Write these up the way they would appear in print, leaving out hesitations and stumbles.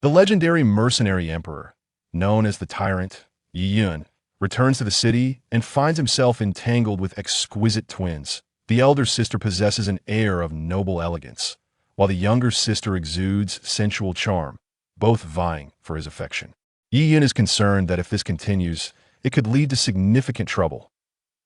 The legendary mercenary emperor, known as the Tyrant, Yi, returns to the city and finds himself entangled with exquisite twins. The elder sister possesses an air of noble elegance, while the younger sister exudes sensual charm, both vying for his affection. Yi is concerned that if this continues, it could lead to significant trouble.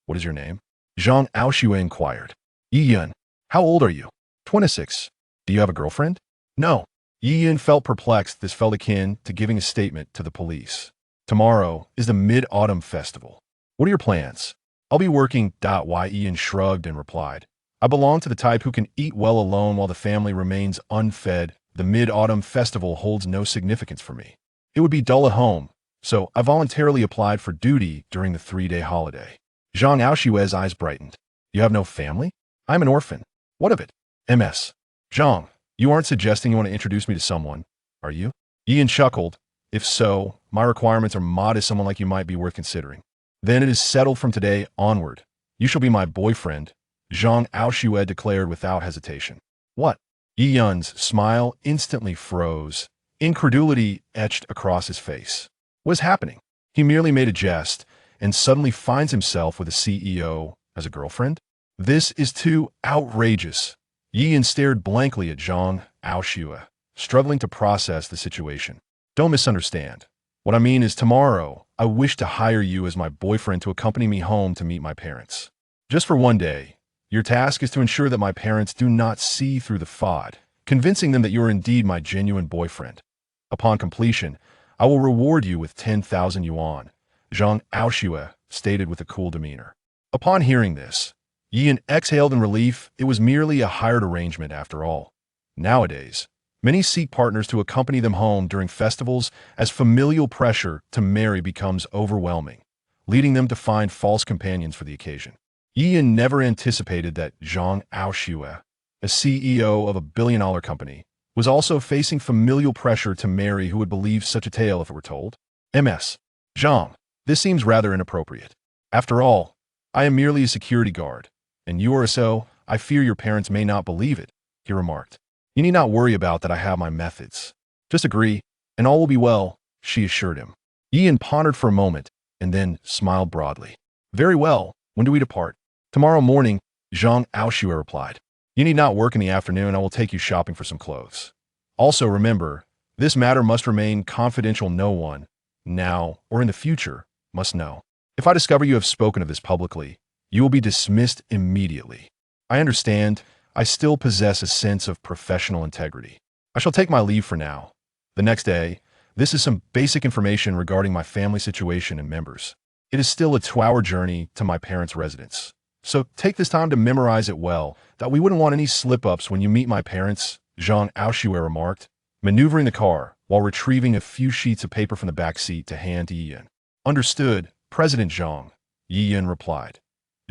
"What is your name?" Zhang Aoshue inquired. "Yi, how old are you?" 26. "Do you have a girlfriend?" "No." Yi felt perplexed. This felt akin to giving a statement to the police. "Tomorrow is the Mid-Autumn Festival. What are your plans?" "I'll be working." Yi shrugged and replied, "I belong to the type who can eat well alone while the family remains unfed. The Mid-Autumn Festival holds no significance for me. It would be dull at home, so I voluntarily applied for duty during the 3-day holiday." Zhang Aoshue's eyes brightened. "You have no family?" "I'm an orphan." "What of it?" "MS. Zhang, you aren't suggesting you want to introduce me to someone, are you?" Ian chuckled. "If so, my requirements are modest. Someone like you might be worth considering." "Then it is settled. From today onward, you shall be my boyfriend," Zhang Aoshue declared without hesitation. "What?" Yi Yun's smile instantly froze. Incredulity etched across his face. What is happening? He merely made a jest, and suddenly finds himself with a CEO as a girlfriend? This is too outrageous. Yi Yun stared blankly at Zhang Aoshue, struggling to process the situation. "Don't misunderstand. What I mean is tomorrow, I wish to hire you as my boyfriend to accompany me home to meet my parents. Just for one day. Your task is to ensure that my parents do not see through the FOD, convincing them that you are indeed my genuine boyfriend. Upon completion, I will reward you with 10,000 yuan, Zhang Aoshue stated with a cool demeanor. Upon hearing this, Yi exhaled in relief. It was merely a hired arrangement after all. Nowadays, many seek partners to accompany them home during festivals as familial pressure to marry becomes overwhelming, leading them to find false companions for the occasion. Yi never anticipated that Zhang Aoshue, a CEO of a billion-dollar company, was also facing familial pressure to marry. Who would believe such a tale if it were told? MS. Zhang, this seems rather inappropriate. After all, I am merely a security guard, and you are so. I fear your parents may not believe it, he remarked. You need not worry about that. I have my methods. Just agree, and all will be well, she assured him. Yi pondered for a moment, and then smiled broadly. Very well, when do we depart? Tomorrow morning, Zhang Aoshue replied. You need not work in the afternoon. I will take you shopping for some clothes. Also remember, this matter must remain confidential. No one, now or in the future, must know. If I discover you have spoken of this publicly, you will be dismissed immediately. I understand. I still possess a sense of professional integrity. I shall take my leave for now. The next day, this is some basic information regarding my family situation and members. It is still a 2-hour journey to my parents' residence. So take this time to memorize it well, that we wouldn't want any slip-ups when you meet my parents, Zhang Aoshue remarked, maneuvering the car while retrieving a few sheets of paper from the back seat to hand to Yi Yun. Understood, President Zhang, Yi Yun replied.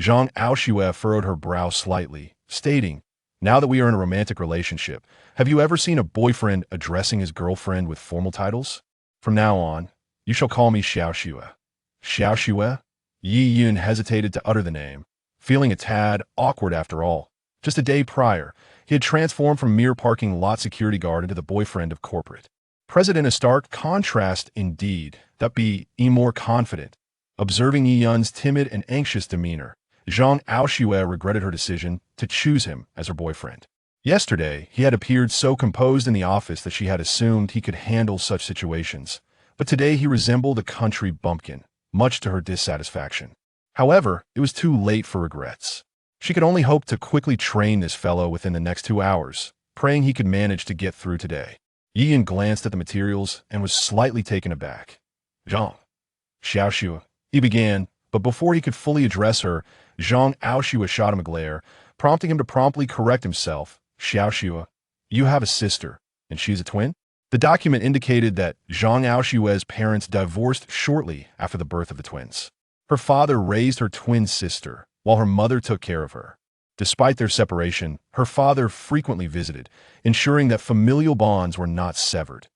Zhang Aoshue furrowed her brow slightly, stating, now that we are in a romantic relationship, have you ever seen a boyfriend addressing his girlfriend with formal titles? From now on, you shall call me Xiaoxue. Xiaoxue? Yi Yun hesitated to utter the name, feeling a tad awkward after all. Just a day prior, he had transformed from mere parking lot security guard into the boyfriend of corporate. President, a stark contrast indeed, that be more confident. Observing Yi Yun's timid and anxious demeanor, Zhang Aoshue regretted her decision to choose him as her boyfriend. Yesterday, he had appeared so composed in the office that she had assumed he could handle such situations, but today he resembled a country bumpkin, much to her dissatisfaction. However, it was too late for regrets. She could only hope to quickly train this fellow within the next 2 hours, praying he could manage to get through today. Yi Yun glanced at the materials and was slightly taken aback. Zhang Xiaoxue, he began, but before he could fully address her, Zhang Aoshue shot him a glare, prompting him to promptly correct himself. Xiaoxue, you have a sister, and she's a twin? The document indicated that Zhang Aoshue's parents divorced shortly after the birth of the twins. Her father raised her twin sister, while her mother took care of her. Despite their separation, her father frequently visited, ensuring that familial bonds were not severed.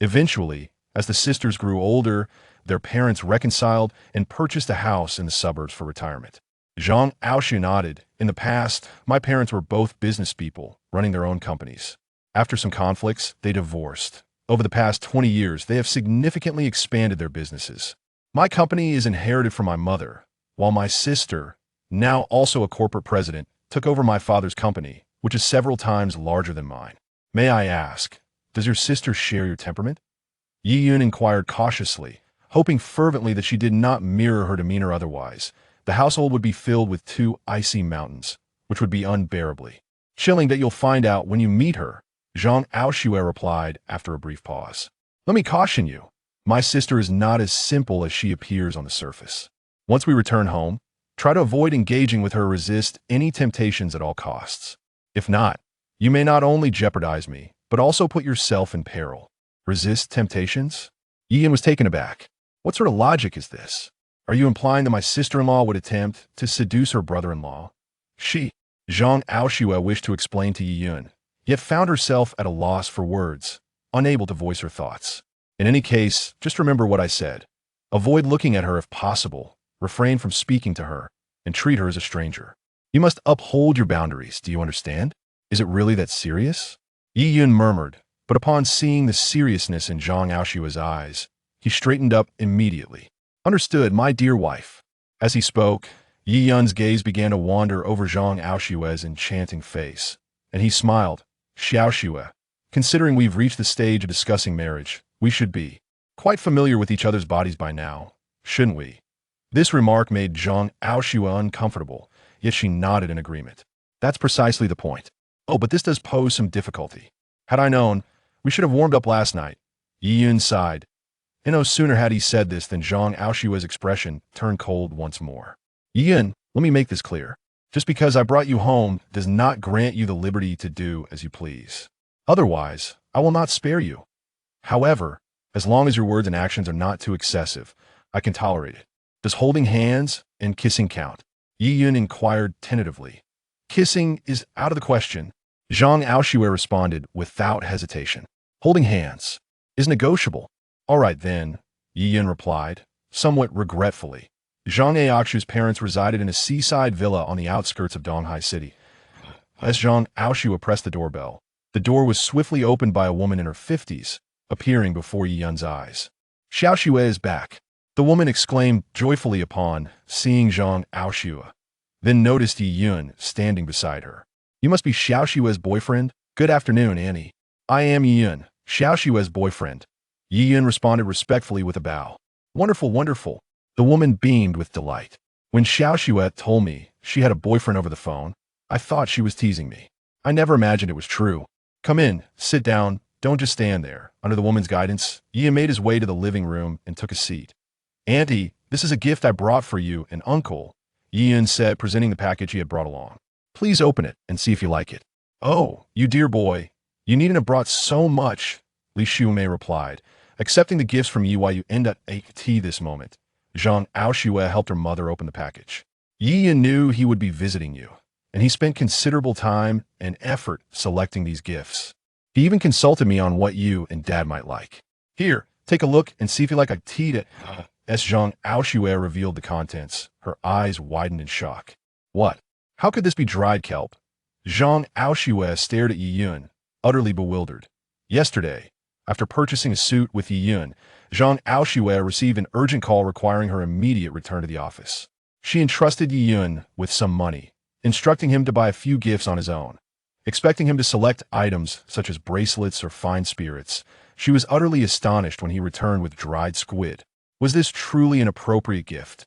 Eventually, as the sisters grew older, their parents reconciled and purchased a house in the suburbs for retirement. Zhang Aoshue nodded. In the past, my parents were both business people, running their own companies. After some conflicts, they divorced. Over the past 20 years, they have significantly expanded their businesses. My company is inherited from my mother, while my sister, now also a corporate president, took over my father's company, which is several times larger than mine. May I ask, does your sister share your temperament? Yi Yun inquired cautiously, hoping fervently that she did not mirror her demeanor otherwise. The household would be filled with two icy mountains, which would be unbearably chilling that you'll find out when you meet her, Zhang Aoshue replied after a brief pause. Let me caution you, my sister is not as simple as she appears on the surface. Once we return home, try to avoid engaging with her, resist any temptations at all costs. If not, you may not only jeopardize me, but also put yourself in peril. Resist temptations? Yi Yun was taken aback. What sort of logic is this? Are you implying that my sister-in-law would attempt to seduce her brother-in-law? Zhang Aoshue wished to explain to Yi Yun, yet found herself at a loss for words, unable to voice her thoughts. In any case, just remember what I said. Avoid looking at her if possible, refrain from speaking to her, and treat her as a stranger. You must uphold your boundaries, do you understand? Is it really that serious? Yi Yun murmured, but upon seeing the seriousness in Zhang Aoshue's eyes, he straightened up immediately. Understood, my dear wife. As he spoke, Yi Yun's gaze began to wander over Zhang Aoshue's enchanting face, and he smiled. Xiaoxue, considering we've reached the stage of discussing marriage, we should be quite familiar with each other's bodies by now, shouldn't we? This remark made Zhang Aoshue uncomfortable, yet she nodded in agreement. That's precisely the point. Oh, but this does pose some difficulty. Had I known, we should have warmed up last night. Yi Yun sighed. And no sooner had he said this than Zhang Aoshue's expression turned cold once more. Yi Yun, let me make this clear. Just because I brought you home does not grant you the liberty to do as you please. Otherwise, I will not spare you. However, as long as your words and actions are not too excessive, I can tolerate it. Does holding hands and kissing count? Yi Yun inquired tentatively. Kissing is out of the question, Zhang Aoshue responded without hesitation. Holding hands is negotiable. All right then, Yi Yun replied, somewhat regretfully. Zhang Aoshue's parents resided in a seaside villa on the outskirts of Donghai City. As Zhang Aoshue pressed the doorbell, the door was swiftly opened by a woman in her 50s, appearing before Yi Yun's eyes. Xiaoxue is back, the woman exclaimed joyfully upon seeing Zhang Aoshue, then noticed Yi Yun standing beside her. You must be Xiaoxue's boyfriend? Good afternoon, Annie. I am Yi Yun, Xiaoxue's boyfriend. Yi Yun responded respectfully with a bow. Wonderful, wonderful. The woman beamed with delight. When Xiaoxue told me she had a boyfriend over the phone, I thought she was teasing me. I never imagined it was true. Come in, sit down, don't just stand there. Under the woman's guidance, Yi Yun made his way to the living room and took a seat. Auntie, this is a gift I brought for you and Uncle, Yi Yun said, presenting the package he had brought along. Please open it and see if you like it. Oh, you dear boy, you needn't have brought so much, Li Shumei replied, accepting the gifts from you while you end at tea this moment. Zhang Aoshue helped her mother open the package. Yi Yun knew he would be visiting you, and he spent considerable time and effort selecting these gifts. He even consulted me on what you and Dad might like. Here, take a look and see if you like a tea to... As Zhang Aoshue revealed the contents, her eyes widened in shock. What? How could this be dried kelp? Zhang Aoshue stared at Yi Yun, utterly bewildered. Yesterday, after purchasing a suit with Yi Yun, Zhang Aoshue received an urgent call requiring her immediate return to the office. She entrusted Yi Yun with some money, instructing him to buy a few gifts on his own. Expecting him to select items such as bracelets or fine spirits, she was utterly astonished when he returned with dried squid. Was this truly an appropriate gift,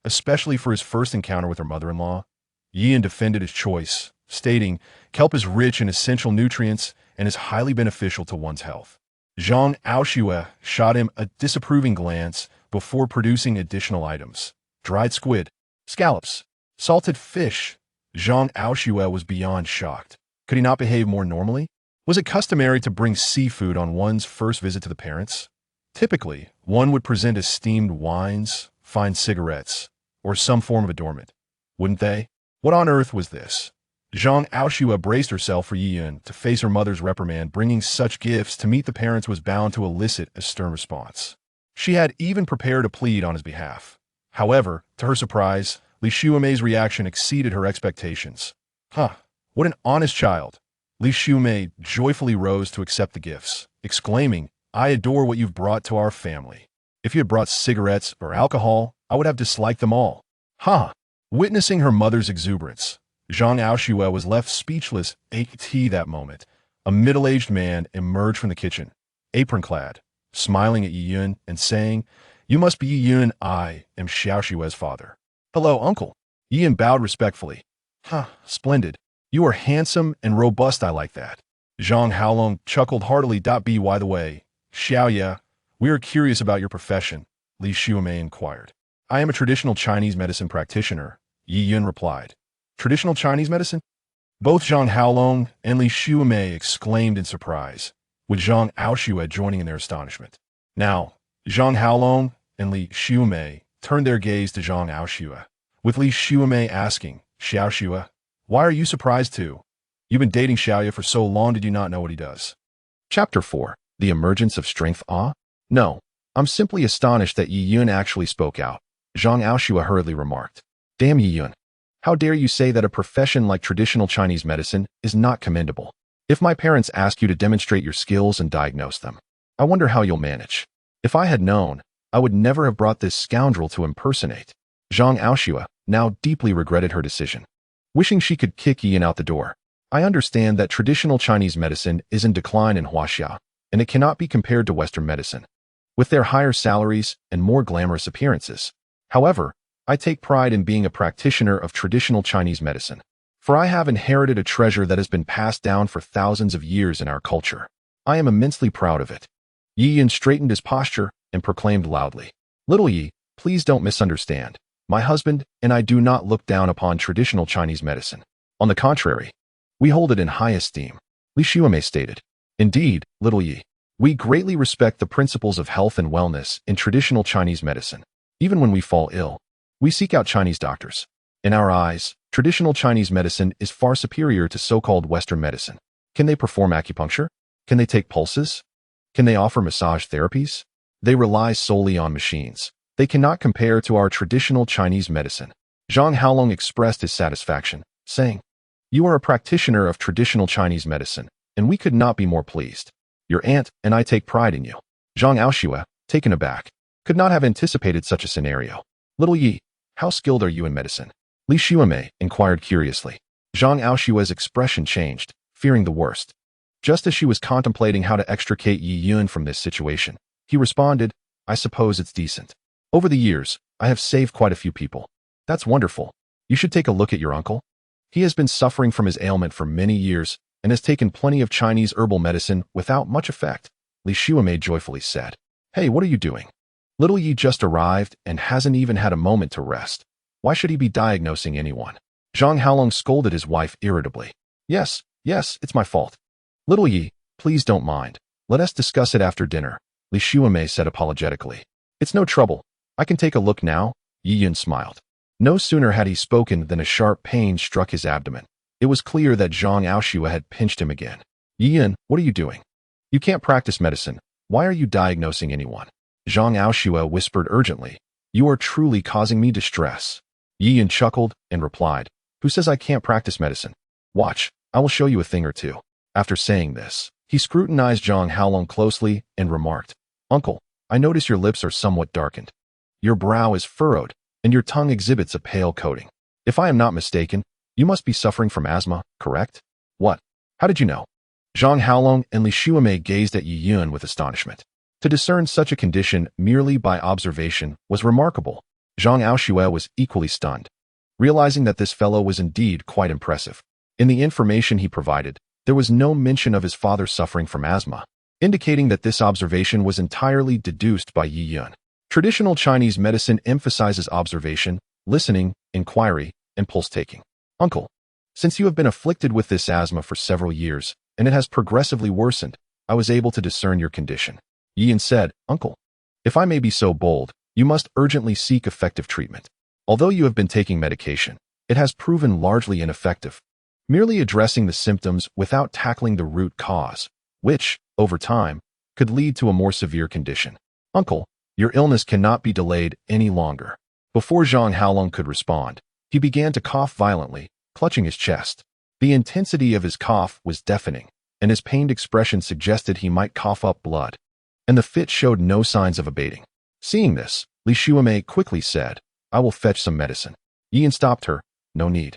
especially for his first encounter with her mother-in-law? Yi Yun defended his choice, stating, kelp is rich in essential nutrients and is highly beneficial to one's health. Zhang Aoshue shot him a disapproving glance before producing additional items. Dried squid, scallops, salted fish. Zhang Aoshue was beyond shocked. Could he not behave more normally? Was it customary to bring seafood on one's first visit to the parents? Typically, one would present as steamed wines, fine cigarettes, or some form of adornment. Wouldn't they? What on earth was this? Zhang Aoshue braced herself for Yi Yun to face her mother's reprimand. Bringing such gifts to meet the parents was bound to elicit a stern response. She had even prepared a plead on his behalf. However, to her surprise, Li Shumei's reaction exceeded her expectations. What an honest child! Li Shumei joyfully rose to accept the gifts, exclaiming, I adore what you've brought to our family. If you had brought cigarettes or alcohol, I would have disliked them all. Ha! Witnessing her mother's exuberance, Zhang Aoshue was left speechless at that moment. A middle-aged man emerged from the kitchen, apron-clad, smiling at Yi Yun and saying, "You must be Yi Yun. I am Xiaoshue's father." "Hello, uncle." Yi Yun bowed respectfully. Splendid. You are handsome and robust. I like that." Zhang Haolong chuckled heartily. By the way, Xiaoya, we are curious about your profession, Li Xiumei inquired. "I am a traditional Chinese medicine practitioner," Yi Yun replied. "Traditional Chinese medicine?" Both Zhang Haolong and Li Xiumei exclaimed in surprise, with Zhang Aoshue joining in their astonishment. Now, Zhang Haolong and Li Xiumei turned their gaze to Zhang Aoshue, with Li Xiumei asking, "Xiaoshue, why are you surprised too? You've been dating Xiaoya for so long, did you not know what he does?" Chapter 4. The Emergence of Strength. No, I'm simply astonished that Yi Yun actually spoke out, Zhang Aoshue hurriedly remarked. "Damn Yi Yun. How dare you say that a profession like traditional Chinese medicine is not commendable? If my parents ask you to demonstrate your skills and diagnose them, I wonder how you'll manage. If I had known, I would never have brought this scoundrel to impersonate." Zhang Aoshue now deeply regretted her decision, wishing she could kick Yi Yun out the door. "I understand that traditional Chinese medicine is in decline in Huaxia, and it cannot be compared to Western medicine, with their higher salaries and more glamorous appearances. However, I take pride in being a practitioner of traditional Chinese medicine, for I have inherited a treasure that has been passed down for thousands of years in our culture. I am immensely proud of it." Yi Yun straightened his posture and proclaimed loudly, "Little Yi, please don't misunderstand. My husband and I do not look down upon traditional Chinese medicine. On the contrary, we hold it in high esteem," Li Xiumei stated. "Indeed, little Yi, we greatly respect the principles of health and wellness in traditional Chinese medicine. Even when we fall ill, we seek out Chinese doctors. In our eyes, traditional Chinese medicine is far superior to so-called Western medicine. Can they perform acupuncture? Can they take pulses? Can they offer massage therapies? They rely solely on machines. They cannot compare to our traditional Chinese medicine." Zhang Haolong expressed his satisfaction, saying, "You are a practitioner of traditional Chinese medicine, and we could not be more pleased. Your aunt and I take pride in you." Zhang Aoshue, taken aback, could not have anticipated such a scenario. "Little Yi, how skilled are you in medicine?" Li Xiumei inquired curiously. Zhang Aoshue's expression changed, fearing the worst. Just as she was contemplating how to extricate Yi Yun from this situation, he responded, "I suppose it's decent. Over the years, I have saved quite a few people." "That's wonderful. You should take a look at your uncle. He has been suffering from his ailment for many years and has taken plenty of Chinese herbal medicine without much effect," Li Xiumei joyfully said. "Hey, what are you doing? Little Yi just arrived and hasn't even had a moment to rest. Why should he be diagnosing anyone?" Zhang Haolong scolded his wife irritably. Yes, it's my fault. "Little Yi, please don't mind. Let us discuss it after dinner," Li Xiumei said apologetically. "It's no trouble. I can take a look now," Yi Yun smiled. No sooner had he spoken than a sharp pain struck his abdomen. It was clear that Zhang Aoshue had pinched him again. "Yi Yun, what are you doing? You can't practice medicine. Why are you diagnosing anyone?" Zhang Aoshue whispered urgently. "You are truly causing me distress." Yi Yun chuckled and replied, "Who says I can't practice medicine? Watch, I will show you a thing or two." After saying this, he scrutinized Zhang Haolong closely and remarked, "Uncle, I notice your lips are somewhat darkened. Your brow is furrowed, and your tongue exhibits a pale coating. If I am not mistaken, you must be suffering from asthma, correct?" "What? How did you know?" Zhang Haolong and Li Xiumei gazed at Yi Yun with astonishment. To discern such a condition merely by observation was remarkable. Zhang Aoshue was equally stunned, realizing that this fellow was indeed quite impressive. In the information he provided, there was no mention of his father suffering from asthma, indicating that this observation was entirely deduced by Yi Yun. Traditional Chinese medicine emphasizes observation, listening, inquiry, and pulse-taking. "Uncle, since you have been afflicted with this asthma for several years, and it has progressively worsened, I was able to discern your condition." Yi Yun said, "Uncle, if I may be so bold, you must urgently seek effective treatment. Although you have been taking medication, it has proven largely ineffective, merely addressing the symptoms without tackling the root cause, which, over time, could lead to a more severe condition. Uncle, your illness cannot be delayed any longer." Before Zhang Haolong could respond, he began to cough violently, clutching his chest. The intensity of his cough was deafening, and his pained expression suggested he might cough up blood. and the fit showed no signs of abating. Seeing this, Li Shuamei quickly said, "I will fetch some medicine." Yi Yan stopped her. "No need.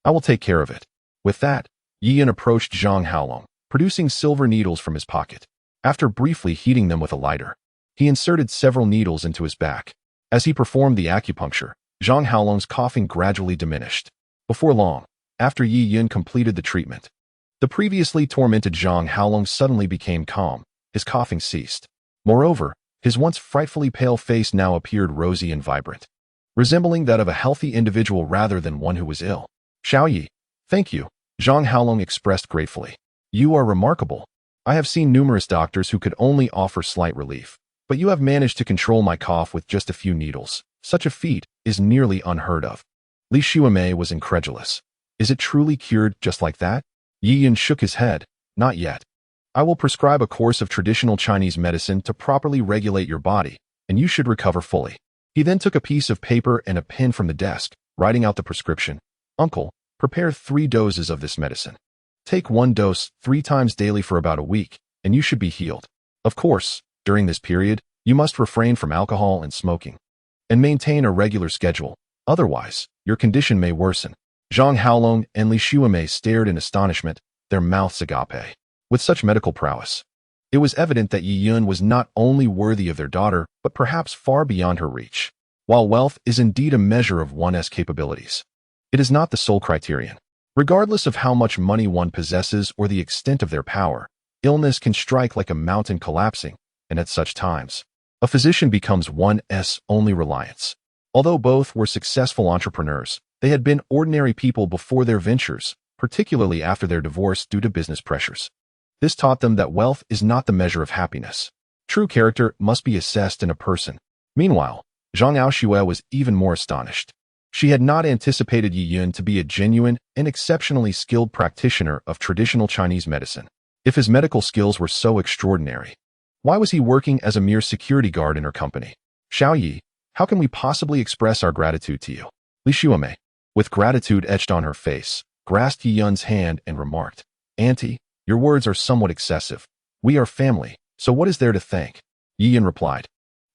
I will take care of it." With that, Yi Yan approached Zhang Haolong, producing silver needles from his pocket. After briefly heating them with a lighter, he inserted several needles into his back. As he performed the acupuncture, Zhang Haolong's coughing gradually diminished. Before long, after Yi Yan completed the treatment, the previously tormented Zhang Haolong suddenly became calm. His coughing ceased. Moreover, his once frightfully pale face now appeared rosy and vibrant, resembling that of a healthy individual rather than one who was ill. "Xiao Yi, thank you," Zhang Haolong expressed gratefully. "You are remarkable. I have seen numerous doctors who could only offer slight relief, but you have managed to control my cough with just a few needles. Such a feat is nearly unheard of." Li Shuamei was incredulous. "Is it truly cured just like that?" Yi Yan shook his head. "Not yet. I will prescribe a course of traditional Chinese medicine to properly regulate your body, and you should recover fully." He then took a piece of paper and a pen from the desk, writing out the prescription. "Uncle, prepare 3 doses of this medicine. Take 1 dose 3 times daily for about a week, and you should be healed. Of course, during this period, you must refrain from alcohol and smoking, and maintain a regular schedule. Otherwise, your condition may worsen." Zhang Haolong and Li Shuamei stared in astonishment, their mouths agape. With such medical prowess, it was evident that Yi Yan was not only worthy of their daughter, but perhaps far beyond her reach. While wealth is indeed a measure of one's capabilities, it is not the sole criterion. Regardless of how much money one possesses or the extent of their power, illness can strike like a mountain collapsing, and at such times, a physician becomes one's only reliance. Although both were successful entrepreneurs, they had been ordinary people before their ventures, particularly after their divorce due to business pressures. This taught them that wealth is not the measure of happiness. True character must be assessed in a person. Meanwhile, Zhang Aoshue was even more astonished. She had not anticipated Yi Yan to be a genuine and exceptionally skilled practitioner of traditional Chinese medicine. If his medical skills were so extraordinary, why was he working as a mere security guard in her company? "Xiao Yi, how can we possibly express our gratitude to you?" Li Shuamei, with gratitude etched on her face, grasped Yi Yan's hand and remarked, "Auntie, your words are somewhat excessive. We are family, so what is there to thank?" Yi Yan replied,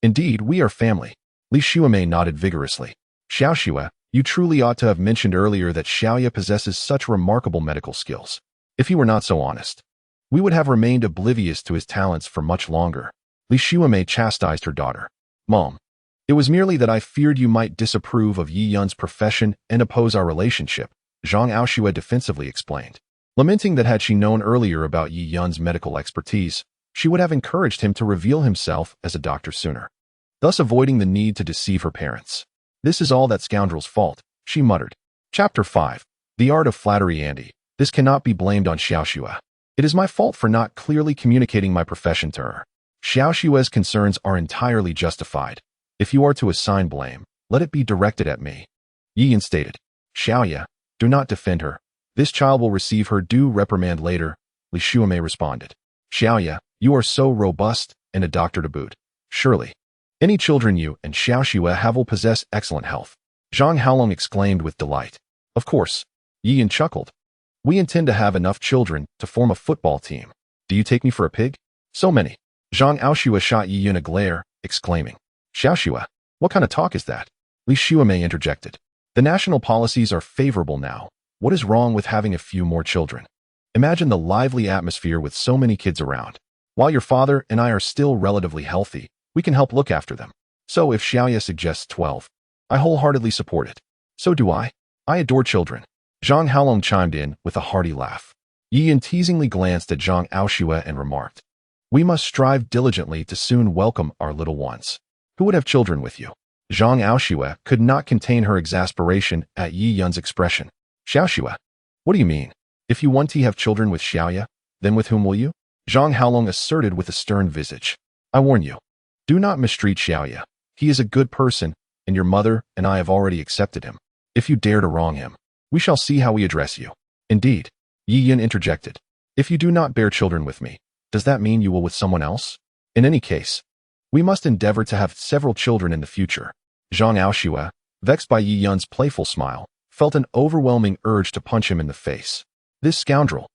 "Indeed, we are family." Li Shuamei nodded vigorously. "Xiaoxue, you truly ought to have mentioned earlier that Xiaoya possesses such remarkable medical skills. If he were not so honest, we would have remained oblivious to his talents for much longer." Li Shuamei chastised her daughter. "Mom, it was merely that I feared you might disapprove of Yi Yan's profession and oppose our relationship," Zhang Aoshue defensively explained, lamenting that had she known earlier about Yi Yan's medical expertise, she would have encouraged him to reveal himself as a doctor sooner, thus avoiding the need to deceive her parents. "This is all that scoundrel's fault," she muttered. Chapter 5. The Art of Flattery. Andy, this cannot be blamed on Xiaoxue. It is my fault for not clearly communicating my profession to her. Xiaoxue's concerns are entirely justified. If you are to assign blame, let it be directed at me," Yi Yan stated. "Xiaoya, do not defend her. This child will receive her due reprimand later," Li Shuamei responded. "Xiaoya, you are so robust and a doctor to boot. Surely, any children you and Xiaoxue have will possess excellent health." Zhang Haolong exclaimed with delight. "Of course," Yi Yan chuckled. "We intend to have enough children to form a football team. Do you take me for a pig? So many." Zhang Aoshue shot Yi Yan a glare, exclaiming, "Xiaoxue, what kind of talk is that?" Li Shuamei interjected. "The national policies are favorable now. What is wrong with having a few more children? Imagine the lively atmosphere with so many kids around. While your father and I are still relatively healthy, we can help look after them. So if Xiaoya suggests 12, I wholeheartedly support it." "So do I. I adore children." Zhang Haolong chimed in with a hearty laugh. Yi Yan teasingly glanced at Zhang Aoshue and remarked, "We must strive diligently to soon welcome our little ones. Who would have children with you?" Zhang Aoshue could not contain her exasperation at Yi Yan's expression. "Xiaoxue, what do you mean? If you want to have children with Xiaoya, then with whom will you?" Zhang Haolong asserted with a stern visage. "I warn you, do not mistreat Xiaoya. He is a good person, and your mother and I have already accepted him. If you dare to wrong him, we shall see how we address you." "Indeed," Yi Yan interjected. "If you do not bear children with me, does that mean you will with someone else? In any case, we must endeavor to have several children in the future." Zhang Aoshue, vexed by Yi Yan's playful smile, felt an overwhelming urge to punch him in the face. This scoundrel,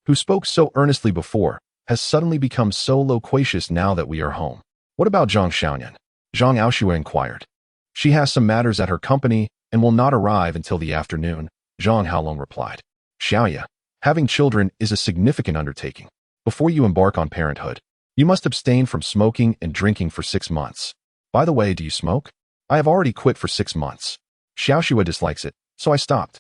who spoke so earnestly before, has suddenly become so loquacious now that we are home. What about Zhang Xiaoyan? Zhang Aoshue inquired. She has some matters at her company and will not arrive until the afternoon, Zhang Haolong replied. Xiaoya, having children is a significant undertaking. Before you embark on parenthood, you must abstain from smoking and drinking for 6 months. By the way, do you smoke? I have already quit for 6 months. Xiaoxue dislikes it, so I stopped.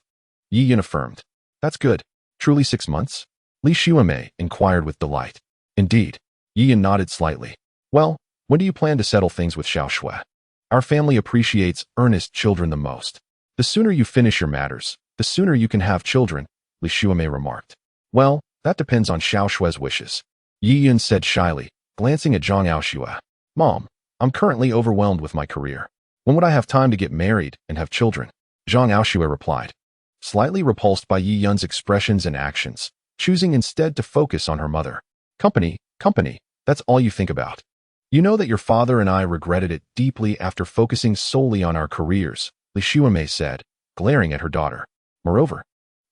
Yi Yun affirmed. That's good. Truly 6 months? Li Xuemei inquired with delight. Indeed. Yi Yun nodded slightly. Well, when do you plan to settle things with Xiaoxue? Our family appreciates earnest children the most. The sooner you finish your matters, the sooner you can have children, Li Xuemei remarked. Well, that depends on Xiaoxue's wishes. Yi Yun said shyly, glancing at Zhang Aoshue. Mom, I'm currently overwhelmed with my career. When would I have time to get married and have children? Zhang Aoshue replied. Slightly repulsed by Yi Yun's expressions and actions, choosing instead to focus on her mother. Company, that's all you think about. You know that your father and I regretted it deeply after focusing solely on our careers, Li Xuemei said, glaring at her daughter. Moreover,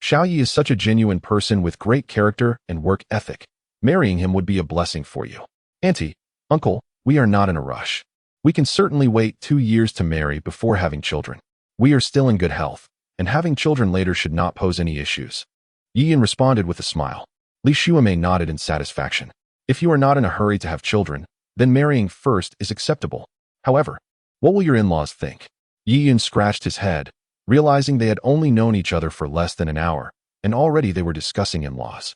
Xiaoyi is such a genuine person with great character and work ethic. Marrying him would be a blessing for you. Auntie, uncle, we are not in a rush. We can certainly wait 2 years to marry before having children. We are still in good health, and having children later should not pose any issues. Yi Yun responded with a smile. Li Xuemei nodded in satisfaction. If you are not in a hurry to have children, then marrying first is acceptable. However, what will your in-laws think? Yi Yun scratched his head, realizing they had only known each other for less than an hour, and already they were discussing in-laws.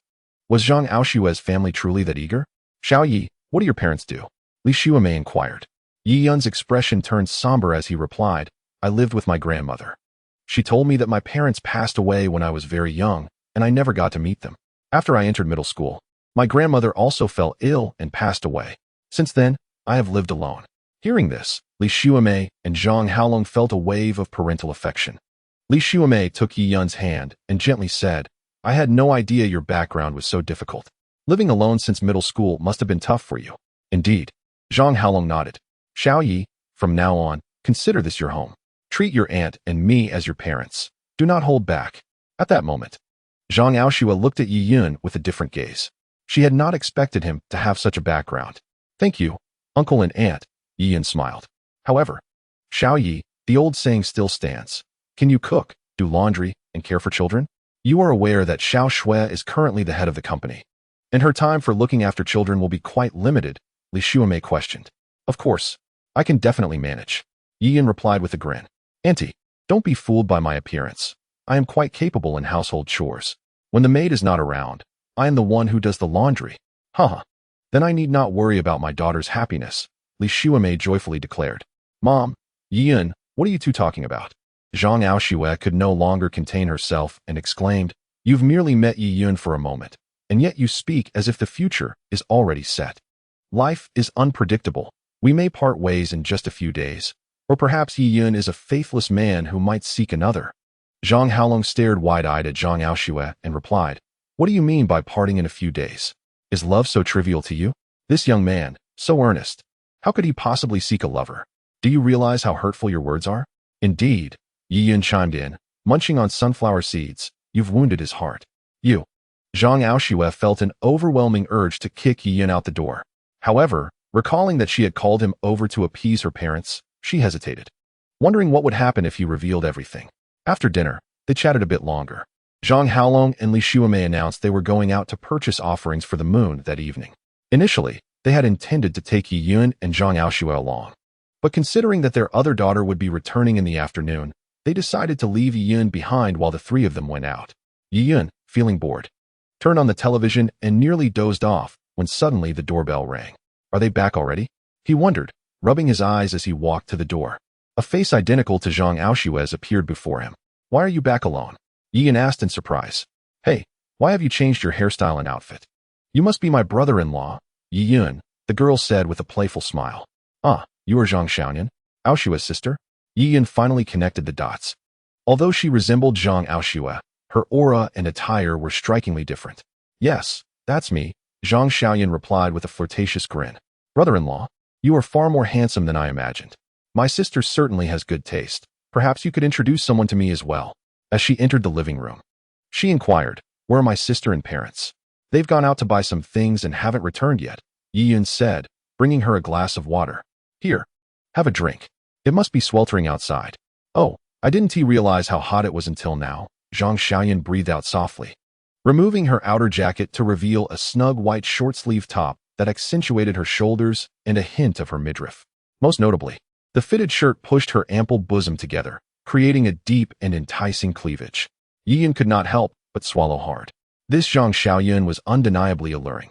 Was Zhang Aoshue's family truly that eager? Xiaoyi, what do your parents do? Li Xuemei inquired. Yi Yun's expression turned somber as he replied, I lived with my grandmother. She told me that my parents passed away when I was very young, and I never got to meet them. After I entered middle school, my grandmother also fell ill and passed away. Since then, I have lived alone. Hearing this, Li Xuemei and Zhang Haolong felt a wave of parental affection. Li Xuemei took Yi Yun's hand and gently said, I had no idea your background was so difficult. Living alone since middle school must have been tough for you. Indeed. Zhang Haolong nodded. Xiaoyi, from now on, consider this your home. Treat your aunt and me as your parents. Do not hold back. At that moment, Zhang Aoshue looked at Yi Yun with a different gaze. She had not expected him to have such a background. Thank you, uncle and aunt, Yi Yun smiled. However, Xiaoyi, the old saying still stands. Can you cook, do laundry, and care for children? You are aware that Xiaoxue is currently the head of the company, and her time for looking after children will be quite limited, Li Xuemei questioned. Of course, I can definitely manage. Yi Yun replied with a grin. Auntie, don't be fooled by my appearance. I am quite capable in household chores. When the maid is not around, I am the one who does the laundry. Haha. Then I need not worry about my daughter's happiness, Li Xuemei joyfully declared. Mom, Yi Yun, what are you two talking about? Zhang Aoshue could no longer contain herself and exclaimed, You've merely met Yi Yun for a moment, and yet you speak as if the future is already set. Life is unpredictable. We may part ways in just a few days, or perhaps Yi Yun is a faithless man who might seek another. Zhang Haolong stared wide-eyed at Zhang Aoshue and replied, What do you mean by parting in a few days? Is love so trivial to you? This young man, so earnest. How could he possibly seek a lover? Do you realize how hurtful your words are? Indeed, Yi Yun chimed in, munching on sunflower seeds. You've wounded his heart. You. Zhang Aoshue felt an overwhelming urge to kick Yi Yun out the door. However, recalling that she had called him over to appease her parents, she hesitated, wondering what would happen if he revealed everything. After dinner, they chatted a bit longer. Zhang Haolong and Li Xuemei announced they were going out to purchase offerings for the moon that evening. Initially, they had intended to take Yi Yun and Zhang Aoshue along, but considering that their other daughter would be returning in the afternoon, they decided to leave Yi Yun behind while the three of them went out. Yi Yun, feeling bored, turned on the television and nearly dozed off when suddenly the doorbell rang. Are they back already? He wondered, rubbing his eyes as he walked to the door. A face identical to Zhang Aoshue's appeared before him. Why are you back alone? Yi Yun asked in surprise. Hey, why have you changed your hairstyle and outfit? You must be my brother-in-law, Yi Yun, the girl said with a playful smile. Ah, you are Zhang Xiaoyan, Aoshue's sister? Yi Yun finally connected the dots. Although she resembled Zhang Aoshue, her aura and attire were strikingly different. Yes, that's me, Zhang Xiaoyan replied with a flirtatious grin. Brother-in-law, you are far more handsome than I imagined. My sister certainly has good taste. Perhaps you could introduce someone to me as well. As she entered the living room, she inquired, Where are my sister and parents? They've gone out to buy some things and haven't returned yet, Yi-yun said, bringing her a glass of water. Here, have a drink. It must be sweltering outside. Oh, I didn't realize how hot it was until now, Zhang Xiaoyan breathed out softly, removing her outer jacket to reveal a snug white short-sleeve top that accentuated her shoulders and a hint of her midriff. Most notably, the fitted shirt pushed her ample bosom together, creating a deep and enticing cleavage. Yi-yun could not help but swallow hard. This Zhang Xiaoyan was undeniably alluring.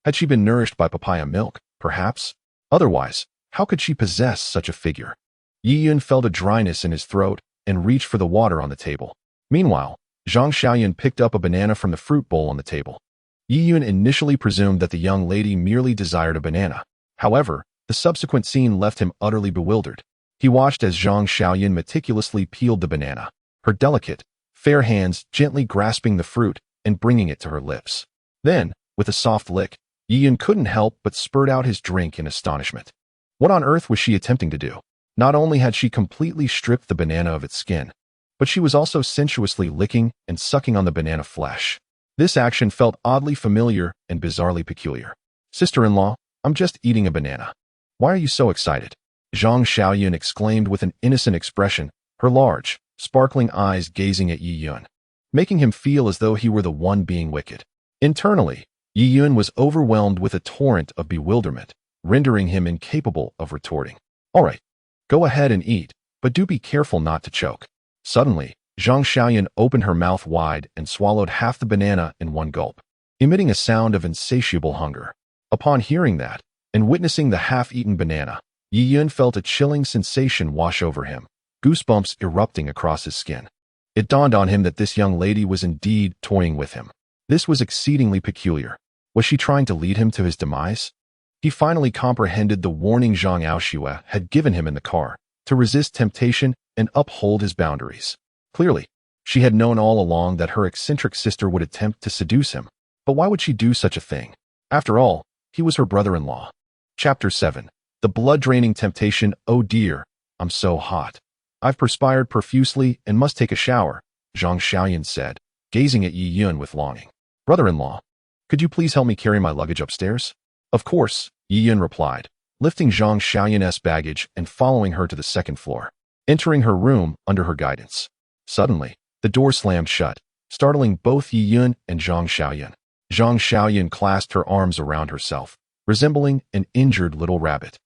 Had she been nourished by papaya milk, perhaps? Otherwise, how could she possess such a figure? Yi-yun felt a dryness in his throat and reached for the water on the table. Meanwhile, Zhang Xiaoyan picked up a banana from the fruit bowl on the table. Yi-yun initially presumed that the young lady merely desired a banana. However, the subsequent scene left him utterly bewildered. He watched as Zhang Xiaoyan meticulously peeled the banana, her delicate, fair hands gently grasping the fruit and bringing it to her lips. Then, with a soft lick, Yi-yun couldn't help but spurt out his drink in astonishment. What on earth was she attempting to do? Not only had she completely stripped the banana of its skin, but she was also sensuously licking and sucking on the banana flesh. This action felt oddly familiar and bizarrely peculiar. Sister-in-law, I'm just eating a banana. Why are you so excited? Zhang Xiaoyan exclaimed with an innocent expression, her large, sparkling eyes gazing at Yi-yun, making him feel as though he were the one being wicked. Internally, Yi-yun was overwhelmed with a torrent of bewilderment, rendering him incapable of retorting. All right, go ahead and eat, but do be careful not to choke. Suddenly, Zhang Xiaoyan opened her mouth wide and swallowed half the banana in one gulp, emitting a sound of insatiable hunger. Upon hearing that, and witnessing the half-eaten banana, Yi-yun felt a chilling sensation wash over him, goosebumps erupting across his skin. It dawned on him that this young lady was indeed toying with him. This was exceedingly peculiar. Was she trying to lead him to his demise? He finally comprehended the warning Zhang Aoshue had given him in the car, to resist temptation and uphold his boundaries. Clearly, she had known all along that her eccentric sister would attempt to seduce him. But why would she do such a thing? After all, he was her brother-in-law. Chapter 7. The blood-draining temptation. Oh dear, I'm so hot. I've perspired profusely and must take a shower, Zhang Xiaoyan said, gazing at Yi-yun with longing. Brother-in-law, could you please help me carry my luggage upstairs? Of course, Yi-yun replied, lifting Zhang Xiaoyan's baggage and following her to the second floor, entering her room under her guidance. Suddenly, the door slammed shut, startling both Yi-yun and Zhang Xiaoyan. Zhang Xiaoyan clasped her arms around herself, resembling an injured little rabbit,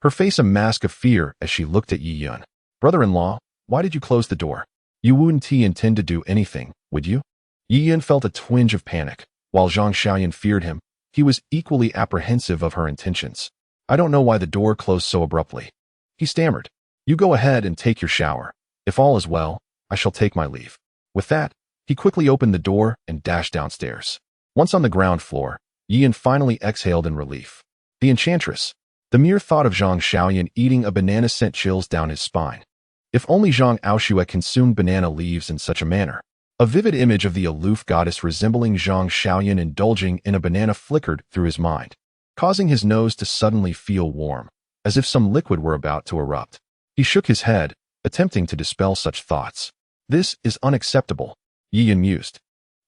her face a mask of fear as she looked at Yi-yun. Brother-in-law, why did you close the door? You wouldn't intend to do anything, would you? Yi-yun felt a twinge of panic. While Zhang Xiaoyan feared him, he was equally apprehensive of her intentions. I don't know why the door closed so abruptly. He stammered. You go ahead and take your shower. If all is well, I shall take my leave. With that, he quickly opened the door and dashed downstairs. Once on the ground floor, Yi-yun finally exhaled in relief. The enchantress. The mere thought of Zhang Xiaoyan eating a banana sent chills down his spine. If only Zhang Aoshue consumed banana leaves in such a manner. A vivid image of the aloof goddess resembling Zhang Xiaoyan indulging in a banana flickered through his mind, causing his nose to suddenly feel warm, as if some liquid were about to erupt. He shook his head, attempting to dispel such thoughts. This is unacceptable, Yi-yun mused.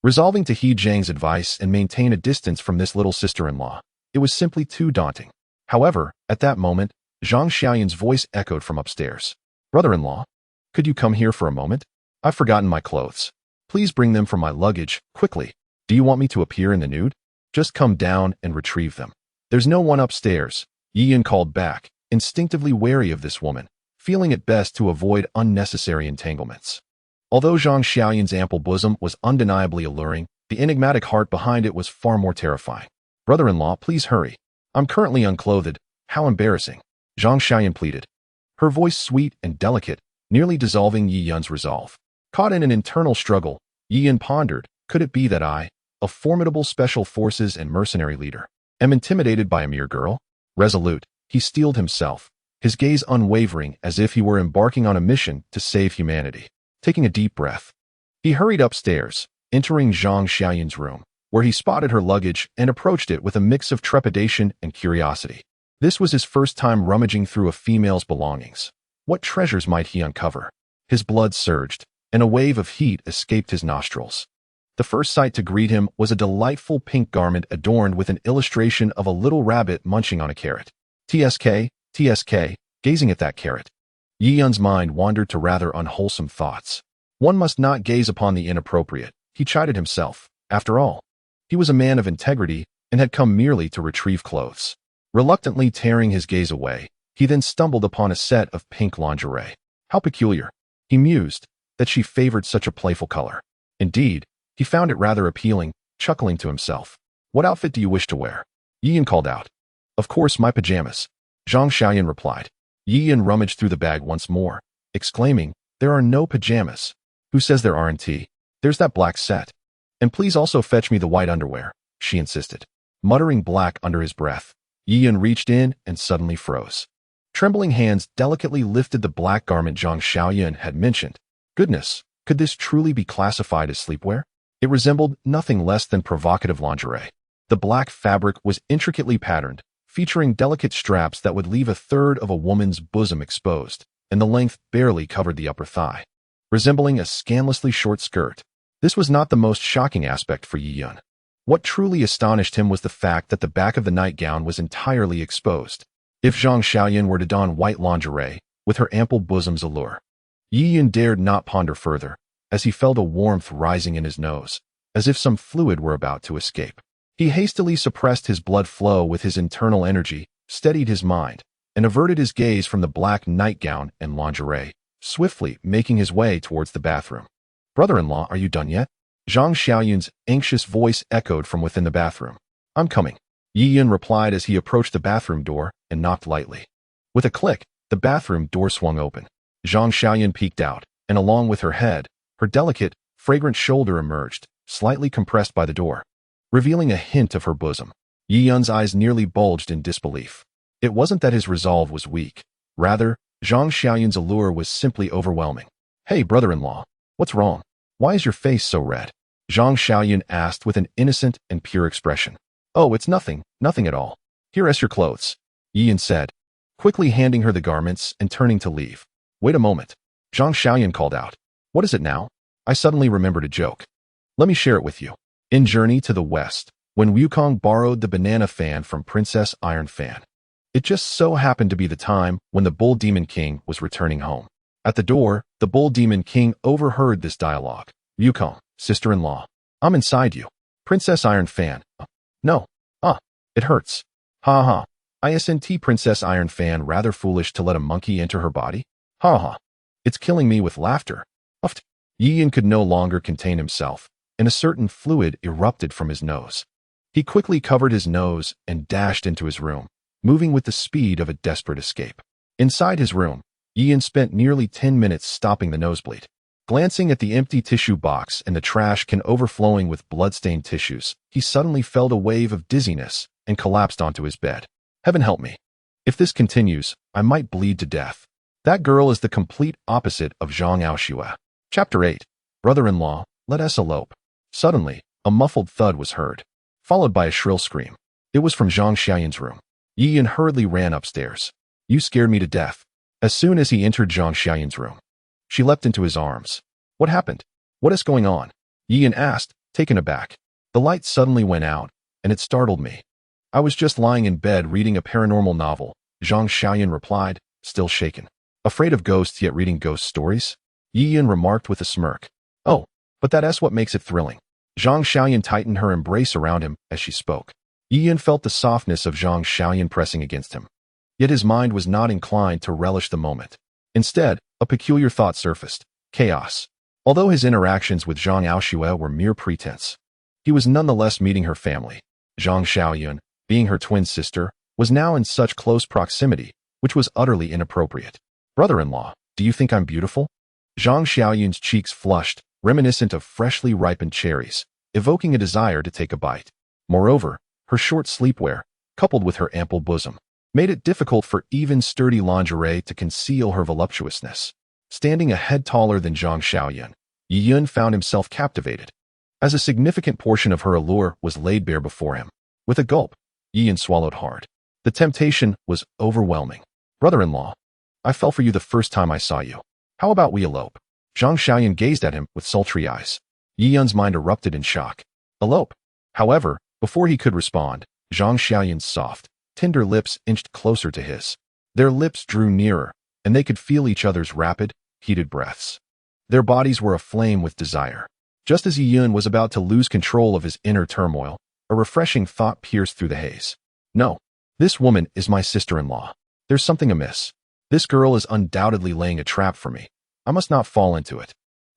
Resolving to heed Zhang's advice and maintain a distance from this little sister-in-law, it was simply too daunting. However, at that moment, Zhang Xiaoyan's voice echoed from upstairs. Brother-in-law, could you come here for a moment? I've forgotten my clothes. Please bring them from my luggage, quickly. Do you want me to appear in the nude? Just come down and retrieve them. There's no one upstairs, Yi-yun called back, instinctively wary of this woman, feeling it best to avoid unnecessary entanglements. Although Zhang Xiaoyan's ample bosom was undeniably alluring, the enigmatic heart behind it was far more terrifying. Brother-in-law, please hurry. I'm currently unclothed. How embarrassing, Zhang Xiaoyan pleaded, her voice sweet and delicate, nearly dissolving Yi-yun's resolve. Caught in an internal struggle, Yi-yun pondered, could it be that I, a formidable special forces and mercenary leader, am intimidated by a mere girl? Resolute, he steeled himself, his gaze unwavering as if he were embarking on a mission to save humanity. Taking a deep breath, he hurried upstairs, entering Zhang Xiaoyan's room, where he spotted her luggage and approached it with a mix of trepidation and curiosity. This was his first time rummaging through a female's belongings. What treasures might he uncover? His blood surged, and a wave of heat escaped his nostrils. The first sight to greet him was a delightful pink garment adorned with an illustration of a little rabbit munching on a carrot. TSK, TSK, gazing at that carrot. Yi Yun's mind wandered to rather unwholesome thoughts. One must not gaze upon the inappropriate, he chided himself. After all, he was a man of integrity and had come merely to retrieve clothes. Reluctantly tearing his gaze away, he then stumbled upon a set of pink lingerie. How peculiar, he mused, that she favored such a playful color. Indeed, he found it rather appealing, chuckling to himself. What outfit do you wish to wear? Yi Yun called out. Of course, my pajamas, Zhang Xiaoyan replied. Yi Yun rummaged through the bag once more, exclaiming, there are no pajamas. Who says there aren't? There's that black set. And please also fetch me the white underwear, she insisted. Muttering black under his breath, Yi Yun reached in and suddenly froze. Trembling hands delicately lifted the black garment Zhang Xiaoyan had mentioned. Goodness, could this truly be classified as sleepwear? It resembled nothing less than provocative lingerie. The black fabric was intricately patterned, featuring delicate straps that would leave a third of a woman's bosom exposed, and the length barely covered the upper thigh, resembling a scandalously short skirt. This was not the most shocking aspect for Yi Yun. What truly astonished him was the fact that the back of the nightgown was entirely exposed. If Zhang Xiaoyan were to don white lingerie, with her ample bosom's allure, Yi Yun dared not ponder further, as he felt a warmth rising in his nose, as if some fluid were about to escape. He hastily suppressed his blood flow with his internal energy, steadied his mind, and averted his gaze from the black nightgown and lingerie, swiftly making his way towards the bathroom. Brother-in-law, are you done yet? Zhang Xiaoyan's anxious voice echoed from within the bathroom. I'm coming, Yi Yun replied as he approached the bathroom door and knocked lightly. With a click, the bathroom door swung open. Zhang Xiaoyan peeked out, and along with her head, her delicate, fragrant shoulder emerged, slightly compressed by the door, revealing a hint of her bosom. Yi Yun's eyes nearly bulged in disbelief. It wasn't that his resolve was weak. Rather, Zhang Xiaoyan's allure was simply overwhelming. Hey, brother-in-law, what's wrong? Why is your face so red? Zhang Xiaoyan asked with an innocent and pure expression. Oh, it's nothing, nothing at all. Here is your clothes, Yi Yun said, quickly handing her the garments and turning to leave. Wait a moment, Zhang Xiaoyan called out. What is it now? I suddenly remembered a joke. Let me share it with you. In Journey to the West, when Wukong borrowed the banana fan from Princess Iron Fan, it just so happened to be the time when the Bull Demon King was returning home. At the door, the Bull Demon King overheard this dialogue. Wukong, sister-in-law, I'm inside you. Princess Iron Fan. No. It hurts. Ha ha. Isn't Princess Iron Fan rather foolish to let a monkey enter her body? Ha ha. It's killing me with laughter. Uft. Yi Yun could no longer contain himself, and a certain fluid erupted from his nose. He quickly covered his nose and dashed into his room, moving with the speed of a desperate escape. Inside his room, Yi Yun spent nearly 10 minutes stopping the nosebleed. Glancing at the empty tissue box and the trash can overflowing with blood-stained tissues, he suddenly felt a wave of dizziness and collapsed onto his bed. Heaven help me. If this continues, I might bleed to death. That girl is the complete opposite of Zhang Aoxue. Chapter 8. Brother-in-law, let us elope. Suddenly, a muffled thud was heard, followed by a shrill scream. It was from Zhang Xiaoyan's room. Yi Yun hurriedly ran upstairs. You scared me to death. As soon as he entered Zhang Xiaoyan's room, she leapt into his arms. What happened? What is going on? Yi Yun asked, taken aback. The light suddenly went out, and it startled me. I was just lying in bed reading a paranormal novel, Zhang Xiaoyan replied, still shaken. Afraid of ghosts yet reading ghost stories? Yi Yun remarked with a smirk. Oh, but that's what makes it thrilling. Zhang Xiaoyan tightened her embrace around him as she spoke. Yi Yun felt the softness of Zhang Xiaoyan pressing against him. Yet his mind was not inclined to relish the moment. Instead, a peculiar thought surfaced. Chaos. Although his interactions with Zhang Aoxue were mere pretense, he was nonetheless meeting her family. Zhang Xiaoyan, being her twin sister, was now in such close proximity, which was utterly inappropriate. Brother-in-law, do you think I'm beautiful? Zhang Xiaoyan's cheeks flushed, reminiscent of freshly ripened cherries, evoking a desire to take a bite. Moreover, her short sleepwear, coupled with her ample bosom, made it difficult for even sturdy lingerie to conceal her voluptuousness. Standing a head taller than Zhang Xiaoyan, Yi Yun found himself captivated, as a significant portion of her allure was laid bare before him. With a gulp, Yi Yun swallowed hard. The temptation was overwhelming. Brother-in-law, I fell for you the first time I saw you. How about we elope? Zhang Xiaoyan gazed at him with sultry eyes. Yi Yun's mind erupted in shock. Elope. However, before he could respond, Zhang Xiaoyun's soft, tender lips inched closer to his. Their lips drew nearer, and they could feel each other's rapid, heated breaths. Their bodies were aflame with desire. Just as Yi Yun was about to lose control of his inner turmoil, a refreshing thought pierced through the haze. No, this woman is my sister-in-law. There's something amiss. This girl is undoubtedly laying a trap for me. I must not fall into it.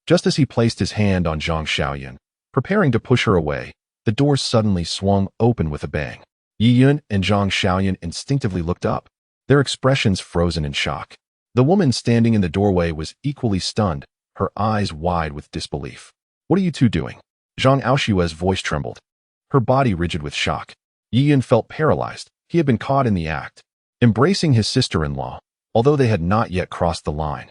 Just as he placed his hand on Zhang Xiaoyun, preparing to push her away, the door suddenly swung open with a bang. Yi Yun and Zhang Xiaoyun instinctively looked up, their expressions frozen in shock. The woman standing in the doorway was equally stunned, her eyes wide with disbelief. What are you two doing? Zhang Aoshua's voice trembled, her body rigid with shock. Yi Yun felt paralyzed. He had been caught in the act, embracing his sister-in-law, although they had not yet crossed the line.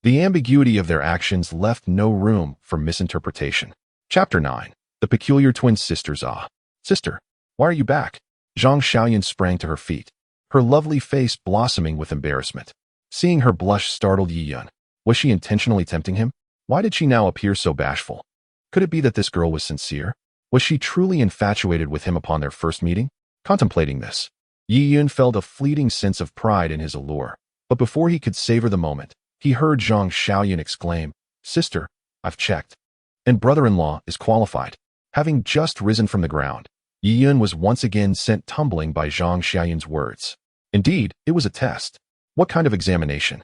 The ambiguity of their actions left no room for misinterpretation. Chapter 9. The Peculiar Twin Sisters. Ah, sister, why are you back? Zhang Xiaoyun sprang to her feet, her lovely face blossoming with embarrassment. Seeing her blush startled Yi Yun. Was she intentionally tempting him? Why did she now appear so bashful? Could it be that this girl was sincere? Was she truly infatuated with him upon their first meeting? Contemplating this, Yi Yun felt a fleeting sense of pride in his allure. But before he could savor the moment, he heard Zhang Xiaoyun exclaim, Sister, I've checked. And brother-in-law is qualified. Having just risen from the ground, Yi Yun was once again sent tumbling by Zhang Xiaoyun's words. Indeed, it was a test. What kind of examination?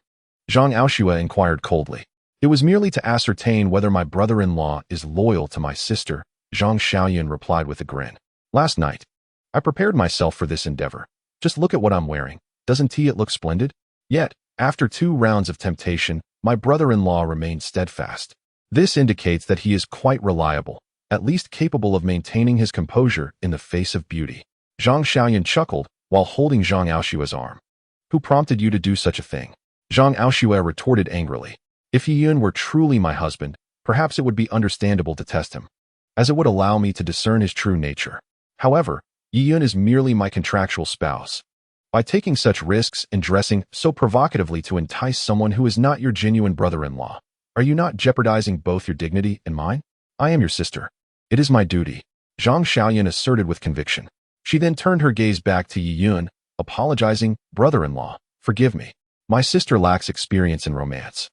Zhang Aoshua inquired coldly. It was merely to ascertain whether my brother-in-law is loyal to my sister, Zhang Xiaoyun replied with a grin. Last night, I prepared myself for this endeavor. Just look at what I'm wearing. Doesn't it look splendid? Yet, after 2 rounds of temptation, my brother-in-law remained steadfast. This indicates that he is quite reliable, at least capable of maintaining his composure in the face of beauty. Zhang Xiaoyun chuckled while holding Zhang Aoshua's arm. Who prompted you to do such a thing? Zhang Aoshua retorted angrily. If Yi Yun were truly my husband, perhaps it would be understandable to test him, as it would allow me to discern his true nature. However, Yi Yun is merely my contractual spouse. By taking such risks and dressing so provocatively to entice someone who is not your genuine brother-in-law, are you not jeopardizing both your dignity and mine? I am your sister. It is my duty, Zhang Xiaoyun asserted with conviction. She then turned her gaze back to Yi Yun, apologizing, brother-in-law, forgive me. My sister lacks experience in romance,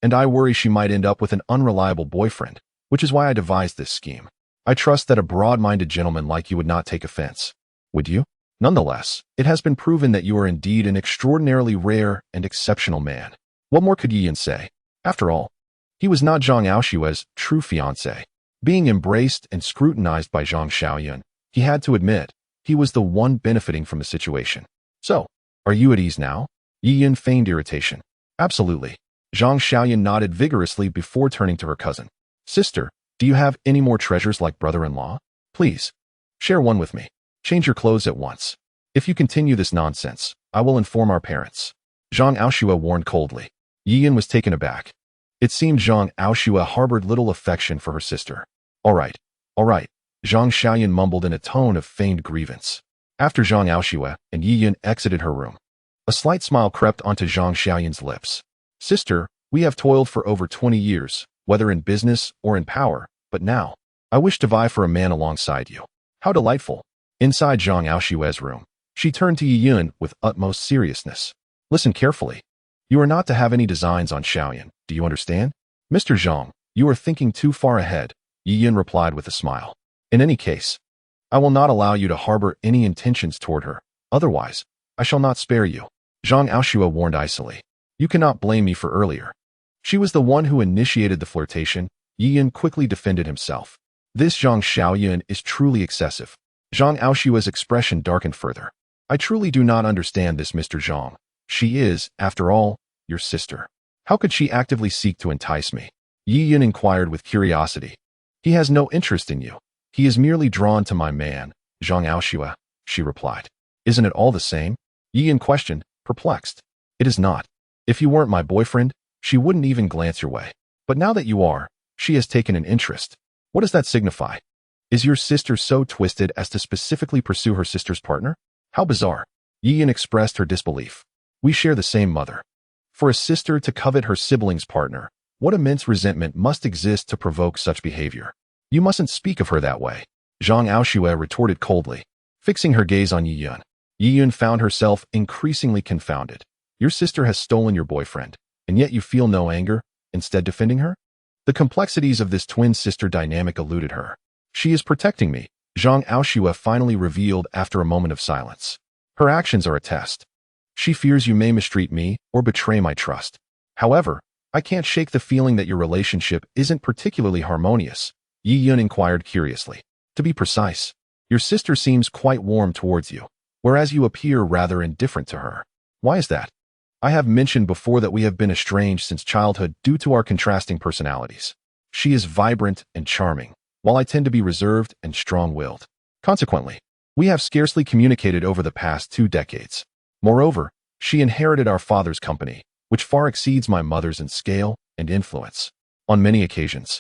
and I worry she might end up with an unreliable boyfriend, which is why I devised this scheme. I trust that a broad-minded gentleman like you would not take offense. Would you? Nonetheless, it has been proven that you are indeed an extraordinarily rare and exceptional man. What more could Yi Yun say? After all, he was not Zhang Aoshua's true fiancé. Being embraced and scrutinized by Zhang Xiaoyun, he had to admit, he was the one benefiting from the situation. So, are you at ease now? Yi Yun feigned irritation. Absolutely. Zhang Xiaoyun nodded vigorously before turning to her cousin. Sister, do you have any more treasures like brother-in-law? Please, share one with me. Change your clothes at once. If you continue this nonsense, I will inform our parents. Zhang Aoshua warned coldly. Yi Yun was taken aback. It seemed Zhang Aoshua harbored little affection for her sister. All right, Zhang Xiaoyun mumbled in a tone of feigned grievance. After Zhang Aoshua and Yi Yun exited her room, a slight smile crept onto Zhang Xiaoyun's lips. Sister, we have toiled for over 20 years, whether in business or in power, but now, I wish to vie for a man alongside you. How delightful. Inside Zhang Aoshua's room, she turned to Yi Yun with utmost seriousness. Listen carefully. You are not to have any designs on Xiaoyun, do you understand? Mr. Zhang, you are thinking too far ahead, Yi Yun replied with a smile. In any case, I will not allow you to harbor any intentions toward her. Otherwise, I shall not spare you. Zhang Aoshua warned icily. You cannot blame me for earlier. She was the one who initiated the flirtation. Yi Yun quickly defended himself. This Zhang Xiaoyun is truly excessive. Zhang Aoshua's expression darkened further. I truly do not understand this, Mr. Zhang. She is, after all, your sister. How could she actively seek to entice me? Yi Yun inquired with curiosity. He has no interest in you. He is merely drawn to my man, Zhang Aoshua, she replied. Isn't it all the same? Yi Yun questioned, perplexed. It is not. If you weren't my boyfriend, she wouldn't even glance your way. But now that you are, she has taken an interest. What does that signify? Is your sister so twisted as to specifically pursue her sister's partner? How bizarre. Yi Yun expressed her disbelief. We share the same mother. For a sister to covet her sibling's partner, what immense resentment must exist to provoke such behavior? You mustn't speak of her that way, Zhang Aoshue retorted coldly, fixing her gaze on Yi Yun. Yi Yun found herself increasingly confounded. Your sister has stolen your boyfriend, and yet you feel no anger, instead defending her? The complexities of this twin-sister dynamic eluded her. She is protecting me, Zhang Aoshue finally revealed after a moment of silence. Her actions are a test. She fears you may mistreat me or betray my trust. However, I can't shake the feeling that your relationship isn't particularly harmonious, Yi Yun inquired curiously. To be precise, your sister seems quite warm towards you, whereas you appear rather indifferent to her. Why is that? I have mentioned before that we have been estranged since childhood due to our contrasting personalities. She is vibrant and charming, while I tend to be reserved and strong-willed. Consequently, we have scarcely communicated over the past 2 decades. Moreover, she inherited our father's company, which far exceeds my mother's in scale and influence. On many occasions,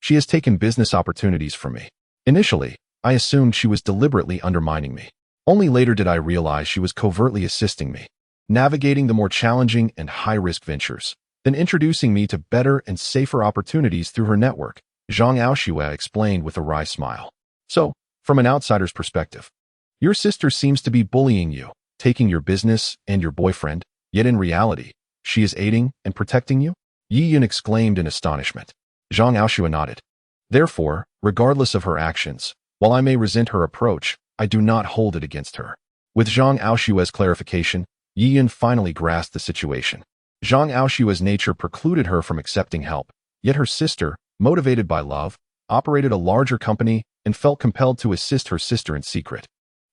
she has taken business opportunities from me. Initially, I assumed she was deliberately undermining me. Only later did I realize she was covertly assisting me, navigating the more challenging and high-risk ventures, then introducing me to better and safer opportunities through her network, Zhang Aoshue explained with a wry smile. So, from an outsider's perspective, your sister seems to be bullying you, taking your business and your boyfriend, yet in reality, she is aiding and protecting you? Yi Yun exclaimed in astonishment. Zhang Aoshue nodded. Therefore, regardless of her actions, while I may resent her approach, I do not hold it against her. With Zhang Aoshue's clarification, Yi Yun finally grasped the situation. Zhang Aoshue's nature precluded her from accepting help, yet her sister, motivated by love, operated a larger company and felt compelled to assist her sister in secret.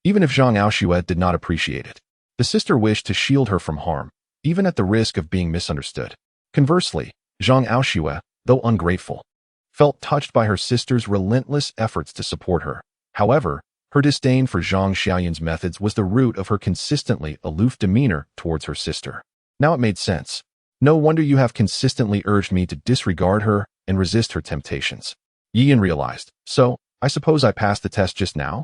Even if Zhang Aoshue did not appreciate it, the sister wished to shield her from harm, even at the risk of being misunderstood. Conversely, Zhang Aoshue, though ungrateful, felt touched by her sister's relentless efforts to support her. However, her disdain for Zhang Xiaoyun's methods was the root of her consistently aloof demeanor towards her sister. Now it made sense. No wonder you have consistently urged me to disregard her and resist her temptations. Yi Yun realized. So, I suppose I passed the test just now?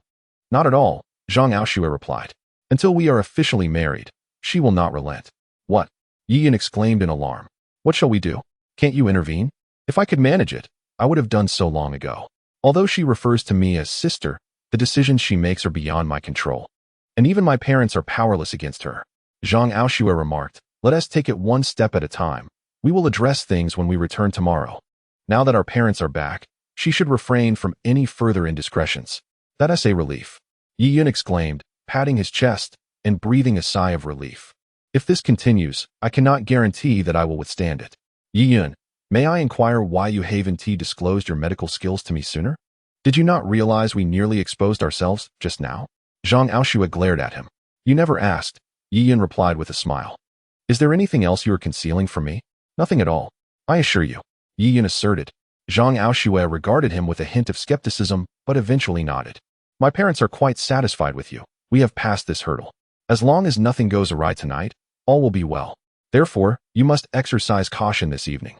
Not at all, Zhang Aoshue replied. Until we are officially married, she will not relent. What? Yi Yun exclaimed in alarm. What shall we do? Can't you intervene? If I could manage it, I would have done so long ago. Although she refers to me as sister, the decisions she makes are beyond my control. And even my parents are powerless against her. Zhang Aoshue remarked, let us take it one step at a time. We will address things when we return tomorrow. Now that our parents are back, she should refrain from any further indiscretions. That is a relief. Yi Yun exclaimed, patting his chest and breathing a sigh of relief. If this continues, I cannot guarantee that I will withstand it. Yi Yun, may I inquire why you haven't disclosed your medical skills to me sooner? Did you not realize we nearly exposed ourselves just now? Zhang Aoshue glared at him. You never asked, Yi Yun replied with a smile. Is there anything else you are concealing from me? Nothing at all, I assure you, Yi Yun asserted. Zhang Aoshue regarded him with a hint of skepticism, but eventually nodded. My parents are quite satisfied with you. We have passed this hurdle. As long as nothing goes awry tonight, all will be well. Therefore, you must exercise caution this evening.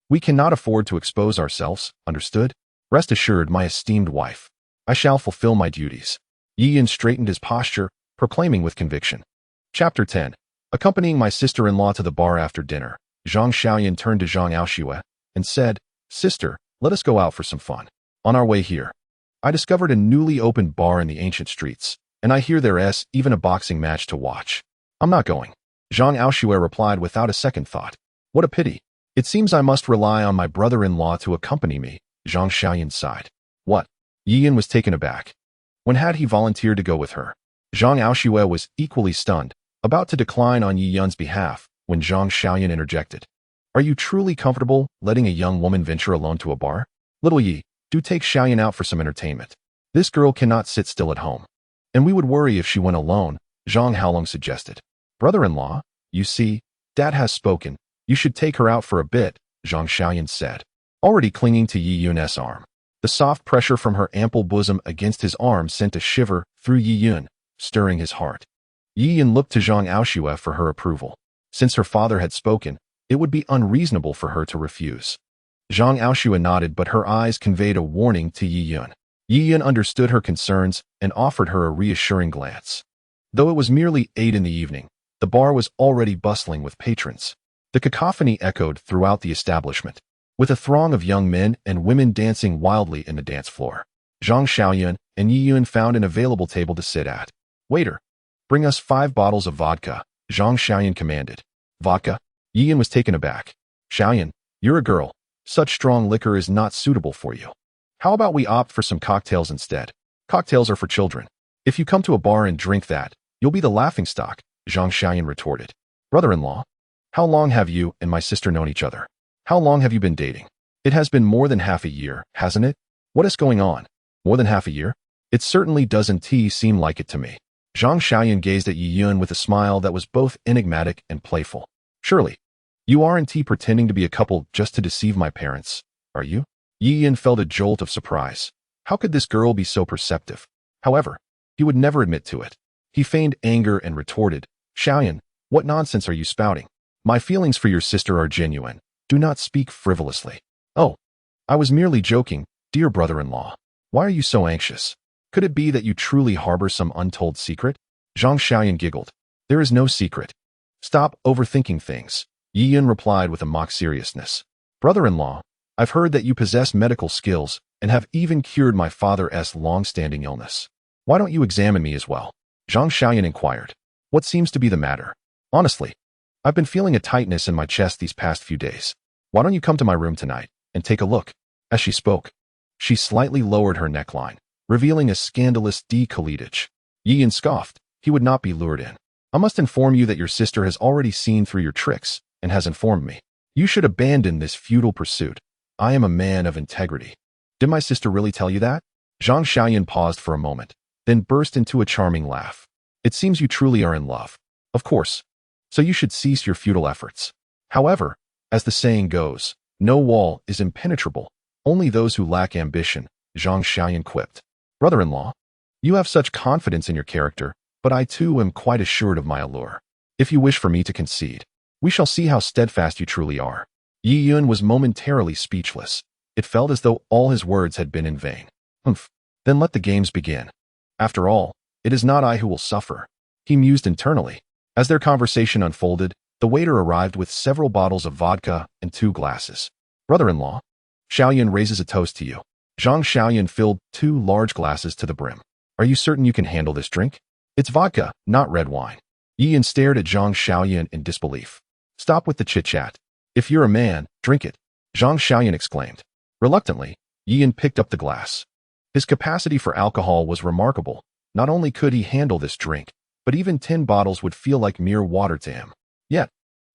We cannot afford to expose ourselves, understood? Rest assured, my esteemed wife. I shall fulfill my duties. Yi Yun straightened his posture, proclaiming with conviction. Chapter 10. Accompanying my sister-in-law to the bar after dinner, Zhang Xiaoyun turned to Zhang Aoshue and said, Sister, let us go out for some fun. On our way here, I discovered a newly opened bar in the ancient streets, and I hear there's even a boxing match to watch. I'm not going. Zhang Aoshue replied without a second thought. What a pity. It seems I must rely on my brother-in-law to accompany me, Zhang Xiaoyun sighed. What? Yi Yun was taken aback. When had he volunteered to go with her? Zhang Aoshue was equally stunned, about to decline on Yi Yun's behalf, when Zhang Xiaoyun interjected. Are you truly comfortable letting a young woman venture alone to a bar? Little Yi, do take Xiaoyun out for some entertainment. This girl cannot sit still at home. And we would worry if she went alone, Zhang Haolong suggested. Brother-in-law, you see, Dad has spoken. You should take her out for a bit, Zhang Xiaoyun said, already clinging to Yi Yun's arm. The soft pressure from her ample bosom against his arm sent a shiver through Yi Yun, stirring his heart. Yi Yun looked to Zhang Aoshue for her approval. Since her father had spoken, it would be unreasonable for her to refuse. Zhang Aoshue nodded, but her eyes conveyed a warning to Yi Yun. Yi Yun understood her concerns and offered her a reassuring glance. Though it was merely 8 in the evening, the bar was already bustling with patrons. The cacophony echoed throughout the establishment. with a throng of young men and women dancing wildly in the dance floor. Zhang Xiaoyun and Yi Yun found an available table to sit at. "Waiter, bring us 5 bottles of vodka," Zhang Xiaoyun commanded. "Vodka?" Yi Yun was taken aback. "Xiaoyun, you're a girl. Such strong liquor is not suitable for you. How about we opt for some cocktails instead? Cocktails are for children. If you come to a bar and drink that, you'll be the laughingstock," Zhang Xiaoyun retorted. "Brother-in-law, how long have you and my sister known each other? How long have you been dating? It has been more than half a year, hasn't it? What is going on? More than half a year? It certainly doesn't seem like it to me." Zhang Xiaoyun gazed at Yi Yun with a smile that was both enigmatic and playful. "Surely, you aren't pretending to be a couple just to deceive my parents, are you?" Yi Yun felt a jolt of surprise. How could this girl be so perceptive? However, he would never admit to it. He feigned anger and retorted, "Xiaoyun, what nonsense are you spouting? My feelings for your sister are genuine. Do not speak frivolously." "Oh, I was merely joking, dear brother-in-law. Why are you so anxious? Could it be that you truly harbor some untold secret?" Zhang Xiaoyun giggled. "There is no secret. Stop overthinking things," Yi Yun replied with a mock seriousness. "Brother-in-law, I've heard that you possess medical skills and have even cured my father's long-standing illness. Why don't you examine me as well?" Zhang Xiaoyun inquired. "What seems to be the matter?" "Honestly, I've been feeling a tightness in my chest these past few days. Why don't you come to my room tonight and take a look?" As she spoke, she slightly lowered her neckline, revealing a scandalous décolletage. Yi Yun scoffed. He would not be lured in. "I must inform you that your sister has already seen through your tricks and has informed me. You should abandon this futile pursuit. I am a man of integrity." "Did my sister really tell you that?" Zhang Xiaoyun paused for a moment, then burst into a charming laugh. "It seems you truly are in love. Of course. So you should cease your futile efforts. However, as the saying goes, no wall is impenetrable, only those who lack ambition," Zhang Xiaoyun quipped. "Brother-in-law, you have such confidence in your character, but I too am quite assured of my allure. If you wish for me to concede, we shall see how steadfast you truly are." Yi Yun was momentarily speechless. It felt as though all his words had been in vain. "Humph, then let the games begin. After all, it is not I who will suffer," he mused internally. As their conversation unfolded, the waiter arrived with several bottles of vodka and 2 glasses. "Brother-in-law, Xiaoyun raises a toast to you." Zhang Xiaoyun filled 2 large glasses to the brim. "Are you certain you can handle this drink? It's vodka, not red wine." Yi Yun stared at Zhang Xiaoyun in disbelief. "Stop with the chit-chat. If you're a man, drink it," Zhang Xiaoyun exclaimed. Reluctantly, Yi Yun picked up the glass. His capacity for alcohol was remarkable. Not only could he handle this drink, but even 10 bottles would feel like mere water to him. Yet,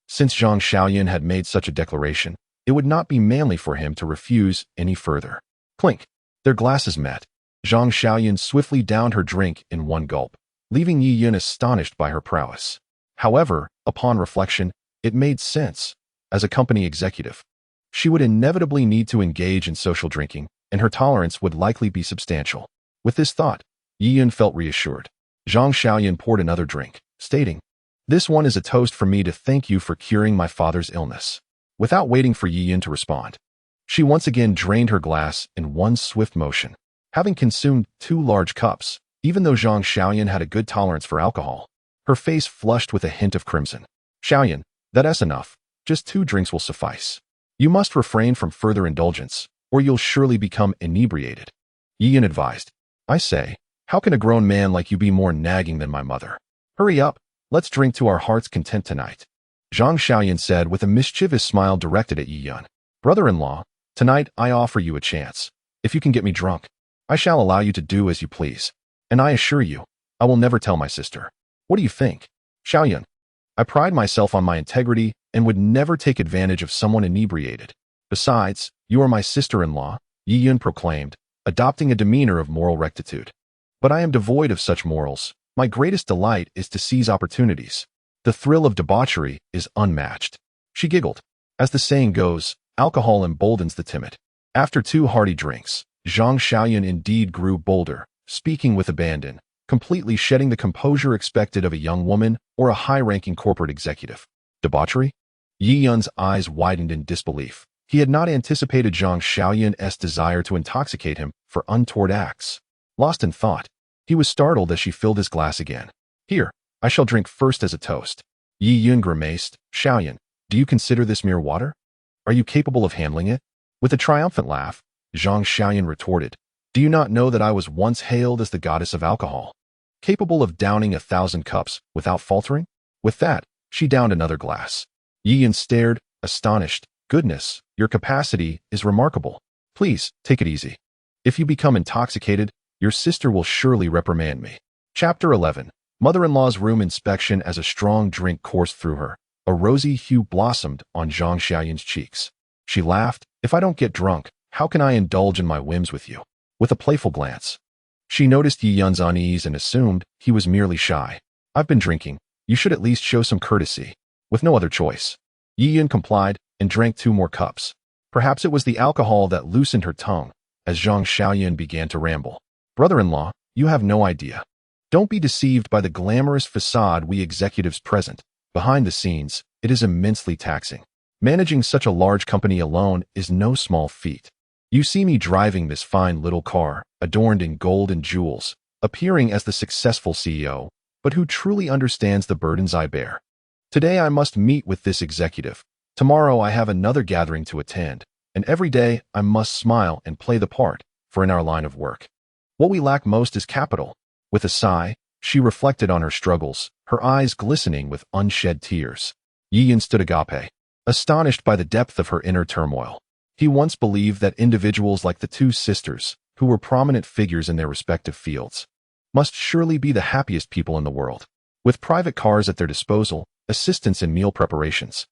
since Zhang Xiaoyun had made such a declaration, it would not be manly for him to refuse any further. Clink. Their glasses met. Zhang Xiaoyun swiftly downed her drink in one gulp, leaving Yi Yun astonished by her prowess. However, upon reflection, it made sense. As a company executive, she would inevitably need to engage in social drinking, and her tolerance would likely be substantial. With this thought, Yi Yun felt reassured. Zhang Xiaoyun poured another drink, stating, "This one is a toast for me to thank you for curing my father's illness." Without waiting for Yi Yun to respond, she once again drained her glass in one swift motion. Having consumed 2 large cups, even though Zhang Xiaoyun had a good tolerance for alcohol, her face flushed with a hint of crimson. "Xiaoyun, that's enough. Just 2 drinks will suffice. You must refrain from further indulgence, or you'll surely become inebriated," Yi Yun advised. "I say, how can a grown man like you be more nagging than my mother? Hurry up, let's drink to our heart's content tonight," Zhang Xiaoyun said with a mischievous smile directed at Yi Yun. "Brother-in-law, tonight I offer you a chance. If you can get me drunk, I shall allow you to do as you please. And I assure you, I will never tell my sister. What do you think?" "Xiaoyun, I pride myself on my integrity and would never take advantage of someone inebriated. Besides, you are my sister-in-law," Yi Yun proclaimed, adopting a demeanor of moral rectitude. "But I am devoid of such morals. My greatest delight is to seize opportunities. The thrill of debauchery is unmatched." She giggled. As the saying goes, alcohol emboldens the timid. After 2 hearty drinks, Zhang Xiaoyun indeed grew bolder, speaking with abandon, completely shedding the composure expected of a young woman or a high-ranking corporate executive. Debauchery? Yi Yun's eyes widened in disbelief. He had not anticipated Zhang Xiaoyun's desire to intoxicate him for untoward acts. Lost in thought, he was startled as she filled his glass again. "Here, I shall drink first as a toast." Yi Yun grimaced. "Xiaoyun, do you consider this mere water? Are you capable of handling it?" With a triumphant laugh, Zhang Xiaoyan retorted, "Do you not know that I was once hailed as the goddess of alcohol, capable of downing 1,000 cups without faltering?" With that, she downed another glass. Yi Yun stared, astonished. "Goodness, your capacity is remarkable. Please, take it easy. If you become intoxicated, your sister will surely reprimand me." Chapter 11. Mother-in-law's room inspection. As a strong drink coursed through her, a rosy hue blossomed on Zhang Xiaoyan's cheeks. She laughed, "If I don't get drunk, how can I indulge in my whims with you?" With a playful glance, she noticed Yi Yun's unease and assumed he was merely shy. "I've been drinking. You should at least show some courtesy." With no other choice, Yi Yun complied and drank 2 more cups. Perhaps it was the alcohol that loosened her tongue as Zhang Xiaoyan began to ramble. "Brother-in-law, you have no idea. Don't be deceived by the glamorous facade we executives present. Behind the scenes, it is immensely taxing. Managing such a large company alone is no small feat. You see me driving this fine little car, adorned in gold and jewels, appearing as the successful CEO, but who truly understands the burdens I bear? Today I must meet with this executive. Tomorrow I have another gathering to attend, and every day I must smile and play the part, for in our line of work, what we lack most is capital." With a sigh, she reflected on her struggles, her eyes glistening with unshed tears. Yi Yun stood agape, astonished by the depth of her inner turmoil. He once believed that individuals like the 2 sisters, who were prominent figures in their respective fields, must surely be the happiest people in the world, with private cars at their disposal, assistance in meal preparations,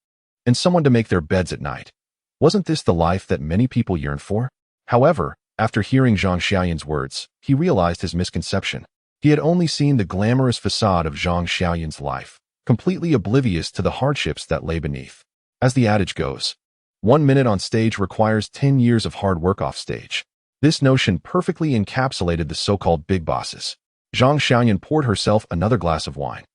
and someone to make their beds at night. Wasn't this the life that many people yearn for? However, after hearing Zhang Xiaoyan's words, he realized his misconception. He had only seen the glamorous facade of Zhang Xiaoyan's life, completely oblivious to the hardships that lay beneath. As the adage goes, 1 minute on stage requires 10 years of hard work off stage. This notion perfectly encapsulated the so-called big bosses. Zhang Xiaoyan poured herself another glass of wine,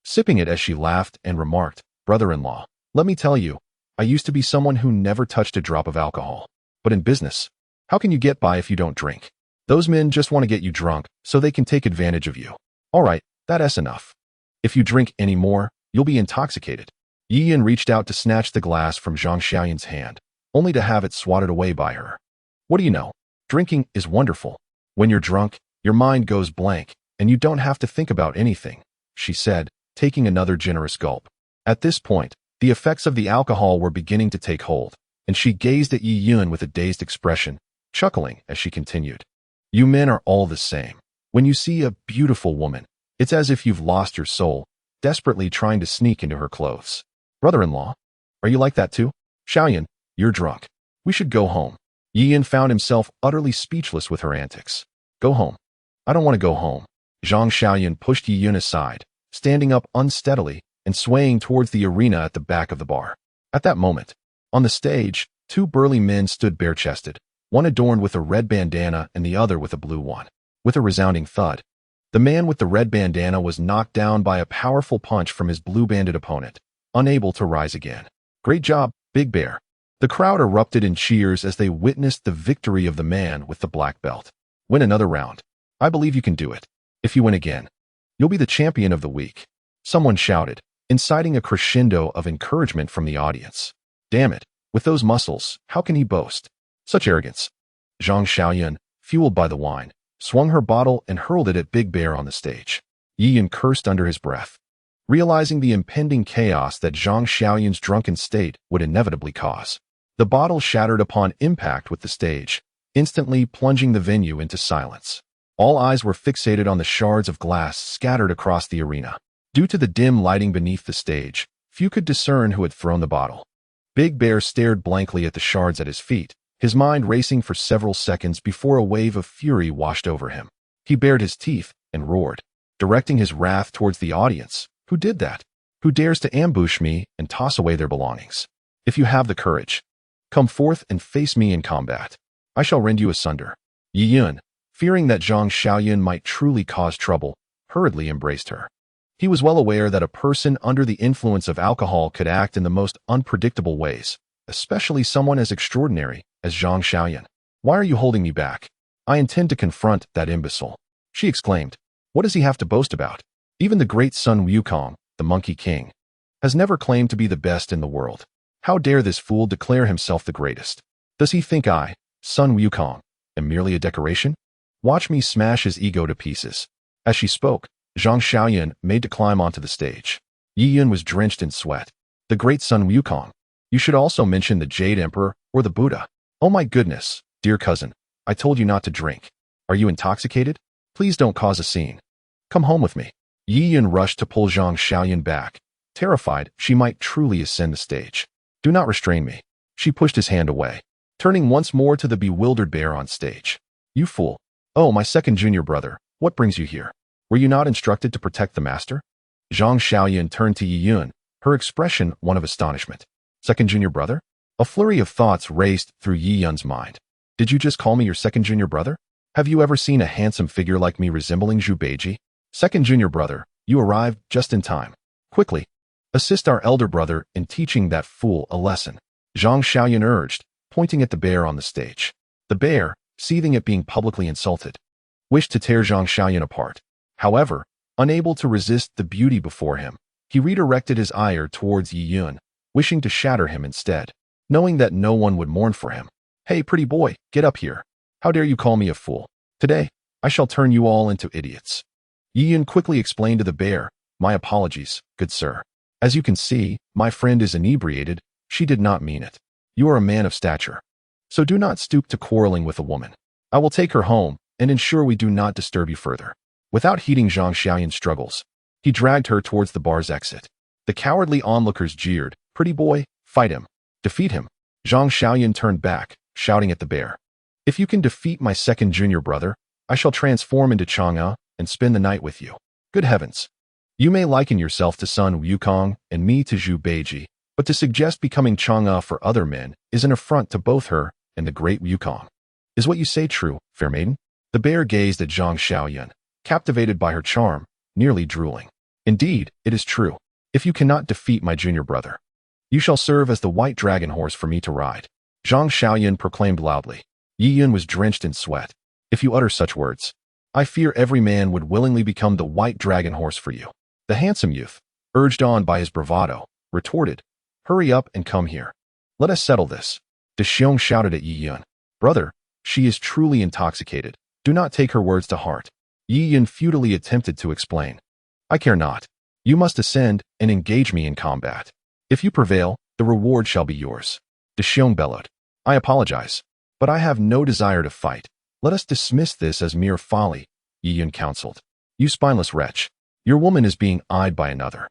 sipping it as she laughed and remarked, "Brother-in-law, let me tell you, I used to be someone who never touched a drop of alcohol. But in business, how can you get by if you don't drink? Those men just want to get you drunk so they can take advantage of you. All right, that's enough. If you drink any more, you'll be intoxicated." Yi Yun reached out to snatch the glass from Zhang Xiaoyan's hand, only to have it swatted away by her. "What do you know? Drinking is wonderful. When you're drunk, your mind goes blank, and you don't have to think about anything," she said, taking another generous gulp. At this point, the effects of the alcohol were beginning to take hold, and she gazed at Yi Yun with a dazed expression, chuckling as she continued. "You men are all the same. When you see a beautiful woman, it's as if you've lost your soul, desperately trying to sneak into her clothes. Brother-in-law, are you like that too? Xiaoyan, you're drunk. We should go home." Yi Yun found himself utterly speechless with her antics. "Go home? I don't want to go home." Zhang Xiaoyan pushed Yi Yun aside, standing up unsteadily and swaying towards the arena at the back of the bar. At that moment, on the stage, 2 burly men stood bare-chested, one adorned with a red bandana and the other with a blue one. With a resounding thud, the man with the red bandana was knocked down by a powerful punch from his blue-banded opponent, unable to rise again. "Great job, Big Bear." The crowd erupted in cheers as they witnessed the victory of the man with the black belt. "Win another round. I believe you can do it. If you win again, you'll be the champion of the week," someone shouted, inciting a crescendo of encouragement from the audience. "Damn it, with those muscles, how can he boast such arrogance?" Zhang Xiaoyan, fueled by the wine, swung her bottle and hurled it at Big Bear on the stage. Yi Yun cursed under his breath, realizing the impending chaos that Zhang Xiaoyan's drunken state would inevitably cause. The bottle shattered upon impact with the stage, instantly plunging the venue into silence. All eyes were fixated on the shards of glass scattered across the arena. Due to the dim lighting beneath the stage, few could discern who had thrown the bottle. Big Bear stared blankly at the shards at his feet, his mind racing for several seconds before a wave of fury washed over him. He bared his teeth and roared, directing his wrath towards the audience. "Who did that? Who dares to ambush me and toss away their belongings? If you have the courage, come forth and face me in combat. I shall rend you asunder." Yi Yun, fearing that Zhang Xiaoyan might truly cause trouble, hurriedly embraced her. He was well aware that a person under the influence of alcohol could act in the most unpredictable ways, especially someone as extraordinary as Zhang Xiaoyan. "Why are you holding me back? I intend to confront that imbecile," she exclaimed. "What does he have to boast about? Even the great Sun Wukong, the Monkey King, has never claimed to be the best in the world. How dare this fool declare himself the greatest?" Does he think I, Sun Wukong, am merely a decoration? Watch me smash his ego to pieces. As she spoke, Zhang Xiaoyan made to climb onto the stage. Yi Yun was drenched in sweat. The great Sun Wukong. You should also mention the Jade Emperor or the Buddha. Oh my goodness, dear cousin, I told you not to drink. Are you intoxicated? Please don't cause a scene. Come home with me. Yi Yun rushed to pull Zhang Xiaoyan back, terrified she might truly ascend the stage. Do not restrain me. She pushed his hand away, turning once more to the bewildered bear on stage. You fool. Oh, my second junior brother, what brings you here? Were you not instructed to protect the master? Zhang Xiaoyan turned to Yi Yun, her expression one of astonishment. Second junior brother? A flurry of thoughts raced through Yi Yun's mind. Did you just call me your second junior brother? Have you ever seen a handsome figure like me resembling Zhu Beiji? Second junior brother, you arrived just in time. Quickly, assist our elder brother in teaching that fool a lesson. Zhang Xiaoyan urged, pointing at the bear on the stage. The bear, seething at being publicly insulted, wished to tear Zhang Xiaoyan apart. However, unable to resist the beauty before him, he redirected his ire towards Yi Yun, wishing to shatter him instead, knowing that no one would mourn for him. Hey, pretty boy, get up here. How dare you call me a fool? Today, I shall turn you all into idiots. Yi Yun quickly explained to the bear, my apologies, good sir. As you can see, my friend is inebriated. She did not mean it. You are a man of stature, so do not stoop to quarreling with a woman. I will take her home and ensure we do not disturb you further. Without heeding Zhang Xiaoyan's struggles, he dragged her towards the bar's exit. The cowardly onlookers jeered, pretty boy, fight him. Defeat him. Zhang Xiaoyan turned back, shouting at the bear. If you can defeat my second junior brother, I shall transform into Chang'e and spend the night with you. Good heavens. You may liken yourself to Sun Wukong and me to Zhu Beiji, but to suggest becoming Chang'e for other men is an affront to both her and the great Wukong. Is what you say true, fair maiden? The bear gazed at Zhang Xiaoyan, captivated by her charm, nearly drooling. Indeed, it is true. If you cannot defeat my junior brother, you shall serve as the white dragon horse for me to ride. Zhang Xiaoyan proclaimed loudly. Yi Yun was drenched in sweat. If you utter such words, I fear every man would willingly become the white dragon horse for you. The handsome youth, urged on by his bravado, retorted, hurry up and come here. Let us settle this. De Xiong shouted at Yi Yun. Brother, she is truly intoxicated. Do not take her words to heart. Yi Yun futilely attempted to explain. I care not. You must ascend and engage me in combat. If you prevail, the reward shall be yours. De Xiong bellowed. I apologize, but I have no desire to fight. Let us dismiss this as mere folly, Yi Yun counseled. You spineless wretch. Your woman is being eyed by another,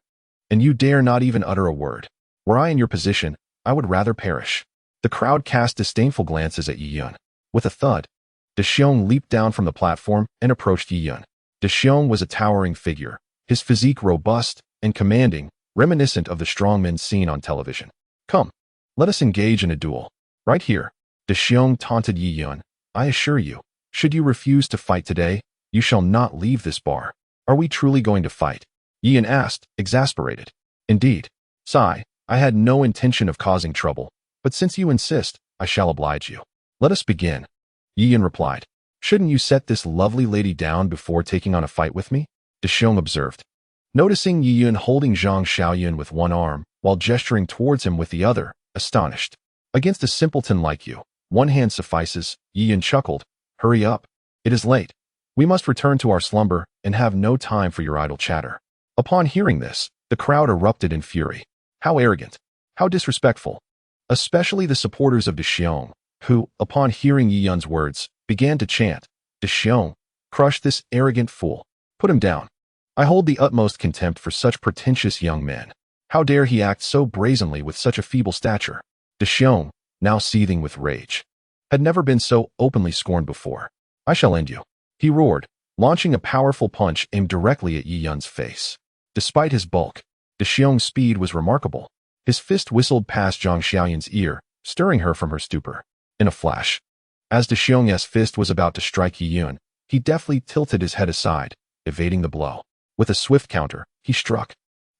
and you dare not even utter a word. Were I in your position, I would rather perish. The crowd cast disdainful glances at Yi Yun. With a thud, De Xiong leaped down from the platform and approached Yi Yun. De Xiong was a towering figure, his physique robust and commanding, reminiscent of the strongmen seen on television. Come, let us engage in a duel. Right here. De Xiong taunted Yi Yun. I assure you, should you refuse to fight today, you shall not leave this bar. Are we truly going to fight? Yi Yun asked, exasperated. Indeed. Sigh, I had no intention of causing trouble, but since you insist, I shall oblige you. Let us begin. Yi Yun replied. Shouldn't you set this lovely lady down before taking on a fight with me? De Xiong observed. Noticing Yi Yun holding Zhang Xiaoyan with one arm, while gesturing towards him with the other, astonished. Against a simpleton like you, one hand suffices, Yi Yun chuckled. Hurry up. It is late. We must return to our slumber and have no time for your idle chatter. Upon hearing this, the crowd erupted in fury. How arrogant. How disrespectful. Especially the supporters of De Xiong, who, upon hearing Yi Yun's words, began to chant, De Xiong, crush this arrogant fool. Put him down. I hold the utmost contempt for such pretentious young men. How dare he act so brazenly with such a feeble stature? De Xiong, now seething with rage, had never been so openly scorned before. I shall end you. He roared, launching a powerful punch aimed directly at Yi Yun's face. Despite his bulk, De Xiong's speed was remarkable. His fist whistled past Zhang Xiaoyan's ear, stirring her from her stupor. In a flash, as De Xiong's fist was about to strike Yi Yun, he deftly tilted his head aside, evading the blow. With a swift counter, he struck.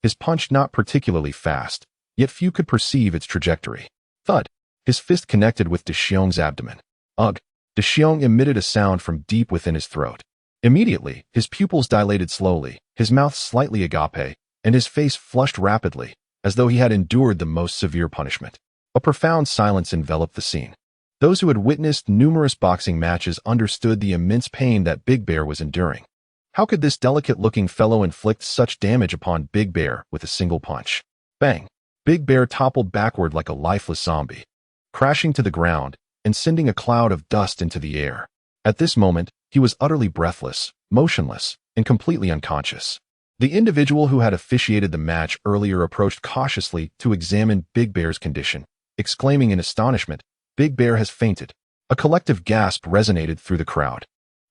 His punch not particularly fast, yet few could perceive its trajectory. Thud! His fist connected with De Xiong's abdomen. Ugh! De Xiong emitted a sound from deep within his throat. Immediately, his pupils dilated slowly, his mouth slightly agape, and his face flushed rapidly, as though he had endured the most severe punishment. A profound silence enveloped the scene. Those who had witnessed numerous boxing matches understood the immense pain that Big Bear was enduring. How could this delicate-looking fellow inflict such damage upon Big Bear with a single punch? Bang! Big Bear toppled backward like a lifeless zombie, crashing to the ground and sending a cloud of dust into the air. At this moment, he was utterly breathless, motionless, and completely unconscious. The individual who had officiated the match earlier approached cautiously to examine Big Bear's condition, exclaiming in astonishment, "Big Bear has fainted." A collective gasp resonated through the crowd.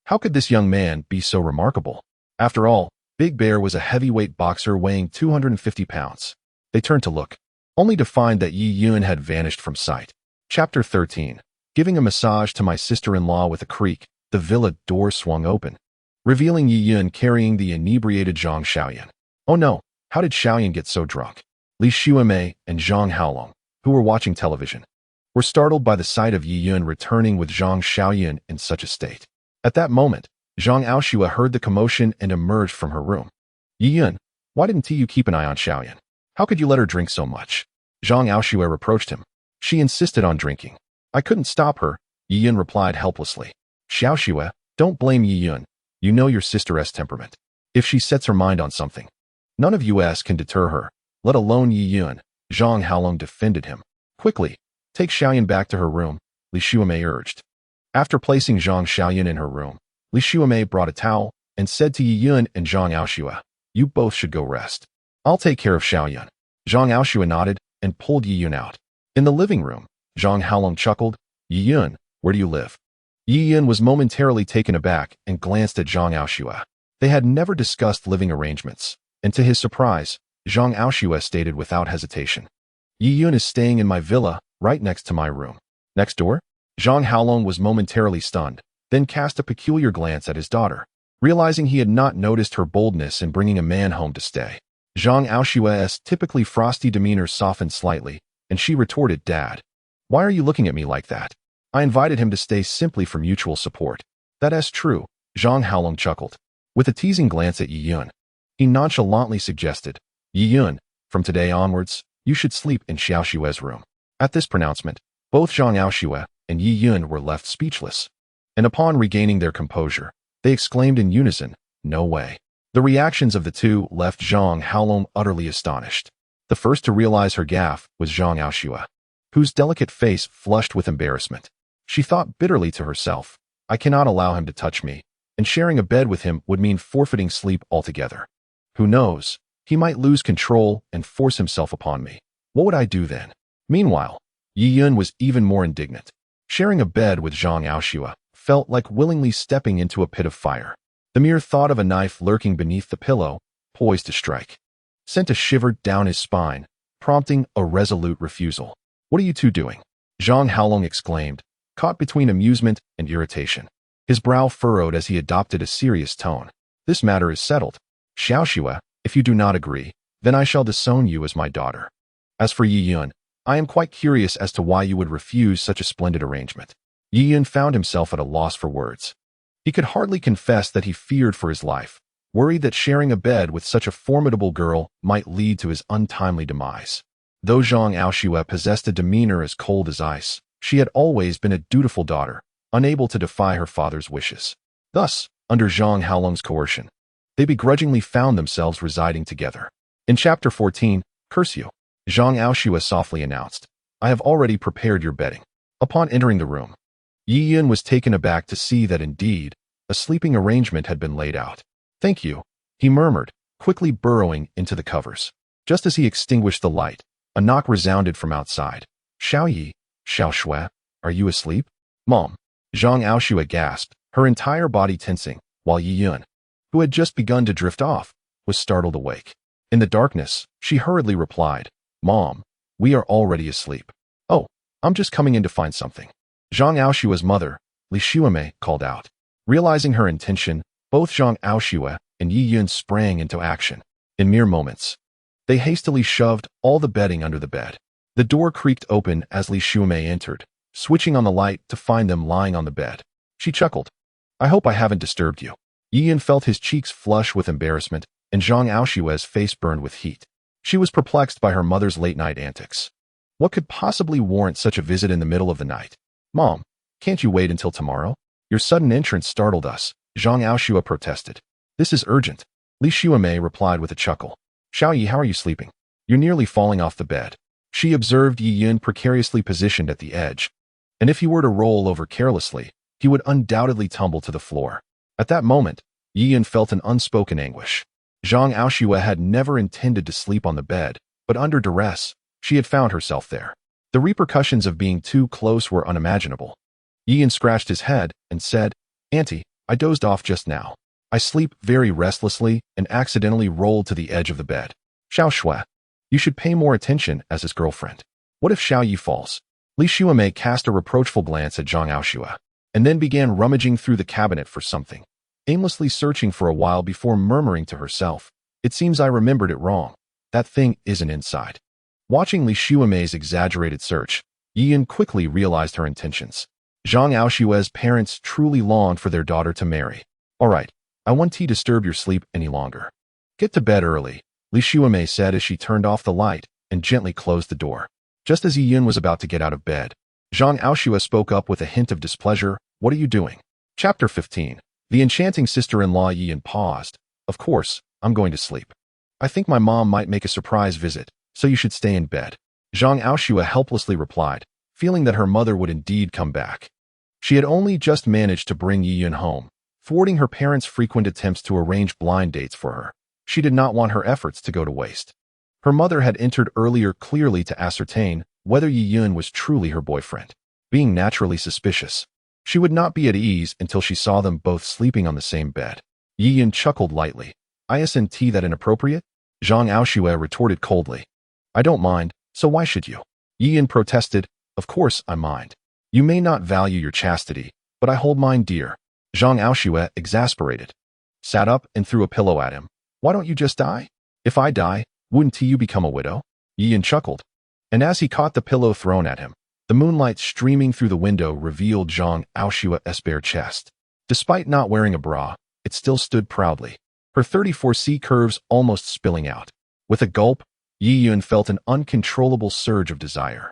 How could this young man be so remarkable? After all, Big Bear was a heavyweight boxer weighing 250 pounds. They turned to look, only to find that Yi Yun had vanished from sight. Chapter 13. Giving a massage to my sister-in-law with a creak, the villa door swung open, revealing Yi Yun carrying the inebriated Zhang Xiaoyan. Oh no, how did Xiaoyan get so drunk? Li Xuemei and Zhang Haolong, who were watching television, were startled by the sight of Yi Yun returning with Zhang Xiaoyan in such a state. At that moment, Zhang Aoshua heard the commotion and emerged from her room. "Yi Yun, why didn't you keep an eye on Xiaoyan? How could you let her drink so much?" Zhang Aoshua reproached him. "She insisted on drinking. I couldn't stop her," Yi Yun replied helplessly. "Xiaoshua, don't blame Yi Yun. You know your sister's temperament. If she sets her mind on something, none of us can deter her, let alone Yi Yun." Zhang Haolong defended him. "Quickly, take Xiaoyan back to her room," Li Xuemei urged. After placing Zhang Xiaoyan in her room, Li Xuemei brought a towel and said to Yi Yun and Zhang Aoshua, "You both should go rest. I'll take care of Xiaoyan." Zhang Aoshua nodded and pulled Yi Yun out. In the living room, Zhang Haolong chuckled, "Yi Yun, where do you live?" Yi Yun was momentarily taken aback and glanced at Zhang Aoshua. They had never discussed living arrangements, and to his surprise, Zhang Aoshua stated without hesitation, "Yi Yun is staying in my villa, right next to my room." "Next door?" Zhang Haolong was momentarily stunned, then cast a peculiar glance at his daughter, realizing he had not noticed her boldness in bringing a man home to stay. Zhang Aoshua's typically frosty demeanor softened slightly, and she retorted, "Dad, why are you looking at me like that? I invited him to stay simply for mutual support." "That is true," Zhang Haolong chuckled. With a teasing glance at Yi Yun, he nonchalantly suggested, "Yi Yun, from today onwards, you should sleep in Xiaoshua's room." At this pronouncement, both Zhang Aoshua and Yi Yun were left speechless, and upon regaining their composure, they exclaimed in unison, "No way." The reactions of the two left Zhang Haolong utterly astonished. The first to realize her gaffe was Zhang Aoshua, whose delicate face flushed with embarrassment. She thought bitterly to herself, "I cannot allow him to touch me, and sharing a bed with him would mean forfeiting sleep altogether. Who knows, he might lose control and force himself upon me. What would I do then?" Meanwhile, Yi Yun was even more indignant. Sharing a bed with Zhang Aoshua felt like willingly stepping into a pit of fire. The mere thought of a knife lurking beneath the pillow, poised to strike, sent a shiver down his spine, prompting a resolute refusal. "What are you two doing?" Zhang Haolong exclaimed, caught between amusement and irritation. His brow furrowed as he adopted a serious tone. "This matter is settled. Xiaoshua, if you do not agree, then I shall disown you as my daughter. As for Yi Yun, I am quite curious as to why you would refuse such a splendid arrangement." Yi Yun found himself at a loss for words. He could hardly confess that he feared for his life, worried that sharing a bed with such a formidable girl might lead to his untimely demise. Though Zhang Aoshua possessed a demeanor as cold as ice, she had always been a dutiful daughter, unable to defy her father's wishes. Thus, under Zhang Haolong's coercion, they begrudgingly found themselves residing together. In Chapter 14, "Curse you," Zhang Aoshua softly announced, "I have already prepared your bedding." Upon entering the room, Yi Yun was taken aback to see that indeed, a sleeping arrangement had been laid out. "Thank you," he murmured, quickly burrowing into the covers. Just as he extinguished the light, a knock resounded from outside. "Xiao Shui, are you asleep?" "Mom," Zhang Aoshua gasped, her entire body tensing, while Yi Yun, who had just begun to drift off, was startled awake. In the darkness, she hurriedly replied, "Mom, we are already asleep." "Oh, I'm just coming in to find something." Zhang Aoshua's mother, Li Xuemei, called out. Realizing her intention, both Zhang Aoshua and Yi Yun sprang into action. In mere moments, they hastily shoved all the bedding under the bed. The door creaked open as Li Xuemei entered, switching on the light to find them lying on the bed. She chuckled. "I hope I haven't disturbed you." Yi Yun felt his cheeks flush with embarrassment, and Zhang Aoshua's face burned with heat. She was perplexed by her mother's late-night antics. What could possibly warrant such a visit in the middle of the night? Mom, can't you wait until tomorrow? Your sudden entrance startled us, Zhang Aoshua protested. This is urgent. Li Xuemei replied with a chuckle. Xiaoyi, how are you sleeping? You're nearly falling off the bed. She observed Yi Yun precariously positioned at the edge, and if he were to roll over carelessly, he would undoubtedly tumble to the floor. At that moment, Yi Yun felt an unspoken anguish. Zhang Aoshua had never intended to sleep on the bed, but under duress, she had found herself there. The repercussions of being too close were unimaginable. Yi Yun scratched his head and said, Auntie, I dozed off just now. I sleep very restlessly and accidentally rolled to the edge of the bed. Xiao Shui, you should pay more attention as his girlfriend. What if Xiao Yi falls? Li Xuemei cast a reproachful glance at Zhang Aoshua, and then began rummaging through the cabinet for something, aimlessly searching for a while before murmuring to herself, It seems I remembered it wrong. That thing isn't inside. Watching Li Xuemei's exaggerated search, Yi Yun quickly realized her intentions. Zhang Aoshua's parents truly longed for their daughter to marry. All right, I won't disturb your sleep any longer. Get to bed early, Li Xuemei said as she turned off the light and gently closed the door. Just as Yi Yun was about to get out of bed, Zhang Aoshua spoke up with a hint of displeasure. What are you doing? Chapter 15. The enchanting sister-in-law. Yi Yun paused. Of course, I'm going to sleep. I think my mom might make a surprise visit, so you should stay in bed. Zhang Aoshua helplessly replied, feeling that her mother would indeed come back. She had only just managed to bring Yi Yun home, thwarting her parents' frequent attempts to arrange blind dates for her. She did not want her efforts to go to waste. Her mother had entered earlier clearly to ascertain whether Yi Yun was truly her boyfriend. Being naturally suspicious, she would not be at ease until she saw them both sleeping on the same bed. Yi Yun chuckled lightly. Isn't that inappropriate? Zhang Aoshua retorted coldly. I don't mind, so why should you? Yi Yun protested. Of course I mind. You may not value your chastity, but I hold mine dear. Zhang Aoshua, exasperated, sat up and threw a pillow at him. Why don't you just die? If I die, wouldn't you become a widow? Yi Yun chuckled. And as he caught the pillow thrown at him, the moonlight streaming through the window revealed Zhang Aoshua's bare chest. Despite not wearing a bra, it still stood proudly, her 34C curves almost spilling out. With a gulp, Yi Yun felt an uncontrollable surge of desire.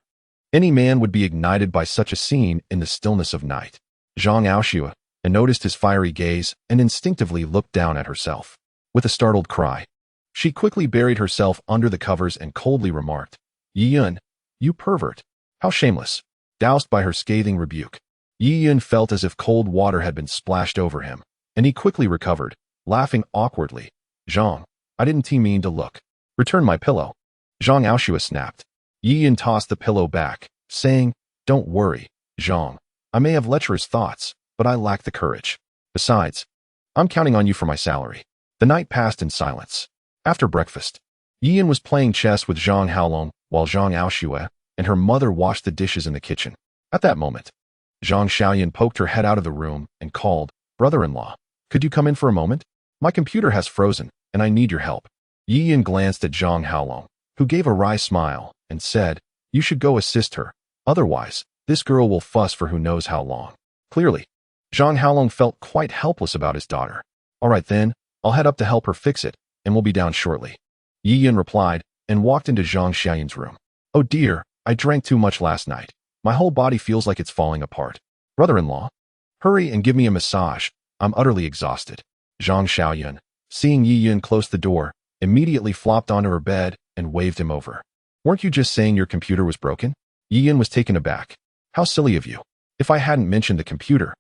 Any man would be ignited by such a scene in the stillness of night. Zhang Aoshua noticed his fiery gaze and instinctively looked down at herself. With a startled cry, she quickly buried herself under the covers and coldly remarked, Yi Yun, you pervert. How shameless. Doused by her scathing rebuke, Yi Yun felt as if cold water had been splashed over him, and he quickly recovered, laughing awkwardly. Zhang, I didn't mean to look. Return my pillow. Zhang Aoshua snapped. Yi Yun tossed the pillow back, saying, Don't worry, Zhang. I may have lecherous thoughts, but I lack the courage. Besides, I'm counting on you for my salary. The night passed in silence. After breakfast, Yi Yun was playing chess with Zhang Haolong while Zhang Aoshua and her mother washed the dishes in the kitchen. At that moment, Zhang Xiaoyan poked her head out of the room and called, Brother-in-law, could you come in for a moment? My computer has frozen, and I need your help. Yi Yun glanced at Zhang Haolong, who gave a wry smile, and said, You should go assist her. Otherwise, this girl will fuss for who knows how long. Clearly, Zhang Haolong felt quite helpless about his daughter. All right then, I'll head up to help her fix it, and we'll be down shortly. Yi Yun replied, and walked into Zhang Xiaoyan's room. Oh dear, I drank too much last night. My whole body feels like it's falling apart. Brother-in-law, hurry and give me a massage. I'm utterly exhausted. Zhang Xiaoyan, seeing Yi Yun close the door, immediately flopped onto her bed and waved him over. Weren't you just saying your computer was broken? Yi Yun was taken aback. How silly of you. If I hadn't mentioned the computer,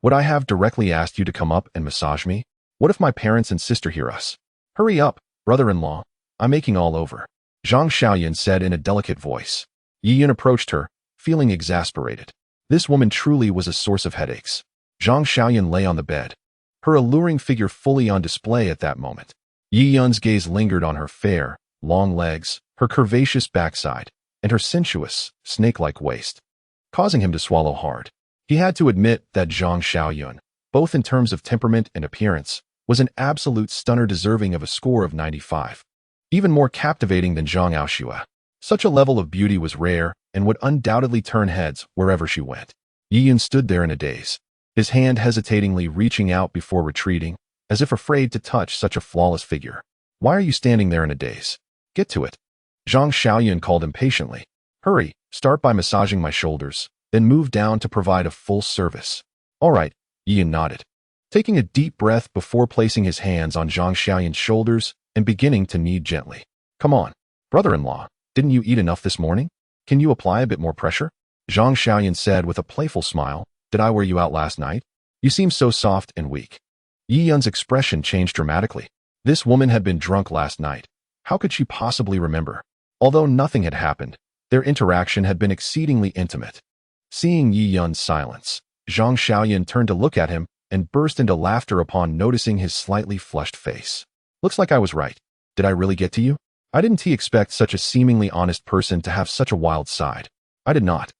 would I have directly asked you to come up and massage me? What if my parents and sister hear us? Hurry up, brother-in-law. I'm aching all over. Zhang Xiaoyan said in a delicate voice. Yi Yun approached her, feeling exasperated. This woman truly was a source of headaches. Zhang Xiaoyan lay on the bed, her alluring figure fully on display at that moment. Yi Yun's gaze lingered on her fair, long legs, her curvaceous backside, and her sensuous, snake-like waist, causing him to swallow hard. He had to admit that Zhang Xiaoyan, both in terms of temperament and appearance, was an absolute stunner deserving of a score of 95. Even more captivating than Zhang Aoshua. Such a level of beauty was rare and would undoubtedly turn heads wherever she went. Yi Yun stood there in a daze, his hand hesitatingly reaching out before retreating, as if afraid to touch such a flawless figure. Why are you standing there in a daze? Get to it. Zhang Xiaoyan called impatiently. Hurry, start by massaging my shoulders, then moved down to provide a full service. All right, Yi nodded, taking a deep breath before placing his hands on Zhang Xiaoyan's shoulders and beginning to knead gently. Come on, brother-in-law, didn't you eat enough this morning? Can you apply a bit more pressure? Zhang Xiaoyan said with a playful smile. Did I wear you out last night? You seem so soft and weak. Yi Yun's expression changed dramatically. This woman had been drunk last night. How could she possibly remember? Although nothing had happened, their interaction had been exceedingly intimate. Seeing Yi Yun's silence, Zhang Xiaoyan turned to look at him and burst into laughter upon noticing his slightly flushed face. Looks like I was right. Did I really get to you? I didn't expect such a seemingly honest person to have such a wild side. I did not.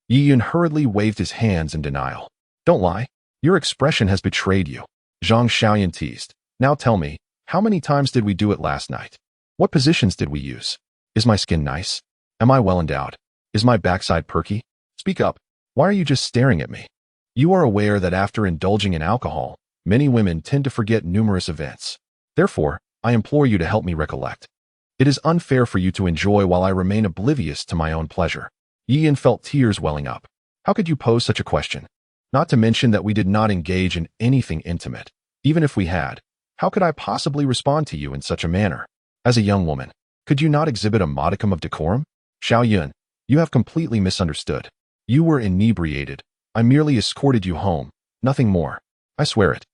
Yi Yun hurriedly waved his hands in denial. Don't lie. Your expression has betrayed you. Zhang Xiaoyan teased. Now tell me, how many times did we do it last night? What positions did we use? Is my skin nice? Am I well endowed? Is my backside perky? Speak up. Why are you just staring at me? You are aware that after indulging in alcohol, many women tend to forget numerous events. Therefore, I implore you to help me recollect. It is unfair for you to enjoy while I remain oblivious to my own pleasure. Yi Yun felt tears welling up. How could you pose such a question? Not to mention that we did not engage in anything intimate. Even if we had, how could I possibly respond to you in such a manner? As a young woman, could you not exhibit a modicum of decorum? Xiao Yun, you have completely misunderstood. You were inebriated. I merely escorted you home, nothing more. I swear it.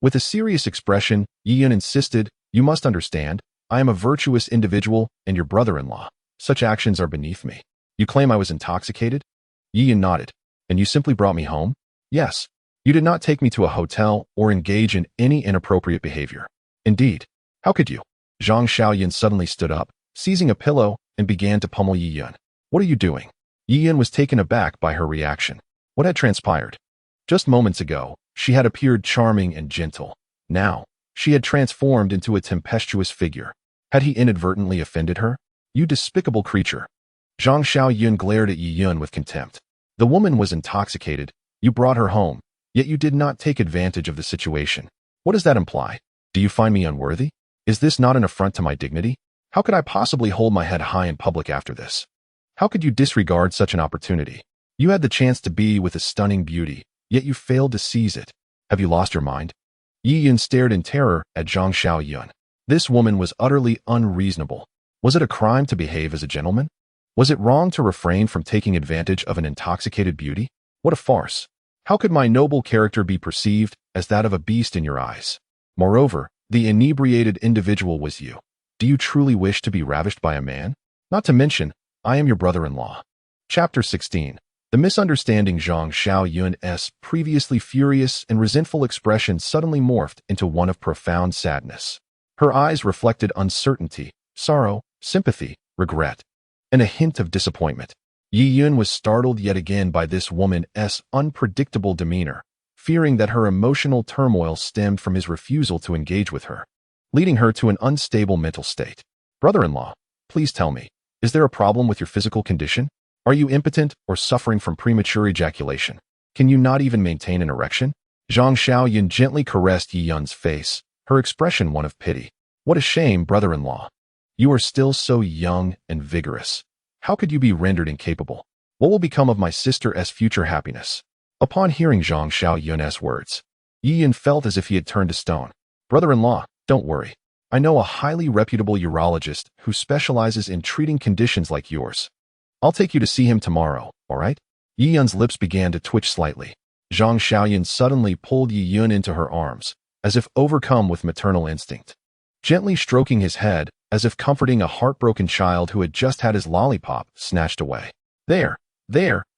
With a serious expression, Yi Yun insisted, you must understand, I am a virtuous individual and your brother-in-law. Such actions are beneath me. You claim I was intoxicated? Yi Yun nodded. And you simply brought me home? Yes. You did not take me to a hotel or engage in any inappropriate behavior. Indeed. How could you? Zhang Xiaoyan suddenly stood up, seizing a pillow, and began to pummel Yi Yun. What are you doing? Yi Yun was taken aback by her reaction. What had transpired? Just moments ago, she had appeared charming and gentle. Now, she had transformed into a tempestuous figure. Had he inadvertently offended her? You despicable creature. Zhang Xiaoyan glared at Yi Yun with contempt. The woman was intoxicated. You brought her home, yet you did not take advantage of the situation. What does that imply? Do you find me unworthy? Is this not an affront to my dignity? How could I possibly hold my head high in public after this? How could you disregard such an opportunity? You had the chance to be with a stunning beauty, yet you failed to seize it. Have you lost your mind? Yi Yun stared in terror at Zhang Xiaoyan. This woman was utterly unreasonable. Was it a crime to behave as a gentleman? Was it wrong to refrain from taking advantage of an intoxicated beauty? What a farce. How could my noble character be perceived as that of a beast in your eyes? Moreover, the inebriated individual was you. Do you truly wish to be ravished by a man? Not to mention, I am your brother-in-law. Chapter 16. The misunderstanding. Zhang Xiaoyan's previously furious and resentful expression suddenly morphed into one of profound sadness. Her eyes reflected uncertainty, sorrow, sympathy, regret, and a hint of disappointment. Yi Yun was startled yet again by this woman's unpredictable demeanor, fearing that her emotional turmoil stemmed from his refusal to engage with her, leading her to an unstable mental state. Brother-in-law, please tell me, is there a problem with your physical condition? Are you impotent or suffering from premature ejaculation? Can you not even maintain an erection? Zhang Xiaoyan gently caressed Yi Yun's face, her expression one of pity. What a shame, brother-in-law. You are still so young and vigorous. How could you be rendered incapable? What will become of my sister's future happiness? Upon hearing Zhang Xiaoyan's words, Yi Yun felt as if he had turned to stone. Brother-in-law, don't worry. I know a highly reputable urologist who specializes in treating conditions like yours. I'll take you to see him tomorrow, all right? Yi Yun's lips began to twitch slightly. Zhang Xiaoyan suddenly pulled Yi Yun into her arms, as if overcome with maternal instinct. Gently stroking his head, as if comforting a heartbroken child who had just had his lollipop snatched away. There,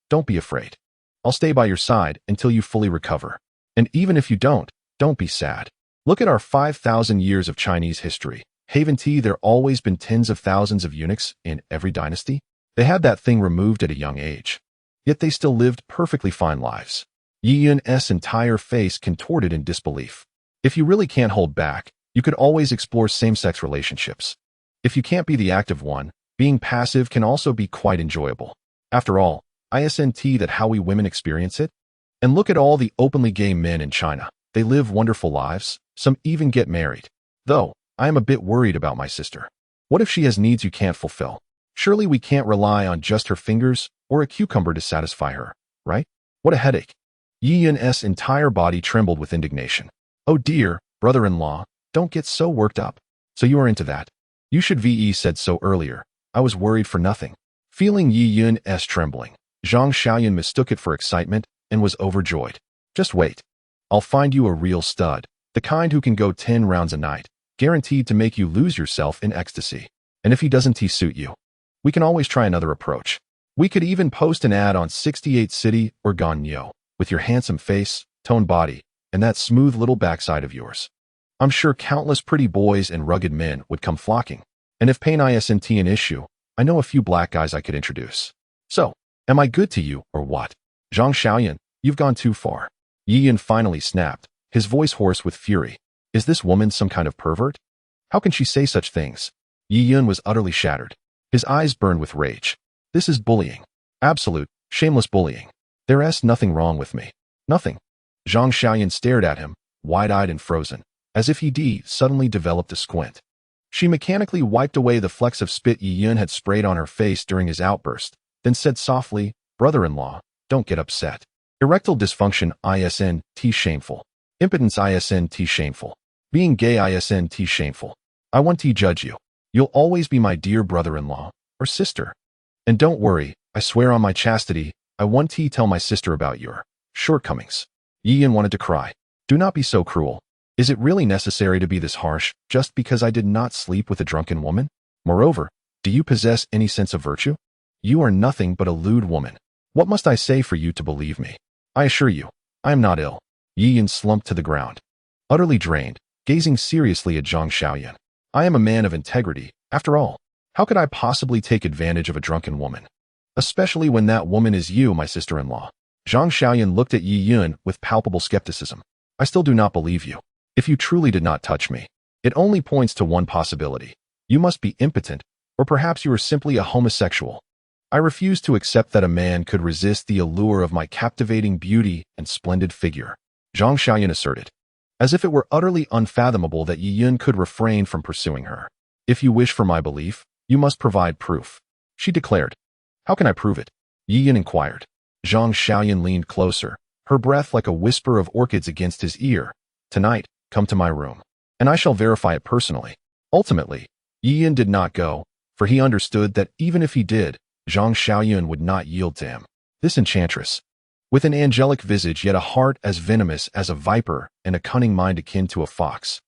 don't be afraid. I'll stay by your side until you fully recover. And even if you don't be sad. Look at our 5,000 years of Chinese history. Haven't there always been tens of thousands of eunuchs in every dynasty? They had that thing removed at a young age. Yet they still lived perfectly fine lives. Yi Yun's entire face contorted in disbelief. If you really can't hold back, you could always explore same-sex relationships. If you can't be the active one, being passive can also be quite enjoyable. After all, isn't that how we women experience it? And look at all the openly gay men in China. They live wonderful lives, some even get married. Though, I am a bit worried about my sister. What if she has needs you can't fulfill? Surely we can't rely on just her fingers or a cucumber to satisfy her, right? What a headache. Yi Yun's entire body trembled with indignation. Oh dear, brother-in-law, don't get so worked up. So you are into that. You should have said so earlier. I was worried for nothing. Feeling Yi Yun's trembling, Zhang Xiaoyan mistook it for excitement and was overjoyed. Just wait. I'll find you a real stud, the kind who can go 10 rounds a night, guaranteed to make you lose yourself in ecstasy. And if he doesn't suit you, we can always try another approach. We could even post an ad on 68 City or Ganyo, with your handsome face, toned body, and that smooth little backside of yours. I'm sure countless pretty boys and rugged men would come flocking. And if pain isn't an issue, I know a few black guys I could introduce. So, am I good to you, or what? Zhang Xiaoyan, you've gone too far. Yi Yun finally snapped, his voice hoarse with fury. Is this woman some kind of pervert? How can she say such things? Yi Yun was utterly shattered. His eyes burned with rage. This is bullying. Absolute, shameless bullying. There's nothing wrong with me. Nothing. Zhang Xiaoyan stared at him, wide-eyed and frozen, as if he suddenly developed a squint. She mechanically wiped away the flecks of spit Yi Yun had sprayed on her face during his outburst, then said softly, brother-in-law, don't get upset. Erectile dysfunction isn't shameful. Impotence isn't shameful. Being gay isn't shameful. I want to judge you. You'll always be my dear brother-in-law, or sister. And don't worry, I swear on my chastity, I want to tell my sister about your shortcomings. Yi Yun wanted to cry. Do not be so cruel. Is it really necessary to be this harsh, just because I did not sleep with a drunken woman? Moreover, do you possess any sense of virtue? You are nothing but a lewd woman. What must I say for you to believe me? I assure you, I am not ill. Yi Yun slumped to the ground, utterly drained, gazing seriously at Zhang Xiaoyan. I am a man of integrity, after all. How could I possibly take advantage of a drunken woman? Especially when that woman is you, my sister-in-law. Zhang Xiaoyan looked at Yi Yun with palpable skepticism. I still do not believe you. If you truly did not touch me, it only points to one possibility. You must be impotent, or perhaps you are simply a homosexual. I refuse to accept that a man could resist the allure of my captivating beauty and splendid figure, Zhang Xiaoyan asserted, as if it were utterly unfathomable that Yi Yun could refrain from pursuing her. If you wish for my belief, you must provide proof, she declared. How can I prove it? Yi Yun inquired. Zhang Xiaoyan leaned closer, her breath like a whisper of orchids against his ear. Tonight, come to my room, and I shall verify it personally. Ultimately, Yi Yun did not go, for he understood that even if he did, Zhang Xiaoyan would not yield to him. This enchantress, with an angelic visage yet a heart as venomous as a viper and a cunning mind akin to a fox,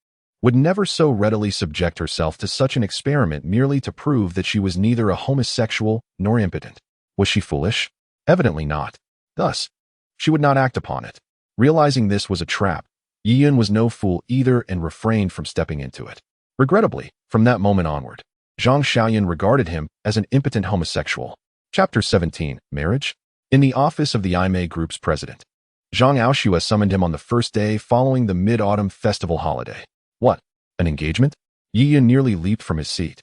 would never so readily subject herself to such an experiment merely to prove that she was neither a homosexual nor impotent. Was she foolish? Evidently not. Thus, she would not act upon it. Realizing this was a trap, Yi Yun was no fool either and refrained from stepping into it. Regrettably, from that moment onward, Zhang Xiaoyan regarded him as an impotent homosexual. Chapter 17, Marriage? In the office of the IMA Group's president, Zhang Aoshua summoned him on the first day following the Mid-Autumn Festival holiday. What? An engagement? Yi Yun nearly leaped from his seat,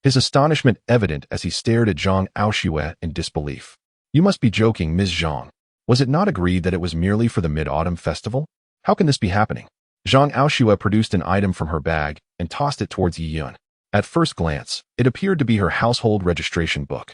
his astonishment evident as he stared at Zhang Aoshua in disbelief. You must be joking, Ms. Zhang. Was it not agreed that it was merely for the Mid-Autumn Festival? How can this be happening? Zhang Aoshua produced an item from her bag and tossed it towards Yi Yun. At first glance, it appeared to be her household registration book.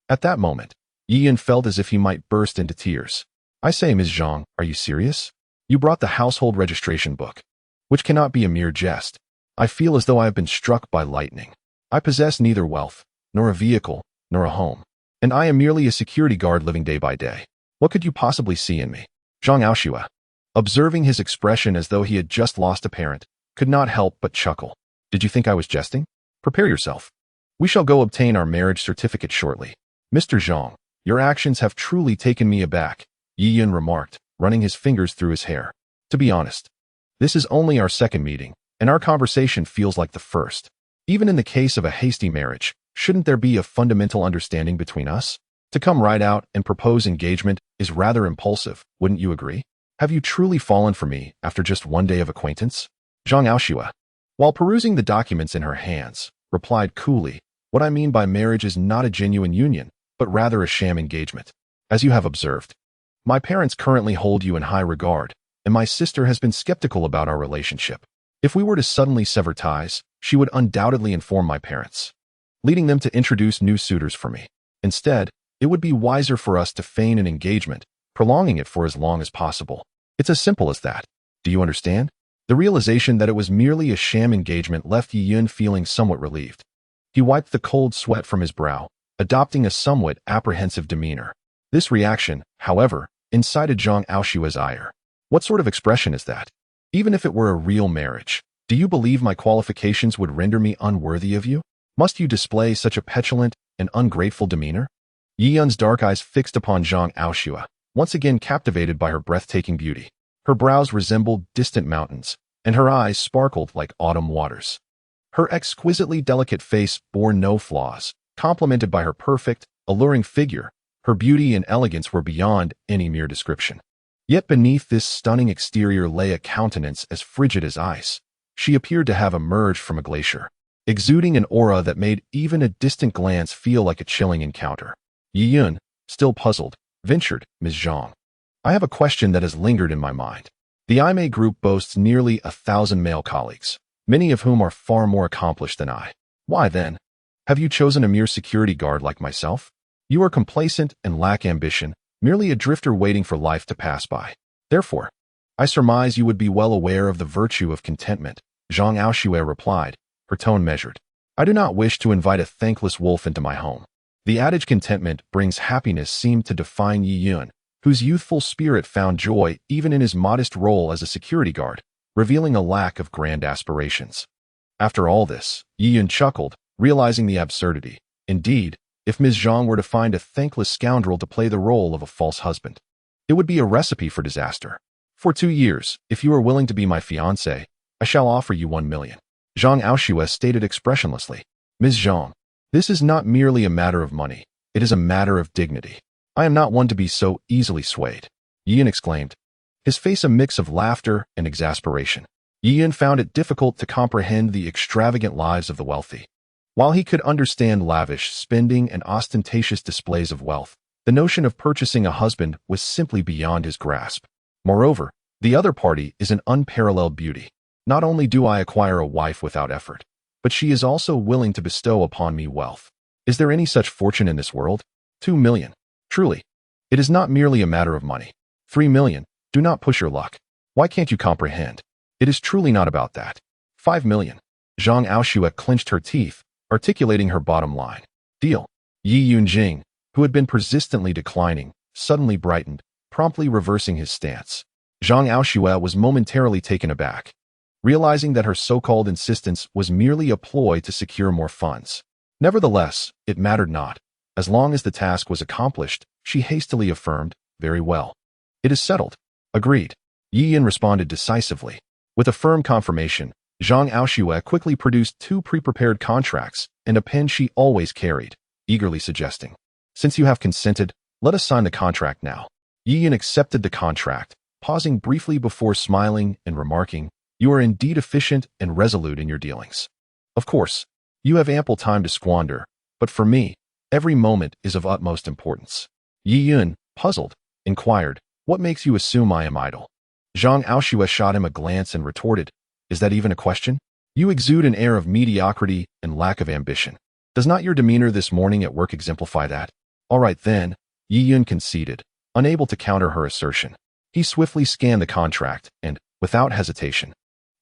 At that moment, Yi Yun felt as if he might burst into tears. I say, Ms. Zhang, are you serious? You brought the household registration book, which cannot be a mere jest. I feel as though I have been struck by lightning. I possess neither wealth, nor a vehicle, nor a home, and I am merely a security guard living day by day. What could you possibly see in me? Zhang Aoshua, observing his expression as though he had just lost a parent, could not help but chuckle. Did you think I was jesting? Prepare yourself. We shall go obtain our marriage certificate shortly. Mr. Zhang, your actions have truly taken me aback, Yi Yun remarked, running his fingers through his hair. To be honest, this is only our second meeting, and our conversation feels like the first. Even in the case of a hasty marriage, shouldn't there be a fundamental understanding between us? To come right out and propose engagement is rather impulsive, wouldn't you agree? Have you truly fallen for me after just one day of acquaintance? Zhang Aoshua, while perusing the documents in her hands, replied coolly, what I mean by marriage is not a genuine union, but rather a sham engagement. As you have observed, my parents currently hold you in high regard, and my sister has been skeptical about our relationship. If we were to suddenly sever ties, she would undoubtedly inform my parents, leading them to introduce new suitors for me. Instead, it would be wiser for us to feign an engagement, prolonging it for as long as possible. It's as simple as that. Do you understand? The realization that it was merely a sham engagement left Yi-yun feeling somewhat relieved. He wiped the cold sweat from his brow, adopting a somewhat apprehensive demeanor. This reaction, however, incited Zhang Aoshua's ire. What sort of expression is that? Even if it were a real marriage, do you believe my qualifications would render me unworthy of you? Must you display such a petulant and ungrateful demeanor? Yi-yun's dark eyes fixed upon Zhang Aoshua, once again captivated by her breathtaking beauty. Her brows resembled distant mountains, and her eyes sparkled like autumn waters. Her exquisitely delicate face bore no flaws, complemented by her perfect, alluring figure. Her beauty and elegance were beyond any mere description. Yet beneath this stunning exterior lay a countenance as frigid as ice. She appeared to have emerged from a glacier, exuding an aura that made even a distant glance feel like a chilling encounter. Yi-yun, still puzzled, ventured, "Ms. Zhang, I have a question that has lingered in my mind. The IMA group boasts nearly 1,000 male colleagues, many of whom are far more accomplished than I. Why then have you chosen a mere security guard like myself? You are complacent and lack ambition, merely a drifter waiting for life to pass by. Therefore, I surmise you would be well aware of the virtue of contentment," Zhang Aoshue replied, her tone measured. "I do not wish to invite a thankless wolf into my home." The adage "contentment brings happiness" seemed to define Yi-yun, whose youthful spirit found joy even in his modest role as a security guard, revealing a lack of grand aspirations. After all this, Yi-yun chuckled, realizing the absurdity. Indeed, if Ms. Zhang were to find a thankless scoundrel to play the role of a false husband, it would be a recipe for disaster. "For 2 years, if you are willing to be my fiancé, I shall offer you 1 million. Zhang Aoshue stated expressionlessly. "Ms. Zhang, this is not merely a matter of money. It is a matter of dignity. I am not one to be so easily swayed," Yi-yun exclaimed, his face a mix of laughter and exasperation. Yi-yun found it difficult to comprehend the extravagant lives of the wealthy. While he could understand lavish spending and ostentatious displays of wealth, the notion of purchasing a husband was simply beyond his grasp. Moreover, the other party is an unparalleled beauty. Not only do I acquire a wife without effort, but she is also willing to bestow upon me wealth. Is there any such fortune in this world? 2 million. Truly, it is not merely a matter of money. 3 million. Do not push your luck. Why can't you comprehend? It is truly not about that. 5 million. Zhang Aoshue clenched her teeth, articulating her bottom line. Deal. Yi-yun Jing, who had been persistently declining, suddenly brightened, promptly reversing his stance. Zhang Aoshue was momentarily taken aback, realizing that her so-called insistence was merely a ploy to secure more funds. Nevertheless, it mattered not. As long as the task was accomplished, she hastily affirmed, "Very well. It is settled." "Agreed." Yi-yun responded decisively. With a firm confirmation, Zhang Aoshue quickly produced 2 pre-prepared contracts and a pen she always carried, eagerly suggesting, "Since you have consented, let us sign the contract now." Yi-yun accepted the contract, pausing briefly before smiling and remarking, "You are indeed efficient and resolute in your dealings. Of course, you have ample time to squander, but for me, every moment is of utmost importance." Yi-yun, puzzled, inquired, "What makes you assume I am idle?" Zhang Aoshue shot him a glance and retorted, "Is that even a question? You exude an air of mediocrity and lack of ambition. Does not your demeanor this morning at work exemplify that?" "All right then," Yi-yun conceded, unable to counter her assertion. He swiftly scanned the contract and, without hesitation,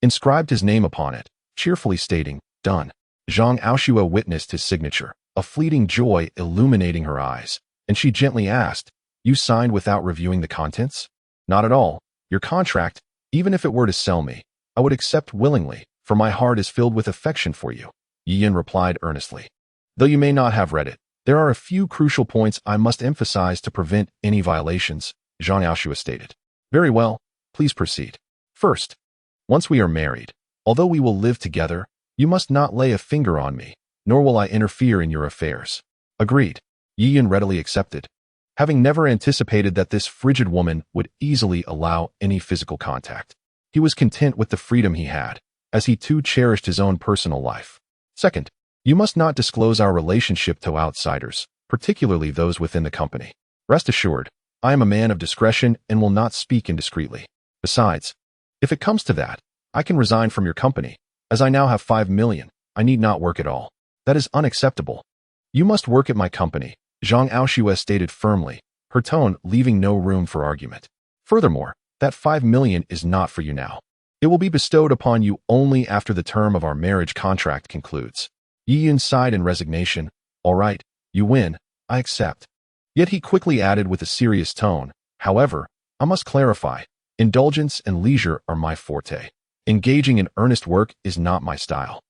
inscribed his name upon it, cheerfully stating, "Done." Zhang Aoshue witnessed his signature, a fleeting joy illuminating her eyes, and she gently asked, "You signed without reviewing the contents?" "Not at all. Your contract, even if it were to sell me, I would accept willingly, for my heart is filled with affection for you," Yi-yun replied earnestly. "Though you may not have read it, there are a few crucial points I must emphasize to prevent any violations," Zhang Aoshue stated. "Very well, please proceed. First, once we are married, although we will live together, you must not lay a finger on me, nor will I interfere in your affairs." "Agreed." Yi-yun readily accepted, having never anticipated that this frigid woman would easily allow any physical contact. He was content with the freedom he had, as he too cherished his own personal life. "Second, you must not disclose our relationship to outsiders, particularly those within the company. Rest assured, I am a man of discretion and will not speak indiscreetly. Besides, if it comes to that, I can resign from your company. As I now have 5 million, I need not work at all. That is unacceptable. You must work at my company," Zhang Aoshue stated firmly, her tone leaving no room for argument. Furthermore, that 5 million is not for you now. It will be bestowed upon you only after the term of our marriage contract concludes. Yi-yun sighed in resignation. All right, you win, I accept. Yet he quickly added with a serious tone, however, I must clarify, indulgence and leisure are my forte. Engaging in earnest work is not my style.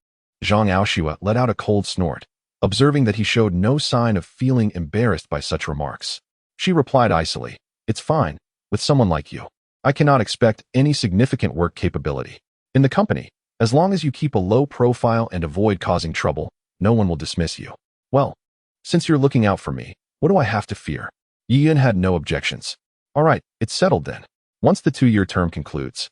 Zhang Aoshua let out a cold snort, observing that he showed no sign of feeling embarrassed by such remarks. She replied icily, it's fine, with someone like you. I cannot expect any significant work capability. In the company, as long as you keep a low profile and avoid causing trouble, no one will dismiss you. Well, since you're looking out for me, what do I have to fear? Yi-yun had no objections. All right, it's settled then. Once the 2-year term concludes,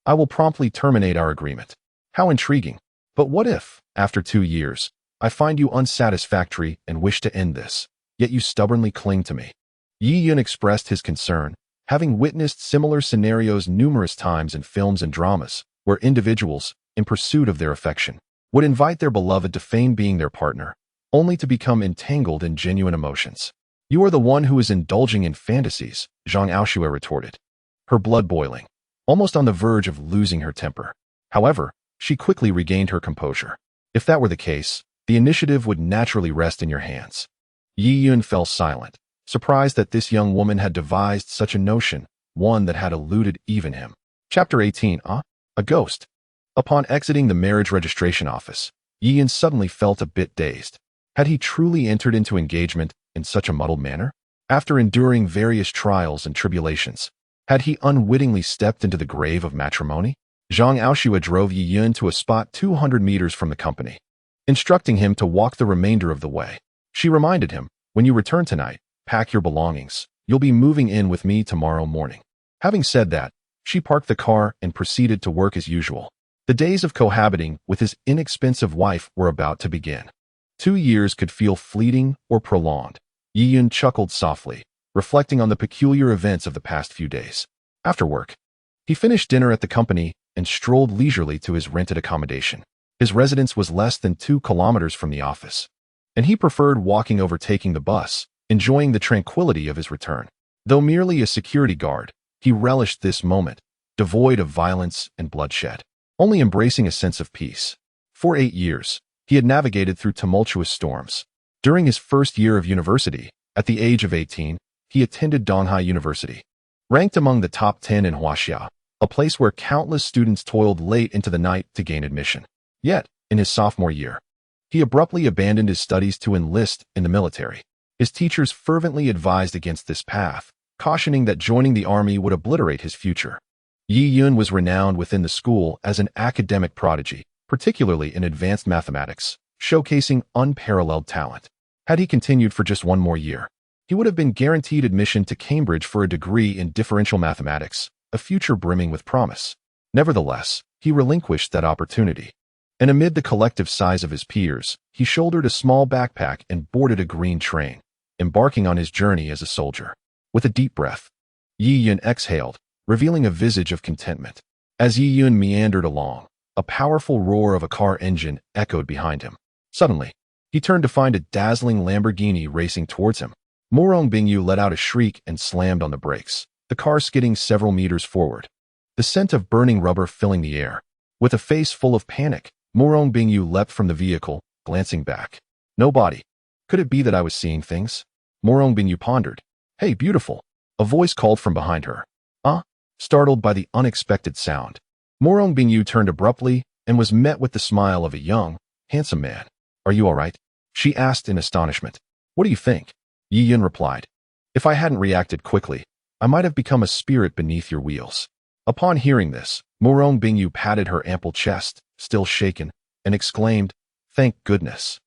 I will promptly terminate our agreement. How intriguing. But what if, after 2 years, I find you unsatisfactory and wish to end this, yet you stubbornly cling to me? Yi-yun expressed his concern, having witnessed similar scenarios numerous times in films and dramas, where individuals, in pursuit of their affection, would invite their beloved to feign being their partner, only to become entangled in genuine emotions. You are the one who is indulging in fantasies, Zhang Aoshua retorted, her blood boiling, almost on the verge of losing her temper. However, she quickly regained her composure. If that were the case, the initiative would naturally rest in your hands. Yi-yun fell silent, surprised that this young woman had devised such a notion, one that had eluded even him. Chapter 18. A ghost. Upon exiting the marriage registration office, Yi-yun suddenly felt a bit dazed. Had he truly entered into engagement in such a muddled manner? After enduring various trials and tribulations, had he unwittingly stepped into the grave of matrimony? Zhang Aoshua drove Yi-yun to a spot 200 meters from the company, instructing him to walk the remainder of the way. She reminded him, when you return tonight, pack your belongings. You'll be moving in with me tomorrow morning. Having said that, she parked the car and proceeded to work as usual. The days of cohabiting with his inexpensive wife were about to begin. 2 years could feel fleeting or prolonged. Yi-yun chuckled softly, reflecting on the peculiar events of the past few days. After work, he finished dinner at the company and strolled leisurely to his rented accommodation. His residence was less than 2 kilometers from the office, and he preferred walking over taking the bus, enjoying the tranquility of his return. Though merely a security guard, he relished this moment, devoid of violence and bloodshed, only embracing a sense of peace. For 8 years, he had navigated through tumultuous storms. During his first year of university, at the age of 18, he attended Donghai University, ranked among the top 10 in Huaxia, a place where countless students toiled late into the night to gain admission. Yet, in his sophomore year, he abruptly abandoned his studies to enlist in the military. His teachers fervently advised against this path, cautioning that joining the army would obliterate his future. Yi-yun was renowned within the school as an academic prodigy, particularly in advanced mathematics, showcasing unparalleled talent. Had he continued for just 1 more year, he would have been guaranteed admission to Cambridge for a degree in differential mathematics, a future brimming with promise. Nevertheless, he relinquished that opportunity, and amid the collective sighs of his peers, he shouldered a small backpack and boarded a green train, embarking on his journey as a soldier. With a deep breath, Yi-yun exhaled, revealing a visage of contentment. As Yi-yun meandered along, a powerful roar of a car engine echoed behind him. Suddenly, he turned to find a dazzling Lamborghini racing towards him. Morong Bingyu let out a shriek and slammed on the brakes, the car skidding several meters forward, the scent of burning rubber filling the air. With a face full of panic, Morong Bingyu leapt from the vehicle, glancing back. No body. Could it be that I was seeing things? Morong Bingyu pondered. Hey, beautiful. A voice called from behind her. Startled by the unexpected sound, Morong Bingyu turned abruptly and was met with the smile of a young, handsome man. Are you all right? She asked in astonishment. What do you think? Yi-yun replied. If I hadn't reacted quickly, I might have become a spirit beneath your wheels. Upon hearing this, Morong Bingyu patted her ample chest, still shaken, and exclaimed, Thank goodness.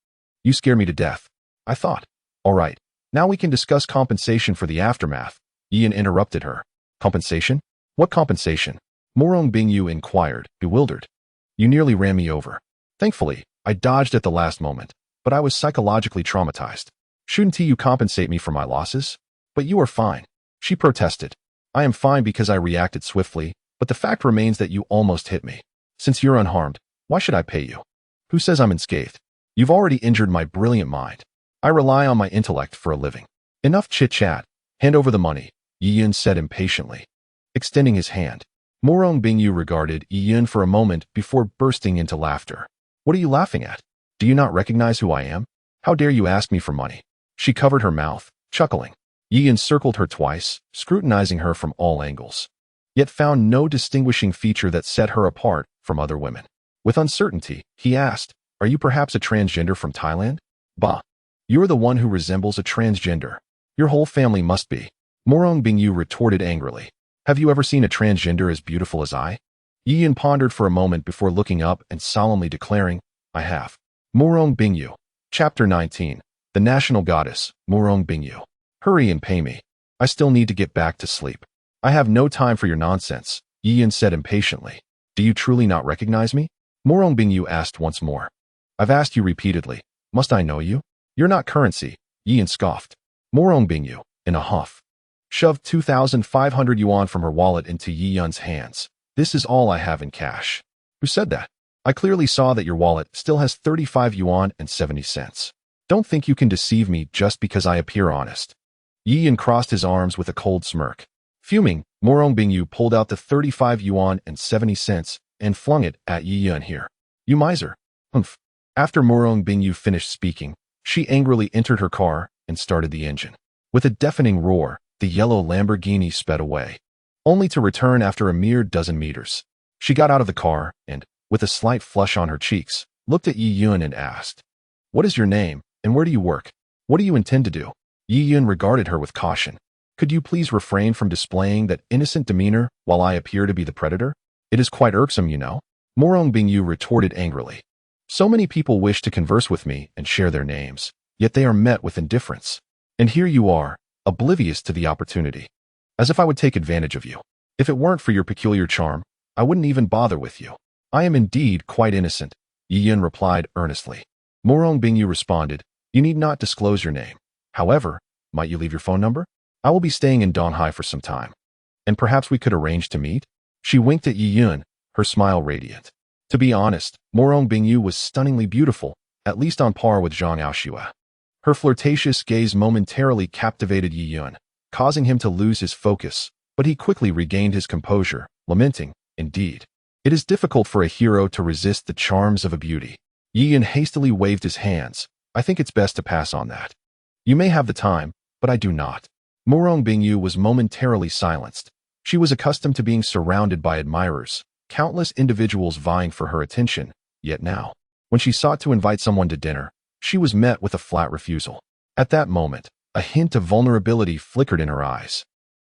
You scare me to death. I thought. All right, now we can discuss compensation for the aftermath. Yi-yun interrupted her. Compensation? What compensation? Morong Bingyu inquired, bewildered. You nearly ran me over. Thankfully, I dodged at the last moment, but I was psychologically traumatized. Shouldn't you compensate me for my losses? But you are fine. She protested. I am fine because I reacted swiftly, but the fact remains that you almost hit me. Since you're unharmed, why should I pay you? Who says I'm unscathed? You've already injured my brilliant mind. I rely on my intellect for a living. Enough chit-chat. Hand over the money, Yi-yun said impatiently, extending his hand. Morong Bingyu regarded Yi-yun for a moment before bursting into laughter. What are you laughing at? Do you not recognize who I am? How dare you ask me for money? She covered her mouth, chuckling. Yi-yun circled her twice, scrutinizing her from all angles, yet found no distinguishing feature that set her apart from other women. With uncertainty, he asked, "Are you perhaps a transgender from Thailand?" "Bah. You're the one who resembles a transgender. Your whole family must be." Morong Bingyu retorted angrily. "Have you ever seen a transgender as beautiful as I?" Yi-yun pondered for a moment before looking up and solemnly declaring, "I have." Morong Bingyu. Chapter 19. The National Goddess, Morong Bingyu. Hurry and pay me. I still need to get back to sleep. I have no time for your nonsense, Yi-yun said impatiently. Do you truly not recognize me? Morong Bingyu asked once more. I've asked you repeatedly. Must I know you? You're not currency, Yi-yun scoffed. Morong Bingyu, in a huff, shoved 2,500 yuan from her wallet into Yi-yun's hands. This is all I have in cash. Who said that? I clearly saw that your wallet still has 35 yuan and 70 cents. Don't think you can deceive me just because I appear honest. Yi-yun crossed his arms with a cold smirk. Fuming, Morong Bingyu pulled out the 35 yuan and 70 cents and flung it at Yi-yun. Here. You miser. Humph. After Morong Bingyu finished speaking, she angrily entered her car and started the engine. With a deafening roar, the yellow Lamborghini sped away, only to return after a mere dozen meters. She got out of the car and, with a slight flush on her cheeks, looked at Yi-yun and asked, What is your name, and where do you work? What do you intend to do? Yi-yun regarded her with caution. Could you please refrain from displaying that innocent demeanor while I appear to be the predator? It is quite irksome, you know. Morong Bingyu retorted angrily. So many people wish to converse with me and share their names, yet they are met with indifference. And here you are, oblivious to the opportunity. As if I would take advantage of you. If it weren't for your peculiar charm, I wouldn't even bother with you. I am indeed quite innocent, Yi-yun replied earnestly. Morong Bingyu responded, You need not disclose your name. However, might you leave your phone number? I will be staying in Donghai for some time. And perhaps we could arrange to meet? She winked at Yi-yun, her smile radiant. To be honest, Morong Bingyu was stunningly beautiful, at least on par with Zhang Aoshua. Her flirtatious gaze momentarily captivated Yi-yun, causing him to lose his focus, but he quickly regained his composure, lamenting, Indeed, it is difficult for a hero to resist the charms of a beauty. Yi-yun hastily waved his hands. I think it's best to pass on that. You may have the time, but I do not. Morong Bingyu was momentarily silenced. She was accustomed to being surrounded by admirers, countless individuals vying for her attention, yet now, when she sought to invite someone to dinner, she was met with a flat refusal. At that moment, a hint of vulnerability flickered in her eyes,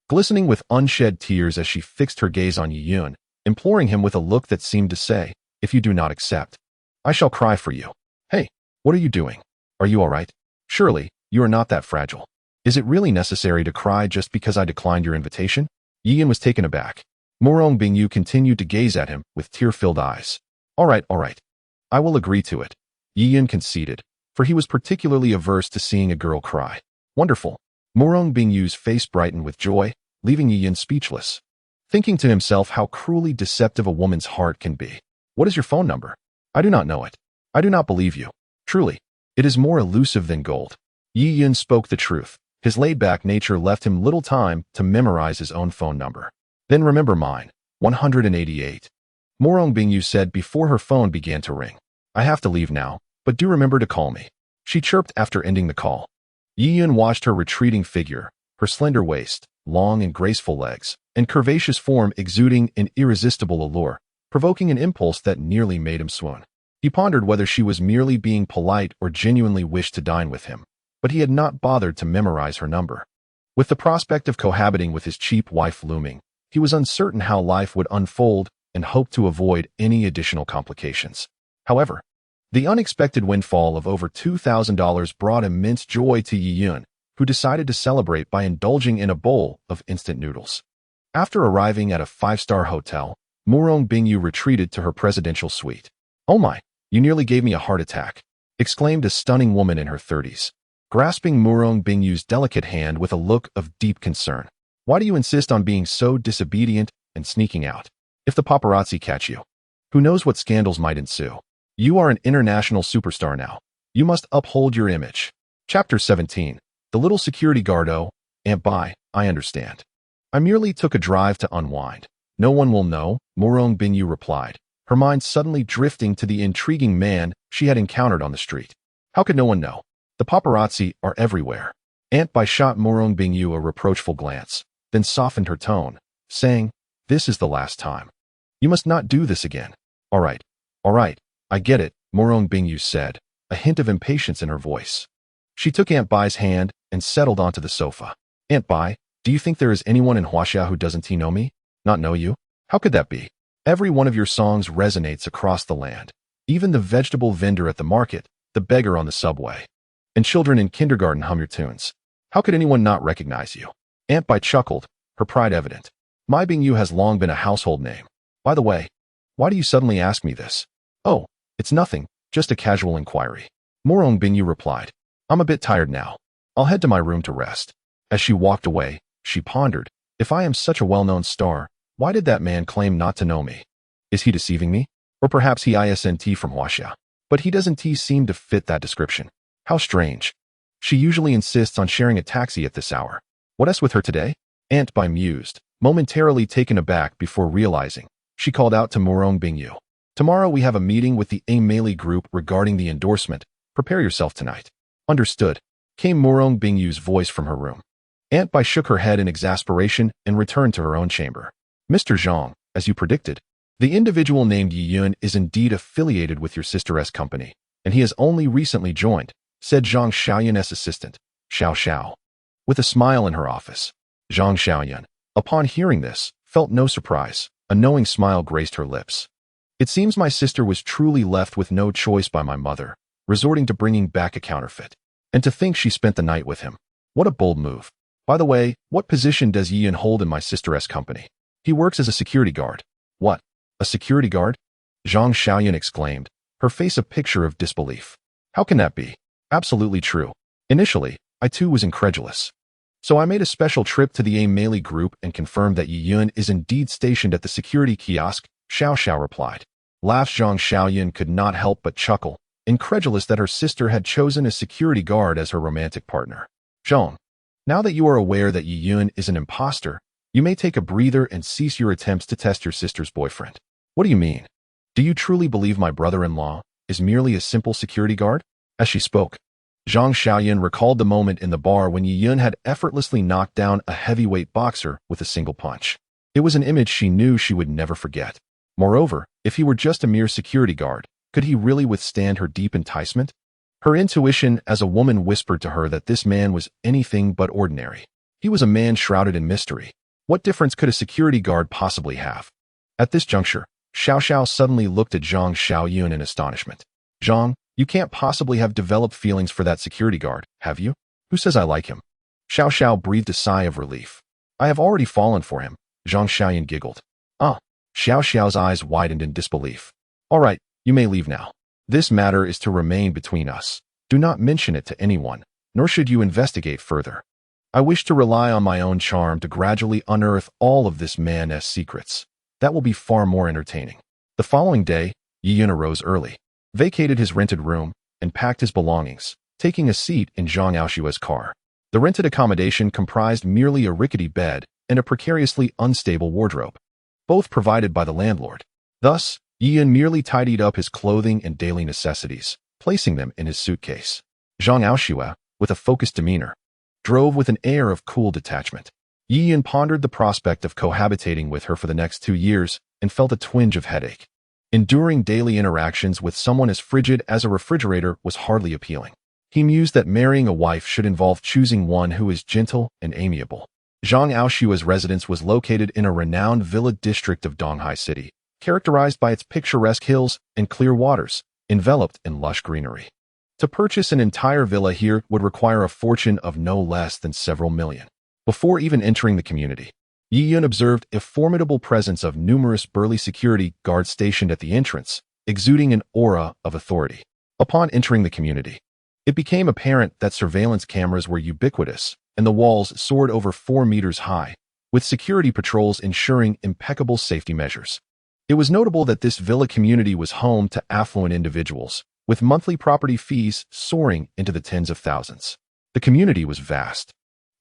glistening with unshed tears as she fixed her gaze on Yi-yun, imploring him with a look that seemed to say, If you do not accept, I shall cry for you. Hey, what are you doing? Are you all right? Surely, you are not that fragile. Is it really necessary to cry just because I declined your invitation? Yi-yun was taken aback. Morong Bingyu continued to gaze at him with tear-filled eyes. All right. I will agree to it. Yi-yun conceded, for he was particularly averse to seeing a girl cry. Wonderful. Morong Bingyu's face brightened with joy, leaving Yi-yun speechless, thinking to himself how cruelly deceptive a woman's heart can be. What is your phone number? I do not know it. I do not believe you. Truly, it is more elusive than gold. Yi-yun spoke the truth. His laid-back nature left him little time to memorize his own phone number. Then remember mine, 188. Morong Bingyu said before her phone began to ring. I have to leave now, but do remember to call me. She chirped after ending the call. Yi-yun watched her retreating figure, her slender waist, long and graceful legs, and curvaceous form exuding an irresistible allure, provoking an impulse that nearly made him swoon. He pondered whether she was merely being polite or genuinely wished to dine with him, but he had not bothered to memorize her number. With the prospect of cohabiting with his cheap wife looming, he was uncertain how life would unfold and hoped to avoid any additional complications. However, the unexpected windfall of over $2,000 brought immense joy to Yi-yun, who decided to celebrate by indulging in a bowl of instant noodles. After arriving at a five-star hotel, Morong Bingyu retreated to her presidential suite. Oh my, you nearly gave me a heart attack, exclaimed a stunning woman in her 30s, grasping Morong Bingyu's delicate hand with a look of deep concern. Why do you insist on being so disobedient and sneaking out? If the paparazzi catch you, who knows what scandals might ensue? You are an international superstar now. You must uphold your image. Chapter 17. The little security guard. Oh, and bye. I understand. I merely took a drive to unwind. No one will know, Morong Bingyu replied, her mind suddenly drifting to the intriguing man she had encountered on the street. How could no one know? The paparazzi are everywhere. Aunt Bai shot Morong Bingyu a reproachful glance, then softened her tone, saying, "This is the last time. You must not do this again." All right, I get it, Morong Bingyu said, a hint of impatience in her voice. She took Aunt Bai's hand and settled onto the sofa. Aunt Bai, do you think there is anyone in Huaxia who doesn't know me? Not know you? How could that be? Every one of your songs resonates across the land. Even the vegetable vendor at the market, the beggar on the subway, and children in kindergarten hum your tunes. How could anyone not recognize you? Aunt Bai chuckled, her pride evident. My Bingyu has long been a household name. By the way, why do you suddenly ask me this? Oh, it's nothing, just a casual inquiry. Morong Bingyu replied. I'm a bit tired now. I'll head to my room to rest. As she walked away, she pondered, if I am such a well-known star, why did that man claim not to know me? Is he deceiving me? Or perhaps he isn't from Huaxia. But he doesn't seem to fit that description. How strange. She usually insists on sharing a taxi at this hour. What else with her today? Aunt Bai mused, momentarily taken aback before realizing. She called out to Morong Bingyu. Tomorrow we have a meeting with the Meili group regarding the endorsement. Prepare yourself tonight. Understood, came Morong Bingyu's voice from her room. Aunt Bai shook her head in exasperation and returned to her own chamber. Mr. Zhang, as you predicted, the individual named Yi Yun is indeed affiliated with your sister's company, and he has only recently joined, said Zhang Xiaoyun's assistant, Xiao Xiao. With a smile in her office, Zhang Xiaoyun, upon hearing this, felt no surprise. A knowing smile graced her lips. It seems my sister was truly left with no choice by my mother, resorting to bringing back a counterfeit. And to think she spent the night with him. What a bold move. By the way, what position does Yi Yun hold in my sister's company? He works as a security guard. What? A security guard? Zhang Xiaoyun exclaimed, her face a picture of disbelief. How can that be? Absolutely true. Initially, I too was incredulous. So I made a special trip to the Meili group and confirmed that Yi Yun is indeed stationed at the security kiosk, Xiao Xiao replied. Laughs Zhang Xiaoyun could not help but chuckle, incredulous that her sister had chosen a security guard as her romantic partner. Zhang, now that you are aware that Yi Yun is an imposter, you may take a breather and cease your attempts to test your sister's boyfriend. What do you mean? Do you truly believe my brother-in-law is merely a simple security guard? As she spoke, Zhang Xiaoyun recalled the moment in the bar when Yi Yun had effortlessly knocked down a heavyweight boxer with a single punch. It was an image she knew she would never forget. Moreover, if he were just a mere security guard, could he really withstand her deep enticement? Her intuition as a woman whispered to her that this man was anything but ordinary. He was a man shrouded in mystery. What difference could a security guard possibly have? At this juncture, Xiao Xiao suddenly looked at Zhang Xiaoyun in astonishment. Zhang, you can't possibly have developed feelings for that security guard, have you? Who says I like him? Xiao Xiao breathed a sigh of relief. I have already fallen for him, Zhang Xiaoyun giggled. Ah, Xiao Xiao's eyes widened in disbelief. All right, you may leave now. This matter is to remain between us. Do not mention it to anyone, nor should you investigate further. I wish to rely on my own charm to gradually unearth all of this man's secrets. That will be far more entertaining. The following day, Yi Yun arose early, vacated his rented room, and packed his belongings, taking a seat in Zhang Aoshua's car. The rented accommodation comprised merely a rickety bed and a precariously unstable wardrobe, both provided by the landlord. Thus, Yi Yun merely tidied up his clothing and daily necessities, placing them in his suitcase. Zhang Aoshua, with a focused demeanor, drove with an air of cool detachment. Yi Yun pondered the prospect of cohabitating with her for the next 2 years and felt a twinge of headache. Enduring daily interactions with someone as frigid as a refrigerator was hardly appealing. He mused that marrying a wife should involve choosing one who is gentle and amiable. Zhang Aoshua's residence was located in a renowned villa district of Donghai City, characterized by its picturesque hills and clear waters, enveloped in lush greenery. To purchase an entire villa here would require a fortune of no less than several million. Before even entering the community, Yi Yun observed a formidable presence of numerous burly security guards stationed at the entrance, exuding an aura of authority. Upon entering the community, it became apparent that surveillance cameras were ubiquitous, and the walls soared over 4 meters high, with security patrols ensuring impeccable safety measures. It was notable that this villa community was home to affluent individuals, with monthly property fees soaring into the tens of thousands. The community was vast,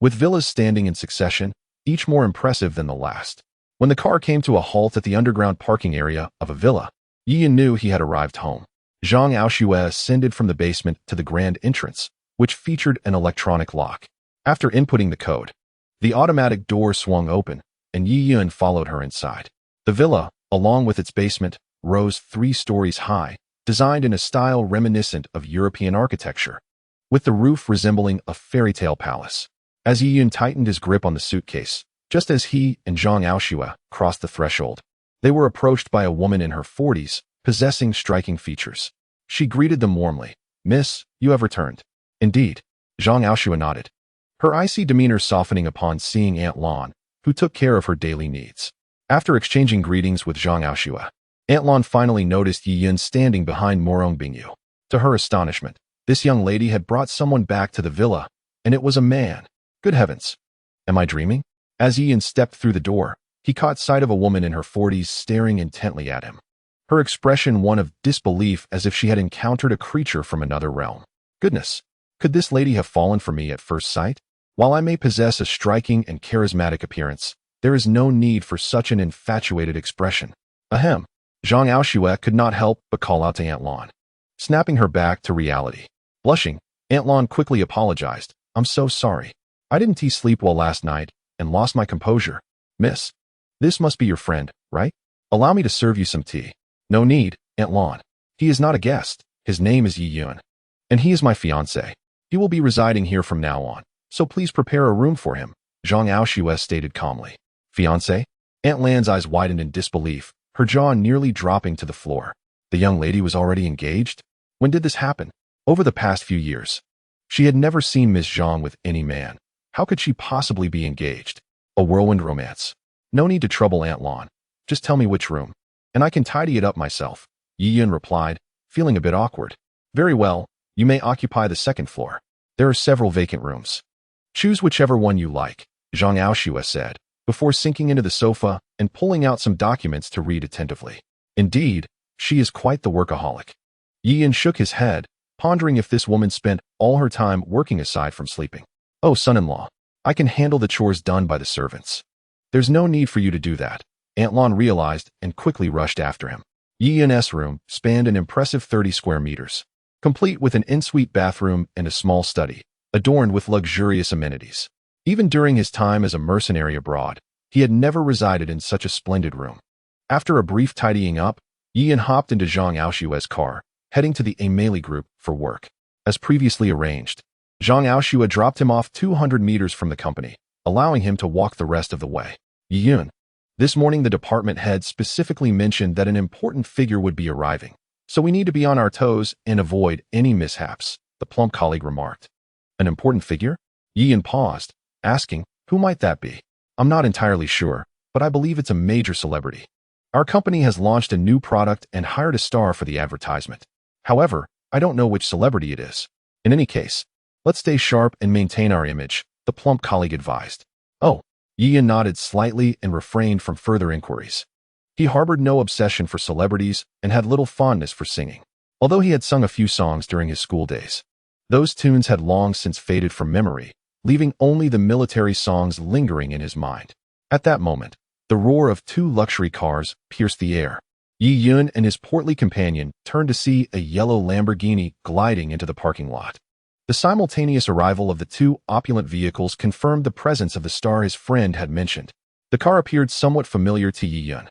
with villas standing in succession, each more impressive than the last. When the car came to a halt at the underground parking area of a villa, Yi Yun knew he had arrived home. Zhang Aoshue ascended from the basement to the grand entrance, which featured an electronic lock. After inputting the code, the automatic door swung open, and Yi Yun followed her inside. The villa, along with its basement, rose 3 stories high, designed in a style reminiscent of European architecture, with the roof resembling a fairy tale palace. As Yi Yun tightened his grip on the suitcase, just as he and Zhang Aoshue crossed the threshold, they were approached by a woman in her 40s, possessing striking features. She greeted them warmly. "Miss, you have returned." "Indeed." Zhang Aoshue nodded, her icy demeanor softening upon seeing Aunt Lan, who took care of her daily needs. After exchanging greetings with Zhang Aoshue, Aunt Lan finally noticed Yi Yun standing behind Morong Bingyu. To her astonishment, this young lady had brought someone back to the villa, and it was a man. Good heavens! Am I dreaming? As Yi Yun stepped through the door, he caught sight of a woman in her 40s staring intently at him. Her expression one of disbelief, as if she had encountered a creature from another realm. Goodness, could this lady have fallen for me at first sight? While I may possess a striking and charismatic appearance, there is no need for such an infatuated expression. Ahem. Zhang Aoshue could not help but call out to Aunt Lan, snapping her back to reality. Blushing, Aunt Lan quickly apologized. "I'm so sorry. I didn't sleep well last night and lost my composure. Miss, this must be your friend, right? Allow me to serve you some tea." "No need, Aunt Lan. He is not a guest. His name is Yi Yun, and he is my fiancé. He will be residing here from now on, so please prepare a room for him," Zhang Aoshue stated calmly. "Fiancé?" Aunt Lan's eyes widened in disbelief, her jaw nearly dropping to the floor. The young lady was already engaged? When did this happen? Over the past few years. She had never seen Miss Zhang with any man. How could she possibly be engaged? A whirlwind romance. "No need to trouble Aunt Lan. Just tell me which room, and I can tidy it up myself," Yi Yun replied, feeling a bit awkward. "Very well, you may occupy the 2nd floor. There are several vacant rooms. Choose whichever one you like," Zhang Aoshue said, before sinking into the sofa and pulling out some documents to read attentively. Indeed, she is quite the workaholic. Yi Yun shook his head, pondering if this woman spent all her time working aside from sleeping. "Oh, son-in-law, I can handle the chores done by the servants." "There's no need for you to do that," Aunt Lan realized and quickly rushed after him. Yi Yun's room spanned an impressive 30 square meters, complete with an ensuite bathroom and a small study, adorned with luxurious amenities. Even during his time as a mercenary abroad, he had never resided in such a splendid room. After a brief tidying up, Yi Yun hopped into Zhang Aoshue's car, heading to the Amelie group for work. As previously arranged, Zhang Aoshue dropped him off 200 meters from the company, allowing him to walk the rest of the way. "Yi Yun, this morning the department head specifically mentioned that an important figure would be arriving, so we need to be on our toes and avoid any mishaps," the plump colleague remarked. "An important figure?" Yi Yun paused, asking, "Who might that be?" "I'm not entirely sure, but I believe it's a major celebrity. Our company has launched a new product and hired a star for the advertisement. However, I don't know which celebrity it is. In any case, let's stay sharp and maintain our image," the plump colleague advised. "Oh," Yi Yun nodded slightly and refrained from further inquiries. He harbored no obsession for celebrities and had little fondness for singing. Although he had sung a few songs during his school days, those tunes had long since faded from memory, leaving only the military songs lingering in his mind. At that moment, the roar of 2 luxury cars pierced the air. Yi Yun and his portly companion turned to see a yellow Lamborghini gliding into the parking lot. The simultaneous arrival of the 2 opulent vehicles confirmed the presence of the star his friend had mentioned. The car appeared somewhat familiar to Yi Yun,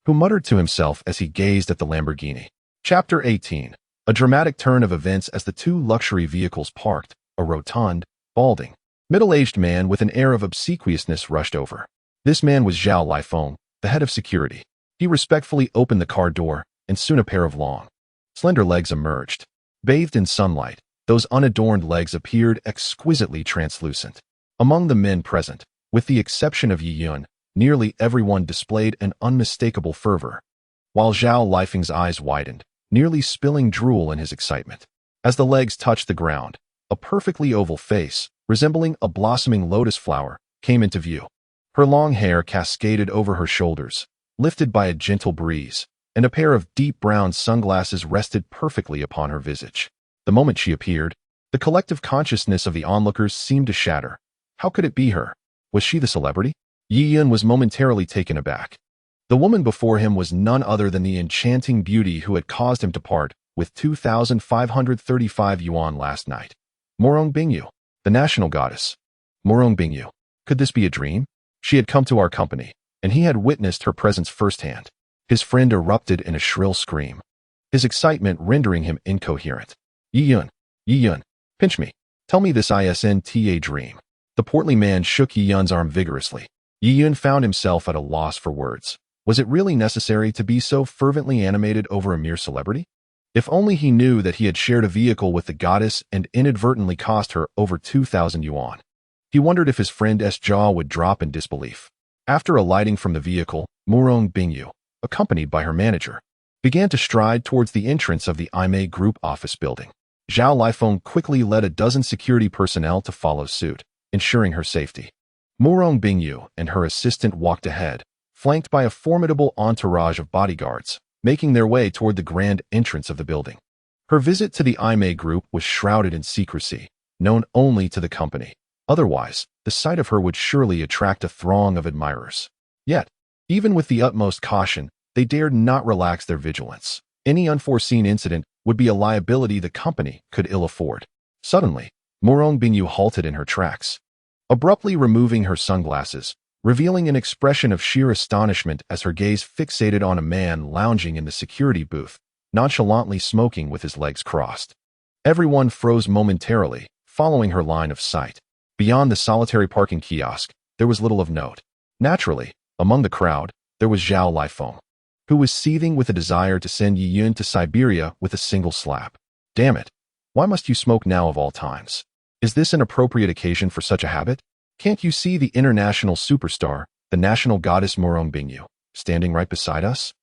who muttered to himself as he gazed at the Lamborghini. Chapter 18. A dramatic turn of events as the 2 luxury vehicles parked. A rotund, balding, middle-aged man with an air of obsequiousness rushed over. This man was Zhao Lifeng, the head of security. He respectfully opened the car door, and soon a pair of long, slender legs emerged. Bathed in sunlight, those unadorned legs appeared exquisitely translucent. Among the men present, with the exception of Yi Yun, nearly everyone displayed an unmistakable fervor, while Zhao Lifeng's eyes widened, nearly spilling drool in his excitement. As the legs touched the ground, a perfectly oval face, resembling a blossoming lotus flower, came into view. Her long hair cascaded over her shoulders, lifted by a gentle breeze, and a pair of deep brown sunglasses rested perfectly upon her visage. The moment she appeared, the collective consciousness of the onlookers seemed to shatter. How could it be her? Was she the celebrity? Yi Yun was momentarily taken aback. The woman before him was none other than the enchanting beauty who had caused him to part with 2,535 yuan last night. Morong Bingyu, the national goddess. Morong Bingyu. Could this be a dream? She had come to our company, and he had witnessed her presence firsthand. His friend erupted in a shrill scream, his excitement rendering him incoherent. Yi Yun, pinch me. Tell me this isn't a dream. The portly man shook Yi Yun's arm vigorously. Yi Yun found himself at a loss for words. Was it really necessary to be so fervently animated over a mere celebrity? If only he knew that he had shared a vehicle with the goddess and inadvertently cost her over 2,000 yuan. He wondered if his friend's jaw would drop in disbelief. After alighting from the vehicle, Morong Bingyu, accompanied by her manager, began to stride towards the entrance of the IMA Group office building. Zhao Lifeng quickly led a dozen security personnel to follow suit, ensuring her safety. Morong Bingyu and her assistant walked ahead, flanked by a formidable entourage of bodyguards, making their way toward the grand entrance of the building. Her visit to the IMA Group was shrouded in secrecy, known only to the company. Otherwise, the sight of her would surely attract a throng of admirers. Yet, even with the utmost caution, they dared not relax their vigilance. Any unforeseen incident would be a liability the company could ill afford. Suddenly, Morong Bingyu halted in her tracks, abruptly removing her sunglasses, revealing an expression of sheer astonishment as her gaze fixated on a man lounging in the security booth, nonchalantly smoking with his legs crossed. Everyone froze momentarily, following her line of sight. Beyond the solitary parking kiosk, there was little of note. Naturally, among the crowd, there was Zhao Lifeng, who was seething with a desire to send Yi Yun to Siberia with a single slap. Damn it! Why must you smoke now of all times? Is this an appropriate occasion for such a habit? Can't you see the international superstar, the national goddess Morong Bingyu, standing right beside us?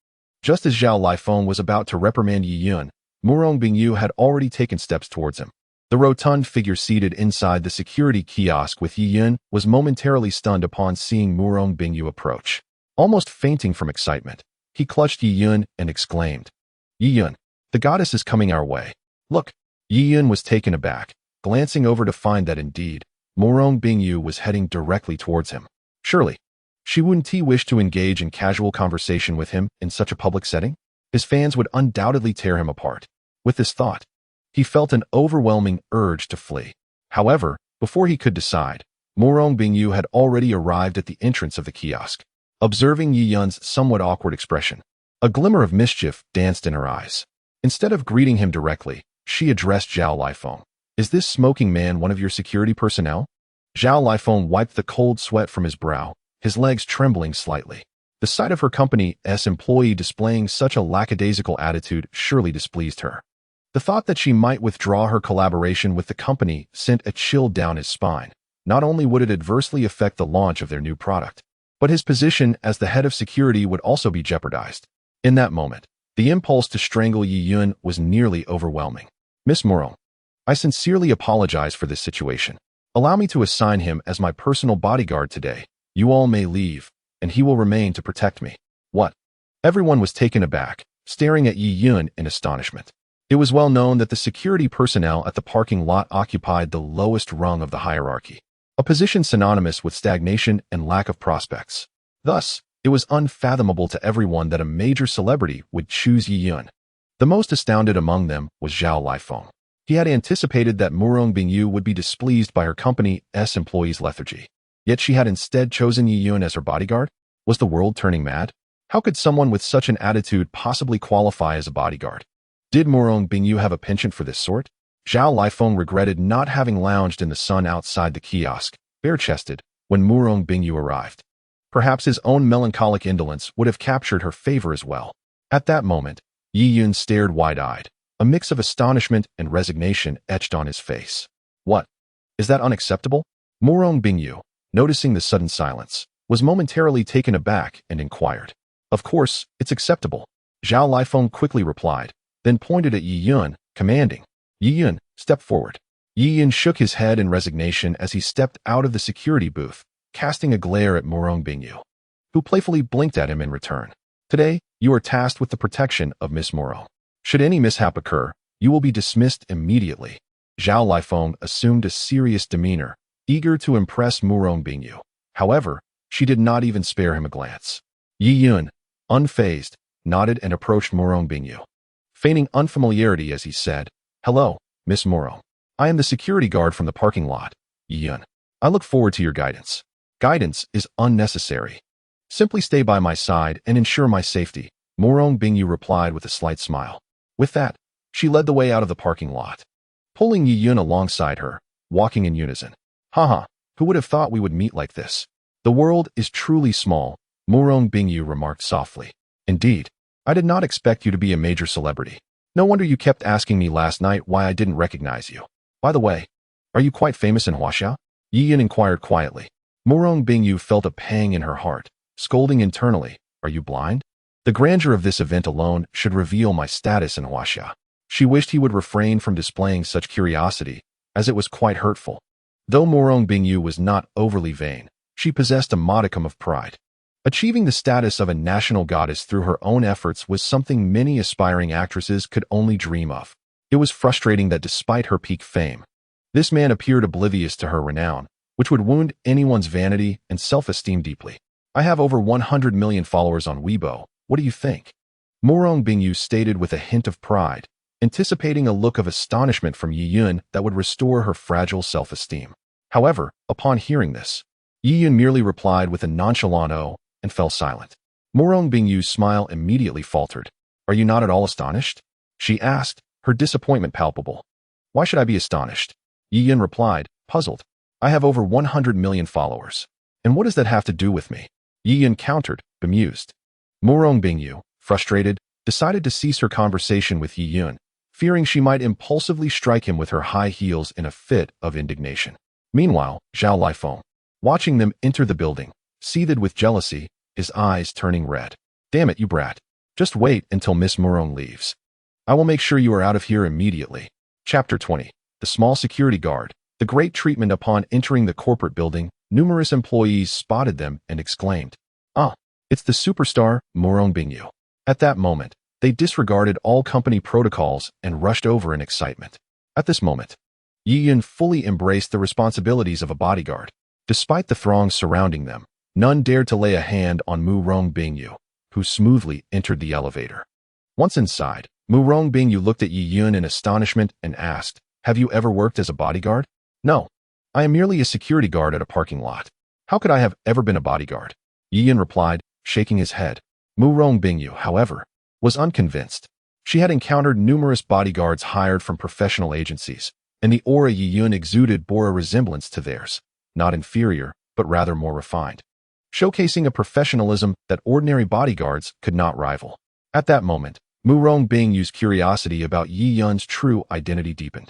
Just as Zhao Lifeng was about to reprimand Yi Yun, Morong Bingyu had already taken steps towards him. The rotund figure seated inside the security kiosk with Yi Yun was momentarily stunned upon seeing Morong Bingyu approach. Almost fainting from excitement, he clutched Yi Yun and exclaimed, "Yi Yun, the goddess is coming our way. Look." Yi Yun was taken aback, glancing over to find that indeed, Morong Bingyu was heading directly towards him. Surely, she wouldn't wish to engage in casual conversation with him in such a public setting? His fans would undoubtedly tear him apart. With this thought, he felt an overwhelming urge to flee. However, before he could decide, Morong Bingyu had already arrived at the entrance of the kiosk. Observing Yi Yun's somewhat awkward expression, a glimmer of mischief danced in her eyes. Instead of greeting him directly, she addressed Zhao Lifeng. "Is this smoking man one of your security personnel?" Zhao Lifeng wiped the cold sweat from his brow, his legs trembling slightly. The sight of her company's employee displaying such a lackadaisical attitude surely displeased her. The thought that she might withdraw her collaboration with the company sent a chill down his spine. Not only would it adversely affect the launch of their new product, but his position as the head of security would also be jeopardized. In that moment, the impulse to strangle Yi Yun was nearly overwhelming. "Miss Morong, I sincerely apologize for this situation. Allow me to assign him as my personal bodyguard today. You all may leave, and he will remain to protect me." "What?" Everyone was taken aback, staring at Yi Yun in astonishment. It was well known that the security personnel at the parking lot occupied the lowest rung of the hierarchy, a position synonymous with stagnation and lack of prospects. Thus, it was unfathomable to everyone that a major celebrity would choose Yi Yun. The most astounded among them was Zhao Lifeng. He had anticipated that Morong Bingyu would be displeased by her company's employees' lethargy. Yet she had instead chosen Yi Yun as her bodyguard? Was the world turning mad? How could someone with such an attitude possibly qualify as a bodyguard? Did Morong Bingyu have a penchant for this sort? Zhao Lifeng regretted not having lounged in the sun outside the kiosk, bare-chested, when Morong Bingyu arrived. Perhaps his own melancholic indolence would have captured her favor as well. At that moment, Yi Yun stared wide-eyed, a mix of astonishment and resignation etched on his face. "What? Is that unacceptable?" Morong Bingyu, noticing the sudden silence, was momentarily taken aback and inquired. "Of course, it's acceptable," Zhao Lifeng quickly replied, then pointed at Yi Yun, commanding, "Yi Yun, step forward." Yi Yun shook his head in resignation as he stepped out of the security booth, casting a glare at Morong Bingyu, who playfully blinked at him in return. "Today, you are tasked with the protection of Miss Morong. Should any mishap occur, you will be dismissed immediately." Zhao Lifeng assumed a serious demeanor, eager to impress Murong Bingyu. However, she did not even spare him a glance. Yi Yun, unfazed, nodded and approached Murong Bingyu, feigning unfamiliarity as he said, "Hello, Miss Murong. I am the security guard from the parking lot, Yi Yun. I look forward to your guidance." "Guidance is unnecessary. Simply stay by my side and ensure my safety," Murong Bingyu replied with a slight smile. With that, she led the way out of the parking lot, pulling Yi Yun alongside her, walking in unison. "Haha, who would have thought we would meet like this? The world is truly small," Murong Bingyu remarked softly. "Indeed, I did not expect you to be a major celebrity. No wonder you kept asking me last night why I didn't recognize you. By the way, are you quite famous in Huaxia?" Yi Yun inquired quietly. Murong Bingyu felt a pang in her heart, scolding internally, "Are you blind? The grandeur of this event alone should reveal my status in Huaxia." She wished he would refrain from displaying such curiosity, as it was quite hurtful. Though Murong Bingyu was not overly vain, she possessed a modicum of pride. Achieving the status of a national goddess through her own efforts was something many aspiring actresses could only dream of. It was frustrating that despite her peak fame, this man appeared oblivious to her renown, which would wound anyone's vanity and self-esteem deeply. "I have over 100 million followers on Weibo. What do you think?" Murong Bingyu stated with a hint of pride, anticipating a look of astonishment from Yi Yun that would restore her fragile self-esteem. However, upon hearing this, Yi Yun merely replied with a nonchalant "oh" and fell silent. Murong Bingyu's smile immediately faltered. "Are you not at all astonished?" she asked, her disappointment palpable. "Why should I be astonished?" Yi Yun replied, puzzled. "I have over 100 million followers. And what does that have to do with me?" Yi Yun countered, bemused. Murong Bingyu, frustrated, decided to cease her conversation with Yi Yun, fearing she might impulsively strike him with her high heels in a fit of indignation. Meanwhile, Zhao Lifeng, watching them enter the building, seethed with jealousy, his eyes turning red. "Damn it, you brat. Just wait until Miss Murong leaves. I will make sure you are out of here immediately." Chapter 20. The Small Security Guard. The great treatment. Upon entering the corporate building, numerous employees spotted them and exclaimed, "Ah, it's the superstar, Murong Bingyu." At that moment, they disregarded all company protocols and rushed over in excitement. At this moment, Yi Yun fully embraced the responsibilities of a bodyguard. Despite the throng surrounding them, none dared to lay a hand on Murong Bingyu, who smoothly entered the elevator. Once inside, Murong Bingyu looked at Yi Yun in astonishment and asked, "Have you ever worked as a bodyguard?" "No. I am merely a security guard at a parking lot. How could I have ever been a bodyguard?" Yi Yun replied, shaking his head. Murong Bingyu, however, was unconvinced. She had encountered numerous bodyguards hired from professional agencies, and the aura Yi Yun exuded bore a resemblance to theirs, not inferior, but rather more refined, showcasing a professionalism that ordinary bodyguards could not rival. At that moment, Murong Bingyu's curiosity about Yi Yun's true identity deepened.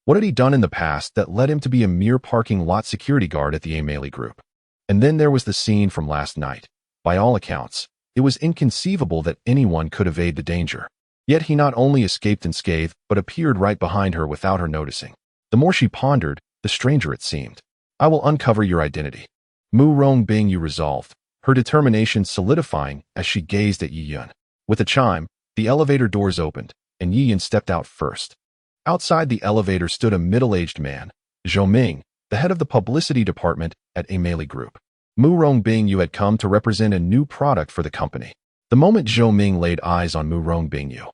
What had he done in the past that led him to be a mere parking lot security guard at the Amelie Group? And then there was the scene from last night. By all accounts, it was inconceivable that anyone could evade the danger. Yet he not only escaped unscathed, but appeared right behind her without her noticing. The more she pondered, the stranger it seemed. "I will uncover your identity," Murong Bingyu resolved, her determination solidifying as she gazed at Yi Yun. With a chime, the elevator doors opened, and Yi Yun stepped out first. Outside the elevator stood a middle-aged man, Zhou Ming, the head of the publicity department at Amelie Group. Murong Bingyu had come to represent a new product for the company. The moment Zhou Ming laid eyes on Murong Bingyu,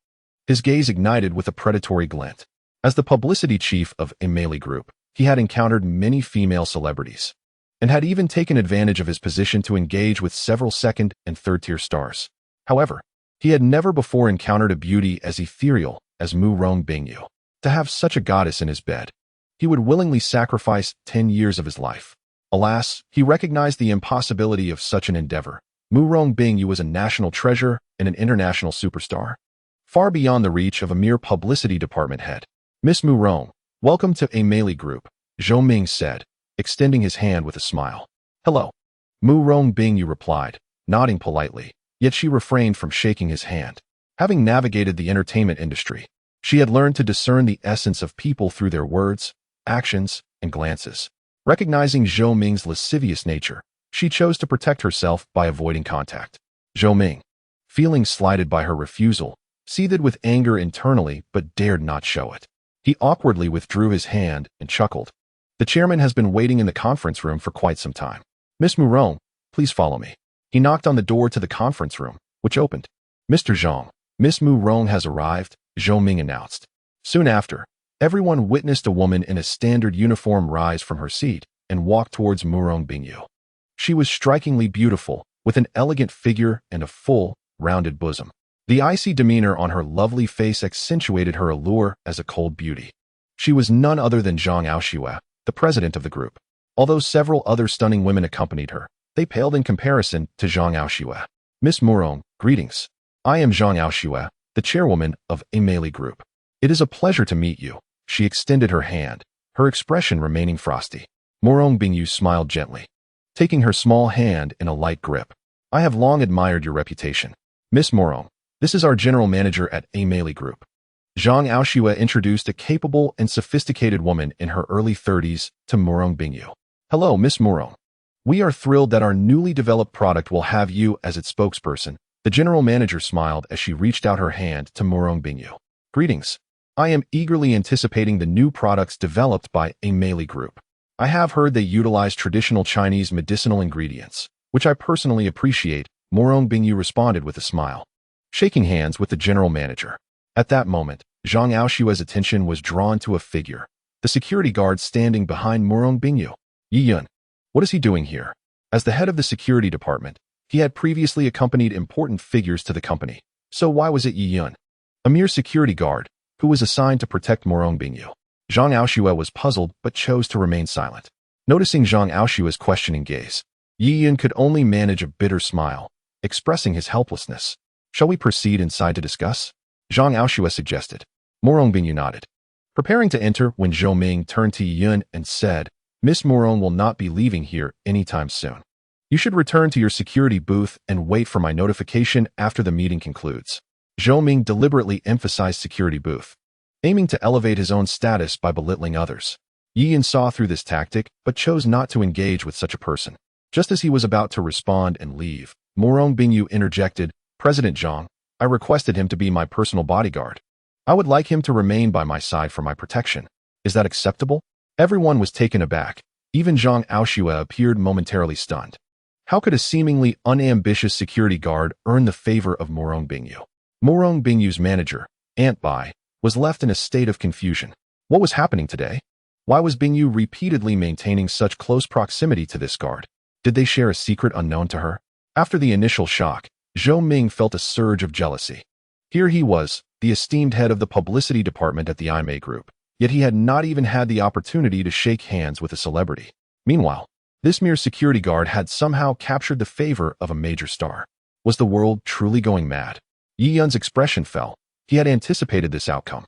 his gaze ignited with a predatory glint. As the publicity chief of Amelie Group, he had encountered many female celebrities, and had even taken advantage of his position to engage with several second- and third-tier stars. However, he had never before encountered a beauty as ethereal as Murong Bingyu. To have such a goddess in his bed, he would willingly sacrifice 10 years of his life. Alas, he recognized the impossibility of such an endeavor. Murong Bingyu was a national treasure and an international superstar, far beyond the reach of a mere publicity department head. "Miss Murong, welcome to Amelie Group," Zhou Ming said, extending his hand with a smile. "Hello," Murong Bingyu replied, nodding politely, yet she refrained from shaking his hand. Having navigated the entertainment industry, she had learned to discern the essence of people through their words, actions, and glances. Recognizing Zhou Ming's lascivious nature, she chose to protect herself by avoiding contact. Zhou Ming, feeling slighted by her refusal, seethed with anger internally but dared not show it. He awkwardly withdrew his hand and chuckled. The chairman has been waiting in the conference room for quite some time. Miss Murong, please follow me. He knocked on the door to the conference room, which opened. Mr. Zhang, Miss Murong has arrived, Zhou Ming announced. Soon after, everyone witnessed a woman in a standard uniform rise from her seat and walk towards Murong Bingyu. She was strikingly beautiful, with an elegant figure and a full, rounded bosom. The icy demeanor on her lovely face accentuated her allure as a cold beauty. She was none other than Zhang Aoshue, the president of the group. Although several other stunning women accompanied her, they paled in comparison to Zhang Aoshue. Miss Murong, greetings. I am Zhang Aoshue, the chairwoman of Meili Group. It is a pleasure to meet you. She extended her hand, her expression remaining frosty. Murong Bingyu smiled gently, taking her small hand in a light grip. I have long admired your reputation. Miss Murong, this is our general manager at Meili Group. Zhang Aoshue introduced a capable and sophisticated woman in her early 30s to Murong Bingyu. Hello, Miss Murong. We are thrilled that our newly developed product will have you as its spokesperson. The general manager smiled as she reached out her hand to Murong Bingyu. Greetings. I am eagerly anticipating the new products developed by Meili Group. I have heard they utilize traditional Chinese medicinal ingredients, which I personally appreciate, Murong Bingyu responded with a smile, shaking hands with the general manager. At that moment, Zhang Aoshue's attention was drawn to a figure, the security guard standing behind Murong Bingyu. Yi Yun. What is he doing here? As the head of the security department, he had previously accompanied important figures to the company. So why was it Yi Yun, a mere security guard, who was assigned to protect Murong Bingyu? Zhang Aoshue was puzzled but chose to remain silent. Noticing Zhang Aoshue's questioning gaze, Yi Yun could only manage a bitter smile, expressing his helplessness. Shall we proceed inside to discuss? Zhang Aoshue suggested. Murong Bingyu nodded, preparing to enter when Zhou Ming turned to Yi Yun and said, Miss Murong will not be leaving here anytime soon. You should return to your security booth and wait for my notification after the meeting concludes. Zhou Ming deliberately emphasized security booth, aiming to elevate his own status by belittling others. Yi Yun saw through this tactic but chose not to engage with such a person. Just as he was about to respond and leave, Murong Bingyu interjected, President Zhang, I requested him to be my personal bodyguard. I would like him to remain by my side for my protection. Is that acceptable? Everyone was taken aback. Even Zhang Aoshue appeared momentarily stunned. How could a seemingly unambitious security guard earn the favor of Murong Bingyu? Murong Bingyu's manager, Ant Bai, was left in a state of confusion. What was happening today? Why was Bingyu repeatedly maintaining such close proximity to this guard? Did they share a secret unknown to her? After the initial shock, Zhou Ming felt a surge of jealousy. Here he was, the esteemed head of the publicity department at the Meili Group, yet he had not even had the opportunity to shake hands with a celebrity. Meanwhile, this mere security guard had somehow captured the favor of a major star. Was the world truly going mad? Yi Yun's expression fell. He had anticipated this outcome.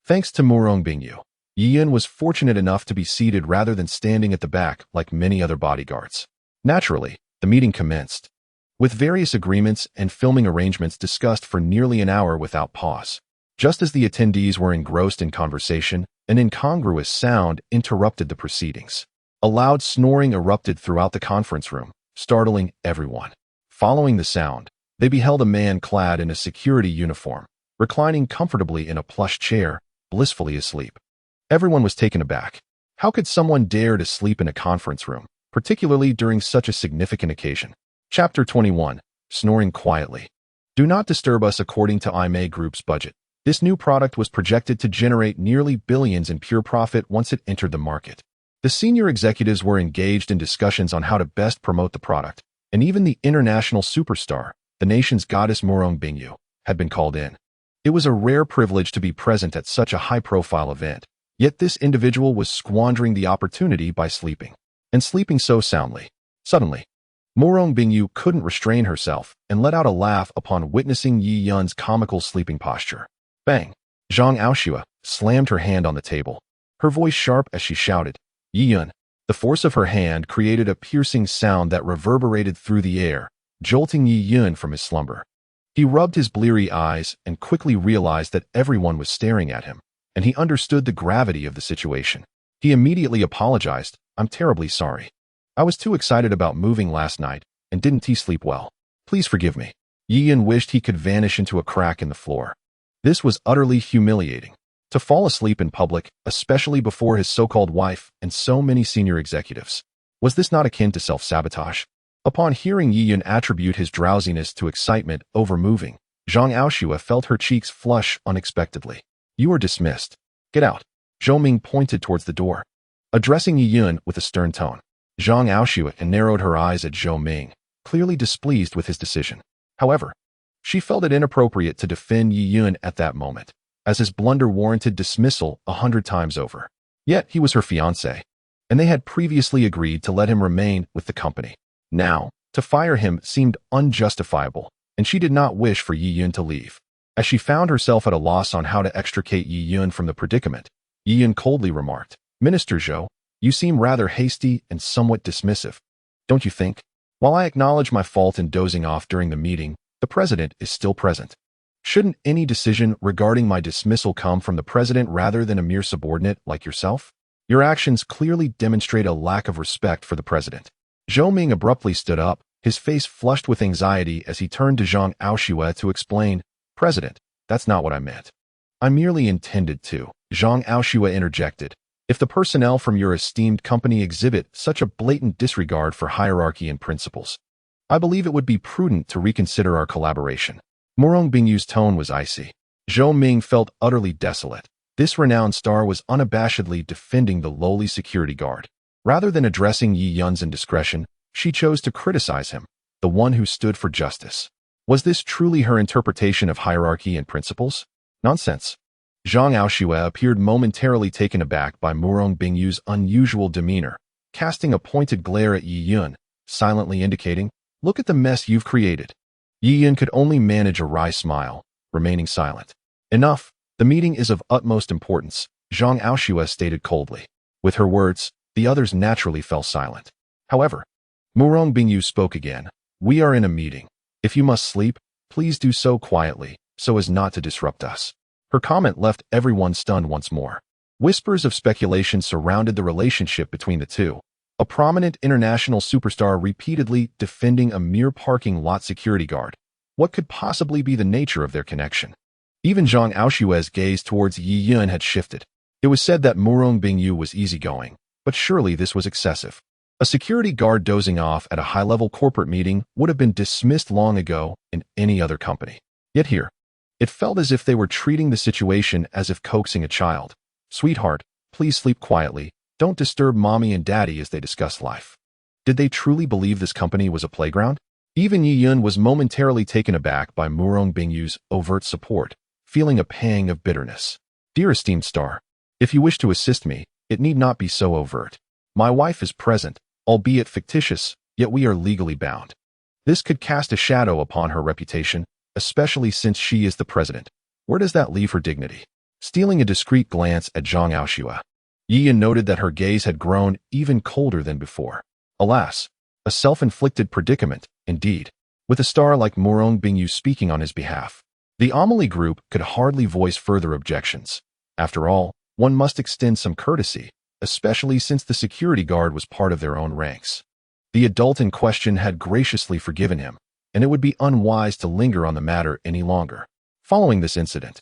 Thanks to Murong Bingyu, Yi Yun was fortunate enough to be seated rather than standing at the back like many other bodyguards. Naturally, the meeting commenced, with various agreements and filming arrangements discussed for nearly an hour without pause. Just as the attendees were engrossed in conversation, an incongruous sound interrupted the proceedings. A loud snoring erupted throughout the conference room, startling everyone. Following the sound, they beheld a man clad in a security uniform, reclining comfortably in a plush chair, blissfully asleep. Everyone was taken aback. How could someone dare to sleep in a conference room, particularly during such a significant occasion? Chapter 21. Snoring Quietly. Do not disturb us. According to Meili Group's budget, this new product was projected to generate nearly billions in pure profit once it entered the market. The senior executives were engaged in discussions on how to best promote the product, and even the international superstar, the nation's goddess Murong Bingyu, had been called in. It was a rare privilege to be present at such a high-profile event, yet this individual was squandering the opportunity by sleeping, and sleeping so soundly. Suddenly, Murong Bingyu couldn't restrain herself and let out a laugh upon witnessing Yi Yun's comical sleeping posture. Bang! Zhang Aoshue slammed her hand on the table, her voice sharp as she shouted, Yi Yun. The force of her hand created a piercing sound that reverberated through the air, jolting Yi Yun from his slumber. He rubbed his bleary eyes and quickly realized that everyone was staring at him, and he understood the gravity of the situation. He immediately apologized. I'm terribly sorry. I was too excited about moving last night and didn't sleep well. Please forgive me. Yi Yun wished he could vanish into a crack in the floor. This was utterly humiliating. To fall asleep in public, especially before his so-called wife and so many senior executives. Was this not akin to self-sabotage? Upon hearing Yi Yun attribute his drowsiness to excitement over moving, Zhang Aoshua felt her cheeks flush unexpectedly. You are dismissed. Get out. Zhou Ming pointed towards the door, addressing Yi Yun with a stern tone. Zhang Aoshua narrowed her eyes at Zhou Ming, clearly displeased with his decision. However, she felt it inappropriate to defend Yi Yun at that moment, as his blunder warranted dismissal 100 times over. Yet he was her fiancé, and they had previously agreed to let him remain with the company. Now, to fire him seemed unjustifiable, and she did not wish for Yi Yun to leave. As she found herself at a loss on how to extricate Yi Yun from the predicament, Yi Yun coldly remarked, Minister Zhou, you seem rather hasty and somewhat dismissive. Don't you think? While I acknowledge my fault in dozing off during the meeting, the president is still present. Shouldn't any decision regarding my dismissal come from the president rather than a mere subordinate like yourself? Your actions clearly demonstrate a lack of respect for the president. Zhou Ming abruptly stood up, his face flushed with anxiety as he turned to Zhang Aoshua to explain, President, that's not what I meant. I merely intended to. Zhang Aoshua interjected. If the personnel from your esteemed company exhibit such a blatant disregard for hierarchy and principles, I believe it would be prudent to reconsider our collaboration. Murong Bingyu's tone was icy. Zhou Ming felt utterly desolate. This renowned star was unabashedly defending the lowly security guard. Rather than addressing Yi Yun's indiscretion, she chose to criticize him, the one who stood for justice. Was this truly her interpretation of hierarchy and principles? Nonsense. Zhang Aoshua appeared momentarily taken aback by Murong Bingyu's unusual demeanor, casting a pointed glare at Yi Yun, silently indicating, look at the mess you've created. Yi Yun could only manage a wry smile, remaining silent. Enough. The meeting is of utmost importance, Zhang Aoshua stated coldly. With her words, the others naturally fell silent. However, Murong Bingyu spoke again. We are in a meeting. If you must sleep, please do so quietly, so as not to disrupt us. Her comment left everyone stunned once more. Whispers of speculation surrounded the relationship between the two. A prominent international superstar repeatedly defending a mere parking lot security guard. What could possibly be the nature of their connection? Even Zhang Aoshua's gaze towards Yi Yun had shifted. It was said that Murong Bingyu was easygoing, but surely this was excessive. A security guard dozing off at a high-level corporate meeting would have been dismissed long ago in any other company. Yet here, it felt as if they were treating the situation as if coaxing a child. Sweetheart, please sleep quietly. Don't disturb mommy and daddy as they discuss life. Did they truly believe this company was a playground? Even Yi Yun was momentarily taken aback by Murong Bingyu's overt support, feeling a pang of bitterness. Dear esteemed star, if you wish to assist me, it need not be so overt. My wife is present, albeit fictitious, yet we are legally bound. This could cast a shadow upon her reputation, especially since she is the president. Where does that leave her dignity? Stealing a discreet glance at Zhang Aoshua, Yi Yun noted that her gaze had grown even colder than before. Alas, a self-inflicted predicament, indeed, with a star like Murong Bingyu speaking on his behalf. The Amelie group could hardly voice further objections. After all, one must extend some courtesy, especially since the security guard was part of their own ranks. The adult in question had graciously forgiven him, and it would be unwise to linger on the matter any longer. Following this incident,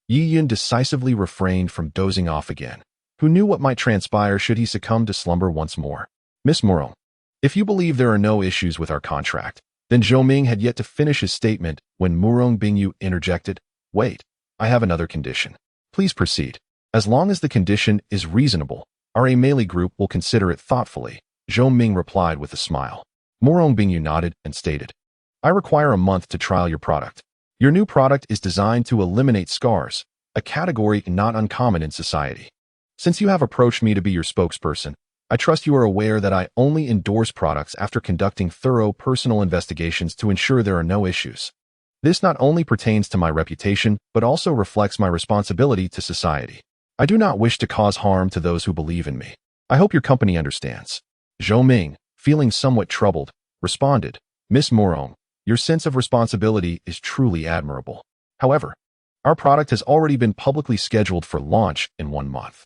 Yi Yun decisively refrained from dozing off again. Who knew what might transpire should he succumb to slumber once more? Miss Murong, if you believe there are no issues with our contract, then Zhou Ming had yet to finish his statement when Murong Bingyu interjected, Wait, I have another condition. Please proceed. As long as the condition is reasonable, our Amelie group will consider it thoughtfully, Zhou Ming replied with a smile. Murong Bingyu nodded and stated, I require a month to trial your product. Your new product is designed to eliminate scars, a category not uncommon in society. Since you have approached me to be your spokesperson, I trust you are aware that I only endorse products after conducting thorough personal investigations to ensure there are no issues. This not only pertains to my reputation, but also reflects my responsibility to society. I do not wish to cause harm to those who believe in me. I hope your company understands. Zhou Ming, feeling somewhat troubled, responded, Miss Murong, your sense of responsibility is truly admirable. However, our product has already been publicly scheduled for launch in 1 month.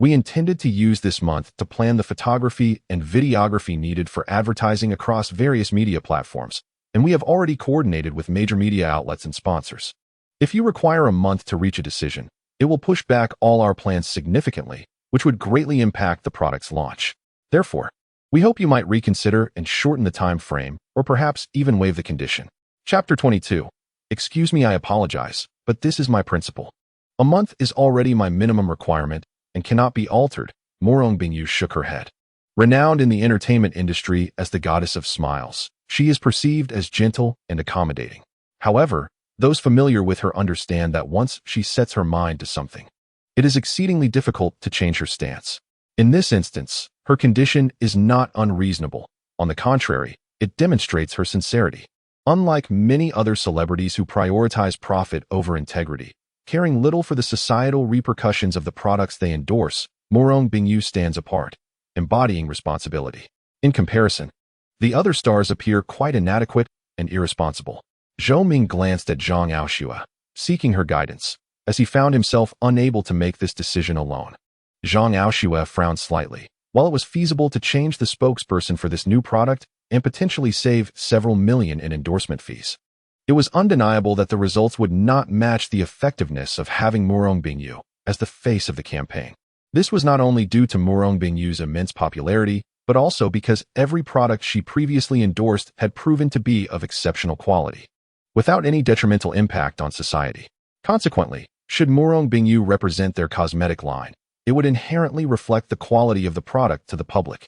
We intended to use this month to plan the photography and videography needed for advertising across various media platforms, and we have already coordinated with major media outlets and sponsors. If you require a month to reach a decision, It will push back all our plans significantly, which would greatly impact the product's launch. Therefore, we hope you might reconsider and shorten the time frame, or perhaps even waive the condition. Chapter 22. Excuse me, I apologize, but this is my principle. A month is already my minimum requirement and cannot be altered. Morong Bingyu shook her head. Renowned in the entertainment industry as the goddess of smiles, she is perceived as gentle and accommodating. However, those familiar with her understand that once she sets her mind to something, it is exceedingly difficult to change her stance. In this instance, her condition is not unreasonable. On the contrary, it demonstrates her sincerity. Unlike many other celebrities who prioritize profit over integrity, caring little for the societal repercussions of the products they endorse, Morong Bingyu stands apart, embodying responsibility. In comparison, the other stars appear quite inadequate and irresponsible. Zhou Ming glanced at Zhang Aoshua, seeking her guidance, as he found himself unable to make this decision alone. Zhang Aoshua frowned slightly. While it was feasible to change the spokesperson for this new product and potentially save several million in endorsement fees, it was undeniable that the results would not match the effectiveness of having Morong Bingyu as the face of the campaign. This was not only due to Morong Bingyu's immense popularity, but also because every product she previously endorsed had proven to be of exceptional quality, without any detrimental impact on society. Consequently, should Morong Bingyu represent their cosmetic line, it would inherently reflect the quality of the product to the public.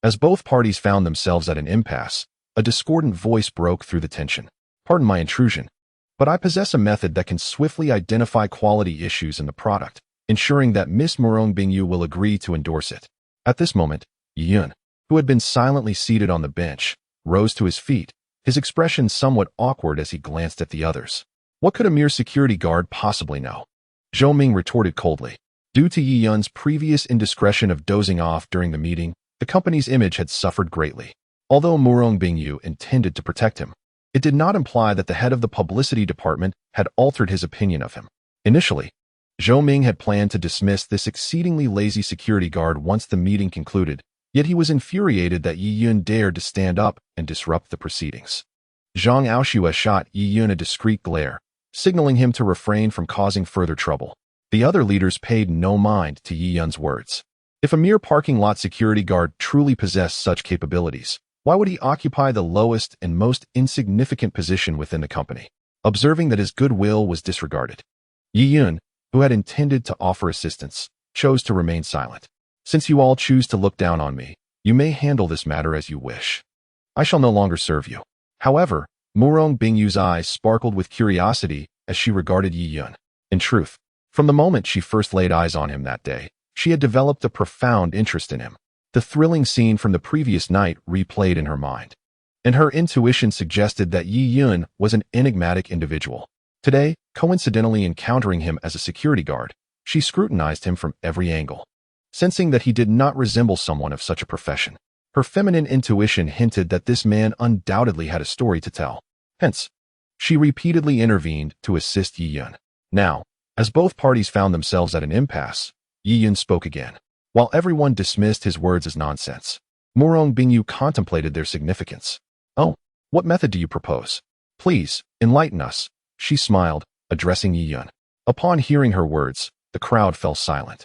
As both parties found themselves at an impasse, a discordant voice broke through the tension. Pardon my intrusion, but I possess a method that can swiftly identify quality issues in the product, ensuring that Miss Morong Bingyu will agree to endorse it. At this moment, Yun, who had been silently seated on the bench, rose to his feet, his expression somewhat awkward as he glanced at the others. What could a mere security guard possibly know? Zhou Ming retorted coldly. Due to Yi Yun's previous indiscretion of dozing off during the meeting, the company's image had suffered greatly. Although Morong Bingyu intended to protect him, it did not imply that the head of the publicity department had altered his opinion of him. Initially, Zhou Ming had planned to dismiss this exceedingly lazy security guard once the meeting concluded, yet he was infuriated that Yi Yun dared to stand up and disrupt the proceedings. Zhang Aoshua shot Yi Yun a discreet glare, signaling him to refrain from causing further trouble. The other leaders paid no mind to Yi Yun's words. If a mere parking lot security guard truly possessed such capabilities, why would he occupy the lowest and most insignificant position within the company? Observing that his goodwill was disregarded, Yi Yun, who had intended to offer assistance, chose to remain silent. Since you all choose to look down on me, you may handle this matter as you wish. I shall no longer serve you. However, Morong Bingyu's eyes sparkled with curiosity as she regarded Yi Yun. In truth, from the moment she first laid eyes on him that day, she had developed a profound interest in him. The thrilling scene from the previous night replayed in her mind, and her intuition suggested that Yi Yun was an enigmatic individual. Today, coincidentally encountering him as a security guard, she scrutinized him from every angle. Sensing that he did not resemble someone of such a profession, her feminine intuition hinted that this man undoubtedly had a story to tell. Hence, she repeatedly intervened to assist Yi Yun. Now, as both parties found themselves at an impasse, Yi Yun spoke again. While everyone dismissed his words as nonsense, Morong Bingyu contemplated their significance. Oh, what method do you propose? Please, enlighten us, she smiled, addressing Yi Yun. Upon hearing her words, the crowd fell silent.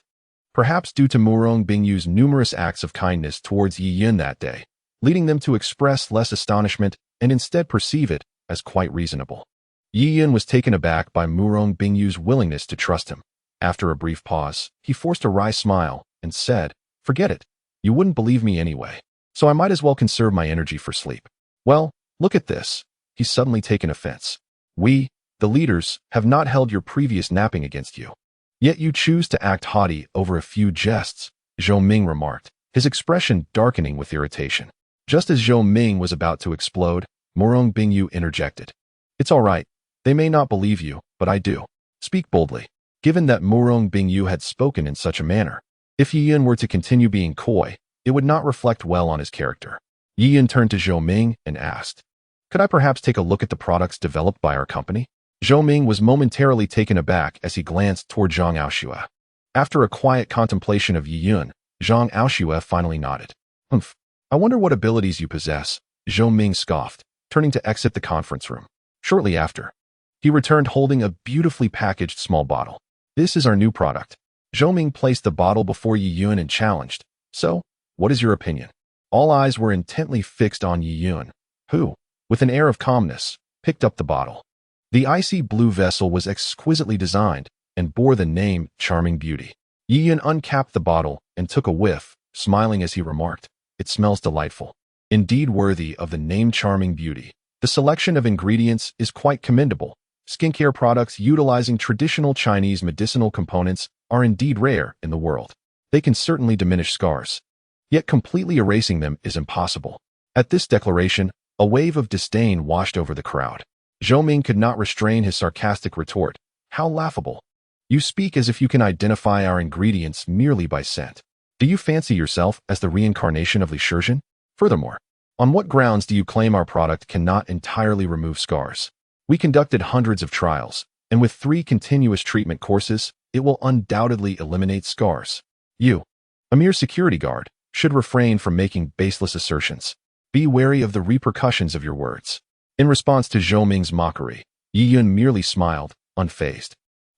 Perhaps due to Morong Bingyu's numerous acts of kindness towards Yi Yun that day, leading them to express less astonishment and instead perceive it as quite reasonable. Yi Yun was taken aback by Morong Bingyu's willingness to trust him. After a brief pause, he forced a wry smile and said, "Forget it. You wouldn't believe me anyway, so I might as well conserve my energy for sleep." Well, look at this. He's suddenly taken offense. We, the leaders, have not held your previous napping against you. Yet you choose to act haughty over a few jests, Zhou Ming remarked, his expression darkening with irritation. Just as Zhou Ming was about to explode, Morong Bingyu interjected. It's all right. They may not believe you, but I do. Speak boldly. Given that Morong Bingyu had spoken in such a manner, if Yi Yun were to continue being coy, it would not reflect well on his character. Yi Yun turned to Zhou Ming and asked, "Could I perhaps take a look at the products developed by our company?" Zhou Ming was momentarily taken aback as he glanced toward Zhang Aoshua. After a quiet contemplation of Yi Yun, Zhang Aoshua finally nodded. "Humph. I wonder what abilities you possess," Zhou Ming scoffed, turning to exit the conference room. Shortly after, he returned holding a beautifully packaged small bottle. This is our new product. Zhou Ming placed the bottle before Yi Yun and challenged, "So, what is your opinion?" All eyes were intently fixed on Yi Yun, who, with an air of calmness, picked up the bottle. The icy blue vessel was exquisitely designed and bore the name Charming Beauty. Yi Yun uncapped the bottle and took a whiff, smiling as he remarked, "It smells delightful. Indeed worthy of the name Charming Beauty. The selection of ingredients is quite commendable. Skincare products utilizing traditional Chinese medicinal components are indeed rare in the world. They can certainly diminish scars. Yet completely erasing them is impossible." At this declaration, a wave of disdain washed over the crowd. Zhou Ming could not restrain his sarcastic retort. "How laughable. You speak as if you can identify our ingredients merely by scent. Do you fancy yourself as the reincarnation of Li Shizhen? Furthermore, on what grounds do you claim our product cannot entirely remove scars? We conducted hundreds of trials, and with 3 continuous treatment courses, it will undoubtedly eliminate scars. You, a mere security guard, should refrain from making baseless assertions. Be wary of the repercussions of your words." In response to Zhou Ming's mockery, Yi Yun merely smiled, unfazed.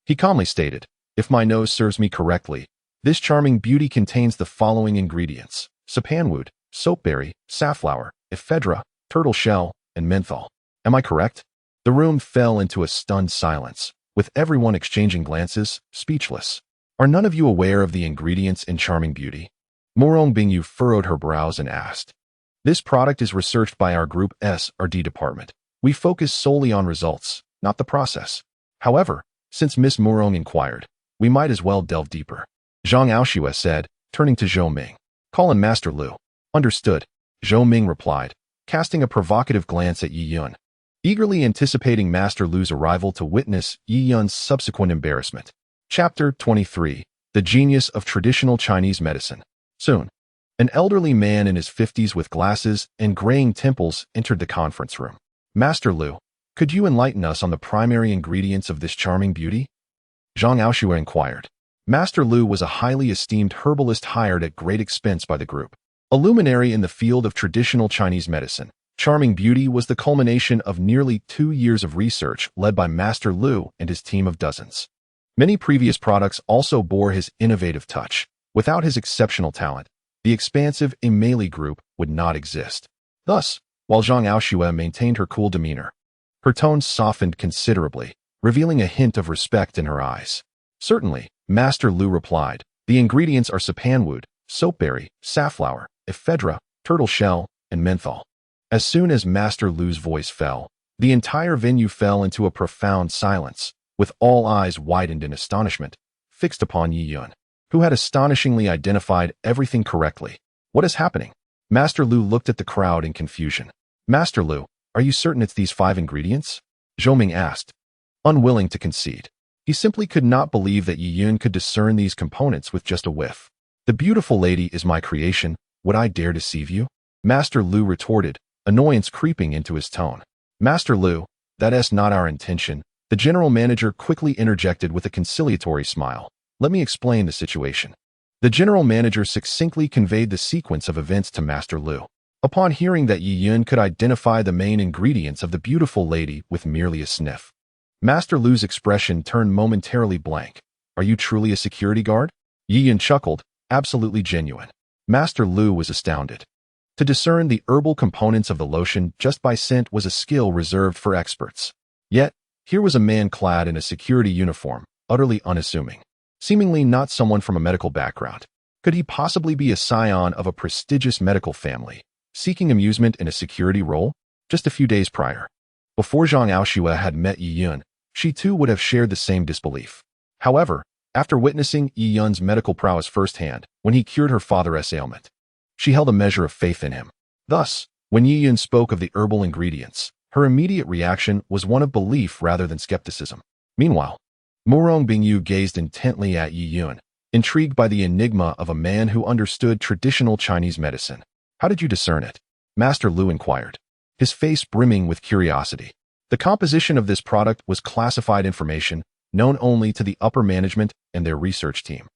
He calmly stated, "If my nose serves me correctly, this Charming Beauty contains the following ingredients: sapanwood, soapberry, safflower, ephedra, turtle shell, and menthol. Am I correct?" The room fell into a stunned silence, with everyone exchanging glances, speechless. "Are none of you aware of the ingredients in Charming Beauty?" Morong Bingyu furrowed her brows and asked. "This product is researched by our Group S&D department. We focus solely on results, not the process. However, since Miss Morong inquired, we might as well delve deeper." Zhang Aoshue said, turning to Zhou Ming. "Call him Master Lu." "Understood," Zhou Ming replied, casting a provocative glance at Yi Yun, eagerly anticipating Master Lu's arrival to witness Yi Yun's subsequent embarrassment. Chapter 23. The Genius of Traditional Chinese Medicine. Soon, an elderly man in his 50s with glasses and graying temples entered the conference room. "Master Lu, could you enlighten us on the primary ingredients of this Charming Beauty?" Zhang Aoshue inquired. Master Lu was a highly esteemed herbalist hired at great expense by the group. A luminary in the field of traditional Chinese medicine, Charming Beauty was the culmination of nearly 2 years of research led by Master Lu and his team of dozens. Many previous products also bore his innovative touch. Without his exceptional talent, the expansive Emeli group would not exist. Thus, while Zhang Aoshue maintained her cool demeanor, her tone softened considerably, revealing a hint of respect in her eyes. "Certainly," Master Lu replied. "The ingredients are sapanwood, soapberry, safflower, ephedra, turtle shell, and menthol." As soon as Master Lu's voice fell, the entire venue fell into a profound silence, with all eyes widened in astonishment, fixed upon Yi Yun, who had astonishingly identified everything correctly. "What is happening?" Master Lu looked at the crowd in confusion. "Master Lu, are you certain it's these 5 ingredients?" Zhou Ming asked, unwilling to concede. He simply could not believe that Yi Yun could discern these components with just a whiff. "The beautiful lady is my creation. Would I dare deceive you?" Master Lu retorted, annoyance creeping into his tone. "Master Lu, that's not our intention." The general manager quickly interjected with a conciliatory smile. "Let me explain the situation." The general manager succinctly conveyed the sequence of events to Master Lu. Upon hearing that Yi Yun could identify the main ingredients of the beautiful lady with merely a sniff, Master Lu's expression turned momentarily blank. "Are you truly a security guard?" Yi Yun chuckled, "Absolutely genuine." Master Lu was astounded. To discern the herbal components of the lotion just by scent was a skill reserved for experts. Yet, here was a man clad in a security uniform, utterly unassuming. Seemingly not someone from a medical background. Could he possibly be a scion of a prestigious medical family, seeking amusement in a security role? Just a few days prior, before Zhang Aoshue had met Yi Yun, she too would have shared the same disbelief. However, after witnessing Yi Yun's medical prowess firsthand, when he cured her father's ailment, she held a measure of faith in him. Thus, when Yi Yun spoke of the herbal ingredients, her immediate reaction was one of belief rather than skepticism. Meanwhile, Morong Bingyu gazed intently at Yi Yun, intrigued by the enigma of a man who understood traditional Chinese medicine. "How did you discern it?" Master Lu inquired, his face brimming with curiosity. The composition of this product was classified information known only to the upper management and their research team.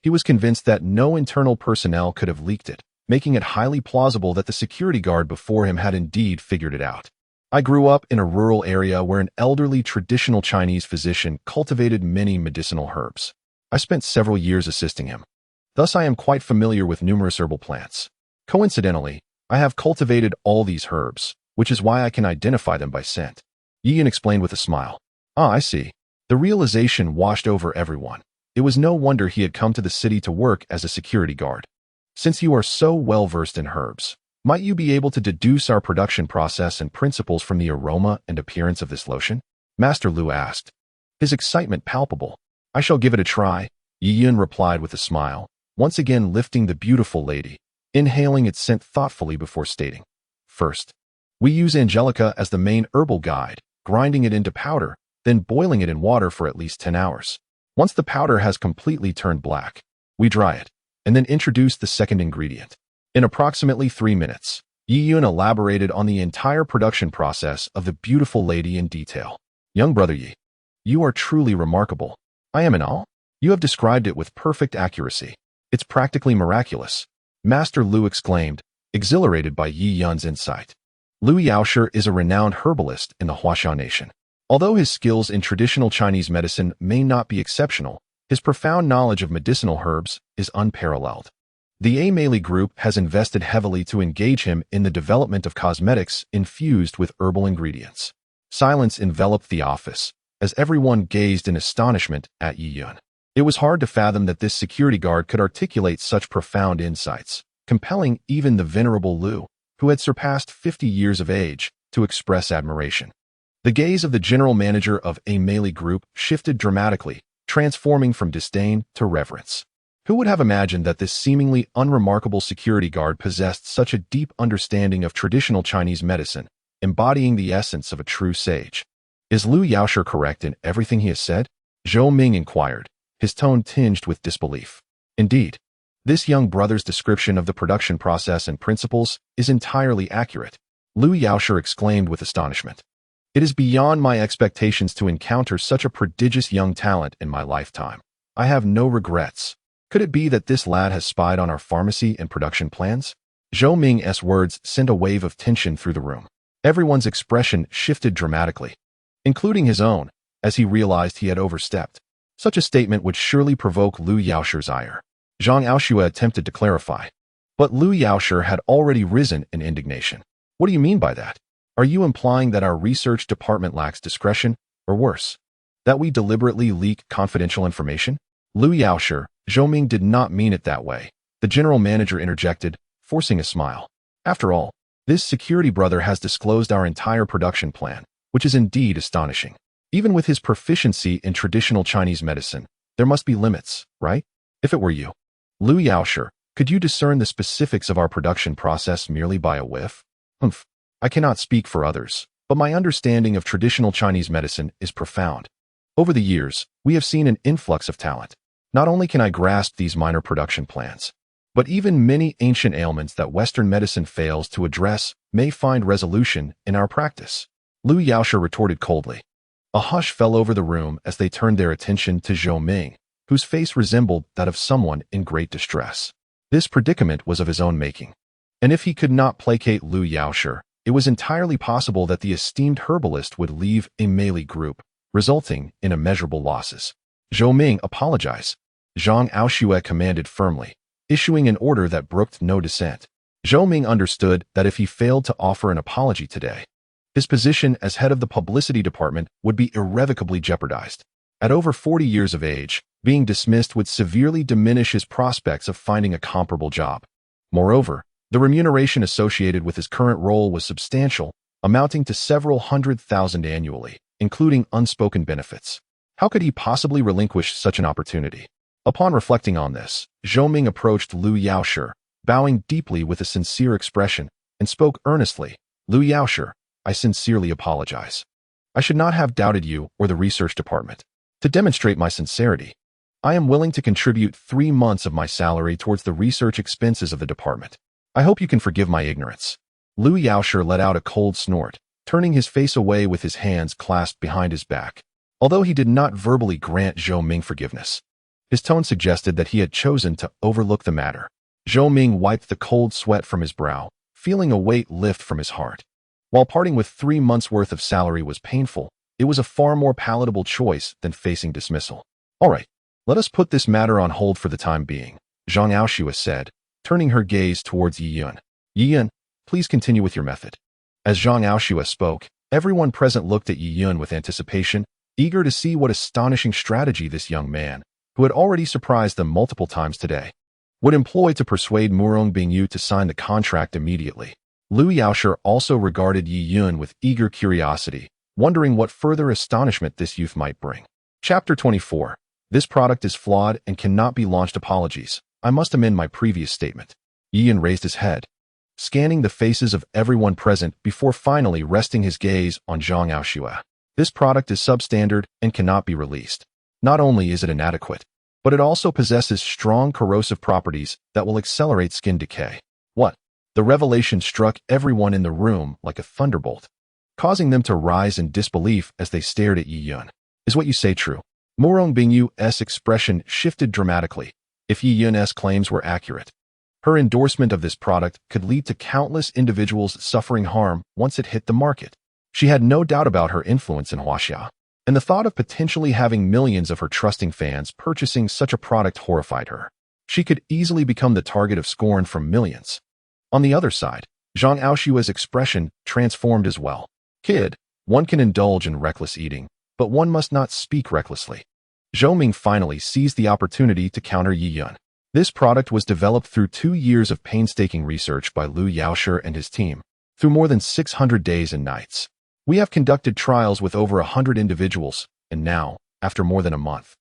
He was convinced that no internal personnel could have leaked it, making it highly plausible that the security guard before him had indeed figured it out. I grew up in a rural area where an elderly traditional Chinese physician cultivated many medicinal herbs. I spent several years assisting him. Thus, I am quite familiar with numerous herbal plants. Coincidentally, I have cultivated all these herbs, which is why I can identify them by scent. Yiyan explained with a smile. Ah, I see. The realization washed over everyone. It was no wonder he had come to the city to work as a security guard. Since you are so well-versed in herbs, might you be able to deduce our production process and principles from the aroma and appearance of this lotion? Master Lu asked, his excitement palpable. I shall give it a try, Yiyan replied with a smile, once again lifting the beautiful lady, inhaling its scent thoughtfully before stating. First, we use angelica as the main herbal guide, grinding it into powder, then boiling it in water for at least 10 hours. Once the powder has completely turned black, we dry it, and then introduce the second ingredient. In approximately 3 minutes, Yiyan elaborated on the entire production process of the beautiful lady in detail. Young brother Yi, you are truly remarkable. I am in awe. You have described it with perfect accuracy. It's practically miraculous. Master Lu exclaimed, exhilarated by Yiyan's insight. Lu Yaoshe is a renowned herbalist in the Huaxia nation. Although his skills in traditional Chinese medicine may not be exceptional, his profound knowledge of medicinal herbs is unparalleled. The Meili Group has invested heavily to engage him in the development of cosmetics infused with herbal ingredients. Silence enveloped the office, as everyone gazed in astonishment at Yiyan. It was hard to fathom that this security guard could articulate such profound insights, compelling even the venerable Lu, who had surpassed 50 years of age, to express admiration. The gaze of the general manager of Meili Group shifted dramatically, transforming from disdain to reverence. Who would have imagined that this seemingly unremarkable security guard possessed such a deep understanding of traditional Chinese medicine, embodying the essence of a true sage? Is Lu Yaoshe correct in everything he has said? Zhou Ming inquired, his tone tinged with disbelief. Indeed, this young brother's description of the production process and principles is entirely accurate, Lu Yaoshe exclaimed with astonishment. It is beyond my expectations to encounter such a prodigious young talent in my lifetime. I have no regrets. Could it be that this lad has spied on our pharmacy and production plans? Zhou Ming's words sent a wave of tension through the room. Everyone's expression shifted dramatically, including his own, as he realized he had overstepped. Such a statement would surely provoke Lu Yaoshe's ire. Zhang Aoshue attempted to clarify, but Lu Yaoshe had already risen in indignation. What do you mean by that? Are you implying that our research department lacks discretion, or worse, that we deliberately leak confidential information? Lu Yaoshe, Zhou Ming did not mean it that way, the general manager interjected, forcing a smile. After all, this security brother has disclosed our entire production plan, which is indeed astonishing. Even with his proficiency in traditional Chinese medicine, there must be limits, right? If it were you, Lu Yaoshe, could you discern the specifics of our production process merely by a whiff? Humph. I cannot speak for others, but my understanding of traditional Chinese medicine is profound. Over the years, we have seen an influx of talent. Not only can I grasp these minor production plans, but even many ancient ailments that Western medicine fails to address may find resolution in our practice. Lu Yaoshe retorted coldly. A hush fell over the room as they turned their attention to Zhou Ming, whose face resembled that of someone in great distress. This predicament was of his own making, and if he could not placate Lu Yaoshe, it was entirely possible that the esteemed herbalist would leave Meili Group, resulting in immeasurable losses. Zhou Ming, apologize, Zhang Aoshue commanded firmly, issuing an order that brooked no dissent. Zhou Ming understood that if he failed to offer an apology today, his position as head of the publicity department would be irrevocably jeopardized. At over 40 years of age, being dismissed would severely diminish his prospects of finding a comparable job. Moreover, the remuneration associated with his current role was substantial, amounting to several $100,000 annually, including unspoken benefits. How could he possibly relinquish such an opportunity? Upon reflecting on this, Zhou Ming approached Lu Yaoshe, bowing deeply with a sincere expression, and spoke earnestly. Lu Yaoshe, I sincerely apologize. I should not have doubted you or the research department. To demonstrate my sincerity, I am willing to contribute 3 months of my salary towards the research expenses of the department. I hope you can forgive my ignorance. Lu Yaoshe let out a cold snort, turning his face away with his hands clasped behind his back. Although he did not verbally grant Zhou Ming forgiveness, his tone suggested that he had chosen to overlook the matter. Zhou Ming wiped the cold sweat from his brow, feeling a weight lift from his heart. While parting with 3 months' worth of salary was painful, it was a far more palatable choice than facing dismissal. All right, let us put this matter on hold for the time being, Zhang Aoshua said, turning her gaze towards Yi Yun. Yi Yun, please continue with your method. As Zhang Aoshua spoke, everyone present looked at Yi Yun with anticipation, eager to see what astonishing strategy this young man, who had already surprised them multiple times today, would employ to persuade Murong Bingyu to sign the contract immediately. Lu Yaoshi also regarded Yi Yun with eager curiosity, wondering what further astonishment this youth might bring. Chapter 24. This product is flawed and cannot be launched. Apologies. I must amend my previous statement. Yi Yun raised his head, scanning the faces of everyone present before finally resting his gaze on Zhang Aoshua. This product is substandard and cannot be released. Not only is it inadequate, but it also possesses strong corrosive properties that will accelerate skin decay. What? The revelation struck everyone in the room like a thunderbolt, causing them to rise in disbelief as they stared at Yi Yun. Is what you say true? Murong Bingyu's expression shifted dramatically. If Yi Yun's claims were accurate, her endorsement of this product could lead to countless individuals suffering harm once it hit the market. She had no doubt about her influence in Huaxia, and the thought of potentially having millions of her trusting fans purchasing such a product horrified her. She could easily become the target of scorn from millions. On the other side, Zhang Aoshua's expression transformed as well. Kid, one can indulge in reckless eating, but one must not speak recklessly. Zhou Ming finally seized the opportunity to counter Yi Yun. This product was developed through 2 years of painstaking research by Lu Yaoshi and his team, through more than 600 days and nights. We have conducted trials with over 100 individuals, and now, after more than a month,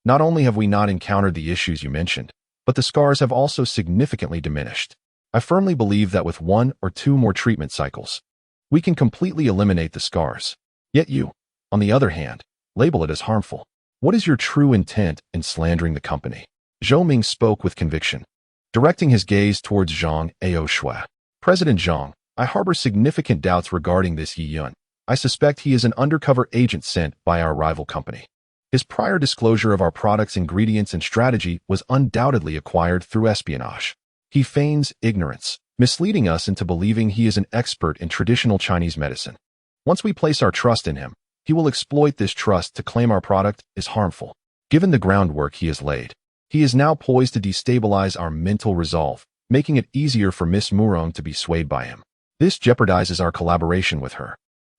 not only have we not encountered the issues you mentioned, but the scars have also significantly diminished. I firmly believe that with 1 or 2 more treatment cycles, we can completely eliminate the scars. Yet you, on the other hand, label it as harmful. What is your true intent in slandering the company? Zhou Ming spoke with conviction, directing his gaze towards Zhang Aoshua. President Zhang, I harbor significant doubts regarding this Yi Yun. I suspect he is an undercover agent sent by our rival company. His prior disclosure of our product's ingredients and strategy was undoubtedly acquired through espionage. He feigns ignorance, misleading us into believing he is an expert in traditional Chinese medicine. Once we place our trust in him, he will exploit this trust to claim our product is harmful. Given the groundwork he has laid, he is now poised to destabilize our mental resolve, making it easier for Miss Murong to be swayed by him. This jeopardizes our collaboration with her,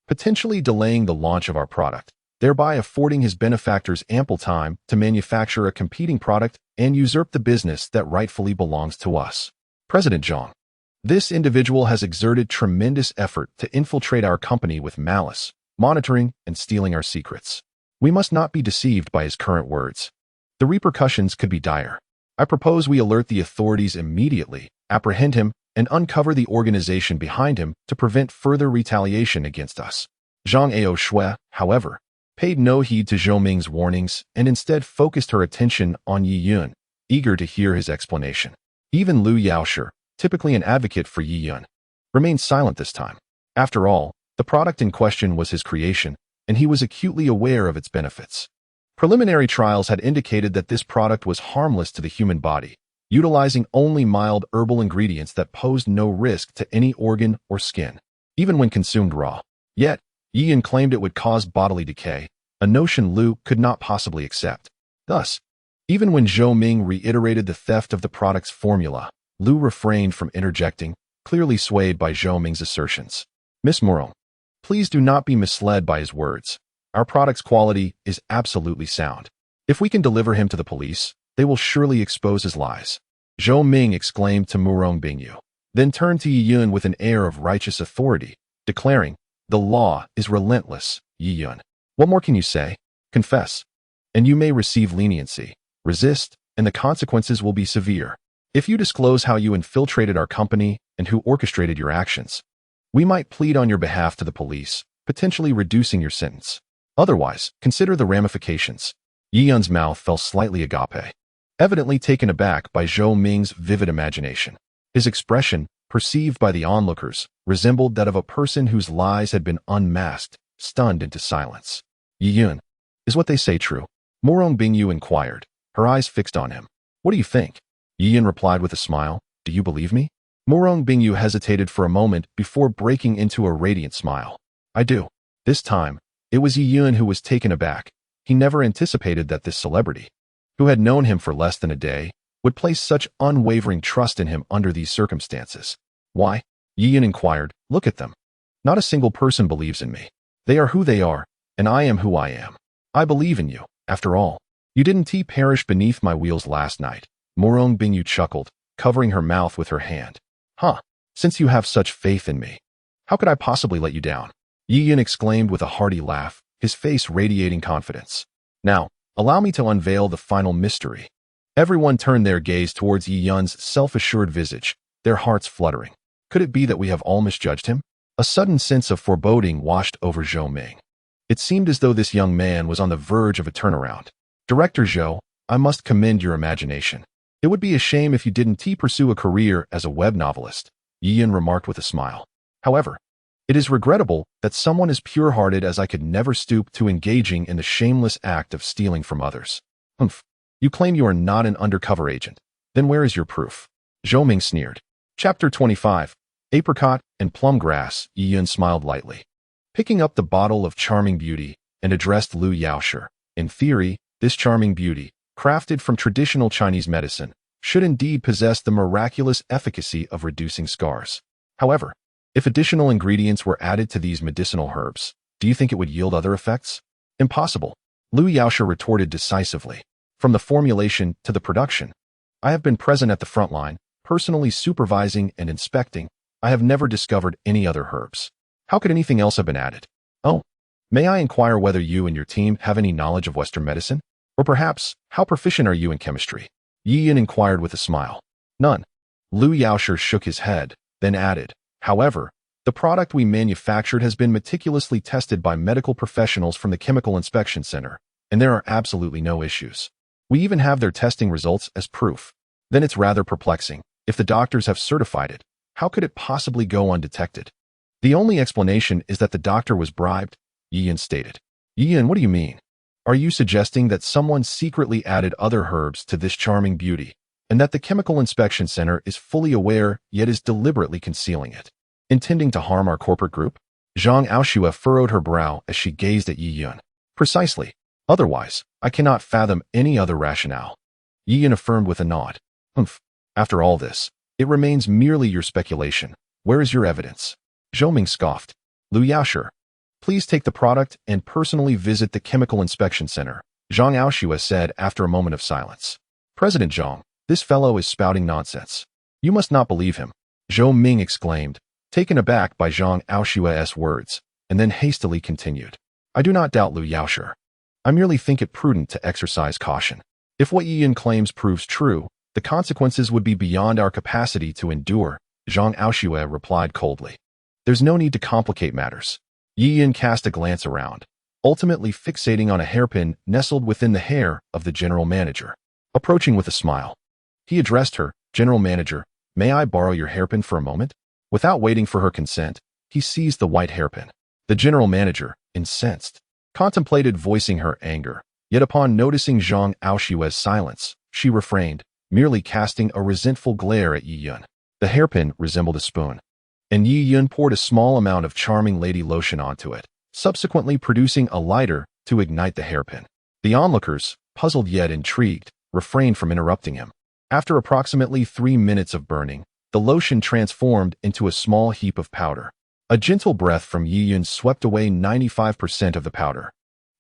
potentially delaying the launch of our product, thereby affording his benefactors ample time to manufacture a competing product and usurp the business that rightfully belongs to us. President Zhang, this individual has exerted tremendous effort to infiltrate our company with malice, monitoring, and stealing our secrets. We must not be deceived by his current words. The repercussions could be dire. I propose we alert the authorities immediately, apprehend him, and uncover the organization behind him to prevent further retaliation against us. Zhang Aoshua, however, paid no heed to Zhou Ming's warnings and instead focused her attention on Yi Yun, eager to hear his explanation. Even Lu Yaoshi, typically an advocate for Yi Yun, remained silent this time. After all, the product in question was his creation, and he was acutely aware of its benefits. Preliminary trials had indicated that this product was harmless to the human body, utilizing only mild herbal ingredients that posed no risk to any organ or skin, even when consumed raw. Yet, Yi Yun claimed it would cause bodily decay, a notion Lu could not possibly accept. Thus, even when Zhou Ming reiterated the theft of the product's formula, Lu refrained from interjecting, clearly swayed by Zhou Ming's assertions. Miss Murong, please do not be misled by his words. Our product's quality is absolutely sound. If we can deliver him to the police, they will surely expose his lies. Zhou Ming exclaimed to Murong Bingyu, then turned to Yi Yun with an air of righteous authority, declaring, the law is relentless, Yi Yun. What more can you say? Confess, and you may receive leniency. Resist, and the consequences will be severe. If you disclose how you infiltrated our company and who orchestrated your actions, we might plead on your behalf to the police, potentially reducing your sentence. Otherwise, consider the ramifications. Yi Yun's mouth fell slightly agape, evidently taken aback by Zhou Ming's vivid imagination. His expression, perceived by the onlookers, resembled that of a person whose lies had been unmasked, stunned into silence. Yi Yun, is what they say true? Murong Bingyu inquired, her eyes fixed on him. What do you think? Yi Yun replied with a smile, do you believe me? Murong Bingyu hesitated for a moment before breaking into a radiant smile. I do. This time, it was Yi Yun who was taken aback. He never anticipated that this celebrity, who had known him for less than a day, would place such unwavering trust in him under these circumstances. Why? Yi Yun inquired. Look at them. Not a single person believes in me. They are who they are, and I am who I am. I believe in you, after all. You didn't perish beneath my wheels last night. Murong Bingyu chuckled, covering her mouth with her hand. Huh, since you have such faith in me, how could I possibly let you down? Yi Yun exclaimed with a hearty laugh, his face radiating confidence. Now, allow me to unveil the final mystery. Everyone turned their gaze towards Yi Yun's self-assured visage, their hearts fluttering. Could it be that we have all misjudged him? A sudden sense of foreboding washed over Zhou Ming. It seemed as though this young man was on the verge of a turnaround. Director Zhou, I must commend your imagination. It would be a shame if you didn't pursue a career as a web novelist, Yi Yun remarked with a smile. However, it is regrettable that someone as pure-hearted as I could never stoop to engaging in the shameless act of stealing from others. Humph. You claim you are not an undercover agent. Then where is your proof? Zhou Ming sneered. Chapter 25. Apricot and Plum Grass, Yi Yun smiled lightly. Picking up the bottle of charming beauty and addressed Lu Yaoshi. In theory, this charming beauty, crafted from traditional Chinese medicine, should indeed possess the miraculous efficacy of reducing scars. However, if additional ingredients were added to these medicinal herbs, do you think it would yield other effects? Impossible, Lu Yaoshi retorted decisively. From the formulation to the production, I have been present at the front line, personally supervising and inspecting. I have never discovered any other herbs. How could anything else have been added? Oh, may I inquire whether you and your team have any knowledge of Western medicine? Or perhaps, how proficient are you in chemistry? Yi Yun inquired with a smile. None. Lu Yaoshi shook his head, then added, however, the product we manufactured has been meticulously tested by medical professionals from the Chemical Inspection Center, and there are absolutely no issues. We even have their testing results as proof. Then it's rather perplexing. If the doctors have certified it, how could it possibly go undetected? The only explanation is that the doctor was bribed, Yi Yun stated. Yi Yun, what do you mean? Are you suggesting that someone secretly added other herbs to this charming beauty, and that the Chemical Inspection Center is fully aware yet is deliberately concealing it, intending to harm our corporate group? Zhang Aoshue furrowed her brow as she gazed at Yi Yun. Precisely. Otherwise, I cannot fathom any other rationale. Yi Yun affirmed with a nod. Humph. After all this, it remains merely your speculation. Where is your evidence? Zhou Ming scoffed. Lu Yaoshi, please take the product and personally visit the Chemical Inspection Center, Zhang Aoshue said after a moment of silence. President Zhang, this fellow is spouting nonsense. You must not believe him, Zhou Ming exclaimed, taken aback by Zhang Aoshue's words, and then hastily continued. I do not doubt Lu Yaoshi. I merely think it prudent to exercise caution. If what Yi Yun claims proves true, the consequences would be beyond our capacity to endure, Zhang Aoshue replied coldly. There's no need to complicate matters. Yi Yun cast a glance around, ultimately fixating on a hairpin nestled within the hair of the general manager. Approaching with a smile, he addressed her, General Manager, may I borrow your hairpin for a moment? Without waiting for her consent, he seized the white hairpin. The general manager, incensed, contemplated voicing her anger, yet upon noticing Zhang Aoshue's silence, she refrained, merely casting a resentful glare at Yi Yun. The hairpin resembled a spoon, and Yi Yun poured a small amount of charming lady lotion onto it, subsequently producing a lighter to ignite the hairpin. The onlookers, puzzled yet intrigued, refrained from interrupting him. After approximately 3 minutes of burning, the lotion transformed into a small heap of powder. A gentle breath from Yi Yun swept away 95% of the powder,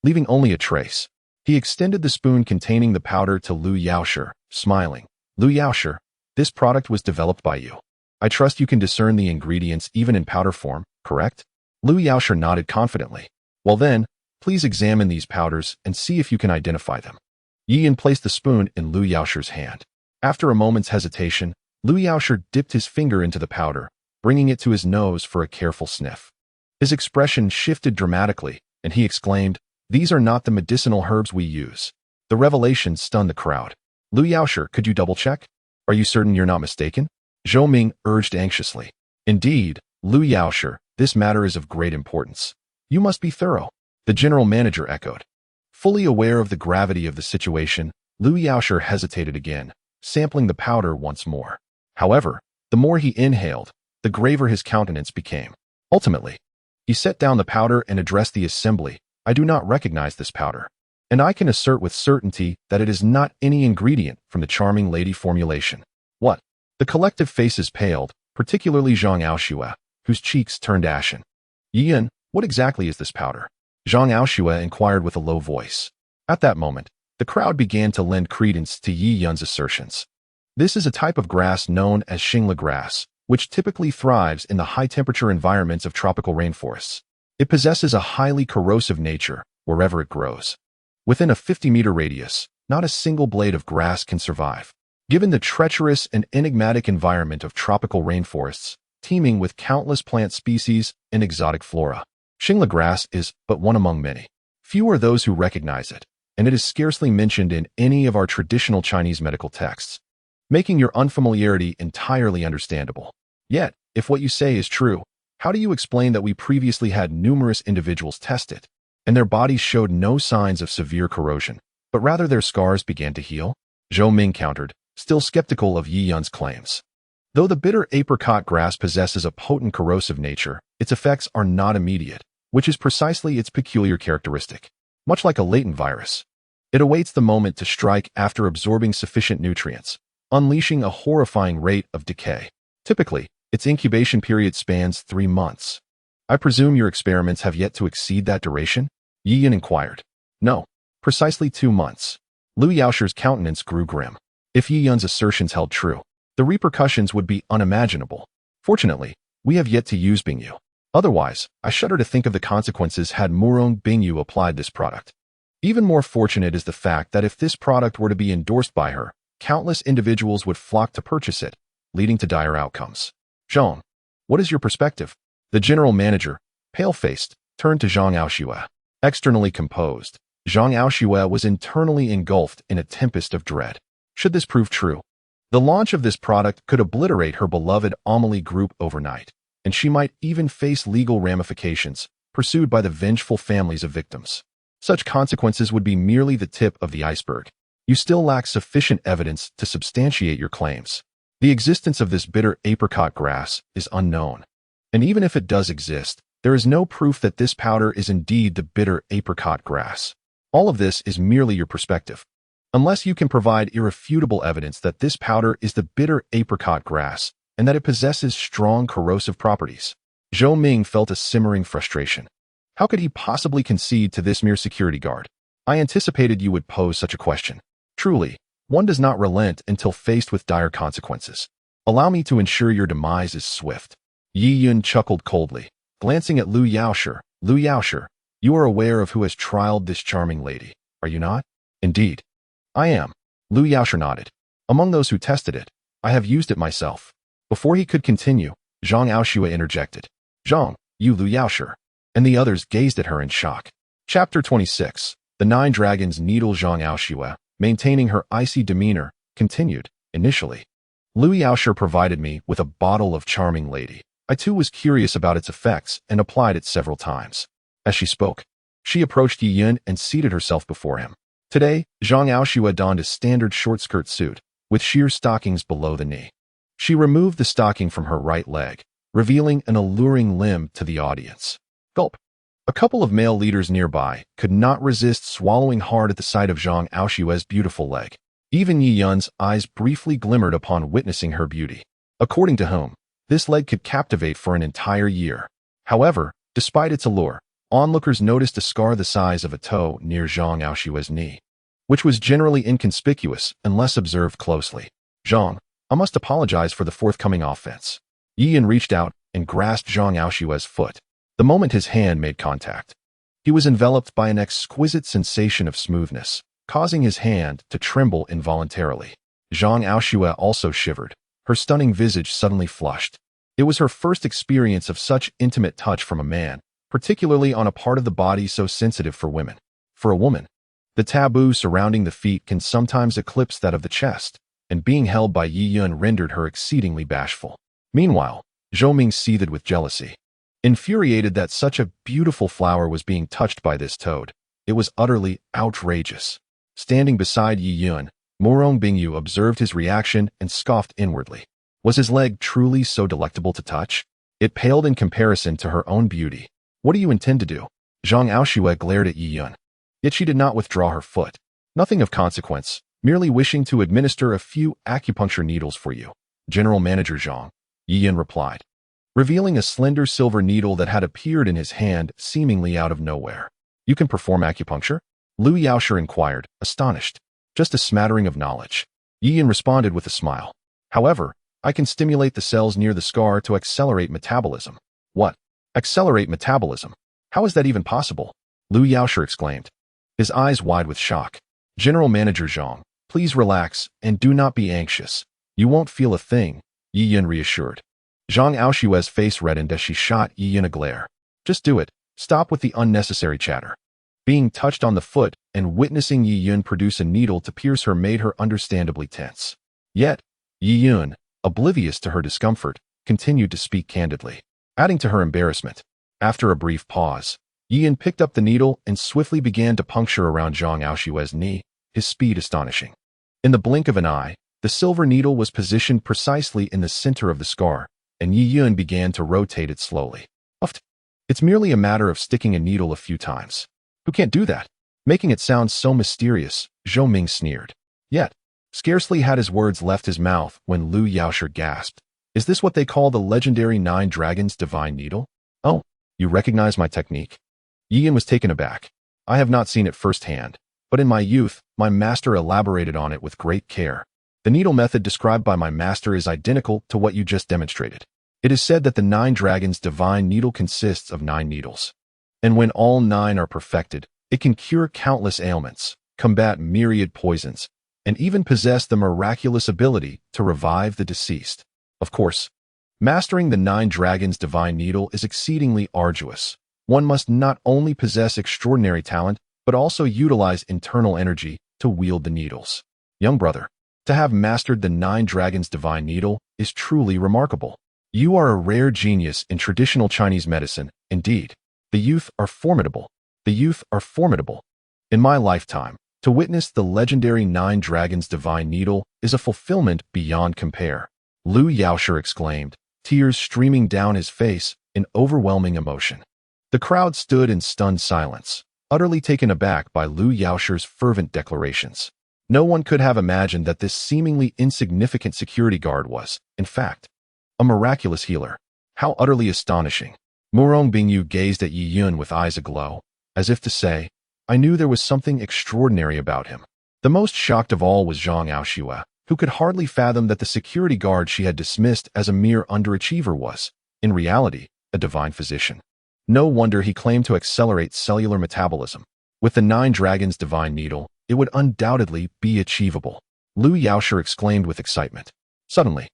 leaving only a trace. He extended the spoon containing the powder to Lu Yaoshi, smiling. Lu Yaoshi, this product was developed by you. I trust you can discern the ingredients even in powder form, correct? Lu Yaoshi nodded confidently. Well then, please examine these powders and see if you can identify them. Yi Yun placed the spoon in Lu Yaoshi's hand. After a moment's hesitation, Lu Yaoshi dipped his finger into the powder, bringing it to his nose for a careful sniff. His expression shifted dramatically, and he exclaimed, These are not the medicinal herbs we use. The revelation stunned the crowd. Lu Yaoshi, could you double-check? Are you certain you're not mistaken? Zhou Ming urged anxiously. Indeed, Lu Yaoshi, this matter is of great importance. You must be thorough, the general manager echoed. Fully aware of the gravity of the situation, Lu Yaoshi hesitated again, sampling the powder once more. However, The more he inhaled, the graver his countenance became. Ultimately, he set down the powder and addressed the assembly. I do not recognize this powder, and I can assert with certainty that it is not any ingredient from the charming lady formulation. What? The collective faces paled, particularly Zhang Aoshue, whose cheeks turned ashen. Yiyan, what exactly is this powder? Zhang Aoshue inquired with a low voice. At that moment, the crowd began to lend credence to Yi Yun's assertions. This is a type of grass known as Xingla grass, which typically thrives in the high-temperature environments of tropical rainforests. It possesses a highly corrosive nature wherever it grows. Within a 50-meter radius, not a single blade of grass can survive. Given the treacherous and enigmatic environment of tropical rainforests, teeming with countless plant species and exotic flora, Xingla grass is but one among many. Few are those who recognize it, and it is scarcely mentioned in any of our traditional Chinese medical texts, making your unfamiliarity entirely understandable. Yet, if what you say is true, how do you explain that we previously had numerous individuals test it, and their bodies showed no signs of severe corrosion, but rather their scars began to heal? Zhou Ming countered, still skeptical of Yi Yun's claims. Though the bitter apricot grass possesses a potent corrosive nature, its effects are not immediate, which is precisely its peculiar characteristic. Much like a latent virus, it awaits the moment to strike after absorbing sufficient nutrients, unleashing a horrifying rate of decay. Typically, its incubation period spans 3 months. I presume your experiments have yet to exceed that duration? Yi Yun inquired. No, precisely 2 months. Lu Yaoshi's countenance grew grim. If Yi Yun's assertions held true, the repercussions would be unimaginable. Fortunately, we have yet to use Bingyu. Otherwise, I shudder to think of the consequences had Murong Bingyu applied this product. Even more fortunate is the fact that if this product were to be endorsed by her, countless individuals would flock to purchase it, leading to dire outcomes. Zhang, what is your perspective? The general manager, pale-faced, turned to Zhang Aoshue. Externally composed, Zhang Aoshue was internally engulfed in a tempest of dread. Should this prove true, the launch of this product could obliterate her beloved Amelie Group overnight, and she might even face legal ramifications, pursued by the vengeful families of victims. Such consequences would be merely the tip of the iceberg. You still lack sufficient evidence to substantiate your claims. The existence of this bitter apricot grass is unknown. And even if it does exist, there is no proof that this powder is indeed the bitter apricot grass. All of this is merely your perspective. Unless you can provide irrefutable evidence that this powder is the bitter apricot grass and that it possesses strong corrosive properties. Zhou Ming felt a simmering frustration. How could he possibly concede to this mere security guard? I anticipated you would pose such a question. Truly, one does not relent until faced with dire consequences. Allow me to ensure your demise is swift. Yi Yun chuckled coldly, glancing at Lu Yaoshi. Lu Yaoshi, you are aware of who has trialed this charming lady, are you not? Indeed. I am. Lu Yaoshi nodded. Among those who tested it, I have used it myself. Before he could continue, Zhang Aoshue interjected. Zhang, you Lu Yaoshi. And the others gazed at her in shock. Chapter 26. The 9 Dragons needle. Zhang Aoshue, maintaining her icy demeanor, continued. Initially, Lu Yaoshi provided me with a bottle of charming lady. I too was curious about its effects and applied it several times. As she spoke, she approached Yi Yun and seated herself before him. Today, Zhang Aoshue donned a standard short-skirt suit, with sheer stockings below the knee. She removed the stocking from her right leg, revealing an alluring limb to the audience. Gulp. A couple of male leaders nearby could not resist swallowing hard at the sight of Zhang Aoshue's beautiful leg. Even Yi Yun's eyes briefly glimmered upon witnessing her beauty. According to whom, this leg could captivate for an entire year. However, despite its allure, onlookers noticed a scar the size of a toe near Zhang Aoshue's knee, which was generally inconspicuous unless observed closely. Zhang, I must apologize for the forthcoming offense. Yi Yun reached out and grasped Zhang Aoshue's foot. The moment his hand made contact, he was enveloped by an exquisite sensation of smoothness, causing his hand to tremble involuntarily. Zhang Aoshue also shivered, her stunning visage suddenly flushed. It was her first experience of such intimate touch from a man, particularly on a part of the body so sensitive for women. For a woman, the taboo surrounding the feet can sometimes eclipse that of the chest, and being held by Yi Yun rendered her exceedingly bashful. Meanwhile, Zhou Ming seethed with jealousy. Infuriated that such a beautiful flower was being touched by this toad, it was utterly outrageous. Standing beside Yi Yun, Murong Bingyu observed his reaction and scoffed inwardly. Was his leg truly so delectable to touch? It paled in comparison to her own beauty. What do you intend to do? Zhang Aoshue glared at Yi Yun. Yet she did not withdraw her foot. Nothing of consequence, merely wishing to administer a few acupuncture needles for you. General Manager Zhang, Yi Yun replied, revealing a slender silver needle that had appeared in his hand seemingly out of nowhere. You can perform acupuncture? Lu Yaoshe inquired, astonished. Just a smattering of knowledge. Yi Yun responded with a smile. However, I can stimulate the cells near the scar to accelerate metabolism. What? Accelerate metabolism? How is that even possible? Lu Yaoshe exclaimed, his eyes wide with shock. General Manager Zhang, please relax and do not be anxious. You won't feel a thing, Yi Yun reassured. Zhang Aoshue's face reddened as she shot Yi Yun a glare. Just do it. Stop with the unnecessary chatter. Being touched on the foot and witnessing Yi Yun produce a needle to pierce her made her understandably tense. Yet, Yi Yun, oblivious to her discomfort, continued to speak candidly, adding to her embarrassment. After a brief pause, Yi Yun picked up the needle and swiftly began to puncture around Zhang Aoshue's knee, his speed astonishing. In the blink of an eye, the silver needle was positioned precisely in the center of the scar, and Yi Yun began to rotate it slowly. It's merely a matter of sticking a needle a few times. Who can't do that? Making it sound so mysterious, Zhou Ming sneered. Yet, scarcely had his words left his mouth when Lu Yaoshe gasped. Is this what they call the legendary 9 Dragons Divine Needle? Oh, you recognize my technique? Yi Yun was taken aback. I have not seen it firsthand, but in my youth, my master elaborated on it with great care. The needle method described by my master is identical to what you just demonstrated. It is said that the 9 Dragons Divine Needle consists of 9 needles. And when all 9 are perfected, it can cure countless ailments, combat myriad poisons, and even possess the miraculous ability to revive the deceased. Of course, mastering the 9 Dragons Divine Needle is exceedingly arduous. One must not only possess extraordinary talent, but also utilize internal energy to wield the needles. Young brother, to have mastered the 9 Dragons Divine Needle is truly remarkable. You are a rare genius in traditional Chinese medicine, indeed. The youth are formidable. The youth are formidable. In my lifetime, to witness the legendary 9 Dragons Divine Needle is a fulfillment beyond compare. Lu Yaoshe exclaimed, tears streaming down his face in overwhelming emotion. The crowd stood in stunned silence, utterly taken aback by Lu Yaoshe's fervent declarations. No one could have imagined that this seemingly insignificant security guard was, in fact, a miraculous healer. How utterly astonishing. Murong Bingyu gazed at Yi Yun with eyes aglow, as if to say, I knew there was something extraordinary about him. The most shocked of all was Zhang Aoshue, who could hardly fathom that the security guard she had dismissed as a mere underachiever was, in reality, a divine physician. No wonder he claimed to accelerate cellular metabolism. With the 9 Dragons Divine Needle, it would undoubtedly be achievable. Lu Yaoshe exclaimed with excitement. Suddenly,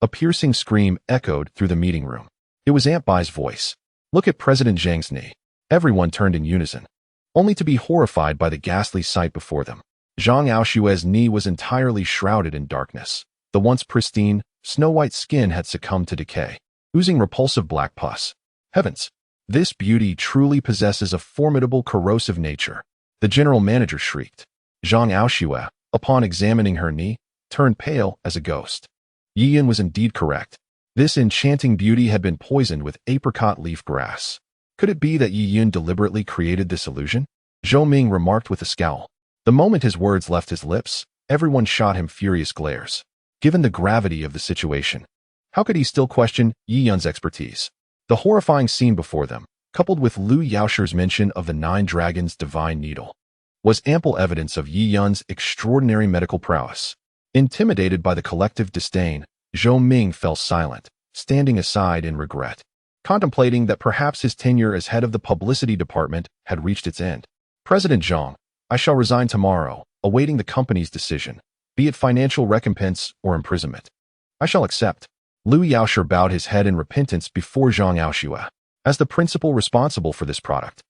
a piercing scream echoed through the meeting room. It was Aunt Bai's voice. Look at President Zhang's knee. Everyone turned in unison, only to be horrified by the ghastly sight before them. Zhang Aoshue's knee was entirely shrouded in darkness. The once pristine, snow-white skin had succumbed to decay, oozing repulsive black pus. Heavens! This beauty truly possesses a formidable corrosive nature. The general manager shrieked. Zhang Aoshue, upon examining her knee, turned pale as a ghost. Yi Yun was indeed correct. This enchanting beauty had been poisoned with apricot leaf grass. Could it be that Yi Yun deliberately created this illusion? Zhou Ming remarked with a scowl. The moment his words left his lips, everyone shot him furious glares. Given the gravity of the situation, how could he still question Yi Yun's expertise? The horrifying scene before them, coupled with Lu Yaoshe's mention of the 9 Dragons Divine Needle, was ample evidence of Yi Yun's extraordinary medical prowess. Intimidated by the collective disdain, Zhou Ming fell silent, standing aside in regret, contemplating that perhaps his tenure as head of the publicity department had reached its end. President Zhang, I shall resign tomorrow, awaiting the company's decision, be it financial recompense or imprisonment. I shall accept. Lu Yaoshe bowed his head in repentance before Zhang Aoshue. As the principal responsible for this product,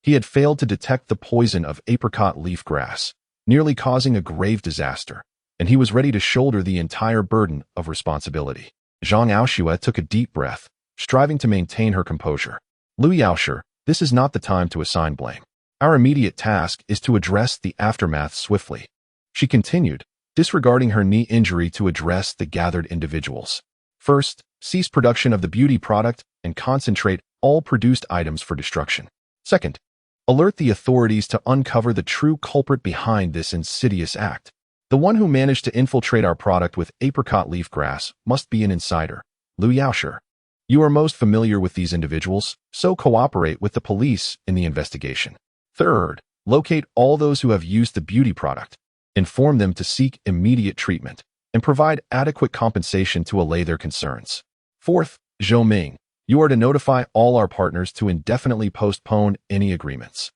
he had failed to detect the poison of apricot leaf grass, nearly causing a grave disaster, and he was ready to shoulder the entire burden of responsibility. Zhang Aoshue took a deep breath, striving to maintain her composure. Lu Yaoshe, this is not the time to assign blame. Our immediate task is to address the aftermath swiftly. She continued, disregarding her knee injury to address the gathered individuals. First, cease production of the beauty product and concentrate all produced items for destruction. Second, alert the authorities to uncover the true culprit behind this insidious act. The one who managed to infiltrate our product with apricot leaf grass must be an insider. Liu Yaoshi. You are most familiar with these individuals, so cooperate with the police in the investigation. Third, locate all those who have used the beauty product. Inform them to seek immediate treatment and provide adequate compensation to allay their concerns. Fourth, Zhou Ming, you are to notify all our partners to indefinitely postpone any agreements.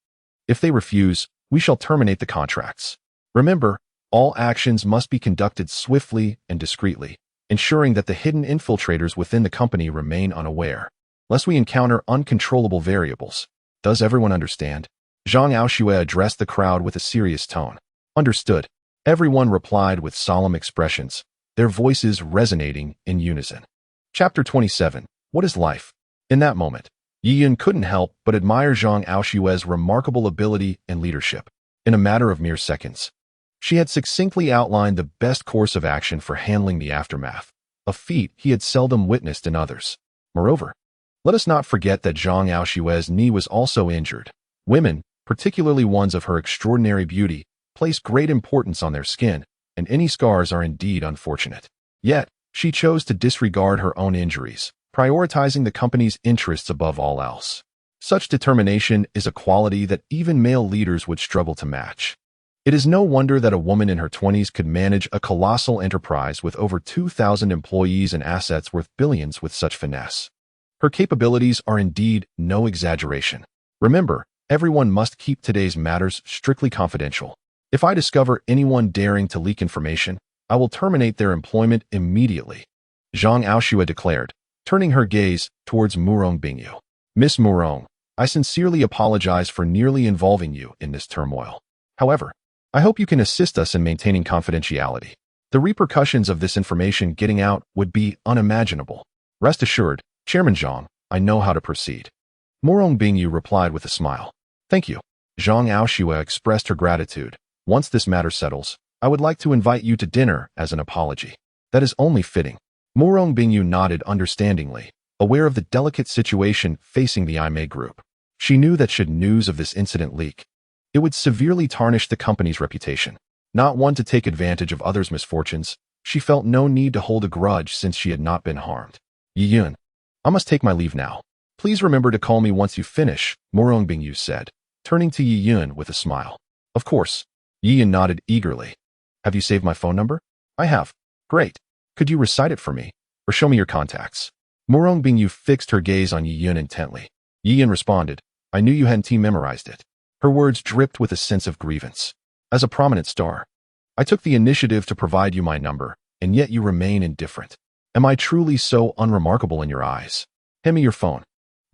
If they refuse, we shall terminate the contracts. Remember, all actions must be conducted swiftly and discreetly, ensuring that the hidden infiltrators within the company remain unaware, lest we encounter uncontrollable variables. Does everyone understand? Zhang Aoxue addressed the crowd with a serious tone. Understood. Everyone replied with solemn expressions, their voices resonating in unison. Chapter 27. What is life? In that moment, Yi Yun couldn't help but admire Zhang Aoxue's remarkable ability and leadership. In a matter of mere seconds, she had succinctly outlined the best course of action for handling the aftermath, a feat he had seldom witnessed in others. Moreover, let us not forget that Zhang Aoxue's knee was also injured. Women, particularly ones of her extraordinary beauty, place great importance on their skin, and any scars are indeed unfortunate. Yet, she chose to disregard her own injuries, prioritizing the company's interests above all else. Such determination is a quality that even male leaders would struggle to match. It is no wonder that a woman in her 20s could manage a colossal enterprise with over 2,000 employees and assets worth billions with such finesse. Her capabilities are indeed no exaggeration. Remember, everyone must keep today's matters strictly confidential. If I discover anyone daring to leak information, I will terminate their employment immediately, Zhang Aoxue declared, turning her gaze towards Murong Bingyu. Miss Murong, I sincerely apologize for nearly involving you in this turmoil. However, I hope you can assist us in maintaining confidentiality. The repercussions of this information getting out would be unimaginable. Rest assured, Chairman Zhang, I know how to proceed. Murong Bingyu replied with a smile. Thank you. Zhang Aoxue expressed her gratitude. Once this matter settles, I would like to invite you to dinner as an apology. That is only fitting. Murong Bingyu nodded understandingly, aware of the delicate situation facing the Aimei group. She knew that should news of this incident leak, it would severely tarnish the company's reputation. Not one to take advantage of others' misfortunes, she felt no need to hold a grudge since she had not been harmed. Yi Yun, I must take my leave now. Please remember to call me once you finish, Murong Bingyu said, turning to Yi Yun with a smile. Of course. Yi Yun nodded eagerly. Have you saved my phone number? I have. Great. Could you recite it for me, or show me your contacts? Murong Bingyu fixed her gaze on Yi Yun intently. Yi Yun responded, I knew you hadn't memorized it. Her words dripped with a sense of grievance. As a prominent star, I took the initiative to provide you my number, and yet you remain indifferent. Am I truly so unremarkable in your eyes? Hand me your phone.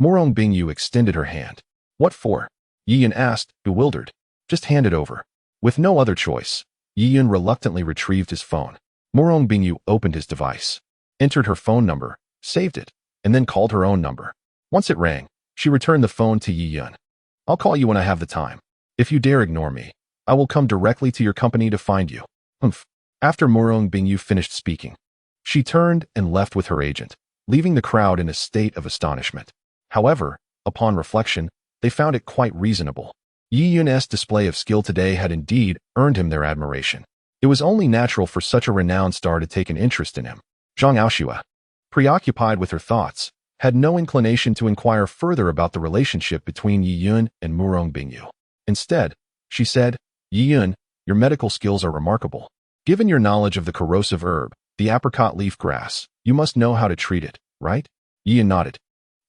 Murong Bingyu extended her hand. What for? Yi Yun asked, bewildered. Just hand it over. With no other choice, Yi Yun reluctantly retrieved his phone. Murong Bingyu opened his device, entered her phone number, saved it, and then called her own number. Once it rang, she returned the phone to Yi Yun. I'll call you when I have the time. If you dare ignore me, I will come directly to your company to find you. Humph. After Murong Bingyu finished speaking, she turned and left with her agent, leaving the crowd in a state of astonishment. However, upon reflection, they found it quite reasonable. Yi Yun's display of skill today had indeed earned him their admiration. It was only natural for such a renowned star to take an interest in him. Zhang Aoxue, preoccupied with her thoughts, had no inclination to inquire further about the relationship between Yi Yun and Murong Bingyu. Instead, she said, Yi Yun, your medical skills are remarkable. Given your knowledge of the corrosive herb, the apricot leaf grass, you must know how to treat it, right? Yi Yun nodded,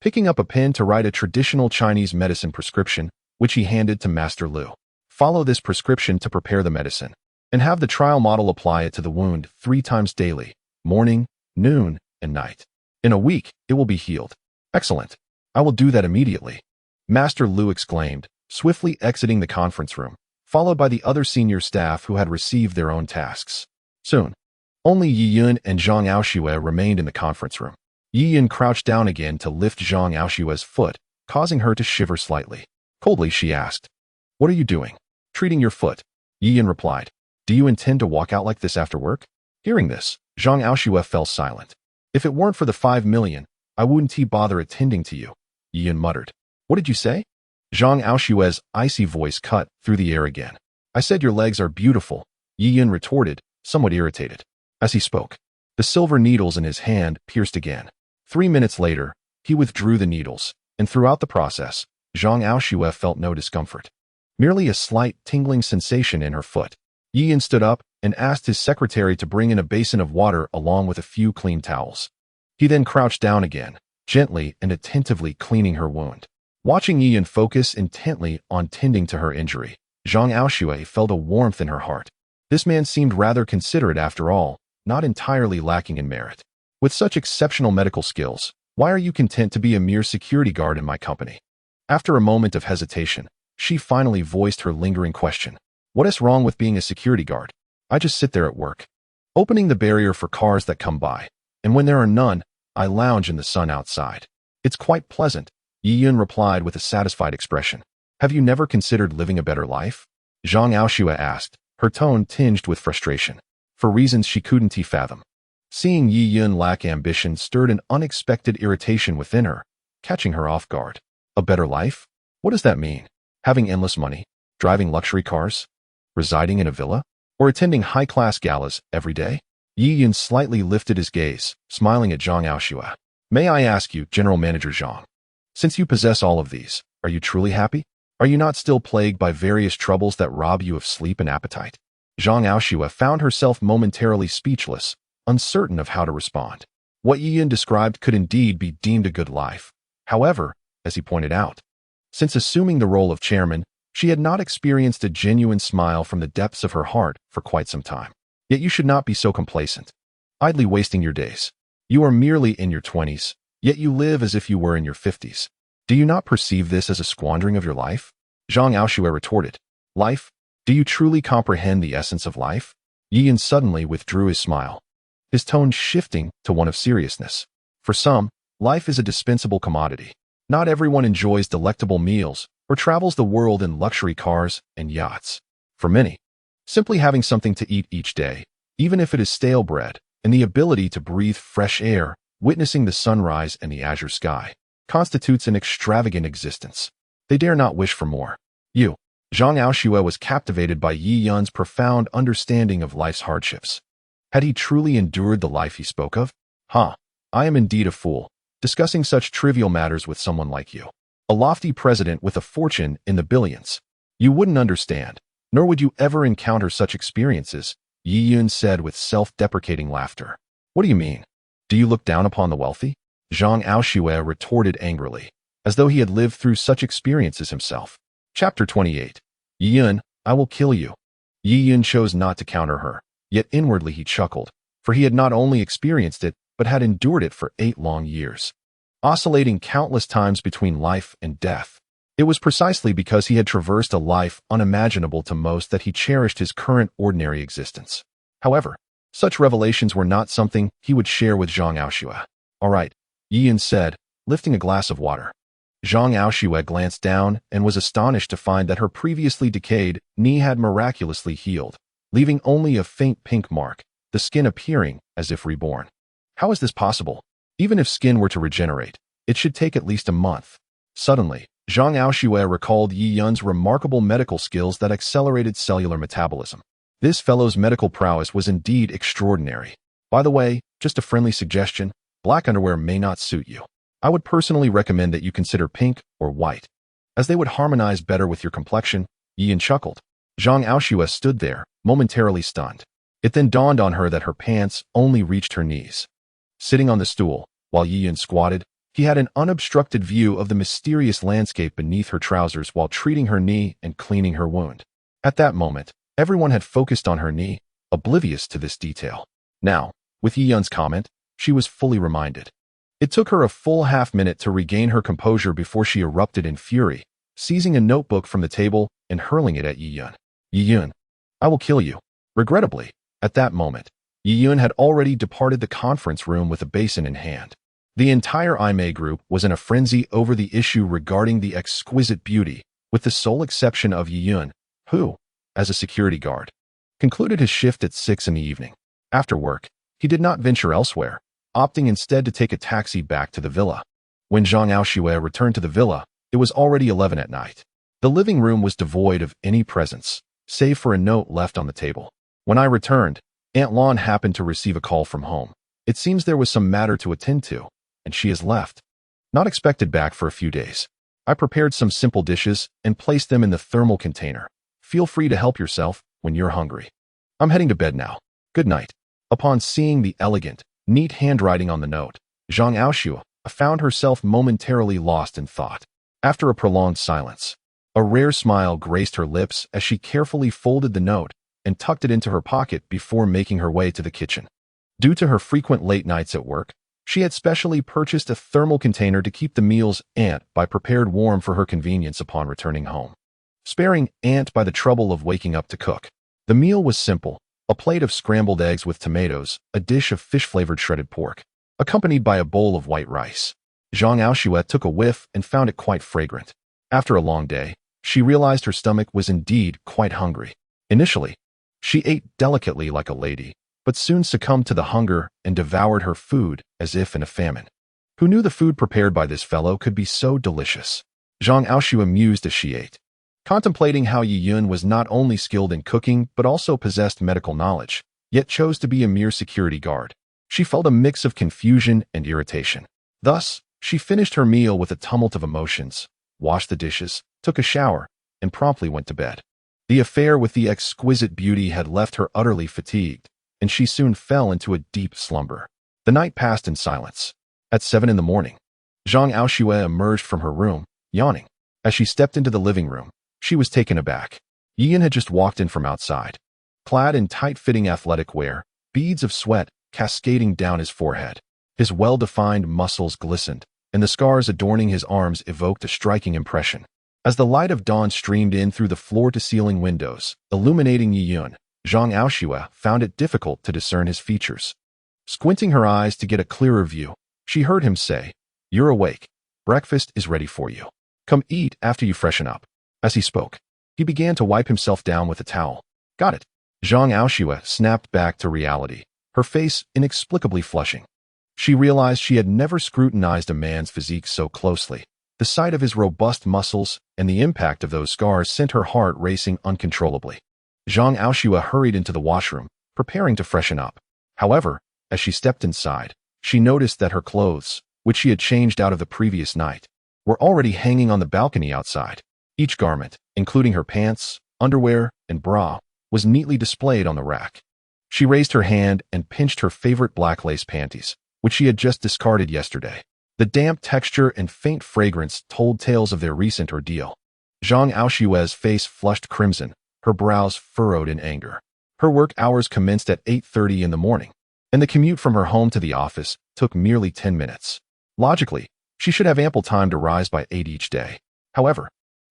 picking up a pen to write a traditional Chinese medicine prescription, which he handed to Master Lu. Follow this prescription to prepare the medicine, and have the trial model apply it to the wound 3 times daily, morning, noon, and night. In a week, it will be healed. Excellent. I will do that immediately. Master Lu exclaimed, swiftly exiting the conference room, followed by the other senior staff who had received their own tasks. Soon, only Yi Yun and Zhang Aoxue remained in the conference room. Yi Yun crouched down again to lift Zhang Aoxue's foot, causing her to shiver slightly. Coldly, she asked, What are you doing? Treating your foot. Yi Yun replied, Do you intend to walk out like this after work? Hearing this, Zhang Aoxue fell silent. If it weren't for the 5 million, I wouldn't bother attending to you, Yiyun muttered. What did you say? Zhang Aoshue's icy voice cut through the air again. I said your legs are beautiful, Yiyun retorted, somewhat irritated. As he spoke, the silver needles in his hand pierced again. 3 minutes later, he withdrew the needles, and throughout the process, Zhang Aoshue felt no discomfort. Merely a slight tingling sensation in her foot. Yiyun stood up and asked his secretary to bring in a basin of water along with a few clean towels. He then crouched down again, gently and attentively cleaning her wound. Watching Yiyun focus intently on tending to her injury, Zhang Aoshue felt a warmth in her heart. This man seemed rather considerate after all, not entirely lacking in merit. With such exceptional medical skills, why are you content to be a mere security guard in my company? After a moment of hesitation, she finally voiced her lingering question. What is wrong with being a security guard? I just sit there at work, opening the barrier for cars that come by, and when there are none, I lounge in the sun outside. It's quite pleasant, Yiyun replied with a satisfied expression. Have you never considered living a better life? Zhang Aoshue asked, her tone tinged with frustration, for reasons she couldn't fathom. Seeing Yiyun lack ambition stirred an unexpected irritation within her, catching her off guard. A better life? What does that mean? Having endless money? Driving luxury cars? Residing in a villa? Or attending high-class galas every day? Yiyun slightly lifted his gaze, smiling at Zhang Aoshue. May I ask you, General Manager Zhang, since you possess all of these, are you truly happy? Are you not still plagued by various troubles that rob you of sleep and appetite? Zhang Aoshue found herself momentarily speechless, uncertain of how to respond. What Yiyun described could indeed be deemed a good life. However, as he pointed out, since assuming the role of chairman, she had not experienced a genuine smile from the depths of her heart for quite some time. Yet you should not be so complacent, idly wasting your days. You are merely in your 20s, yet you live as if you were in your 50s. Do you not perceive this as a squandering of your life? Zhang Aoshue retorted. Life? Do you truly comprehend the essence of life? Yiyun suddenly withdrew his smile, his tone shifting to one of seriousness. For some, life is a dispensable commodity. Not everyone enjoys delectable meals or travels the world in luxury cars and yachts. For many, simply having something to eat each day, even if it is stale bread, and the ability to breathe fresh air, witnessing the sunrise and the azure sky, constitutes an extravagant existence. They dare not wish for more. Zhang Aoshue was captivated by Yiyun's profound understanding of life's hardships. Had he truly endured the life he spoke of? I am indeed a fool, discussing such trivial matters with someone like you. A lofty president with a fortune in the billions. You wouldn't understand, nor would you ever encounter such experiences, Yiyun said with self-deprecating laughter. What do you mean? Do you look down upon the wealthy? Zhang Aoshue retorted angrily, as though he had lived through such experiences himself. Chapter 28. Yiyun, I will kill you. Yiyun chose not to counter her, yet inwardly he chuckled, for he had not only experienced it, but had endured it for 8 long years, oscillating countless times between life and death. It was precisely because he had traversed a life unimaginable to most that he cherished his current ordinary existence. However, such revelations were not something he would share with Zhang Aoshue. All right, Yiyun said, lifting a glass of water. Zhang Aoshue glanced down and was astonished to find that her previously decayed knee had miraculously healed, leaving only a faint pink mark, the skin appearing as if reborn. How is this possible? Even if skin were to regenerate, it should take at least a month. Suddenly, Zhang Aoshue recalled Yiyun's remarkable medical skills that accelerated cellular metabolism. This fellow's medical prowess was indeed extraordinary. By the way, just a friendly suggestion, black underwear may not suit you. I would personally recommend that you consider pink or white, as they would harmonize better with your complexion. Yiyun chuckled. Zhang Aoshue stood there, momentarily stunned. It then dawned on her that her pants only reached her knees. Sitting on the stool, while Yiyun squatted, he had an unobstructed view of the mysterious landscape beneath her trousers while treating her knee and cleaning her wound. At that moment, everyone had focused on her knee, oblivious to this detail. Now, with Yiyun's comment, she was fully reminded. It took her a full half-minute to regain her composure before she erupted in fury, seizing a notebook from the table and hurling it at Yiyun. Yiyun, I will kill you. Regrettably, at that moment, Yiyun had already departed the conference room with a basin in hand. The entire IMA group was in a frenzy over the issue regarding the exquisite beauty, with the sole exception of Yiyun, who, as a security guard, concluded his shift at 6 in the evening. After work, he did not venture elsewhere, opting instead to take a taxi back to the villa. When Zhang Aoshue returned to the villa, it was already 11 at night. The living room was devoid of any presents, save for a note left on the table. When I returned, Aunt Lon happened to receive a call from home. It seems there was some matter to attend to, and she has left. Not expected back for a few days. I prepared some simple dishes and placed them in the thermal container. Feel free to help yourself when you're hungry. I'm heading to bed now. Good night. Upon seeing the elegant, neat handwriting on the note, Zhang Aoshue found herself momentarily lost in thought. After a prolonged silence, a rare smile graced her lips as she carefully folded the note and tucked it into her pocket before making her way to the kitchen. Due to her frequent late nights at work, she had specially purchased a thermal container to keep the meals Aunt Bai prepared warm for her convenience upon returning home, sparing Aunt Bai the trouble of waking up to cook. The meal was simple: a plate of scrambled eggs with tomatoes, a dish of fish-flavored shredded pork, accompanied by a bowl of white rice. Zhang Aoshue took a whiff and found it quite fragrant. After a long day, she realized her stomach was indeed quite hungry. Initially, she ate delicately like a lady, but soon succumbed to the hunger and devoured her food as if in a famine. Who knew the food prepared by this fellow could be so delicious? Zhang Aoshue mused as she ate, contemplating how Yi Yun was not only skilled in cooking but also possessed medical knowledge, yet chose to be a mere security guard. She felt a mix of confusion and irritation. Thus, she finished her meal with a tumult of emotions, washed the dishes, took a shower, and promptly went to bed. The affair with the exquisite beauty had left her utterly fatigued, and she soon fell into a deep slumber. The night passed in silence. At 7 in the morning, Zhang Aoshue emerged from her room, yawning. As she stepped into the living room, she was taken aback. Yi Yun had just walked in from outside, clad in tight-fitting athletic wear, beads of sweat cascading down his forehead. His well-defined muscles glistened, and the scars adorning his arms evoked a striking impression. As the light of dawn streamed in through the floor-to-ceiling windows, illuminating Yi Yun, Zhang Aoshue found it difficult to discern his features. Squinting her eyes to get a clearer view, she heard him say, "You're awake. Breakfast is ready for you. Come eat after you freshen up." As he spoke, he began to wipe himself down with a towel. "Got it." Zhang Aoshue snapped back to reality, her face inexplicably flushing. She realized she had never scrutinized a man's physique so closely. The sight of his robust muscles and the impact of those scars sent her heart racing uncontrollably. Zhang Aoshue hurried into the washroom, preparing to freshen up. However, as she stepped inside, she noticed that her clothes, which she had changed out of the previous night, were already hanging on the balcony outside. Each garment, including her pants, underwear, and bra, was neatly displayed on the rack. She raised her hand and pinched her favorite black lace panties, which she had just discarded yesterday. The damp texture and faint fragrance told tales of their recent ordeal. Zhang Aoshue's face flushed crimson, her brows furrowed in anger. Her work hours commenced at 8:30 in the morning, and the commute from her home to the office took merely 10 minutes. Logically, she should have ample time to rise by 8 each day. However,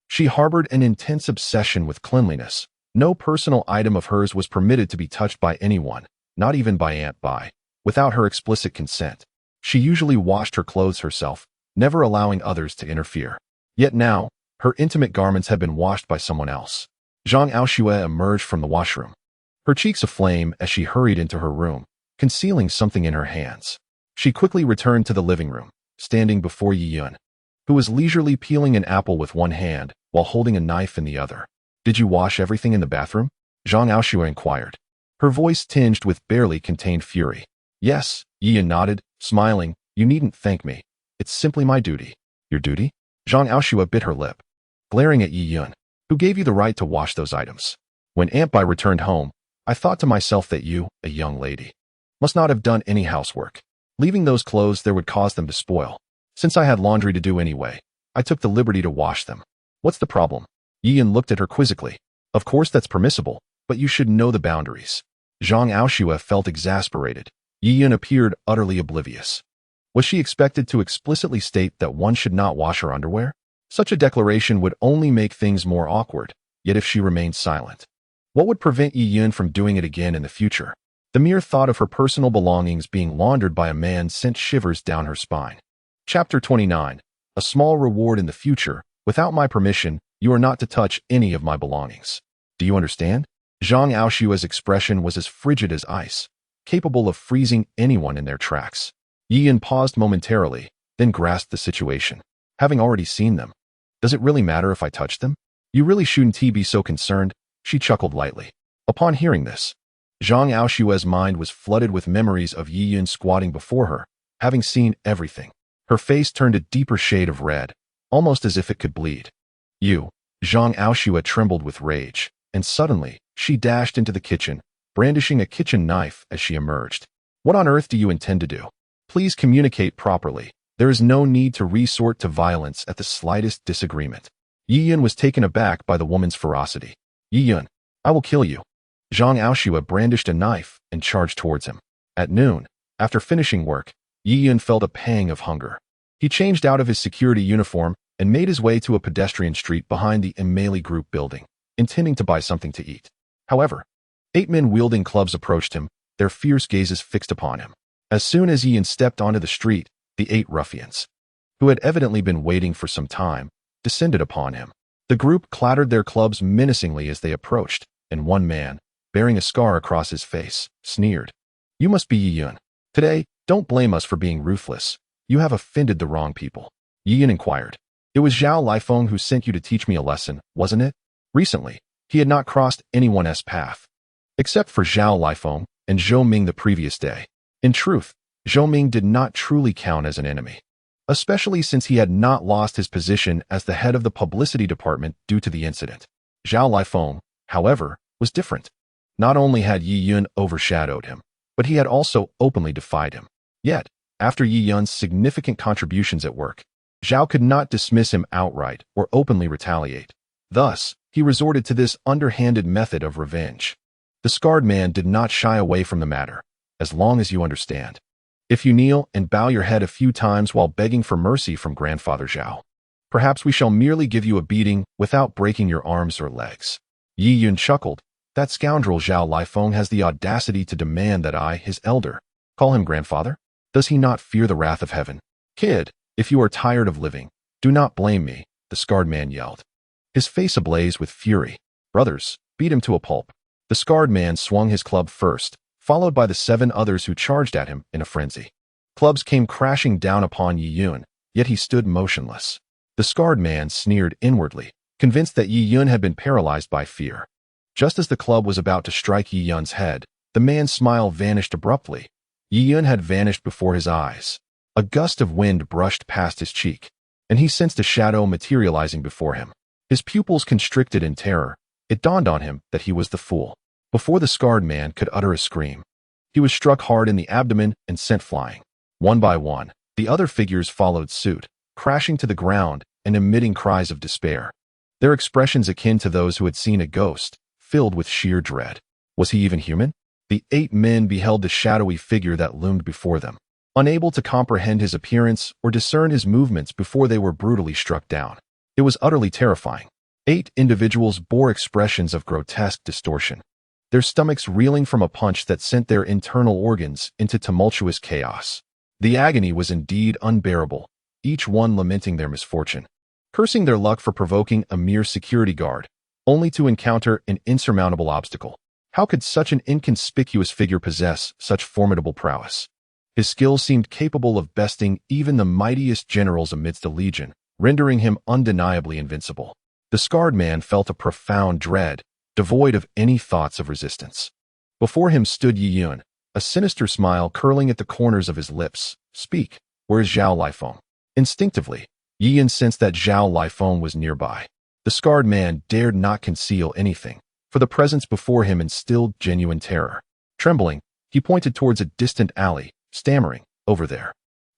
she harbored an intense obsession with cleanliness. No personal item of hers was permitted to be touched by anyone, not even by Aunt Bai, without her explicit consent. She usually washed her clothes herself, never allowing others to interfere. Yet now, her intimate garments had been washed by someone else. Zhang Aoshue emerged from the washroom, her cheeks aflame as she hurried into her room, concealing something in her hands. She quickly returned to the living room, standing before Yi Yun, who was leisurely peeling an apple with one hand while holding a knife in the other. "Did you wash everything in the bathroom?" Zhang Aoshue inquired, her voice tinged with barely contained fury. "Yes," Yi Yun nodded, smiling. "You needn't thank me. It's simply my duty." "Your duty?" Zhang Aoshue bit her lip, glaring at Yi Yun. "Who gave you the right to wash those items?" "When Aunt Bai returned home, I thought to myself that you, a young lady, must not have done any housework. Leaving those clothes there would cause them to spoil. Since I had laundry to do anyway, I took the liberty to wash them. What's the problem?" Yi Yun looked at her quizzically. "Of course that's permissible, but you should know the boundaries." Zhang Aoshue felt exasperated. Yi Yun appeared utterly oblivious. Was she expected to explicitly state that one should not wash her underwear? Such a declaration would only make things more awkward, yet if she remained silent, what would prevent Yi Yun from doing it again in the future? The mere thought of her personal belongings being laundered by a man sent shivers down her spine. Chapter 29. A small reward in the future. Without my permission, you are not to touch any of my belongings. Do you understand? Zhang Aoshue's expression was as frigid as ice, capable of freezing anyone in their tracks. Yi Yun paused momentarily, then grasped the situation. Having already seen them, does it really matter if I touch them? You really shouldn't be so concerned, she chuckled lightly. Upon hearing this, Zhang Aoshua's mind was flooded with memories of Yi Yun squatting before her, having seen everything. Her face turned a deeper shade of red, almost as if it could bleed. You, Zhang Aoshua trembled with rage, and suddenly, she dashed into the kitchen, brandishing a kitchen knife as she emerged. What on earth do you intend to do? Please communicate properly. There is no need to resort to violence at the slightest disagreement. Yi Yun was taken aback by the woman's ferocity. Yi Yun, I will kill you. Zhang Aoshua brandished a knife and charged towards him. At noon, after finishing work, Yi Yun felt a pang of hunger. He changed out of his security uniform and made his way to a pedestrian street behind the Emeli Group building, intending to buy something to eat. However, 8 men wielding clubs approached him, their fierce gazes fixed upon him. As soon as Yi Yun stepped onto the street, the 8 ruffians, who had evidently been waiting for some time, descended upon him. The group clattered their clubs menacingly as they approached, and one man, bearing a scar across his face, sneered. You must be Yi Yun. Today, don't blame us for being ruthless. You have offended the wrong people. Yi Yun inquired. It was Zhao Lifeng who sent you to teach me a lesson, wasn't it? Recently, he had not crossed anyone's path, except for Zhao Lifeng and Zhou Ming the previous day. In truth, Zhou Ming did not truly count as an enemy, especially since he had not lost his position as the head of the publicity department due to the incident. Zhao Lifeng, however, was different. Not only had Yi Yun overshadowed him, but he had also openly defied him. Yet, after Yi Yun's significant contributions at work, Zhao could not dismiss him outright or openly retaliate. Thus, he resorted to this underhanded method of revenge. The scarred man did not shy away from the matter, as long as you understand. If you kneel and bow your head a few times while begging for mercy from Grandfather Zhao, perhaps we shall merely give you a beating without breaking your arms or legs. Yi Yun chuckled. That scoundrel Zhao Lifeng has the audacity to demand that I, his elder, call him grandfather? Does he not fear the wrath of heaven? Kid, if you are tired of living, do not blame me, the scarred man yelled, his face ablaze with fury. Brothers, beat him to a pulp. The scarred man swung his club first, followed by the 7 others who charged at him in a frenzy. Clubs came crashing down upon Yi Yun, yet he stood motionless. The scarred man sneered inwardly, convinced that Yi Yun had been paralyzed by fear. Just as the club was about to strike Yi Yun's head, the man's smile vanished abruptly. Yi Yun had vanished before his eyes. A gust of wind brushed past his cheek, and he sensed a shadow materializing before him. His pupils constricted in terror. It dawned on him that he was the fool. Before the scarred man could utter a scream, he was struck hard in the abdomen and sent flying. One by one, the other figures followed suit, crashing to the ground and emitting cries of despair. Their expressions akin to those who had seen a ghost, filled with sheer dread. Was he even human? The 8 men beheld the shadowy figure that loomed before them, unable to comprehend his appearance or discern his movements before they were brutally struck down. It was utterly terrifying. 8 individuals bore expressions of grotesque distortion, their stomachs reeling from a punch that sent their internal organs into tumultuous chaos. The agony was indeed unbearable, each one lamenting their misfortune, cursing their luck for provoking a mere security guard, only to encounter an insurmountable obstacle. How could such an inconspicuous figure possess such formidable prowess? His skills seemed capable of besting even the mightiest generals amidst a legion, rendering him undeniably invincible. The scarred man felt a profound dread, devoid of any thoughts of resistance. Before him stood Yi Yun, a sinister smile curling at the corners of his lips. Speak, where is Zhao Lifeng? Instinctively, Yi Yun sensed that Zhao Lifeng was nearby. The scarred man dared not conceal anything, for the presence before him instilled genuine terror. Trembling, he pointed towards a distant alley, stammering, over there.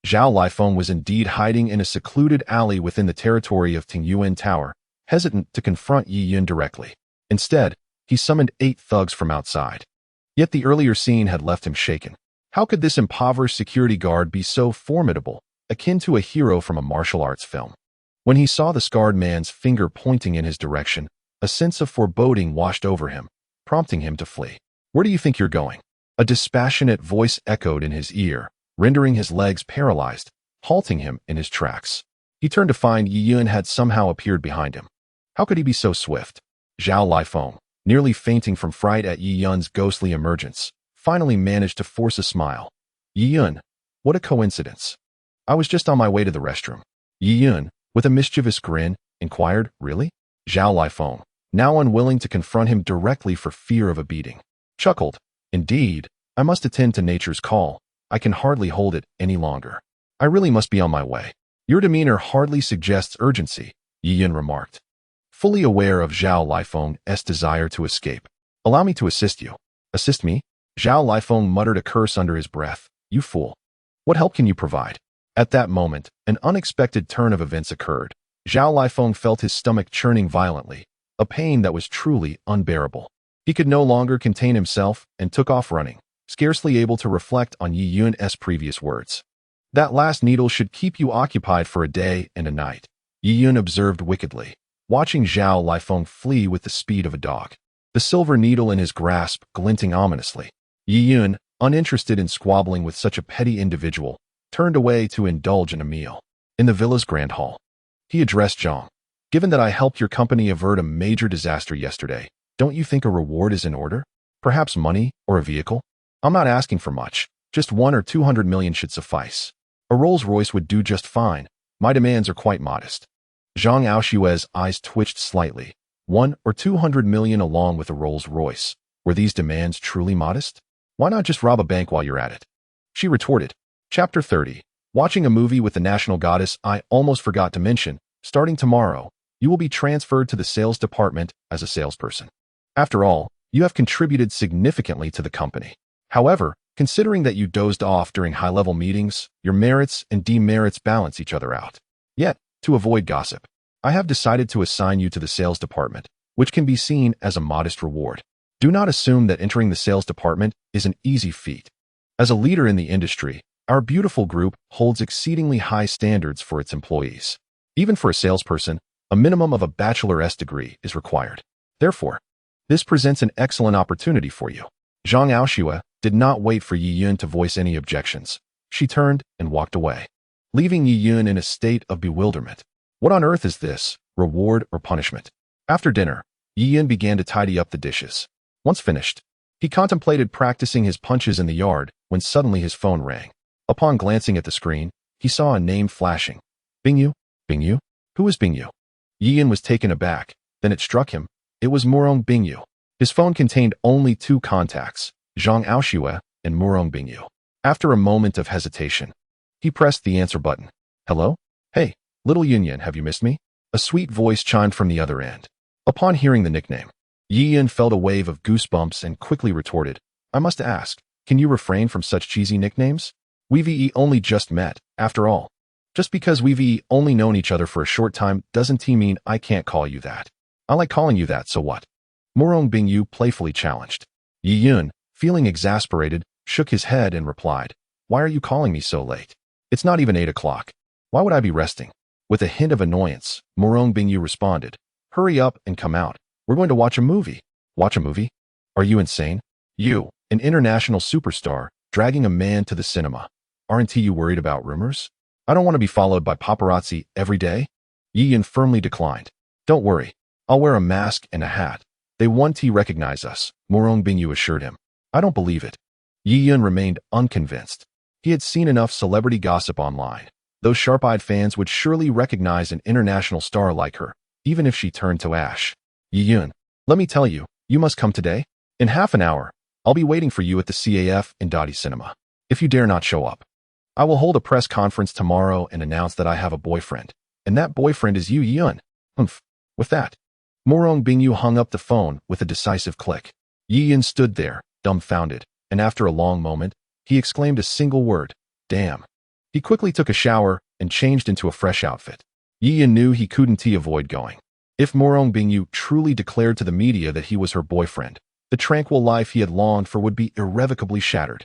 Zhao Lifeng was indeed hiding in a secluded alley within the territory of Tingyuan Tower, hesitant to confront Yi Yun directly. Instead, he summoned 8 thugs from outside. Yet the earlier scene had left him shaken. How could this impoverished security guard be so formidable, akin to a hero from a martial arts film? When he saw the scarred man's finger pointing in his direction, a sense of foreboding washed over him, prompting him to flee. Where do you think you're going? A dispassionate voice echoed in his ear, rendering his legs paralyzed, halting him in his tracks. He turned to find Yi Yun had somehow appeared behind him. How could he be so swift? Zhao Lifeng, nearly fainting from fright at Yi Yun's ghostly emergence, finally managed to force a smile. Yi Yun, What a coincidence. I was just on my way to the restroom. Yi Yun, with a mischievous grin, inquired, really? Zhao Lifeng, now unwilling to confront him directly for fear of a beating, chuckled. Indeed, I must attend to nature's call. I can hardly hold it any longer. I really must be on my way. Your demeanor hardly suggests urgency, Yi Yun remarked, fully aware of Zhao Lifeng's desire to escape. Allow me to assist you. Assist me? Zhao Lifeng muttered a curse under his breath. You fool. What help can you provide? At that moment, an unexpected turn of events occurred. Zhao Lifeng felt his stomach churning violently, a pain that was truly unbearable. He could no longer contain himself and took off running, scarcely able to reflect on Yi Yun's previous words. That last needle should keep you occupied for a day and a night, Yi Yun observed wickedly, watching Zhao Lifeng flee with the speed of a dog, the silver needle in his grasp glinting ominously. Yi Yun, uninterested in squabbling with such a petty individual, turned away to indulge in a meal. In the villa's grand hall, he addressed Zhang. Given that I helped your company avert a major disaster yesterday, don't you think a reward is in order? Perhaps money or a vehicle? I'm not asking for much, just 100 or 200 million should suffice. A Rolls-Royce would do just fine. My demands are quite modest. Zhang Aoshue's eyes twitched slightly. 100 or 200 million along with a Rolls-Royce. Were these demands truly modest? Why not just rob a bank while you're at it? She retorted. Chapter 30. Watching a movie with the national goddess. I almost forgot to mention, starting tomorrow, you will be transferred to the sales department as a salesperson. After all, you have contributed significantly to the company. However, considering that you dozed off during high-level meetings, your merits and demerits balance each other out. Yet, to avoid gossip, I have decided to assign you to the sales department, which can be seen as a modest reward. Do not assume that entering the sales department is an easy feat. As a leader in the industry, our beautiful group holds exceedingly high standards for its employees. Even for a salesperson, a minimum of a bachelor's degree is required. Therefore, this presents an excellent opportunity for you. Zhang Aoshue did not wait for Yi Yun to voice any objections. She turned and walked away, leaving Yi Yun in a state of bewilderment. What on earth is this, reward or punishment? After dinner, Yi Yun began to tidy up the dishes. Once finished, he contemplated practicing his punches in the yard when suddenly his phone rang. Upon glancing at the screen, he saw a name flashing. Bingyu? Bingyu? Who is Bingyu? Yi Yun was taken aback. Then it struck him. It was Murong Bingyu. His phone contained only 2 contacts, Zhang Aoshue and Murong Bingyu. After a moment of hesitation, he pressed the answer button. Hello? Hey, little Yun, have you missed me? A sweet voice chimed from the other end. Upon hearing the nickname, Yi Yun felt a wave of goosebumps and quickly retorted, I must ask, can you refrain from such cheesy nicknames? We've only just met, after all. Just because we've only known each other for a short time doesn't mean I can't call you that. I like calling you that, so what? Murong Bingyu playfully challenged. Yi Yun, feeling exasperated, shook his head and replied, Why are you calling me so late? It's not even 8 o'clock. Why would I be resting? With a hint of annoyance, Murong Bingyu responded, Hurry up and come out. We're going to watch a movie. Watch a movie? Are you insane? You, an international superstar, dragging a man to the cinema. Aren't you worried about rumors? I don't want to be followed by paparazzi every day. Yi Yun firmly declined. Don't worry. I'll wear a mask and a hat. They won't recognize us, Murong Bingyu assured him. I don't believe it. Yi Yun remained unconvinced. He had seen enough celebrity gossip online. Those sharp-eyed fans would surely recognize an international star like her, even if she turned to ash. Yi Yun, let me tell you, you must come today. In half an hour, I'll be waiting for you at the CAF in Dadi Cinema. If you dare not show up, I will hold a press conference tomorrow and announce that I have a boyfriend, and that boyfriend is you, Yi Yun. Humph. With that, Murong Bingyu hung up the phone with a decisive click. Yi Yun stood there, dumbfounded, and after a long moment, he exclaimed a single word, damn. He quickly took a shower and changed into a fresh outfit. Yi Yun knew he couldn't avoid going. If Murong Bingyu truly declared to the media that he was her boyfriend, the tranquil life he had longed for would be irrevocably shattered.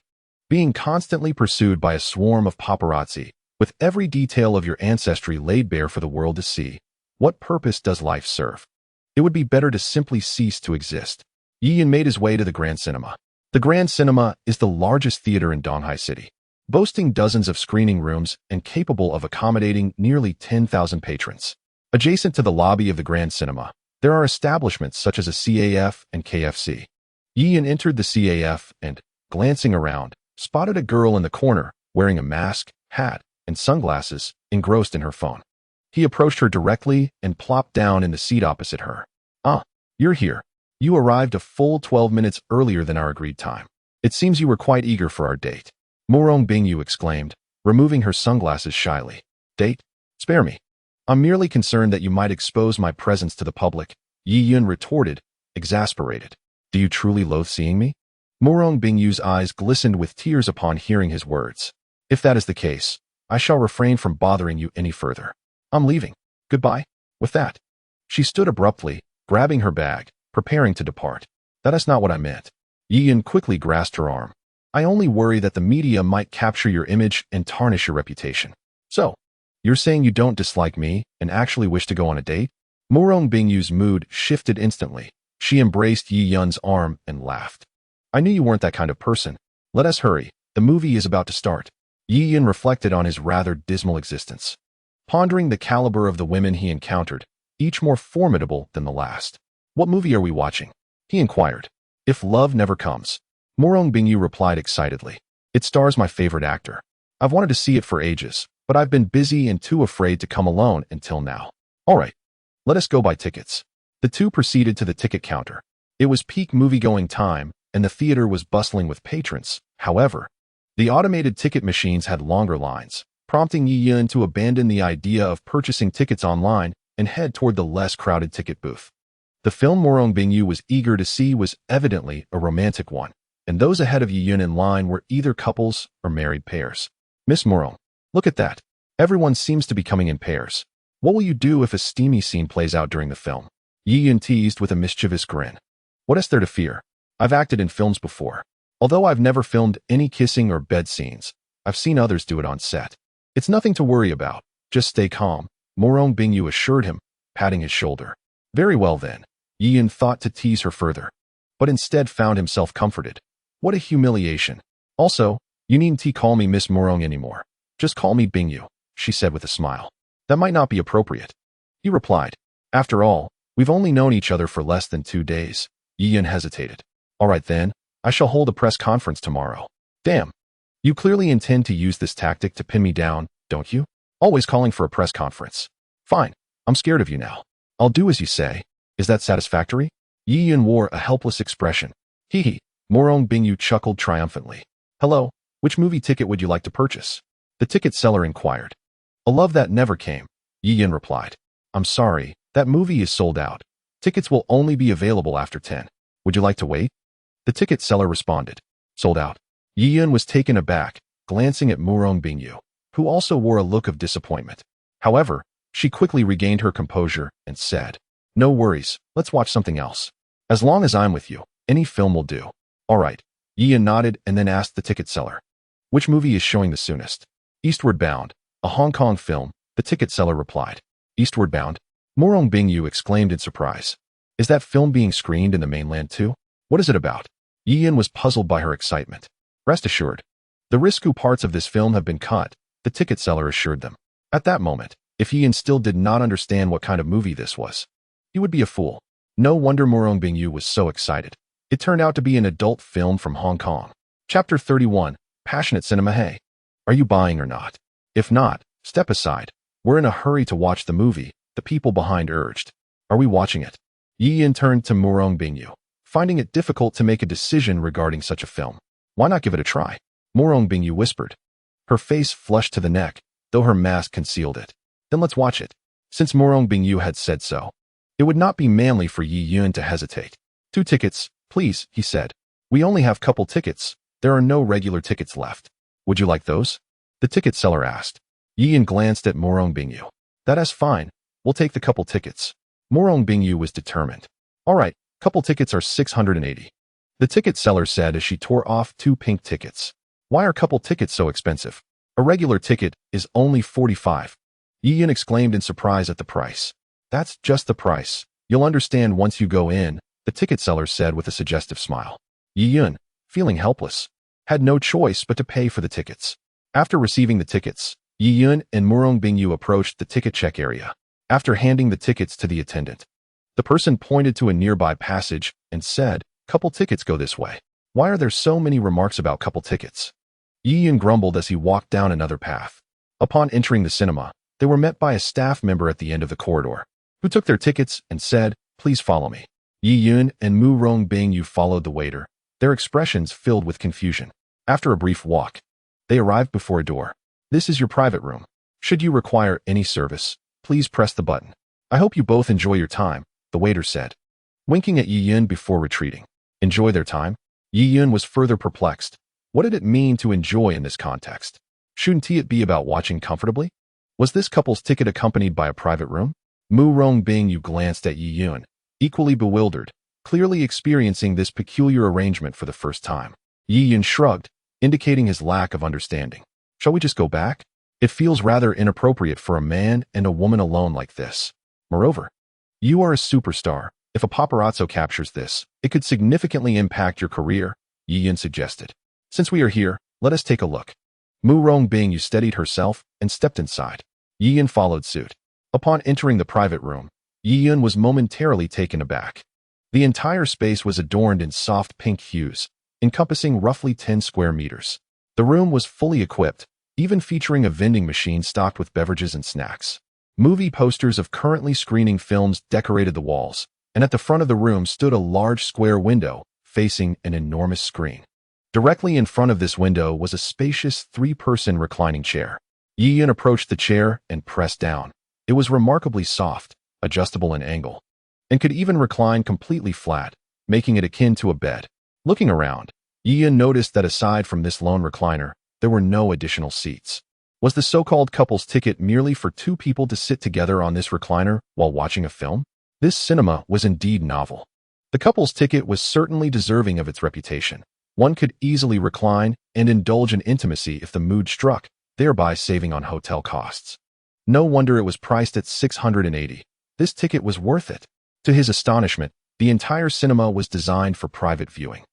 Being constantly pursued by a swarm of paparazzi, with every detail of your ancestry laid bare for the world to see, what purpose does life serve? It would be better to simply cease to exist. Yi Yun made his way to the Grand Cinema. The Grand Cinema is the largest theater in Donghai City, boasting dozens of screening rooms and capable of accommodating nearly 10,000 patrons. Adjacent to the lobby of the Grand Cinema, there are establishments such as a CAF and KFC. Yi Yun entered the CAF and, glancing around, spotted a girl in the corner, wearing a mask, hat, and sunglasses, engrossed in her phone. He approached her directly and plopped down in the seat opposite her. "Ah, you're here. You arrived a full 12 minutes earlier than our agreed time. It seems you were quite eager for our date," Morong Bingyu exclaimed, removing her sunglasses shyly. "Date? Spare me. I'm merely concerned that you might expose my presence to the public," Yi Yun retorted, exasperated. "Do you truly loathe seeing me?" Morong Bingyu's eyes glistened with tears upon hearing his words. "If that is the case, I shall refrain from bothering you any further. I'm leaving. Goodbye." With that, she stood abruptly, grabbing her bag, preparing to depart. "That is not what I meant." Yi Yun quickly grasped her arm. "I only worry that the media might capture your image and tarnish your reputation." "So, you're saying you don't dislike me and actually wish to go on a date?" Morong Bingyu's mood shifted instantly. She embraced Yi Yun's arm and laughed. "I knew you weren't that kind of person. Let us hurry. The movie is about to start." Yi Yun reflected on his rather dismal existence, pondering the caliber of the women he encountered, each more formidable than the last. "What movie are we watching?" he inquired. "If Love Never Comes," Morong Bingyu replied excitedly. "It stars my favorite actor. I've wanted to see it for ages, but I've been busy and too afraid to come alone until now." "All right, let us go buy tickets." The two proceeded to the ticket counter. It was peak movie-going time, and the theater was bustling with patrons. However, the automated ticket machines had longer lines, prompting Yi Yun to abandon the idea of purchasing tickets online and head toward the less crowded ticket booth. The film Morong Bingyu was eager to see was evidently a romantic one, and those ahead of Yi Yun in line were either couples or married pairs. "Miss Morong, look at that. Everyone seems to be coming in pairs. What will you do if a steamy scene plays out during the film?" Yi Yun teased with a mischievous grin. "What is there to fear? I've acted in films before. Although I've never filmed any kissing or bed scenes, I've seen others do it on set. It's nothing to worry about. Just stay calm," Morong Bingyu assured him, patting his shoulder. "Very well then." Yi Yun thought to tease her further, but instead found himself comforted. What a humiliation. "Also, you needn't call me Miss Morong anymore. Just call me Bingyu," she said with a smile. "That might not be appropriate," he replied. "After all, we've only known each other for less than 2 days." Yi Yun hesitated. "All right then, I shall hold a press conference tomorrow." "Damn. You clearly intend to use this tactic to pin me down, don't you? Always calling for a press conference. Fine, I'm scared of you now. I'll do as you say. Is that satisfactory?" Yi Yun wore a helpless expression. "Hee hee," Morong Bingyu chuckled triumphantly. "Hello, which movie ticket would you like to purchase?" the ticket seller inquired. "A Love That Never Came," Yi Yun replied. "I'm sorry, that movie is sold out. Tickets will only be available after 10. Would you like to wait?" the ticket seller responded. "Sold out?" Yi Yun was taken aback, glancing at Morong Bingyu, who also wore a look of disappointment. However, she quickly regained her composure and said, "No worries, let's watch something else. As long as I'm with you, any film will do." "All right." Yi Yun nodded and then asked the ticket seller, "Which movie is showing the soonest?" "Eastward Bound, a Hong Kong film," the ticket seller replied. "Eastward Bound?" Morong Bingyu exclaimed in surprise. "Is that film being screened in the mainland too? What is it about?" Yi Yun was puzzled by her excitement. "Rest assured, the risky parts of this film have been cut," the ticket seller assured them. At that moment, if Yi Yun still did not understand what kind of movie this was, he would be a fool. No wonder Morong Bingyu was so excited. It turned out to be an adult film from Hong Kong. Chapter 31, Passionate Cinema. "Hey, are you buying or not? If not, step aside. We're in a hurry to watch the movie," the people behind urged. "Are we watching it?" Yi Yun turned to Morong Bingyu, finding it difficult to make a decision regarding such a film. "Why not give it a try?" Morong Bingyu whispered. Her face flushed to the neck, though her mask concealed it. "Then let's watch it." Since Morong Bingyu had said so, it would not be manly for Yi Yun to hesitate. "2 tickets, please," he said. "We only have couple tickets. There are no regular tickets left. Would you like those?" the ticket seller asked. Yi Yun glanced at Morong Bingyu. "That is fine. We'll take the couple tickets." Morong Bingyu was determined. "All right, couple tickets are 680. the ticket seller said as she tore off 2 pink tickets. "Why are couple tickets so expensive? A regular ticket is only 45. Yi Yun exclaimed in surprise at the price. "That's just the price. You'll understand once you go in," the ticket seller said with a suggestive smile. Yi Yun, feeling helpless, had no choice but to pay for the tickets. After receiving the tickets, Yi Yun and Morong Bingyu approached the ticket check area. After handing the tickets to the attendant, the person pointed to a nearby passage and said, "Couple tickets go this way." "Why are there so many remarks about couple tickets?" Yi Yun grumbled as he walked down another path. Upon entering the cinema, they were met by a staff member at the end of the corridor, who took their tickets and said, "Please follow me." Yi Yun and Mu Rongbing followed the waiter, their expressions filled with confusion. After a brief walk, they arrived before a door. "This is your private room. Should you require any service, please press the button. I hope you both enjoy your time," the waiter said, winking at Yi Yun before retreating. Enjoy their time? Yi Yun was further perplexed. What did it mean to enjoy in this context? Shouldn't it be about watching comfortably? Was this couple's ticket accompanied by a private room? Mu Rongbing glanced at Yi Yun, equally bewildered, clearly experiencing this peculiar arrangement for the first time. Yi Yun shrugged, indicating his lack of understanding. "Shall we just go back? It feels rather inappropriate for a man and a woman alone like this. Moreover, you are a superstar. If a paparazzo captures this, it could significantly impact your career," Yi Yun suggested. "Since we are here, let us take a look." Mu Rongbing steadied herself and stepped inside. Yi Yun followed suit. Upon entering the private room, Yi Yun was momentarily taken aback. The entire space was adorned in soft pink hues, encompassing roughly 10 square meters. The room was fully equipped, even featuring a vending machine stocked with beverages and snacks. Movie posters of currently screening films decorated the walls, and at the front of the room stood a large square window facing an enormous screen. Directly in front of this window was a spacious three-person reclining chair. Yi Yun approached the chair and pressed down. It was remarkably soft, adjustable in angle, and could even recline completely flat, making it akin to a bed. Looking around, Yi Yun noticed that aside from this lone recliner, there were no additional seats. Was the so-called couple's ticket merely for two people to sit together on this recliner while watching a film? This cinema was indeed novel. The couple's ticket was certainly deserving of its reputation. One could easily recline and indulge in intimacy if the mood struck, thereby saving on hotel costs. No wonder it was priced at $680. This ticket was worth it. To his astonishment, the entire cinema was designed for private viewing.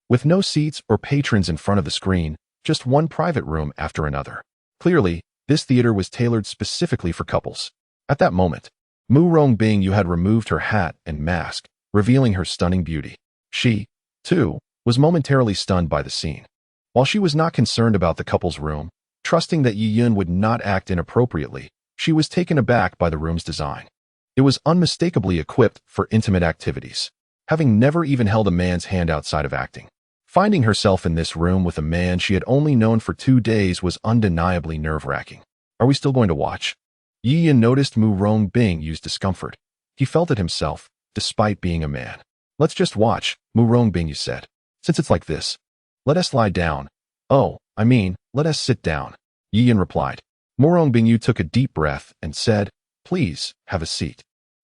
With no seats or patrons in front of the screen, just one private room after another. Clearly, this theater was tailored specifically for couples. At that moment, Mu Rongbing had removed her hat and mask, revealing her stunning beauty. She, too, was momentarily stunned by the scene. While she was not concerned about the couple's room, trusting that Yi Yun would not act inappropriately, she was taken aback by the room's design. It was unmistakably equipped for intimate activities, having never even held a man's hand outside of acting. Finding herself in this room with a man she had only known for 2 days was undeniably nerve-wracking. "Are we still going to watch?" Yi Yun noticed Mu Rongbing's discomfort. He felt it himself, despite being a man. "Let's just watch," Mu Rongbing said. "Since it's like this, let us lie down." "Oh, let us sit down," Yi Yun replied. Mu Rongbing took a deep breath and said, "Please, have a seat."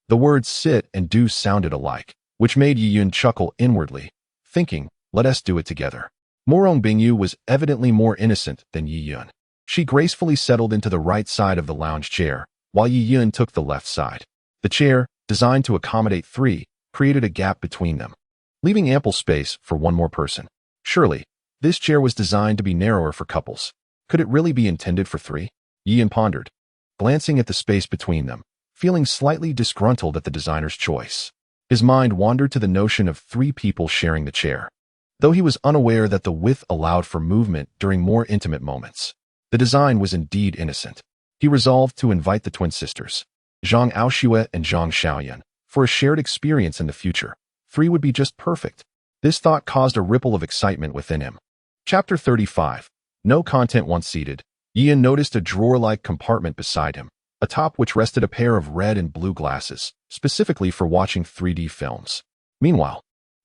The words sit and do sounded alike, which made Yi Yun chuckle inwardly, thinking, "Let us do it together." Mu Rongbing was evidently more innocent than Yi Yun. She gracefully settled into the right side of the lounge chair, while Yi Yun took the left side. The chair, designed to accommodate 3, created a gap between them, leaving ample space for one more person. Surely, this chair was designed to be narrower for couples. Could it really be intended for 3? Yi Yun pondered, glancing at the space between them, feeling slightly disgruntled at the designer's choice. His mind wandered to the notion of 3 people sharing the chair, though he was unaware that the width allowed for movement during more intimate moments. The design was indeed innocent. He resolved to invite the twin sisters, Zhang Aoxue and Zhang Xiaoyan, for a shared experience in the future. 3 would be just perfect. This thought caused a ripple of excitement within him. Chapter 35. No content. Once seated, Yi Yun noticed a drawer-like compartment beside him, atop which rested a pair of red and blue glasses, specifically for watching 3D films. Meanwhile,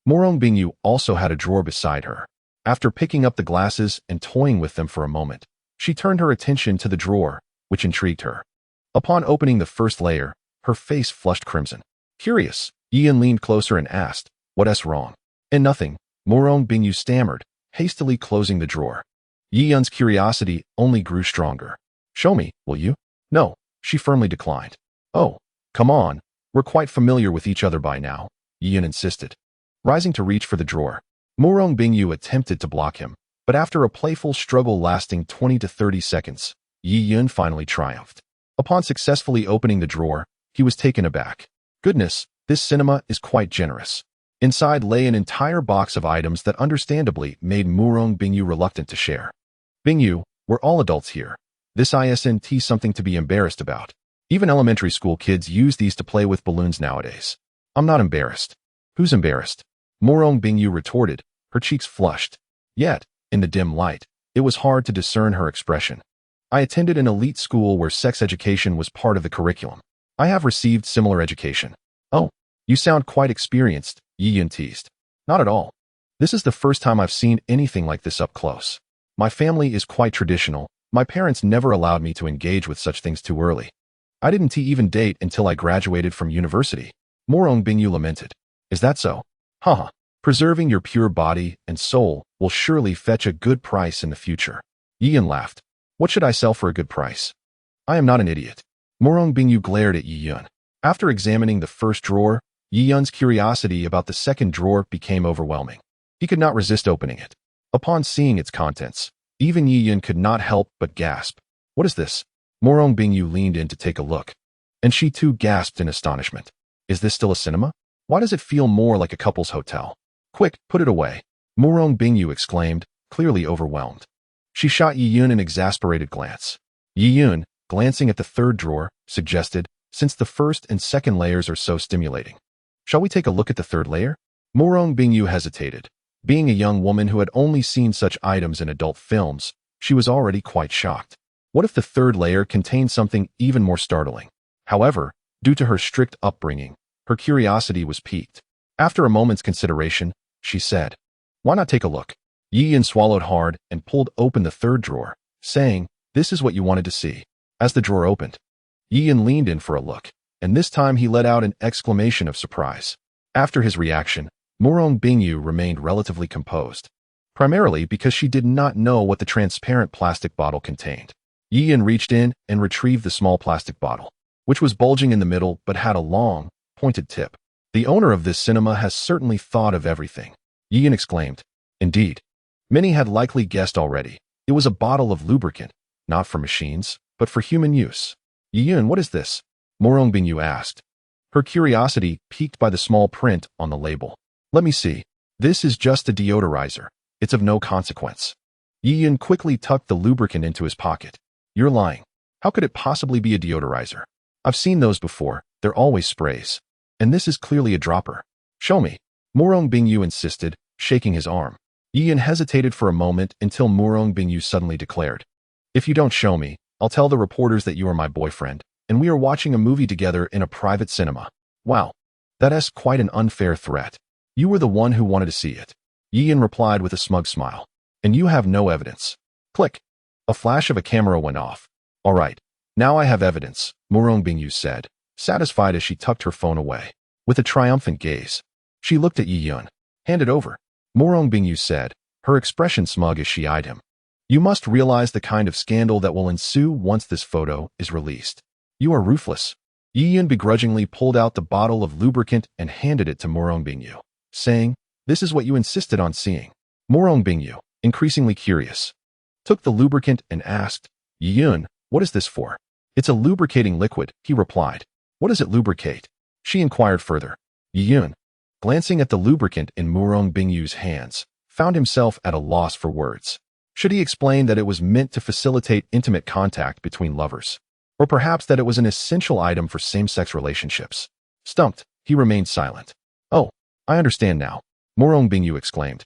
Mu Rongbing also had a drawer beside her. After picking up the glasses and toying with them for a moment, she turned her attention to the drawer, which intrigued her. Upon opening the first layer, her face flushed crimson. Curious, Yi Yun leaned closer and asked, "What's wrong?" "And nothing," Mu Rongbing stammered, hastily closing the drawer. Yi Yun's curiosity only grew stronger. "Show me, will you?" "No," she firmly declined. "Oh, come on, we're quite familiar with each other by now," Yi Yun insisted. Rising to reach for the drawer, Mu Rongbing attempted to block him, but after a playful struggle lasting 20 to 30 seconds, Yi Yun finally triumphed. Upon successfully opening the drawer, he was taken aback. Goodness, this cinema is quite generous. Inside lay an entire box of items that understandably made Mu Rongbing reluctant to share. Bingyu, we're all adults here. This isn't something to be embarrassed about. Even elementary school kids use these to play with balloons nowadays. I'm not embarrassed. Who's embarrassed? Morong Bingyu retorted, her cheeks flushed. Yet, in the dim light, it was hard to discern her expression. I attended an elite school where sex education was part of the curriculum. I have received similar education. Oh, you sound quite experienced, Yiyun teased. Not at all. This is the first time I've seen anything like this up close. My family is quite traditional. My parents never allowed me to engage with such things too early. I didn't even date until I graduated from university. Morong Bingyu lamented. Is that so? Haha. Preserving your pure body and soul will surely fetch a good price in the future. Yiyun laughed. What should I sell for a good price? I am not an idiot. Morong Bingyu glared at Yiyun. After examining the first drawer, Yiyun's curiosity about the second drawer became overwhelming. He could not resist opening it. Upon seeing its contents, even Yiyun could not help but gasp. What is this? Morong Bingyu leaned in to take a look. And she too gasped in astonishment. Is this still a cinema? Why does it feel more like a couple's hotel? Quick, put it away. Morong Bingyu exclaimed, clearly overwhelmed. She shot Yiyun an exasperated glance. Yiyun, glancing at the third drawer, suggested, since the first and second layers are so stimulating. Shall we take a look at the third layer? Morong Bingyu hesitated. Being a young woman who had only seen such items in adult films, she was already quite shocked. What if the third layer contained something even more startling? However, due to her strict upbringing, her curiosity was piqued. After a moment's consideration, she said, why not take a look? Yiyun swallowed hard and pulled open the third drawer, saying, this is what you wanted to see. As the drawer opened, Yiyun leaned in for a look, and this time he let out an exclamation of surprise. After his reaction, Morong Bingyu remained relatively composed, primarily because she did not know what the transparent plastic bottle contained. Yiyun reached in and retrieved the small plastic bottle, which was bulging in the middle but had a long, pointed tip. The owner of this cinema has certainly thought of everything, Yiyun exclaimed. Indeed. Many had likely guessed already. It was a bottle of lubricant, not for machines, but for human use. Yiyun, what is this? Morong Bingyu asked, her curiosity piqued by the small print on the label. Let me see. This is just a deodorizer. It's of no consequence. Yiyun quickly tucked the lubricant into his pocket. You're lying. How could it possibly be a deodorizer? I've seen those before. They're always sprays. And this is clearly a dropper. Show me. Morong Bingyu insisted, shaking his arm. Yiyun hesitated for a moment until Morong Bingyu suddenly declared, if you don't show me, I'll tell the reporters that you are my boyfriend, and we are watching a movie together in a private cinema. Wow. That's quite an unfair threat. You were the one who wanted to see it. Yiyun replied with a smug smile. And you have no evidence. Click. A flash of a camera went off. All right. Now I have evidence, Morong Bingyu said, satisfied as she tucked her phone away. With a triumphant gaze, she looked at Yiyun. Hand it over. Morong Bingyu said, her expression smug as she eyed him. You must realize the kind of scandal that will ensue once this photo is released. You are ruthless. Yiyun begrudgingly pulled out the bottle of lubricant and handed it to Morong Bingyu, saying, this is what you insisted on seeing. Morong Bingyu, increasingly curious, took the lubricant and asked, Yiyun, what is this for? It's a lubricating liquid, he replied. What does it lubricate? She inquired further. Yiyun, glancing at the lubricant in Morong Bingyu's hands, found himself at a loss for words. Should he explain that it was meant to facilitate intimate contact between lovers? Or perhaps that it was an essential item for same-sex relationships? Stumped, he remained silent. Oh, I understand now, Morong Bingyu exclaimed,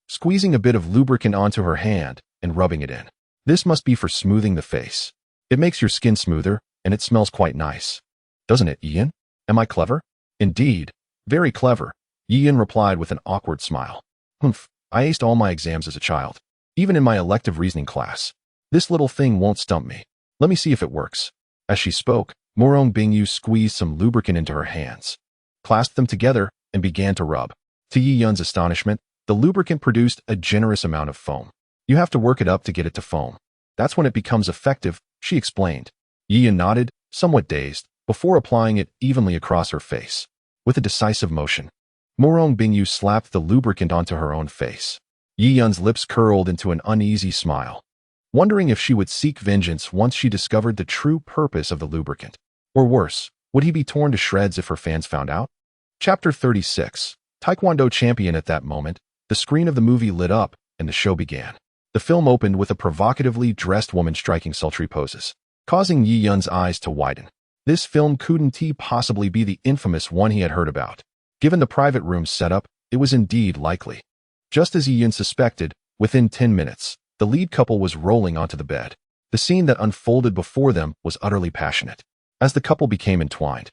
squeezing a bit of lubricant onto her hand and rubbing it in. This must be for smoothing the face. It makes your skin smoother, and it smells quite nice. Doesn't it, Yiyun? Am I clever? Indeed, very clever, Yiyun replied with an awkward smile. Humph, I aced all my exams as a child, even in my elective reasoning class. This little thing won't stump me. Let me see if it works. As she spoke, Morong Bingyu squeezed some lubricant into her hands, clasped them together, and began to rub. To Yiyun's astonishment, the lubricant produced a generous amount of foam. You have to work it up to get it to foam. That's when it becomes effective, she explained. Yiyun nodded, somewhat dazed, before applying it evenly across her face. With a decisive motion, Morong Bingyu slapped the lubricant onto her own face. Yiyun's lips curled into an uneasy smile, wondering if she would seek vengeance once she discovered the true purpose of the lubricant. Or worse, would he be torn to shreds if her fans found out? Chapter 36. Taekwondo champion. At that moment, the screen of the movie lit up, and the show began. The film opened with a provocatively dressed woman striking sultry poses, causing Yi Yun's eyes to widen. This film couldn't possibly be the infamous one he had heard about. Given the private room's setup, it was indeed likely. Just as Yi Yun suspected, within 10 minutes, the lead couple was rolling onto the bed. The scene that unfolded before them was utterly passionate. As the couple became entwined,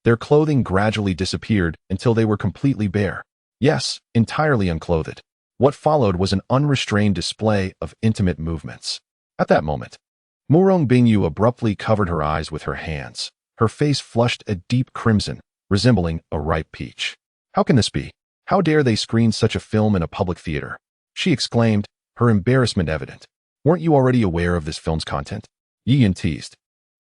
their clothing gradually disappeared until they were completely bare. Yes, entirely unclothed. What followed was an unrestrained display of intimate movements. At that moment, Murong Bingyu abruptly covered her eyes with her hands. Her face flushed a deep crimson, resembling a ripe peach. How can this be? How dare they screen such a film in a public theater? She exclaimed, her embarrassment evident. Weren't you already aware of this film's content? Yi Yun teased.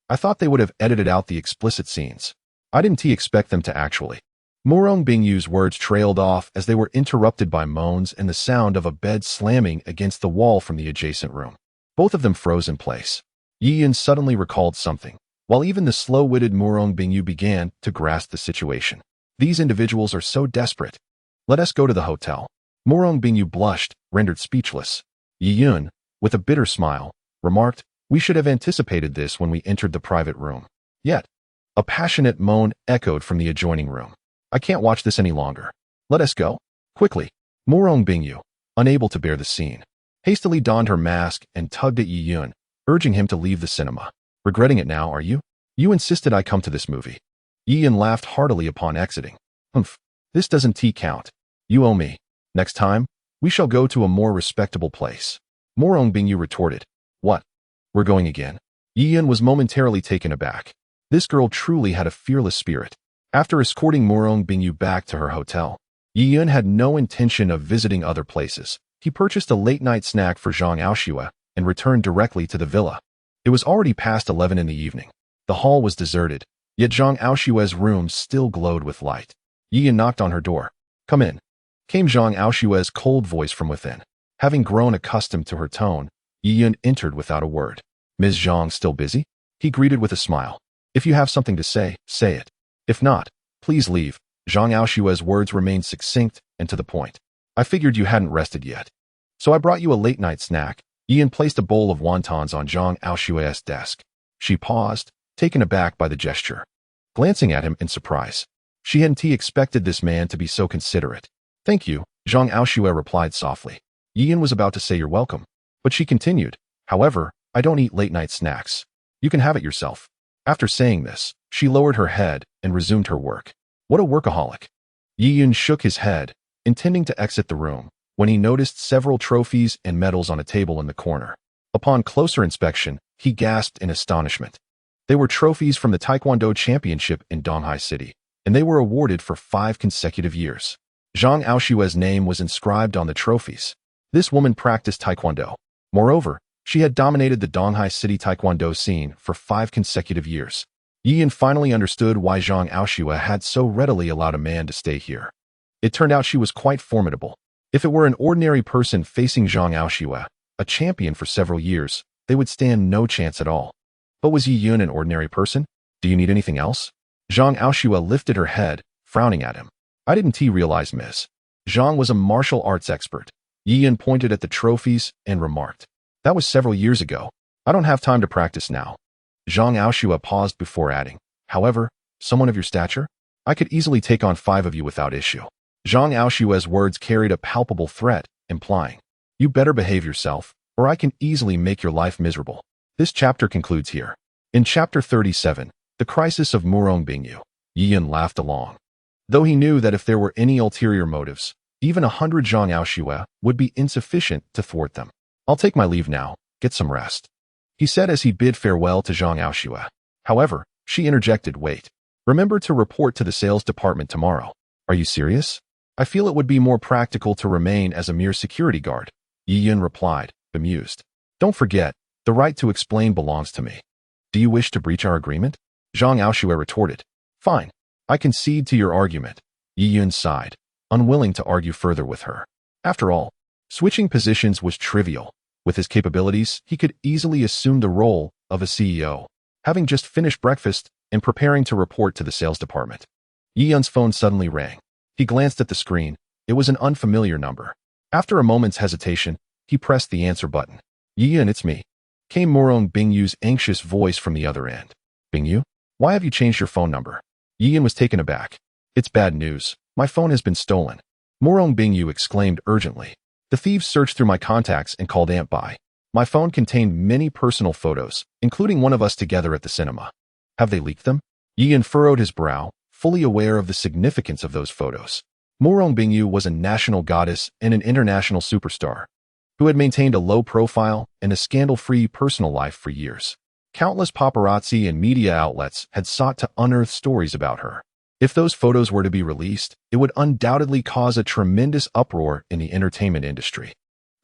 I thought they would have edited out the explicit scenes. I didn't expect them to actually. Murong Bingyu's words trailed off as they were interrupted by moans and the sound of a bed slamming against the wall from the adjacent room. Both of them froze in place. Yi Yun suddenly recalled something, while even the slow-witted Murong Bingyu began to grasp the situation. These individuals are so desperate. Let us go to the hotel. Murong Bingyu blushed, rendered speechless. Yi Yun, with a bitter smile, remarked, we should have anticipated this when we entered the private room. Yet, a passionate moan echoed from the adjoining room. I can't watch this any longer. Let us go. Quickly. Murong Bingyu, unable to bear the scene, hastily donned her mask and tugged at Yi Yun, urging him to leave the cinema. Regretting it now, are you? You insisted I come to this movie. Yi Yun laughed heartily upon exiting. Humph. This doesn't count. You owe me. Next time, we shall go to a more respectable place. Murong Bingyu retorted. What? We're going again? Yi Yun was momentarily taken aback. This girl truly had a fearless spirit. After escorting Murong Bingyu back to her hotel, Yi Yun had no intention of visiting other places. He purchased a late-night snack for Zhang Aoshue and returned directly to the villa. It was already past 11 in the evening. The hall was deserted, yet Zhang Aoshue's room still glowed with light. Yi Yun knocked on her door. Come in. Came Zhang Aoshue's cold voice from within. Having grown accustomed to her tone, Yi Yun entered without a word. Ms. Zhang still busy? He greeted with a smile. If you have something to say, say it. If not, please leave. Zhang Aoshue's words remained succinct and to the point. I figured you hadn't rested yet. So I brought you a late-night snack. Yi Yun placed a bowl of wontons on Zhang Aoshue's desk. She paused, taken aback by the gesture, glancing at him in surprise. She hadn't expected this man to be so considerate. Thank you, Zhang Aoshue replied softly. Yi Yun was about to say you're welcome, but she continued, however, I don't eat late-night snacks. You can have it yourself. After saying this, she lowered her head and resumed her work. What a workaholic. Yi Yun shook his head, intending to exit the room, when he noticed several trophies and medals on a table in the corner. Upon closer inspection, he gasped in astonishment. They were trophies from the Taekwondo Championship in Donghai City, and they were awarded for 5 consecutive years. Zhang Aoshue's name was inscribed on the trophies. This woman practiced Taekwondo. Moreover, she had dominated the Donghai City Taekwondo scene for 5 consecutive years. Yi Yun finally understood why Zhang Aoshue had so readily allowed a man to stay here. It turned out she was quite formidable. If it were an ordinary person facing Zhang Aoshue, a champion for several years, they would stand no chance at all. But was Yi Yun an ordinary person? Do you need anything else? Zhang Aoshue lifted her head, frowning at him. I didn't realize Ms. Zhang was a martial arts expert. Yi Yun pointed at the trophies and remarked. That was several years ago. I don't have time to practice now. Zhang Aoshue paused before adding, however, someone of your stature? I could easily take on 5 of you without issue. Zhang Aoshue's words carried a palpable threat, implying, you better behave yourself, or I can easily make your life miserable. This chapter concludes here. In chapter 37, The Crisis of Murong Bingyu, Yi Yun laughed along. Though he knew that if there were any ulterior motives, even 100 Zhang Aoshue would be insufficient to thwart them. I'll take my leave now, get some rest, he said as he bid farewell to Zhang Aoshue. However, she interjected, wait. Remember to report to the sales department tomorrow. Are you serious? I feel it would be more practical to remain as a mere security guard, Yi Yun replied, bemused. Don't forget, the right to explain belongs to me. Do you wish to breach our agreement? Zhang Aoshue retorted. Fine. I concede to your argument. Yi Yun sighed, unwilling to argue further with her. After all, switching positions was trivial. With his capabilities, he could easily assume the role of a CEO. Having just finished breakfast and preparing to report to the sales department, Yi Yun's phone suddenly rang. He glanced at the screen. It was an unfamiliar number. After a moment's hesitation, He pressed the answer button. Yian, it's me. Came Morong Bingyu's anxious voice from the other end. Bingyu? Why have you changed your phone number? Yian was taken aback. It's bad news. My phone has been stolen. Morong Bingyu exclaimed urgently. The thieves searched through my contacts and called Aunt Bai. My phone contained many personal photos, including one of us together at the cinema. Have they leaked them? Yian furrowed his brow, fully aware of the significance of those photos. Morong Bingyu was a national goddess and an international superstar, who had maintained a low profile and a scandal-free personal life for years. Countless paparazzi and media outlets had sought to unearth stories about her. If those photos were to be released, it would undoubtedly cause a tremendous uproar in the entertainment industry.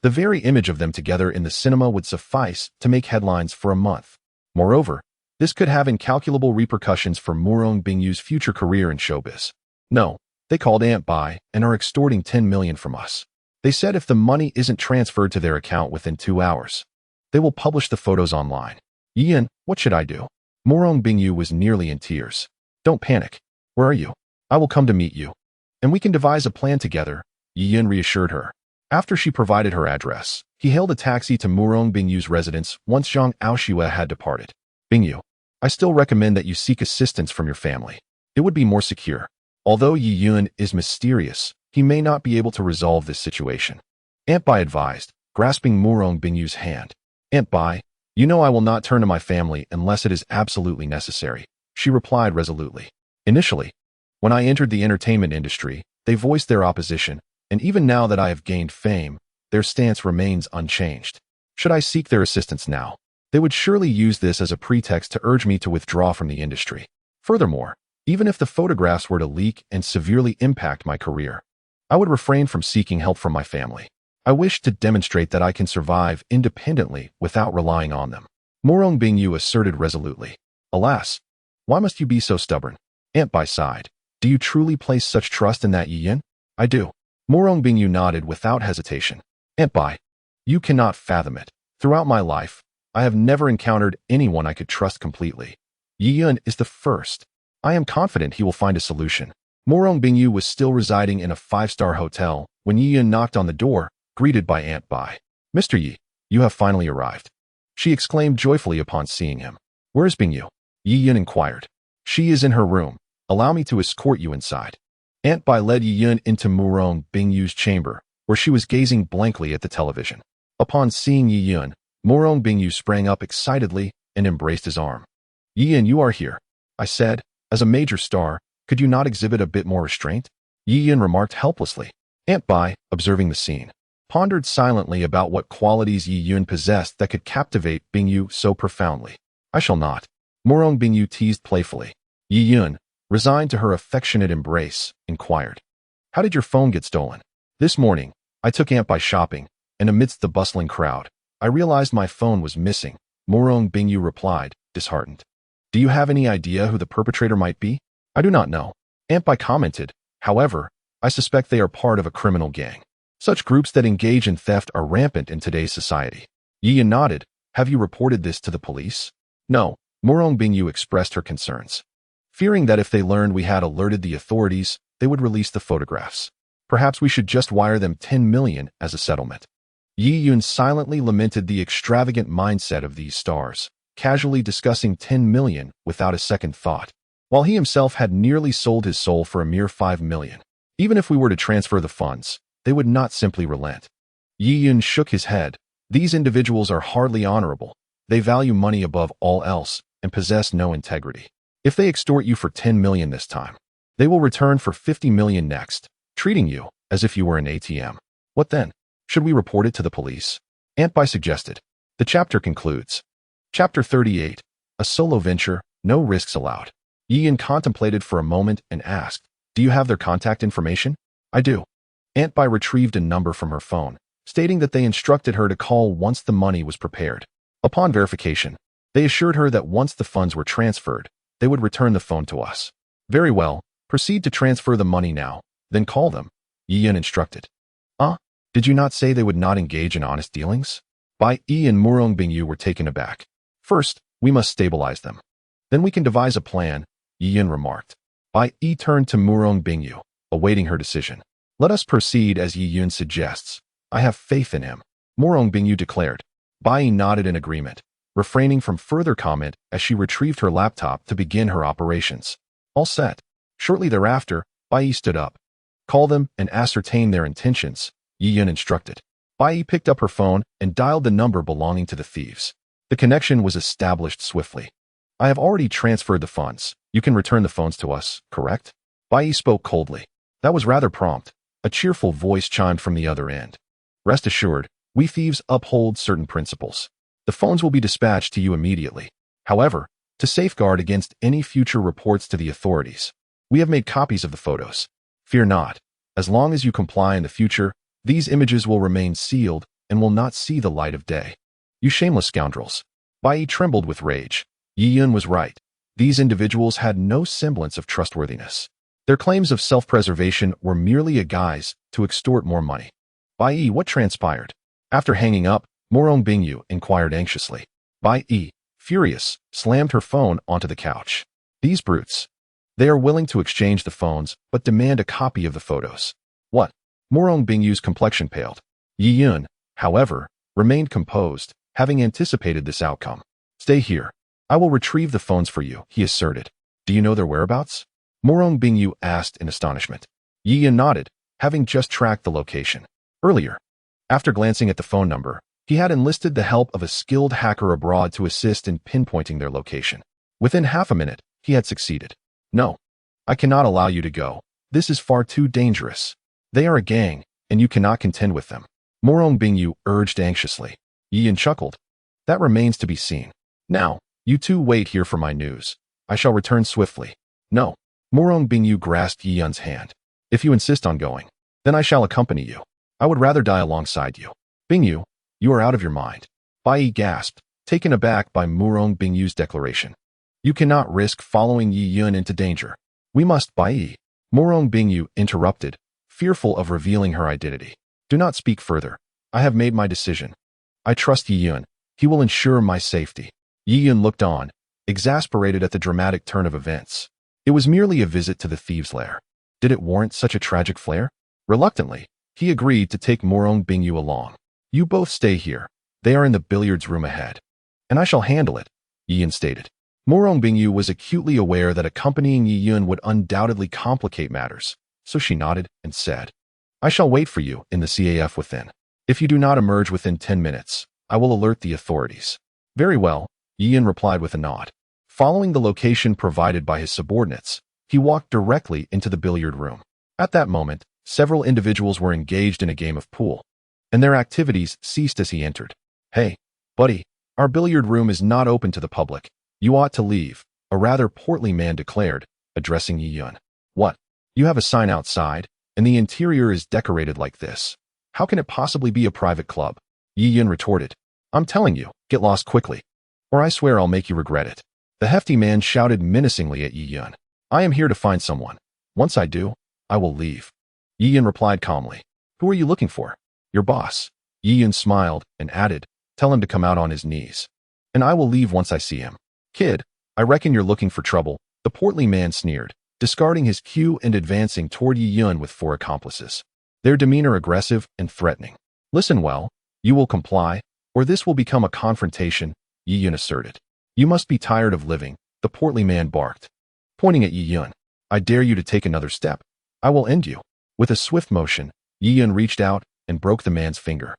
The very image of them together in the cinema would suffice to make headlines for a month. Moreover, this could have incalculable repercussions for Morong Bingyu's future career in showbiz. No, they called Aunt Bai and are extorting 10 million from us. They said if the money isn't transferred to their account within 2 hours, they will publish the photos online. Yian, what should I do? Morong Bingyu was nearly in tears. Don't panic. Where are you? I will come to meet you. And we can devise a plan together, Yian reassured her. After she provided her address, he hailed a taxi to Morong Bingyu's residence once Zhang Aoshua had departed. Bingyu, I still recommend that you seek assistance from your family. It would be more secure. Although Yi Yun is mysterious, he may not be able to resolve this situation. Aunt Bai advised, grasping Morong Bingyu's hand. Aunt Bai, you know I will not turn to my family unless it is absolutely necessary, she replied resolutely. Initially, when I entered the entertainment industry, they voiced their opposition, and even now that I have gained fame, their stance remains unchanged. Should I seek their assistance now? They would surely use this as a pretext to urge me to withdraw from the industry. Furthermore, even if the photographs were to leak and severely impact my career, I would refrain from seeking help from my family. I wish to demonstrate that I can survive independently without relying on them. Morong Bingyu asserted resolutely. Alas, why must you be so stubborn? Aunt Bai sighed. Do you truly place such trust in that Yiyan? I do. Morong Bingyu nodded without hesitation. Aunt Bai, you cannot fathom it. Throughout my life, I have never encountered anyone I could trust completely. Yiyan is the first. I am confident he will find a solution. Morong Bingyu was still residing in a 5-star hotel when Yiyan knocked on the door, greeted by Aunt Bai. Mr. Yi, you have finally arrived. She exclaimed joyfully upon seeing him. Where is Bingyu? Yiyan inquired. She is in her room. Allow me to escort you inside. Aunt Bai led Yiyan into Morong Bingyu's chamber, where she was gazing blankly at the television. Upon seeing Yiyan, Morong Bingyu sprang up excitedly and embraced his arm. Yiyan, you are here. I said, as a major star, could you not exhibit a bit more restraint? Yiyan remarked helplessly. Aunt Bai, observing the scene, pondered silently about what qualities Yiyan possessed that could captivate Bingyu so profoundly. I shall not. Morong Bingyu teased playfully. Yiyan, resigned to her affectionate embrace, inquired. How did your phone get stolen? This morning, I took Aunt Bai shopping, and amidst the bustling crowd, I realized my phone was missing. Morong Bingyu replied, disheartened. Do you have any idea who the perpetrator might be? I do not know. Aunt Bai commented. However, I suspect they are part of a criminal gang. Such groups that engage in theft are rampant in today's society. Yiyan nodded. Have you reported this to the police? No. Morong Bingyu expressed her concerns, fearing that if they learned we had alerted the authorities, they would release the photographs. Perhaps we should just wire them 10 million as a settlement. Yi Yun silently lamented the extravagant mindset of these stars, casually discussing 10 million without a second thought, while he himself had nearly sold his soul for a mere 5 million. Even if we were to transfer the funds, they would not simply relent. Yi Yun shook his head. These individuals are hardly honorable. They value money above all else and possess no integrity. If they extort you for 10 million this time, they will return for 50 million next, treating you as if you were an ATM. What then? Should we report it to the police? Aunt Bai suggested. The chapter concludes. Chapter 38. A solo venture, no risks allowed. Yiyan contemplated for a moment and asked, do you have their contact information? I do. Aunt Bai retrieved a number from her phone, stating that they instructed her to call once the money was prepared. Upon verification, they assured her that once the funds were transferred, they would return the phone to us. Very well, proceed to transfer the money now, then call them, Yiyan instructed. Did you not say they would not engage in honest dealings? Bai Yi and Morong Bingyu were taken aback. First, we must stabilize them. Then we can devise a plan, Yiyan remarked. Bai Yi turned to Morong Bingyu, awaiting her decision. Let us proceed as Yi Yun suggests. I have faith in him. Morong Bingyu declared. Bai nodded in agreement, refraining from further comment as she retrieved her laptop to begin her operations. All set. Shortly thereafter, Bai stood up. Call them and ascertain their intentions, Yi Yun instructed. Bai picked up her phone and dialed the number belonging to the thieves. The connection was established swiftly. I have already transferred the funds. You can return the phones to us, correct? Bai spoke coldly. That was rather prompt. A cheerful voice chimed from the other end. Rest assured, we thieves uphold certain principles. The phones will be dispatched to you immediately. However, to safeguard against any future reports to the authorities, we have made copies of the photos. Fear not. As long as you comply in the future, these images will remain sealed and will not see the light of day. You shameless scoundrels. Bai trembled with rage. Yi Yun was right. These individuals had no semblance of trustworthiness. Their claims of self-preservation were merely a guise to extort more money. Bai, what transpired? After hanging up, Morong Bingyu inquired anxiously. Bai, furious, slammed her phone onto the couch. These brutes. They are willing to exchange the phones, but demand a copy of the photos. What? Morong Bingyu's complexion paled. Yi Yun, however, remained composed, having anticipated this outcome. Stay here. I will retrieve the phones for you, he asserted. Do you know their whereabouts? Morong Bingyu asked in astonishment. Yi Yun nodded, having just tracked the location. Earlier, after glancing at the phone number, he had enlisted the help of a skilled hacker abroad to assist in pinpointing their location. Within half a minute, he had succeeded. No, I cannot allow you to go. This is far too dangerous. They are a gang, and you cannot contend with them. Morong Bingyu urged anxiously. Yi Yun chuckled. That remains to be seen. Now, you two wait here for my news. I shall return swiftly. No. Morong Bingyu grasped Yi Yun's hand. If you insist on going, then I shall accompany you. I would rather die alongside you. Bingyu, you are out of your mind. Bai gasped, taken aback by Morong Bingyu's declaration. You cannot risk following Yi Yun into danger. We must, Bai. Morong Bingyu interrupted, fearful of revealing her identity. Do not speak further. I have made my decision. I trust Yi Yun. He will ensure my safety. Yi Yun looked on, exasperated at the dramatic turn of events. It was merely a visit to the thieves' lair. Did it warrant such a tragic flair? Reluctantly, he agreed to take Morong Bingyu along. You both stay here. They are in the billiards room ahead. And I shall handle it, Yi Yun stated. Morong Bingyu was acutely aware that accompanying Yi Yun would undoubtedly complicate matters, so she nodded and said, I shall wait for you in the CAF within. If you do not emerge within 10 minutes, I will alert the authorities. Very well, Yi Yun replied with a nod. Following the location provided by his subordinates, he walked directly into the billiard room. At that moment, several individuals were engaged in a game of pool, and their activities ceased as he entered. Hey, buddy, our billiard room is not open to the public. You ought to leave, a rather portly man declared, addressing Yi Yun. What? You have a sign outside, and the interior is decorated like this. How can it possibly be a private club? Yi Yun retorted. I'm telling you, get lost quickly, or I swear I'll make you regret it. The hefty man shouted menacingly at Yi Yun. I am here to find someone. Once I do, I will leave. Yi Yun replied calmly. Who are you looking for? Your boss. Yi Yun smiled and added, tell him to come out on his knees. And I will leave once I see him. Kid, I reckon you're looking for trouble, the portly man sneered, discarding his cue and advancing toward Yi Yun with 4 accomplices. Their demeanor aggressive and threatening. Listen well, you will comply, or this will become a confrontation, Yi Yun asserted. You must be tired of living, the portly man barked. Pointing at Yi Yun, I dare you to take another step. I will end you. With a swift motion, Yi Yun reached out and broke the man's finger,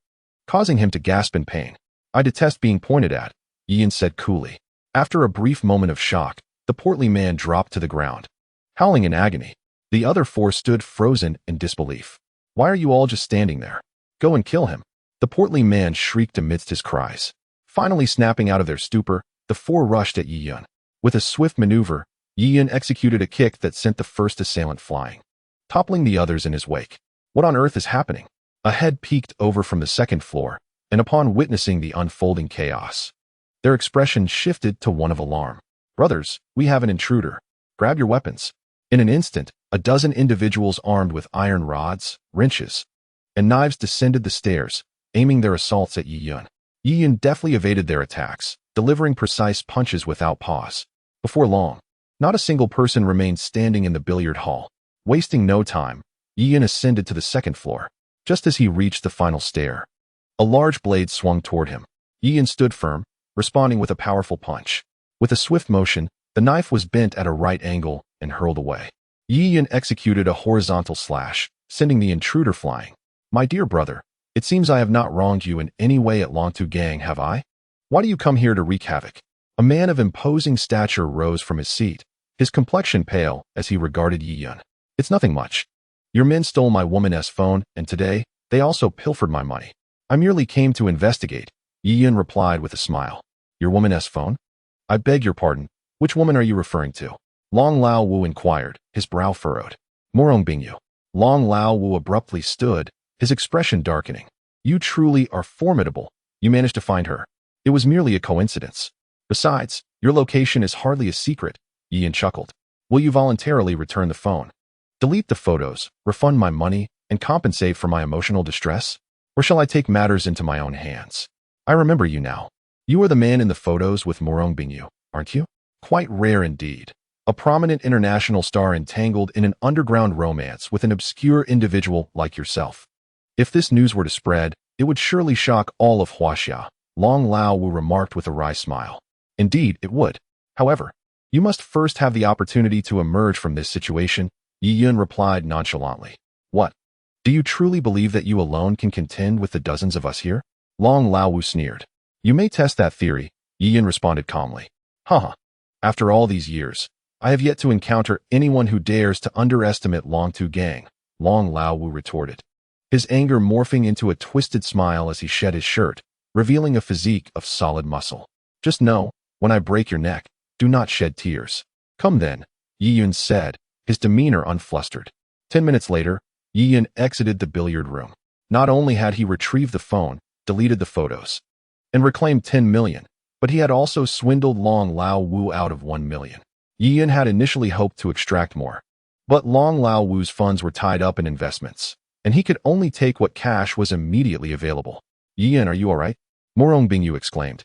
causing him to gasp in pain. I detest being pointed at, Yi Yun said coolly. After a brief moment of shock, the portly man dropped to the ground. Howling in agony, the other 4 stood frozen in disbelief. Why are you all just standing there? Go and kill him. The portly man shrieked amidst his cries. Finally snapping out of their stupor, the 4 rushed at Yi Yun. With a swift maneuver, Yi Yun executed a kick that sent the first assailant flying, toppling the others in his wake. What on earth is happening? A head peeked over from the 2nd floor, and upon witnessing the unfolding chaos, their expression shifted to one of alarm. Brothers, we have an intruder. Grab your weapons. In an instant, a dozen individuals armed with iron rods, wrenches, and knives descended the stairs, aiming their assaults at Yi Yun. Yi Yun deftly evaded their attacks, delivering precise punches without pause. Before long, not a single person remained standing in the billiard hall. Wasting no time, Yi Yun ascended to the 2nd floor. Just as he reached the final stair, A large blade swung toward him. Yi Yun stood firm, responding with a powerful punch. With a swift motion, the knife was bent at a right angle and hurled away. Yi Yun executed a horizontal slash, sending the intruder flying. My dear brother, it seems I have not wronged you in any way at Longtu Gang, have I? Why do you come here to wreak havoc? A man of imposing stature rose from his seat, his complexion pale as he regarded Yi Yun. It's nothing much. Your men stole my woman's phone, and today, they also pilfered my money. I merely came to investigate, Yi Yun replied with a smile. Your woman's phone? I beg your pardon, which woman are you referring to? Long Lao Wu inquired, his brow furrowed. Morong Bingyu. Long Lao Wu abruptly stood, his expression darkening. You truly are formidable. You managed to find her. It was merely a coincidence. Besides, your location is hardly a secret, Yi Yun chuckled. Will you voluntarily return the phone? Delete the photos, refund my money, and compensate for my emotional distress? Or shall I take matters into my own hands? I remember you now. You are the man in the photos with Morong Bingyu, aren't you? Quite rare indeed. A prominent international star entangled in an underground romance with an obscure individual like yourself. If this news were to spread, it would surely shock all of Huaxia, Long Lao Wu remarked with a wry smile. Indeed, it would. However, you must first have the opportunity to emerge from this situation, Yi Yun replied nonchalantly. What? Do you truly believe that you alone can contend with the dozens of us here? Long Lao Wu sneered. You may test that theory, Yi Yun responded calmly. Haha. After all these years, I have yet to encounter anyone who dares to underestimate Longtu Gang, Long Lao Wu retorted. His anger morphing into a twisted smile as he shed his shirt, revealing a physique of solid muscle. Just know, when I break your neck, do not shed tears. Come then, Yi Yun said, his demeanor unflustered. 10 minutes later, Yi Yun exited the billiard room. Not only had he retrieved the phone, deleted the photos, and reclaimed 10 million, but he had also swindled Long Lao Wu out of 1 million. Yi Yun had initially hoped to extract more, but Long Lao Wu's funds were tied up in investments, and he could only take what cash was immediately available. Yi Yun, are you all right? Morong Bingyu exclaimed.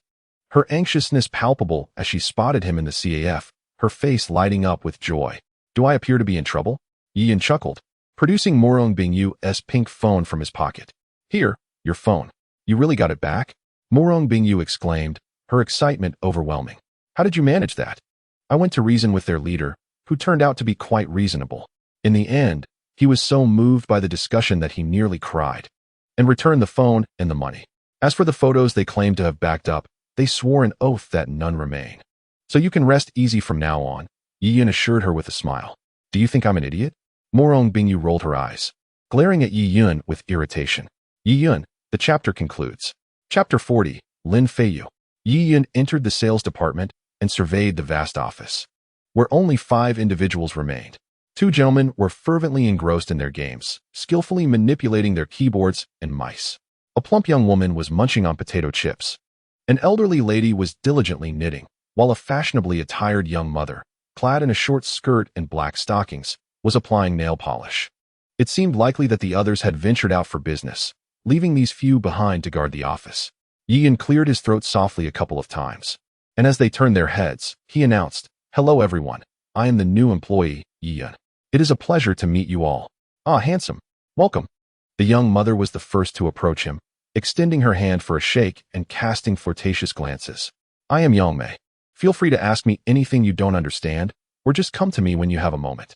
Her anxiousness palpable as she spotted him in the CAF, her face lighting up with joy. Do I appear to be in trouble? Yi Yun chuckled, producing Morong Bingyu's pink phone from his pocket. Here, your phone. You really got it back? Morong Bingyu exclaimed, her excitement overwhelming. How did you manage that? I went to reason with their leader, who turned out to be quite reasonable. In the end, he was so moved by the discussion that he nearly cried, and returned the phone and the money. As for the photos they claimed to have backed up, they swore an oath that none remain. So you can rest easy from now on, Yi Yun assured her with a smile. Do you think I'm an idiot? Morong Bingyu rolled her eyes, glaring at Yi Yun with irritation. Yi Yun, the chapter concludes. Chapter 40, Lin Feiyu. Yi Yun entered the sales department and surveyed the vast office, where only 5 individuals remained. 2 gentlemen were fervently engrossed in their games, skillfully manipulating their keyboards and mice. A plump young woman was munching on potato chips. An elderly lady was diligently knitting, while a fashionably attired young mother, clad in a short skirt and black stockings, was applying nail polish. It seemed likely that the others had ventured out for business, leaving these few behind to guard the office. Yi Yun cleared his throat softly a couple of times, and as they turned their heads, he announced, Hello everyone, I am the new employee, Yi Yun. It is a pleasure to meet you all. Ah, handsome. Welcome. The young mother was the first to approach him, extending her hand for a shake and casting flirtatious glances. I am Yang Mei. Feel free to ask me anything you don't understand, or just come to me when you have a moment.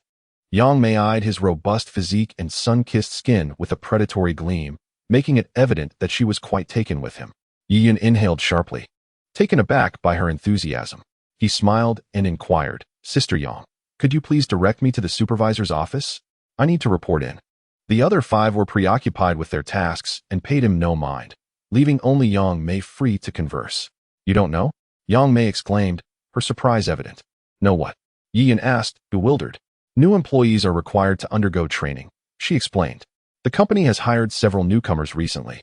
Yang Mei eyed his robust physique and sun-kissed skin with a predatory gleam, making it evident that she was quite taken with him. Yi Yun inhaled sharply, taken aback by her enthusiasm. He smiled and inquired, Sister Yang, could you please direct me to the supervisor's office? I need to report in. The other 5 were preoccupied with their tasks and paid him no mind, leaving only Yang Mei free to converse. You don't know? Yang Mei exclaimed, her surprise evident. Know what? Yi Yun asked, bewildered. New employees are required to undergo training, she explained. The company has hired several newcomers recently,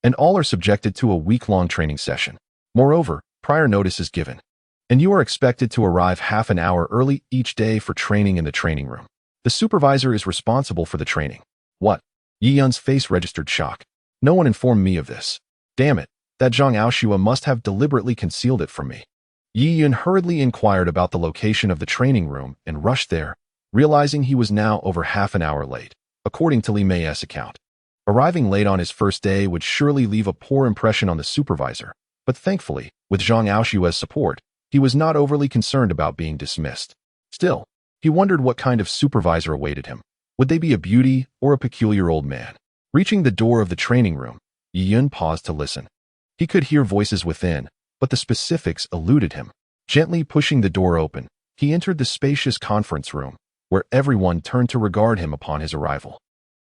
and all are subjected to a week-long training session. Moreover, prior notice is given, and you are expected to arrive half an hour early each day for training in the training room. The supervisor is responsible for the training. What? Yi Yun's face registered shock. No one informed me of this. Damn it, that Zhang Aoshua must have deliberately concealed it from me. Yi Yun hurriedly inquired about the location of the training room and rushed there, realizing he was now over half an hour late, according to Li Mei's account. Arriving late on his first day would surely leave a poor impression on the supervisor, but thankfully, with Zhang Aoshua's support, he was not overly concerned about being dismissed. Still, he wondered what kind of supervisor awaited him. Would they be a beauty or a peculiar old man? Reaching the door of the training room, Yiyun paused to listen. He could hear voices within, but the specifics eluded him. Gently pushing the door open, he entered the spacious conference room, where everyone turned to regard him upon his arrival.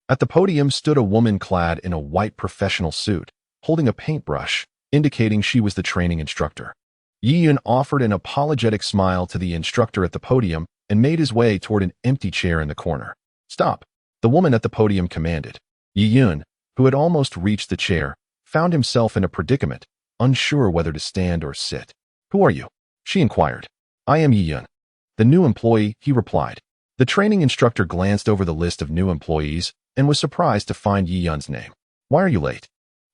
At the podium stood a woman clad in a white professional suit, holding a paintbrush, indicating she was the training instructor. Yiyun offered an apologetic smile to the instructor at the podium and made his way toward an empty chair in the corner. "Stop," the woman at the podium commanded. Yiyun, who had almost reached the chair, found himself in a predicament, unsure whether to stand or sit. "Who are you?" she inquired. "I am Yiyun, the new employee," he replied. The training instructor glanced over the list of new employees and was surprised to find Yiyun's name. "Why are you late?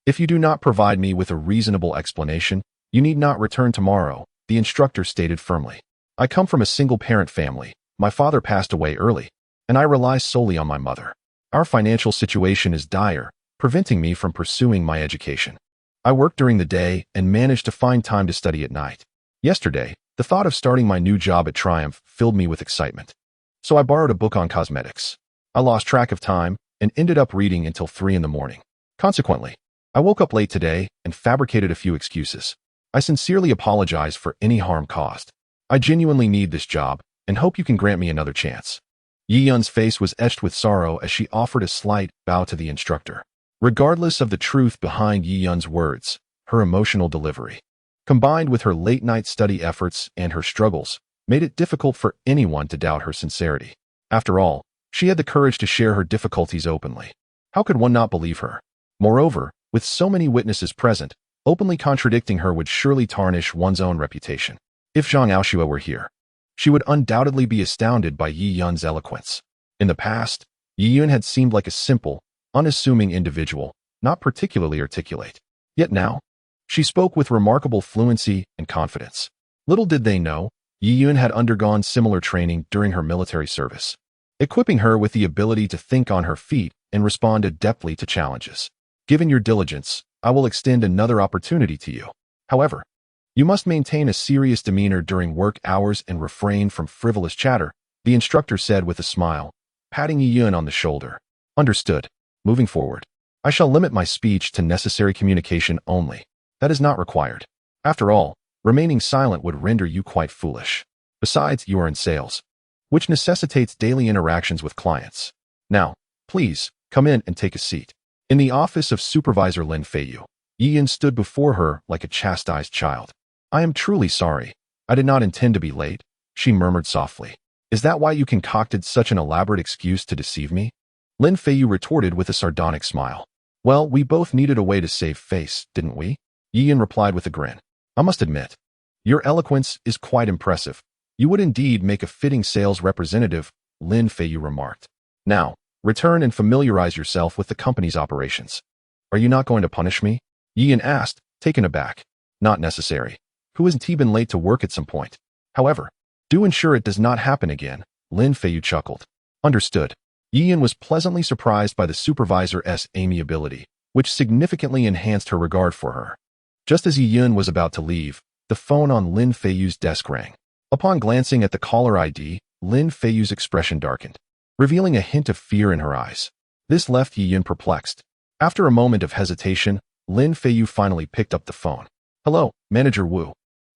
If you do not provide me with a reasonable explanation, you need not return tomorrow," the instructor stated firmly. "I come from a single-parent family. My father passed away early, and I rely solely on my mother. Our financial situation is dire, preventing me from pursuing my education. I work during the day and manage to find time to study at night. Yesterday, the thought of starting my new job at Triumph filled me with excitement. So I borrowed a book on cosmetics. I lost track of time and ended up reading until 3 in the morning. Consequently, I woke up late today and fabricated a few excuses. I sincerely apologize for any harm caused. I genuinely need this job and hope you can grant me another chance." Yiyun's face was etched with sorrow as she offered a slight bow to the instructor. Regardless of the truth behind Yiyun's words, her emotional delivery, combined with her late-night study efforts and her struggles, made it difficult for anyone to doubt her sincerity. After all, she had the courage to share her difficulties openly. How could one not believe her? Moreover, with so many witnesses present, openly contradicting her would surely tarnish one's own reputation. If Zhang Aoshua were here, she would undoubtedly be astounded by Yiyun's eloquence. In the past, Yiyun had seemed like a simple, unassuming individual, not particularly articulate. Yet now, she spoke with remarkable fluency and confidence. Little did they know, Yiyun had undergone similar training during her military service, equipping her with the ability to think on her feet and respond adeptly to challenges. "Given your diligence, I will extend another opportunity to you. However, you must maintain a serious demeanor during work hours and refrain from frivolous chatter," the instructor said with a smile, patting Yiyun on the shoulder. "Understood. Moving forward, I shall limit my speech to necessary communication only. That is not required. After all, remaining silent would render you quite foolish. Besides, you are in sales, which necessitates daily interactions with clients. Now, please, come in and take a seat." In the office of Supervisor Lin Feiyu, Yiyun stood before her like a chastised child. "I am truly sorry. I did not intend to be late," she murmured softly. "Is that why you concocted such an elaborate excuse to deceive me?" Lin Feiyu retorted with a sardonic smile. "Well, we both needed a way to save face, didn't we?" Yiyun replied with a grin. "I must admit, your eloquence is quite impressive. You would indeed make a fitting sales representative," Lin Feiyu remarked. "Now, return and familiarize yourself with the company's operations." "Are you not going to punish me?" Yiyun asked, taken aback. "Not necessary. Who hasn't he been late to work at some point? However, do ensure it does not happen again," Lin Feiyu chuckled. "Understood." Yiyun was pleasantly surprised by the supervisor's amiability, which significantly enhanced her regard for her. Just as Yiyun was about to leave, the phone on Lin Feiyu's desk rang. Upon glancing at the caller ID, Lin Feiyu's expression darkened, revealing a hint of fear in her eyes. This left Yiyun perplexed. After a moment of hesitation, Lin Feiyu finally picked up the phone. "Hello, Manager Wu.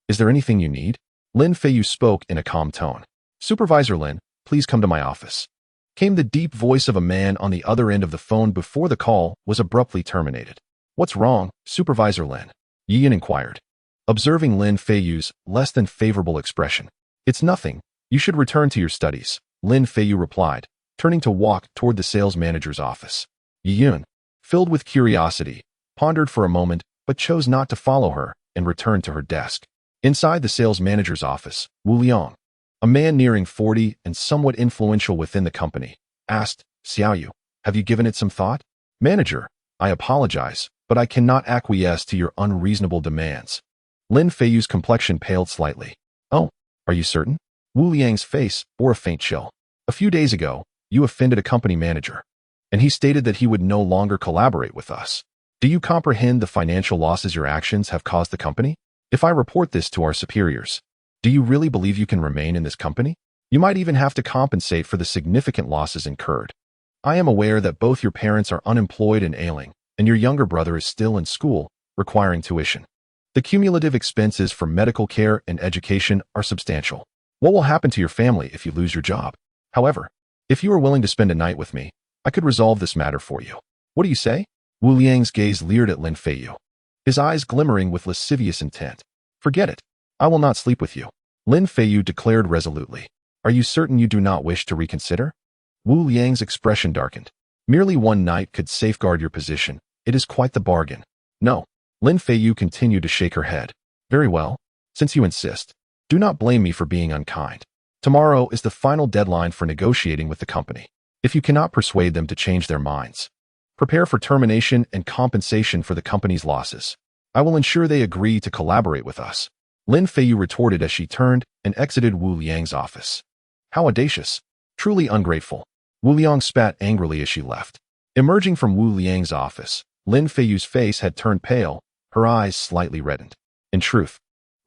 Is there anything you need?" Lin Feiyu spoke in a calm tone. "Supervisor Lin, please come to my office," came the deep voice of a man on the other end of the phone before the call was abruptly terminated. "What's wrong, Supervisor Lin?" Yiyun inquired, observing Lin Feiyu's less than favorable expression. "It's nothing. You should return to your studies," Lin Feiyu replied, turning to walk toward the sales manager's office. Yiyun, filled with curiosity, pondered for a moment but chose not to follow her and returned to her desk. Inside the sales manager's office, Wu Liang, a man nearing 40 and somewhat influential within the company, asked, "Xiaoyu, have you given it some thought?" "Manager, I apologize, but I cannot acquiesce to your unreasonable demands." Lin Feiyu's complexion paled slightly. "Oh, are you certain?" Wu Liang's face bore a faint chill. "A few days ago, you offended a company manager, and he stated that he would no longer collaborate with us. Do you comprehend the financial losses your actions have caused the company? If I report this to our superiors, do you really believe you can remain in this company? You might even have to compensate for the significant losses incurred. I am aware that both your parents are unemployed and ailing, and your younger brother is still in school, requiring tuition. The cumulative expenses for medical care and education are substantial. What will happen to your family if you lose your job? However, if you are willing to spend a night with me, I could resolve this matter for you. What do you say? Wu Liang's gaze leered at Lin Feiyu, his eyes glimmering with lascivious intent. Forget it. I will not sleep with you, Lin Feiyu declared resolutely. Are you certain you do not wish to reconsider? Wu Liang's expression darkened. Merely one night could safeguard your position. It is quite the bargain. No. Lin Feiyu continued to shake her head. Very well. Since you insist, do not blame me for being unkind. Tomorrow is the final deadline for negotiating with the company. If you cannot persuade them to change their minds, prepare for termination and compensation for the company's losses. I will ensure they agree to collaborate with us. Lin Feiyu retorted as she turned and exited Wu Liang's office. How audacious. Truly ungrateful. Wu Liang spat angrily as she left. Emerging from Wu Liang's office, Lin Feiyu's face had turned pale, her eyes slightly reddened. In truth,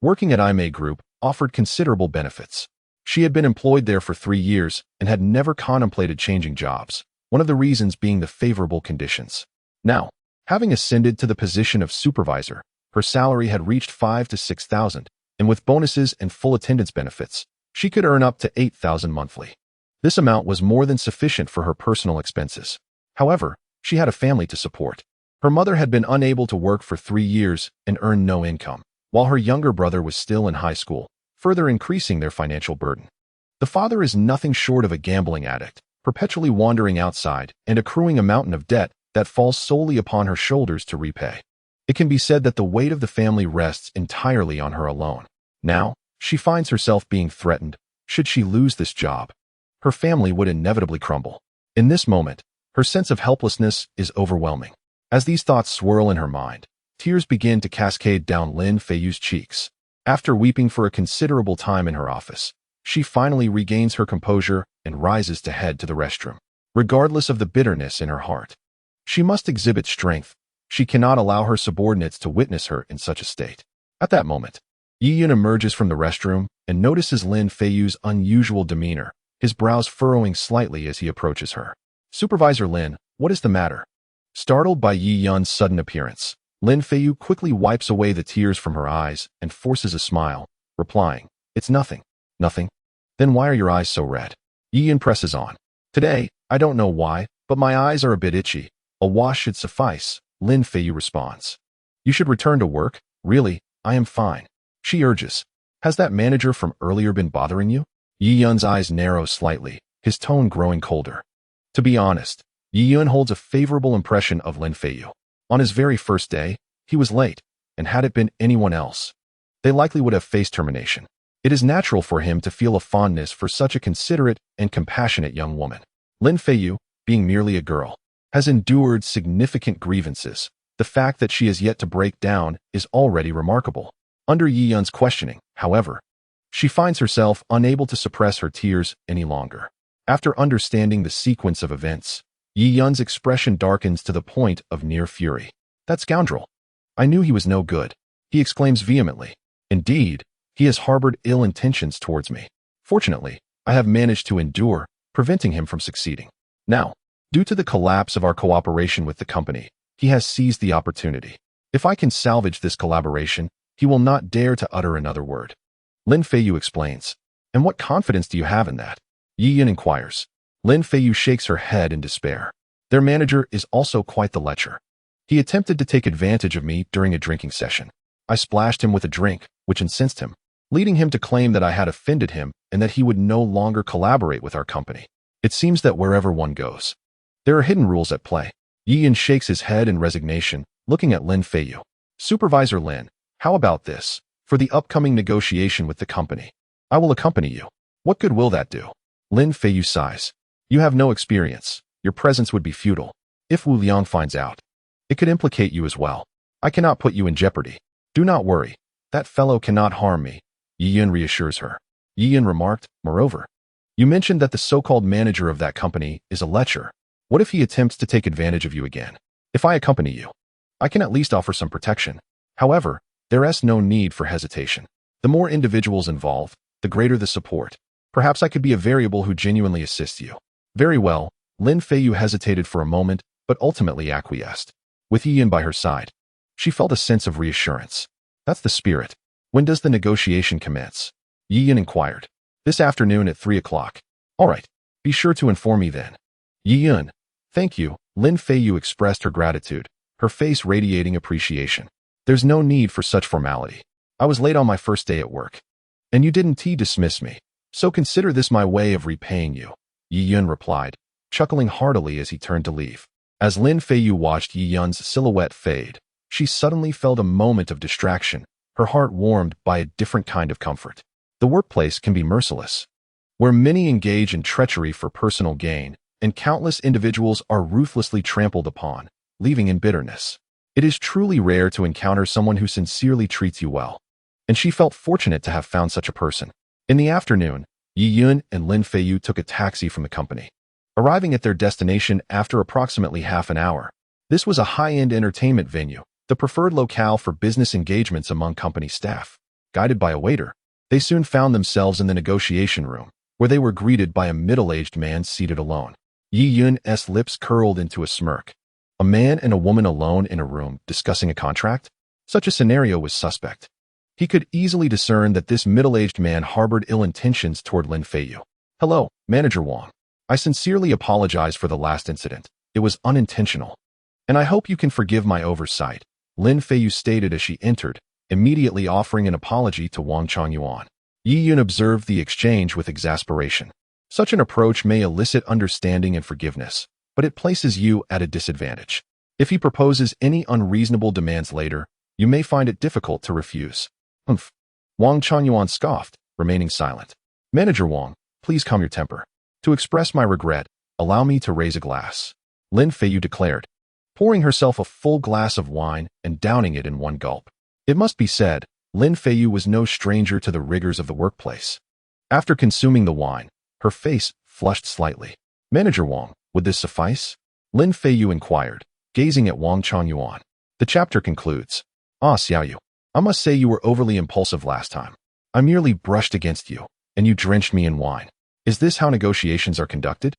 working at IMA Group offered considerable benefits. She had been employed there for 3 years and had never contemplated changing jobs, one of the reasons being the favorable conditions. Now, having ascended to the position of supervisor, her salary had reached 5,000 to 6,000, and with bonuses and full attendance benefits, she could earn up to 8,000 monthly. This amount was more than sufficient for her personal expenses. However, she had a family to support. Her mother had been unable to work for 3 years and earned no income, while her younger brother was still in high school, further increasing their financial burden. The father is nothing short of a gambling addict, perpetually wandering outside and accruing a mountain of debt that falls solely upon her shoulders to repay. It can be said that the weight of the family rests entirely on her alone. Now, she finds herself being threatened. Should she lose this job, her family would inevitably crumble. In this moment, her sense of helplessness is overwhelming. As these thoughts swirl in her mind, tears begin to cascade down Lin Feiyu's cheeks. After weeping for a considerable time in her office, she finally regains her composure and rises to head to the restroom. Regardless of the bitterness in her heart, she must exhibit strength. She cannot allow her subordinates to witness her in such a state. At that moment, Yi Yun emerges from the restroom and notices Lin Feiyu's unusual demeanor, his brows furrowing slightly as he approaches her. Supervisor Lin, what is the matter? Startled by Yi Yun's sudden appearance, Lin Feiyu quickly wipes away the tears from her eyes and forces a smile, replying, It's nothing. Nothing? Then why are your eyes so red? Yi Yun presses on. Today, I don't know why, but my eyes are a bit itchy. A wash should suffice, Lin Feiyu responds. You should return to work. Really, I am fine. She urges. Has that manager from earlier been bothering you? Yi Yun's eyes narrow slightly, his tone growing colder. To be honest, Yi Yun holds a favorable impression of Lin Feiyu. On his very first day, he was late, and had it been anyone else, they likely would have faced termination. It is natural for him to feel a fondness for such a considerate and compassionate young woman. Lin Feiyu, being merely a girl, has endured significant grievances. The fact that she has yet to break down is already remarkable. Under Yi Yun's questioning, however, she finds herself unable to suppress her tears any longer. After understanding the sequence of events, Yi Yun's expression darkens to the point of near fury. That scoundrel! I knew he was no good, he exclaims vehemently. Indeed, he has harbored ill intentions towards me. Fortunately, I have managed to endure, preventing him from succeeding. Now, due to the collapse of our cooperation with the company, he has seized the opportunity. If I can salvage this collaboration, he will not dare to utter another word. Lin Feiyu explains. And what confidence do you have in that? Yi Yun inquires. Lin Feiyu shakes her head in despair. Their manager is also quite the lecher. He attempted to take advantage of me during a drinking session. I splashed him with a drink, which incensed him, leading him to claim that I had offended him and that he would no longer collaborate with our company. It seems that wherever one goes, there are hidden rules at play. Yi Yun shakes his head in resignation, looking at Lin Feiyu. Supervisor Lin, how about this? For the upcoming negotiation with the company, I will accompany you. What good will that do? Lin Feiyu sighs. You have no experience. Your presence would be futile. If Wu Liang finds out, it could implicate you as well. I cannot put you in jeopardy. Do not worry. That fellow cannot harm me, Yi Yun reassures her. Yi Yun remarked, moreover, you mentioned that the so-called manager of that company is a lecher. What if he attempts to take advantage of you again? If I accompany you, I can at least offer some protection. However, there is no need for hesitation. The more individuals involved, the greater the support. Perhaps I could be a variable who genuinely assists you. Very well, Lin Feiyu hesitated for a moment, but ultimately acquiesced. With Yiyan by her side, she felt a sense of reassurance. That's the spirit. When does the negotiation commence? Yiyan inquired. This afternoon at 3 o'clock. All right. Be sure to inform me then. Yiyan. Thank you. Lin Feiyu expressed her gratitude, her face radiating appreciation. There's no need for such formality. I was late on my first day at work. And you didn't dismiss me. So consider this my way of repaying you. Yiyan replied, chuckling heartily as he turned to leave. As Lin Feiyu watched Yiyan's silhouette fade, she suddenly felt a moment of distraction, her heart warmed by a different kind of comfort. The workplace can be merciless, where many engage in treachery for personal gain, and countless individuals are ruthlessly trampled upon, leaving in bitterness. It is truly rare to encounter someone who sincerely treats you well, and she felt fortunate to have found such a person. In the afternoon, Yiyan and Lin Feiyu took a taxi from the company, arriving at their destination after approximately half an hour. This was a high-end entertainment venue, the preferred locale for business engagements among company staff. Guided by a waiter, they soon found themselves in the negotiation room, where they were greeted by a middle-aged man seated alone. Yiyan's lips curled into a smirk. A man and a woman alone in a room discussing a contract? Such a scenario was suspect. He could easily discern that this middle-aged man harbored ill intentions toward Lin Feiyu. Hello, Manager Wang. I sincerely apologize for the last incident. It was unintentional. And I hope you can forgive my oversight, Lin Feiyu stated as she entered, immediately offering an apology to Wang Changyuan. Yiyan observed the exchange with exasperation. Such an approach may elicit understanding and forgiveness, but it places you at a disadvantage. If he proposes any unreasonable demands later, you may find it difficult to refuse. Humph. Wang Changyuan scoffed, remaining silent. Manager Wang, please calm your temper. To express my regret, allow me to raise a glass. Lin Feiyu declared, pouring herself a full glass of wine and downing it in one gulp. It must be said, Lin Feiyu was no stranger to the rigors of the workplace. After consuming the wine, her face flushed slightly. Manager Wang, would this suffice? Lin Feiyu inquired, gazing at Wang Changyuan. The chapter concludes. Xiaoyu, I must say you were overly impulsive last time. I merely brushed against you, and you drenched me in wine. Is this how negotiations are conducted?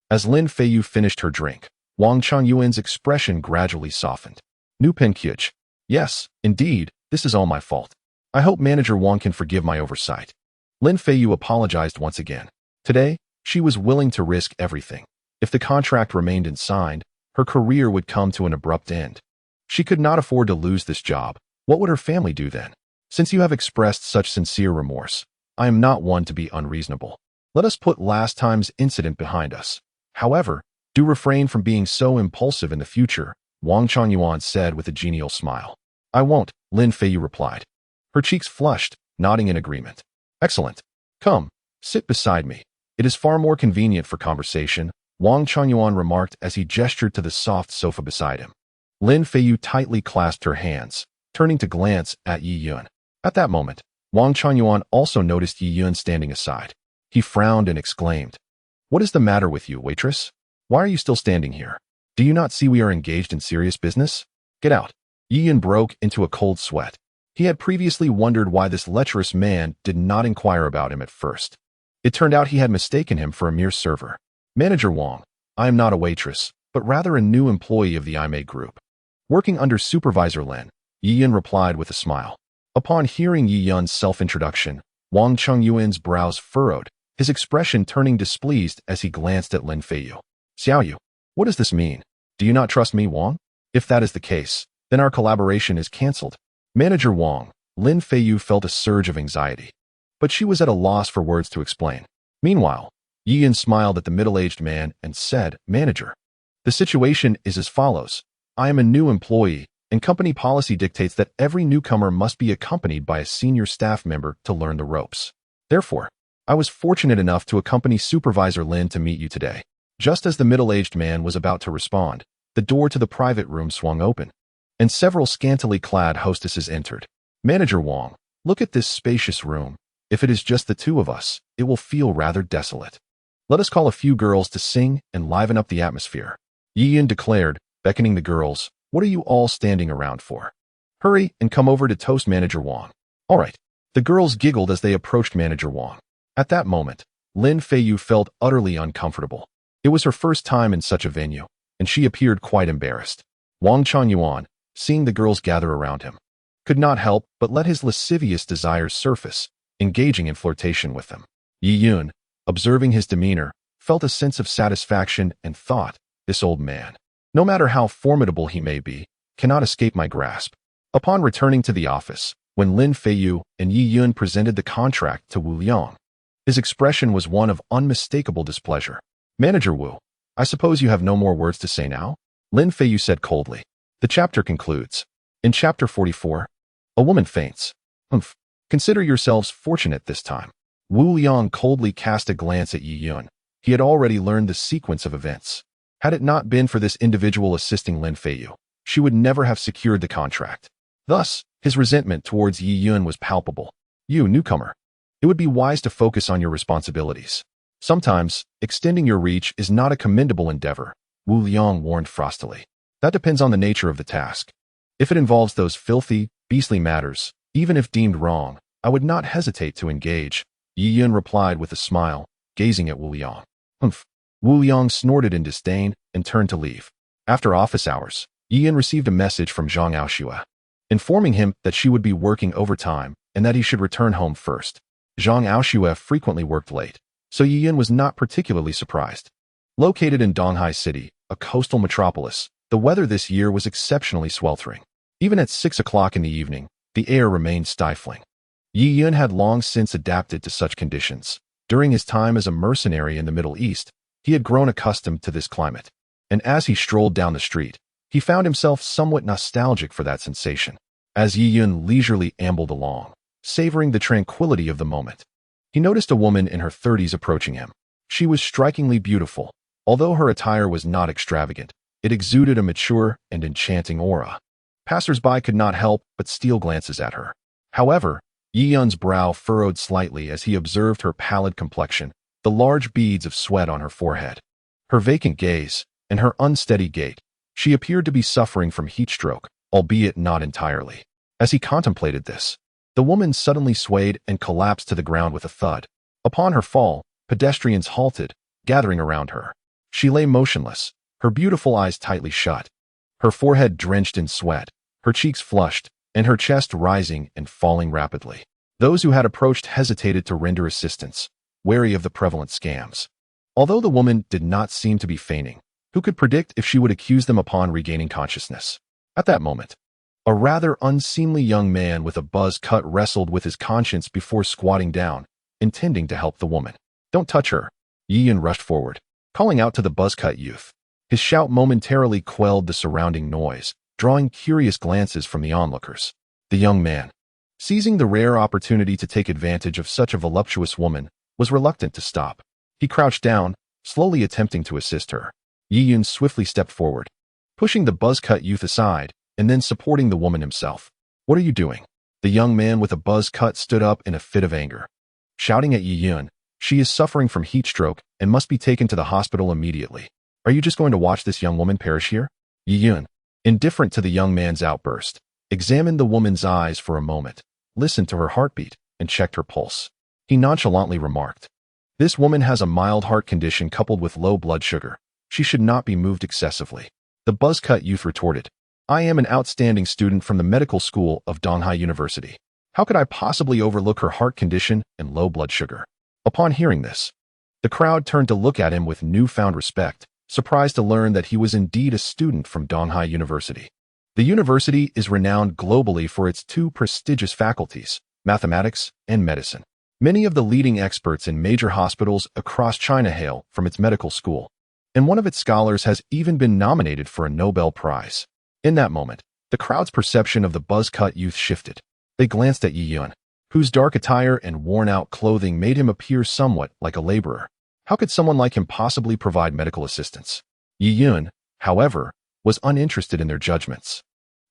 As Lin Feiyu finished her drink, Wang Changyuan's expression gradually softened. Nu Penkyuch. Yes, indeed, this is all my fault. I hope Manager Wang can forgive my oversight. Lin Feiyu apologized once again. Today, she was willing to risk everything. If the contract remained unsigned, her career would come to an abrupt end. She could not afford to lose this job. What would her family do then? Since you have expressed such sincere remorse, I am not one to be unreasonable. Let us put last time's incident behind us. However, do refrain from being so impulsive in the future, Wang Changyuan said with a genial smile. I won't, Lin Feiyu replied. Her cheeks flushed, nodding in agreement. Excellent. Come, sit beside me. It is far more convenient for conversation, Wang Changyuan remarked as he gestured to the soft sofa beside him. Lin Feiyu tightly clasped her hands, turning to glance at Yiyan. At that moment, Wang Changyuan also noticed Yiyan standing aside. He frowned and exclaimed, What is the matter with you, waitress? Why are you still standing here? Do you not see we are engaged in serious business? Get out. Yiyan broke into a cold sweat. He had previously wondered why this lecherous man did not inquire about him at first. It turned out he had mistaken him for a mere server. Manager Wang, I am not a waitress, but rather a new employee of the IMA Group. Working under Supervisor Lin, Yiyan replied with a smile. Upon hearing Yiyan's self-introduction, Wang Changyuan's brows furrowed, his expression turning displeased as he glanced at Lin Feiyu. Xiaoyu, what does this mean? Do you not trust me, Wang? If that is the case, then our collaboration is cancelled. Manager Wang, Lin Feiyu felt a surge of anxiety, but she was at a loss for words to explain. Meanwhile, Yiyan smiled at the middle-aged man and said, Manager, the situation is as follows. I am a new employee, and company policy dictates that every newcomer must be accompanied by a senior staff member to learn the ropes. Therefore, I was fortunate enough to accompany Supervisor Lin to meet you today. Just as the middle-aged man was about to respond, the door to the private room swung open, and several scantily clad hostesses entered. Manager Wang, look at this spacious room. If it is just the two of us, it will feel rather desolate. Let us call a few girls to sing and liven up the atmosphere. Yi Yun declared, beckoning the girls. What are you all standing around for? Hurry and come over to toast Manager Wang. All right. The girls giggled as they approached Manager Wang. At that moment, Lin Feiyu felt utterly uncomfortable. It was her first time in such a venue, and she appeared quite embarrassed. Wang Chunyuan, seeing the girls gather around him, could not help but let his lascivious desires surface, engaging in flirtation with them. Yi Yun, observing his demeanor, felt a sense of satisfaction and thought, this old man, no matter how formidable he may be, cannot escape my grasp. Upon returning to the office, when Lin Feiyu and Yi Yun presented the contract to Wu Liang, his expression was one of unmistakable displeasure. Manager Wu, I suppose you have no more words to say now? Lin Feiyu said coldly. The chapter concludes. In chapter 44, a woman faints. Humph. Consider yourselves fortunate this time. Wu Liang coldly cast a glance at Yi Yun. He had already learned the sequence of events. Had it not been for this individual assisting Lin Feiyu, she would never have secured the contract. Thus, his resentment towards Yi Yun was palpable. You, newcomer, it would be wise to focus on your responsibilities. Sometimes, extending your reach is not a commendable endeavor, Wu Liang warned frostily. That depends on the nature of the task. If it involves those filthy, beastly matters, even if deemed wrong, I would not hesitate to engage, Yi Yun replied with a smile, gazing at Wu Liang. Humph. Wu Liang snorted in disdain and turned to leave. After office hours, Yi Yun received a message from Zhang Aoxue, informing him that she would be working overtime and that he should return home first. Zhang Aoxue frequently worked late, so Yi Yun was not particularly surprised. Located in Donghai City, a coastal metropolis, the weather this year was exceptionally sweltering. Even at 6 o'clock in the evening, the air remained stifling. Yi Yun had long since adapted to such conditions. During his time as a mercenary in the Middle East, he had grown accustomed to this climate, and as he strolled down the street, he found himself somewhat nostalgic for that sensation. As Yi Yun leisurely ambled along, savoring the tranquility of the moment, he noticed a woman in her 30s approaching him. She was strikingly beautiful. Although her attire was not extravagant, it exuded a mature and enchanting aura. Passers-by could not help but steal glances at her. However, Yi Yun's brow furrowed slightly as he observed her pallid complexion, the large beads of sweat on her forehead, her vacant gaze, and her unsteady gait. She appeared to be suffering from heat stroke, albeit not entirely. As he contemplated this, the woman suddenly swayed and collapsed to the ground with a thud. Upon her fall, pedestrians halted, gathering around her. She lay motionless, her beautiful eyes tightly shut, her forehead drenched in sweat, her cheeks flushed, and her chest rising and falling rapidly. Those who had approached hesitated to render assistance, wary of the prevalent scams. Although the woman did not seem to be fainting, who could predict if she would accuse them upon regaining consciousness? At that moment, a rather unseemly young man with a buzz cut wrestled with his conscience before squatting down, intending to help the woman. Don't touch her. Yi Yun rushed forward, calling out to the buzz-cut youth. His shout momentarily quelled the surrounding noise, drawing curious glances from the onlookers. The young man, seizing the rare opportunity to take advantage of such a voluptuous woman, was reluctant to stop. He crouched down, slowly attempting to assist her. Yi Yun swiftly stepped forward, pushing the buzz-cut youth aside, and then supporting the woman himself. What are you doing? The young man with a buzz cut stood up in a fit of anger, shouting at Yi Yun. She is suffering from heat stroke and must be taken to the hospital immediately. Are you just going to watch this young woman perish here? Yi Yun, indifferent to the young man's outburst, examined the woman's eyes for a moment, listened to her heartbeat, and checked her pulse. He nonchalantly remarked, this woman has a mild heart condition coupled with low blood sugar. She should not be moved excessively. The buzz-cut youth retorted, I am an outstanding student from the medical school of Donghai University. How could I possibly overlook her heart condition and low blood sugar? Upon hearing this, the crowd turned to look at him with newfound respect, surprised to learn that he was indeed a student from Donghai University. The university is renowned globally for its two prestigious faculties, mathematics and medicine. Many of the leading experts in major hospitals across China hail from its medical school, and one of its scholars has even been nominated for a Nobel Prize. In that moment, the crowd's perception of the buzz-cut youth shifted. They glanced at Yi Yun, whose dark attire and worn-out clothing made him appear somewhat like a laborer. How could someone like him possibly provide medical assistance? Yi Yun, however, was uninterested in their judgments.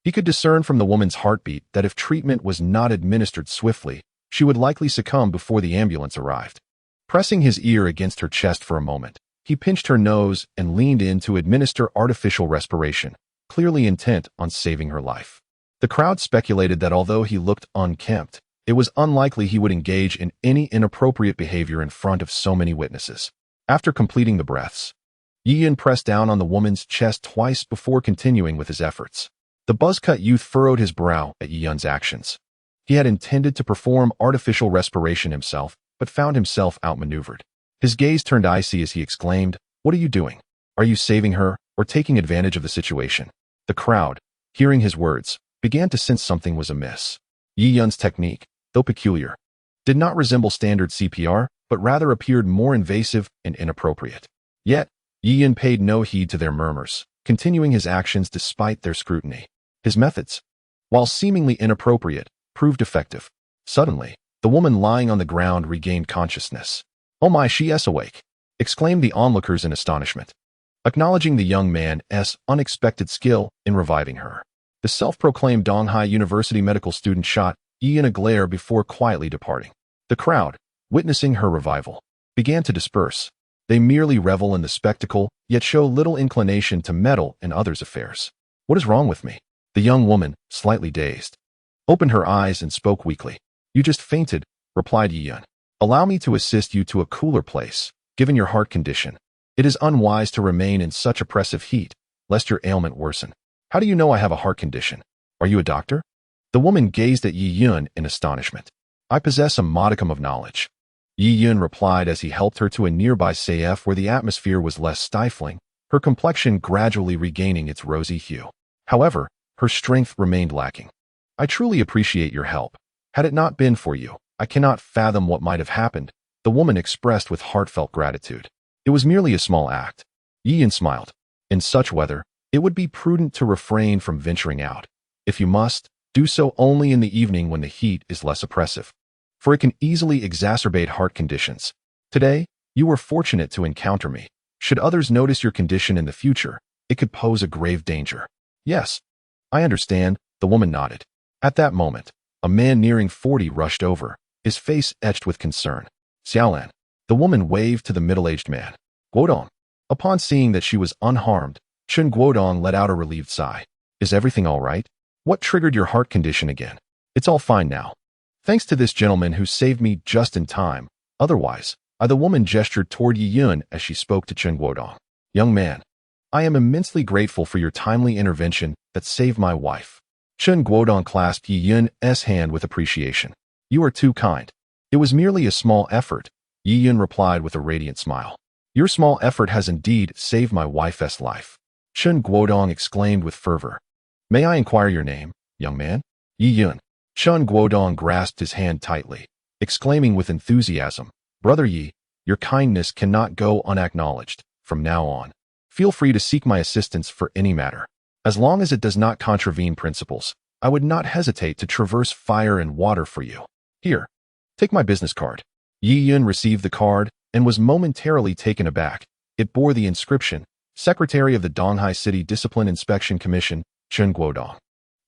He could discern from the woman's heartbeat that if treatment was not administered swiftly, she would likely succumb before the ambulance arrived. Pressing his ear against her chest for a moment, He pinched her nose and leaned in to administer artificial respiration, clearly intent on saving her life. The crowd speculated that although he looked unkempt, it was unlikely he would engage in any inappropriate behavior in front of so many witnesses. After completing the breaths, Yi-Yun pressed down on the woman's chest twice before continuing with his efforts. The buzz-cut youth furrowed his brow at Yi-Yun's actions. He had intended to perform artificial respiration himself, but found himself outmaneuvered. His gaze turned icy as he exclaimed, "What are you doing? Are you saving her or taking advantage of the situation?" The crowd, hearing his words, began to sense something was amiss. Yi-Yun's technique, though peculiar, did not resemble standard CPR, but rather appeared more invasive and inappropriate. Yet, Yi-Yun paid no heed to their murmurs, continuing his actions despite their scrutiny. His methods, while seemingly inappropriate, proved effective. Suddenly, the woman lying on the ground regained consciousness. "Oh my, she is awake!" exclaimed the onlookers in astonishment, acknowledging the young man's unexpected skill in reviving her. The self-proclaimed Donghai University medical student shot Yi-Yun a glare before quietly departing. The crowd, witnessing her revival, began to disperse. They merely revel in the spectacle, yet show little inclination to meddle in others' affairs. "What is wrong with me?" The young woman, slightly dazed, opened her eyes and spoke weakly. "You just fainted," replied Yi-Yun. "Allow me to assist you to a cooler place, given your heart condition. It is unwise to remain in such oppressive heat, lest your ailment worsen." "How do you know I have a heart condition? Are you a doctor?" The woman gazed at Yi-Yun in astonishment. "I possess a modicum of knowledge," Yi-Yun replied as he helped her to a nearby safe where the atmosphere was less stifling, her complexion gradually regaining its rosy hue. However, her strength remained lacking. "I truly appreciate your help. Had it not been for you, I cannot fathom what might have happened," the woman expressed with heartfelt gratitude. "It was merely a small act." Yi-Yun smiled. "In such weather, it would be prudent to refrain from venturing out. If you must, do so only in the evening when the heat is less oppressive, for it can easily exacerbate heart conditions. Today, you were fortunate to encounter me. Should others notice your condition in the future, it could pose a grave danger." "Yes, I understand," the woman nodded. At that moment, a man nearing 40 rushed over, his face etched with concern. "Xiaolan," the woman waved to the middle-aged man. "Guodong." Upon seeing that she was unharmed, Chen Guodong let out a relieved sigh. "Is everything all right? What triggered your heart condition again?" "It's all fine now. Thanks to this gentleman who saved me just in time. Otherwise," the woman gestured toward Yi-Yun as she spoke to Chen Guodong. "Young man, I am immensely grateful for your timely intervention that saved my wife." Chen Guodong clasped Yi-Yun's hand with appreciation. "You are too kind. It was merely a small effort," Yi-Yun replied with a radiant smile. "Your small effort has indeed saved my wife's life," Chen Guodong exclaimed with fervor. "May I inquire your name, young man?" "Yi-Yun." Chen Guodong grasped his hand tightly, exclaiming with enthusiasm, "Brother Yi, your kindness cannot go unacknowledged. From now on, feel free to seek my assistance for any matter. As long as it does not contravene principles, I would not hesitate to traverse fire and water for you. Here, take my business card." Yi-Yun received the card and was momentarily taken aback. It bore the inscription, "Secretary of the Donghai City Discipline Inspection Commission, Chen Guodong."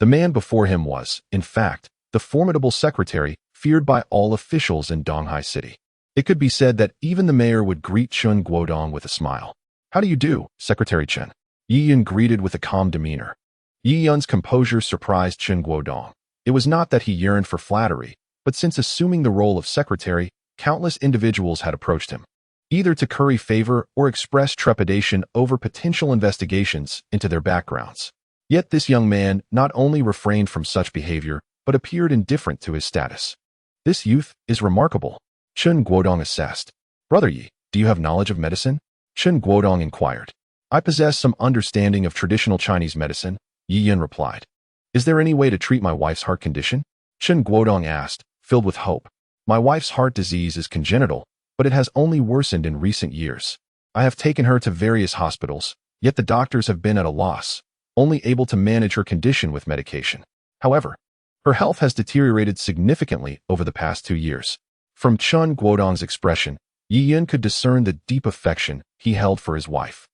The man before him was, in fact, the formidable secretary feared by all officials in Donghai City. It could be said that even the mayor would greet Chen Guodong with a smile. "How do you do, Secretary Chen?" Yi-Yun greeted with a calm demeanor. Yi-Yun's composure surprised Chen Guodong. It was not that he yearned for flattery, but since assuming the role of secretary, countless individuals had approached him, either to curry favor or express trepidation over potential investigations into their backgrounds. Yet this young man not only refrained from such behavior, but appeared indifferent to his status. "This youth is remarkable," Chen Guodong assessed. "Brother Yi, do you have knowledge of medicine?" Chen Guodong inquired. "I possess some understanding of traditional Chinese medicine," Yi-Yun replied. "Is there any way to treat my wife's heart condition?" Chen Guodong asked, filled with hope. "My wife's heart disease is congenital, but it has only worsened in recent years. I have taken her to various hospitals, yet the doctors have been at a loss, only able to manage her condition with medication. However, her health has deteriorated significantly over the past 2 years." From Chen Guodong's expression, Yi-Yun could discern the deep affection he held for his wife.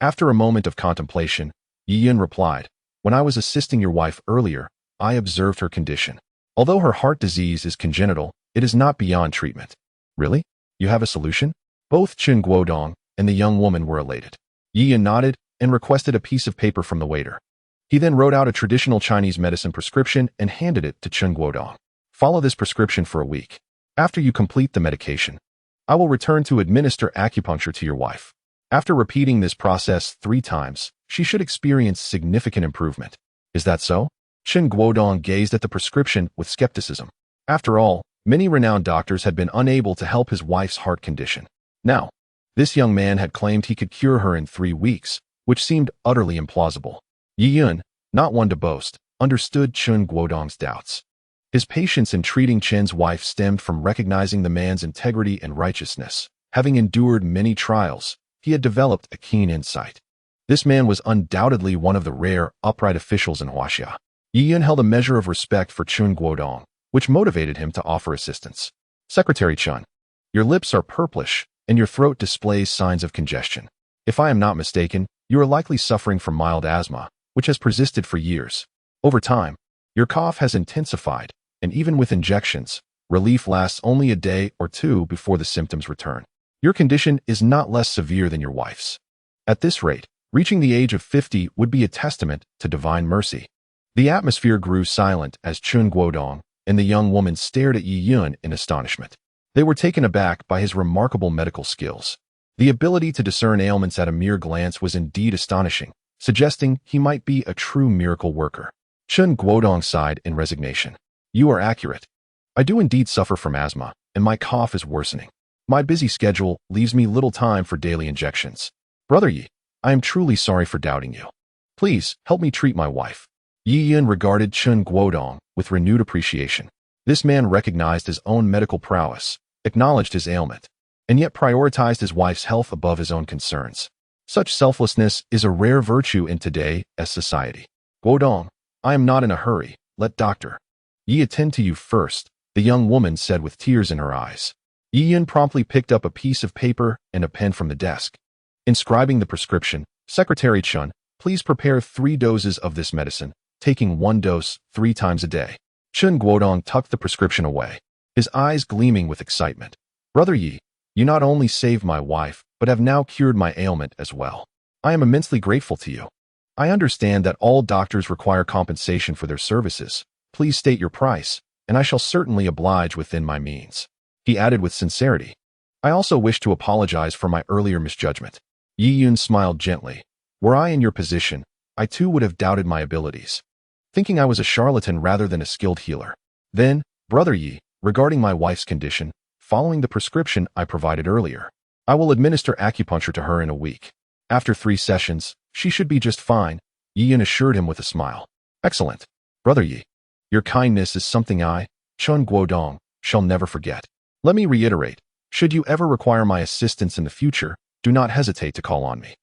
After a moment of contemplation, Yi-Yun replied, "When I was assisting your wife earlier, I observed her condition. Although her heart disease is congenital, it is not beyond treatment." "Really? You have a solution?" Both Chen Guodong and the young woman were elated. Yi Yun nodded and requested a piece of paper from the waiter. He then wrote out a traditional Chinese medicine prescription and handed it to Chen Guodong. Follow this prescription for a week. After you complete the medication, I will return to administer acupuncture to your wife. After repeating this process 3 times, she should experience significant improvement. Is that so? Chen Guodong gazed at the prescription with skepticism. After all, many renowned doctors had been unable to help his wife's heart condition. Now, this young man had claimed he could cure her in 3 weeks, which seemed utterly implausible. Yi Yun, not one to boast, understood Chen Guodong's doubts. His patience in treating Chen's wife stemmed from recognizing the man's integrity and righteousness. Having endured many trials, he had developed a keen insight. This man was undoubtedly one of the rare, upright officials in Huaxia. Yi Yun held a measure of respect for Chen Guodong, which motivated him to offer assistance. Secretary Chen, your lips are purplish, and your throat displays signs of congestion. If I am not mistaken, you are likely suffering from mild asthma, which has persisted for years. Over time, your cough has intensified, and even with injections, relief lasts only a day or 2 before the symptoms return. Your condition is not less severe than your wife's. At this rate, reaching the age of 50 would be a testament to divine mercy. The atmosphere grew silent as Chen Guodong and the young woman stared at Yi Yun in astonishment. They were taken aback by his remarkable medical skills. The ability to discern ailments at a mere glance was indeed astonishing, suggesting he might be a true miracle worker. Chen Guodong sighed in resignation. You are accurate. I do indeed suffer from asthma, and my cough is worsening. My busy schedule leaves me little time for daily injections. Brother Yi, I am truly sorry for doubting you. Please, help me treat my wife. Yi Yun regarded Chen Guodong with renewed appreciation. This man recognized his own medical prowess, acknowledged his ailment, and yet prioritized his wife's health above his own concerns. Such selflessness is a rare virtue in today's society. Guodong, I am not in a hurry. Let Dr. Yi attend to you first, the young woman said with tears in her eyes. Yi Yun promptly picked up a piece of paper and a pen from the desk. Inscribing the prescription, Secretary Chen, please prepare 3 doses of this medicine, taking 1 dose 3 times a day. Chen Guodong tucked the prescription away, his eyes gleaming with excitement. Brother Yi, you not only saved my wife, but have now cured my ailment as well. I am immensely grateful to you. I understand that all doctors require compensation for their services. Please state your price, and I shall certainly oblige within my means. He added with sincerity. I also wish to apologize for my earlier misjudgment. Yi Yun smiled gently. Were I in your position, I too would have doubted my abilities, thinking I was a charlatan rather than a skilled healer. Then, Brother Yi, regarding my wife's condition, following the prescription I provided earlier, I will administer acupuncture to her in a week. After 3 sessions, she should be just fine, Yi Yun assured him with a smile. Excellent. Brother Yi, your kindness is something I, Chen Guodong, shall never forget. Let me reiterate, should you ever require my assistance in the future, do not hesitate to call on me.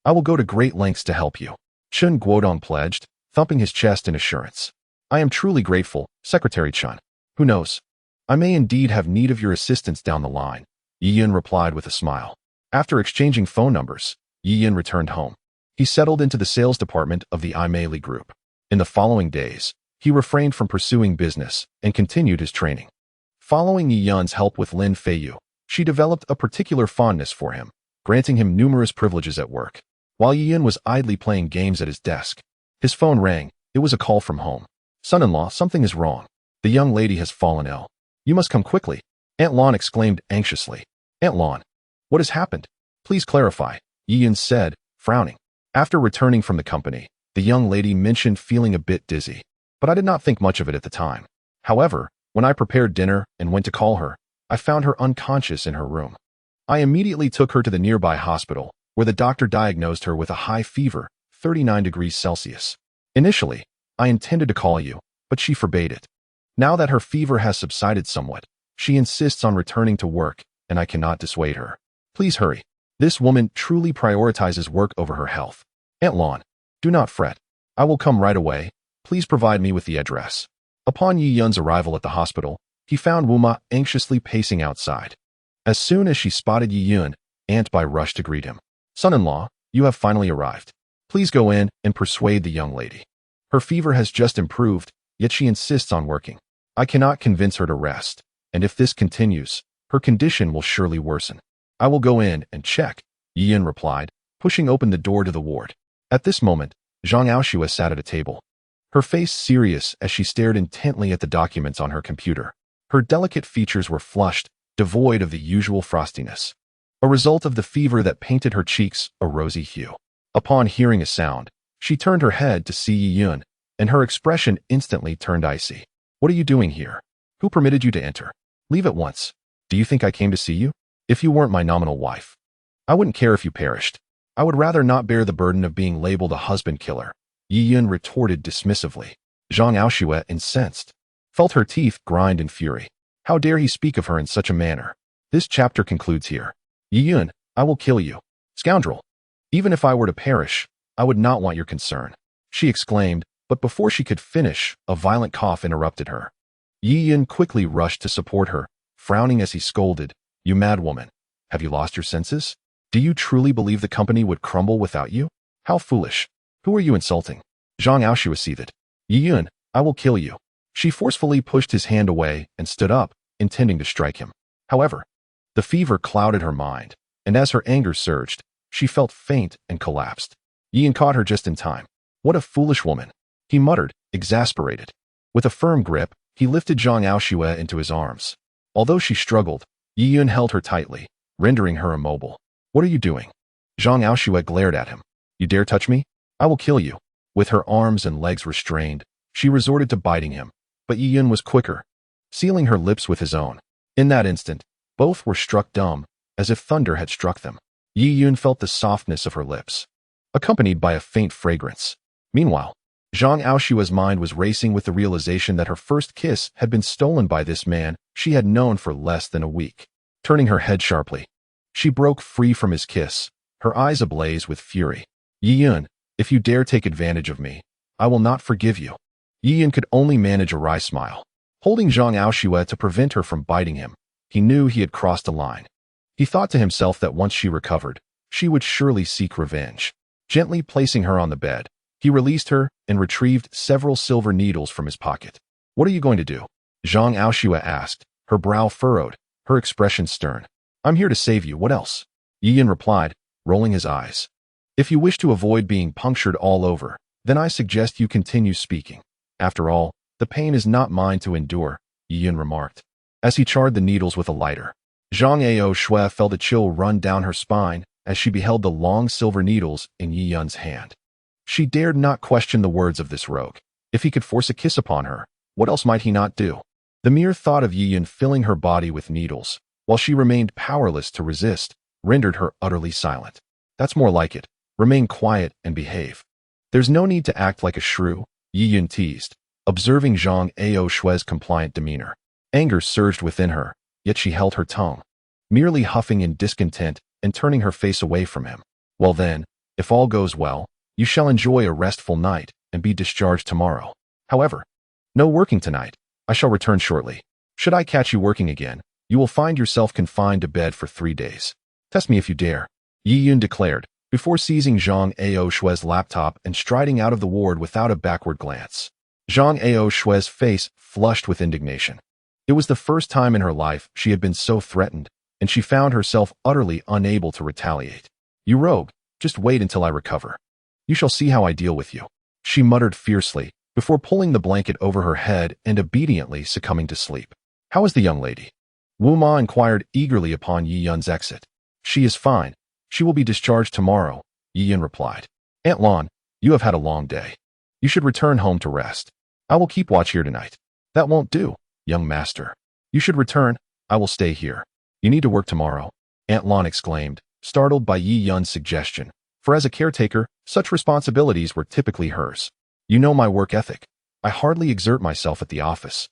I will go to great lengths to help you. Chen Guodong pledged, thumping his chest in assurance. I am truly grateful, Secretary Chen. Who knows? I may indeed have need of your assistance down the line, Yi Yun replied with a smile. After exchanging phone numbers, Yi Yun returned home. He settled into the sales department of the Imeli Group. In the following days, he refrained from pursuing business and continued his training. Following Yi Yun's help with Lin Feiyu, she developed a particular fondness for him, granting him numerous privileges at work. While Yi Yun was idly playing games at his desk, his phone rang. It was a call from home. Son-in-law, something is wrong. The young lady has fallen ill. You must come quickly. Aunt Lon exclaimed anxiously. Aunt Lon, what has happened? Please clarify, Yi Yun said, frowning. After returning from the company, the young lady mentioned feeling a bit dizzy, but I did not think much of it at the time. However, when I prepared dinner and went to call her, I found her unconscious in her room. I immediately took her to the nearby hospital, where the doctor diagnosed her with a high fever, 39 degrees Celsius. Initially, I intended to call you, but she forbade it. Now that her fever has subsided somewhat, she insists on returning to work, and I cannot dissuade her. Please hurry. This woman truly prioritizes work over her health. Aunt Lon, do not fret. I will come right away. Please provide me with the address. Upon Yi Yun's arrival at the hospital, he found Wuma anxiously pacing outside. As soon as she spotted Yi Yun, Aunt Bai rushed to greet him. Son-in-law, you have finally arrived. Please go in and persuade the young lady. Her fever has just improved, yet she insists on working. I cannot convince her to rest, and if this continues, her condition will surely worsen. I will go in and check, Yi replied, pushing open the door to the ward. At this moment, Zhang Aoshue sat at a table, her face serious as she stared intently at the documents on her computer. Her delicate features were flushed, devoid of the usual frostiness, a result of the fever that painted her cheeks a rosy hue. Upon hearing a sound, she turned her head to see Yi, and her expression instantly turned icy. What are you doing here? Who permitted you to enter? Leave at once. Do you think I came to see you? If you weren't my nominal wife, I wouldn't care if you perished. I would rather not bear the burden of being labeled a husband killer, Yi retorted dismissively. Zhang Aoshue, incensed, felt her teeth grind in fury. How dare he speak of her in such a manner? This chapter concludes here. Yi, I will kill you. Scoundrel. Even if I were to perish, I would not want your concern, she exclaimed, but before she could finish, a violent cough interrupted her. Yi quickly rushed to support her, frowning as he scolded, You mad woman. Have you lost your senses? Do you truly believe the company would crumble without you? How foolish. Who are you insulting? Zhang Aoshue seethed. Yi, I will kill you. She forcefully pushed his hand away and stood up, intending to strike him. However, the fever clouded her mind, and as her anger surged, she felt faint and collapsed. Yi caught her just in time. What a foolish woman, he muttered, exasperated. With a firm grip, he lifted Zhang Aoshue into his arms. Although she struggled, Yi held her tightly, rendering her immobile. What are you doing? Zhang Aoshue glared at him. You dare touch me? I will kill you. With her arms and legs restrained, she resorted to biting him, but Yi was quicker, sealing her lips with his own. In that instant, both were struck dumb, as if thunder had struck them. Yi felt the softness of her lips, accompanied by a faint fragrance. Meanwhile, Zhang Aoshue's mind was racing with the realization that her first kiss had been stolen by this man she had known for less than a week. Turning her head sharply, she broke free from his kiss, her eyes ablaze with fury. Yi, if you dare take advantage of me, I will not forgive you. Yi could only manage a wry smile. Holding Zhang Aoshue to prevent her from biting him, he knew he had crossed a line. He thought to himself that once she recovered, she would surely seek revenge. Gently placing her on the bed, he released her and retrieved several silver needles from his pocket. What are you going to do? Zhang Aoshue asked, her brow furrowed, her expression stern. I'm here to save you, what else? Yi replied, rolling his eyes. If you wish to avoid being punctured all over, then I suggest you continue speaking. After all, the pain is not mine to endure, Yi remarked, as he charred the needles with a lighter. Zhang Aoshue felt a chill run down her spine as she beheld the long silver needles in Yi-yun's hand. She dared not question the words of this rogue. If he could force a kiss upon her, what else might he not do? The mere thought of Yi-yun filling her body with needles, while she remained powerless to resist, rendered her utterly silent. That's more like it. Remain quiet and behave. There's no need to act like a shrew, Yi-yun teased, observing Zhang Aoshue's compliant demeanor. Anger surged within her, yet she held her tongue, merely huffing in discontent and turning her face away from him. Well then, if all goes well, you shall enjoy a restful night and be discharged tomorrow. However, no working tonight. I shall return shortly. Should I catch you working again, you will find yourself confined to bed for 3 days. Test me if you dare, Yi-yun declared, before seizing Zhang Aoshue's laptop and striding out of the ward without a backward glance. Zhang Aoshue's face flushed with indignation. It was the first time in her life she had been so threatened, and she found herself utterly unable to retaliate. You rogue, just wait until I recover. You shall see how I deal with you, she muttered fiercely, before pulling the blanket over her head and obediently succumbing to sleep. How is the young lady? Wu Ma inquired eagerly upon Yi-yun's exit. She is fine. She will be discharged tomorrow, Yi-yun replied. Aunt Lan, you have had a long day. You should return home to rest. I will keep watch here tonight. That won't do, young master. You should return. I will stay here. You need to work tomorrow, Aunt Lan exclaimed, startled by Yi-yun's suggestion, for as a caretaker, such responsibilities were typically hers. You know my work ethic. I hardly exert myself at the office.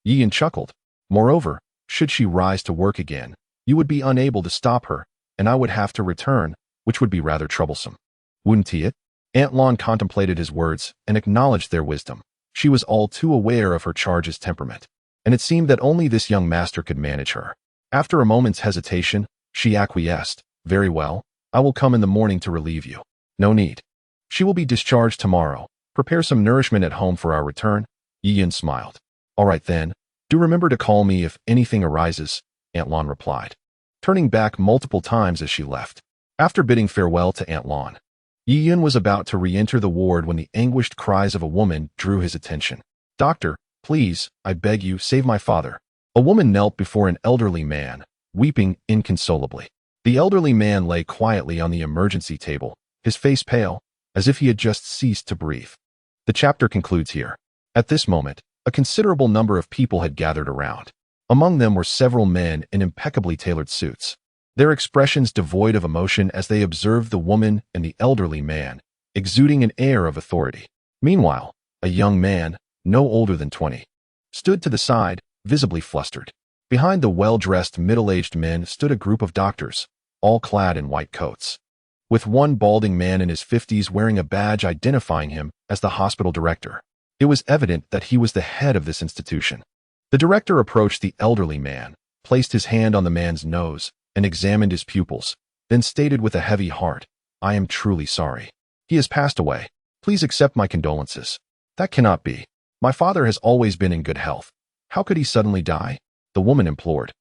Yi-yun chuckled. Moreover, should she rise to work again, you would be unable to stop her, and I would have to return, which would be rather troublesome. Wouldn't it? Aunt Lan contemplated his words and acknowledged their wisdom. She was all too aware of her charge's temperament, and it seemed that only this young master could manage her. After a moment's hesitation, she acquiesced. Very well, I will come in the morning to relieve you. No need. She will be discharged tomorrow. Prepare some nourishment at home for our return. Yi-yun smiled. All right then. Do remember to call me if anything arises, Aunt Lan replied, turning back multiple times as she left. After bidding farewell to Aunt Lon, Yi-yun was about to re-enter the ward when the anguished cries of a woman drew his attention. "Doctor, please, I beg you, save my father." A woman knelt before an elderly man, weeping inconsolably. The elderly man lay quietly on the emergency table, his face pale, as if he had just ceased to breathe. The chapter concludes here. At this moment, a considerable number of people had gathered around. Among them were several men in impeccably tailored suits, their expressions devoid of emotion as they observed the woman and the elderly man, exuding an air of authority. Meanwhile, a young man, no older than 20, stood to the side, visibly flustered. Behind the well-dressed middle-aged men stood a group of doctors, all clad in white coats, with one balding man in his 50s wearing a badge identifying him as the hospital director. It was evident that he was the head of this institution. The director approached the elderly man, placed his hand on the man's nose, and examined his pupils, then stated with a heavy heart, "I am truly sorry. He has passed away. Please accept my condolences." "That cannot be. My father has always been in good health. How could he suddenly die?" the woman implored,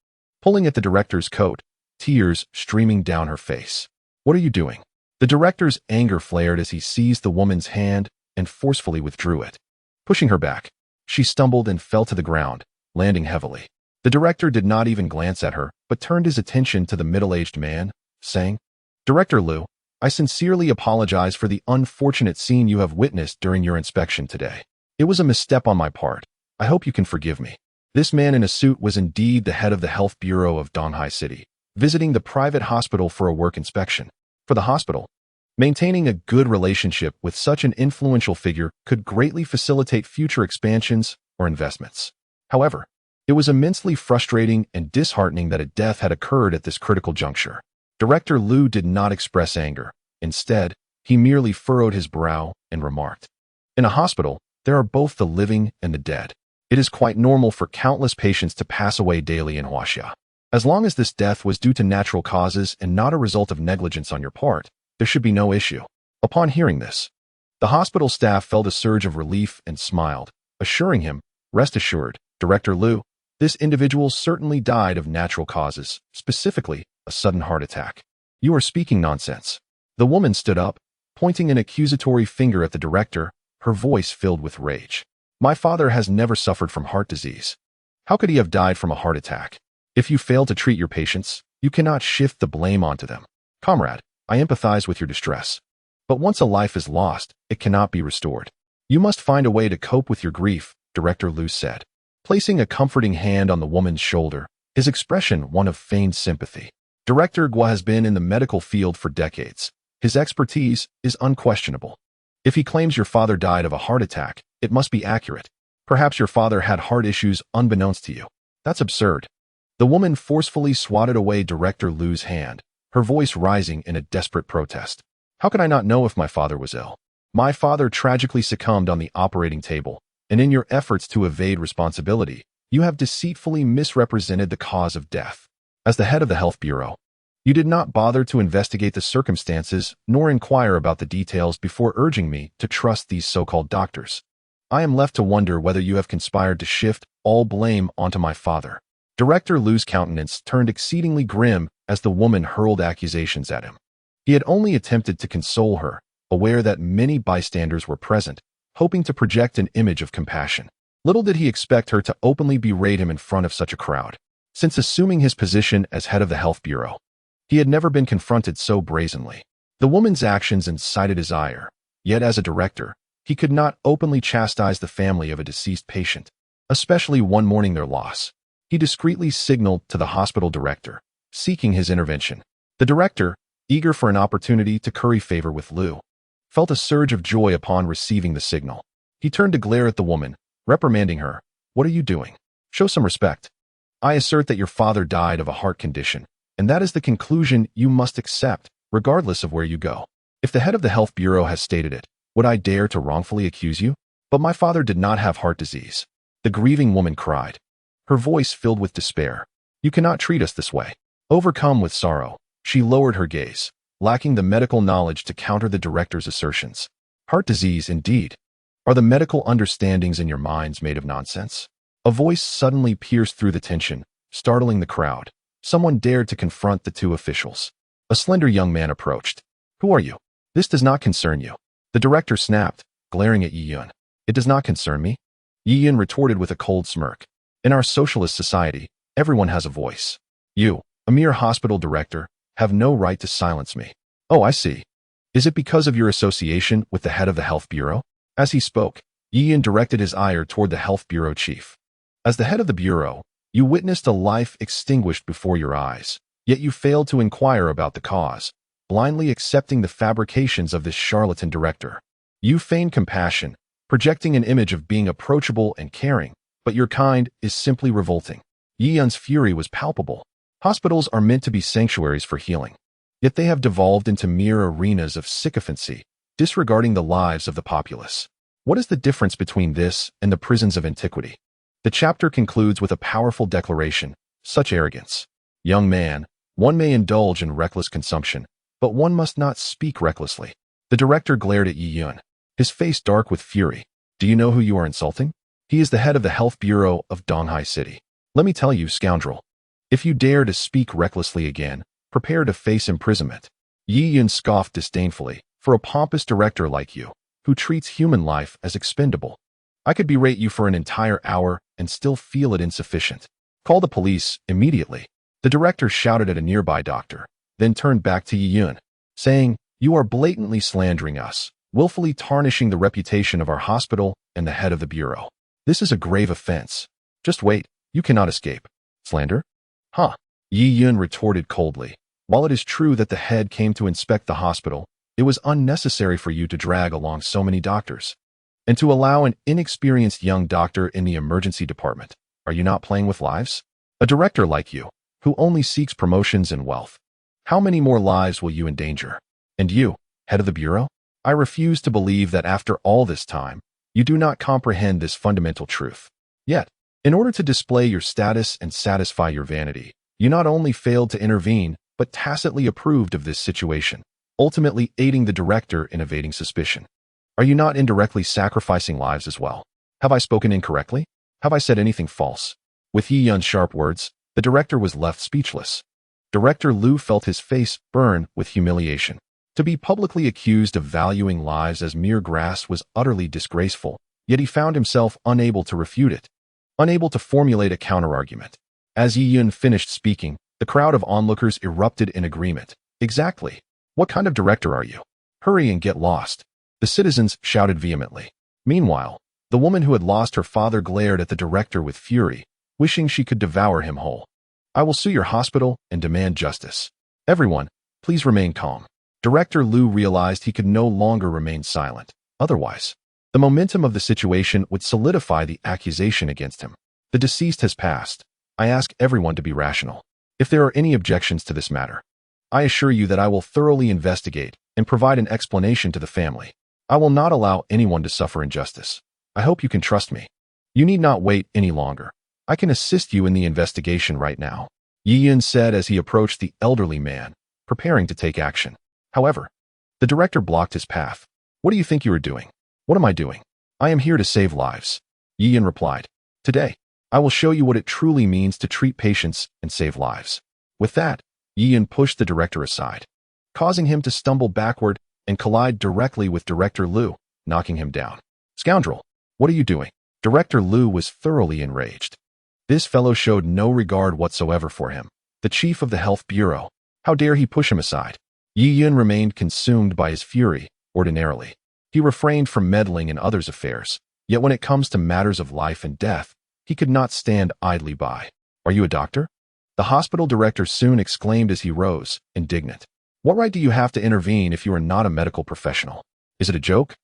pulling at the director's coat, tears streaming down her face. "What are you doing?" The director's anger flared as he seized the woman's hand and forcefully withdrew it. Pushing her back, she stumbled and fell to the ground, landing heavily. The director did not even glance at her, but turned his attention to the middle-aged man, saying, "Director Liu, I sincerely apologize for the unfortunate scene you have witnessed during your inspection today. It was a misstep on my part. I hope you can forgive me." This man in a suit was indeed the head of the Health Bureau of Donghai City, visiting the private hospital for a work inspection. For the hospital, maintaining a good relationship with such an influential figure could greatly facilitate future expansions or investments. However, it was immensely frustrating and disheartening that a death had occurred at this critical juncture. Director Liu did not express anger. Instead, he merely furrowed his brow and remarked, "In a hospital, there are both the living and the dead. It is quite normal for countless patients to pass away daily in Huaxia. As long as this death was due to natural causes and not a result of negligence on your part, there should be no issue." Upon hearing this, the hospital staff felt a surge of relief and smiled, assuring him, "Rest assured, Director Liu, this individual certainly died of natural causes, specifically a sudden heart attack." "You are speaking nonsense." The woman stood up, pointing an accusatory finger at the director, her voice filled with rage. "My father has never suffered from heart disease. How could he have died from a heart attack? If you fail to treat your patients, you cannot shift the blame onto them. Comrade, I empathize with your distress. But once a life is lost, it cannot be restored. You must find a way to cope with your grief," Director Liu said, placing a comforting hand on the woman's shoulder, his expression one of feigned sympathy. Director Gua has been in the medical field for decades. His expertise is unquestionable. If he claims your father died of a heart attack, it must be accurate. Perhaps your father had heart issues unbeknownst to you. That's absurd. The woman forcefully swatted away Director Liu's hand, her voice rising in a desperate protest. "How could I not know if my father was ill? My father tragically succumbed on the operating table, and in your efforts to evade responsibility, you have deceitfully misrepresented the cause of death. As the head of the Health Bureau, you did not bother to investigate the circumstances nor inquire about the details before urging me to trust these so-called doctors. I am left to wonder whether you have conspired to shift all blame onto my father." Director Liu's countenance turned exceedingly grim as the woman hurled accusations at him. He had only attempted to console her, aware that many bystanders were present, hoping to project an image of compassion. Little did he expect her to openly berate him in front of such a crowd. Since assuming his position as head of the Health Bureau, he had never been confronted so brazenly. The woman's actions incited his ire, yet as a director, he could not openly chastise the family of a deceased patient, especially one mourning their loss. He discreetly signaled to the hospital director, seeking his intervention. The director, eager for an opportunity to curry favor with Liu, felt a surge of joy upon receiving the signal. He turned to glare at the woman, reprimanding her. "What are you doing? Show some respect. I assert that your father died of a heart condition, and that is the conclusion you must accept, regardless of where you go. If the head of the Health Bureau has stated it, would I dare to wrongfully accuse you? But my father did not have heart disease," the grieving woman cried, her voice filled with despair. "You cannot treat us this way." Overcome with sorrow, she lowered her gaze, lacking the medical knowledge to counter the director's assertions. "Heart disease, indeed. Are the medical understandings in your minds made of nonsense?" A voice suddenly pierced through the tension, startling the crowd. Someone dared to confront the two officials. A slender young man approached. Who are you? This does not concern you. The director snapped, glaring at Yi Yun. It does not concern me? Yi Yun retorted with a cold smirk. In our socialist society, everyone has a voice. You, a mere hospital director, have no right to silence me. Oh, I see. Is it because of your association with the head of the health bureau? As he spoke, Yi Yun directed his ire toward the health bureau chief. As the head of the bureau, you witnessed a life extinguished before your eyes, yet you failed to inquire about the cause, blindly accepting the fabrications of this charlatan director. You feign compassion, projecting an image of being approachable and caring, but your kind is simply revolting. Yi Yun's fury was palpable. Hospitals are meant to be sanctuaries for healing, yet they have devolved into mere arenas of sycophancy, disregarding the lives of the populace. What is the difference between this and the prisons of antiquity? The chapter concludes with a powerful declaration: such arrogance. Young man, one may indulge in reckless consumption, but one must not speak recklessly. The director glared at Yi Yun, his face dark with fury. Do you know who you are insulting? He is the head of the health bureau of Donghai City. Let me tell you, scoundrel, if you dare to speak recklessly again, prepare to face imprisonment. Yi Yun scoffed disdainfully. For a pompous director like you, who treats human life as expendable, I could berate you for an entire hour and still feel it insufficient. Call the police immediately. The director shouted at a nearby doctor, then turned back to Yi Yun, saying, You are blatantly slandering us, willfully tarnishing the reputation of our hospital and the head of the bureau. This is a grave offense. Just wait, you cannot escape. Slander? Huh? Yi Yun retorted coldly. While it is true that the head came to inspect the hospital, it was unnecessary for you to drag along so many doctors, and to allow an inexperienced young doctor in the emergency department. Are you not playing with lives? A director like you, who only seeks promotions and wealth. How many more lives will you endanger? And you, head of the bureau? I refuse to believe that after all this time, you do not comprehend this fundamental truth. Yet, in order to display your status and satisfy your vanity, you not only failed to intervene, but tacitly approved of this situation, ultimately aiding the director in evading suspicion. Are you not indirectly sacrificing lives as well? Have I spoken incorrectly? Have I said anything false? With Yi Yun's sharp words, the director was left speechless. Director Liu felt his face burn with humiliation. To be publicly accused of valuing lives as mere grass was utterly disgraceful, yet he found himself unable to refute it, unable to formulate a counterargument. As Yi Yun finished speaking, the crowd of onlookers erupted in agreement. Exactly. What kind of director are you? Hurry and get lost. The citizens shouted vehemently. Meanwhile, the woman who had lost her father glared at the director with fury, wishing she could devour him whole. I will sue your hospital and demand justice. Everyone, please remain calm. Director Liu realized he could no longer remain silent. Otherwise, the momentum of the situation would solidify the accusation against him. The deceased has passed. I ask everyone to be rational. If there are any objections to this matter, I assure you that I will thoroughly investigate and provide an explanation to the family. I will not allow anyone to suffer injustice. I hope you can trust me. You need not wait any longer. I can assist you in the investigation right now, Yi Yun said as he approached the elderly man, preparing to take action. However, the director blocked his path. What do you think you are doing? What am I doing? I am here to save lives, Yi Yun replied. Today, I will show you what it truly means to treat patients and save lives. With that, Yi Yun pushed the director aside, causing him to stumble backward and collide directly with Director Liu, knocking him down. Scoundrel, what are you doing? Director Liu was thoroughly enraged. This fellow showed no regard whatsoever for him, the chief of the health bureau. How dare he push him aside? Yi Yun remained consumed by his fury. Ordinarily, he refrained from meddling in others' affairs, yet when it comes to matters of life and death, he could not stand idly by. Are you a doctor? The hospital director soon exclaimed as he rose, indignant. What right do you have to intervene if you are not a medical professional? Is it a joke?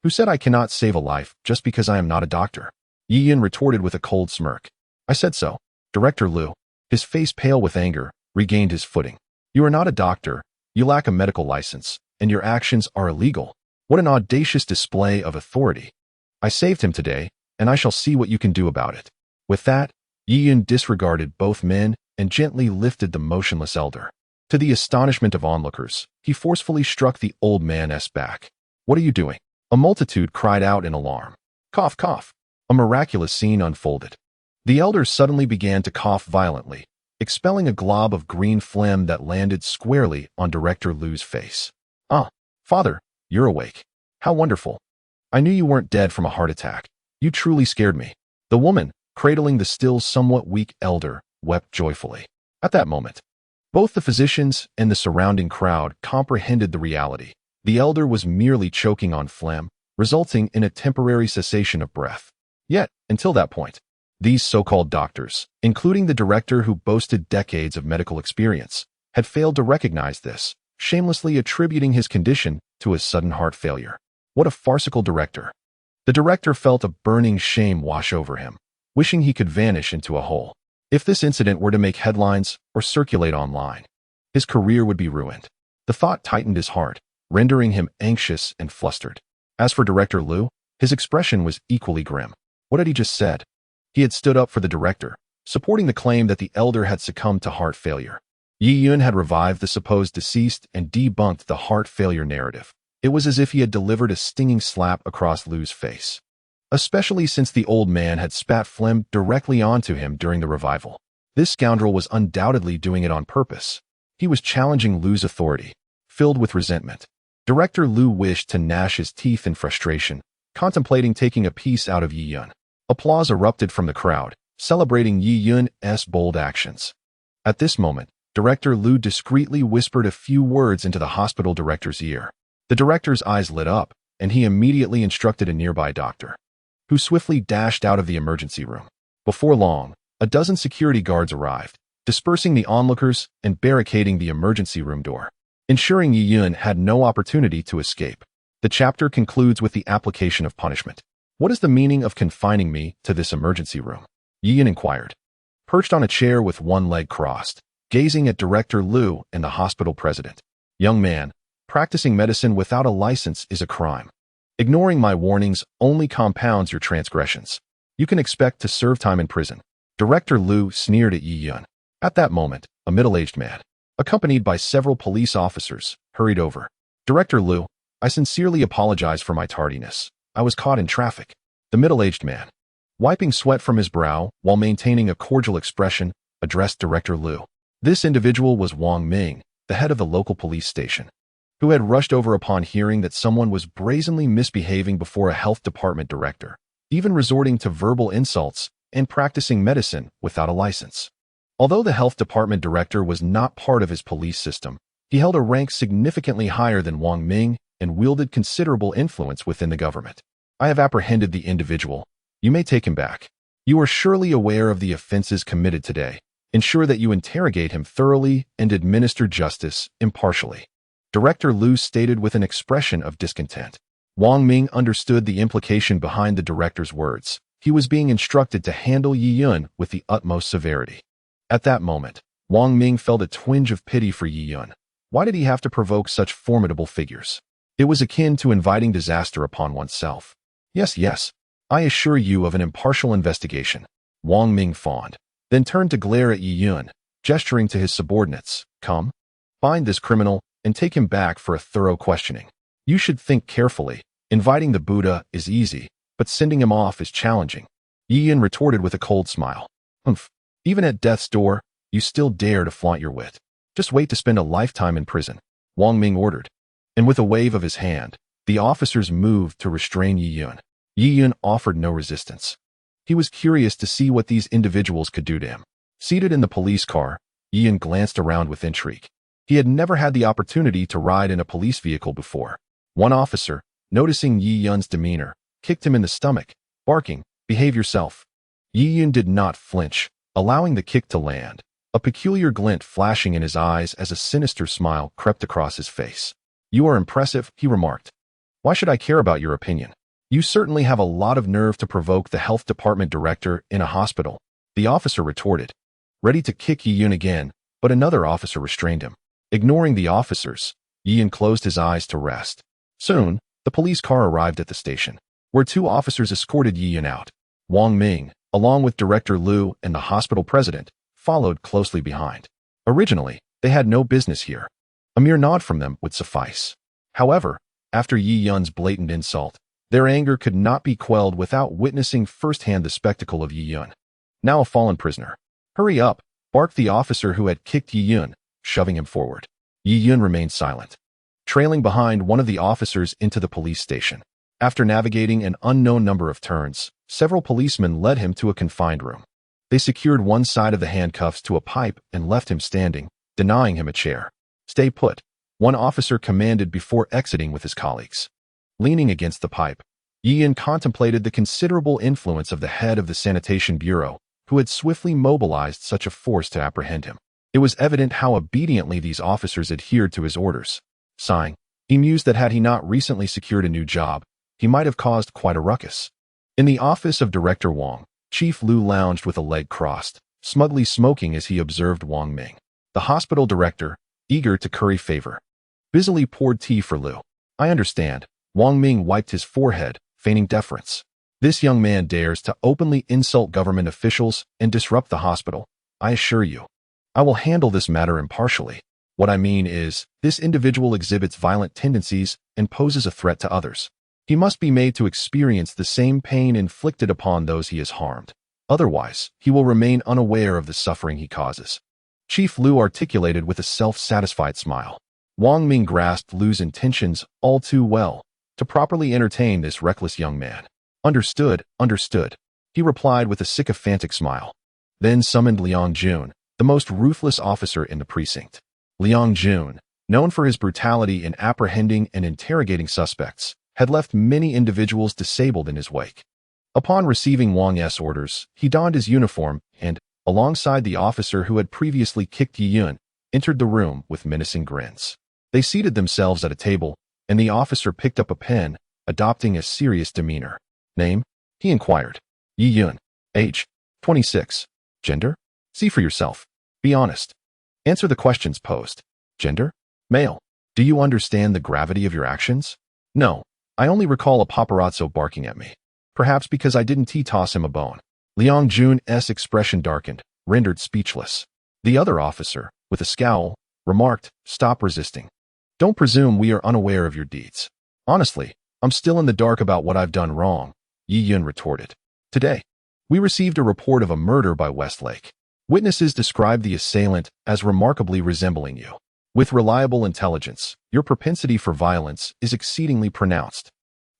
Who said I cannot save a life just because I am not a doctor? Yi Yun retorted with a cold smirk. I said so. Director Liu, his face pale with anger, regained his footing. You are not a doctor, you lack a medical license, and your actions are illegal. What an audacious display of authority. I saved him today, and I shall see what you can do about it. With that, Yi Yun disregarded both men and gently lifted the motionless elder. To the astonishment of onlookers, he forcefully struck the old man's back. What are you doing? A multitude cried out in alarm. Cough, cough. A miraculous scene unfolded. The elder suddenly began to cough violently, expelling a glob of green phlegm that landed squarely on Director Lu's face. "Ah, Father, you're awake. How wonderful. I knew you weren't dead from a heart attack. You truly scared me." The woman, cradling the still somewhat weak elder, wept joyfully. At that moment, both the physicians and the surrounding crowd comprehended the reality. The elder was merely choking on phlegm, resulting in a temporary cessation of breath. Yet, until that point, these so-called doctors, including the director who boasted decades of medical experience, had failed to recognize this, shamelessly attributing his condition to a sudden heart failure. What a farcical director. The director felt a burning shame wash over him, wishing he could vanish into a hole. If this incident were to make headlines or circulate online, his career would be ruined. The thought tightened his heart, rendering him anxious and flustered. As for Director Lu, his expression was equally grim. What had he just said? He had stood up for the director, supporting the claim that the elder had succumbed to heart failure. Yi Yun had revived the supposed deceased and debunked the heart failure narrative. It was as if he had delivered a stinging slap across Lu's face, especially since the old man had spat phlegm directly onto him during the revival. This scoundrel was undoubtedly doing it on purpose. He was challenging Lu's authority, filled with resentment. Director Lu wished to gnash his teeth in frustration, contemplating taking a piece out of Yi Yun. Applause erupted from the crowd, celebrating Yi Yun's bold actions. At this moment, Director Lu discreetly whispered a few words into the hospital director's ear. The director's eyes lit up, and he immediately instructed a nearby doctor, who swiftly dashed out of the emergency room. Before long, a dozen security guards arrived, dispersing the onlookers and barricading the emergency room door, ensuring Yi Yun had no opportunity to escape. The chapter concludes with the application of punishment. "What is the meaning of confining me to this emergency room?" Yi Yun inquired, perched on a chair with one leg crossed, gazing at Director Lu and the hospital president. "Young man, practicing medicine without a license is a crime. Ignoring my warnings only compounds your transgressions. You can expect to serve time in prison." Director Lu sneered at Yi Yun. At that moment, a middle-aged man, accompanied by several police officers, hurried over. "Director Lu, I sincerely apologize for my tardiness. I was caught in traffic." The middle-aged man, wiping sweat from his brow while maintaining a cordial expression, addressed Director Lu. This individual was Wang Ming, the head of the local police station, who had rushed over upon hearing that someone was brazenly misbehaving before a health department director, even resorting to verbal insults and practicing medicine without a license. Although the health department director was not part of his police system, he held a rank significantly higher than Wang Ming and wielded considerable influence within the government. "I have apprehended the individual. You may take him back. You are surely aware of the offenses committed today. Ensure that you interrogate him thoroughly and administer justice impartially." Director Lu stated with an expression of discontent. Wang Ming understood the implication behind the director's words. He was being instructed to handle Yi Yun with the utmost severity. At that moment, Wang Ming felt a twinge of pity for Yi Yun. Why did he have to provoke such formidable figures? It was akin to inviting disaster upon oneself. Yes, I assure you of an impartial investigation," Wang Ming fawned, then turned to glare at Yi Yun, gesturing to his subordinates. "Come, find this criminal and take him back for a thorough questioning. You should think carefully. Inviting the Buddha is easy, but sending him off is challenging." Yi Yun retorted with a cold smile. "Humph, even at death's door, you still dare to flaunt your wit. Just wait to spend a lifetime in prison," Wang Ming ordered. And with a wave of his hand, the officers moved to restrain Yi Yun. Yi Yun offered no resistance. He was curious to see what these individuals could do to him. Seated in the police car, Yi Yun glanced around with intrigue. He had never had the opportunity to ride in a police vehicle before. One officer, noticing Yi Yun's demeanor, kicked him in the stomach, barking, "Behave yourself." Yi Yun did not flinch, allowing the kick to land, a peculiar glint flashing in his eyes as a sinister smile crept across his face. "You are impressive," he remarked. "Why should I care about your opinion? You certainly have a lot of nerve to provoke the health department director in a hospital," the officer retorted, ready to kick Yi Yun again, but another officer restrained him. Ignoring the officers, Yi Yun closed his eyes to rest. Soon, the police car arrived at the station, where two officers escorted Yi Yun out. Wang Ming, along with Director Lu and the hospital president, followed closely behind. Originally, they had no business here. A mere nod from them would suffice. However, after Yi Yun's blatant insult, their anger could not be quelled without witnessing firsthand the spectacle of Yi Yun, now a fallen prisoner. "Hurry up, barked the officer who had kicked Yi Yun, shoving him forward. Yi Yun remained silent, trailing behind one of the officers into the police station. After navigating an unknown number of turns, several policemen led him to a confined room. They secured one side of the handcuffs to a pipe and left him standing, denying him a chair. "Stay put," one officer commanded before exiting with his colleagues. Leaning against the pipe, Yi Yun contemplated the considerable influence of the head of the Sanitation Bureau, who had swiftly mobilized such a force to apprehend him. It was evident how obediently these officers adhered to his orders. Sighing, he mused that had he not recently secured a new job, he might have caused quite a ruckus. In the office of Director Wang, Chief Lu lounged with a leg crossed, smugly smoking as he observed Wang Ming, the hospital director, eager to curry favor. Busily poured tea for Lu. "I understand." Wang Ming wiped his forehead, feigning deference. "This young man dares to openly insult government officials and disrupt the hospital. I assure you, I will handle this matter impartially. What I mean is, this individual exhibits violent tendencies and poses a threat to others. He must be made to experience the same pain inflicted upon those he has harmed. Otherwise, he will remain unaware of the suffering he causes." Chief Lu articulated with a self-satisfied smile. Wang Ming grasped Lu's intentions all too well to properly entertain this reckless young man. Understood," he replied with a sycophantic smile. Then summoned Liang Jun, the most ruthless officer in the precinct. Liang Jun, known for his brutality in apprehending and interrogating suspects, had left many individuals disabled in his wake. Upon receiving Wang's orders, he donned his uniform and, alongside the officer who had previously kicked Yi Yun, entered the room with menacing grins. They seated themselves at a table, and the officer picked up a pen, adopting a serious demeanor. "Name?" he inquired. "Yi Yun." "Age?" 26. "Gender?" "See for yourself. Be honest. Answer the questions posed." "Gender?" "Male." "Do you understand the gravity of your actions?" "No. I only recall a paparazzo barking at me. Perhaps because I didn't toss him a bone." Liang Jun's expression darkened, rendered speechless. The other officer, with a scowl, remarked, "Stop resisting. Don't presume we are unaware of your deeds." "Honestly, I'm still in the dark about what I've done wrong," Yi Yun retorted. "Today, we received a report of a murder by Westlake. Witnesses described the assailant as remarkably resembling you. With reliable intelligence, your propensity for violence is exceedingly pronounced.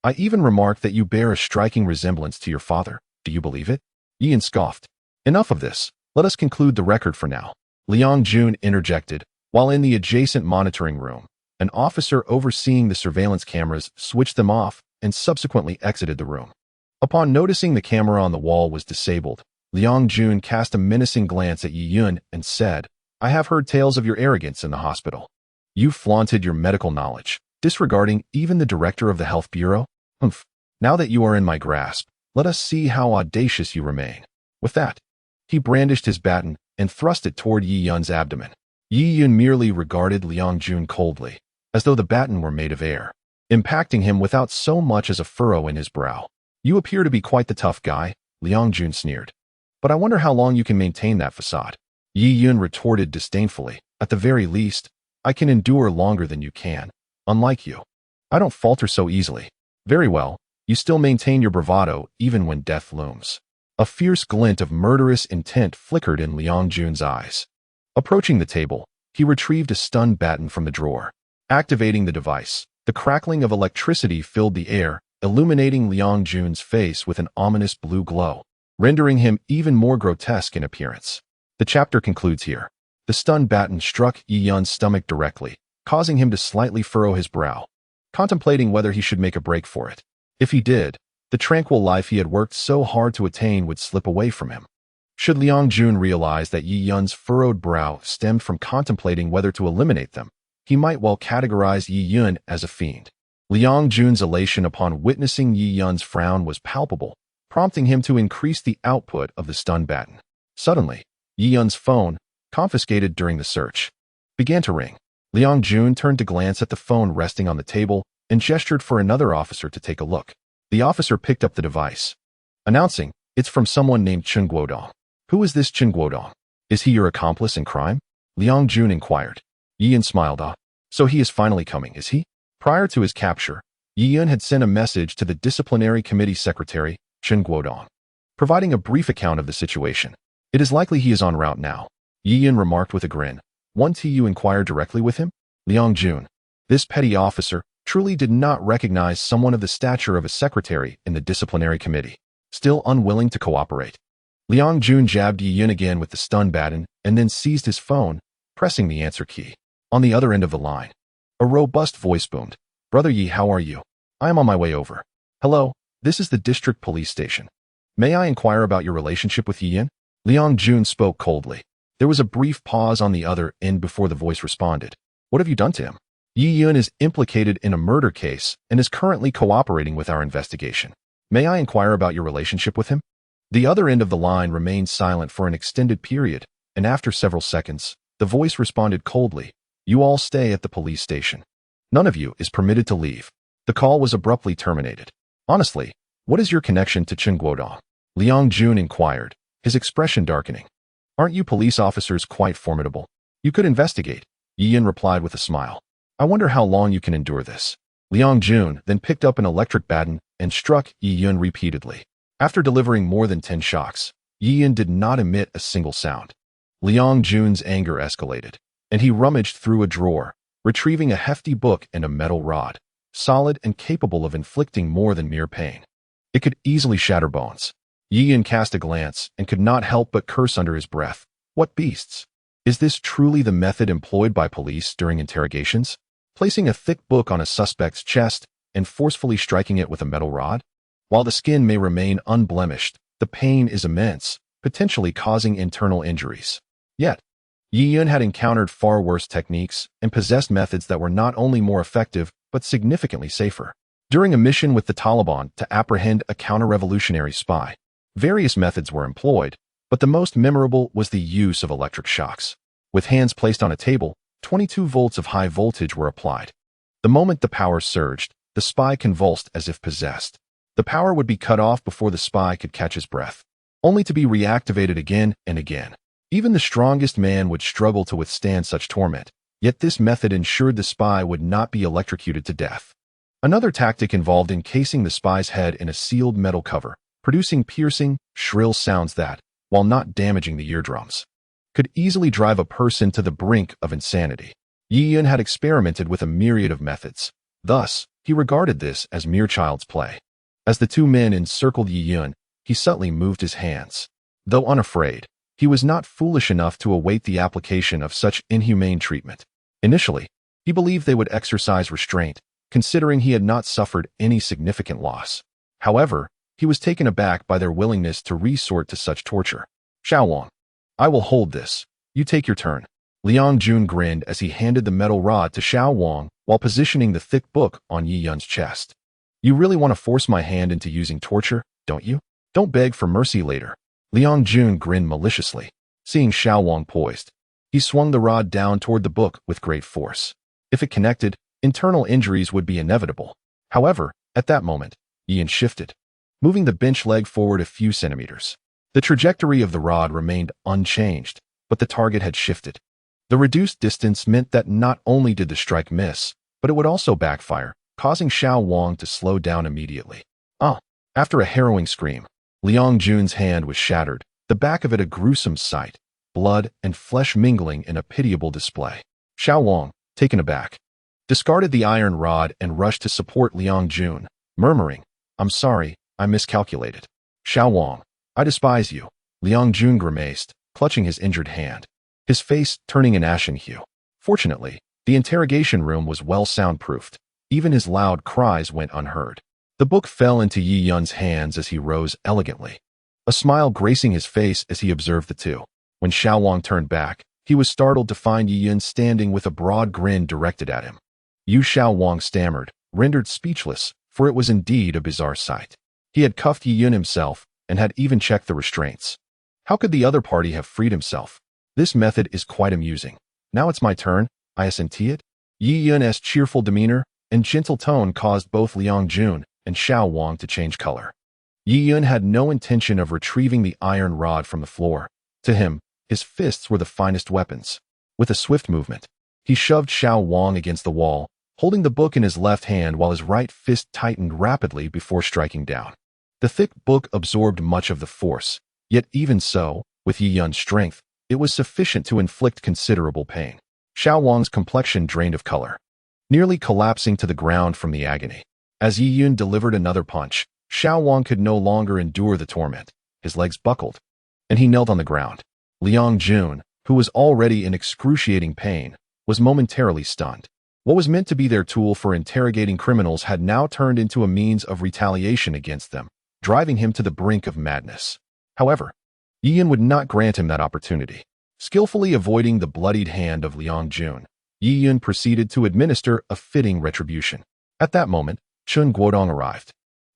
I even remarked that you bear a striking resemblance to your father. Do you believe it?" Yi Yun scoffed. "Enough of this. Let us conclude the record for now." Liang Jun interjected, while in the adjacent monitoring room, an officer overseeing the surveillance cameras switched them off and subsequently exited the room. Upon noticing the camera on the wall was disabled, Liang Jun cast a menacing glance at Yi Yun and said, "I have heard tales of your arrogance in the hospital. You flaunted your medical knowledge, disregarding even the director of the health bureau? Humph. Now that you are in my grasp, let us see how audacious you remain." With that, he brandished his baton and thrust it toward Yi Yun's abdomen. Yi Yun merely regarded Liang Jun coldly, as though the baton were made of air, impacting him without so much as a furrow in his brow. "You appear to be quite the tough guy," Liang Jun sneered. "But I wonder how long you can maintain that facade." Yi Yun retorted disdainfully, "At the very least, I can endure longer than you can. Unlike you, I don't falter so easily." "Very well, you still maintain your bravado even when death looms." A fierce glint of murderous intent flickered in Liang Jun's eyes. Approaching the table, he retrieved a stun baton from the drawer. Activating the device, the crackling of electricity filled the air, illuminating Liang Jun's face with an ominous blue glow, rendering him even more grotesque in appearance. The chapter concludes here. The stun baton struck Yi Yun's stomach directly, causing him to slightly furrow his brow, contemplating whether he should make a break for it. If he did, the tranquil life he had worked so hard to attain would slip away from him. Should Liang Jun realize that Yi Yun's furrowed brow stemmed from contemplating whether to eliminate them, he might well categorize Yi Yun as a fiend. Liang Jun's elation upon witnessing Yi Yun's frown was palpable, prompting him to increase the output of the stun baton. Suddenly, Yi Yun's phone, confiscated during the search, began to ring. Liang Jun turned to glance at the phone resting on the table and gestured for another officer to take a look. The officer picked up the device, announcing, "It's from someone named Chen Guodong." "Who is this Chen Guodong? Is he your accomplice in crime?" Liang Jun inquired. Yi Yun smiled. "So he is finally coming, is he?" Prior to his capture, Yi Yun had sent a message to the disciplinary committee secretary, Chen Guodong, providing a brief account of the situation. "It is likely he is en route now." Yi Yun remarked with a grin. "Want you inquire directly with him?" Liang Jun. This petty officer truly did not recognize someone of the stature of a secretary in the disciplinary committee, still unwilling to cooperate. Liang Jun jabbed Yi Yun again with the stun baton and then seized his phone, pressing the answer key. On the other end of the line, a robust voice boomed. "Brother Yi, how are you? I am on my way over." "Hello, this is the district police station. May I inquire about your relationship with Yi Yun?" Liang Jun spoke coldly. There was a brief pause on the other end before the voice responded. "What have you done to him?" "Yi Yun is implicated in a murder case and is currently cooperating with our investigation. May I inquire about your relationship with him?" The other end of the line remained silent for an extended period, and after several seconds, the voice responded coldly. "You all stay at the police station. None of you is permitted to leave." The call was abruptly terminated. "Honestly, what is your connection to Chen Guodong?" Liang Jun inquired, his expression darkening. "Aren't you police officers quite formidable? You could investigate." Yi Yun replied with a smile. "I wonder how long you can endure this." Liang Jun then picked up an electric baton and struck Yi Yun repeatedly. After delivering more than 10 shocks, Yi Yun did not emit a single sound. Liang Jun's anger escalated, and he rummaged through a drawer, retrieving a hefty book and a metal rod, solid and capable of inflicting more than mere pain. It could easily shatter bones. Yi Yun cast a glance and could not help but curse under his breath. What beasts! Is this truly the method employed by police during interrogations? Placing a thick book on a suspect's chest and forcefully striking it with a metal rod? While the skin may remain unblemished, the pain is immense, potentially causing internal injuries. Yet, Yi Yun had encountered far worse techniques and possessed methods that were not only more effective, but significantly safer. During a mission with the Taliban to apprehend a counter-revolutionary spy, various methods were employed, but the most memorable was the use of electric shocks. With hands placed on a table, 22 volts of high voltage were applied. The moment the power surged, the spy convulsed as if possessed. The power would be cut off before the spy could catch his breath, only to be reactivated again and again. Even the strongest man would struggle to withstand such torment, yet this method ensured the spy would not be electrocuted to death. Another tactic involved encasing the spy's head in a sealed metal cover, producing piercing, shrill sounds that, while not damaging the eardrums, could easily drive a person to the brink of insanity. Yi Yun had experimented with a myriad of methods. Thus, he regarded this as mere child's play. As the two men encircled Yi Yun, he subtly moved his hands. Though unafraid, he was not foolish enough to await the application of such inhumane treatment. Initially, he believed they would exercise restraint, considering he had not suffered any significant loss. However, he was taken aback by their willingness to resort to such torture. "Xiao Wang, I will hold this. You take your turn." Liang Jun grinned as he handed the metal rod to Xiao Wang while positioning the thick book on Yi Yun's chest. "You really want to force my hand into using torture, don't you? Don't beg for mercy later." Liang Jun grinned maliciously. Seeing Xiao Wang poised, he swung the rod down toward the book with great force. If it connected, internal injuries would be inevitable. However, at that moment, Yi Yun shifted, moving the bench leg forward a few centimeters. The trajectory of the rod remained unchanged, but the target had shifted. The reduced distance meant that not only did the strike miss, but it would also backfire, causing Xiao Wang to slow down immediately. After a harrowing scream, Liang Jun's hand was shattered, the back of it a gruesome sight, blood and flesh mingling in a pitiable display. Xiao Wang, taken aback, discarded the iron rod and rushed to support Liang Jun, murmuring, "I'm sorry, I miscalculated." "Xiao Wang, I despise you," Liang Jun grimaced, clutching his injured hand, his face turning an ashen hue. Fortunately, the interrogation room was well soundproofed. Even his loud cries went unheard. The book fell into Yi Yun's hands as he rose elegantly, a smile gracing his face as he observed the two. When Xiao Wang turned back, he was startled to find Yi Yun standing with a broad grin directed at him. Xiao Wang stammered, rendered speechless, for it was indeed a bizarre sight. He had cuffed Yi Yun himself and had even checked the restraints. How could the other party have freed himself? This method is quite amusing. Now it's my turn, I assent it. Yi Yun's cheerful demeanor and gentle tone caused both Liang Jun and Xiao Wang to change color. Yi Yun had no intention of retrieving the iron rod from the floor. To him, his fists were the finest weapons. With a swift movement, he shoved Xiao Wang against the wall, holding the book in his left hand while his right fist tightened rapidly before striking down. The thick book absorbed much of the force, yet even so, with Yi Yun's strength, It was sufficient to inflict considerable pain. Xiao Wang's complexion drained of color, nearly collapsing to the ground from the agony. As Yi Yun delivered another punch, Xiao Wang could no longer endure the torment. His legs buckled, and he knelt on the ground. Liang Jun, who was already in excruciating pain, was momentarily stunned. What was meant to be their tool for interrogating criminals had now turned into a means of retaliation against them, driving him to the brink of madness. However, Yi Yun would not grant him that opportunity. Skillfully avoiding the bloodied hand of Liang Jun, Yi Yun proceeded to administer a fitting retribution. At that moment, Chun Guodong arrived.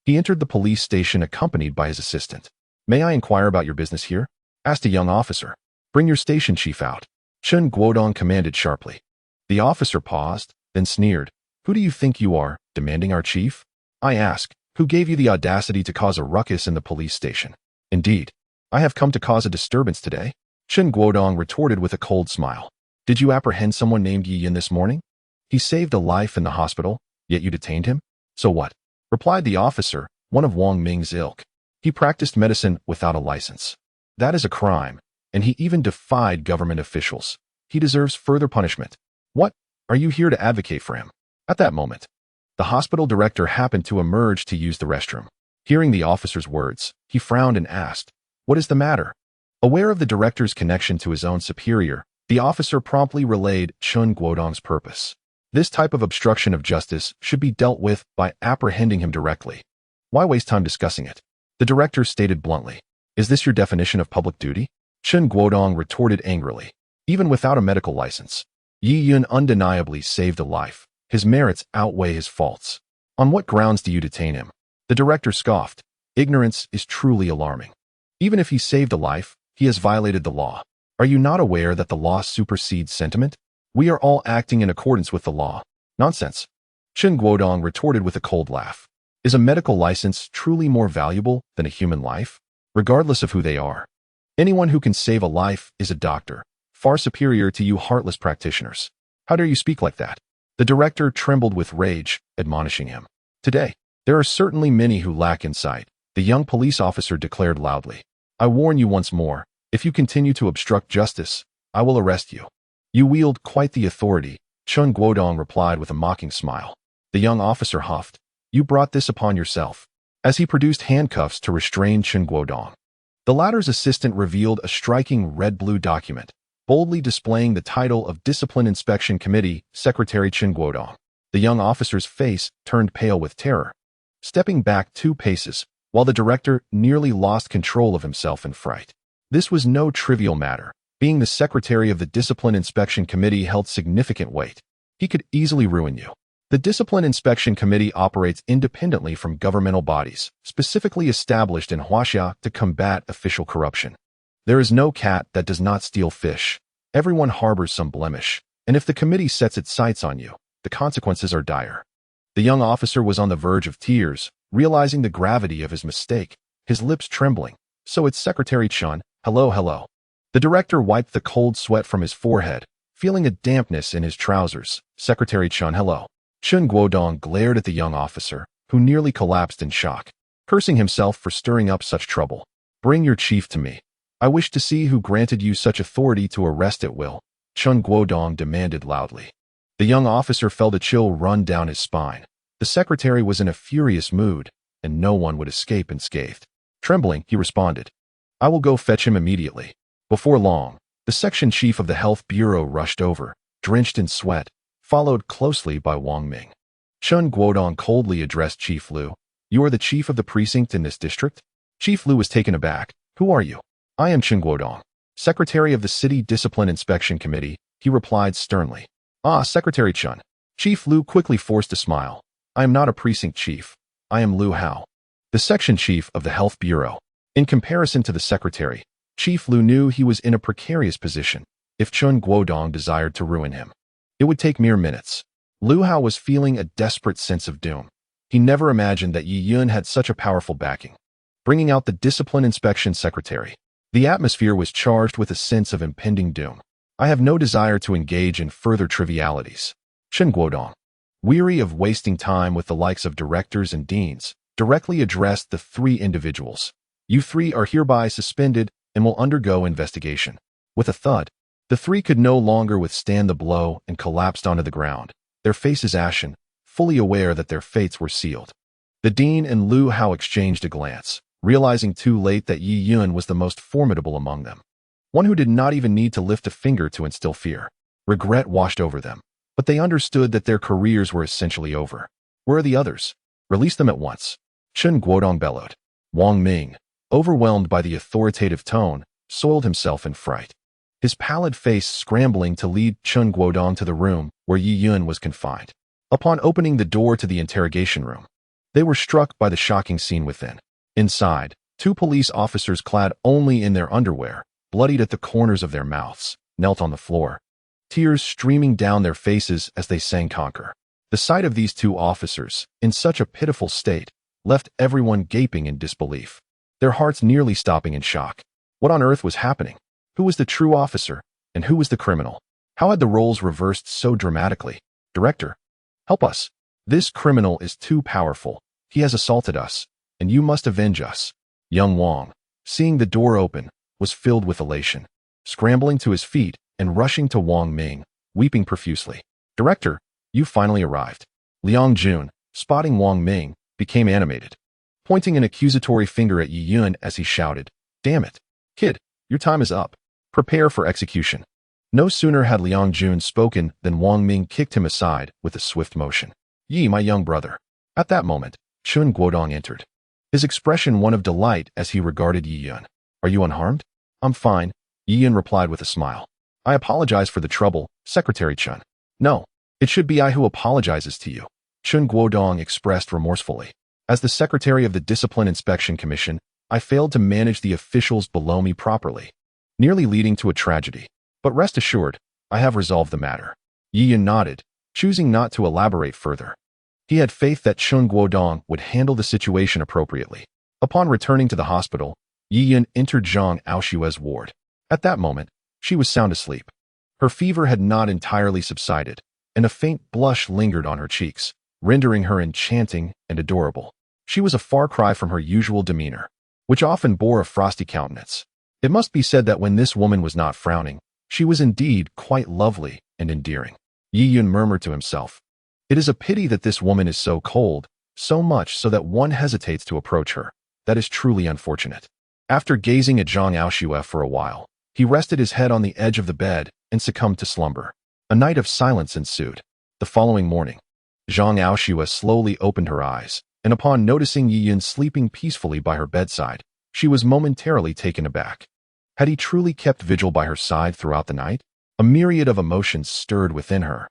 He entered the police station accompanied by his assistant. "May I inquire about your business here?" asked a young officer. "Bring your station chief out," Chun Guodong commanded sharply. The officer paused, then sneered. "Who do you think you are, demanding our chief? I ask, who gave you the audacity to cause a ruckus in the police station?" "Indeed, I have come to cause a disturbance today," Chun Guodong retorted with a cold smile. "Did you apprehend someone named Yi Yun this morning? He saved a life in the hospital, yet you detained him? So what?" replied the officer, one of Wang Ming's ilk. "He practiced medicine without a license. That is a crime, and he even defied government officials. He deserves further punishment. What? Are you here to advocate for him?" At that moment, the hospital director happened to emerge to use the restroom. Hearing the officer's words, he frowned and asked, "What is the matter?" Aware of the director's connection to his own superior, the officer promptly relayed Chun Guodong's purpose. This type of obstruction of justice should be dealt with by apprehending him directly. Why waste time discussing it? The director stated bluntly. "Is this your definition of public duty?" Chun Guodong retorted angrily. Even without a medical license, Yi Yun undeniably saved a life. His merits outweigh his faults. On what grounds do you detain him? The director scoffed. Ignorance is truly alarming. Even if he saved a life, he has violated the law. Are you not aware that the law supersedes sentiment? We are all acting in accordance with the law. Nonsense. Chun Guodong retorted with a cold laugh. Is a medical license truly more valuable than a human life? Regardless of who they are. Anyone who can save a life is a doctor, far superior to you heartless practitioners. How dare you speak like that? The director trembled with rage, admonishing him. Today, there are certainly many who lack insight, the young police officer declared loudly. I warn you once more, if you continue to obstruct justice, I will arrest you. You wield quite the authority, Chun Guodong replied with a mocking smile. The young officer huffed. You brought this upon yourself. As he produced handcuffs to restrain Chun Guodong, the latter's assistant revealed a striking red-blue document, boldly displaying the title of Discipline Inspection Committee, Secretary Chun Guodong. The young officer's face turned pale with terror. Stepping back 2 paces, while the director nearly lost control of himself in fright. This was no trivial matter. Being the secretary of the Discipline Inspection Committee held significant weight. He could easily ruin you. The Discipline Inspection Committee operates independently from governmental bodies, specifically established in Huaxia to combat official corruption. There is no cat that does not steal fish. Everyone harbors some blemish, and if the committee sets its sights on you, the consequences are dire. The young officer was on the verge of tears, realizing the gravity of his mistake, his lips trembling. So it's Secretary Chun, hello. The director wiped the cold sweat from his forehead, feeling a dampness in his trousers. Secretary Chun, hello. Chun Guodong glared at the young officer, who nearly collapsed in shock, cursing himself for stirring up such trouble. Bring your chief to me. I wish to see who granted you such authority to arrest at will, Chun Guodong demanded loudly. The young officer felt a chill run down his spine. The secretary was in a furious mood, and no one would escape unscathed. Trembling, he responded, I will go fetch him immediately. Before long, the section chief of the health bureau rushed over, drenched in sweat, followed closely by Wang Ming. Chun Guodong coldly addressed Chief Liu. You are the chief of the precinct in this district? Chief Liu was taken aback. Who are you? I am Chun Guodong, secretary of the City Discipline Inspection Committee, he replied sternly. Ah, Secretary Chun. Chief Liu quickly forced a smile. I am not a precinct chief. I am Liu Hao, the section chief of the health bureau. In comparison to the secretary, Chief Liu knew he was in a precarious position if Chun Guodong desired to ruin him. It would take mere minutes. Liu Hao was feeling a desperate sense of doom. He never imagined that Yi Yun had such a powerful backing. Bringing out the discipline inspection secretary, the atmosphere was charged with a sense of impending doom. I have no desire to engage in further trivialities. Chun Guodong, weary of wasting time with the likes of directors and deans, directly addressed the 3 individuals. You 3 are hereby suspended and will undergo investigation. With a thud, the three could no longer withstand the blow and collapsed onto the ground, their faces ashen, fully aware that their fates were sealed. The dean and Lu Hao exchanged a glance, realizing too late that Yi Yun was the most formidable among them, one who did not even need to lift a finger to instill fear. Regret washed over them, but they understood that their careers were essentially over. Where are the others? Release them at once. Chen Guodong bellowed. Wang Ming, overwhelmed by the authoritative tone, soiled himself in fright, his pallid face scrambling to lead Chen Guodong to the room where Yi Yun was confined. Upon opening the door to the interrogation room, they were struck by the shocking scene within. Inside, two police officers clad only in their underwear, bloodied at the corners of their mouths, knelt on the floor, tears streaming down their faces as they sang conquer. The sight of these two officers, in such a pitiful state, left everyone gaping in disbelief, their hearts nearly stopping in shock. What on earth was happening? Who was the true officer, and who was the criminal? How had the roles reversed so dramatically? Director, help us. This criminal is too powerful. He has assaulted us, and you must avenge us. Young Wang, seeing the door open, was filled with elation, scrambling to his feet and rushing to Wang Ming, weeping profusely. Director, you finally arrived. Liang Jun, spotting Wang Ming, became animated, pointing an accusatory finger at Yi Yun as he shouted, "Damn it, kid, your time is up. Prepare for execution." No sooner had Liang Jun spoken than Wang Ming kicked him aside with a swift motion. "Yi, my young brother." At that moment, Chen Guodong entered, his expression one of delight as he regarded Yi Yun. "Are you unharmed?" "I'm fine," Yi Yun replied with a smile. "I apologize for the trouble, Secretary Chen." "No, it should be I who apologizes to you," Chen Guodong expressed remorsefully. "As the Secretary of the Discipline Inspection Commission, I failed to manage the officials below me properly, nearly leading to a tragedy. But rest assured, I have resolved the matter." Yi Yun nodded, choosing not to elaborate further. He had faith that Chen Guodong would handle the situation appropriately. Upon returning to the hospital, Yi Yun entered Zhang Aoshue's ward. At that moment, she was sound asleep. Her fever had not entirely subsided, and a faint blush lingered on her cheeks, rendering her enchanting and adorable. She was a far cry from her usual demeanor, which often bore a frosty countenance. It must be said that when this woman was not frowning, she was indeed quite lovely and endearing. Yi Yun murmured to himself, "It is a pity that this woman is so cold, so much so that one hesitates to approach her. That is truly unfortunate." After gazing at Zhang Aoshue for a while, he rested his head on the edge of the bed and succumbed to slumber. A night of silence ensued. The following morning, Zhang Aoshue slowly opened her eyes, and upon noticing Yi Yun sleeping peacefully by her bedside, she was momentarily taken aback. Had he truly kept vigil by her side throughout the night? A myriad of emotions stirred within her,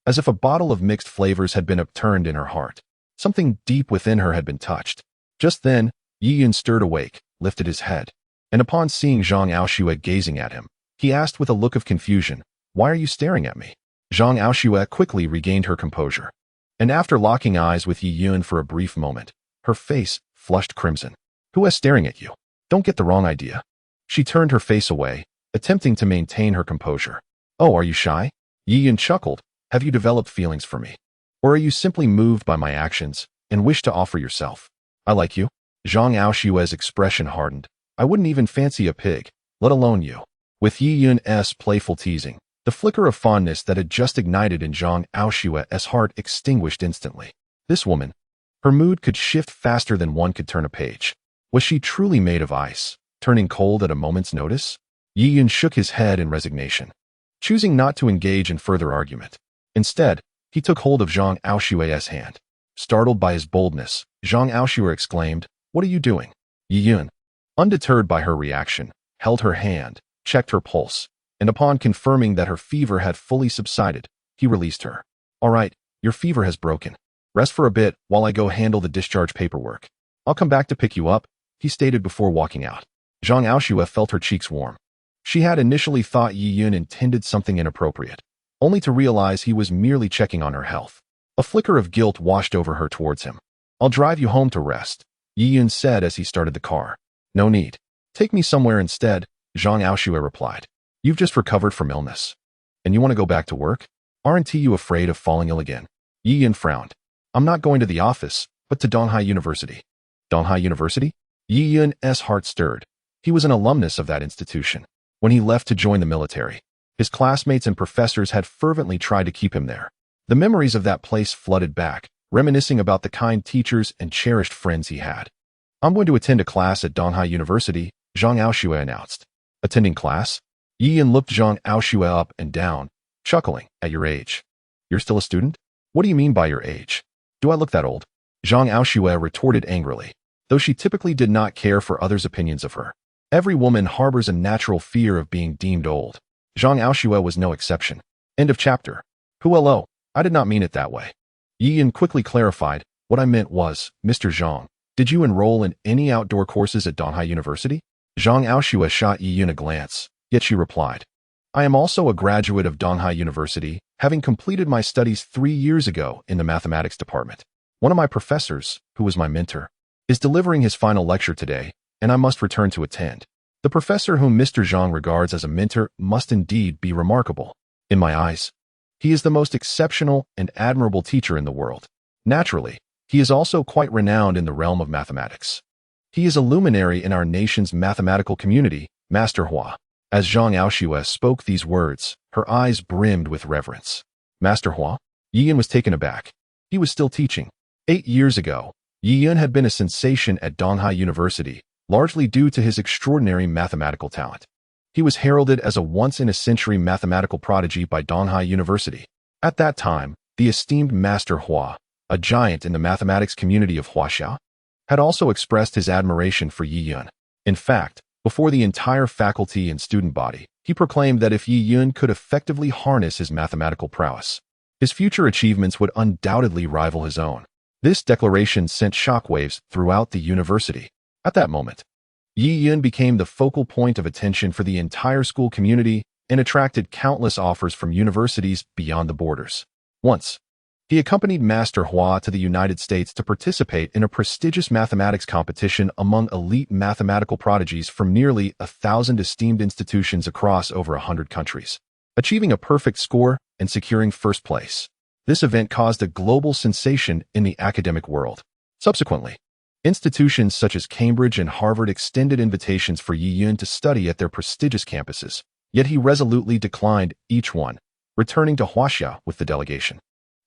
as if a bottle of mixed flavors had been upturned in her heart. Something deep within her had been touched. Just then, Yi Yun stirred awake, lifted his head, and upon seeing Zhang Aoshue gazing at him, he asked with a look of confusion, "Why are you staring at me?" Zhang Aoshue quickly regained her composure, and after locking eyes with Yi Yun for a brief moment, her face flushed crimson. "Who is staring at you? Don't get the wrong idea." She turned her face away, attempting to maintain her composure. "Oh, are you shy?" Yi Yun chuckled. "Have you developed feelings for me? Or are you simply moved by my actions and wish to offer yourself?" "I like you." Zhang Aoshue's expression hardened. "I wouldn't even fancy a pig, let alone you." With Yi Yun's playful teasing, the flicker of fondness that had just ignited in Zhang Aoshue's heart extinguished instantly. This woman, her mood could shift faster than one could turn a page. Was she truly made of ice, turning cold at a moment's notice? Yi Yun shook his head in resignation, choosing not to engage in further argument. Instead, he took hold of Zhang Aoshue's hand. Startled by his boldness, Zhang Aoshue exclaimed, "What are you doing?" Yi Yun, undeterred by her reaction, held her hand, checked her pulse, and upon confirming that her fever had fully subsided, he released her. "All right, your fever has broken. Rest for a bit while I go handle the discharge paperwork. I'll come back to pick you up," he stated before walking out. Zhang Aoshue felt her cheeks warm. She had initially thought Yi Yun intended something inappropriate, only to realize he was merely checking on her health. A flicker of guilt washed over her towards him. "I'll drive you home to rest," Yi Yun said as he started the car. "No need. Take me somewhere instead," Zhang Aoshue replied. "You've just recovered from illness. And you want to go back to work? Aren't you afraid of falling ill again?" Yi Yun frowned. "I'm not going to the office, but to Donghai University." Donghai University? Yi Yun's heart stirred. He was an alumnus of that institution. when he left to join the military. His classmates and professors had fervently tried to keep him there. The memories of that place flooded back, reminiscing about the kind teachers and cherished friends he had. "I'm going to attend a class at Donghai University," Zhang Aoshue announced. "Attending class?" Yi Yun looked Zhang Aoshue up and down, chuckling. "At your age? You're still a student? What do you mean by your age? Do I look that old?" Zhang Aoshue retorted angrily, though she typically did not care for others' opinions of her. Every woman harbors a natural fear of being deemed old. Zhang Aoshue was no exception. End of chapter. Hello, I did not mean it that way. Yi Yun quickly clarified, "What I meant was, Mr. Zhang, did you enroll in any outdoor courses at Donghai University?" Zhang Aoshue shot Yi Yun a glance, yet she replied, "I am also a graduate of Donghai University, having completed my studies 3 years ago in the mathematics department. One of my professors, who was my mentor, is delivering his final lecture today, and I must return to attend. The professor whom Mr. Zhang regards as a mentor must indeed be remarkable. In my eyes, he is the most exceptional and admirable teacher in the world. Naturally, he is also quite renowned in the realm of mathematics. He is a luminary in our nation's mathematical community, Master Hua." As Zhang Aoshue spoke these words, her eyes brimmed with reverence. Master Hua? Yi Yun was taken aback. He was still teaching. 8 years ago, Yi Yun had been a sensation at Donghai University, largely due to his extraordinary mathematical talent. He was heralded as a once-in-a-century mathematical prodigy by Donghai University. At that time, the esteemed Master Hua, a giant in the mathematics community of Huaxia, had also expressed his admiration for Yi Yun. In fact, before the entire faculty and student body, he proclaimed that if Yi Yun could effectively harness his mathematical prowess, his future achievements would undoubtedly rival his own. This declaration sent shockwaves throughout the university. At that moment, Yi Yun became the focal point of attention for the entire school community and attracted countless offers from universities beyond the borders. Once, he accompanied Master Hua to the United States to participate in a prestigious mathematics competition among elite mathematical prodigies from nearly 1,000 esteemed institutions across over 100 countries, achieving a perfect score and securing first place. This event caused a global sensation in the academic world. Subsequently, institutions such as Cambridge and Harvard extended invitations for Yi Yun to study at their prestigious campuses, yet he resolutely declined each one, returning to Huaxia with the delegation.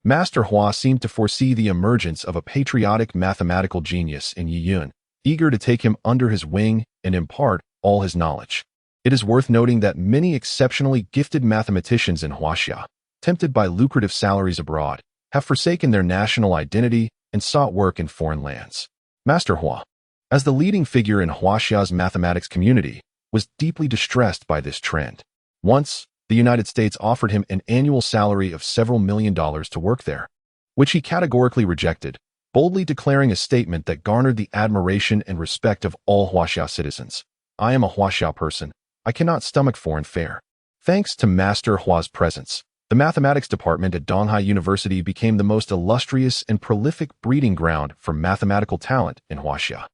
Master Hua seemed to foresee the emergence of a patriotic mathematical genius in Yi Yun, eager to take him under his wing and impart all his knowledge. It is worth noting that many exceptionally gifted mathematicians in Huaxia, tempted by lucrative salaries abroad, have forsaken their national identity and sought work in foreign lands. Master Hua, as the leading figure in Huaxia's mathematics community, was deeply distressed by this trend. Once, the United States offered him an annual salary of several $1,000,000 to work there, which he categorically rejected, boldly declaring a statement that garnered the admiration and respect of all Huaxia citizens. "I am a Huaxia person. I cannot stomach foreign fare." Thanks to Master Hua's presence, the mathematics department at Donghai University became the most illustrious and prolific breeding ground for mathematical talent in Huaxia.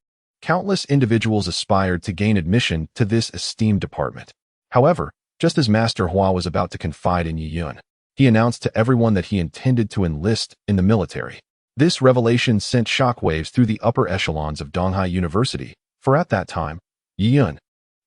Countless individuals aspired to gain admission to this esteemed department. However, just as Master Hua was about to confide in Yi Yun, he announced to everyone that he intended to enlist in the military. This revelation sent shockwaves through the upper echelons of Donghai University, for at that time, Yi Yun,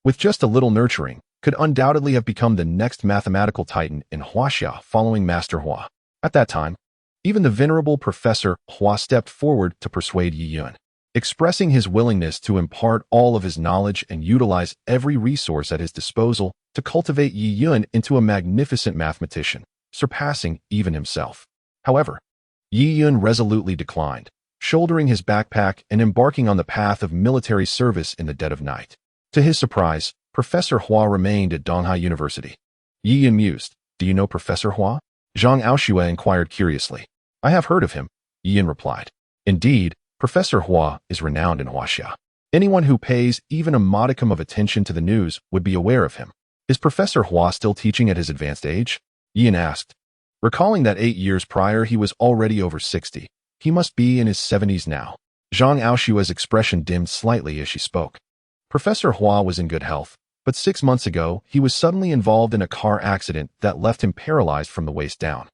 with just a little nurturing, could undoubtedly have become the next mathematical titan in Huaxia following Master Hua. At that time, even the venerable Professor Hua stepped forward to persuade Yi Yun, expressing his willingness to impart all of his knowledge and utilize every resource at his disposal to cultivate Yi Yun into a magnificent mathematician, surpassing even himself. However, Yi Yun resolutely declined, shouldering his backpack and embarking on the path of military service in the dead of night. To his surprise, Professor Hua remained at Donghai University. Yi Yun mused, "Do you know Professor Hua?" Zhang Aoshue inquired curiously. "I have heard of him," Yi Yun replied. "Indeed, Professor Hua is renowned in Huaxia. Anyone who pays even a modicum of attention to the news would be aware of him." "Is Professor Hua still teaching at his advanced age?" Yi Yun asked. Recalling that 8 years prior he was already over 60, he must be in his 70s now. Zhang Aoshue's expression dimmed slightly as she spoke. Professor Hua was in good health, but 6 months ago he was suddenly involved in a car accident that left him paralyzed from the waist down,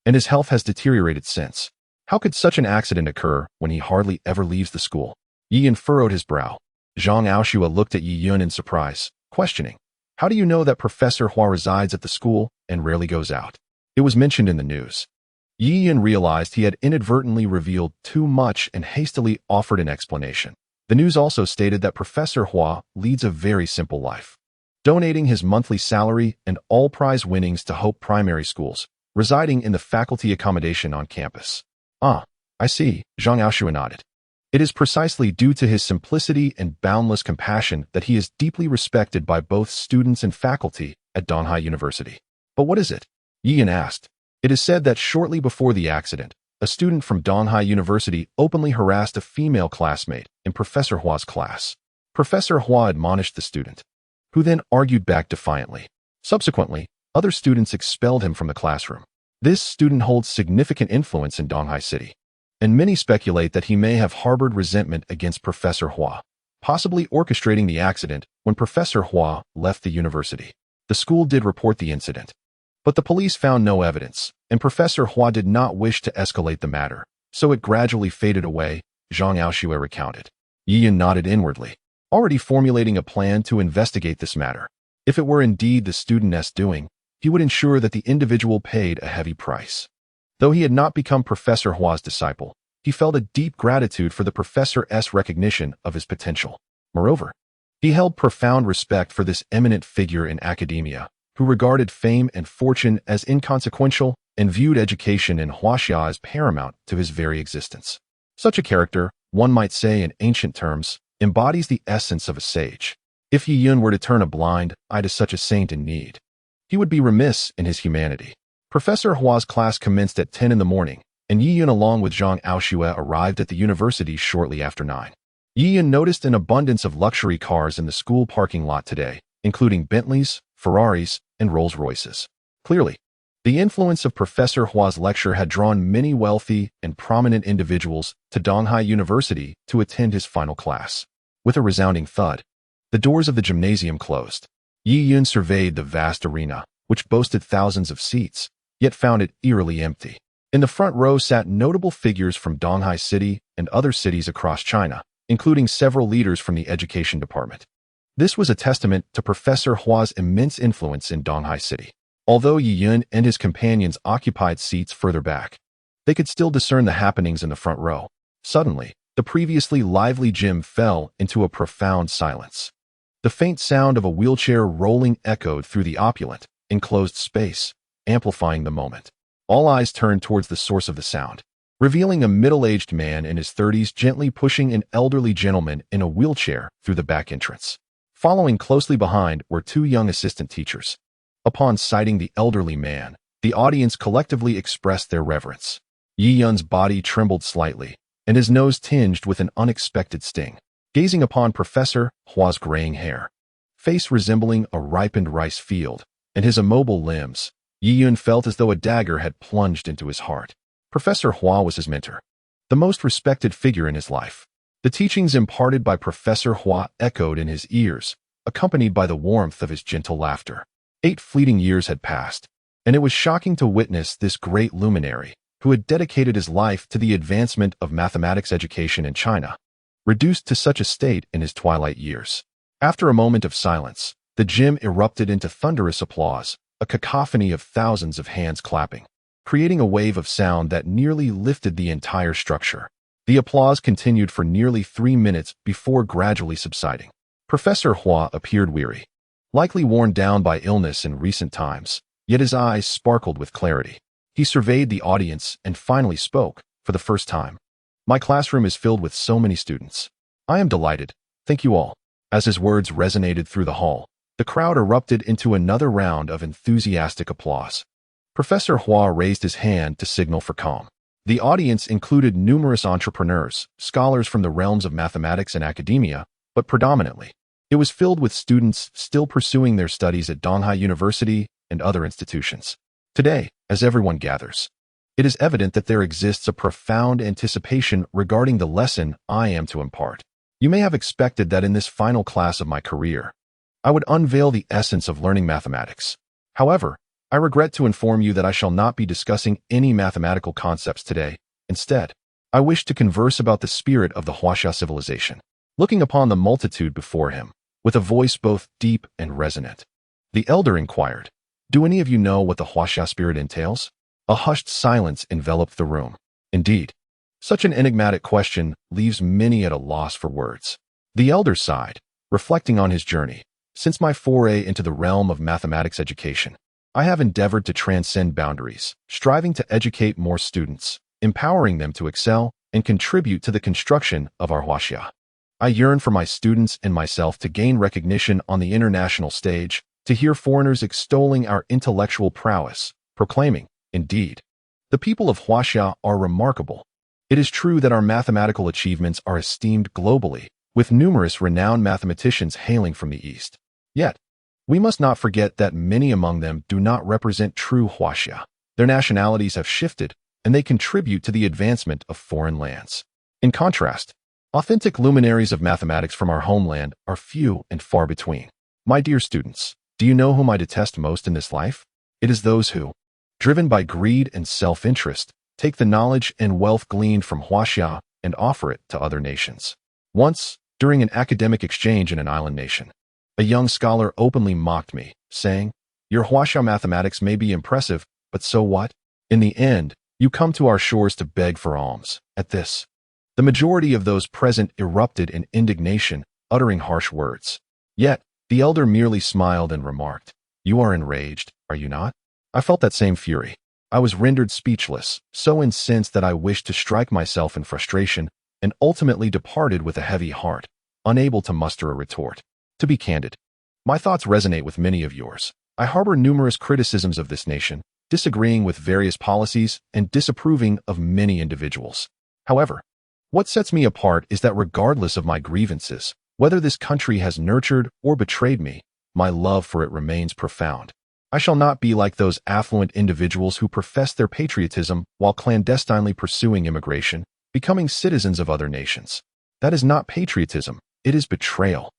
and his health has deteriorated since. How could such an accident occur when he hardly ever leaves the school? Yi Yun furrowed his brow. Zhang Aoshue looked at Yi Yun in surprise, questioning, How do you know that Professor Hua resides at the school and rarely goes out? It was mentioned in the news. Yi Yun realized he had inadvertently revealed too much and hastily offered an explanation. The news also stated that Professor Hua leads a very simple life, donating his monthly salary and all prize winnings to Hope Primary Schools, residing in the faculty accommodation on campus. Ah, I see, Zhang Aoshua nodded. It is precisely due to his simplicity and boundless compassion that he is deeply respected by both students and faculty at Donghai University. But what is it? Yi Yun asked. It is said that shortly before the accident, a student from Donghai University openly harassed a female classmate in Professor Hua's class. Professor Hua admonished the student, who then argued back defiantly. Subsequently, other students expelled him from the classroom. This student holds significant influence in Donghai City, and many speculate that he may have harbored resentment against Professor Hua, possibly orchestrating the accident when Professor Hua left the university. The school did report the incident, but the police found no evidence, and Professor Hua did not wish to escalate the matter, so it gradually faded away, Zhang Aoshua recounted. Yi Yun nodded inwardly, already formulating a plan to investigate this matter. If it were indeed the student's doing, he would ensure that the individual paid a heavy price. Though he had not become Professor Hua's disciple, he felt a deep gratitude for the professor's recognition of his potential. Moreover, he held profound respect for this eminent figure in academia, who regarded fame and fortune as inconsequential and viewed education in Huaxia as paramount to his very existence. Such a character, one might say in ancient terms, embodies the essence of a sage. If Yi Yun were to turn a blind eye to such a saint in need, he would be remiss in his humanity. Professor Hua's class commenced at 10 in the morning, and Yi Yun along with Zhang Aoshua arrived at the university shortly after 9. Yi Yun noticed an abundance of luxury cars in the school parking lot today, including Bentleys, Ferraris, and Rolls-Royces. Clearly, the influence of Professor Hua's lecture had drawn many wealthy and prominent individuals to Donghai University to attend his final class. With a resounding thud, the doors of the gymnasium closed. Yi Yun surveyed the vast arena, which boasted thousands of seats, yet found it eerily empty. In the front row sat notable figures from Donghai City and other cities across China, including several leaders from the education department. This was a testament to Professor Hua's immense influence in Donghai City. Although Yi Yun and his companions occupied seats further back, they could still discern the happenings in the front row. Suddenly, the previously lively gym fell into a profound silence. The faint sound of a wheelchair rolling echoed through the opulent, enclosed space, amplifying the moment. All eyes turned towards the source of the sound, revealing a middle-aged man in his 30s gently pushing an elderly gentleman in a wheelchair through the back entrance. Following closely behind were two young assistant teachers. Upon sighting the elderly man, the audience collectively expressed their reverence. Yi Yun's body trembled slightly, and his nose tinged with an unexpected sting. Gazing upon Professor Hua's graying hair, face resembling a ripened rice field, and his immobile limbs, Yi Yun felt as though a dagger had plunged into his heart. Professor Hua was his mentor, the most respected figure in his life. The teachings imparted by Professor Hua echoed in his ears, accompanied by the warmth of his gentle laughter. 8 fleeting years had passed, and it was shocking to witness this great luminary, who had dedicated his life to the advancement of mathematics education in China, reduced to such a state in his twilight years. After a moment of silence, the gym erupted into thunderous applause, a cacophony of thousands of hands clapping, creating a wave of sound that nearly lifted the entire structure. The applause continued for nearly 3 minutes before gradually subsiding. Professor Hua appeared weary, likely worn down by illness in recent times, yet his eyes sparkled with clarity. He surveyed the audience and finally spoke, for the first time. "My classroom is filled with so many students. I am delighted. Thank you all." As his words resonated through the hall, the crowd erupted into another round of enthusiastic applause. Professor Hua raised his hand to signal for calm. The audience included numerous entrepreneurs, scholars from the realms of mathematics and academia, but predominantly, it was filled with students still pursuing their studies at Donghai University and other institutions. Today, as everyone gathers, it is evident that there exists a profound anticipation regarding the lesson I am to impart. You may have expected that in this final class of my career, I would unveil the essence of learning mathematics. However, I regret to inform you that I shall not be discussing any mathematical concepts today. Instead, I wish to converse about the spirit of the Huaxia civilization. Looking upon the multitude before him, with a voice both deep and resonant, The elder inquired, "Do any of you know what the Huaxia spirit entails?" A hushed silence enveloped the room. Indeed, such an enigmatic question leaves many at a loss for words. The elder sighed, reflecting on his journey. Since my foray into the realm of mathematics education, I have endeavored to transcend boundaries, striving to educate more students, empowering them to excel and contribute to the construction of our Huaxia. I yearn for my students and myself to gain recognition on the international stage, to hear foreigners extolling our intellectual prowess, proclaiming, "Indeed, the people of Huaxia are remarkable." It is true that our mathematical achievements are esteemed globally, with numerous renowned mathematicians hailing from the East. Yet, we must not forget that many among them do not represent true Huaxia. Their nationalities have shifted, and they contribute to the advancement of foreign lands. In contrast, authentic luminaries of mathematics from our homeland are few and far between. My dear students, do you know whom I detest most in this life? It is those who, driven by greed and self-interest, take the knowledge and wealth gleaned from Huaxia and offer it to other nations. Once, during an academic exchange in an island nation, a young scholar openly mocked me, saying, "Your Huaxia mathematics may be impressive, but so what? In the end, you come to our shores to beg for alms." At this, the majority of those present erupted in indignation, uttering harsh words. Yet, the elder merely smiled and remarked, "You are enraged, are you not?" I felt that same fury. I was rendered speechless, so incensed that I wished to strike myself in frustration, and ultimately departed with a heavy heart, unable to muster a retort. To be candid, my thoughts resonate with many of yours. I harbor numerous criticisms of this nation, disagreeing with various policies and disapproving of many individuals. However, what sets me apart is that regardless of my grievances, whether this country has nurtured or betrayed me, my love for it remains profound. I shall not be like those affluent individuals who profess their patriotism while clandestinely pursuing immigration, becoming citizens of other nations. That is not patriotism, it is betrayal.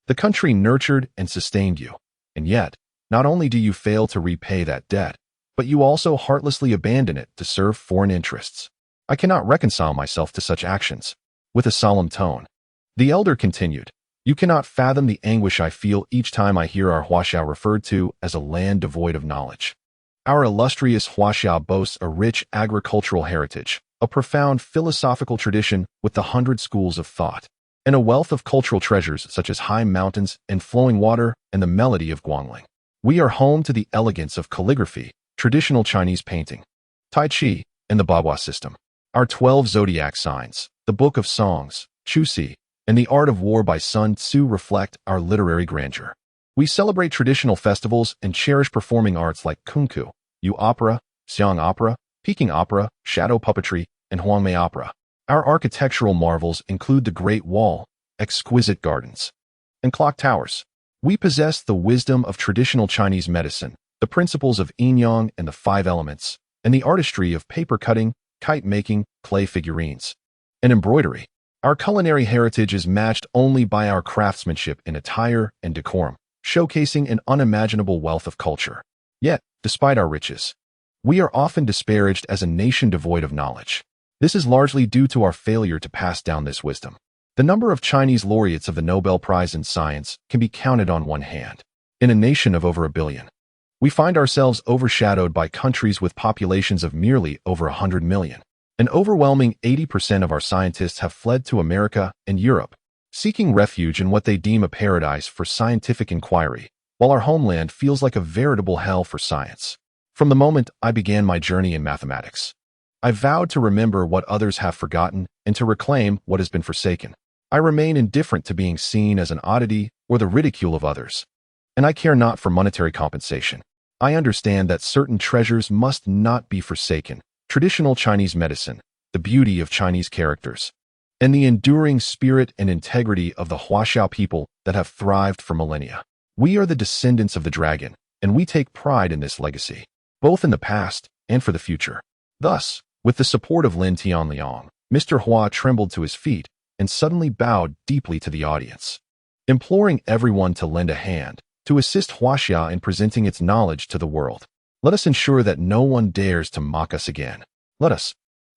The country nurtured and sustained you, and yet, not only do you fail to repay that debt, but you also heartlessly abandon it to serve foreign interests. I cannot reconcile myself to such actions. With a solemn tone, the elder continued, "You cannot fathom the anguish I feel each time I hear our Huaxia referred to as a land devoid of knowledge. Our illustrious Huaxia boasts a rich agricultural heritage, a profound philosophical tradition with the 100 schools of thought, and a wealth of cultural treasures such as high mountains and flowing water and the melody of guangling. We are home to the elegance of calligraphy, traditional Chinese painting, Tai Chi, and the Bagua system. Our 12 zodiac signs, the Book of Songs, Chuxi, and the Art of War by Sun Tzu reflect our literary grandeur. We celebrate traditional festivals and cherish performing arts like Kunku, Yu opera, Xiang opera, Peking opera, shadow puppetry, and Huangmei opera. Our architectural marvels include the Great Wall, exquisite gardens, and clock towers. We possess the wisdom of traditional Chinese medicine, the principles of yin-yang and the 5 elements, and the artistry of paper cutting, kite making, clay figurines, and embroidery. Our culinary heritage is matched only by our craftsmanship in attire and decorum, showcasing an unimaginable wealth of culture. Yet, despite our riches, we are often disparaged as a nation devoid of knowledge. This is largely due to our failure to pass down this wisdom. The number of Chinese laureates of the Nobel Prize in Science can be counted on one hand. In a nation of over 1 billion, we find ourselves overshadowed by countries with populations of merely over 100 million. An overwhelming 80% of our scientists have fled to America and Europe, seeking refuge in what they deem a paradise for scientific inquiry, while our homeland feels like a veritable hell for science. From the moment I began my journey in mathematics, I vowed to remember what others have forgotten and to reclaim what has been forsaken. I remain indifferent to being seen as an oddity or the ridicule of others, and I care not for monetary compensation. I understand that certain treasures must not be forsaken: traditional Chinese medicine, the beauty of Chinese characters, and the enduring spirit and integrity of the Huaxia people that have thrived for millennia. We are the descendants of the dragon, and we take pride in this legacy, both in the past and for the future. Thus, with the support of Lin Tianliang, Mr. Hua trembled to his feet and suddenly bowed deeply to the audience, imploring everyone to lend a hand to assist Huaxia in presenting its knowledge to the world. Let us ensure that no one dares to mock us again. Let us,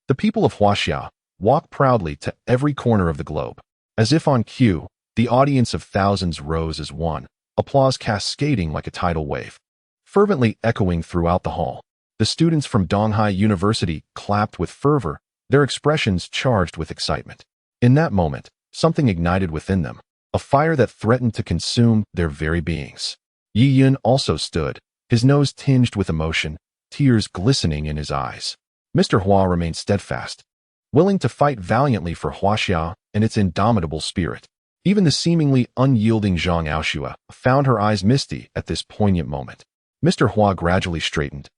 the people of Huaxia, walk proudly to every corner of the globe. As if on cue, the audience of thousands rose as one, applause cascading like a tidal wave, fervently echoing throughout the hall. The students from Donghai University clapped with fervor, their expressions charged with excitement. In that moment, something ignited within them, a fire that threatened to consume their very beings. Yi Yun also stood, his nose tinged with emotion, tears glistening in his eyes. Mr. Hua remained steadfast, willing to fight valiantly for Huaxia and its indomitable spirit. Even the seemingly unyielding Zhang Aoshua found her eyes misty at this poignant moment. Mr. Hua gradually straightened,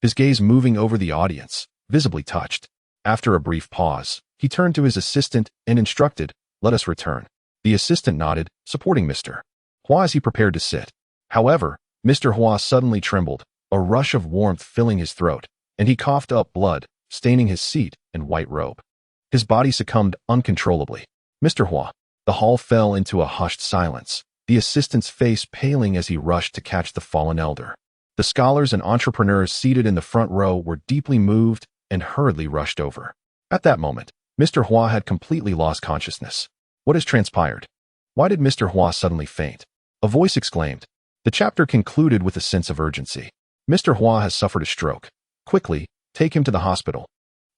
his gaze moving over the audience, visibly touched. After a brief pause, he turned to his assistant and instructed, "Let us return." The assistant nodded, supporting Mr. Hua as he prepared to sit. However, Mr. Hua suddenly trembled, a rush of warmth filling his throat, and he coughed up blood, staining his seat and white robe. His body succumbed uncontrollably. "Mr. Hua." The hall fell into a hushed silence, the assistant's face paling as he rushed to catch the fallen elder. The scholars and entrepreneurs seated in the front row were deeply moved and hurriedly rushed over. At that moment, Mr. Hua had completely lost consciousness. What has transpired? Why did Mr. Hua suddenly faint? A voice exclaimed. The chapter concluded with a sense of urgency. Mr. Hua has suffered a stroke. Quickly, take him to the hospital.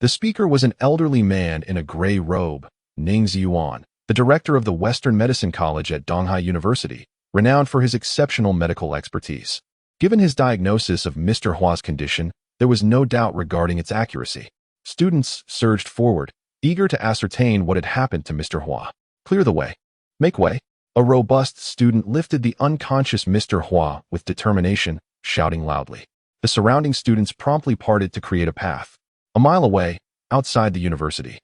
The speaker was an elderly man in a gray robe, Ning Ziyuan, the director of the Western Medicine College at Donghai University, renowned for his exceptional medical expertise. Given his diagnosis of Mr. Hua's condition, there was no doubt regarding its accuracy. Students surged forward, eager to ascertain what had happened to Mr. Hua. Clear the way. Make way. A robust student lifted the unconscious Mr. Hua with determination, shouting loudly. The surrounding students promptly parted to create a path. A mile away, outside the university,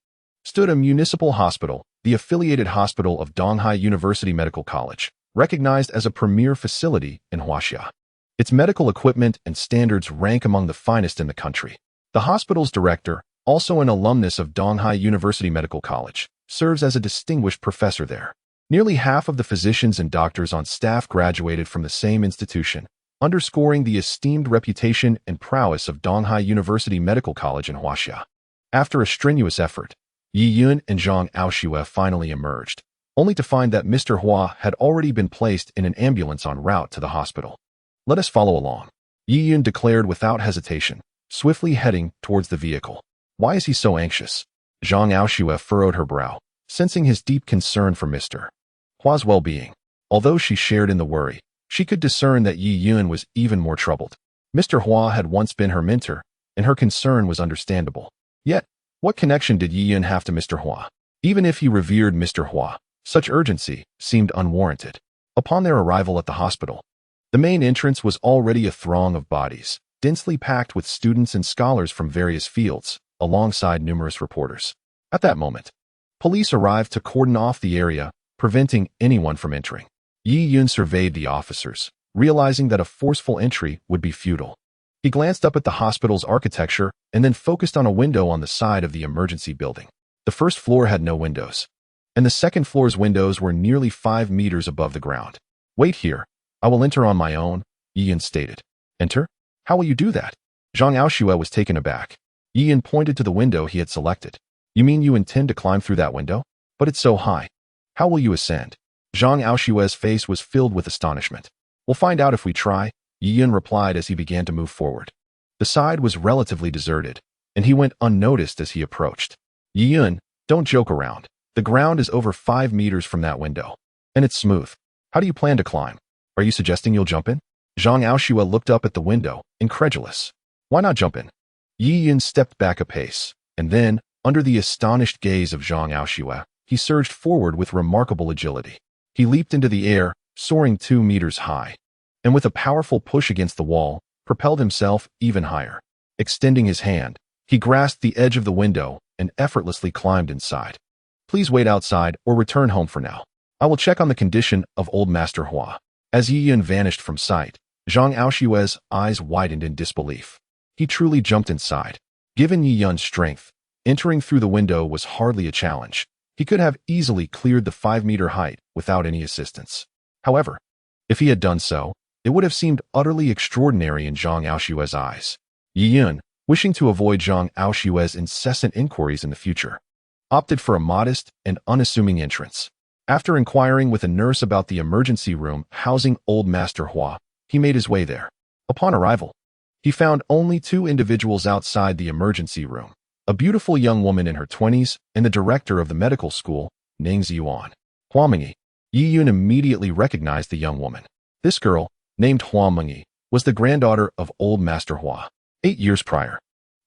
stood a municipal hospital, the affiliated hospital of Donghai University Medical College, recognized as a premier facility in Huaxia. Its medical equipment and standards rank among the finest in the country. The hospital's director, also an alumnus of Donghai University Medical College, serves as a distinguished professor there. Nearly half of the physicians and doctors on staff graduated from the same institution, underscoring the esteemed reputation and prowess of Donghai University Medical College in Huaxia. After a strenuous effort, Yi Yun and Zhang Aoshua finally emerged, only to find that Mr. Hua had already been placed in an ambulance en route to the hospital. Let us follow along, Yi Yun declared without hesitation, swiftly heading towards the vehicle. Why is he so anxious? Zhang Aoshua furrowed her brow, sensing his deep concern for Mr. Hua's well-being. Although she shared in the worry, she could discern that Yi Yun was even more troubled. Mr. Hua had once been her mentor, and her concern was understandable. Yet, what connection did Yi Yun have to Mr. Hua? Even if he revered Mr. Hua, such urgency seemed unwarranted. Upon their arrival at the hospital, the main entrance was already a throng of bodies, densely packed with students and scholars from various fields, alongside numerous reporters. At that moment, police arrived to cordon off the area, preventing anyone from entering. Yi Yun surveyed the officers, realizing that a forceful entry would be futile. He glanced up at the hospital's architecture and then focused on a window on the side of the emergency building. The first floor had no windows, and the second floor's windows were nearly 5 meters above the ground. Wait here. I will enter on my own, Yi Yun stated. Enter? How will you do that? Zhang Aoshua was taken aback. Yi Yun pointed to the window he had selected. You mean you intend to climb through that window? But it's so high. How will you ascend? Zhang Aoshua's face was filled with astonishment. We'll find out if we try, Yi Yun replied as he began to move forward. The side was relatively deserted, and he went unnoticed as he approached. Yi Yun, don't joke around. The ground is over 5 meters from that window, and it's smooth. How do you plan to climb? Are you suggesting you'll jump in? Zhang Aoshua looked up at the window, incredulous. Why not jump in? Yi Yun stepped back a pace, and then, under the astonished gaze of Zhang Aoshua, he surged forward with remarkable agility. He leaped into the air, soaring 2 meters high, and with a powerful push against the wall, propelled himself even higher. Extending his hand, he grasped the edge of the window and effortlessly climbed inside. Please wait outside or return home for now. I will check on the condition of old Master Hua. As Yi Yun vanished from sight, Zhang Aoshua's eyes widened in disbelief. He truly jumped inside. Given Yi Yun's strength, entering through the window was hardly a challenge. He could have easily cleared the 5-meter height without any assistance. However, if he had done so, it would have seemed utterly extraordinary in Zhang Aoshua's eyes. Yi Yun, wishing to avoid Zhang Aoshua's incessant inquiries in the future, opted for a modest and unassuming entrance. After inquiring with a nurse about the emergency room housing old Master Hua, he made his way there. Upon arrival, he found only two individuals outside the emergency room, a beautiful young woman in her 20s and the director of the medical school, Ning Ziyuan. Hua Mengyi. Yi Yun immediately recognized the young woman. This girl, named Hua Mengyi, was the granddaughter of old Master Hua. 8 years prior,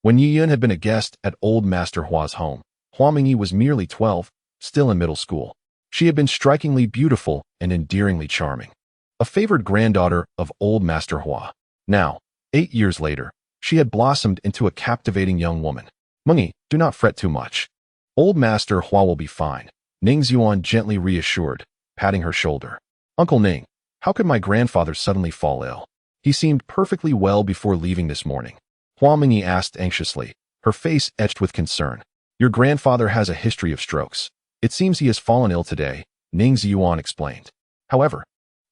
when Yi Yun had been a guest at old Master Hua's home, Hua Mengyi was merely 12, still in middle school. She had been strikingly beautiful and endearingly charming, a favored granddaughter of old Master Hua. Now, 8 years later, she had blossomed into a captivating young woman. Mengyi, do not fret too much. Old Master Hua will be fine, Ning Ziyuan gently reassured, patting her shoulder. Uncle Ning, how could my grandfather suddenly fall ill? He seemed perfectly well before leaving this morning. Hua Mengyi asked anxiously, her face etched with concern. Your grandfather has a history of strokes. It seems he has fallen ill today, Ning Ziyuan explained. However,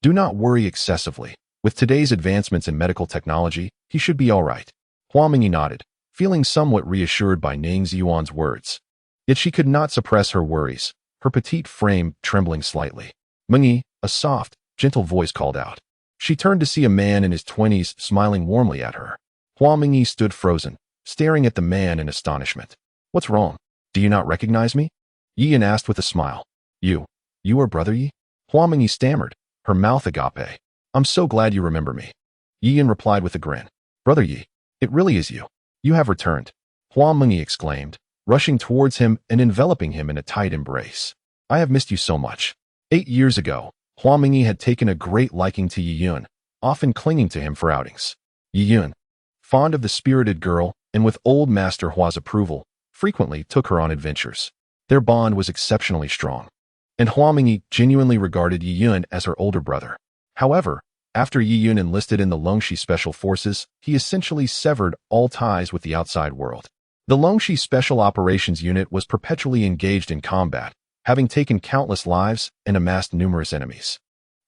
do not worry excessively. With today's advancements in medical technology, he should be all right. Hua Mengyi nodded, feeling somewhat reassured by Ning Ziyuan's words. Yet she could not suppress her worries, her petite frame trembling slightly. Mengyi, a soft, gentle voice called out. She turned to see a man in his 20s smiling warmly at her. Hua Mengyi stood frozen, staring at the man in astonishment. What's wrong? Do you not recognize me? Yi Yun asked with a smile. You are Brother Yi? Hua Mengyi stammered, her mouth agape. I'm so glad you remember me. Yi Yun replied with a grin. Brother Yi, it really is you. You have returned. Hua Mengyi exclaimed, rushing towards him and enveloping him in a tight embrace. I have missed you so much. 8 years ago, Hua Mengyi had taken a great liking to Yi Yun, often clinging to him for outings. Yi Yun, fond of the spirited girl and with old Master Hua's approval, frequently took her on adventures. Their bond was exceptionally strong, and Hua Mengyi genuinely regarded Yi Yun as her older brother. However, after Yi Yun enlisted in the Longxi Special Forces, he essentially severed all ties with the outside world. The Longxi Special Operations Unit was perpetually engaged in combat, having taken countless lives and amassed numerous enemies.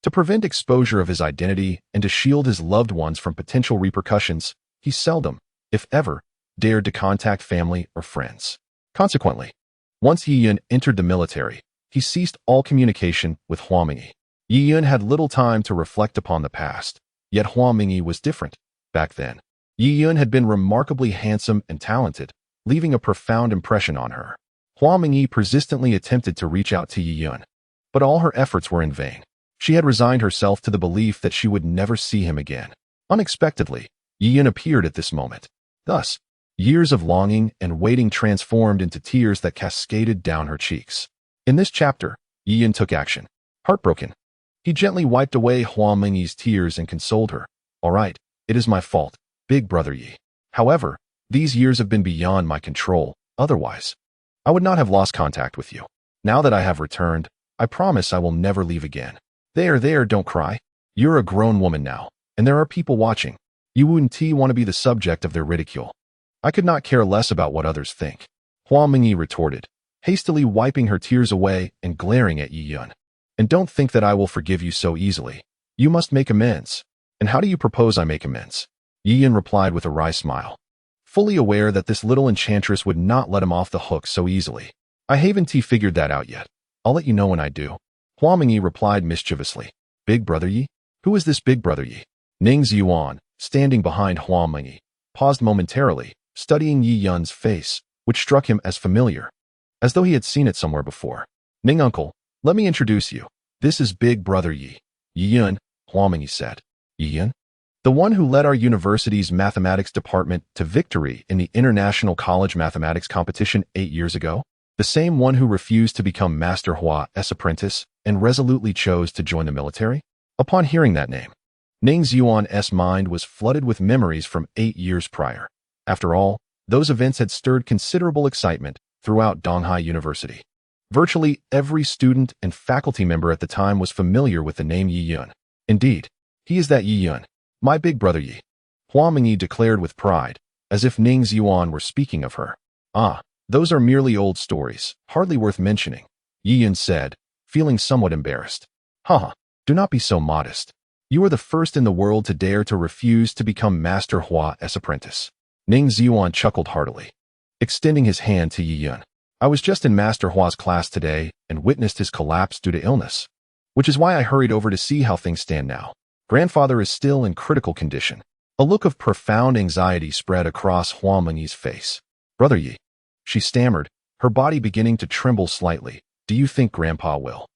To prevent exposure of his identity and to shield his loved ones from potential repercussions, he seldom, if ever, dared to contact family or friends. Consequently, once Yi Yun entered the military, he ceased all communication with Hua Mengyi. Yi Yun had little time to reflect upon the past, yet Hua Mengyi was different. Back then, Yi Yun had been remarkably handsome and talented, leaving a profound impression on her. Hua Mengyi persistently attempted to reach out to Yi Yun, but all her efforts were in vain. She had resigned herself to the belief that she would never see him again. Unexpectedly, Yi Yun appeared at this moment. Thus, years of longing and waiting transformed into tears that cascaded down her cheeks. In this chapter, Yi Yun took action. Heartbroken, he gently wiped away Hua Mengyi's tears and consoled her. All right, it is my fault, big brother Yi. However, these years have been beyond my control. Otherwise, I would not have lost contact with you. Now that I have returned, I promise I will never leave again. There, don't cry. You're a grown woman now, and there are people watching. You wouldn't want to be the subject of their ridicule. I could not care less about what others think. Hua Mengyi retorted, hastily wiping her tears away and glaring at Yi Yun. And don't think that I will forgive you so easily. You must make amends. And how do you propose I make amends? Yi Yun replied with a wry smile, fully aware that this little enchantress would not let him off the hook so easily. I haven't figured that out yet. I'll let you know when I do. Hua Mengyi replied mischievously. Big brother Yi? Who is this big brother Yi? Ning Ziyuan, standing behind Hua Mengyi, paused momentarily, studying Yi Yun's face, which struck him as familiar, as though he had seen it somewhere before. Ning uncle, let me introduce you. This is big brother Yi. Yi Yun, Hua Mengyi said. Yi Yun? The one who led our university's mathematics department to victory in the International College Mathematics competition 8 years ago? The same one who refused to become Master Hua's apprentice and resolutely chose to join the military? Upon hearing that name, Ning Ziyuan's mind was flooded with memories from 8 years prior. After all, those events had stirred considerable excitement throughout Donghai University. Virtually every student and faculty member at the time was familiar with the name Yi Yun. Indeed, he is that Yi Yun, my big brother Yi. Hua Mengyi declared with pride, as if Ning Ziyuan were speaking of her. Ah, those are merely old stories, hardly worth mentioning, Yi Yun said, feeling somewhat embarrassed. Haha, do not be so modest. You are the first in the world to dare to refuse to become Master Hua's apprentice. Ning Ziyuan chuckled heartily, extending his hand to Yi Yun. I was just in Master Hua's class today and witnessed his collapse due to illness, which is why I hurried over to see how things stand now. Grandfather is still in critical condition. A look of profound anxiety spread across Hua Mengyi's face. Brother Yi, she stammered, her body beginning to tremble slightly. Do you think Grandpa will?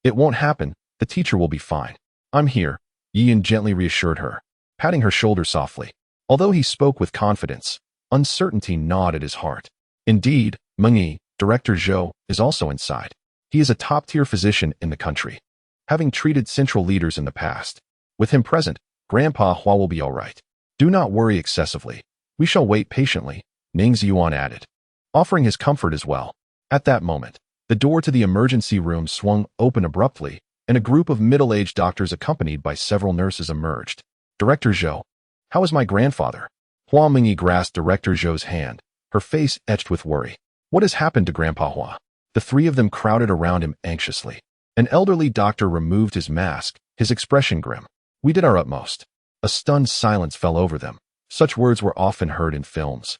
It won't happen. The teacher will be fine. I'm here, Yiyan gently reassured her, patting her shoulder softly. Although he spoke with confidence, uncertainty gnawed at his heart. Indeed, Mengyi, Director Zhou, is also inside. He is a top-tier physician in the country, having treated central leaders in the past. With him present, Grandpa Hua will be all right. Do not worry excessively. We shall wait patiently, Ning Ziyuan added, offering his comfort as well. At that moment, the door to the emergency room swung open abruptly, and a group of middle-aged doctors accompanied by several nurses emerged. Director Zhou, how is my grandfather? Hua Mengyi grasped Director Zhou's hand, her face etched with worry. What has happened to Grandpa Hua? The three of them crowded around him anxiously. An elderly doctor removed his mask, his expression grim. We did our utmost. A stunned silence fell over them. Such words were often heard in films,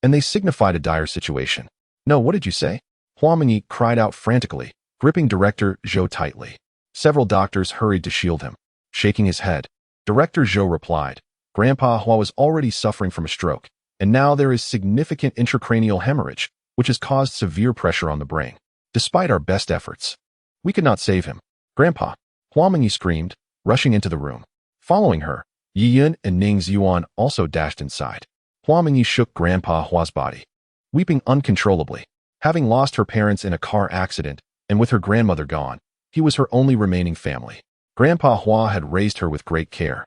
and they signified a dire situation. No, what did you say? Hua Mengyi cried out frantically, gripping Director Zhou tightly. Several doctors hurried to shield him. Shaking his head, Director Zhou replied, Grandpa Hua was already suffering from a stroke, and now there is significant intracranial hemorrhage, which has caused severe pressure on the brain. Despite our best efforts, we could not save him. Grandpa, Hua Mengyi screamed, rushing into the room. Following her, Yiyan and Ning Ziyuan also dashed inside. Hua Mengyi shook Grandpa Hua's body, weeping uncontrollably. Having lost her parents in a car accident, and with her grandmother gone, he was her only remaining family. Grandpa Hua had raised her with great care,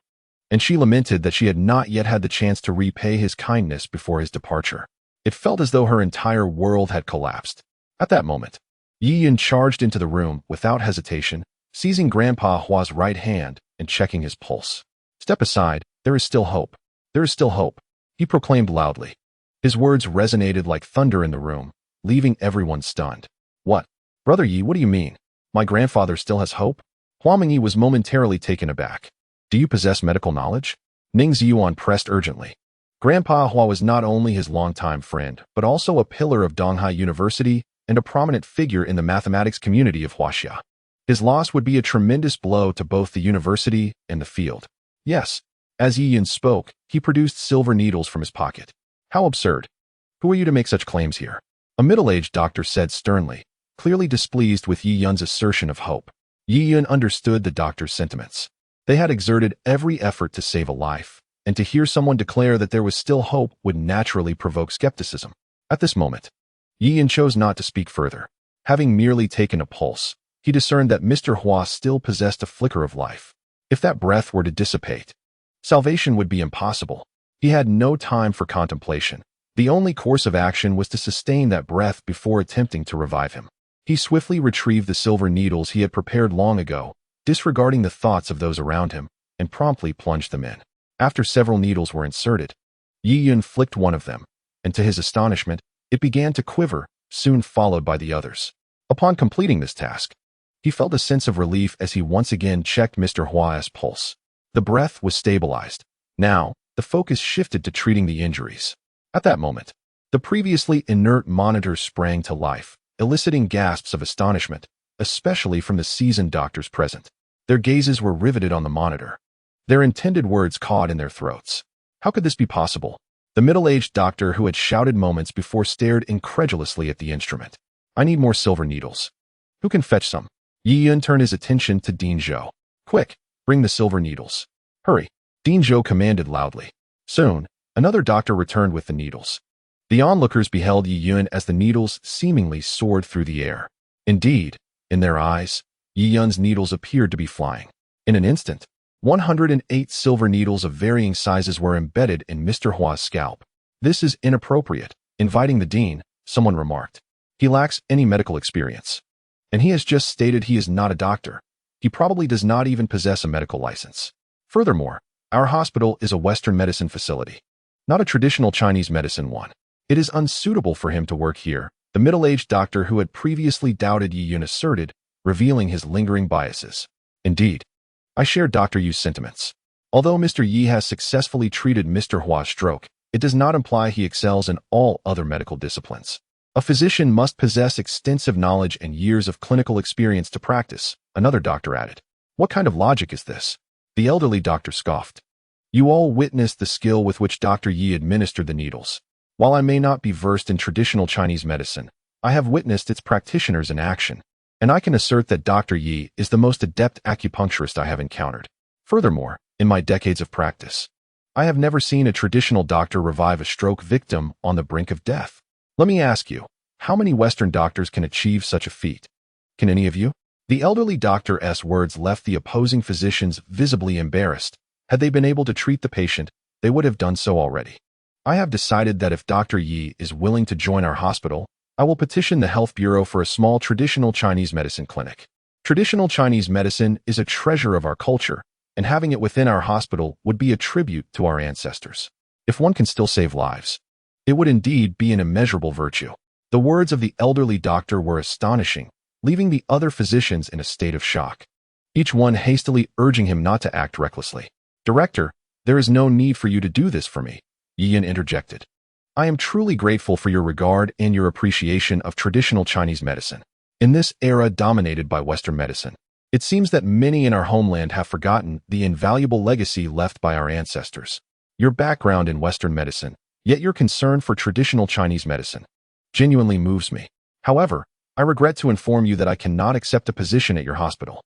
and she lamented that she had not yet had the chance to repay his kindness before his departure. It felt as though her entire world had collapsed. At that moment, Yiyan charged into the room without hesitation, seizing Grandpa Hua's right hand and checking his pulse. Step aside, there is still hope. There is still hope, he proclaimed loudly. His words resonated like thunder in the room, leaving everyone stunned. What? Brother Yi, what do you mean? My grandfather still has hope? Hua Mengyi was momentarily taken aback. Do you possess medical knowledge? Ning Ziyuan pressed urgently. Grandpa Hua was not only his longtime friend, but also a pillar of Donghai University and a prominent figure in the mathematics community of Huaxia. His loss would be a tremendous blow to both the university and the field. Yes. As Yiyan spoke, he produced silver needles from his pocket. How absurd. Who are you to make such claims here? A middle-aged doctor said sternly, clearly displeased with Yiyan's assertion of hope. Yiyan understood the doctor's sentiments. They had exerted every effort to save a life, and to hear someone declare that there was still hope would naturally provoke skepticism. At this moment, Yiyan chose not to speak further. Having merely taken a pulse, he discerned that Mr. Hua still possessed a flicker of life. If that breath were to dissipate, salvation would be impossible. He had no time for contemplation. The only course of action was to sustain that breath before attempting to revive him. He swiftly retrieved the silver needles he had prepared long ago, disregarding the thoughts of those around him, and promptly plunged them in. After several needles were inserted, Yiyan flicked one of them, and to his astonishment, it began to quiver, soon followed by the others. Upon completing this task, he felt a sense of relief as he once again checked Mr. Hua's pulse. The breath was stabilized. Now, the focus shifted to treating the injuries. At that moment, the previously inert monitors sprang to life, eliciting gasps of astonishment, especially from the seasoned doctors present. Their gazes were riveted on the monitor, their intended words caught in their throats. How could this be possible? The middle-aged doctor who had shouted moments before stared incredulously at the instrument. I need more silver needles. Who can fetch some? Yiyan turned his attention to Dean Zhou. Quick, bring the silver needles. Hurry, Dean Zhou commanded loudly. Soon, another doctor returned with the needles. The onlookers beheld Yiyan as the needles seemingly soared through the air. Indeed, in their eyes, Yiyan's needles appeared to be flying. In an instant, 108 silver needles of varying sizes were embedded in Mr. Hua's scalp. This is inappropriate, inviting the dean, someone remarked. He lacks any medical experience. And he has just stated he is not a doctor. He probably does not even possess a medical license. Furthermore, our hospital is a Western medicine facility, not a traditional Chinese medicine one. It is unsuitable for him to work here, the middle-aged doctor who had previously doubted Yiyan asserted, revealing his lingering biases. Indeed, I share Dr. Yu's sentiments. Although Mr. Yi has successfully treated Mr. Hua's stroke, it does not imply he excels in all other medical disciplines. A physician must possess extensive knowledge and years of clinical experience to practice, another doctor added. What kind of logic is this? The elderly doctor scoffed. You all witnessed the skill with which Dr. Yi administered the needles. While I may not be versed in traditional Chinese medicine, I have witnessed its practitioners in action, and I can assert that Dr. Yi is the most adept acupuncturist I have encountered. Furthermore, in my decades of practice, I have never seen a traditional doctor revive a stroke victim on the brink of death. Let me ask you, how many Western doctors can achieve such a feat? Can any of you? The elderly doctor's words left the opposing physicians visibly embarrassed. Had they been able to treat the patient, they would have done so already. I have decided that if Dr. Yi is willing to join our hospital, I will petition the Health Bureau for a small traditional Chinese medicine clinic. Traditional Chinese medicine is a treasure of our culture, and having it within our hospital would be a tribute to our ancestors. If one can still save lives, it would indeed be an immeasurable virtue. The words of the elderly doctor were astonishing, leaving the other physicians in a state of shock, each one hastily urging him not to act recklessly. Director, there is no need for you to do this for me, Yiyan interjected. I am truly grateful for your regard and your appreciation of traditional Chinese medicine. In this era dominated by Western medicine, it seems that many in our homeland have forgotten the invaluable legacy left by our ancestors. Your background in Western medicine, yet your concern for traditional Chinese medicine, genuinely moves me. However, I regret to inform you that I cannot accept a position at your hospital.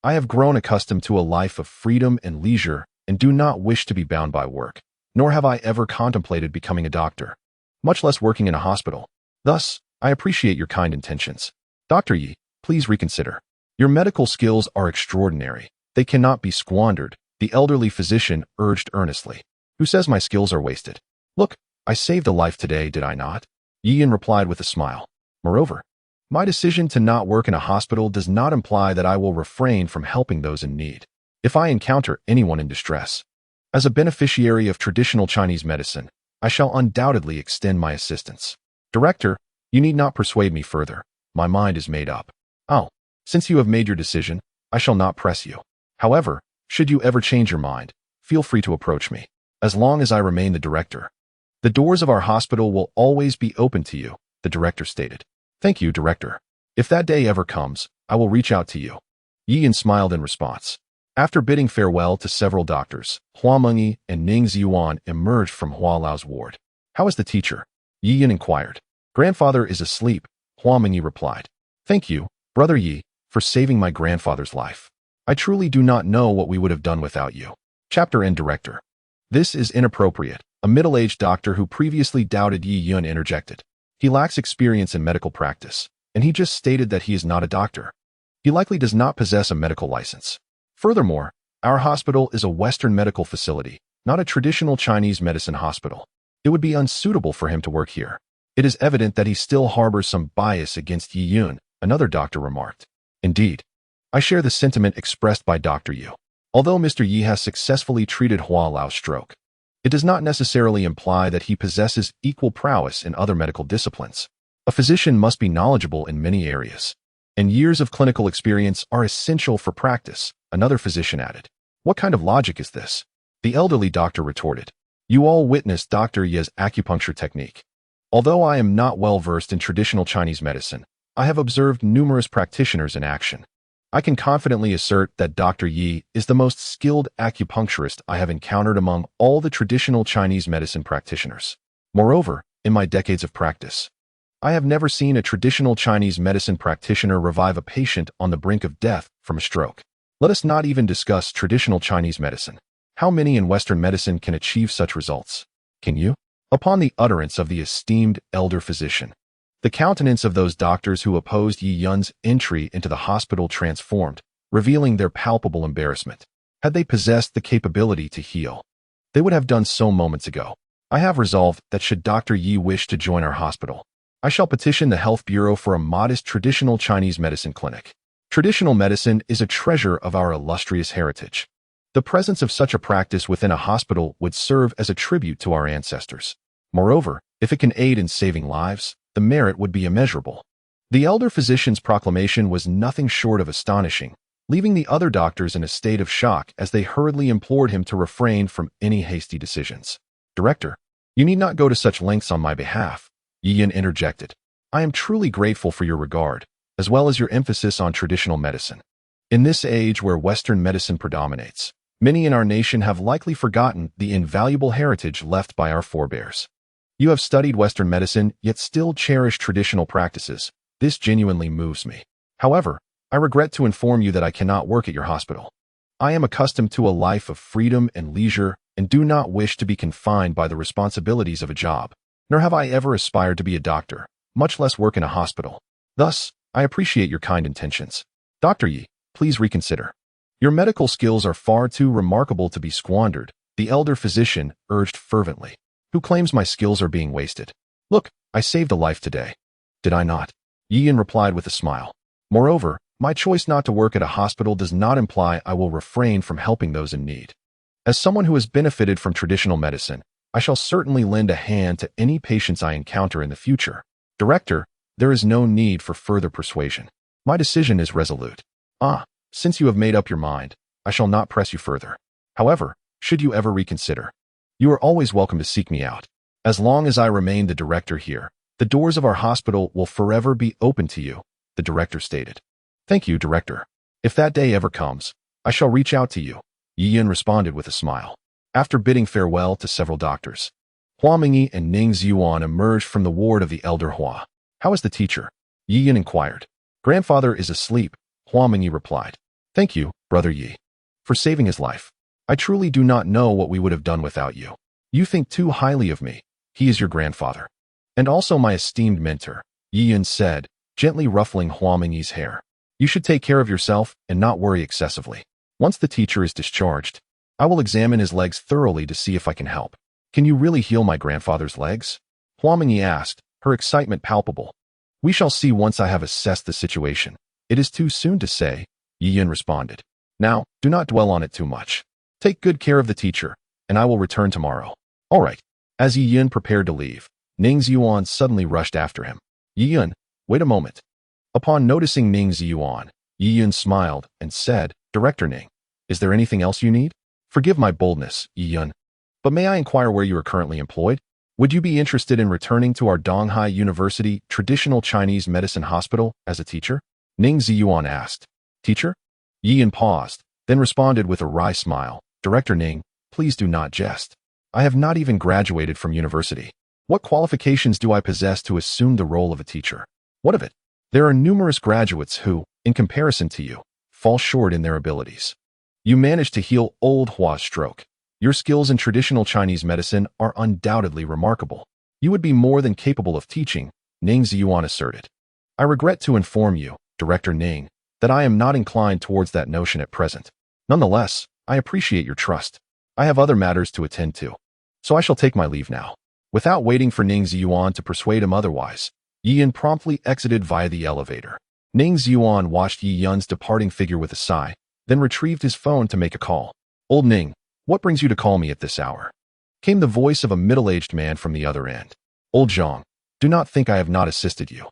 I have grown accustomed to a life of freedom and leisure and do not wish to be bound by work, nor have I ever contemplated becoming a doctor, much less working in a hospital. Thus, I appreciate your kind intentions. Dr. Yi, please reconsider. Your medical skills are extraordinary. They cannot be squandered, the elderly physician urged earnestly. Who says my skills are wasted? Look, I saved a life today, did I not? Yiyan replied with a smile. Moreover, my decision to not work in a hospital does not imply that I will refrain from helping those in need. If I encounter anyone in distress, as a beneficiary of traditional Chinese medicine, I shall undoubtedly extend my assistance. Director, you need not persuade me further. My mind is made up. Oh, since you have made your decision, I shall not press you. However, should you ever change your mind, feel free to approach me. As long as I remain the director, the doors of our hospital will always be open to you, the director stated. Thank you, Director. If that day ever comes, I will reach out to you. Yiyan smiled in response. After bidding farewell to several doctors, Hua Mengyi and Ning Ziyuan emerged from Hua Lao's ward. How is the teacher? Yiyan inquired. Grandfather is asleep, Hua Mengyi replied. Thank you, Brother Yi, for saving my grandfather's life. I truly do not know what we would have done without you. Chapter End. Director. This is inappropriate, a middle-aged doctor who previously doubted Yi Yun interjected. He lacks experience in medical practice, and he just stated that he is not a doctor. He likely does not possess a medical license. Furthermore, our hospital is a Western medical facility, not a traditional Chinese medicine hospital. It would be unsuitable for him to work here. It is evident that he still harbors some bias against Yi Yun, another doctor remarked. Indeed, I share the sentiment expressed by Dr. Yu. Although Mr. Yi has successfully treated Hua Lao's stroke, it does not necessarily imply that he possesses equal prowess in other medical disciplines. A physician must be knowledgeable in many areas, and years of clinical experience are essential for practice, another physician added. What kind of logic is this? The elderly doctor retorted. You all witnessed Dr. Ye's acupuncture technique. Although I am not well versed in traditional Chinese medicine, I have observed numerous practitioners in action. I can confidently assert that Dr. Yi is the most skilled acupuncturist I have encountered among all the traditional Chinese medicine practitioners. Moreover, in my decades of practice, I have never seen a traditional Chinese medicine practitioner revive a patient on the brink of death from a stroke. Let us not even discuss traditional Chinese medicine. How many in Western medicine can achieve such results? Can you? Upon the utterance of the esteemed elder physician, the countenance of those doctors who opposed Yi Yun's entry into the hospital transformed, revealing their palpable embarrassment. Had they possessed the capability to heal, they would have done so moments ago. I have resolved that should Dr. Yi wish to join our hospital, I shall petition the Health Bureau for a modest traditional Chinese medicine clinic. Traditional medicine is a treasure of our illustrious heritage. The presence of such a practice within a hospital would serve as a tribute to our ancestors. Moreover, if it can aid in saving lives, the merit would be immeasurable. The elder physician's proclamation was nothing short of astonishing, leaving the other doctors in a state of shock as they hurriedly implored him to refrain from any hasty decisions. Director, you need not go to such lengths on my behalf, Yi Yin interjected. I am truly grateful for your regard, as well as your emphasis on traditional medicine. In this age where Western medicine predominates, many in our nation have likely forgotten the invaluable heritage left by our forebears. You have studied Western medicine, yet still cherish traditional practices. This genuinely moves me. However, I regret to inform you that I cannot work at your hospital. I am accustomed to a life of freedom and leisure and do not wish to be confined by the responsibilities of a job, nor have I ever aspired to be a doctor, much less work in a hospital. Thus, I appreciate your kind intentions. Dr. Yi, please reconsider. Your medical skills are far too remarkable to be squandered, the elder physician urged fervently. Who claims my skills are being wasted? Look, I saved a life today. Did I not? Yiyan replied with a smile. Moreover, my choice not to work at a hospital does not imply I will refrain from helping those in need. As someone who has benefited from traditional medicine, I shall certainly lend a hand to any patients I encounter in the future. Director, there is no need for further persuasion. My decision is resolute. Since you have made up your mind, I shall not press you further. However, should you ever reconsider, you are always welcome to seek me out. As long as I remain the director here, the doors of our hospital will forever be open to you, the director stated. Thank you, director. If that day ever comes, I shall reach out to you, Yiyan responded with a smile. After bidding farewell to several doctors, Hua Mingyi and Ning Ziyuan emerged from the ward of the elder Hua. How is the teacher? Yiyan inquired. Grandfather is asleep, Hua Mingyi replied. Thank you, brother Yi, for saving his life. I truly do not know what we would have done without you. You think too highly of me. He is your grandfather. And also my esteemed mentor, Yiyan said, gently ruffling Hua Mingyi's hair. You should take care of yourself and not worry excessively. Once the teacher is discharged, I will examine his legs thoroughly to see if I can help. Can you really heal my grandfather's legs? Hua Mingyi asked, her excitement palpable. We shall see once I have assessed the situation. It is too soon to say, Yiyan responded. Now, do not dwell on it too much. Take good care of the teacher, and I will return tomorrow. All right. As Yiyan prepared to leave, Ning Ziyuan suddenly rushed after him. Yiyan, wait a moment. Upon noticing Ning Ziyuan, Yiyan smiled and said, Director Ning, is there anything else you need? Forgive my boldness, Yiyan, but may I inquire where you are currently employed? Would you be interested in returning to our Donghai University Traditional Chinese Medicine Hospital as a teacher? Ning Ziyuan asked. Teacher? Yiyan paused, then responded with a wry smile. Director Ning, please do not jest. I have not even graduated from university. What qualifications do I possess to assume the role of a teacher? What of it? There are numerous graduates who, in comparison to you, fall short in their abilities. You managed to heal old Hua's stroke. Your skills in traditional Chinese medicine are undoubtedly remarkable. You would be more than capable of teaching, Ning Ziyuan asserted. I regret to inform you, Director Ning, that I am not inclined towards that notion at present. Nonetheless, I appreciate your trust. I have other matters to attend to, so I shall take my leave now. Without waiting for Ning Ziyuan to persuade him otherwise, Yiyan promptly exited via the elevator. Ning Ziyuan watched Yiyan's departing figure with a sigh, then retrieved his phone to make a call. Old Ning, what brings you to call me at this hour? Came the voice of a middle-aged man from the other end. Old Zhang, do not think I have not assisted you.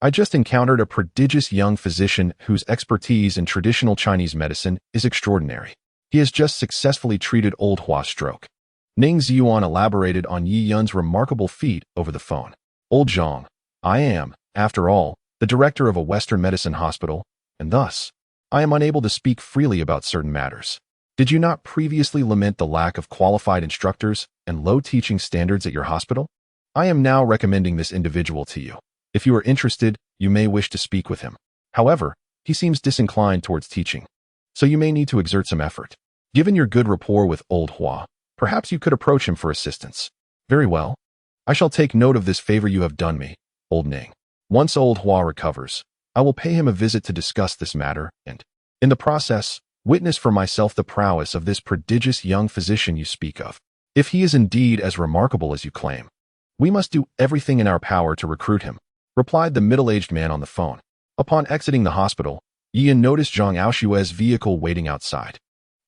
I just encountered a prodigious young physician whose expertise in traditional Chinese medicine is extraordinary. He has just successfully treated old Hua's stroke. Ning Ziyuan elaborated on Yi Yun's remarkable feat over the phone. Old Zhang, I am, after all, the director of a Western medicine hospital, and thus, I am unable to speak freely about certain matters. Did you not previously lament the lack of qualified instructors and low teaching standards at your hospital? I am now recommending this individual to you. If you are interested, you may wish to speak with him. However, he seems disinclined towards teaching, so you may need to exert some effort. Given your good rapport with old Hua, perhaps you could approach him for assistance. Very well. I shall take note of this favor you have done me, old Ning. Once old Hua recovers, I will pay him a visit to discuss this matter and, in the process, witness for myself the prowess of this prodigious young physician you speak of. If he is indeed as remarkable as you claim, we must do everything in our power to recruit him, replied the middle-aged man on the phone. Upon exiting the hospital, Yiyan noticed Zhang Aoshua's vehicle waiting outside.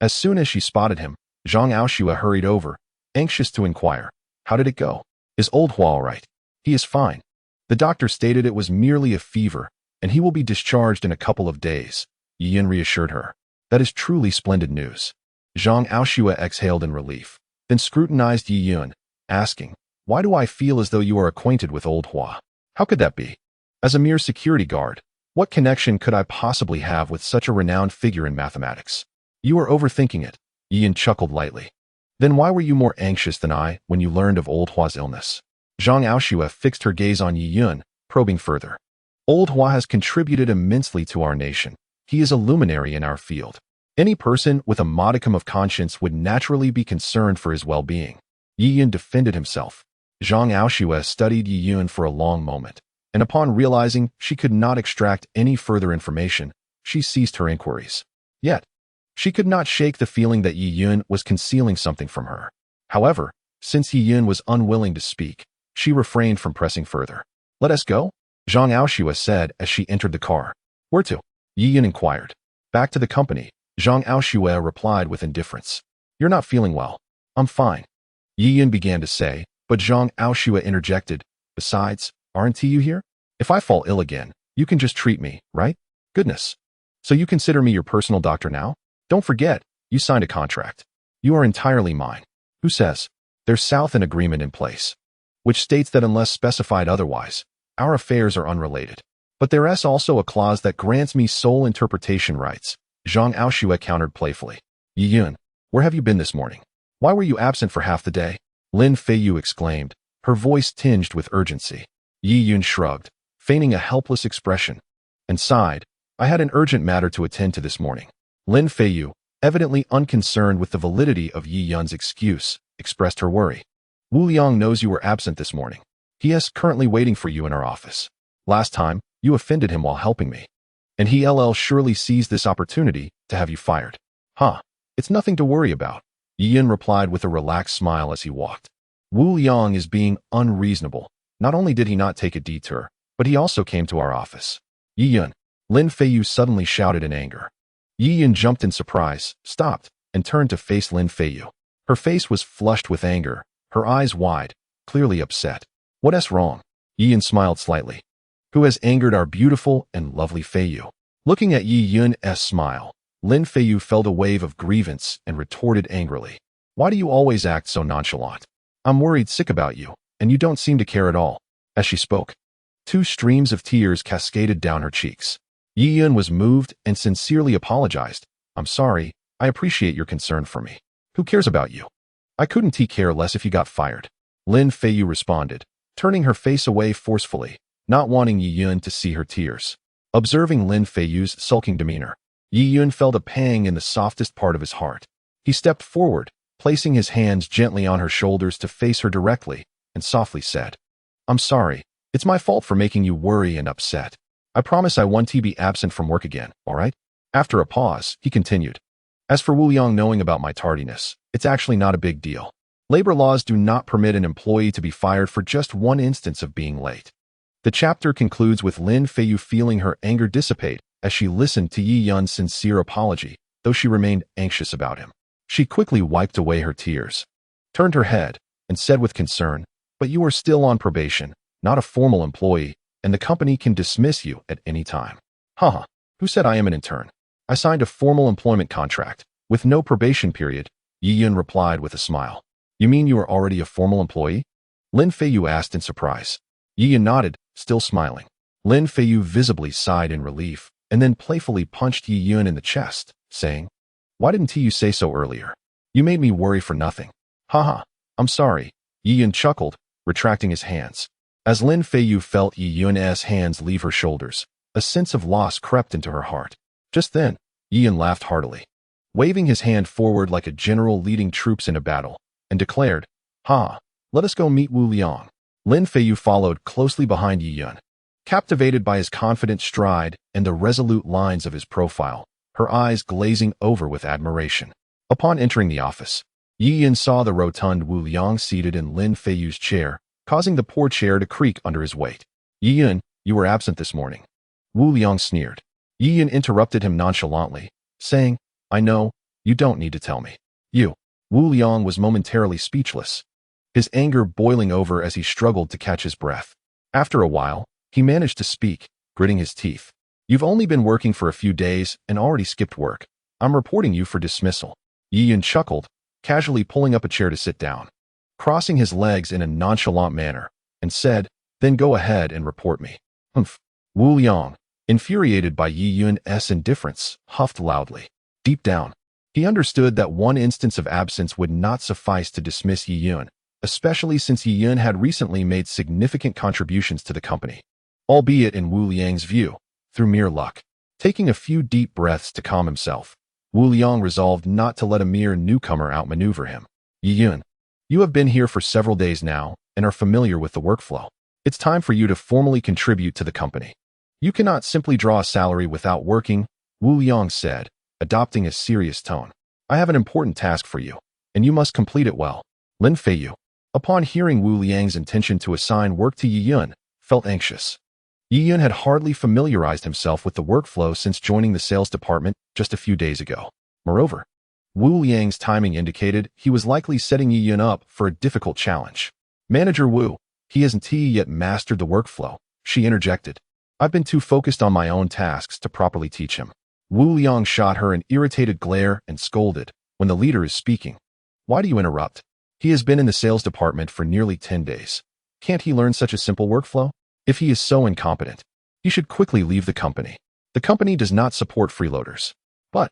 As soon as she spotted him, Zhang Aoshua hurried over, anxious to inquire, how did it go? Is old Hua all right? He is fine. The doctor stated it was merely a fever, and he will be discharged in a couple of days, Yiyan reassured her. That is truly splendid news. Zhang Aoshua exhaled in relief, then scrutinized Yi Yun, asking, why do I feel as though you are acquainted with old Hua? How could that be? As a mere security guard, what connection could I possibly have with such a renowned figure in mathematics? You are overthinking it, Ian chuckled lightly. Then why were you more anxious than I when you learned of Old Hua's illness? Zhang Aoshue fixed her gaze on Yi Yun, probing further. Old Hua has contributed immensely to our nation. He is a luminary in our field. Any person with a modicum of conscience would naturally be concerned for his well-being. Yi Yun defended himself. Zhang Aoshue studied Yi Yun for a long moment, and upon realizing she could not extract any further information, she ceased her inquiries. Yet, she could not shake the feeling that Yi Yun was concealing something from her. However, since Yi Yun was unwilling to speak, she refrained from pressing further. Let us go? Zhang Aoshue said as she entered the car. Where to? Yi Yun inquired. Back to the company, Zhang Aoshue replied with indifference. You're not feeling well. I'm fine. Yi Yun began to say, but Zhang Aoshue interjected. Besides, aren't you here? If I fall ill again, you can just treat me, right? Goodness. So you consider me your personal doctor now? Don't forget, you signed a contract. You are entirely mine. Who says? There's South an agreement in place, which states that unless specified otherwise, our affairs are unrelated. But there's also a clause that grants me sole interpretation rights, Zhang Aoshue countered playfully. Yi Yun, where have you been this morning? Why were you absent for half the day? Lin Feiyu exclaimed, her voice tinged with urgency. Yi Yun shrugged, feigning a helpless expression, and sighed. I had an urgent matter to attend to this morning. Lin Feiyu, evidently unconcerned with the validity of Yi Yun's excuse, expressed her worry. Wu Liang knows you were absent this morning. He is currently waiting for you in our office. Last time, you offended him while helping me. And he surely seized this opportunity to have you fired. Huh, it's nothing to worry about, Yi Yun replied with a relaxed smile as he walked. Wu Liang is being unreasonable. Not only did he not take a detour, but he also came to our office. Yi Yun, Lin Feiyu suddenly shouted in anger. Yi Yun jumped in surprise, stopped, and turned to face Lin Feiyu. Her face was flushed with anger, her eyes wide, clearly upset. What's wrong? Yi Yun smiled slightly. Who has angered our beautiful and lovely Feiyu? Looking at Yi Yun's smile, Lin Feiyu felt a wave of grievance and retorted angrily. Why do you always act so nonchalant? I'm worried sick about you, and you don't seem to care at all. As she spoke, 2 streams of tears cascaded down her cheeks. Yi Yun was moved and sincerely apologized. I'm sorry, I appreciate your concern for me. Who cares about you? I couldn't care less if you got fired. Lin Feiyu responded, turning her face away forcefully, not wanting Yi Yun to see her tears. Observing Lin Feiyu's sulking demeanor, Yi Yun felt a pang in the softest part of his heart. He stepped forward, placing his hands gently on her shoulders to face her directly, and softly said, I'm sorry, it's my fault for making you worry and upset. I promise I won't be absent from work again, all right? After a pause, he continued. As for Wu Liang knowing about my tardiness, it's actually not a big deal. Labor laws do not permit an employee to be fired for just one instance of being late. The chapter concludes with Lin Feiyu feeling her anger dissipate as she listened to Yi Yun's sincere apology, though she remained anxious about him. She quickly wiped away her tears, turned her head, and said with concern, but you are still on probation, not a formal employee, and the company can dismiss you at any time. Haha, who said I am an intern? I signed a formal employment contract, with no probation period, Yi Yun replied with a smile. You mean you are already a formal employee? Lin Feiyu asked in surprise. Yi Yun nodded, still smiling. Lin Feiyu visibly sighed in relief, and then playfully punched Yi Yun in the chest, saying, Why didn't you say so earlier? You made me worry for nothing. Haha, I'm sorry, Yi Yun chuckled, retracting his hands. As Lin Feiyu felt Yi Yun's hands leave her shoulders, a sense of loss crept into her heart. Just then, Yi Yun laughed heartily, waving his hand forward like a general leading troops in a battle, and declared, let us go meet Wu Liang. Lin Feiyu followed closely behind Yi Yun. Captivated by his confident stride and the resolute lines of his profile, her eyes glazing over with admiration. Upon entering the office, Yi Yun saw the rotund Wu Liang seated in Lin Feiyu's chair, causing the poor chair to creak under his weight. Yi Yun, you were absent this morning. Wu Liang sneered. Yi Yun interrupted him nonchalantly, saying, I know, you don't need to tell me. Wu Liang was momentarily speechless, his anger boiling over as he struggled to catch his breath. After a while, he managed to speak, gritting his teeth. You've only been working for a few days and already skipped work. I'm reporting you for dismissal. Yi Yun chuckled, casually pulling up a chair to sit down, crossing his legs in a nonchalant manner, and said, Then go ahead and report me. Humph. Wu Liang, infuriated by Yi Yun's indifference, huffed loudly. Deep down, he understood that one instance of absence would not suffice to dismiss Yi Yun, especially since Yi Yun had recently made significant contributions to the company, albeit in Wu Liang's view, through mere luck. Taking a few deep breaths to calm himself, Wu Liang resolved not to let a mere newcomer outmaneuver him. Yi Yun, you have been here for several days now and are familiar with the workflow. It's time for you to formally contribute to the company. You cannot simply draw a salary without working, Wu Liang said, adopting a serious tone. I have an important task for you, and you must complete it well. Lin Feiyu, upon hearing Wu Liang's intention to assign work to Yi Yun, felt anxious. Yi Yun had hardly familiarized himself with the workflow since joining the sales department just a few days ago. Moreover, Wu Liang's timing indicated he was likely setting Yi Yun up for a difficult challenge. Manager Wu, he hasn't yet mastered the workflow, she interjected. I've been too focused on my own tasks to properly teach him. Wu Liang shot her an irritated glare and scolded, when the leader is speaking. Why do you interrupt? He has been in the sales department for nearly 10 days. Can't he learn such a simple workflow? If he is so incompetent, he should quickly leave the company. The company does not support freeloaders. But,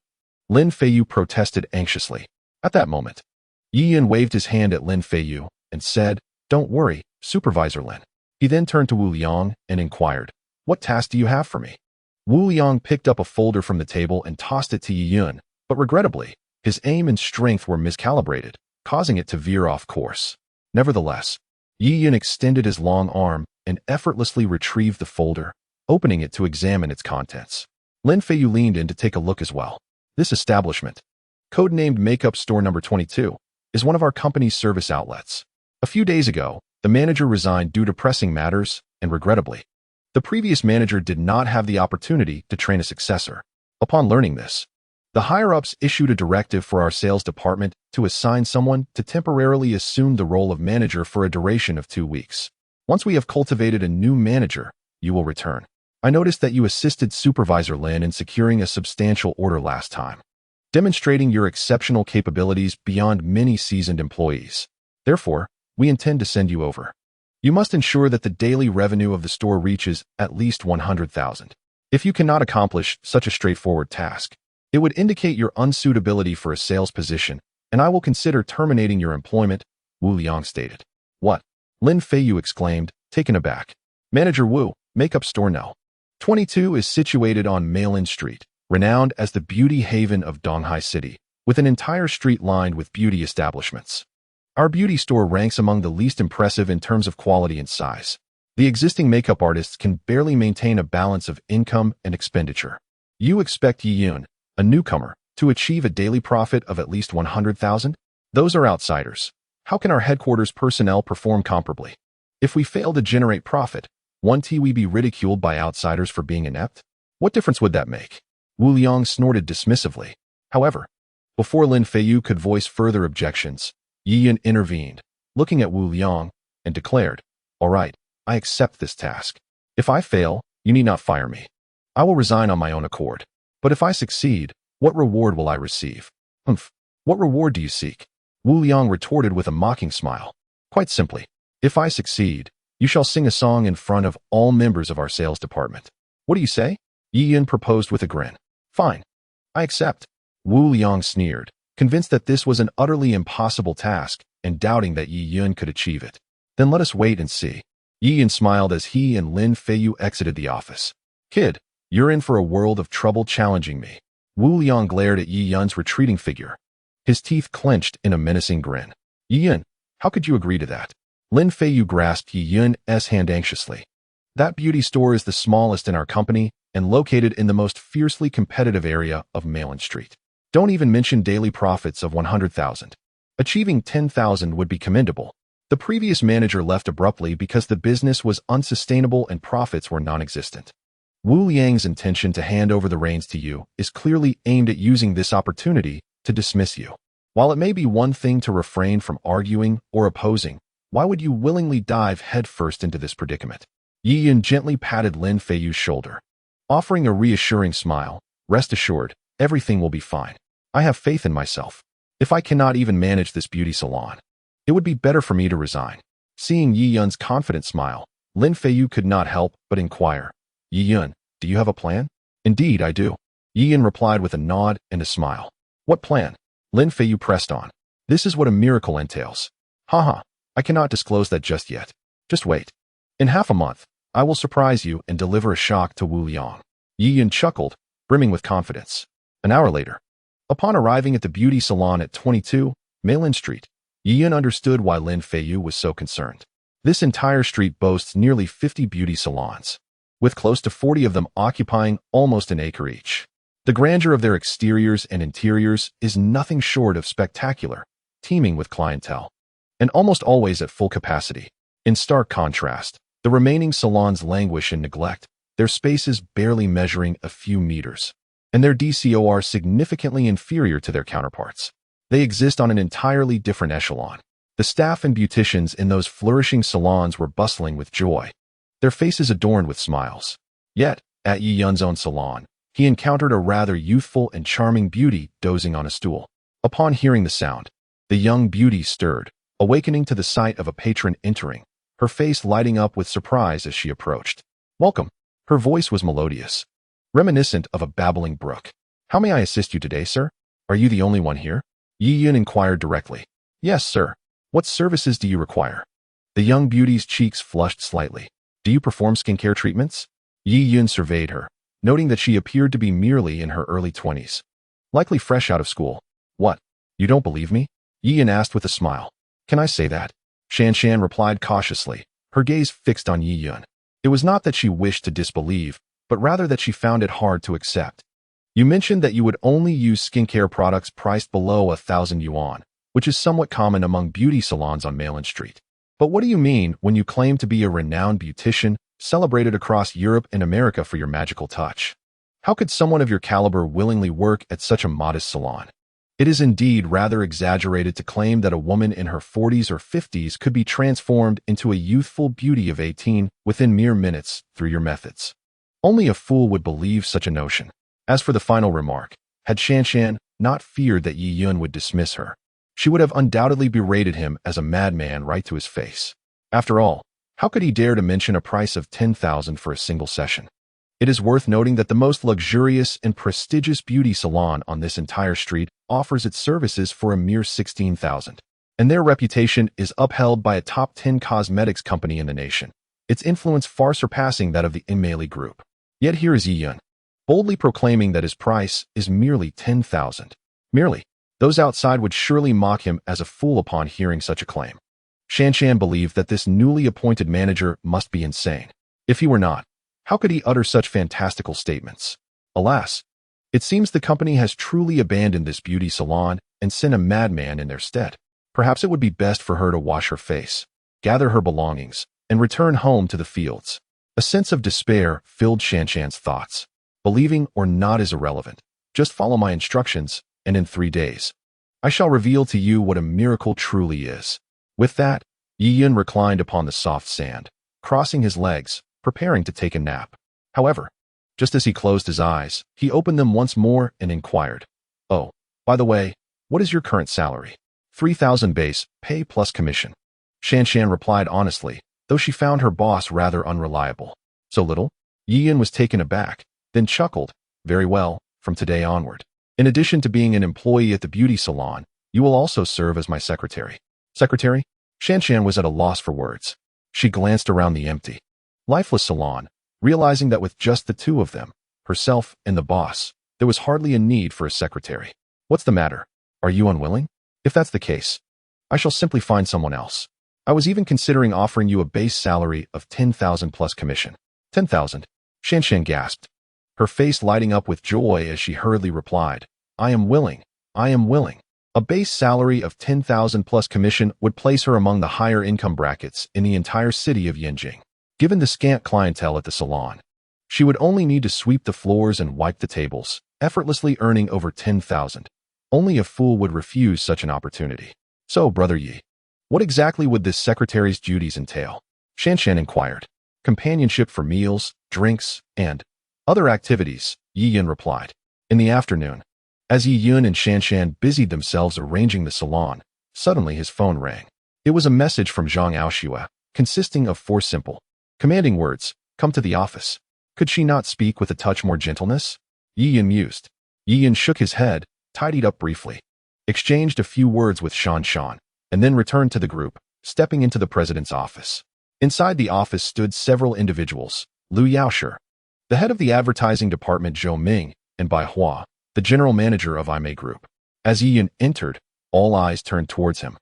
Lin Feiyu protested anxiously. At that moment, Yi Yun waved his hand at Lin Feiyu and said, Don't worry, Supervisor Lin. He then turned to Wu Liang and inquired, What task do you have for me? Wu Liang picked up a folder from the table and tossed it to Yi Yun, but regrettably, his aim and strength were miscalibrated, causing it to veer off course. Nevertheless, Yi Yun extended his long arm and effortlessly retrieved the folder, opening it to examine its contents. Lin Feiyu leaned in to take a look as well. This establishment, codenamed Makeup Store Number 22, is one of our company's service outlets. A few days ago, the manager resigned due to pressing matters, and regrettably, the previous manager did not have the opportunity to train a successor. Upon learning this, the higher-ups issued a directive for our sales department to assign someone to temporarily assume the role of manager for a duration of 2 weeks. Once we have cultivated a new manager, you will return. I noticed that you assisted Supervisor Lin in securing a substantial order last time, demonstrating your exceptional capabilities beyond many seasoned employees. Therefore, we intend to send you over. You must ensure that the daily revenue of the store reaches at least 100,000. If you cannot accomplish such a straightforward task, it would indicate your unsuitability for a sales position, and I will consider terminating your employment, Wu Liang stated. What? Lin Feiyu exclaimed, taken aback. Manager Wu, Makeup Store No. 22 is situated on Mailin Street, renowned as the beauty haven of Donghai City, with an entire street lined with beauty establishments. Our beauty store ranks among the least impressive in terms of quality and size. The existing makeup artists can barely maintain a balance of income and expenditure. You expect Yi Yun, a newcomer, to achieve a daily profit of at least 100,000? Those are outsiders. How can our headquarters personnel perform comparably? If we fail to generate profit, won't we be ridiculed by outsiders for being inept? What difference would that make? Wu Liang snorted dismissively. However, before Lin Feiyu could voice further objections, Yi Yun intervened, looking at Wu Liang, and declared, All right, I accept this task. If I fail, you need not fire me. I will resign on my own accord. But if I succeed, what reward will I receive? Humph, what reward do you seek? Wu Liang retorted with a mocking smile. Quite simply, if I succeed, you shall sing a song in front of all members of our sales department. What do you say? Yi Yun proposed with a grin. Fine. I accept. Wu Liang sneered, convinced that this was an utterly impossible task and doubting that Yi Yun could achieve it. Then let us wait and see. Yi Yun smiled as he and Lin Feiyu exited the office. Kid, you're in for a world of trouble challenging me. Wu Liang glared at Yi Yun's retreating figure, his teeth clenched in a menacing grin. Yi Yun, how could you agree to that? Lin Feiyu grasped Yi Yun's hand anxiously. That beauty store is the smallest in our company and located in the most fiercely competitive area of Mailin Street. Don't even mention daily profits of 100,000. Achieving 10,000 would be commendable. The previous manager left abruptly because the business was unsustainable and profits were non-existent. Wu Liang's intention to hand over the reins to you is clearly aimed at using this opportunity to dismiss you. While it may be one thing to refrain from arguing or opposing, why would you willingly dive headfirst into this predicament? Yi Yun gently patted Lin Feiyu's shoulder, offering a reassuring smile. Rest assured, everything will be fine. I have faith in myself. If I cannot even manage this beauty salon, it would be better for me to resign. Seeing Yi Yun's confident smile, Lin Feiyu could not help but inquire, Yi Yun, do you have a plan? Indeed, I do. Yi Yun replied with a nod and a smile. What plan? Lin Feiyu pressed on. This is what a miracle entails. Haha, I cannot disclose that just yet. Just wait. In half a month, I will surprise you and deliver a shock to Wu Liang. Yi Yun chuckled, brimming with confidence. An hour later, upon arriving at the beauty salon at 22 Mailin Street, Yi Yun understood why Lin Feiyu was so concerned. This entire street boasts nearly 50 beauty salons, with close to 40 of them occupying almost an acre each. The grandeur of their exteriors and interiors is nothing short of spectacular, teeming with clientele, and almost always at full capacity. In stark contrast, the remaining salons languish in neglect, their spaces barely measuring a few meters, and their DCOR significantly inferior to their counterparts. They exist on an entirely different echelon. The staff and beauticians in those flourishing salons were bustling with joy, their faces adorned with smiles. Yet, at Yi Yun's own salon, he encountered a rather youthful and charming beauty dozing on a stool. Upon hearing the sound, the young beauty stirred, awakening to the sight of a patron entering, her face lighting up with surprise as she approached. Welcome. Her voice was melodious, reminiscent of a babbling brook. How may I assist you today, sir? Are you the only one here? Yi Yun inquired directly. Yes, sir. What services do you require? The young beauty's cheeks flushed slightly. Do you perform skincare treatments? Yi Yun surveyed her, noting that she appeared to be merely in her early 20s. Likely fresh out of school. What? You don't believe me? Yi Yun asked with a smile. Can I say that? Shan Shan replied cautiously, her gaze fixed on Yi Yun. It was not that she wished to disbelieve, but rather that she found it hard to accept. You mentioned that you would only use skincare products priced below 1,000 yuan, which is somewhat common among beauty salons on Mailin Street. But what do you mean when you claim to be a renowned beautician, celebrated across Europe and America for your magical touch? How could someone of your caliber willingly work at such a modest salon? It is indeed rather exaggerated to claim that a woman in her 40s or 50s could be transformed into a youthful beauty of 18 within mere minutes through your methods. Only a fool would believe such a notion. As for the final remark, had Shan Shan not feared that Yi Yun would dismiss her, she would have undoubtedly berated him as a madman right to his face. After all, how could he dare to mention a price of 10,000 for a single session? It is worth noting that the most luxurious and prestigious beauty salon on this entire street offers its services for a mere 16,000, and their reputation is upheld by a top 10 cosmetics company in the nation, its influence far surpassing that of the Imeli Group. Yet here is Yi Yun, boldly proclaiming that his price is merely 10,000. Merely. Those outside would surely mock him as a fool upon hearing such a claim. Shan Shan believed that this newly appointed manager must be insane. If he were not, how could he utter such fantastical statements? Alas, it seems the company has truly abandoned this beauty salon and sent a madman in their stead. Perhaps it would be best for her to wash her face, gather her belongings, and return home to the fields. A sense of despair filled Shan Shan's thoughts. Believing or not is irrelevant. Just follow my instructions, and in 3 days, I shall reveal to you what a miracle truly is. With that, Yi Yun reclined upon the soft sand, crossing his legs, preparing to take a nap. However, just as he closed his eyes, he opened them once more and inquired, Oh, by the way, what is your current salary? 3,000 base, pay plus commission. Shan Shan replied honestly, though she found her boss rather unreliable. So little? Yi Yun was taken aback, then chuckled. Very well, from today onward. In addition to being an employee at the beauty salon, you will also serve as my secretary. Secretary? Shan Shan was at a loss for words. She glanced around the empty, lifeless salon, realizing that with just the two of them, herself and the boss, there was hardly a need for a secretary. What's the matter? Are you unwilling? If that's the case, I shall simply find someone else. I was even considering offering you a base salary of 10,000 plus commission. 10,000? Shan Shan gasped, her face lighting up with joy as she hurriedly replied, I am willing. I am willing. A base salary of 10,000 plus commission would place her among the higher income brackets in the entire city of Yanjing. Given the scant clientele at the salon, she would only need to sweep the floors and wipe the tables, effortlessly earning over 10,000. Only a fool would refuse such an opportunity. So, Brother Yi, what exactly would this secretary's duties entail? Shan Shan inquired. Companionship for meals, drinks, and other activities, Yi Yun replied. In the afternoon, as Yi Yun and Shan Shan busied themselves arranging the salon, suddenly his phone rang. It was a message from Zhang Aoshua, consisting of 4 simple, commanding words, come to the office. Could she not speak with a touch more gentleness? Yi Yun mused. Yi Yun shook his head, tidied up briefly, exchanged a few words with Shan Shan, and then returned to the group, stepping into the president's office. Inside the office stood several individuals: Lu Yaoshi, the head of the advertising department, Zhou Ming, and Bai Hua, the general manager of IMA Group. As Yi Yun entered, all eyes turned towards him,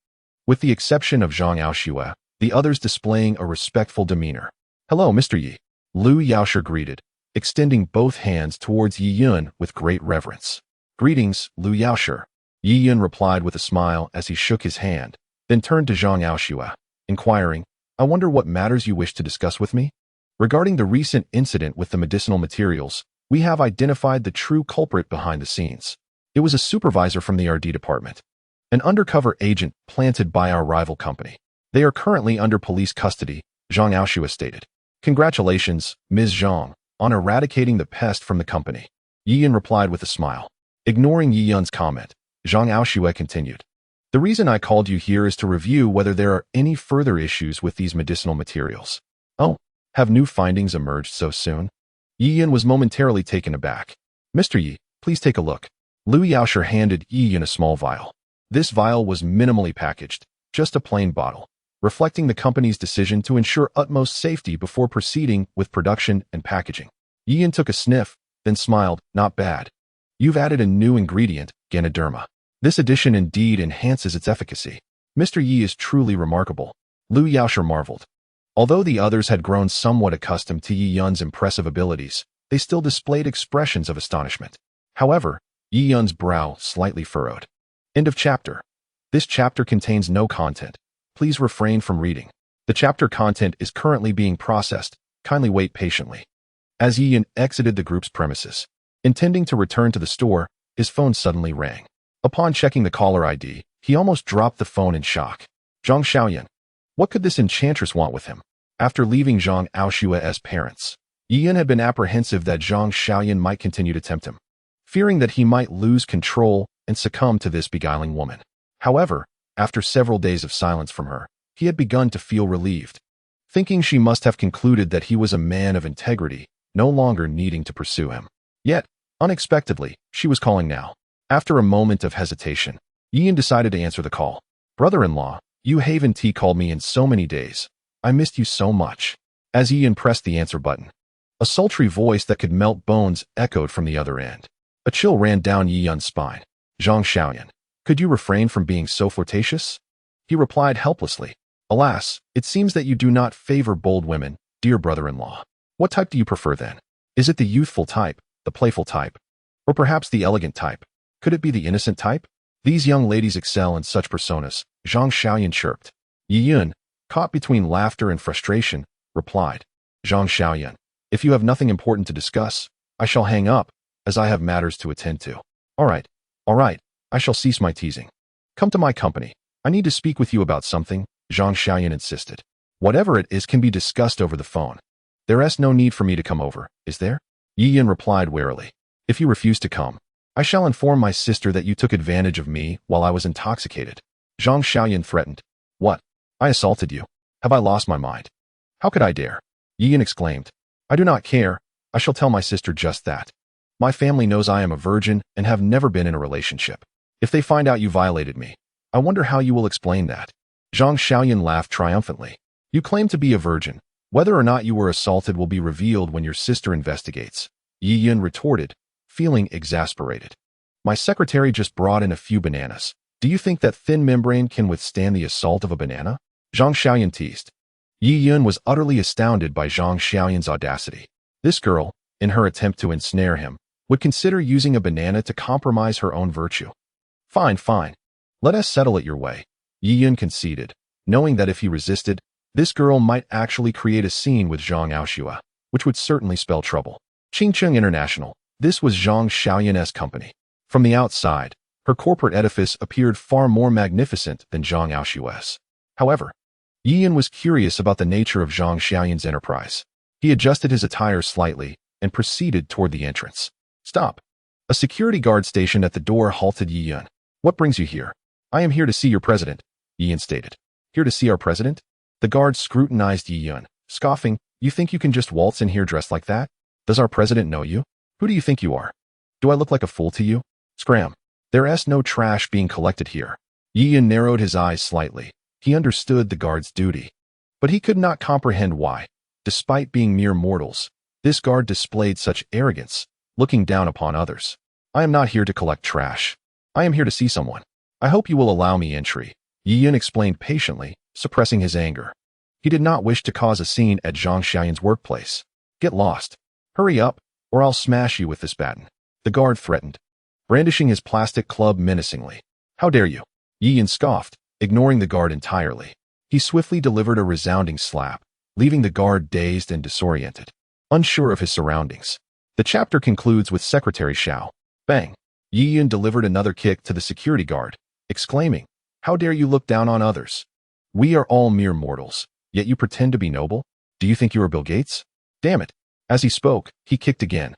with the exception of Zhang Aoshue, the others displaying a respectful demeanor. "Hello, Mr. Yi," Lu Yaoshi greeted, extending both hands towards Yi Yun with great reverence. "Greetings, Lu Yaoshi," Yi Yun replied with a smile as he shook his hand, then turned to Zhang Aoshue, inquiring, "I wonder what matters you wish to discuss with me?" "Regarding the recent incident with the medicinal materials, we have identified the true culprit behind the scenes. It was a supervisor from the R&D department, an undercover agent planted by our rival company. They are currently under police custody," Zhang Aoshue stated. "Congratulations, Ms. Zhang, on eradicating the pest from the company," Yi Yun replied with a smile. Ignoring Yi Yun's comment, Zhang Aoshue continued, "The reason I called you here is to review whether there are any further issues with these medicinal materials." "Oh, have new findings emerged so soon?" Yi Yun was momentarily taken aback. "Mr. Yi, please take a look." Lu Yaoshi handed Yi Yun a small vial. This vial was minimally packaged, just a plain bottle, reflecting the company's decision to ensure utmost safety before proceeding with production and packaging. Yi Yun took a sniff, then smiled. "Not bad. You've added a new ingredient, Ganoderma. This addition indeed enhances its efficacy. Mr. Yi is truly remarkable." Lu Yaoshi marveled. Although the others had grown somewhat accustomed to Yi Yun's impressive abilities, they still displayed expressions of astonishment. However, Yi Yun's brow slightly furrowed. End of chapter. This chapter contains no content. Please refrain from reading. The chapter content is currently being processed. Kindly wait patiently. As Yi Yun exited the group's premises, intending to return to the store, his phone suddenly rang. Upon checking the caller ID, he almost dropped the phone in shock. Zhang Xiaoyan. What could this enchantress want with him? After leaving Zhang Aoshue's parents, Yi Yun had been apprehensive that Zhang Xiaoyan might continue to tempt him, fearing that he might lose control and succumb to this beguiling woman. However, after several days of silence from her, he had begun to feel relieved, thinking she must have concluded that he was a man of integrity, no longer needing to pursue him. Yet, unexpectedly, she was calling now. After a moment of hesitation, Yi Yun decided to answer the call. "Brother-in-law, you haven't called me in so many days. I missed you so much." As Yi Yun pressed the answer button, a sultry voice that could melt bones echoed from the other end. A chill ran down Yi Yun's spine. "Zhang Xiaoyan, could you refrain from being so flirtatious?" He replied helplessly. "Alas, it seems that you do not favor bold women, dear brother-in-law. What type do you prefer then? Is it the youthful type, the playful type, or perhaps the elegant type? Could it be the innocent type? These young ladies excel in such personas," Zhang Xiaoyan chirped. Yi Yun, caught between laughter and frustration, replied, "Zhang Xiaoyan, if you have nothing important to discuss, I shall hang up, as I have matters to attend to." All right, I shall cease my teasing. Come to my company. I need to speak with you about something," Zhang Xiaoyan insisted. "Whatever it is can be discussed over the phone. There is no need for me to come over, is there?" Yi Yun replied warily. "If you refuse to come, I shall inform my sister that you took advantage of me while I was intoxicated," Zhang Xiaoyan threatened. "What? I assaulted you? Have I lost my mind? How could I dare?" Yi Yun exclaimed. "I do not care. I shall tell my sister just that. My family knows I am a virgin and have never been in a relationship. If they find out you violated me, I wonder how you will explain that." Zhang Xiaoyan laughed triumphantly. "You claim to be a virgin. Whether or not you were assaulted will be revealed when your sister investigates," Yi Yun retorted, feeling exasperated. "My secretary just brought in a few bananas. Do you think that thin membrane can withstand the assault of a banana?" Zhang Xiaoyan teased. Yi Yun was utterly astounded by Zhang Xiaoyan's audacity. This girl, in her attempt to ensnare him, would consider using a banana to compromise her own virtue. Fine. Let us settle it your way," Yi Yun conceded, knowing that if he resisted, this girl might actually create a scene with Zhang Aoshue, which would certainly spell trouble. Qingcheng International. This was Zhang Xiaoyan's company. From the outside, her corporate edifice appeared far more magnificent than Zhang Aoshue's. However, Yi Yun was curious about the nature of Zhang Xiaoyan's enterprise. He adjusted his attire slightly and proceeded toward the entrance. "Stop." A security guard stationed at the door halted Yi Yun. "What brings you here?" "I am here to see your president," Yi Yun stated. "Here to see our president?" The guard scrutinized Yi Yun, scoffing. "You think you can just waltz in here dressed like that?" Does our president know you? Who do you think you are? Do I look like a fool to you? Scram. There's no trash being collected here. Yi Yun narrowed his eyes slightly. He understood the guard's duty, but he could not comprehend why, despite being mere mortals, this guard displayed such arrogance, looking down upon others. I am not here to collect trash. I am here to see someone. I hope you will allow me entry, Yi Yun explained patiently, suppressing his anger. He did not wish to cause a scene at Zhang Xiaoyan's workplace. Get lost. Hurry up, or I'll smash you with this baton, the guard threatened, brandishing his plastic club menacingly. How dare you? Yi Yun scoffed, ignoring the guard entirely. He swiftly delivered a resounding slap, leaving the guard dazed and disoriented, unsure of his surroundings. The chapter concludes with Secretary Xiao. Bang! Yi Yun delivered another kick to the security guard, exclaiming, How dare you look down on others? We are all mere mortals, yet you pretend to be noble? Do you think you are Bill Gates? Damn it! As he spoke, he kicked again,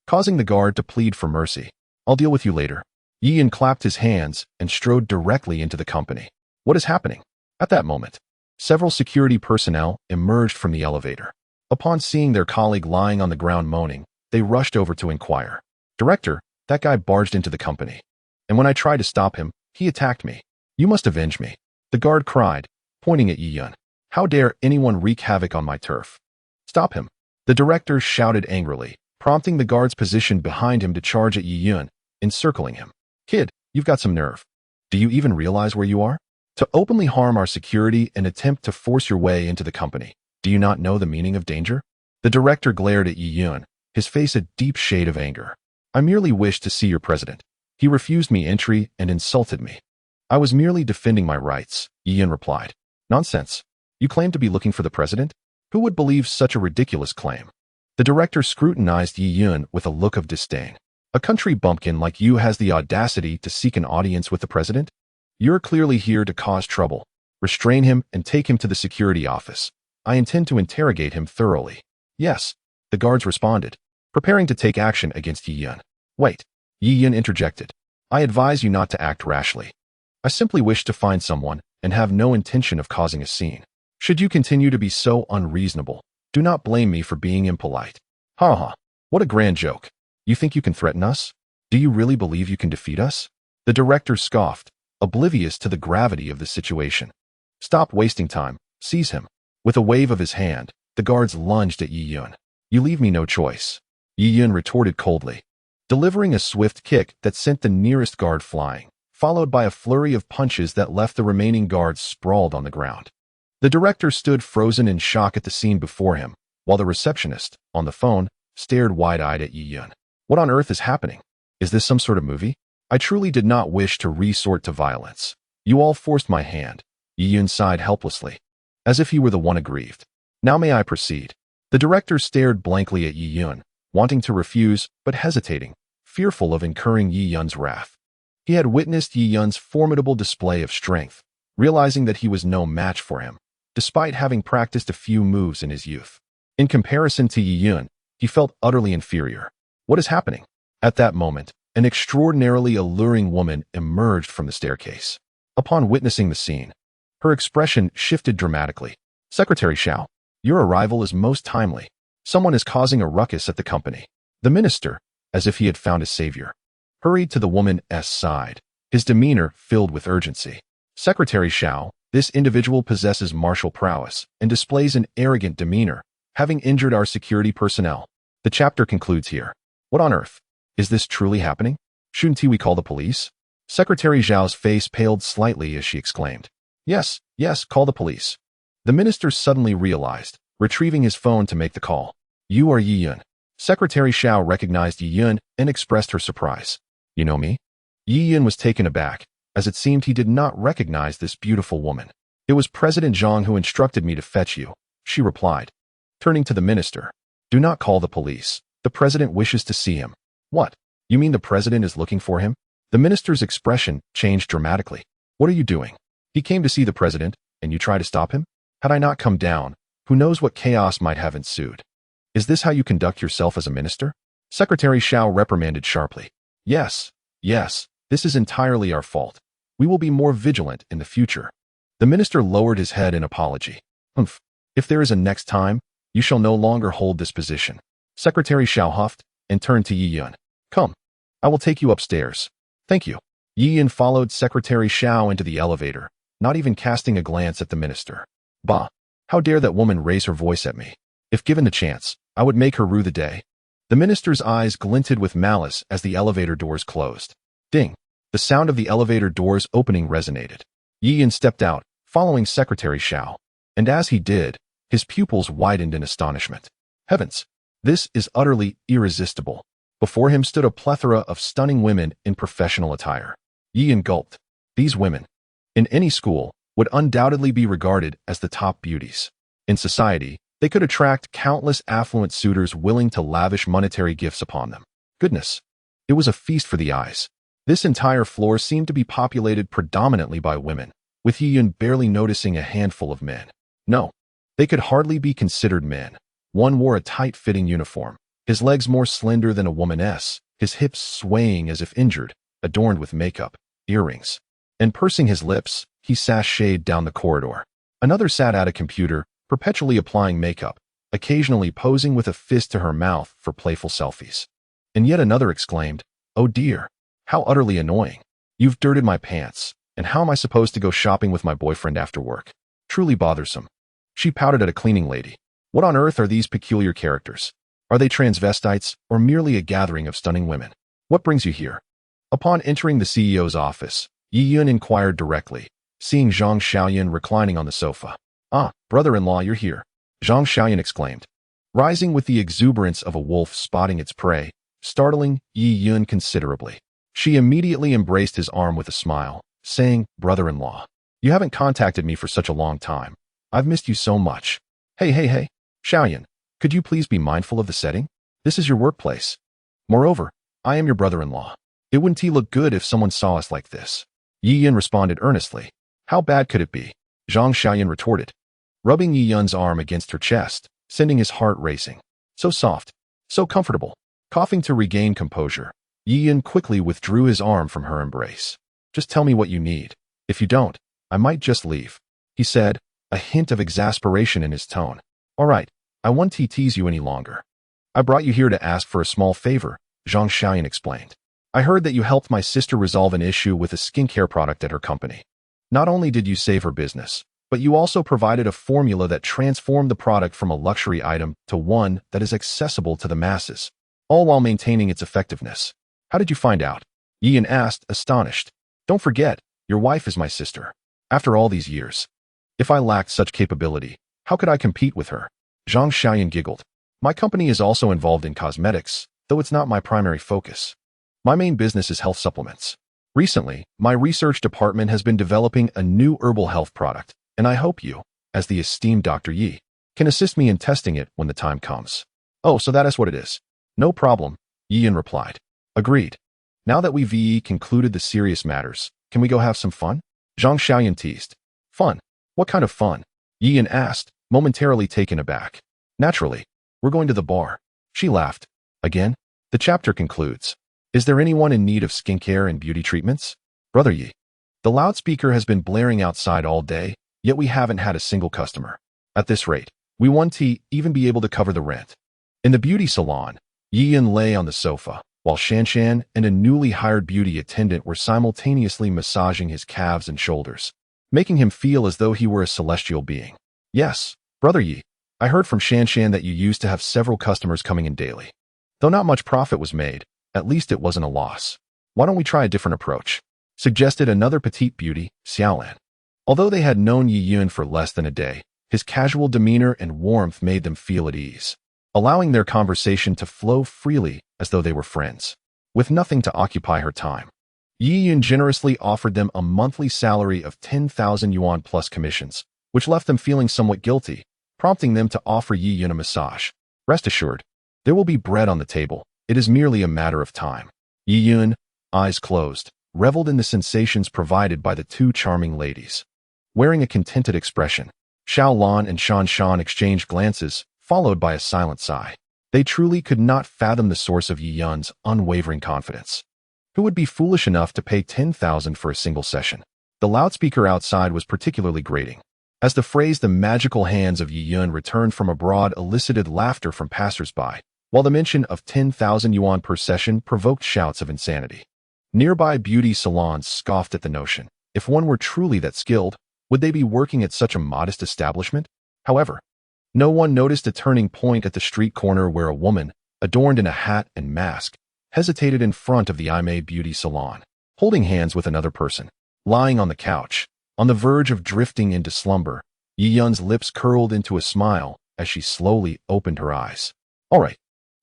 causing the guard to plead for mercy. I'll deal with you later. Yi Yun clapped his hands and strode directly into the company. What is happening? At that moment, several security personnel emerged from the elevator. Upon seeing their colleague lying on the ground moaning, they rushed over to inquire. Director, that guy barged into the company, and when I tried to stop him, he attacked me. You must avenge me, the guard cried, pointing at Yi Yun. How dare anyone wreak havoc on my turf? Stop him, the director shouted angrily, prompting the guard's position behind him to charge at Yi Yun, encircling him. Kid, you've got some nerve. Do you even realize where you are? To openly harm our security and attempt to force your way into the company. Do you not know the meaning of danger? The director glared at Yi Yun, his face a deep shade of anger. I merely wished to see your president. He refused me entry and insulted me. I was merely defending my rights, Yi Yun replied. Nonsense. You claim to be looking for the president? Who would believe such a ridiculous claim? The director scrutinized Yi Yun with a look of disdain. A country bumpkin like you has the audacity to seek an audience with the president? You're clearly here to cause trouble. Restrain him and take him to the security office. I intend to interrogate him thoroughly. Yes, the guards responded, preparing to take action against Yi Yun. Wait, Yi Yun interjected. I advise you not to act rashly. I simply wish to find someone and have no intention of causing a scene. Should you continue to be so unreasonable, do not blame me for being impolite. Ha ha, what a grand joke. You think you can threaten us? Do you really believe you can defeat us? The director scoffed, oblivious to the gravity of the situation. Stop wasting time, seize him. With a wave of his hand, the guards lunged at Yi Yun. You leave me no choice, Yi Yun retorted coldly, delivering a swift kick that sent the nearest guard flying, followed by a flurry of punches that left the remaining guards sprawled on the ground. The director stood frozen in shock at the scene before him, while the receptionist, on the phone, stared wide-eyed at Yi Yun. What on earth is happening? Is this some sort of movie? I truly did not wish to resort to violence. You all forced my hand. Yi Yun sighed helplessly, as if he were the one aggrieved. Now may I proceed? The director stared blankly at Yi Yun, wanting to refuse, but hesitating, fearful of incurring Yi Yun's wrath. He had witnessed Yi Yun's formidable display of strength, realizing that he was no match for him, despite having practiced a few moves in his youth. In comparison to Yi Yun, he felt utterly inferior. What is happening? At that moment, an extraordinarily alluring woman emerged from the staircase. Upon witnessing the scene, her expression shifted dramatically. Secretary Xiao, your arrival is most timely. Someone is causing a ruckus at the company. The minister, as if he had found a savior, hurried to the woman's side, his demeanor filled with urgency. Secretary Xiao, this individual possesses martial prowess and displays an arrogant demeanor, having injured our security personnel. The chapter concludes here. What on earth? Is this truly happening? Shouldn't we call the police? Secretary Zhao's face paled slightly as she exclaimed. Yes, call the police. The minister suddenly realized, retrieving his phone to make the call. You are Yi Yun. Secretary Xiao recognized Yi Yun and expressed her surprise. You know me? Yi Yun was taken aback, as it seemed he did not recognize this beautiful woman. It was President Zhang who instructed me to fetch you, she replied. Turning to the minister. Do not call the police. The president wishes to see him. What? You mean the president is looking for him? The minister's expression changed dramatically. What are you doing? He came to see the president, and you try to stop him? Had I not come down, who knows what chaos might have ensued. Is this how you conduct yourself as a minister? Secretary Xiao reprimanded sharply. Yes, this is entirely our fault. We will be more vigilant in the future. The minister lowered his head in apology. If there is a next time, you shall no longer hold this position. Secretary Xiao huffed and turned to Yi Yun. Come, I will take you upstairs. Thank you. Yi Yun followed Secretary Xiao into the elevator, not even casting a glance at the minister. Bah, how dare that woman raise her voice at me? If given the chance, I would make her rue the day. The minister's eyes glinted with malice as the elevator doors closed. Ding! The sound of the elevator doors opening resonated. Yi Yun stepped out, following Secretary Xiao. And as he did, his pupils widened in astonishment. Heavens! This is utterly irresistible. Before him stood a plethora of stunning women in professional attire. Yi Yun gulped. These women, in any school, would undoubtedly be regarded as the top beauties. In society, they could attract countless affluent suitors willing to lavish monetary gifts upon them. Goodness! It was a feast for the eyes. This entire floor seemed to be populated predominantly by women, with Yi Yun barely noticing a handful of men. No, they could hardly be considered men. One wore a tight-fitting uniform, his legs more slender than a woman's, his hips swaying as if injured, adorned with makeup, earrings. And pursing his lips, he sashayed down the corridor. Another sat at a computer, perpetually applying makeup, occasionally posing with a fist to her mouth for playful selfies. And yet another exclaimed, "Oh dear, how utterly annoying. You've dirted my pants, and how am I supposed to go shopping with my boyfriend after work? Truly bothersome." She pouted at a cleaning lady. What on earth are these peculiar characters? Are they transvestites or merely a gathering of stunning women? What brings you here? Upon entering the CEO's office, Yi Yun inquired directly, seeing Zhang Xiaoyan reclining on the sofa. "Ah, brother-in-law, you're here," Zhang Xiaoyan exclaimed. Rising with the exuberance of a wolf spotting its prey, startling Yi Yun considerably. She immediately embraced his arm with a smile, saying, "Brother-in-law, you haven't contacted me for such a long time. I've missed you so much." Hey, Xiaoyan, could you please be mindful of the setting? This is your workplace. Moreover, I am your brother-in-law. It wouldn't look good if someone saw us like this. Yi Yun responded earnestly. How bad could it be? Zhang Xiaoyan retorted, rubbing Yi Yun's arm against her chest, sending his heart racing. So soft, so comfortable. Coughing to regain composure, Yi Yun quickly withdrew his arm from her embrace. Just tell me what you need. If you don't, I might just leave, he said, a hint of exasperation in his tone. All right, I won't tease you any longer. I brought you here to ask for a small favor, Zhang Xiaoyan explained. I heard that you helped my sister resolve an issue with a skincare product at her company. Not only did you save her business, but you also provided a formula that transformed the product from a luxury item to one that is accessible to the masses, all while maintaining its effectiveness. How did you find out? Yi Yun asked, astonished. Don't forget, your wife is my sister. After all these years, if I lacked such capability, how could I compete with her? Zhang Xiaoyan giggled. My company is also involved in cosmetics, though it's not my primary focus. My main business is health supplements. Recently, my research department has been developing a new herbal health product, and I hope you, as the esteemed Dr. Yi, can assist me in testing it when the time comes. Oh, so that is what it is. No problem, Yi Yun replied. Agreed. Now that we've concluded the serious matters, can we go have some fun? Zhang Xiaoyan teased. Fun? What kind of fun? Yi Yun asked, momentarily taken aback. Naturally, we're going to the bar. She laughed. Again, the chapter concludes. Is there anyone in need of skincare and beauty treatments? Brother Yi. The loudspeaker has been blaring outside all day, yet we haven't had a single customer. At this rate, we won't even be able to cover the rent. In the beauty salon, Yi Yun lay on the sofa, while Shanshan and a newly hired beauty attendant were simultaneously massaging his calves and shoulders, making him feel as though he were a celestial being. Yes, Brother Yi, I heard from Shanshan that you used to have several customers coming in daily. Though not much profit was made, at least it wasn't a loss. Why don't we try a different approach? Suggested another petite beauty, Xiaolan. Although they had known Yi Yun for less than a day, his casual demeanor and warmth made them feel at ease, allowing their conversation to flow freely as though they were friends. With nothing to occupy her time, Yi Yun generously offered them a monthly salary of 10,000 yuan plus commissions, which left them feeling somewhat guilty, prompting them to offer Yi Yun a massage. Rest assured, there will be bread on the table. It is merely a matter of time. Yi Yun, eyes closed, reveled in the sensations provided by the two charming ladies. Wearing a contented expression, Xiao Lan and Shan Shan exchanged glances, followed by a silent sigh. They truly could not fathom the source of Yi Yun's unwavering confidence. Who would be foolish enough to pay 10,000 for a single session? The loudspeaker outside was particularly grating. As the phrase "the magical hands of Yi Yun returned from abroad" elicited laughter from passers-by, while the mention of 10,000 yuan per session provoked shouts of insanity. Nearby beauty salons scoffed at the notion. If one were truly that skilled, would they be working at such a modest establishment? However, no one noticed a turning point at the street corner where a woman, adorned in a hat and mask, hesitated in front of the Imei beauty salon, holding hands with another person. Lying on the couch, on the verge of drifting into slumber, Yi Yun's lips curled into a smile as she slowly opened her eyes. All right,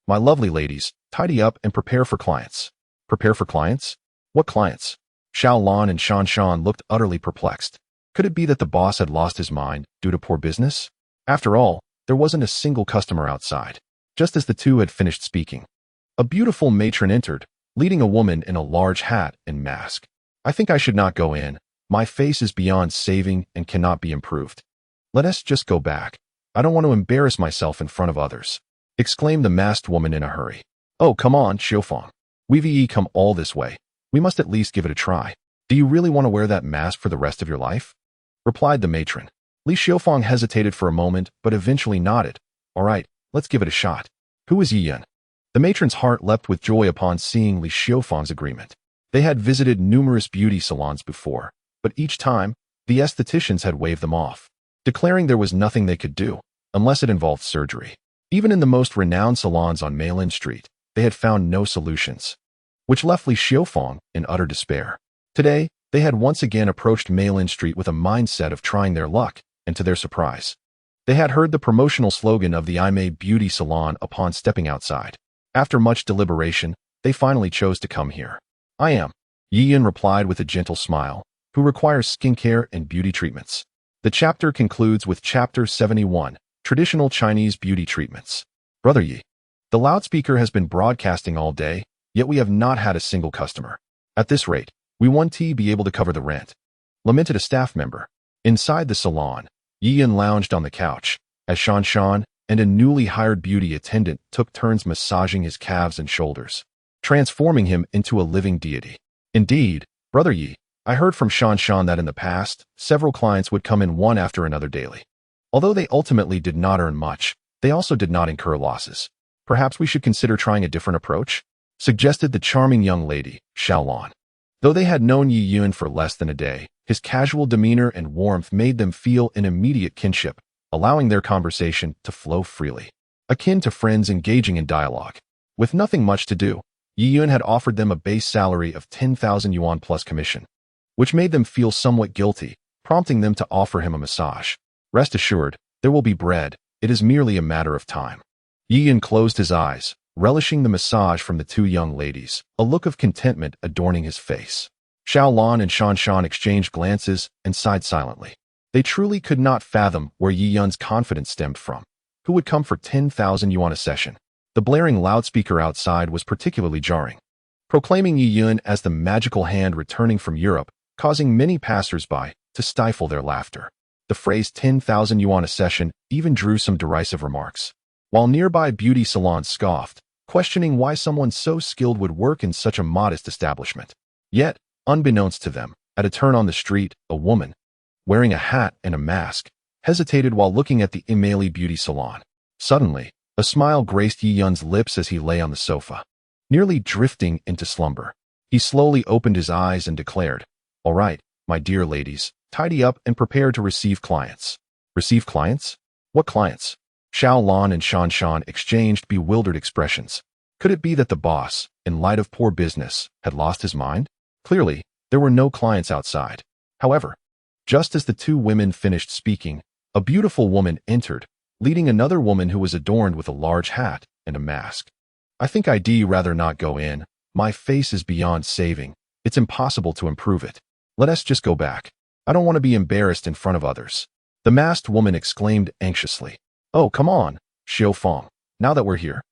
my lovely ladies, tidy up and prepare for clients. Prepare for clients? What clients? Xiao Lan and Shan Shan looked utterly perplexed. Could it be that the boss had lost his mind due to poor business? After all, there wasn't a single customer outside. Just as the two had finished speaking, a beautiful matron entered, leading a woman in a large hat and mask. I think I should not go in. My face is beyond saving and cannot be improved. Let us just go back. I don't want to embarrass myself in front of others, exclaimed the masked woman in a hurry. Oh, come on, Xiaofang. We've come all this way. We must at least give it a try. Do you really want to wear that mask for the rest of your life? Replied the matron. Li Xiaofang hesitated for a moment, but eventually nodded. All right, let's give it a shot. Who is Yi Yun? The matron's heart leapt with joy upon seeing Li Xiaofang's agreement. They had visited numerous beauty salons before, but each time, the estheticians had waved them off, declaring there was nothing they could do, unless it involved surgery. Even in the most renowned salons on Mailin Street, they had found no solutions, which left Li Xiaofang in utter despair. Today, they had once again approached Mailin Street with a mindset of trying their luck, and to their surprise, they had heard the promotional slogan of the Imei Beauty Salon upon stepping outside. After much deliberation, they finally chose to come here. I am, Yi Yun replied with a gentle smile, who requires skincare and beauty treatments. The chapter concludes with Chapter 71, Traditional Chinese Beauty Treatments. Brother Yi, the loudspeaker has been broadcasting all day, yet we have not had a single customer. At this rate, we won't be able to cover the rent, lamented a staff member. Inside the salon, Yi Yun lounged on the couch, as Shan Shan and a newly hired beauty attendant took turns massaging his calves and shoulders, transforming him into a living deity. Indeed, Brother Yi, I heard from Shan Shan that in the past, several clients would come in one after another daily. Although they ultimately did not earn much, they also did not incur losses. Perhaps we should consider trying a different approach, suggested the charming young lady, Xiao Lan. Though they had known Yi Yun for less than a day, his casual demeanor and warmth made them feel an immediate kinship, allowing their conversation to flow freely, akin to friends engaging in dialogue. With nothing much to do, Yi Yun had offered them a base salary of 10,000 yuan plus commission, which made them feel somewhat guilty, prompting them to offer him a massage. Rest assured, there will be bread, it is merely a matter of time. Yi Yun closed his eyes, relishing the massage from the two young ladies, a look of contentment adorning his face. Xiao Lan and Shan Shan exchanged glances and sighed silently. They truly could not fathom where Yi Yun's confidence stemmed from. Who would come for 10,000 yuan a session? The blaring loudspeaker outside was particularly jarring, proclaiming Yi Yun as the magical hand returning from Europe, causing many passers-by to stifle their laughter. The phrase 10,000 yuan a session even drew some derisive remarks, while nearby beauty salons scoffed, questioning why someone so skilled would work in such a modest establishment. Yet, unbeknownst to them, at a turn on the street, a woman, wearing a hat and a mask, hesitated while looking at the Imei beauty salon. Suddenly, a smile graced Yi Yun's lips as he lay on the sofa, nearly drifting into slumber. He slowly opened his eyes and declared, All right, my dear ladies, tidy up and prepare to receive clients. Receive clients? What clients? Xiao Lan and Shan Shan exchanged bewildered expressions. Could it be that the boss, in light of poor business, had lost his mind? Clearly, there were no clients outside. However, just as the two women finished speaking, a beautiful woman entered, leading another woman who was adorned with a large hat and a mask. I think I'd rather not go in. My face is beyond saving. It's impossible to improve it. Let us just go back. I don't want to be embarrassed in front of others. The masked woman exclaimed anxiously. Oh, come on, Xiaofang. Now that we're here,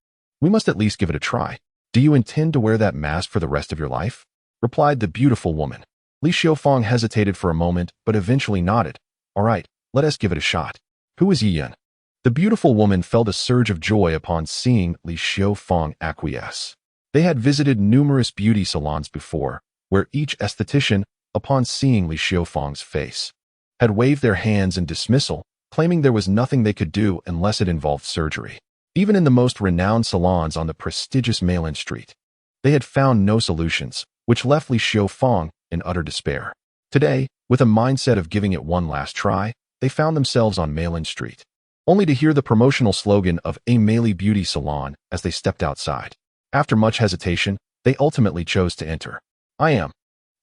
we must at least give it a try. Do you intend to wear that mask for the rest of your life? Replied the beautiful woman. Li Xiaofang hesitated for a moment, but eventually nodded. All right, let us give it a shot. Who is Yi Yun? The beautiful woman felt a surge of joy upon seeing Li Xiaofang acquiesce. They had visited numerous beauty salons before, where each esthetician, upon seeing Li Xiaofang's face, had waved their hands in dismissal, claiming there was nothing they could do unless it involved surgery. even in the most renowned salons on the prestigious Mailin Street. They had found no solutions, which left Li Xiaofang in utter despair. Today, with a mindset of giving it one last try, they found themselves on Mailin Street, only to hear the promotional slogan of a Meili beauty salon as they stepped outside. After much hesitation, they ultimately chose to enter. I am.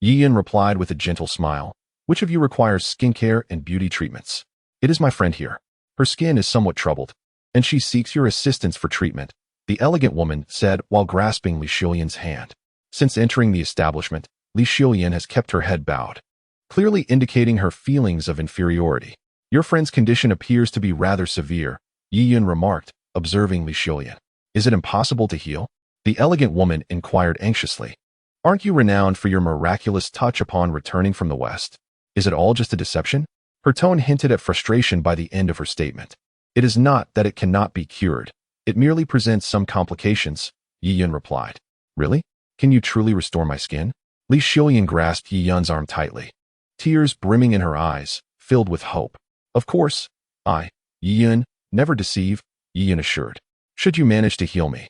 Yiyan replied with a gentle smile. Which of you requires skincare and beauty treatments? It is my friend here. Her skin is somewhat troubled, and she seeks your assistance for treatment, the elegant woman said while grasping Li Xiuyan's hand. Since entering the establishment, Li Xiuyan has kept her head bowed, clearly indicating her feelings of inferiority. Your friend's condition appears to be rather severe, Yiyan remarked, observing Li Xiuyan. Is it impossible to heal? The elegant woman inquired anxiously. Aren't you renowned for your miraculous touch upon returning from the West? Is it all just a deception? Her tone hinted at frustration by the end of her statement. It is not that it cannot be cured. It merely presents some complications, Yiyan replied. Really? Can you truly restore my skin? Li Xiuyan grasped Yiyan's arm tightly, tears brimming in her eyes, filled with hope. Of course, Yiyan, never deceive, Yiyan assured. Should you manage to heal me,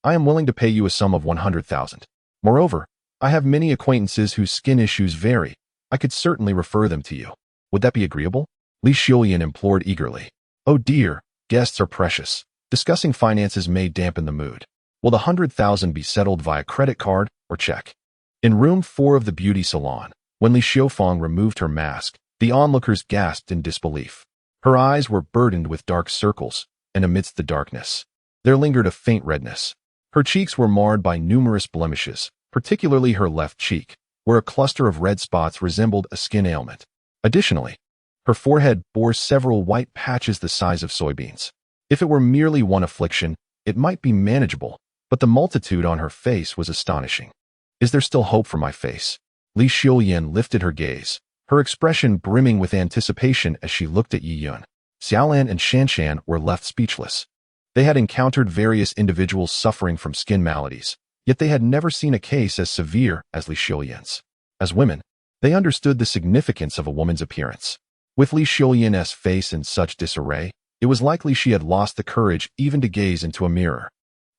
I am willing to pay you a sum of 100,000. Moreover, I have many acquaintances whose skin issues vary. I could certainly refer them to you. Would that be agreeable? Li Xiuyan implored eagerly. Oh dear, guests are precious. Discussing finances may dampen the mood. Will the 100,000 be settled via credit card or check? In room 4 of the beauty salon, when Li Xiaofang removed her mask, the onlookers gasped in disbelief. Her eyes were burdened with dark circles, and amidst the darkness, there lingered a faint redness. Her cheeks were marred by numerous blemishes, particularly her left cheek, where a cluster of red spots resembled a skin ailment. Additionally, her forehead bore several white patches the size of soybeans. If it were merely one affliction, it might be manageable, but the multitude on her face was astonishing. Is there still hope for my face? Li Xiuyan lifted her gaze, her expression brimming with anticipation as she looked at Yiyan. Xiaolan and Shanshan were left speechless. They had encountered various individuals suffering from skin maladies, yet they had never seen a case as severe as Li Xiuyan's. As women, they understood the significance of a woman's appearance. With Li Xiuyan's face in such disarray, it was likely she had lost the courage even to gaze into a mirror.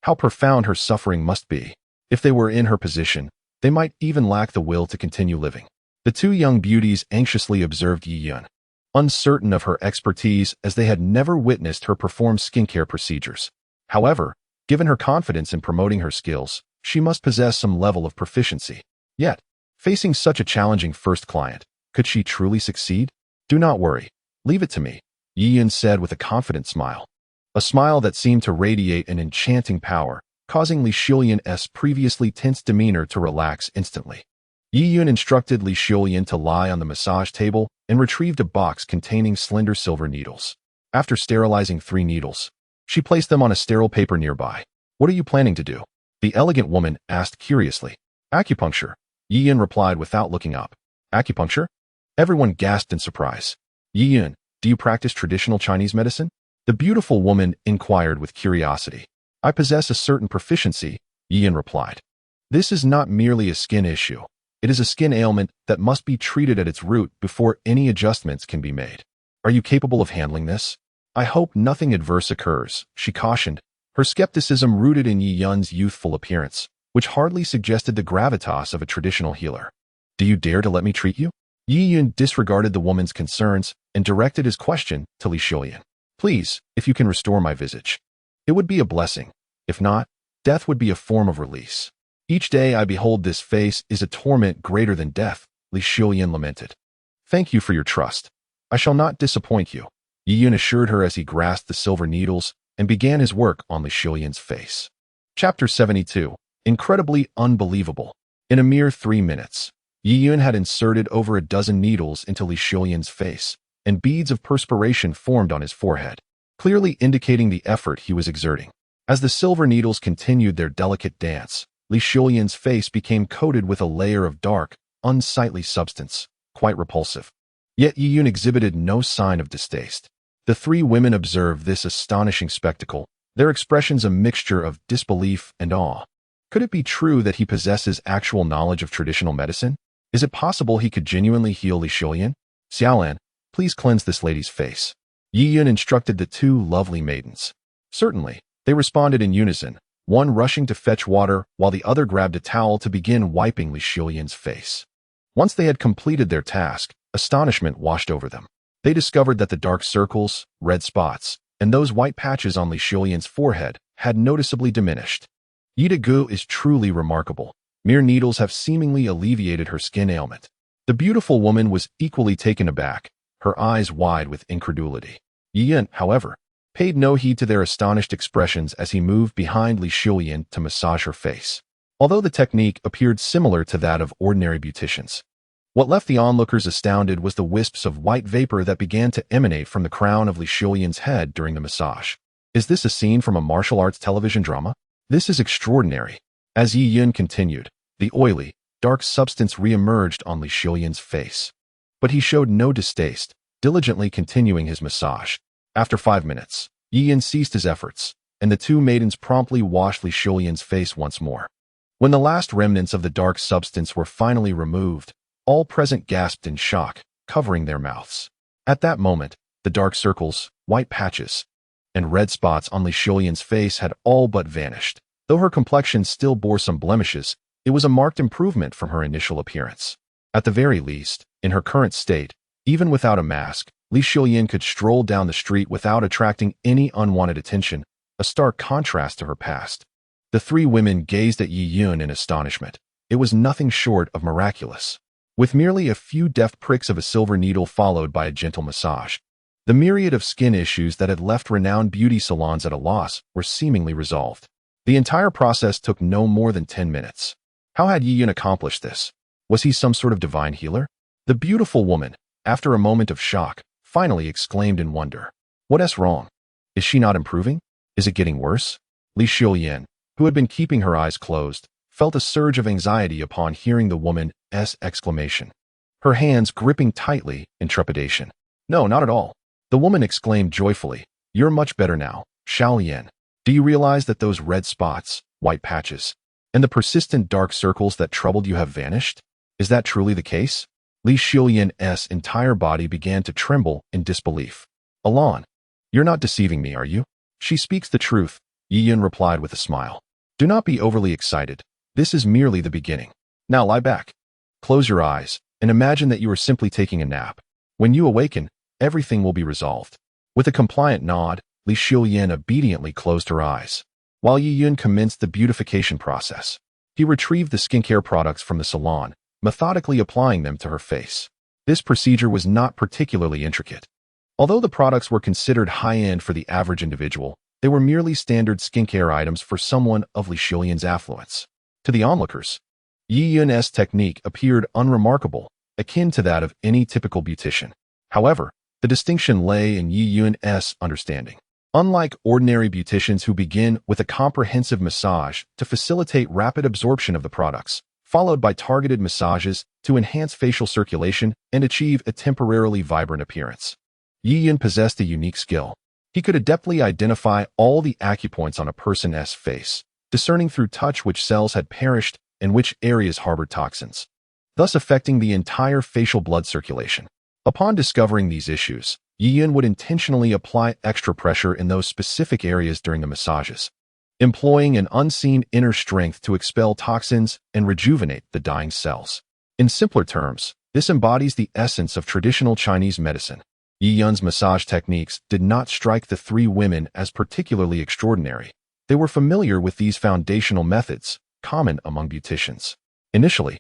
How profound her suffering must be. If they were in her position, they might even lack the will to continue living. The two young beauties anxiously observed Yiyan, uncertain of her expertise as they had never witnessed her perform skincare procedures. However, given her confidence in promoting her skills, she must possess some level of proficiency. Yet, facing such a challenging first client, could she truly succeed? Do not worry. Leave it to me, Yiyan said with a confident smile. A smile that seemed to radiate an enchanting power, causing Li Xiuyan's previously tense demeanor to relax instantly. Yiyan instructed Li Xiuyan to lie on the massage table and retrieved a box containing slender silver needles. After sterilizing 3 needles, she placed them on a sterile paper nearby. What are you planning to do? The elegant woman asked curiously. Acupuncture, Yiyan replied without looking up. Acupuncture? Everyone gasped in surprise. Yiyan, do you practice traditional Chinese medicine? The beautiful woman inquired with curiosity. I possess a certain proficiency, Yiyan replied. This is not merely a skin issue. It is a skin ailment that must be treated at its root before any adjustments can be made. Are you capable of handling this? I hope nothing adverse occurs, she cautioned, her skepticism rooted in Yiyan's youthful appearance, which hardly suggested the gravitas of a traditional healer. Do you dare to let me treat you? Yiyan disregarded the woman's concerns and directed his question to Li Xiuyan. Please, if you can restore my visage. It would be a blessing. If not, death would be a form of release. Each day I behold this face is a torment greater than death, Li Xiuyan lamented. Thank you for your trust. I shall not disappoint you, Yiyan assured her as he grasped the silver needles and began his work on Li Xiuyan's face. Chapter 72. Incredibly unbelievable. In a mere 3 minutes, Yiyan had inserted over a dozen needles into Li Xiuyan's face, and beads of perspiration formed on his forehead, clearly indicating the effort he was exerting. As the silver needles continued their delicate dance, Li Xiuyan's face became coated with a layer of dark, unsightly substance, quite repulsive. Yet Yiyan exhibited no sign of distaste. The 3 women observed this astonishing spectacle, their expressions a mixture of disbelief and awe. Could it be true that he possesses actual knowledge of traditional medicine? Is it possible he could genuinely heal Li Xiuyan? Xiaolan, please cleanse this lady's face. Yiyan instructed the 2 lovely maidens. Certainly, They responded in unison, one rushing to fetch water while the other grabbed a towel to begin wiping Li Xiulian's face. Once they had completed their task, astonishment washed over them. They discovered that the dark circles, red spots, and those white patches on Li Xiulian's forehead had noticeably diminished. Yi Gu is truly remarkable. Mere needles have seemingly alleviated her skin ailment. The beautiful woman was equally taken aback, her eyes wide with incredulity. Yi Yun, however, paid no heed to their astonished expressions as he moved behind Li Xiulian to massage her face. Although the technique appeared similar to that of ordinary beauticians, what left the onlookers astounded was the wisps of white vapor that began to emanate from the crown of Li Xiulian's head during the massage. Is this a scene from a martial arts television drama? This is extraordinary. As Yi Yun continued, the oily, dark substance re-emerged on Li Xiulian's face. But he showed no distaste, diligently continuing his massage. After 5 minutes, Yi Yun ceased his efforts, and the two maidens promptly washed Li Xiulian's face once more. When the last remnants of the dark substance were finally removed, all present gasped in shock, covering their mouths. At that moment, the dark circles, white patches, and red spots on Li Xiulian's face had all but vanished. Though her complexion still bore some blemishes, it was a marked improvement from her initial appearance. At the very least, in her current state, even without a mask, Li Xiulian could stroll down the street without attracting any unwanted attention, a stark contrast to her past. The three women gazed at Yi Yun in astonishment. It was nothing short of miraculous. With merely a few deft pricks of a silver needle followed by a gentle massage, the myriad of skin issues that had left renowned beauty salons at a loss were seemingly resolved. The entire process took no more than 10 minutes. How had Yi Yun accomplished this? Was he some sort of divine healer? The beautiful woman, after a moment of shock, finally exclaimed in wonder. What's wrong? Is she not improving? Is it getting worse? Li Xiulian, who had been keeping her eyes closed, felt a surge of anxiety upon hearing the woman's exclamation, her hands gripping tightly in trepidation. No, not at all. The woman exclaimed joyfully. You're much better now, Xiaolian. Do you realize that those red spots, white patches, and the persistent dark circles that troubled you have vanished? Is that truly the case? Li Xiulian's entire body began to tremble in disbelief. Alan, you're not deceiving me, are you? She speaks the truth, Yi Yun replied with a smile. Do not be overly excited. This is merely the beginning. Now lie back. Close your eyes, and imagine that you are simply taking a nap. When you awaken, everything will be resolved. With a compliant nod, Li Xiulian obediently closed her eyes. While Yi Yun commenced the beautification process, he retrieved the skincare products from the salon, methodically applying them to her face. This procedure was not particularly intricate. Although the products were considered high-end for the average individual, they were merely standard skincare items for someone of Li Xiulian's affluence. To the onlookers, Yi Yun's technique appeared unremarkable, akin to that of any typical beautician. However, the distinction lay in Yi Yun's understanding. Unlike ordinary beauticians who begin with a comprehensive massage to facilitate rapid absorption of the products, followed by targeted massages to enhance facial circulation and achieve a temporarily vibrant appearance, Yi Yun possessed a unique skill. He could adeptly identify all the acupoints on a person's face, discerning through touch which cells had perished and which areas harbored toxins, thus affecting the entire facial blood circulation. Upon discovering these issues, Yi Yun would intentionally apply extra pressure in those specific areas during the massages, employing an unseen inner strength to expel toxins and rejuvenate the dying cells. In simpler terms, this embodies the essence of traditional Chinese medicine. Yi Yun's massage techniques did not strike the three women as particularly extraordinary. They were familiar with these foundational methods, common among beauticians. Initially,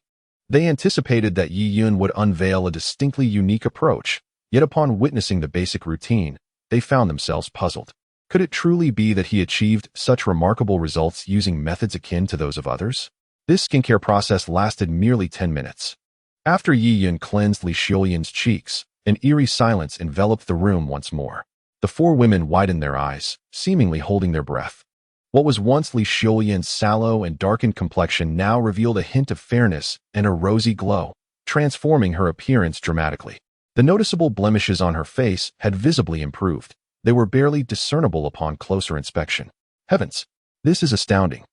they anticipated that Yi Yun would unveil a distinctly unique approach, yet upon witnessing the basic routine, they found themselves puzzled. Could it truly be that he achieved such remarkable results using methods akin to those of others? This skincare process lasted merely 10 minutes. After Yi Yun cleansed Li Xiulian's cheeks, an eerie silence enveloped the room once more. The four women widened their eyes, seemingly holding their breath. What was once Li Xiulian's sallow and darkened complexion now revealed a hint of fairness and a rosy glow, transforming her appearance dramatically. The noticeable blemishes on her face had visibly improved. They were barely discernible upon closer inspection. Heavens! This is astounding.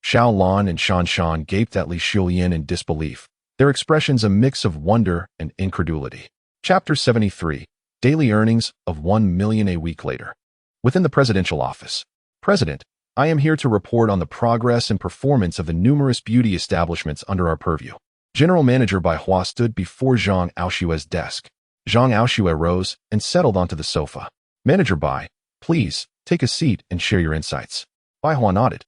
Xiao Lan and Shan Shan gaped at Li Xiulian in disbelief, their expressions a mix of wonder and incredulity. Chapter 73. Daily Earnings of 1 million a week later. Within the presidential office, President I am here to report on the progress and performance of the numerous beauty establishments under our purview. General Manager Bai Hua stood before Zhang Aoshue's desk. Zhang Aoshue rose and settled onto the sofa. Manager Bai, please, take a seat and share your insights. Bai Hua nodded,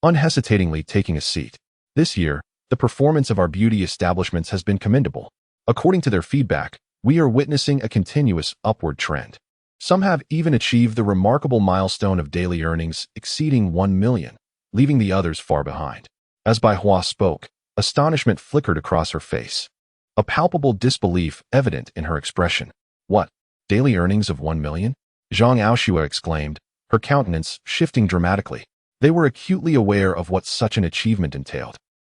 unhesitatingly taking a seat. This year, the performance of our beauty establishments has been commendable. According to their feedback, we are witnessing a continuous upward trend. Some have even achieved the remarkable milestone of daily earnings exceeding 1 million, leaving the others far behind. As Bai Hua spoke, astonishment flickered across her face, a palpable disbelief evident in her expression. What? Daily earnings of 1 million? Zhang Aoshue exclaimed, her countenance shifting dramatically. They were acutely aware of what such an achievement entailed.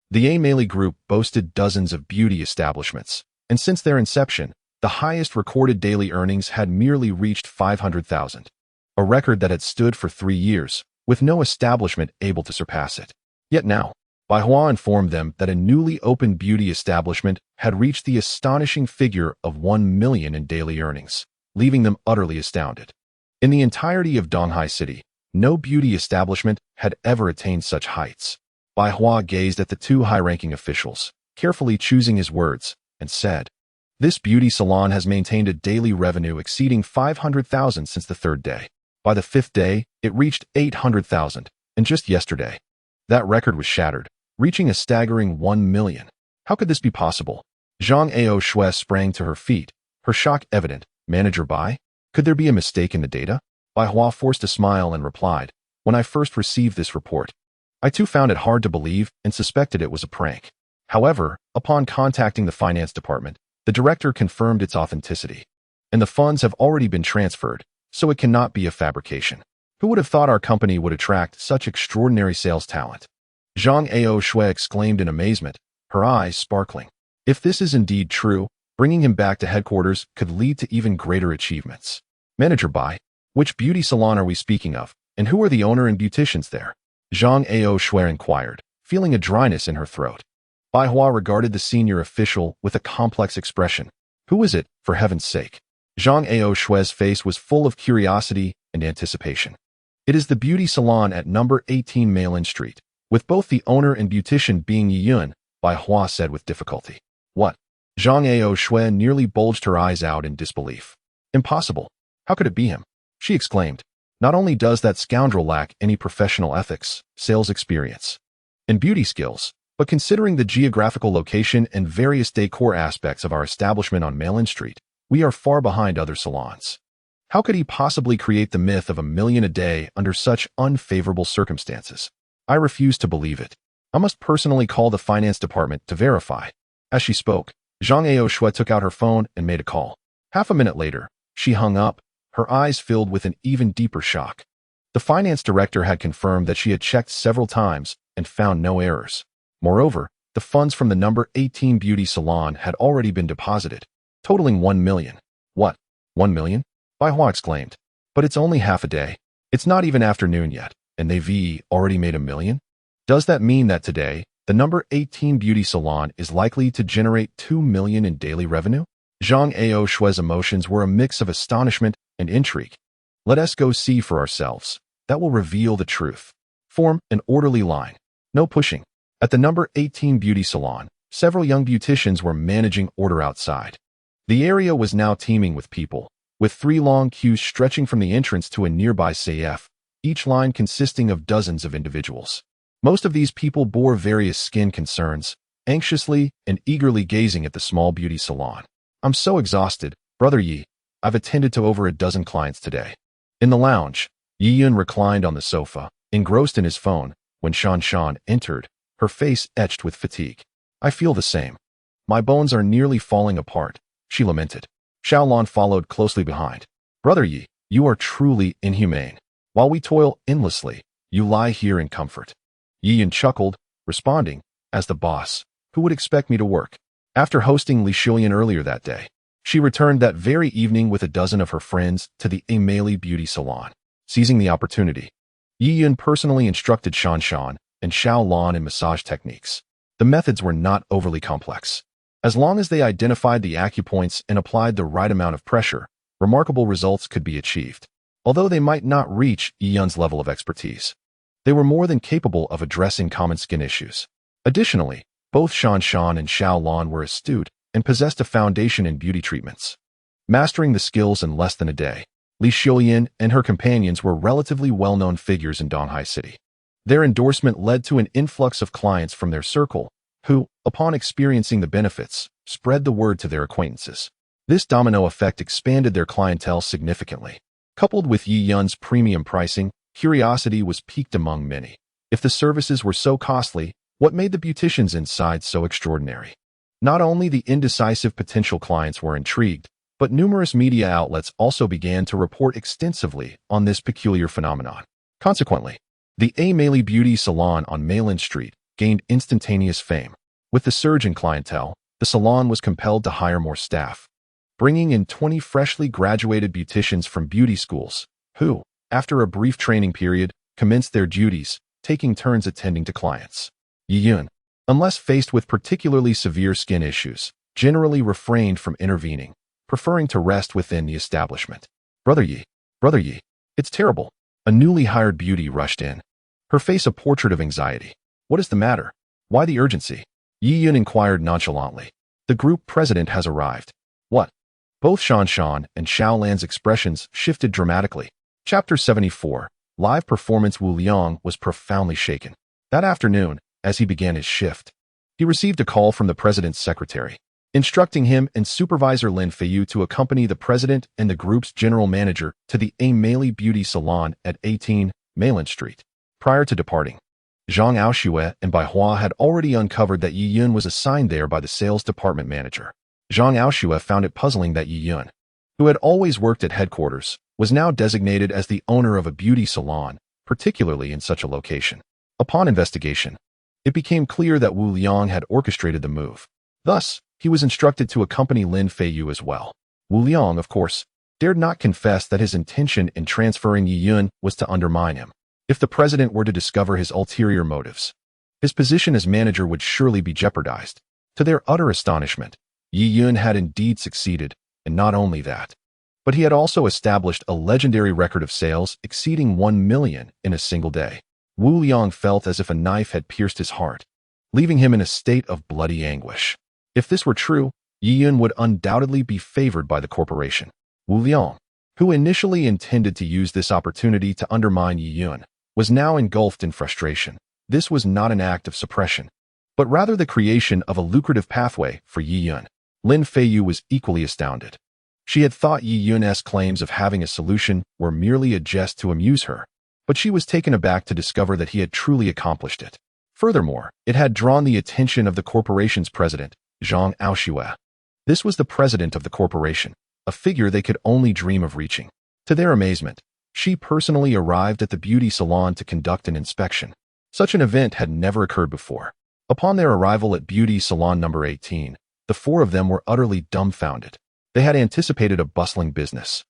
The Ameili Group boasted dozens of beauty establishments, and since their inception, the highest recorded daily earnings had merely reached 500,000, a record that had stood for 3 years, with no establishment able to surpass it. Yet now, Bai Hua informed them that a newly opened beauty establishment had reached the astonishing figure of 1 million in daily earnings, leaving them utterly astounded. In the entirety of Donghai City, no beauty establishment had ever attained such heights. Bai Hua gazed at the two high-ranking officials, carefully choosing his words, and said, "This beauty salon has maintained a daily revenue exceeding 500,000 since the 3rd day. By the 5th day, it reached 800,000, and just yesterday, that record was shattered, reaching a staggering 1 million. How could this be possible?" Zhang Aoshue sprang to her feet, her shock evident. Manager Bai, could there be a mistake in the data? Bai Hua forced a smile and replied, "When I first received this report, I too found it hard to believe and suspected it was a prank. However, upon contacting the finance department, the director confirmed its authenticity, and the funds have already been transferred, so it cannot be a fabrication. Who would have thought our company would attract such extraordinary sales talent?" Zhang Aoshue exclaimed in amazement, her eyes sparkling. If this is indeed true, bringing him back to headquarters could lead to even greater achievements. Manager Bai, which beauty salon are we speaking of, and who are the owner and beauticians there? Zhang Aoshue inquired, feeling a dryness in her throat. Bai Hua regarded the senior official with a complex expression. Who is it, for heaven's sake? Zhang Aoshue's face was full of curiosity and anticipation. It is the beauty salon at number 18 Mailin Street, with both the owner and beautician being Yiyun, Bai Hua said with difficulty. What? Zhang Aoshue nearly bulged her eyes out in disbelief. Impossible. How could it be him? She exclaimed. Not only does that scoundrel lack any professional ethics, sales experience, and beauty skills, but considering the geographical location and various decor aspects of our establishment on Mailin Street, we are far behind other salons. How could he possibly create the myth of 1 million a day under such unfavorable circumstances? I refuse to believe it. I must personally call the finance department to verify. As she spoke, Zhang Aoshue took out her phone and made a call. Half a minute later, she hung up, her eyes filled with an even deeper shock. The finance director had confirmed that she had checked several times and found no errors. Moreover, the funds from the number 18 beauty salon had already been deposited, totaling 1 million. What? 1 million? Bai Hua exclaimed. But it's only half a day. It's not even afternoon yet, and they've already made 1 million? Does that mean that today, the number 18 beauty salon is likely to generate 2 million in daily revenue? Zhang Aoshue's emotions were a mix of astonishment and intrigue. Let us go see for ourselves. That will reveal the truth. Form an orderly line. No pushing. At the number 18 beauty salon, several young beauticians were managing order outside. The area was now teeming with people, with 3 long queues stretching from the entrance to a nearby CF, each line consisting of dozens of individuals. Most of these people bore various skin concerns, anxiously and eagerly gazing at the small beauty salon. I'm so exhausted, Brother Yi. I've attended to over a dozen clients today. In the lounge, Yiyun reclined on the sofa, engrossed in his phone, when Shan entered, her face etched with fatigue. I feel the same. My bones are nearly falling apart, she lamented. Xiaolan followed closely behind. Brother Yi, you are truly inhumane. While we toil endlessly, you lie here in comfort. Yiyun chuckled, responding, as the boss, who would expect me to work? After hosting Li Shulian earlier that day, she returned that very evening with a dozen of her friends to the Ameili beauty salon. Seizing the opportunity, Yiyun personally instructed Shan and Xiaolan in massage techniques. The methods were not overly complex. As long as they identified the acupoints and applied the right amount of pressure, remarkable results could be achieved, although they might not reach Yiyun's level of expertise. They were more than capable of addressing common skin issues. Additionally, both Shan Shan and Xiao Lan were astute and possessed a foundation in beauty treatments. Mastering the skills in less than a day, Li Xiuyan and her companions were relatively well-known figures in Donghai City. Their endorsement led to an influx of clients from their circle, who, upon experiencing the benefits, spread the word to their acquaintances. This domino effect expanded their clientele significantly. Coupled with Yi Yun's premium pricing, curiosity was piqued among many. If the services were so costly, what made the beauticians inside so extraordinary? Not only the indecisive potential clients were intrigued, but numerous media outlets also began to report extensively on this peculiar phenomenon. Consequently, the A Meili Beauty Salon on Mailin Street gained instantaneous fame. With the surge in clientele, the salon was compelled to hire more staff, bringing in 20 freshly graduated beauticians from beauty schools, who, after a brief training period, commenced their duties, taking turns attending to clients. Yi Yun, unless faced with particularly severe skin issues, generally refrained from intervening, preferring to rest within the establishment. Brother Yi, it's terrible. A newly hired beauty rushed in, her face a portrait of anxiety. What is the matter? Why the urgency? Yi Yun inquired nonchalantly. The group president has arrived. What? Both Shan Shan and Xiao Lan's expressions shifted dramatically. Chapter 74. Live performance. Wu Liang was profoundly shaken. That afternoon, as he began his shift, he received a call from the president's secretary, instructing him and supervisor Lin Feiyu to accompany the president and the group's general manager to the A Meili Beauty Salon at 18 Mailin Street. Prior to departing, Zhang Aoxue and Bai Hua had already uncovered that Yi Yun was assigned there by the sales department manager. Zhang Aoxue found it puzzling that Yi Yun, who had always worked at headquarters, was now designated as the owner of a beauty salon, particularly in such a location. Upon investigation, it became clear that Wu Liang had orchestrated the move. Thus, he was instructed to accompany Lin Feiyu as well. Wu Liang, of course, dared not confess that his intention in transferring Yi Yun was to undermine him. If the president were to discover his ulterior motives, his position as manager would surely be jeopardized. To their utter astonishment, Yi Yun had indeed succeeded, and not only that, but he had also established a legendary record of sales exceeding 1 million in a single day. Wu Liang felt as if a knife had pierced his heart, leaving him in a state of bloody anguish. If this were true, Yi Yun would undoubtedly be favored by the corporation. Wu Liang, who initially intended to use this opportunity to undermine Yi Yun, was now engulfed in frustration. This was not an act of suppression, but rather the creation of a lucrative pathway for Yi Yun. Lin Feiyu was equally astounded. She had thought Yi Yun's claims of having a solution were merely a jest to amuse her, but she was taken aback to discover that he had truly accomplished it. Furthermore, it had drawn the attention of the corporation's president, Zhang Aoxue. This was the president of the corporation, a figure they could only dream of reaching. To their amazement, she personally arrived at the beauty salon to conduct an inspection. Such an event had never occurred before. Upon their arrival at beauty salon number 18, the four of them were utterly dumbfounded. They had anticipated a bustling business,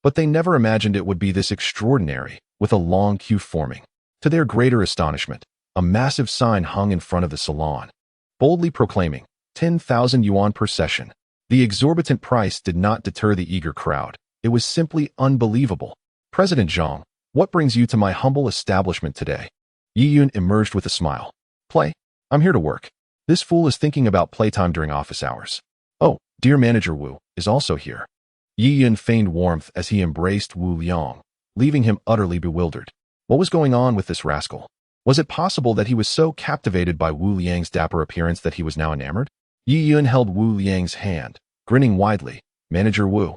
but they never imagined it would be this extraordinary, with a long queue forming. To their greater astonishment, a massive sign hung in front of the salon, boldly proclaiming 10,000 yuan per session. The exorbitant price did not deter the eager crowd. It was simply unbelievable. President Zhang, what brings you to my humble establishment today? Yi Yun emerged with a smile. Play? I'm here to work. This fool is thinking about playtime during office hours. Oh, dear Manager Wu is also here. Yi Yun feigned warmth as he embraced Wu Liang, leaving him utterly bewildered. What was going on with this rascal? Was it possible that he was so captivated by Wu Liang's dapper appearance that he was now enamored? Yi Yun held Wu Liang's hand, grinning widely. Manager Wu,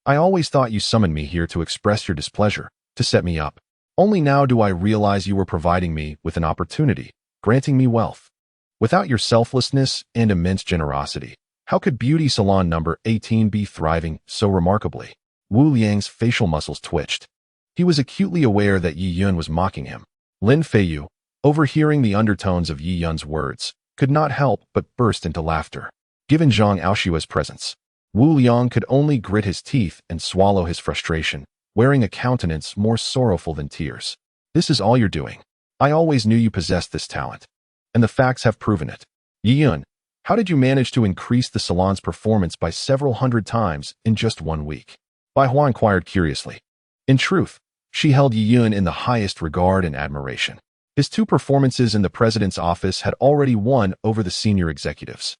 I always thought you summoned me here to express your displeasure, to set me up. Only now do I realize you were providing me with an opportunity, granting me wealth. Without your selflessness and immense generosity, how could beauty salon number 18 be thriving so remarkably? Wu Liang's facial muscles twitched. He was acutely aware that Yi Yun was mocking him. Lin Feiyu, overhearing the undertones of Yi Yun's words, could not help but burst into laughter. Given Zhang Aoxue's presence, Wu Liang could only grit his teeth and swallow his frustration, wearing a countenance more sorrowful than tears. This is all you're doing. I always knew you possessed this talent, and the facts have proven it. Yi Yun, how did you manage to increase the salon's performance by several hundred times in just 1 week? Bai Hua inquired curiously. In truth, she held Yi Yun in the highest regard and admiration. His 2 performances in the president's office had already won over the senior executives.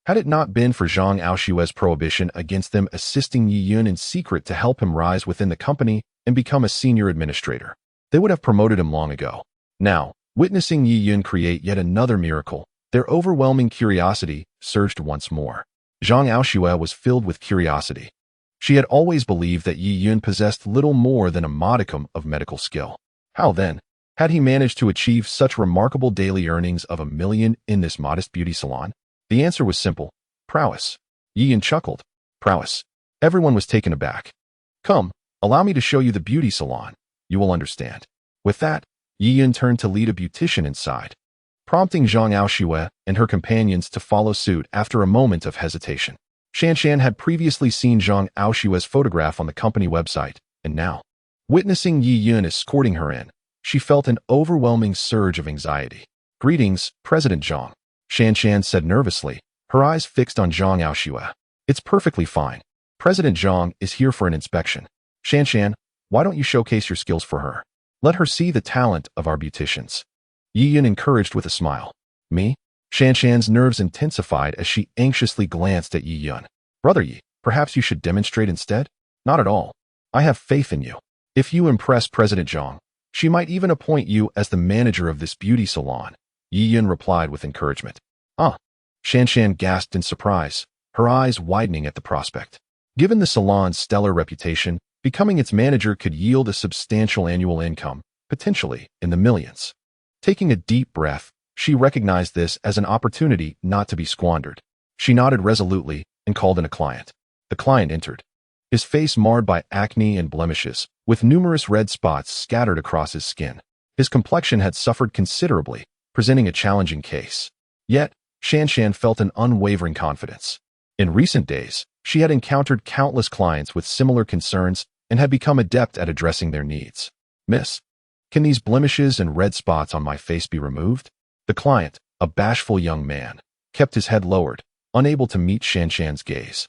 Had it not been for Zhang Aoshue's prohibition against them assisting Yi Yun in secret to help him rise within the company and become a senior administrator, they would have promoted him long ago. Now, witnessing Yi Yun create yet another miracle, their overwhelming curiosity surged once more. Zhang Aoshue was filled with curiosity. She had always believed that Yi Yun possessed little more than a modicum of medical skill. How then had he managed to achieve such remarkable daily earnings of $1 million in this modest beauty salon? The answer was simple: prowess. Yi Yun chuckled. Prowess. Everyone was taken aback. Come, allow me to show you the beauty salon. You will understand. With that, Yi Yun turned to lead a beautician inside, prompting Zhang Aoshue and her companions to follow suit after a moment of hesitation. Shanshan had previously seen Zhang Aoshue's photograph on the company website, and now, witnessing Yi Yun escorting her in, she felt an overwhelming surge of anxiety. Greetings, President Zhang, Shanshan said nervously, her eyes fixed on Zhang Aoshue. It's perfectly fine. President Zhang is here for an inspection. Shanshan, why don't you showcase your skills for her? Let her see the talent of our beauticians. Yi Yun encouraged with a smile. Me? Shanshan's nerves intensified as she anxiously glanced at Yi Yun. Brother Yi, perhaps you should demonstrate instead? Not at all. I have faith in you. If you impress President Zhang, she might even appoint you as the manager of this beauty salon. Yi Yun replied with encouragement. Shanshan gasped in surprise, her eyes widening at the prospect. Given the salon's stellar reputation, becoming its manager could yield a substantial annual income, potentially in the millions. Taking a deep breath, she recognized this as an opportunity not to be squandered. She nodded resolutely and called in a client. The client entered, his face marred by acne and blemishes, with numerous red spots scattered across his skin. His complexion had suffered considerably, presenting a challenging case. Yet, Shanshan felt an unwavering confidence. In recent days, she had encountered countless clients with similar concerns and had become adept at addressing their needs. Miss, can these blemishes and red spots on my face be removed? The client, a bashful young man, kept his head lowered, unable to meet Shanshan's gaze.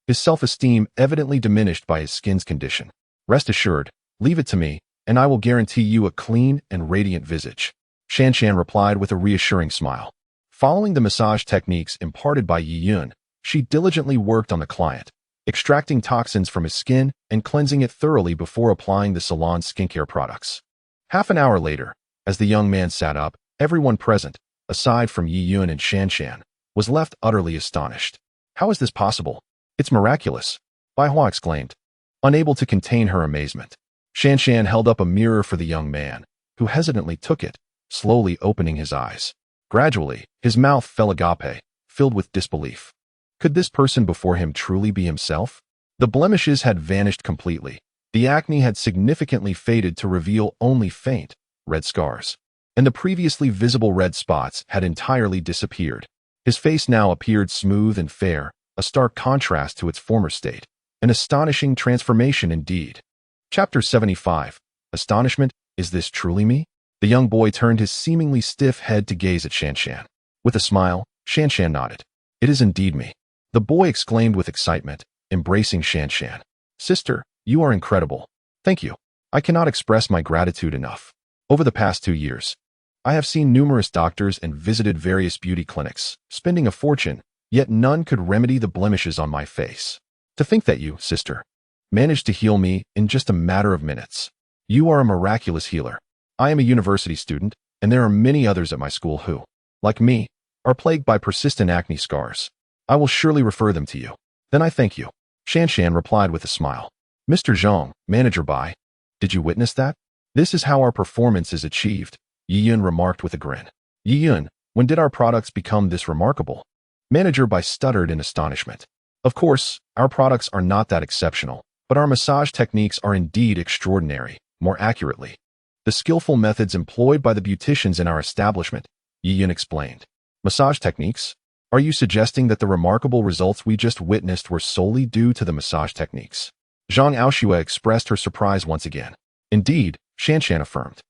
His self-esteem evidently diminished by his skin's condition. Rest assured, leave it to me, and I will guarantee you a clean and radiant visage. Shanshan replied with a reassuring smile. Following the massage techniques imparted by Yi Yun, she diligently worked on the client, extracting toxins from his skin and cleansing it thoroughly before applying the salon's skincare products. Half an hour later, as the young man sat up, everyone present, aside from Yi Yun and Shanshan, was left utterly astonished. How is this possible? It's miraculous, Bai Hua exclaimed, unable to contain her amazement. Shanshan held up a mirror for the young man, who hesitantly took it, slowly opening his eyes. Gradually, his mouth fell agape, filled with disbelief. Could this person before him truly be himself? The blemishes had vanished completely. The acne had significantly faded to reveal only faint, red scars, and the previously visible red spots had entirely disappeared. His face now appeared smooth and fair, a stark contrast to its former state. An astonishing transformation indeed. Chapter 75. Astonishment, is this truly me? The young boy turned his seemingly stiff head to gaze at Shanshan. With a smile, Shanshan nodded. It is indeed me. The boy exclaimed with excitement, embracing Shanshan. Sister, you are incredible. Thank you. I cannot express my gratitude enough. Over the past 2 years, I have seen numerous doctors and visited various beauty clinics, spending a fortune, yet none could remedy the blemishes on my face. To think that you, sister, managed to heal me in just a matter of minutes. You are a miraculous healer. I am a university student, and there are many others at my school who, like me, are plagued by persistent acne scars. I will surely refer them to you. Then I thank you. Shanshan replied with a smile. Mr. Zhang, Manager Bai, did you witness that? This is how our performance is achieved, Yi Yun remarked with a grin. Yi Yun, when did our products become this remarkable? Manager Bai stuttered in astonishment. Of course, our products are not that exceptional, but our massage techniques are indeed extraordinary. More accurately, the skillful methods employed by the beauticians in our establishment, Yi Yun explained. Massage techniques? Are you suggesting that the remarkable results we just witnessed were solely due to the massage techniques? Zhang Aoshue expressed her surprise once again. Indeed, Shanshan affirmed.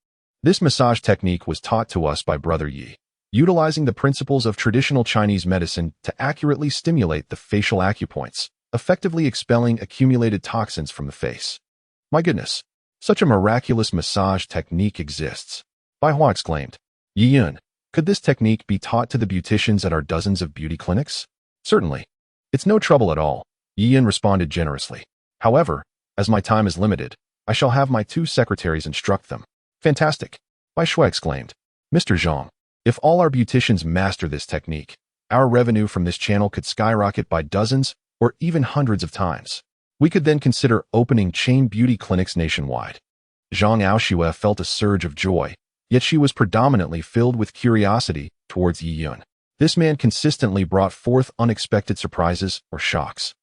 This massage technique was taught to us by Brother Yi, utilizing the principles of traditional Chinese medicine to accurately stimulate the facial acupoints, effectively expelling accumulated toxins from the face. My goodness, such a miraculous massage technique exists. Bai Hua exclaimed. Yi Yun, could this technique be taught to the beauticians at our dozens of beauty clinics? Certainly. It's no trouble at all, Yi Yun responded generously. However, as my time is limited, I shall have my 2 secretaries instruct them. Fantastic, Bai Shui exclaimed. Mr. Zhang, if all our beauticians master this technique, our revenue from this channel could skyrocket by dozens or even hundreds of times. We could then consider opening chain beauty clinics nationwide. Zhang Aoshue felt a surge of joy, yet she was predominantly filled with curiosity towards Yi Yun. This man consistently brought forth unexpected surprises or shocks.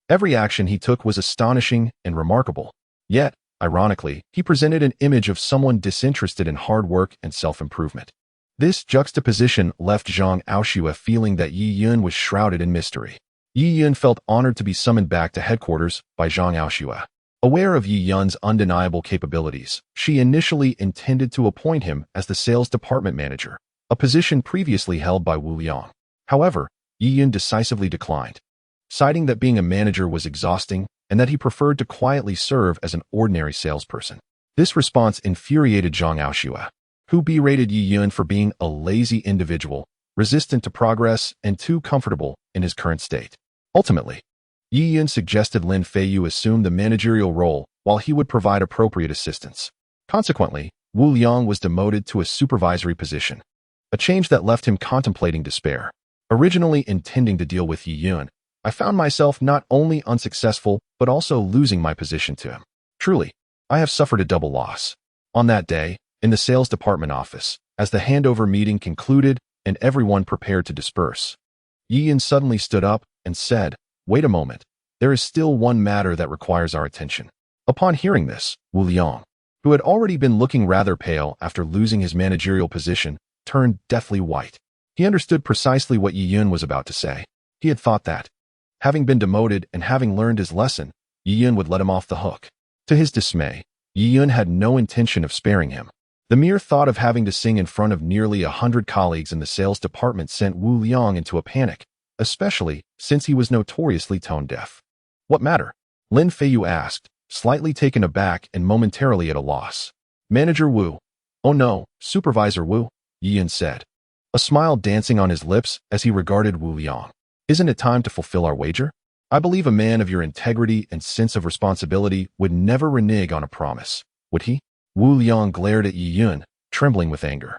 Every action he took was astonishing and remarkable. Yet, ironically, he presented an image of someone disinterested in hard work and self-improvement. This juxtaposition left Zhang Aoshue feeling that Yi Yun was shrouded in mystery. Yi Yun felt honored to be summoned back to headquarters by Zhang Aoshue. Aware of Yi Yun's undeniable capabilities, she initially intended to appoint him as the sales department manager, a position previously held by Wu Liang. However, Yi Yun decisively declined, citing that being a manager was exhausting and that he preferred to quietly serve as an ordinary salesperson. This response infuriated Zhang Aoshue, who berated Yi Yun for being a lazy individual, resistant to progress, and too comfortable in his current state. Ultimately, Yi Yun suggested Lin Feiyu assume the managerial role while he would provide appropriate assistance. Consequently, Wu Liang was demoted to a supervisory position, a change that left him contemplating despair. Originally intending to deal with Yi Yun, I found myself not only unsuccessful but also losing my position to him. Truly, I have suffered a double loss. On that day, in the sales department office, as the handover meeting concluded and everyone prepared to disperse, Yi Yun suddenly stood up and said, "Wait a moment, there is still one matter that requires our attention." Upon hearing this, Wu Liang, who had already been looking rather pale after losing his managerial position, turned deathly white. He understood precisely what Yi Yun was about to say. He had thought that, having been demoted and having learned his lesson, Yi Yun would let him off the hook. To his dismay, Yi Yun had no intention of sparing him. The mere thought of having to sing in front of nearly 100 colleagues in the sales department sent Wu Liang into a panic, especially since he was notoriously tone-deaf. "What matter?" Lin Feiyu asked, slightly taken aback and momentarily at a loss. "Manager Wu." "Oh no, Supervisor Wu," Yi Yun said, a smile dancing on his lips as he regarded Wu Liang. "Isn't it time to fulfill our wager? I believe a man of your integrity and sense of responsibility would never renege on a promise, would he?" Wu Liang glared at Yi Yun, trembling with anger.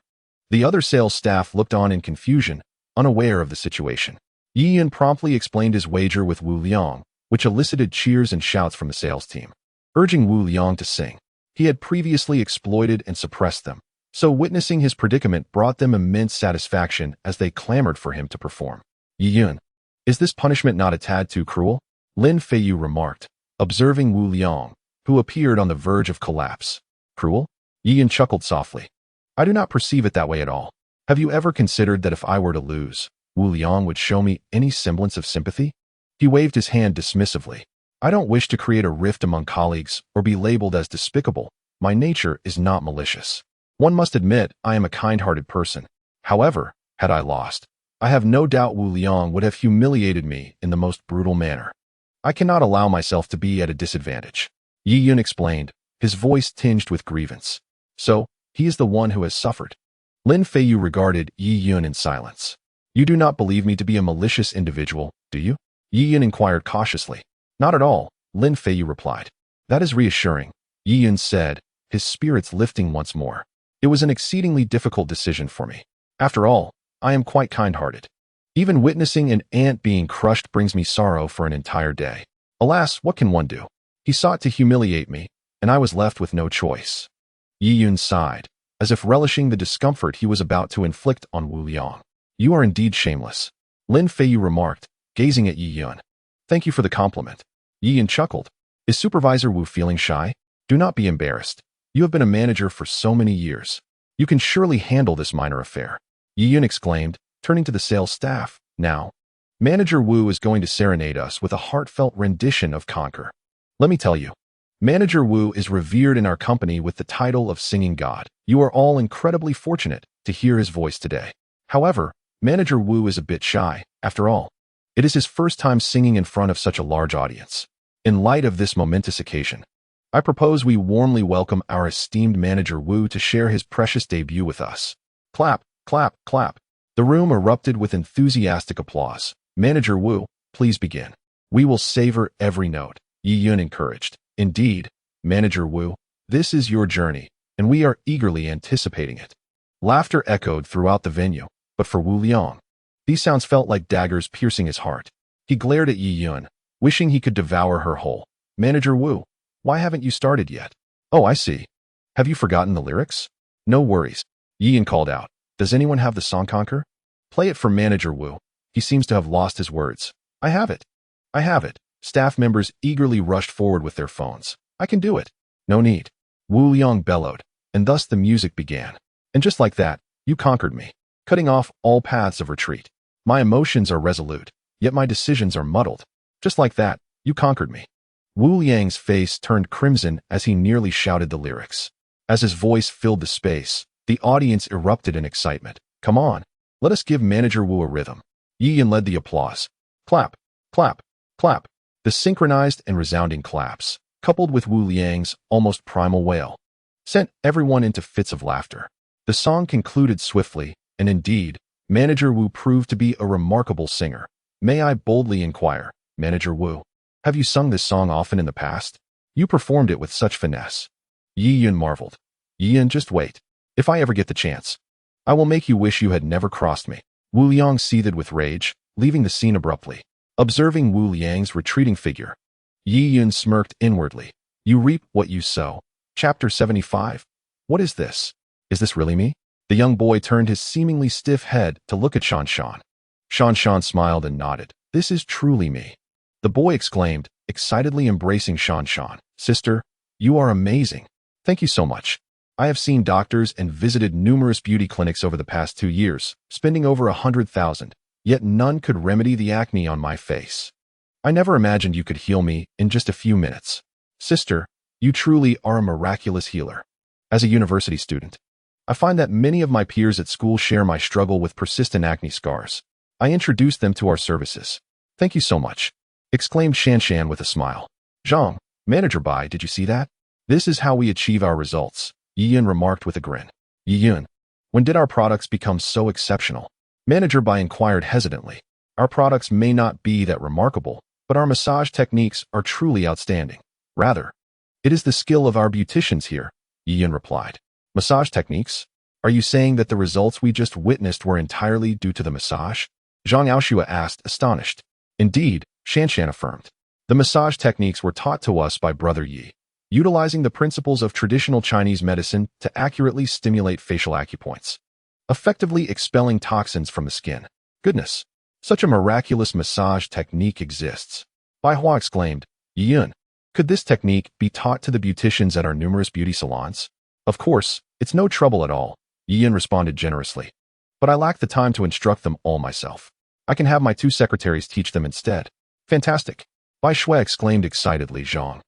The other sales staff looked on in confusion, unaware of the situation. Yi Yun promptly explained his wager with Wu Liang, which elicited cheers and shouts from the sales team, urging Wu Liang to sing. He had previously exploited and suppressed them, so witnessing his predicament brought them immense satisfaction as they clamored for him to perform. "Yi Yun, is this punishment not a tad too cruel?" Lin Feiyu remarked, observing Wu Liang, who appeared on the verge of collapse. "Cruel?" Yi Yun chuckled softly. "I do not perceive it that way at all. Have you ever considered that if I were to lose, Wu Liang would show me any semblance of sympathy?" He waved his hand dismissively. "I don't wish to create a rift among colleagues or be labeled as despicable. My nature is not malicious. One must admit I am a kind-hearted person. However, had I lost, I have no doubt Wu Liang would have humiliated me in the most brutal manner. I cannot allow myself to be at a disadvantage." Yi Yun explained, his voice tinged with grievance. "So, he is the one who has suffered." Lin Feiyu regarded Yi Yun in silence. "You do not believe me to be a malicious individual, do you?" Yi Yun inquired cautiously. "Not at all," Lin Feiyu replied. "That is reassuring," Yi Yun said, his spirits lifting once more. "It was an exceedingly difficult decision for me. After all, I am quite kind-hearted. Even witnessing an ant being crushed brings me sorrow for an entire day. Alas, what can one do? He sought to humiliate me, and I was left with no choice." Yi Yun sighed, as if relishing the discomfort he was about to inflict on Wu Liang. "You are indeed shameless," Lin Feiyu remarked, gazing at Yi Yun. "Thank you for the compliment." Yi Yun chuckled. "Is Supervisor Wu feeling shy? Do not be embarrassed. You have been a manager for so many years. You can surely handle this minor affair." Yi Yun exclaimed, turning to the sales staff. "Now, Manager Wu is going to serenade us with a heartfelt rendition of Conquer. Let me tell you, Manager Wu is revered in our company with the title of Singing God. You are all incredibly fortunate to hear his voice today. However, Manager Wu is a bit shy, after all. It is his first time singing in front of such a large audience. In light of this momentous occasion, I propose we warmly welcome our esteemed manager Wu to share his precious debut with us. Clap, clap, clap. The room erupted with enthusiastic applause. Manager Wu, please begin. We will savor every note, Yi Yun encouraged. Indeed, Manager Wu, this is your journey, and we are eagerly anticipating it. Laughter echoed throughout the venue, but for Wu Liang, these sounds felt like daggers piercing his heart. He glared at Yi Yun, wishing he could devour her whole. Manager Wu, why haven't you started yet? Oh, I see. Have you forgotten the lyrics? No worries. Yi Yun called out. Does anyone have the song conquer? Play it for Manager Wu. He seems to have lost his words. I have it. I have it. Staff members eagerly rushed forward with their phones. I can do it. No need. Wu Liang bellowed, and thus the music began. And just like that, you conquered me, cutting off all paths of retreat. My emotions are resolute, yet my decisions are muddled. Just like that, you conquered me. Wu Liang's face turned crimson as he nearly shouted the lyrics. As his voice filled the space, the audience erupted in excitement. Come on, let us give Manager Wu a rhythm. Yi Yun led the applause. Clap, clap, clap. The synchronized and resounding claps, coupled with Wu Liang's almost primal wail, sent everyone into fits of laughter. The song concluded swiftly, and indeed, Manager Wu proved to be a remarkable singer. May I boldly inquire, Manager Wu, have you sung this song often in the past? You performed it with such finesse. Yi Yun marveled. Yi Yun, just wait. If I ever get the chance, I will make you wish you had never crossed me. Wu Liang seethed with rage, leaving the scene abruptly. Observing Wu Liang's retreating figure, Yi Yun smirked inwardly. You reap what you sow. Chapter 75. What is this? Is this really me? The young boy turned his seemingly stiff head to look at Shan Shan. Shan Shan smiled and nodded. This is truly me. The boy exclaimed, excitedly embracing Shan Shan. Sister, you are amazing. Thank you so much. I have seen doctors and visited numerous beauty clinics over the past 2 years, spending over 100,000, yet none could remedy the acne on my face. I never imagined you could heal me in just a few minutes. Sister, you truly are a miraculous healer. As a university student, I find that many of my peers at school share my struggle with persistent acne scars. I introduced them to our services. Thank you so much, exclaimed Shan Shan with a smile. Zhang, Manager Bai, did you see that? This is how we achieve our results, Yi Yun remarked with a grin. Yi Yun, when did our products become so exceptional? Manager Bai inquired hesitantly. Our products may not be that remarkable, but our massage techniques are truly outstanding. Rather, it is the skill of our beauticians here, Yi Yun replied. Massage techniques? Are you saying that the results we just witnessed were entirely due to the massage? Zhang Yaoshua asked, astonished. Indeed, Shan Shan affirmed. The massage techniques were taught to us by Brother Yi, utilizing the principles of traditional Chinese medicine to accurately stimulate facial acupoints, effectively expelling toxins from the skin. Goodness, such a miraculous massage technique exists. Bai Hua exclaimed. Yi Yun, could this technique be taught to the beauticians at our numerous beauty salons? Of course, it's no trouble at all, Yi Yun responded generously. But I lack the time to instruct them all myself. I can have my 2 secretaries teach them instead. Fantastic, Bai Shui exclaimed excitedly. Zhang,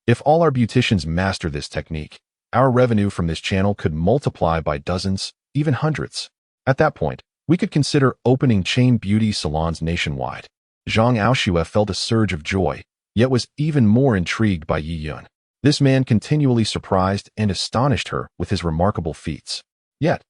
if all our beauticians master this technique, our revenue from this channel could multiply by dozens, even hundreds. At that point, we could consider opening chain beauty salons nationwide. Zhang Aoshua felt a surge of joy, yet was even more intrigued by Yi Yun. This man continually surprised and astonished her with his remarkable feats. Yet,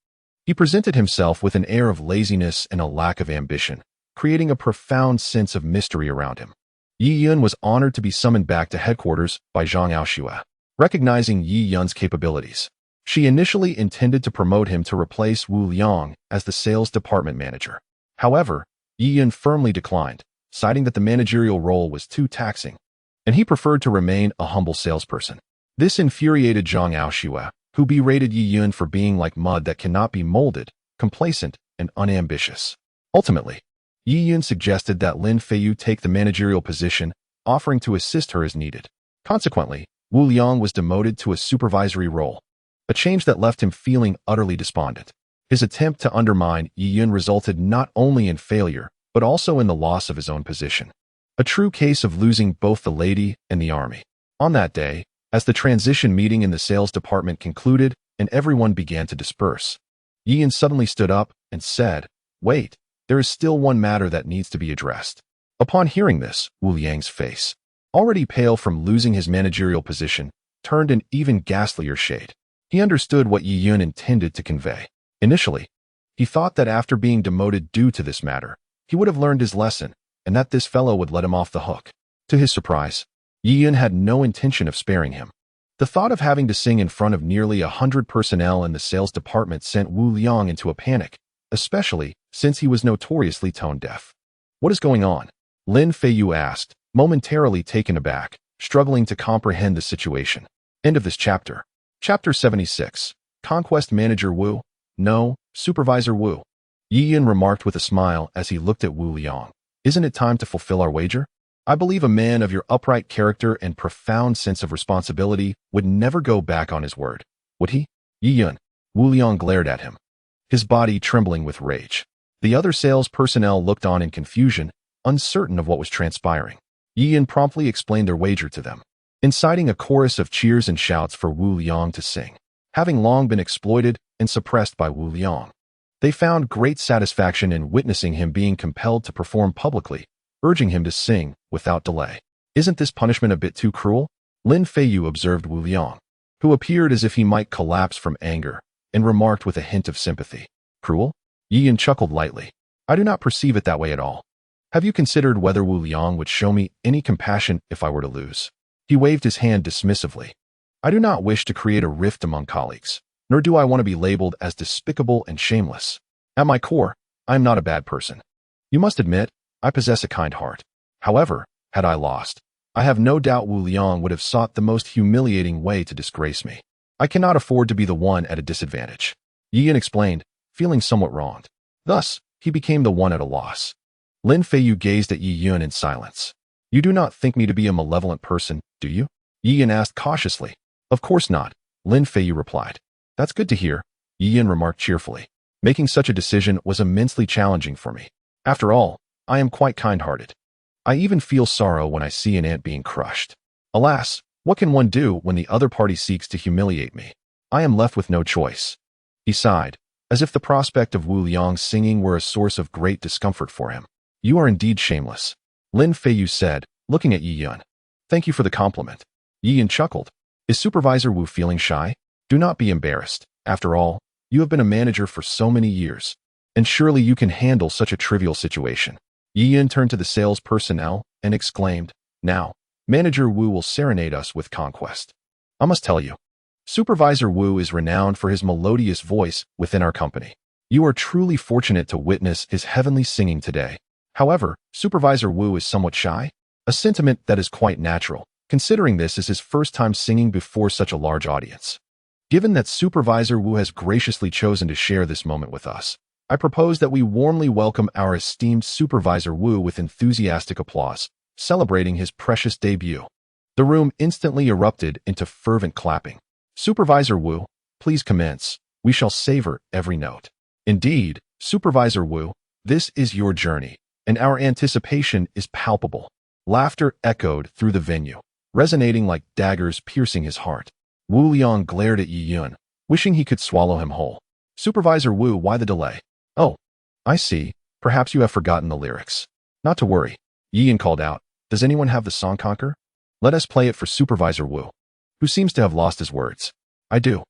he presented himself with an air of laziness and a lack of ambition, creating a profound sense of mystery around him. Yi Yun was honored to be summoned back to headquarters by Zhang Aoshua. Recognizing Yi Yun's capabilities, she initially intended to promote him to replace Wu Liang as the sales department manager. However, Yi Yun firmly declined, citing that the managerial role was too taxing, and he preferred to remain a humble salesperson. This infuriated Zhang Aoshua, who berated Yi Yun for being like mud that cannot be molded, complacent, and unambitious. Ultimately, Yi Yun suggested that Lin Feiyu take the managerial position, offering to assist her as needed. Consequently, Wu Liang was demoted to a supervisory role, a change that left him feeling utterly despondent. His attempt to undermine Yi Yun resulted not only in failure, but also in the loss of his own position. A true case of losing both the lady and the army. On that day, as the transition meeting in the sales department concluded and everyone began to disperse, Yi Yun suddenly stood up and said, "Wait, there is still one matter that needs to be addressed." Upon hearing this, Wu Liang's face, already pale from losing his managerial position, turned an even ghastlier shade. He understood what Yi Yun intended to convey. Initially, he thought that after being demoted due to this matter, he would have learned his lesson, and that this fellow would let him off the hook. To his surprise, Yi Yun had no intention of sparing him. The thought of having to sing in front of nearly 100 personnel in the sales department sent Wu Liang into a panic, especially since he was notoriously tone-deaf. "What is going on?" Lin Feiyu asked, momentarily taken aback, struggling to comprehend the situation. End of this chapter. Chapter 76. Conquest Manager Wu? No, Supervisor Wu. Yi Yun remarked with a smile as he looked at Wu Liang. "Isn't it time to fulfill our wager? I believe a man of your upright character and profound sense of responsibility would never go back on his word. Would he?" Yi Yun. Wu Liang glared at him, his body trembling with rage. The other sales personnel looked on in confusion, uncertain of what was transpiring. Yi Yun promptly explained their wager to them, inciting a chorus of cheers and shouts for Wu Liang to sing. Having long been exploited and suppressed by Wu Liang, they found great satisfaction in witnessing him being compelled to perform publicly, urging him to sing without delay. "Isn't this punishment a bit too cruel?" Lin Feiyu observed Wu Liang, who appeared as if he might collapse from anger, and remarked with a hint of sympathy. "Cruel?" Yi Yun chuckled lightly. "I do not perceive it that way at all. Have you considered whether Wu Liang would show me any compassion if I were to lose?" He waved his hand dismissively. "I do not wish to create a rift among colleagues, nor do I want to be labeled as despicable and shameless. At my core, I am not a bad person. You must admit, I possess a kind heart. However, had I lost, I have no doubt Wu Liang would have sought the most humiliating way to disgrace me. I cannot afford to be the one at a disadvantage." Yi Yun explained, feeling somewhat wronged. Thus, he became the one at a loss. Lin Feiyu gazed at Yi Yun in silence. "You do not think me to be a malevolent person, do you?" Yi Yun asked cautiously. "Of course not," Lin Feiyu replied. "That's good to hear," Yi Yun remarked cheerfully. "Making such a decision was immensely challenging for me. After all, I am quite kind-hearted. I even feel sorrow when I see an ant being crushed. Alas, what can one do when the other party seeks to humiliate me? I am left with no choice." He sighed, as if the prospect of Wu Liang's singing were a source of great discomfort for him. "You are indeed shameless," Lin Feiyu said, looking at Yi Yun. "Thank you for the compliment." Yi Yun chuckled. "Is Supervisor Wu feeling shy? Do not be embarrassed. After all, you have been a manager for so many years, and surely you can handle such a trivial situation." Yi Yun turned to the sales personnel and exclaimed, "Now, Manager Wu will serenade us with conquest. I must tell you, Supervisor Wu is renowned for his melodious voice within our company. You are truly fortunate to witness his heavenly singing today. However, Supervisor Wu is somewhat shy, a sentiment that is quite natural, considering this is his first time singing before such a large audience. Given that Supervisor Wu has graciously chosen to share this moment with us, I propose that we warmly welcome our esteemed Supervisor Wu with enthusiastic applause, celebrating his precious debut." The room instantly erupted into fervent clapping. "Supervisor Wu, please commence. We shall savor every note." "Indeed, Supervisor Wu, this is your journey, and our anticipation is palpable." Laughter echoed through the venue, resonating like daggers piercing his heart. Wu Liang glared at Yi Yun, wishing he could swallow him whole. "Supervisor Wu, why the delay?" "Oh, I see. Perhaps you have forgotten the lyrics." "Not to worry," Yi Yun called out. "Does anyone have the song conquer? Let us play it for Supervisor Wu, who seems to have lost his words." I do.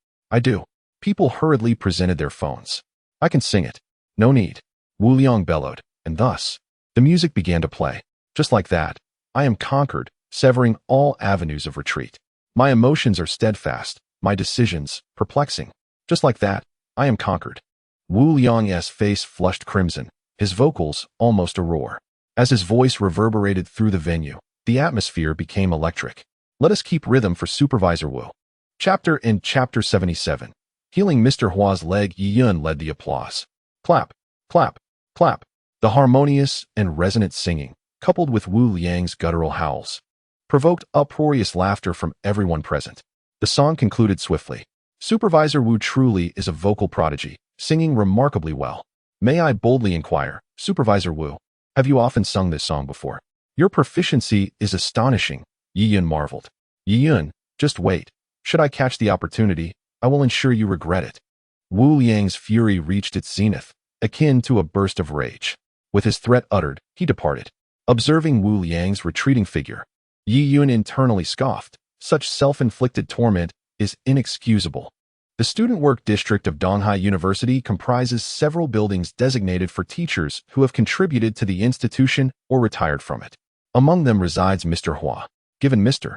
People hurriedly presented their phones. "I can sing it. No need," Wu Liang bellowed, and thus, the music began to play. Just like that, I am conquered, severing all avenues of retreat. My emotions are steadfast, my decisions perplexing. Just like that, I am conquered. Wu Liang's face flushed crimson, his vocals almost a roar. As his voice reverberated through the venue, the atmosphere became electric. Let us keep rhythm for Supervisor Wu. Chapter 77. Healing Mr. Hua's leg. Yi Yun led the applause. Clap, clap, clap. The harmonious and resonant singing, coupled with Wu Liang's guttural howls, provoked uproarious laughter from everyone present. The song concluded swiftly. Supervisor Wu truly is a vocal prodigy, singing remarkably well. May I boldly inquire, Supervisor Wu, have you often sung this song before? Your proficiency is astonishing, Yi Yun marveled. Yi Yun, just wait. Should I catch the opportunity, I will ensure you regret it. Wu Liang's fury reached its zenith, akin to a burst of rage. With his threat uttered, he departed. Observing Wu Liang's retreating figure, Yi Yun internally scoffed, Such self-inflicted torment is inexcusable. The student work district of Donghai University comprises several buildings designated for teachers who have contributed to the institution or retired from it. Among them resides Mr. Hua. Given Mr.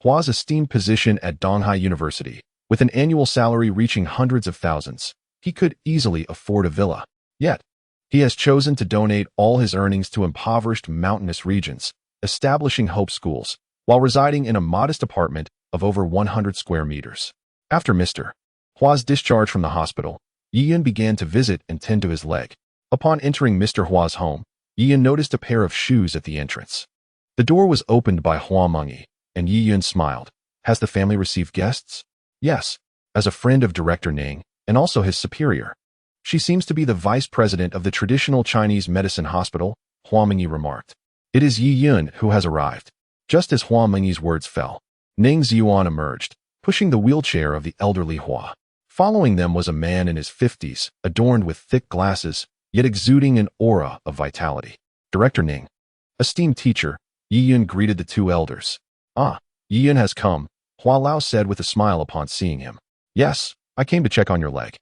Hua's esteemed position at Donghai University, with an annual salary reaching hundreds of thousands, he could easily afford a villa. Yet, he has chosen to donate all his earnings to impoverished mountainous regions, establishing Hope Schools, while residing in a modest apartment of over 100 square meters. After Mr. Hua's discharge from the hospital, Yiyun began to visit and tend to his leg. Upon entering Mr. Hua's home, Yiyun noticed a pair of shoes at the entrance. The door was opened by Hua Mengyi, and Yiyun smiled. Has the family received guests? Yes, as a friend of Director Ning, and also his superior. She seems to be the vice president of the traditional Chinese medicine hospital, Hua Mengyi remarked. It is Yiyun who has arrived. Just as Hua Mengyi's words fell, Ning Ziyuan emerged, pushing the wheelchair of the elderly Hua. Following them was a man in his 50s, adorned with thick glasses, yet exuding an aura of vitality. Director Ning. Esteemed teacher, Yiyun greeted the two elders. Ah, Yiyun has come, Hua Lao said with a smile upon seeing him. Yes, I came to check on your leg.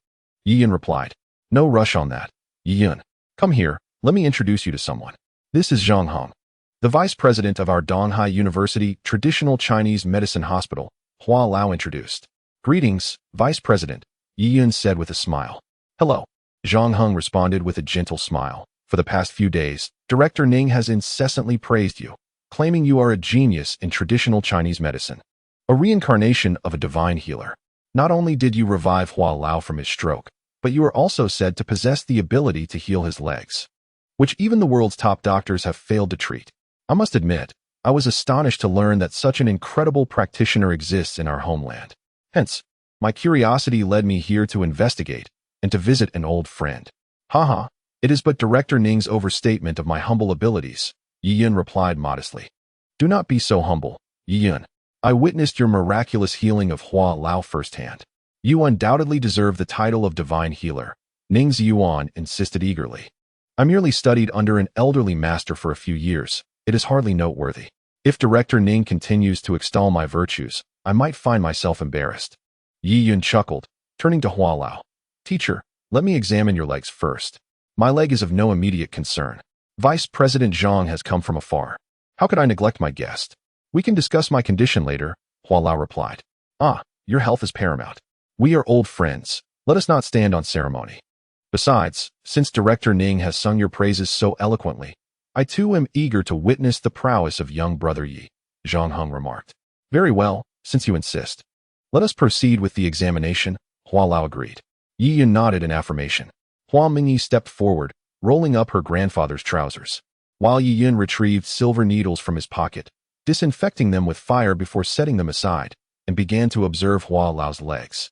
Yiyun replied. No rush on that. Yiyun, come here, let me introduce you to someone. This is Zhang Hong, the vice president of our Donghai University Traditional Chinese Medicine Hospital, Hua Lao introduced. Greetings, Vice President, Yiyun said with a smile. Hello. Zhang Hong responded with a gentle smile. For the past few days, Director Ning has incessantly praised you, claiming you are a genius in traditional Chinese medicine, a reincarnation of a divine healer. Not only did you revive Hua Lao from his stroke, but you are also said to possess the ability to heal his legs, which even the world's top doctors have failed to treat. I must admit, I was astonished to learn that such an incredible practitioner exists in our homeland. Hence, my curiosity led me here to investigate and to visit an old friend. Haha, it is but Director Ning's overstatement of my humble abilities, Yiyun replied modestly. Do not be so humble, Yiyun. I witnessed your miraculous healing of Hua Lao firsthand. You undoubtedly deserve the title of divine healer, Ning Ziyuan insisted eagerly. I merely studied under an elderly master for a few years. It is hardly noteworthy. If Director Ning continues to extol my virtues, I might find myself embarrassed. Yiyun chuckled, turning to Hua Lao. Teacher, let me examine your legs first. My leg is of no immediate concern. Vice President Zhang has come from afar. How could I neglect my guest? We can discuss my condition later, Hua Lao replied. Ah, your health is paramount. We are old friends. Let us not stand on ceremony. Besides, since Director Ning has sung your praises so eloquently, I too am eager to witness the prowess of young brother Yi, Zhang Hong remarked. Very well, since you insist. Let us proceed with the examination, Hua Lao agreed. Yiyun nodded in affirmation. Hua Mengyi stepped forward, rolling up her grandfather's trousers, while Yiyun retrieved silver needles from his pocket, disinfecting them with fire before setting them aside, and began to observe Hua Lao's legs.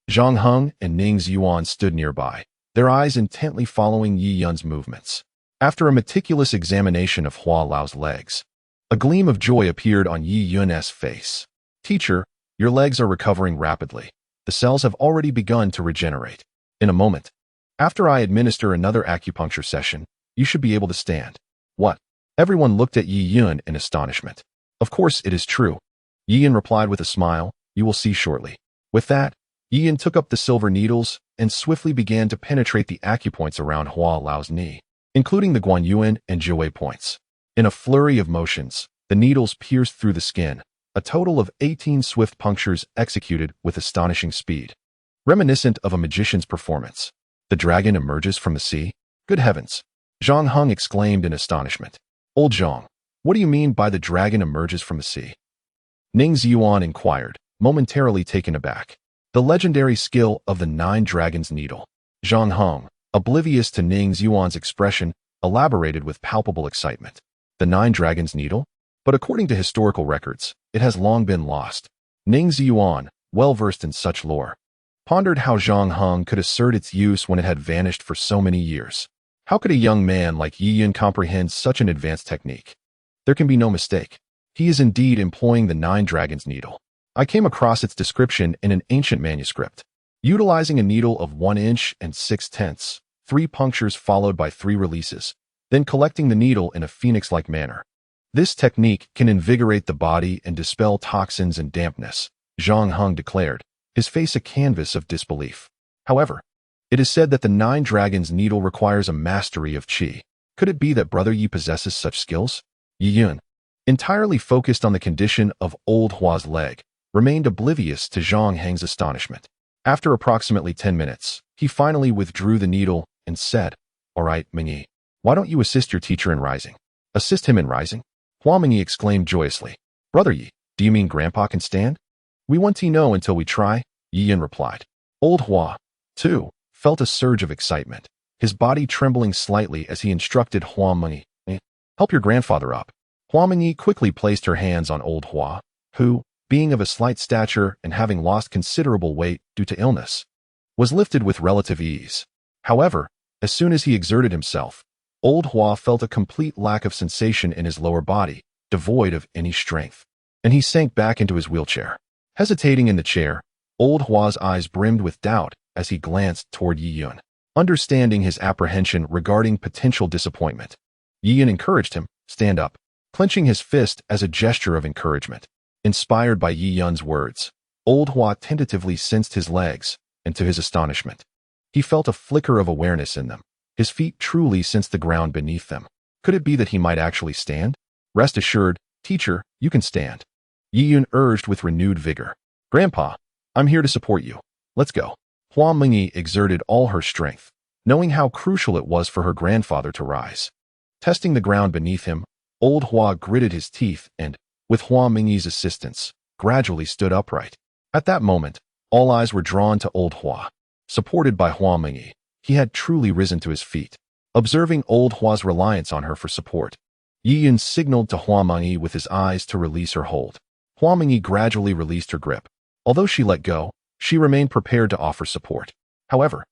Zhang Hong and Ning Ziyuan stood nearby, their eyes intently following Yiyun's movements. After a meticulous examination of Hua Lao's legs, a gleam of joy appeared on Yiyun's face. Teacher, your legs are recovering rapidly. The cells have already begun to regenerate. In a moment, after I administer another acupuncture session, you should be able to stand. What? Everyone looked at Yiyun in astonishment. Of course it is true. Yiyun replied with a smile. You will see shortly. With that, Yiyun took up the silver needles and swiftly began to penetrate the acupoints around Hua Lao's knee, including the Guanyuan and Jiwei points. In a flurry of motions, the needles pierced through the skin, a total of 18 swift punctures executed with astonishing speed. Reminiscent of a magician's performance. The dragon emerges from the sea? Good heavens! Zhang Hong exclaimed in astonishment. Old Zhang, what do you mean by the dragon emerges from the sea? Ning Ziyuan inquired, momentarily taken aback. The legendary skill of the 9 Dragons Needle. Zhang Hong, oblivious to Ning Ziyuan's expression, elaborated with palpable excitement. The 9 Dragons Needle? But according to historical records, it has long been lost. Ning Ziyuan, well versed in such lore, pondered how Zhang Hong could assert its use when it had vanished for so many years. How could a young man like Yiyun comprehend such an advanced technique? There can be no mistake. He is indeed employing the 9 Dragons Needle. I came across its description in an ancient manuscript. Utilizing a needle of 1 inch and 6/10, 3 punctures followed by 3 releases, then collecting the needle in a phoenix-like manner. This technique can invigorate the body and dispel toxins and dampness, Zhang Heng declared, his face a canvas of disbelief. However, it is said that the Nine Dragons needle requires a mastery of qi. Could it be that Brother Yi possesses such skills? Yi Yun, entirely focused on the condition of old Hua's leg, remained oblivious to Zhang Heng's astonishment. After approximately 10 minutes, he finally withdrew the needle and said, "All right, Mingyi, why don't you assist your teacher in rising?" "Assist him in rising?" Hua Mingyi exclaimed joyously. "Brother Yi, do you mean Grandpa can stand?" "We won't know until we try," Yi Yun replied. Old Hua, too, felt a surge of excitement, his body trembling slightly as he instructed Hua Mingyi, "Help your grandfather up." Hua Mingyi quickly placed her hands on old Hua, who, being of a slight stature and having lost considerable weight due to illness, was lifted with relative ease. However, as soon as he exerted himself, old Hua felt a complete lack of sensation in his lower body, devoid of any strength, and he sank back into his wheelchair. Hesitating in the chair, old Hua's eyes brimmed with doubt as he glanced toward Yi Yun. Understanding his apprehension regarding potential disappointment, Yi Yun encouraged him, "Stand up," clenching his fist as a gesture of encouragement. Inspired by Yi Yun's words, old Hua tentatively sensed his legs, and to his astonishment, he felt a flicker of awareness in them. His feet truly sensed the ground beneath them. Could it be that he might actually stand? "Rest assured, teacher, you can stand," Yi Yun urged with renewed vigor. "Grandpa, I'm here to support you. Let's go." Hua Mingyi exerted all her strength, knowing how crucial it was for her grandfather to rise. Testing the ground beneath him, old Hua gritted his teeth and, with Hua Mingyi's assistance, gradually stood upright. At that moment, all eyes were drawn to old Hua. Supported by Hua Mingyi, he had truly risen to his feet. Observing old Hua's reliance on her for support, Yi Yun signaled to Hua Mingyi with his eyes to release her hold. Hua Mingyi gradually released her grip. Although she let go, she remained prepared to offer support. However,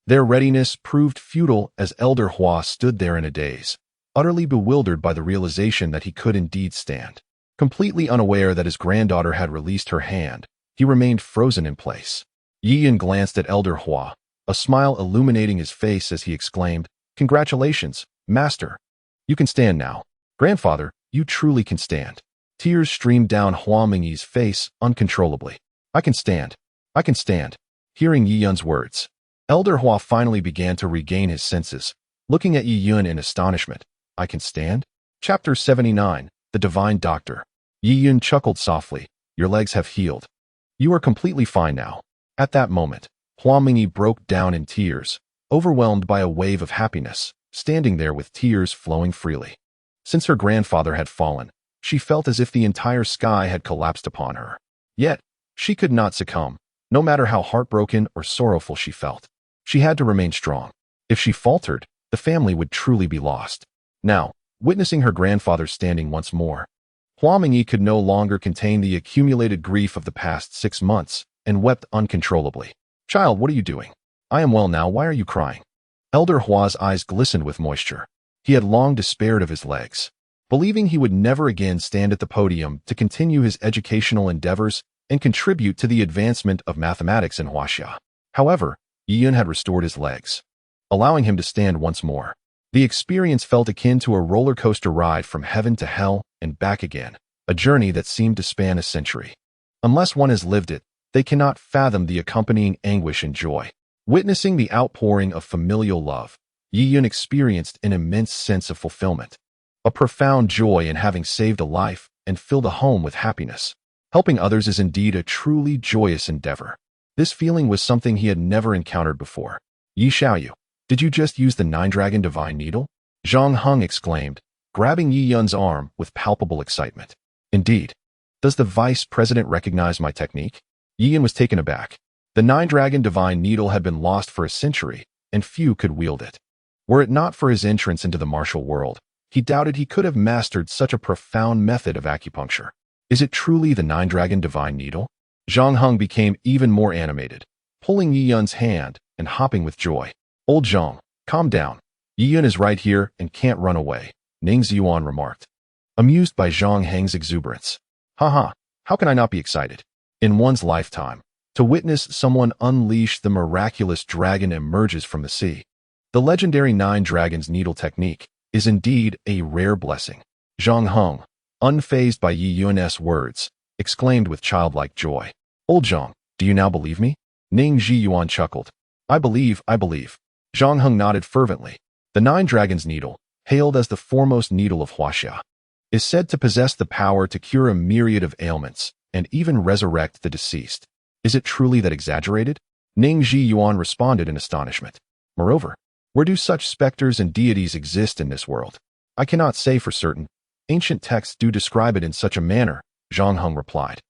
their readiness proved futile as Elder Hua stood there in a daze, utterly bewildered by the realization that he could indeed stand. Completely unaware that his granddaughter had released her hand, he remained frozen in place. Yi Yun glanced at Elder Hua, a smile illuminating his face as he exclaimed, "Congratulations, Master. You can stand now. Grandfather, you truly can stand." Tears streamed down Hua Mingyi's face uncontrollably. "I can stand. I can stand." Hearing Yi Yun's words, Elder Hua finally began to regain his senses, looking at Yi Yun in astonishment. "I can stand?" Chapter 79, The Divine Doctor. Yi Yun chuckled softly. "Your legs have healed. You are completely fine now." At that moment, Hua Mingyi broke down in tears, overwhelmed by a wave of happiness, standing there with tears flowing freely. Since her grandfather had fallen, she felt as if the entire sky had collapsed upon her. Yet, she could not succumb, no matter how heartbroken or sorrowful she felt. She had to remain strong. If she faltered, the family would truly be lost. Now, witnessing her grandfather standing once more, Hua Mingyi could no longer contain the accumulated grief of the past 6 months and wept uncontrollably. "Child, what are you doing?" "I am well now, why are you crying?" Elder Hua's eyes glistened with moisture. He had long despaired of his legs, believing he would never again stand at the podium to continue his educational endeavors and contribute to the advancement of mathematics in Huaxia. However, Yi Yun had restored his legs, allowing him to stand once more. The experience felt akin to a roller coaster ride from heaven to hell and back again, a journey that seemed to span a century. Unless one has lived it, they cannot fathom the accompanying anguish and joy. Witnessing the outpouring of familial love, Yi Yun experienced an immense sense of fulfillment, a profound joy in having saved a life and filled a home with happiness. Helping others is indeed a truly joyous endeavor. This feeling was something he had never encountered before. "Yi Xiaoyu, did you just use the Nine-Dragon Divine Needle?" Zhang Heng exclaimed, grabbing Yi Yun's arm with palpable excitement. "Indeed. Does the vice president recognize my technique?" Yi Yun was taken aback. The Nine-Dragon Divine Needle had been lost for a century, and few could wield it. Were it not for his entrance into the martial world, he doubted he could have mastered such a profound method of acupuncture. "Is it truly the Nine-Dragon Divine Needle?" Zhang Heng became even more animated, pulling Yi Yun's hand and hopping with joy. "Old Zhang, calm down. Yi Yun is right here and can't run away," Ning Ziyuan remarked, amused by Zhang Heng's exuberance. "Haha, how can I not be excited? In one's lifetime, to witness someone unleash the miraculous dragon emerges from the sea. The legendary Nine Dragons Needle technique is indeed a rare blessing." Zhang Heng, unfazed by Yi Yun's words, exclaimed with childlike joy. Old Zhang, do you now believe me? Ning Zhiyuan chuckled. I believe. Zhang Heng nodded fervently. The Nine Dragons Needle, hailed as the foremost needle of Huaxia, is said to possess the power to cure a myriad of ailments and even resurrect the deceased. Is it truly that exaggerated? Ning Zhiyuan responded in astonishment. Moreover, where do such specters and deities exist in this world? I cannot say for certain. Ancient texts do describe it in such a manner, Zhang Heng replied.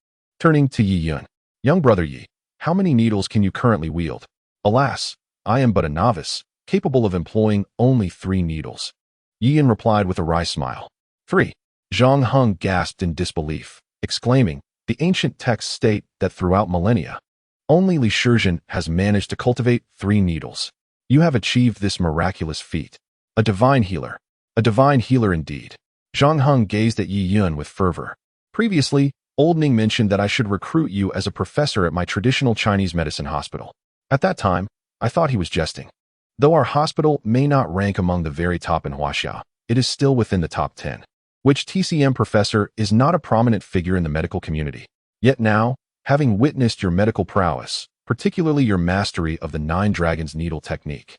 Turning to Yi Yun. Young brother Yi, how many needles can you currently wield? Alas, I am but a novice, capable of employing only 3 needles. Yi Yun replied with a wry smile. 3. Zhang Heng gasped in disbelief, exclaiming, the ancient texts state that throughout millennia, only Li Shizhen has managed to cultivate 3 needles. You have achieved this miraculous feat. A divine healer. A divine healer indeed. Zhang Heng gazed at Yi Yun with fervor. Previously, Old Ning mentioned that I should recruit you as a professor at my traditional Chinese medicine hospital. At that time, I thought he was jesting. Though our hospital may not rank among the very top in Huaxia, it is still within the top 10. Which TCM professor is not a prominent figure in the medical community. Yet now, having witnessed your medical prowess, particularly your mastery of the Nine Dragons Needle technique,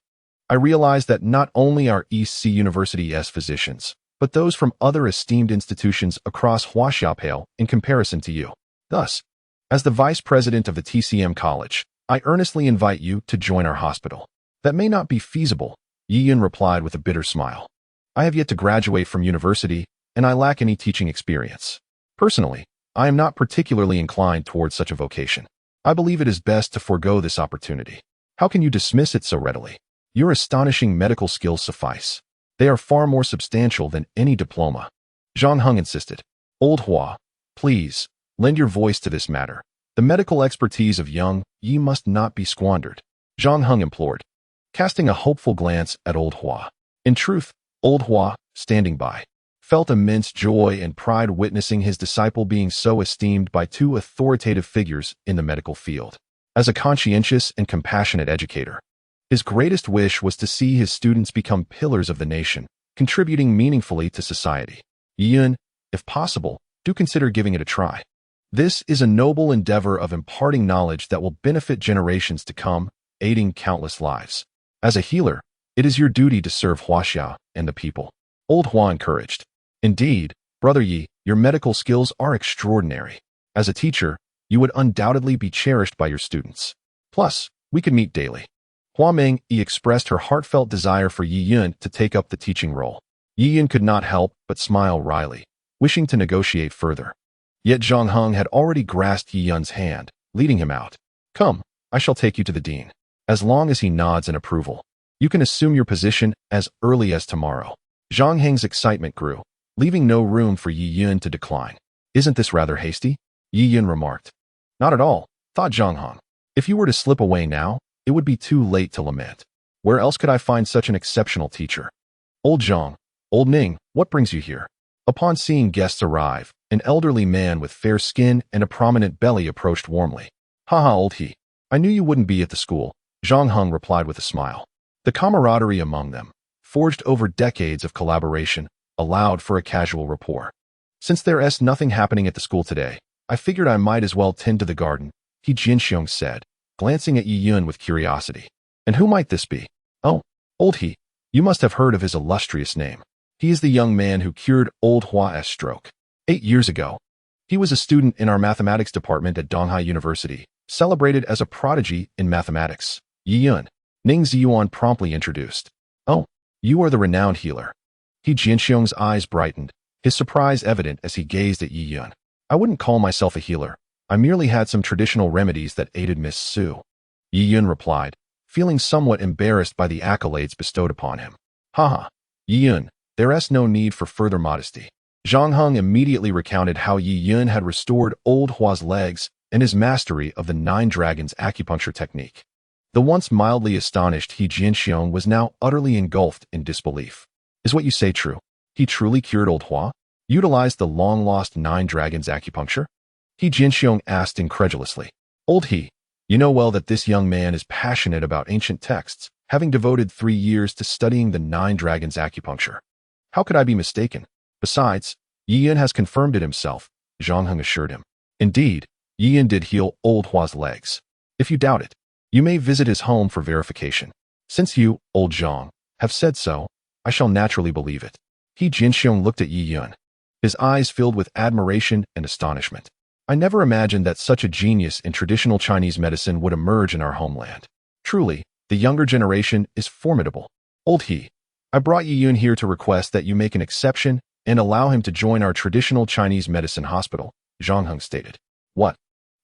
I realize that not only are East Sea University's physicians, but those from other esteemed institutions across Huaxia pale in comparison to you. Thus, as the vice president of the TCM college, I earnestly invite you to join our hospital. That may not be feasible, Yi Yun replied with a bitter smile. I have yet to graduate from university, and I lack any teaching experience. Personally, I am not particularly inclined towards such a vocation. I believe it is best to forego this opportunity. How can you dismiss it so readily? Your astonishing medical skills suffice. They are far more substantial than any diploma. Zhang Heng insisted. Old Hua, please, lend your voice to this matter. The medical expertise of young Yi must not be squandered. Zhang Heng implored, casting a hopeful glance at Old Hua. In truth, Old Hua, standing by, felt immense joy and pride witnessing his disciple being so esteemed by 2 authoritative figures in the medical field. As a conscientious and compassionate educator, his greatest wish was to see his students become pillars of the nation, contributing meaningfully to society. Yi Yun, if possible, do consider giving it a try. This is a noble endeavor of imparting knowledge that will benefit generations to come, aiding countless lives. As a healer, it is your duty to serve Huaxia and the people. Old Hua encouraged. Indeed, Brother Yi, your medical skills are extraordinary. As a teacher, you would undoubtedly be cherished by your students. Plus, we could meet daily. Hua Meng Yi expressed her heartfelt desire for Yi Yun to take up the teaching role. Yi Yun could not help but smile wryly, wishing to negotiate further. Yet Zhang Heng had already grasped Yi Yun's hand, leading him out. Come, I shall take you to the dean. As long as he nods in approval, you can assume your position as early as tomorrow. Zhang Heng's excitement grew, leaving no room for Yi Yun to decline. Isn't this rather hasty? Yi Yun remarked. Not at all, thought Zhang Heng. If you were to slip away now, it would be too late to lament. Where else could I find such an exceptional teacher? Old Zhang, Old Ning, what brings you here? Upon seeing guests arrive, an elderly man with fair skin and a prominent belly approached warmly. Haha, Old He. I knew you wouldn't be at the school, Zhang Heng replied with a smile. The camaraderie among them, forged over decades of collaboration, allowed for a casual rapport. Since there's nothing happening at the school today, I figured I might as well tend to the garden, He Jinxiong said, glancing at Yi Yun with curiosity. And who might this be? Oh, Old He, you must have heard of his illustrious name. He is the young man who cured Old Hua's stroke. 8 years ago, he was a student in our mathematics department at Donghai University, celebrated as a prodigy in mathematics. Yi Yun, Ning Ziyuan promptly introduced. Oh, you are the renowned healer. He Jinxiong's eyes brightened, his surprise evident as he gazed at Yi Yun. I wouldn't call myself a healer. I merely had some traditional remedies that aided Miss Su. Yi Yun replied, feeling somewhat embarrassed by the accolades bestowed upon him. Haha, Yi Yun, there's no need for further modesty. Zhang Heng immediately recounted how Yi Yun had restored Old Hua's legs and his mastery of the Nine Dragons acupuncture technique. The once mildly astonished He Jinxiong was now utterly engulfed in disbelief. Is what you say true? He truly cured Old Hua? Utilized the long-lost Nine Dragons acupuncture? He Jinxiong asked incredulously. Old He, you know well that this young man is passionate about ancient texts, having devoted 3 years to studying the Nine Dragons acupuncture. How could I be mistaken? Besides, Yi Yun has confirmed it himself, Zhang Heng assured him. Indeed, Yi Yun did heal old Hua's legs. If you doubt it, you may visit his home for verification. Since you, old Zhang, have said so, I shall naturally believe it. He Jinxiong looked at Yi Yun, his eyes filled with admiration and astonishment. I never imagined that such a genius in traditional Chinese medicine would emerge in our homeland. Truly, the younger generation is formidable. Old He, I brought Yi Yun here to request that you make an exception and allow him to join our traditional Chinese medicine hospital, Zhang Heng stated. What?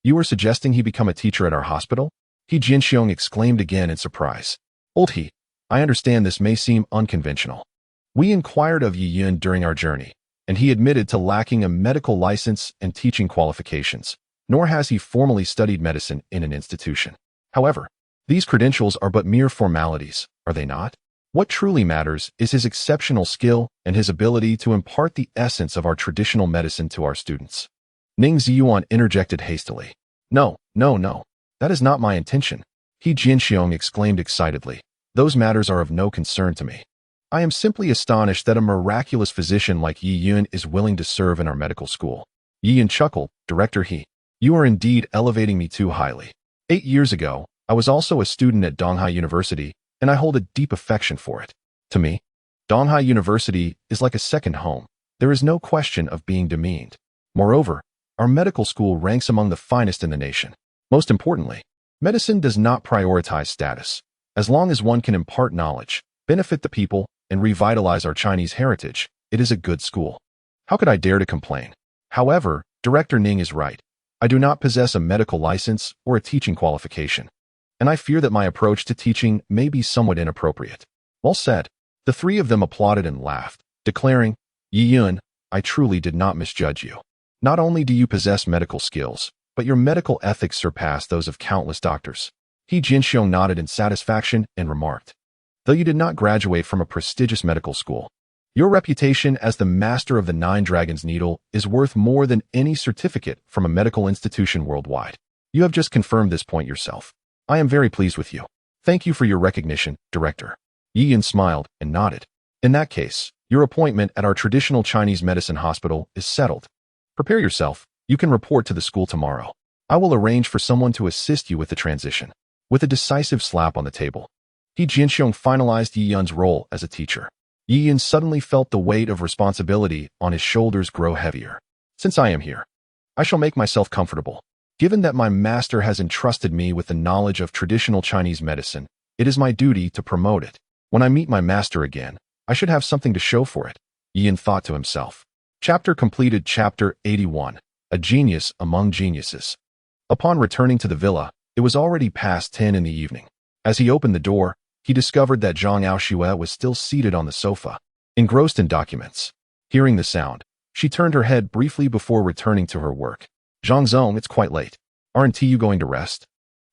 You were suggesting he become a teacher at our hospital? He Jinxiong exclaimed again in surprise. Old He, I understand this may seem unconventional. We inquired of Yi Yun during our journey, and he admitted to lacking a medical license and teaching qualifications, nor has he formally studied medicine in an institution. However, these credentials are but mere formalities, are they not? What truly matters is his exceptional skill and his ability to impart the essence of our traditional medicine to our students. Ning Ziyuan interjected hastily. No, that is not my intention. He Jinxiong exclaimed excitedly. Those matters are of no concern to me. I am simply astonished that a miraculous physician like Yi Yun is willing to serve in our medical school. Yi Yun chuckled. Director He, you are indeed elevating me too highly. 8 years ago, I was also a student at Donghai University, and I hold a deep affection for it. To me, Donghai University is like a second home. There is no question of being demeaned. Moreover, our medical school ranks among the finest in the nation. Most importantly, medicine does not prioritize status. As long as one can impart knowledge, benefit the people, and revitalize our Chinese heritage, it is a good school. How could I dare to complain? However, Director Ning is right. I do not possess a medical license or a teaching qualification, and I fear that my approach to teaching may be somewhat inappropriate. Well said. The three of them applauded and laughed, declaring, Yi Yun, I truly did not misjudge you. Not only do you possess medical skills, but your medical ethics surpass those of countless doctors. He Jinxiong nodded in satisfaction and remarked, though you did not graduate from a prestigious medical school, your reputation as the master of the 9 Dragons Needle is worth more than any certificate from a medical institution worldwide. You have just confirmed this point yourself. I am very pleased with you. Thank you for your recognition, Director. Yi Yun smiled and nodded. In that case, your appointment at our traditional Chinese medicine hospital is settled. Prepare yourself. You can report to the school tomorrow. I will arrange for someone to assist you with the transition. With a decisive slap on the table, He Jinxiong finalized Yi Yun's role as a teacher. Yi Yun suddenly felt the weight of responsibility on his shoulders grow heavier. Since I am here, I shall make myself comfortable. Given that my master has entrusted me with the knowledge of traditional Chinese medicine, it is my duty to promote it. When I meet my master again, I should have something to show for it, Yi Yun thought to himself. Chapter completed. Chapter 81. A Genius Among Geniuses. Upon returning to the villa, it was already past 10 in the evening. As he opened the door, he discovered that Zhang Aoshue was still seated on the sofa, engrossed in documents. Hearing the sound, she turned her head briefly before returning to her work. Zhang Zong, it's quite late. Aren't you going to rest?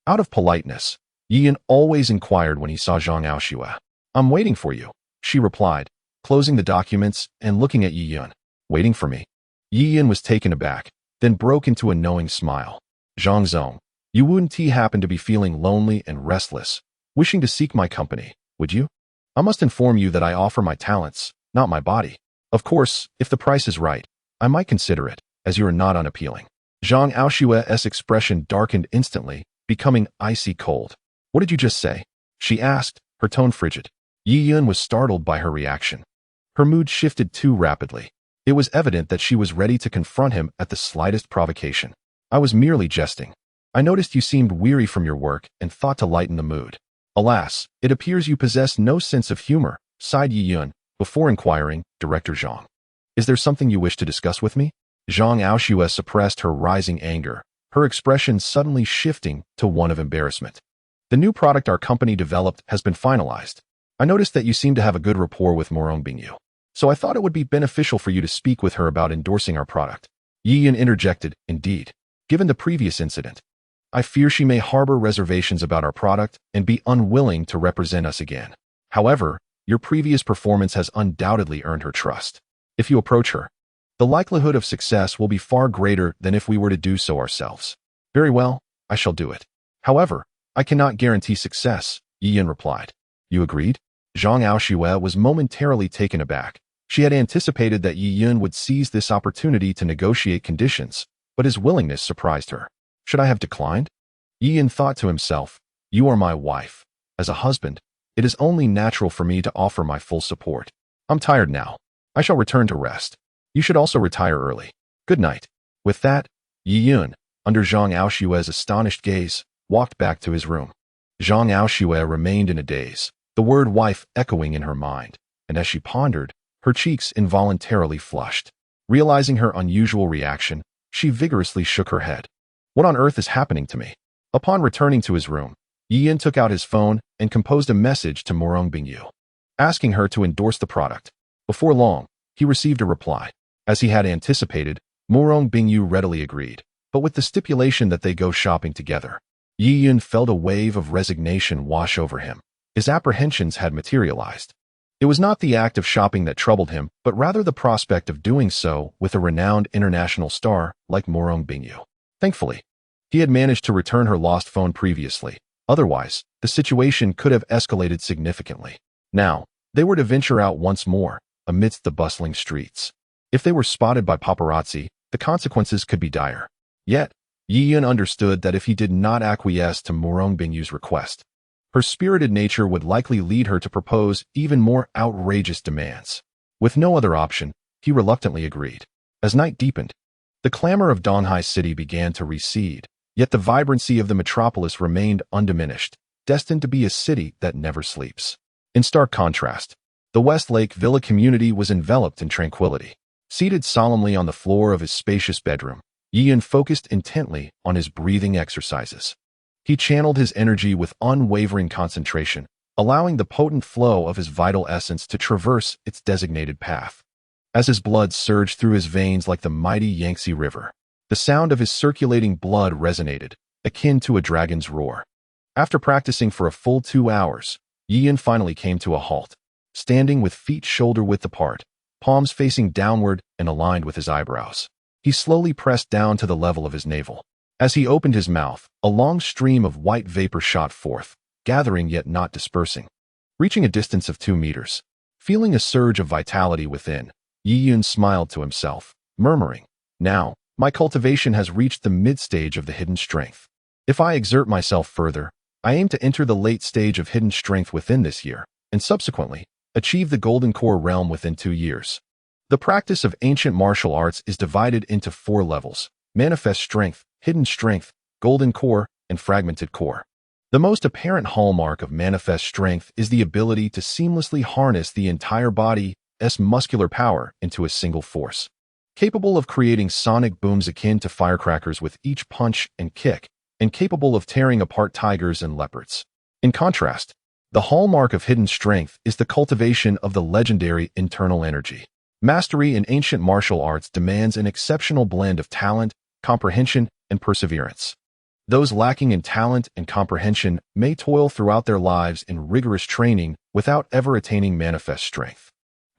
Out of politeness, Yi Yun always inquired when he saw Zhang Aoshue. I'm waiting for you, she replied, closing the documents and looking at Yi Yun. Waiting for me? Yi Yun was taken aback, then broke into a knowing smile. Zhang Zong, you wouldn't happen to be feeling lonely and restless, wishing to seek my company, would you? I must inform you that I offer my talents, not my body. Of course, if the price is right, I might consider it, as you are not unappealing. Zhang Aoshue's expression darkened instantly, becoming icy cold. What did you just say? She asked, her tone frigid. Yi Yun was startled by her reaction. Her mood shifted too rapidly. It was evident that she was ready to confront him at the slightest provocation. I was merely jesting. I noticed you seemed weary from your work and thought to lighten the mood. Alas, it appears you possess no sense of humor, sighed Yi Yun, before inquiring, Director Zhang. Is there something you wish to discuss with me? Zhang Aoshue suppressed her rising anger, her expression suddenly shifting to one of embarrassment. The new product our company developed has been finalized. I noticed that you seem to have a good rapport with Morong Bingyu, so I thought it would be beneficial for you to speak with her about endorsing our product. Yi Yun interjected, indeed. Given the previous incident, I fear she may harbor reservations about our product and be unwilling to represent us again. However, your previous performance has undoubtedly earned her trust. If you approach her, the likelihood of success will be far greater than if we were to do so ourselves. Very well, I shall do it. However, I cannot guarantee success, Yi Yun replied. You agreed? Zhang Aoshue was momentarily taken aback. She had anticipated that Yi Yun would seize this opportunity to negotiate conditions, but his willingness surprised her. Should I have declined? Yi Yun thought to himself, you are my wife. As a husband, it is only natural for me to offer my full support. I'm tired now. I shall return to rest. You should also retire early. Good night. With that, Yi Yun, under Zhang Aoshue's astonished gaze, walked back to his room. Zhang Aoshue remained in a daze, the word wife echoing in her mind, and as she pondered, her cheeks involuntarily flushed. Realizing her unusual reaction, she vigorously shook her head. What on earth is happening to me? Upon returning to his room, Yi Yun took out his phone and composed a message to Morong Bingyu, asking her to endorse the product. Before long, he received a reply. As he had anticipated, Morong Bingyu readily agreed, but with the stipulation that they go shopping together. Yi Yun felt a wave of resignation wash over him. His apprehensions had materialized. It was not the act of shopping that troubled him, but rather the prospect of doing so with a renowned international star like Morong Bingyu. Thankfully, he had managed to return her lost phone previously. Otherwise, the situation could have escalated significantly. Now, they were to venture out once more, amidst the bustling streets. If they were spotted by paparazzi, the consequences could be dire. Yet, Yi Yun understood that if he did not acquiesce to Morong Bingyu's request, her spirited nature would likely lead her to propose even more outrageous demands. With no other option, he reluctantly agreed. As night deepened, the clamor of Donghai City began to recede, yet the vibrancy of the metropolis remained undiminished, destined to be a city that never sleeps. In stark contrast, the Westlake Villa community was enveloped in tranquility. Seated solemnly on the floor of his spacious bedroom, Yi Yun focused intently on his breathing exercises. He channeled his energy with unwavering concentration, allowing the potent flow of his vital essence to traverse its designated path. As his blood surged through his veins like the mighty Yangtze River, the sound of his circulating blood resonated, akin to a dragon's roar. After practicing for a full 2 hours, Yi Yun finally came to a halt, standing with feet shoulder-width apart, palms facing downward and aligned with his eyebrows. He slowly pressed down to the level of his navel. As he opened his mouth, a long stream of white vapor shot forth, gathering yet not dispersing. Reaching a distance of 2 meters, feeling a surge of vitality within, Yi Yun smiled to himself, murmuring, now, my cultivation has reached the mid-stage of the hidden strength. If I exert myself further, I aim to enter the late stage of hidden strength within this year, and subsequently, achieve the golden core realm within 2 years. The practice of ancient martial arts is divided into 4 levels: manifest strength, hidden strength, golden core, and fragmented core. The most apparent hallmark of manifest strength is the ability to seamlessly harness the entire body's muscular power into a single force, capable of creating sonic booms akin to firecrackers with each punch and kick, and capable of tearing apart tigers and leopards. In contrast, the hallmark of hidden strength is the cultivation of the legendary internal energy. Mastery in ancient martial arts demands an exceptional blend of talent, comprehension, and perseverance. Those lacking in talent and comprehension may toil throughout their lives in rigorous training without ever attaining manifest strength.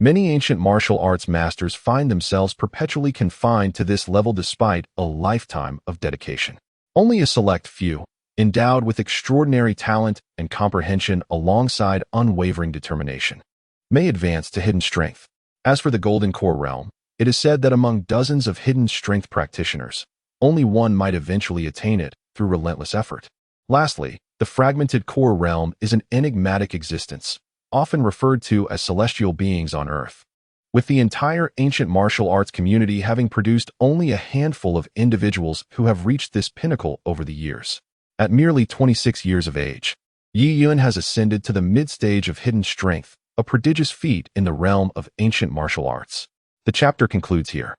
Many ancient martial arts masters find themselves perpetually confined to this level despite a lifetime of dedication. Only a select few, endowed with extraordinary talent and comprehension alongside unwavering determination, may advance to hidden strength. As for the golden core realm, it is said that among dozens of hidden strength practitioners, only one might eventually attain it through relentless effort. Lastly, the fragmented core realm is an enigmatic existence, often referred to as celestial beings on Earth. With the entire ancient martial arts community having produced only a handful of individuals who have reached this pinnacle over the years. At merely 26 years of age, Yi Yun has ascended to the mid-stage of hidden strength, a prodigious feat in the realm of ancient martial arts. The chapter concludes here.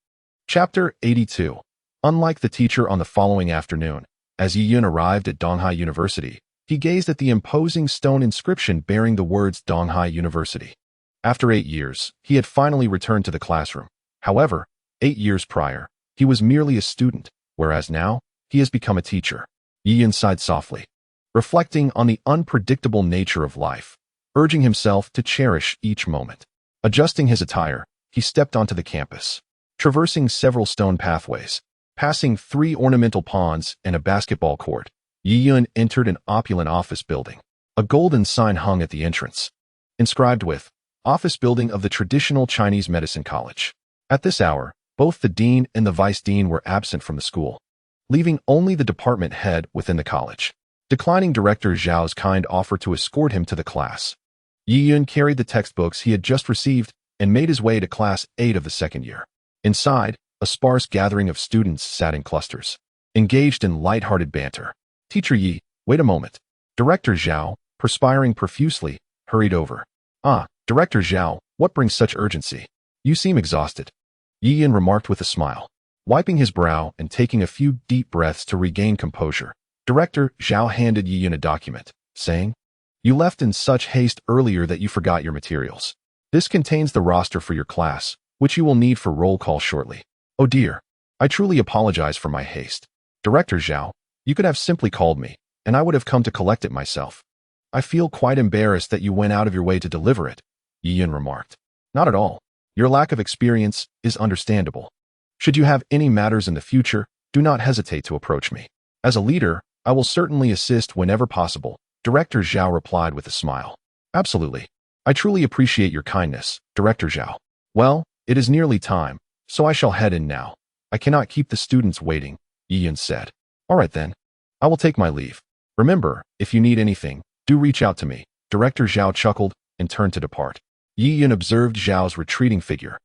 Chapter 82. Unlike the teacher on the following afternoon, as Yi Yun arrived at Donghai University, he gazed at the imposing stone inscription bearing the words Donghai University. After 8 years, he had finally returned to the classroom. However, 8 years prior, he was merely a student, whereas now, he has become a teacher. Yi Yun sighed softly, reflecting on the unpredictable nature of life, urging himself to cherish each moment. Adjusting his attire, he stepped onto the campus. Traversing several stone pathways, passing 3 ornamental ponds and a basketball court, Yi Yun entered an opulent office building. A golden sign hung at the entrance, inscribed with, office building of the traditional Chinese medicine college. At this hour, both the dean and the vice dean were absent from the school, leaving only the department head within the college. Declining Director Zhao's kind offer to escort him to the class, Yi Yun carried the textbooks he had just received and made his way to Class 8 of the second year. Inside, a sparse gathering of students sat in clusters, engaged in light-hearted banter. Teacher Yi, wait a moment. Director Zhao, perspiring profusely, hurried over. Director Zhao, what brings such urgency? You seem exhausted. Yi Yun remarked with a smile, wiping his brow and taking a few deep breaths to regain composure. Director Zhao handed Yi Yun a document, saying, You left in such haste earlier that you forgot your materials. This contains the roster for your class, which you will need for roll call shortly. Oh dear. I truly apologize for my haste. Director Zhao, you could have simply called me, and I would have come to collect it myself. I feel quite embarrassed that you went out of your way to deliver it, Yi Yun remarked. Not at all. Your lack of experience is understandable. Should you have any matters in the future, do not hesitate to approach me. As a leader, I will certainly assist whenever possible, Director Zhao replied with a smile. Absolutely. I truly appreciate your kindness, Director Zhao. Well, it is nearly time, so I shall head in now. I cannot keep the students waiting, Yi Yun said. All right then. I will take my leave. Remember, if you need anything, do reach out to me. Director Zhao chuckled and turned to depart. Yi Yun observed Zhao's retreating figure,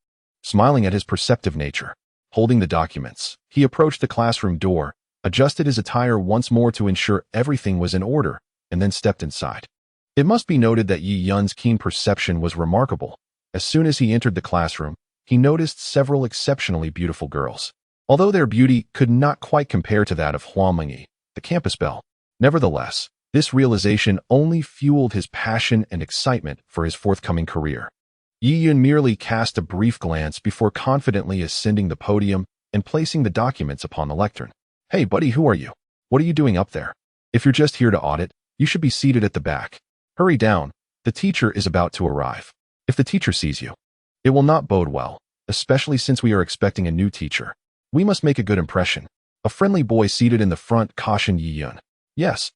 smiling at his perceptive nature. Holding the documents, he approached the classroom door, adjusted his attire once more to ensure everything was in order, and then stepped inside. It must be noted that Yi Yun's keen perception was remarkable. As soon as he entered the classroom, he noticed several exceptionally beautiful girls. Although their beauty could not quite compare to that of Hua Mengyi, the campus belle. Nevertheless, this realization only fueled his passion and excitement for his forthcoming career. Yi Yun merely cast a brief glance before confidently ascending the podium and placing the documents upon the lectern. Hey buddy, who are you? What are you doing up there? If you're just here to audit, you should be seated at the back. Hurry down, the teacher is about to arrive. If the teacher sees you, it will not bode well, especially since we are expecting a new teacher. We must make a good impression. A friendly boy seated in the front cautioned Yi Yun. Yes.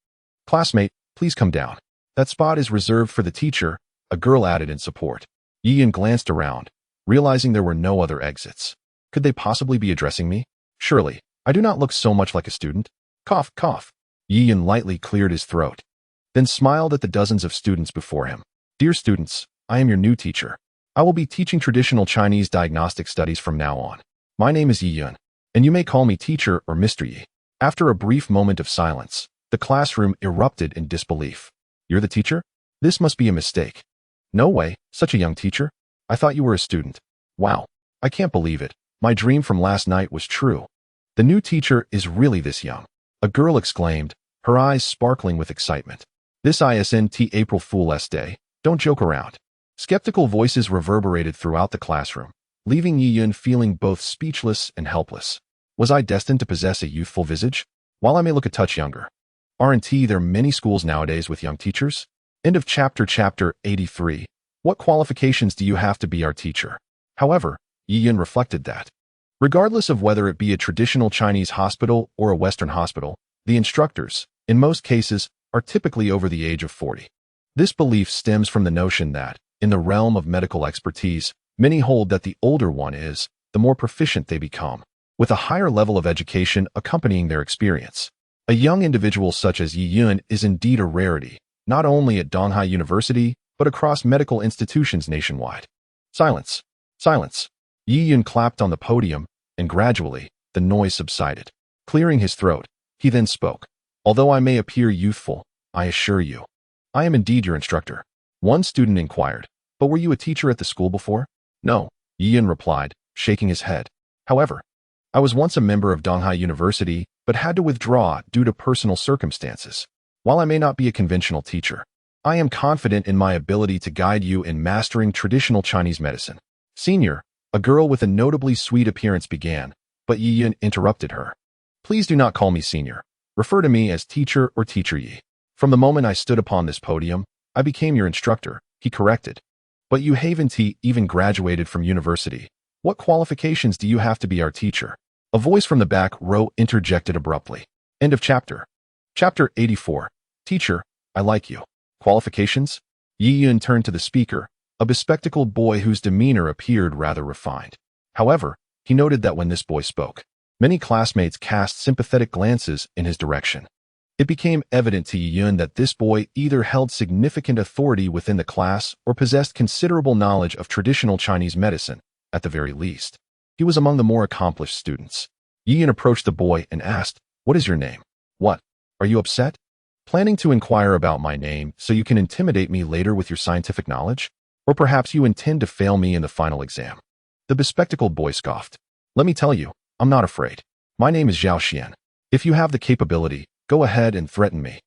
Classmate, please come down. That spot is reserved for the teacher, a girl added in support. Yi Yun glanced around, realizing there were no other exits. Could they possibly be addressing me? Surely, I do not look so much like a student. Cough, cough. Yi Yun lightly cleared his throat, then smiled at the dozens of students before him. Dear students, I am your new teacher. I will be teaching traditional Chinese diagnostic studies from now on. My name is Yi Yun, and you may call me teacher or Mr. Yi. After a brief moment of silence, the classroom erupted in disbelief. You're the teacher? This must be a mistake. No way, such a young teacher. I thought you were a student. Wow, I can't believe it. My dream from last night was true. The new teacher is really this young. A girl exclaimed, her eyes sparkling with excitement. This isn't April Fool's Day. Don't joke around. Skeptical voices reverberated throughout the classroom, leaving Yi Yun feeling both speechless and helpless. Was I destined to possess a youthful visage? While I may look a touch younger, aren't there many schools nowadays with young teachers? End of chapter 83. What qualifications do you have to be our teacher? However, Yi Yun reflected that, regardless of whether it be a traditional Chinese hospital or a Western hospital, the instructors, in most cases, are typically over the age of 40. This belief stems from the notion that, in the realm of medical expertise, many hold that the older one is, the more proficient they become, with a higher level of education accompanying their experience. A young individual such as Yi Yun is indeed a rarity, not only at Donghai University, but across medical institutions nationwide. Silence. Silence. Yi Yun clapped on the podium, and gradually, the noise subsided. Clearing his throat, he then spoke. Although I may appear youthful, I assure you, I am indeed your instructor. One student inquired, but were you a teacher at the school before? No, Yi Yun replied, shaking his head. However, I was once a member of Donghai University, but had to withdraw due to personal circumstances. While I may not be a conventional teacher, I am confident in my ability to guide you in mastering traditional Chinese medicine. Senior, a girl with a notably sweet appearance began, but Yi Yun interrupted her. Please do not call me senior. Refer to me as teacher or teacher Yi. From the moment I stood upon this podium, I became your instructor, he corrected. But you haven't even graduated from university. What qualifications do you have to be our teacher? A voice from the back row interjected abruptly. End of chapter. Chapter 84. Teacher, I like you. Qualifications? Yi Yun turned to the speaker, a bespectacled boy whose demeanor appeared rather refined. However, he noted that when this boy spoke, many classmates cast sympathetic glances in his direction. It became evident to Yiyun that this boy either held significant authority within the class or possessed considerable knowledge of traditional Chinese medicine, at the very least. He was among the more accomplished students. Yiyun approached the boy and asked, "What is your name? What? Are you upset? Planning to inquire about my name so you can intimidate me later with your scientific knowledge? Or perhaps you intend to fail me in the final exam?" The bespectacled boy scoffed. "Let me tell you, I'm not afraid. My name is Zhao Xian. If you have the capability, go ahead and threaten me.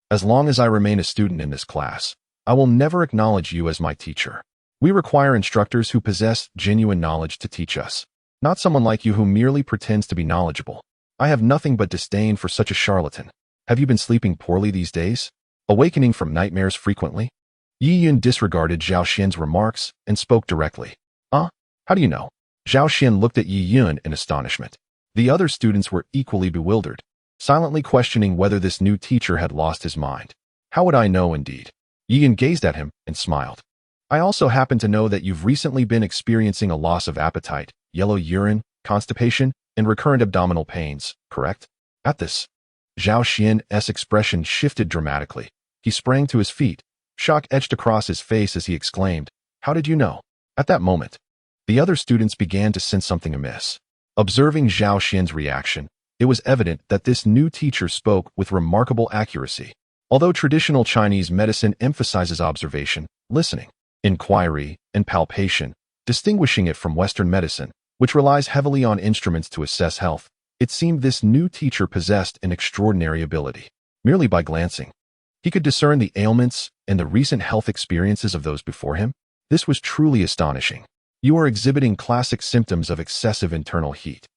As long as I remain a student in this class, I will never acknowledge you as my teacher. We require instructors who possess genuine knowledge to teach us, not someone like you who merely pretends to be knowledgeable. I have nothing but disdain for such a charlatan. Have you been sleeping poorly these days? Awakening from nightmares frequently?" Yiyun disregarded Zhao Xian's remarks and spoke directly. How do you know?" Zhao Xian looked at Yiyun in astonishment. The other students were equally bewildered, silently questioning whether this new teacher had lost his mind. "How would I know, indeed?" Yiyun gazed at him and smiled. "I also happen to know that you've recently been experiencing a loss of appetite, yellow urine, constipation, and recurrent abdominal pains, correct?" At this, Zhao Xian's expression shifted dramatically. He sprang to his feet. Shock etched across his face as he exclaimed, "How did you know?" At that moment, the other students began to sense something amiss. Observing Zhao Xian's reaction, it was evident that this new teacher spoke with remarkable accuracy. Although traditional Chinese medicine emphasizes observation, listening, inquiry, and palpation, distinguishing it from Western medicine, which relies heavily on instruments to assess health, it seemed this new teacher possessed an extraordinary ability. Merely by glancing, he could discern the ailments and the recent health experiences of those before him. This was truly astonishing. "You are exhibiting classic symptoms of excessive internal heat.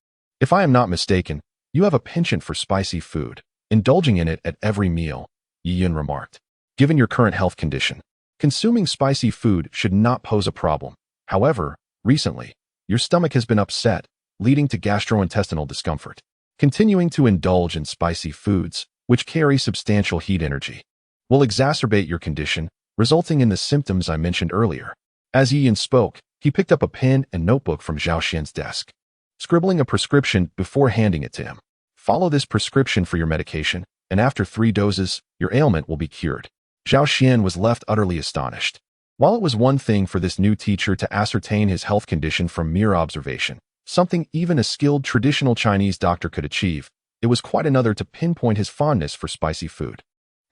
If I am not mistaken, you have a penchant for spicy food, indulging in it at every meal," Yiyun remarked. "Given your current health condition, consuming spicy food should not pose a problem. However, recently, your stomach has been upset, leading to gastrointestinal discomfort. Continuing to indulge in spicy foods, which carry substantial heat energy, will exacerbate your condition, resulting in the symptoms I mentioned earlier." As Yiyun spoke, he picked up a pen and notebook from Zhao Xian's desk, scribbling a prescription before handing it to him. "Follow this prescription for your medication, and after 3 doses, your ailment will be cured." Zhao Xian was left utterly astonished. While it was one thing for this new teacher to ascertain his health condition from mere observation, something even a skilled traditional Chinese doctor could achieve, it was quite another to pinpoint his fondness for spicy food.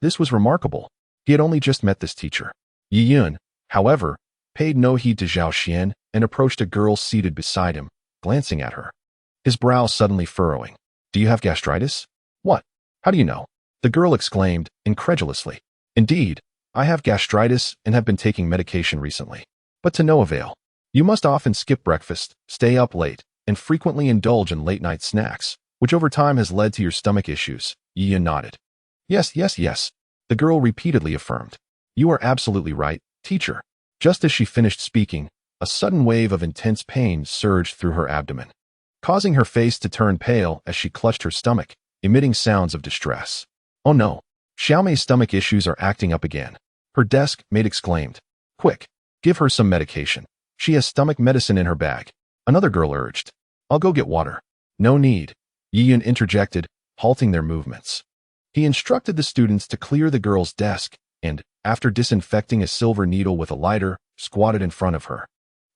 This was remarkable. He had only just met this teacher. Yiyun, however, paid no heed to Zhao Xian and approached a girl seated beside him, glancing at her, his brow suddenly furrowing. "Do you have gastritis?" "What? How do you know?" the girl exclaimed, incredulously. "Indeed, I have gastritis and have been taking medication recently, but to no avail. You must often skip breakfast, stay up late, and frequently indulge in late-night snacks, which over time has led to your stomach issues." Yiyun nodded. Yes, the girl repeatedly affirmed. "You are absolutely right, teacher." Just as she finished speaking, a sudden wave of intense pain surged through her abdomen, causing her face to turn pale as she clutched her stomach, emitting sounds of distress. "Oh no, Xiaomei's stomach issues are acting up again," her desk mate exclaimed. "Quick, give her some medication. She has stomach medicine in her bag," another girl urged. "I'll go get water." "No need," Yiyun interjected, halting their movements. He instructed the students to clear the girl's desk and, after disinfecting a silver needle with a lighter, squatted in front of her,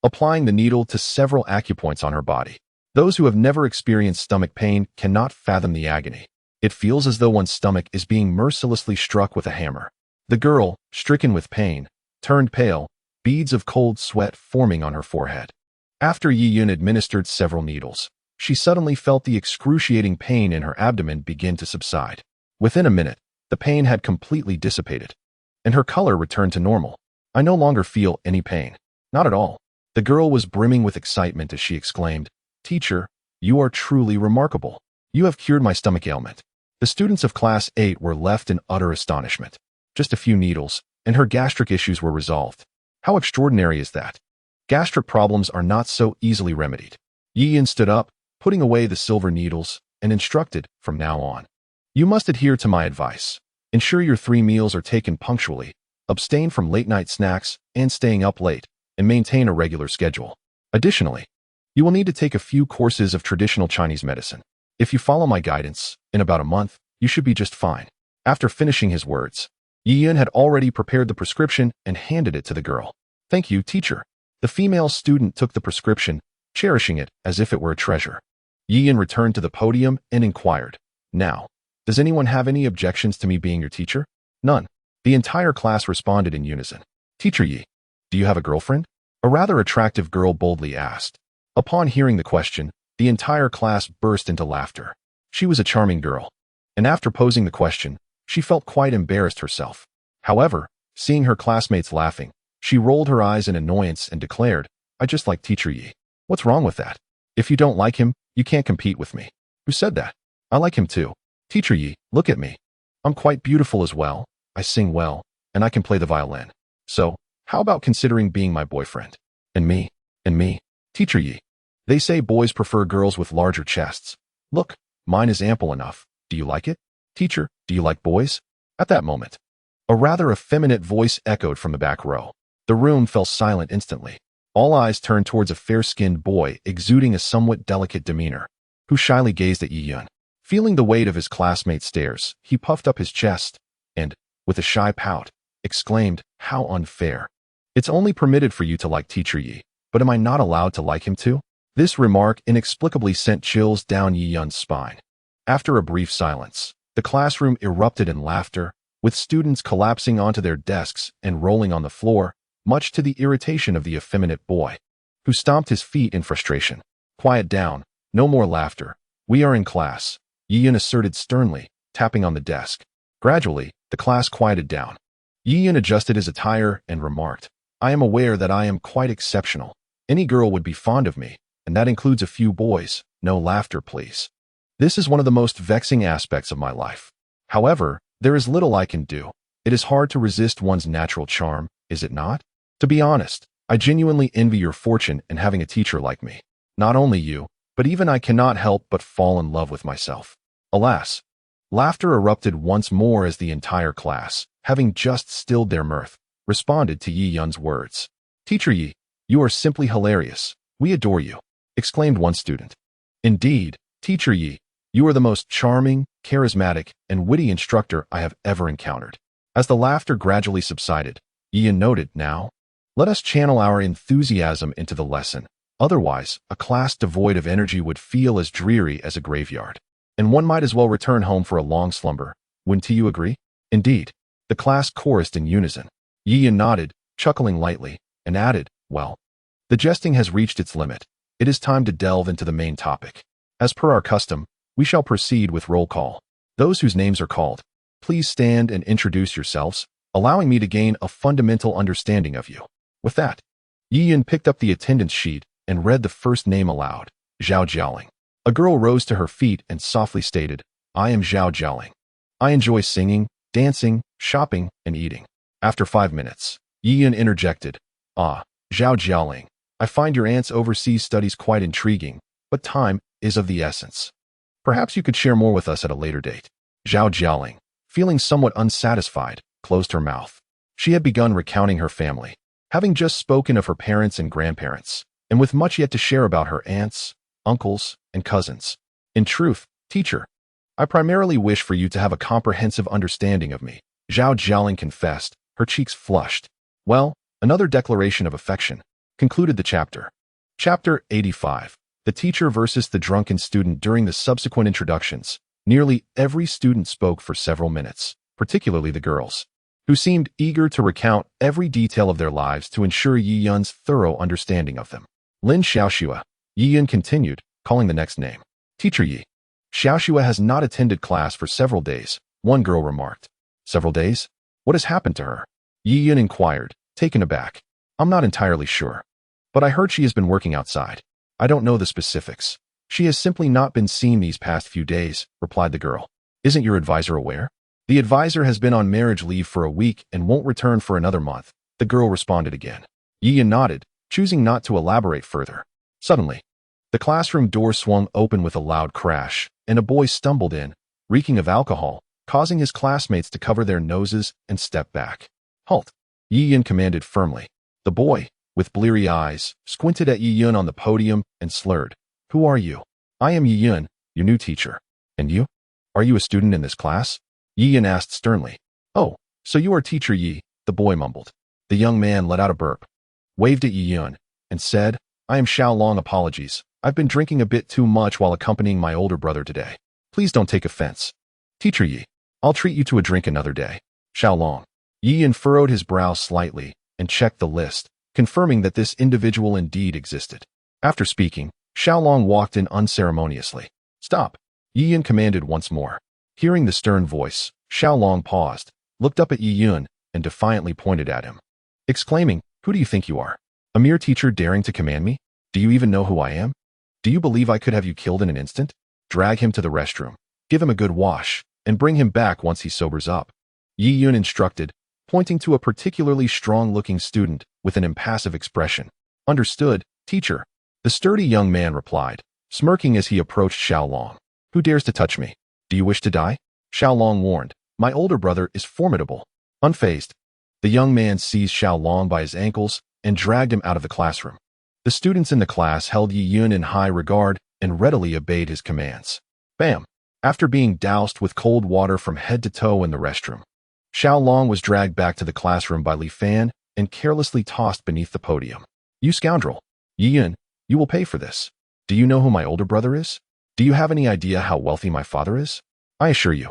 applying the needle to several acupoints on her body. Those who have never experienced stomach pain cannot fathom the agony. It feels as though one's stomach is being mercilessly struck with a hammer. The girl, stricken with pain, turned pale, beads of cold sweat forming on her forehead. After Yiyun administered several needles, she suddenly felt the excruciating pain in her abdomen begin to subside. Within a minute, the pain had completely dissipated, and her color returned to normal. "I no longer feel any pain. Not at all." The girl was brimming with excitement as she exclaimed, "Teacher, you are truly remarkable. You have cured my stomach ailment." The students of Class 8 were left in utter astonishment. Just a few needles, and her gastric issues were resolved. How extraordinary is that? Gastric problems are not so easily remedied. Yiyun stood up, putting away the silver needles, and instructed, "From now on, you must adhere to my advice. Ensure your 3 meals are taken punctually, abstain from late-night snacks, and staying up late. and maintain a regular schedule. Additionally, you will need to take a few courses of traditional Chinese medicine. If you follow my guidance, in about a month, you should be just fine. After finishing his words, Yi Yun had already prepared the prescription and handed it to the girl. Thank you, teacher. The female student took the prescription, cherishing it as if it were a treasure. Yi Yun returned to the podium and inquired, Now, does anyone have any objections to me being your teacher? None. The entire class responded in unison. Teacher Yi, do you have a girlfriend? A rather attractive girl boldly asked. Upon hearing the question, the entire class burst into laughter. She was a charming girl, and after posing the question, she felt quite embarrassed herself. However, seeing her classmates laughing, she rolled her eyes in annoyance and declared, I just like Teacher Yi. What's wrong with that? If you don't like him, you can't compete with me. Who said that? I like him too. Teacher Yi, look at me. I'm quite beautiful as well, I sing well, and I can play the violin. So, how about considering being my boyfriend? And me? Teacher Yi. They say boys prefer girls with larger chests. Look, mine is ample enough. Do you like it? Teacher, do you like boys? At that moment, a rather effeminate voice echoed from the back row. The room fell silent instantly. All eyes turned towards a fair-skinned boy exuding a somewhat delicate demeanor, who shyly gazed at Yi Yun. Feeling the weight of his classmates' stares, he puffed up his chest and, with a shy pout, exclaimed, How unfair. It's only permitted for you to like Teacher Yi, but am I not allowed to like him too? This remark inexplicably sent chills down Yi Yun's spine. After a brief silence, the classroom erupted in laughter, with students collapsing onto their desks and rolling on the floor, much to the irritation of the effeminate boy, who stomped his feet in frustration. Quiet down, no more laughter. We are in class, Yi Yun asserted sternly, tapping on the desk. Gradually, the class quieted down. Yi Yun adjusted his attire and remarked, I am aware that I am quite exceptional. Any girl would be fond of me, and that includes a few boys. No laughter, please. This is one of the most vexing aspects of my life. However, there is little I can do. It is hard to resist one's natural charm, is it not? To be honest, I genuinely envy your fortune in having a teacher like me. Not only you, but even I cannot help but fall in love with myself. Alas, laughter erupted once more as the entire class, having just stilled their mirth, responded to Yi Yun's words. Teacher Yi, you are simply hilarious. We adore you, exclaimed one student. Indeed, Teacher Yi, you are the most charming, charismatic, and witty instructor I have ever encountered. As the laughter gradually subsided, Yi Yun noted, Now, let us channel our enthusiasm into the lesson. Otherwise, a class devoid of energy would feel as dreary as a graveyard, and one might as well return home for a long slumber. Wouldn't you agree? Indeed, the class chorused in unison. Yi Yun nodded, chuckling lightly, and added, Well, the jesting has reached its limit. It is time to delve into the main topic. As per our custom, we shall proceed with roll call. Those whose names are called, please stand and introduce yourselves, allowing me to gain a fundamental understanding of you. With that, Yi Yun picked up the attendance sheet and read the first name aloud, Zhao Jiaoling. A girl rose to her feet and softly stated, I am Zhao Jiaoling. I enjoy singing, dancing, shopping, and eating. After 5 minutes, Yi Yun interjected, Ah, Zhao Jiaoling, I find your aunt's overseas studies quite intriguing, but time is of the essence. Perhaps you could share more with us at a later date. Zhao Jiaoling, feeling somewhat unsatisfied, closed her mouth. She had begun recounting her family, having just spoken of her parents and grandparents, and with much yet to share about her aunts, uncles, and cousins. In truth, teacher, I primarily wish for you to have a comprehensive understanding of me, Zhao Jiaoling confessed, her cheeks flushed. Well, another declaration of affection concluded the chapter. Chapter 85. The teacher versus the drunken student. During the subsequent introductions, nearly every student spoke for several minutes, particularly the girls, who seemed eager to recount every detail of their lives to ensure Yi Yun's thorough understanding of them. Lin Xiaoxua, Yi Yun continued, calling the next name. Teacher Yi. Xiaoxua has not attended class for several days, one girl remarked. Several days? What has happened to her? Yi Yun inquired, taken aback. I'm not entirely sure, but I heard she has been working outside. I don't know the specifics. She has simply not been seen these past few days, replied the girl. Isn't your advisor aware? The advisor has been on marriage leave for a week and won't return for another month, the girl responded again. Yi Yun nodded, choosing not to elaborate further. Suddenly, the classroom door swung open with a loud crash, and a boy stumbled in, reeking of alcohol, causing his classmates to cover their noses and step back. Halt! Yi Yun commanded firmly. The boy, with bleary eyes, squinted at Yi Yun on the podium and slurred. Who are you? I am Yi Yun, your new teacher. And you? Are you a student in this class? Yi Yun asked sternly. Oh, so you are teacher Yi, the boy mumbled. The young man let out a burp, waved at Yi Yun, and said, I am Xiao Long. Apologies. I've been drinking a bit too much while accompanying my older brother today. Please don't take offense. Teacher Yi, I'll treat you to a drink another day. Xiao Long. Yi Yun furrowed his brow slightly and checked the list, confirming that this individual indeed existed. After speaking, Xiao Long walked in unceremoniously. Stop. Yi Yun commanded once more. Hearing the stern voice, Xiao Long paused, looked up at Yi Yun, and defiantly pointed at him, exclaiming, Who do you think you are? A mere teacher daring to command me? Do you even know who I am? Do you believe I could have you killed in an instant? Drag him to the restroom, give him a good wash, and bring him back once he sobers up. Yi Yun instructed, pointing to a particularly strong-looking student with an impassive expression. Understood, teacher. The sturdy young man replied, smirking as he approached Xiao Long. Who dares to touch me? Do you wish to die? Xiao Long warned. My older brother is formidable. Unfazed, the young man seized Xiao Long by his ankles and dragged him out of the classroom. The students in the class held Yi Yun in high regard and readily obeyed his commands. Bam! After being doused with cold water from head to toe in the restroom, Xiao Long was dragged back to the classroom by Li Fan and carelessly tossed beneath the podium. You scoundrel! Yi Yun, you will pay for this. Do you know who my older brother is? Do you have any idea how wealthy my father is? I assure you,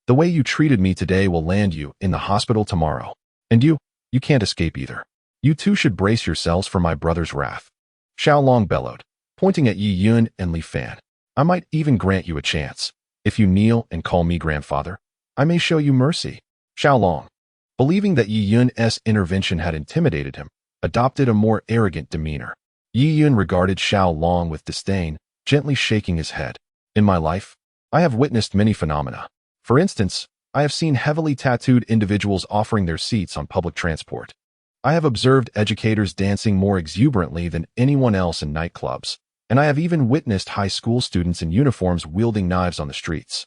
the way you treated me today will land you in the hospital tomorrow. And you can't escape either. You two should brace yourselves for my brother's wrath. Xiao Long bellowed, pointing at Yi Yun and Li Fan. I might even grant you a chance. If you kneel and call me grandfather, I may show you mercy. Xiao Long, believing that Yi Yun's intervention had intimidated him, adopted a more arrogant demeanor. Yi Yun regarded Xiao Long with disdain, gently shaking his head. In my life, I have witnessed many phenomena. For instance, I have seen heavily tattooed individuals offering their seats on public transport. I have observed educators dancing more exuberantly than anyone else in nightclubs, and I have even witnessed high school students in uniforms wielding knives on the streets.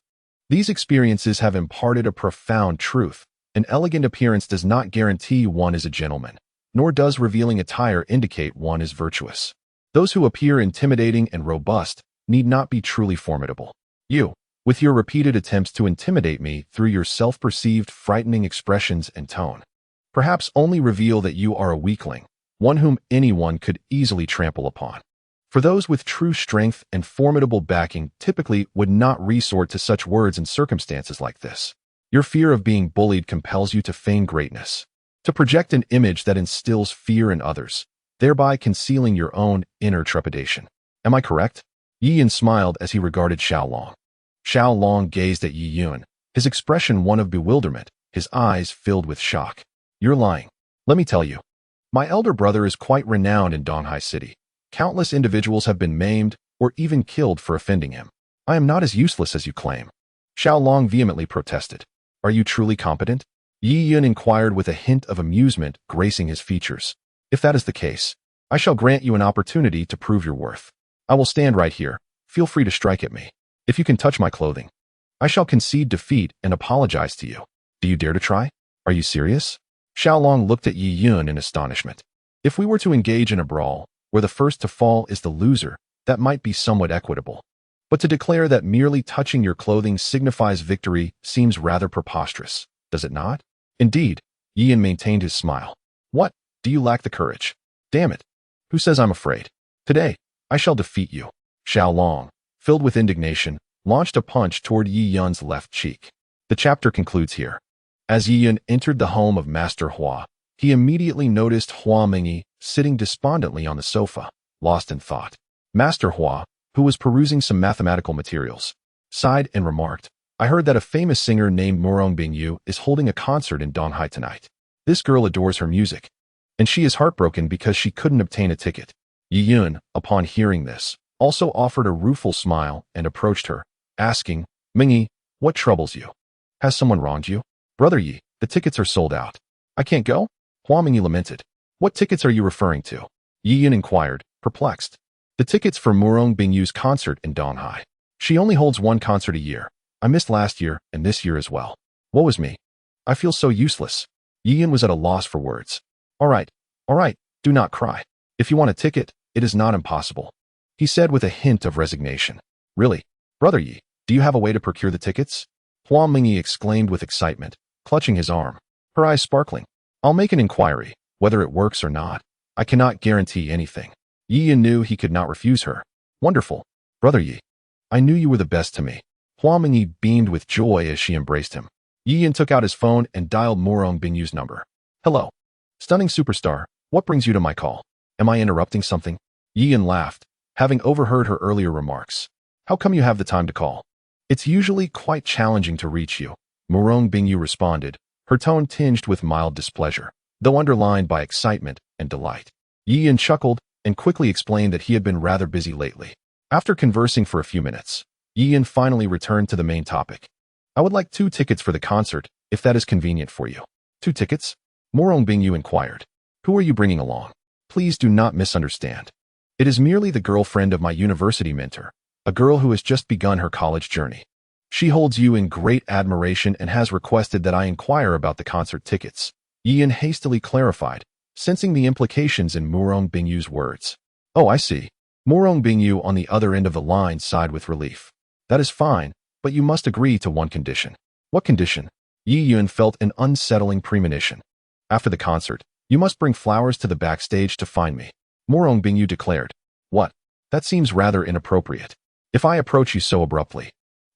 These experiences have imparted a profound truth. An elegant appearance does not guarantee one is a gentleman, nor does revealing attire indicate one is virtuous. Those who appear intimidating and robust need not be truly formidable. You, with your repeated attempts to intimidate me through your self-perceived frightening expressions and tone, perhaps only reveal that you are a weakling, one whom anyone could easily trample upon. For those with true strength and formidable backing typically would not resort to such words in circumstances like this. Your fear of being bullied compels you to feign greatness, to project an image that instills fear in others, thereby concealing your own inner trepidation. Am I correct? Yi Yun smiled as he regarded Xiao Long. Xiao Long gazed at Yi Yun, his expression one of bewilderment, his eyes filled with shock. You're lying. Let me tell you. My elder brother is quite renowned in Donghai City. Countless individuals have been maimed or even killed for offending him. I am not as useless as you claim. Xiao Long vehemently protested. Are you truly competent? Yi Yun inquired with a hint of amusement gracing his features. If that is the case, I shall grant you an opportunity to prove your worth. I will stand right here. Feel free to strike at me. If you can touch my clothing, I shall concede defeat and apologize to you. Do you dare to try? Are you serious? Xiao Long looked at Yi Yun in astonishment. If we were to engage in a brawl, where the first to fall is the loser, that might be somewhat equitable. But to declare that merely touching your clothing signifies victory seems rather preposterous, does it not? Indeed, Yi Yun maintained his smile. What? Do you lack the courage? Damn it. Who says I'm afraid? Today, I shall defeat you. Xiao Long, filled with indignation, launched a punch toward Yi Yun's left cheek. The chapter concludes here. As Yi Yun entered the home of Master Hua, he immediately noticed Hua Mingyi sitting despondently on the sofa, lost in thought. Master Hua, who was perusing some mathematical materials, sighed and remarked, I heard that a famous singer named Murong Bingyu is holding a concert in Donghai tonight. This girl adores her music, and she is heartbroken because she couldn't obtain a ticket. Yi Yun, upon hearing this, also offered a rueful smile and approached her, asking, Mingyi, what troubles you? Has someone wronged you? Brother Yi, the tickets are sold out. I can't go? Hua Mingyi lamented. What tickets are you referring to? Yi Yun inquired, perplexed. The tickets for Murong Bingyu's concert in Donghai. She only holds one concert a year. I missed last year and this year as well. Woe is me. I feel so useless. Yi Yun was at a loss for words. All right, Do not cry. If you want a ticket, it is not impossible, he said with a hint of resignation. Really? Brother Yi, do you have a way to procure the tickets? Hua Mingyi exclaimed with excitement, clutching his arm, her eyes sparkling. I'll make an inquiry, whether it works or not. I cannot guarantee anything. Yi Yan knew he could not refuse her. Wonderful. Brother Yi, I knew you were the best to me. Hua Mingyi beamed with joy as she embraced him. Yi Yan took out his phone and dialed Murong Bingyu's number. Hello. Stunning superstar, what brings you to my call? Am I interrupting something? Yi Yan laughed, having overheard her earlier remarks. How come you have the time to call? It's usually quite challenging to reach you, Murong Bingyu responded, her tone tinged with mild displeasure, though underlined by excitement and delight. Yi Yan chuckled and quickly explained that he had been rather busy lately. After conversing for a few minutes, Yi Yan finally returned to the main topic. I would like 2 tickets for the concert, if that is convenient for you. 2 tickets? Murong Bingyu inquired. Who are you bringing along? Please do not misunderstand. It is merely the girlfriend of my university mentor, a girl who has just begun her college journey. She holds you in great admiration and has requested that I inquire about the concert tickets, Yi Yan hastily clarified, sensing the implications in Murong Bingyu's words. Oh, I see. Murong Bingyu on the other end of the line sighed with relief. That is fine, but you must agree to one condition. What condition? Yi Yan felt an unsettling premonition. After the concert, you must bring flowers to the backstage to find me, Murong Bingyu declared. What? That seems rather inappropriate. If I approach you so abruptly.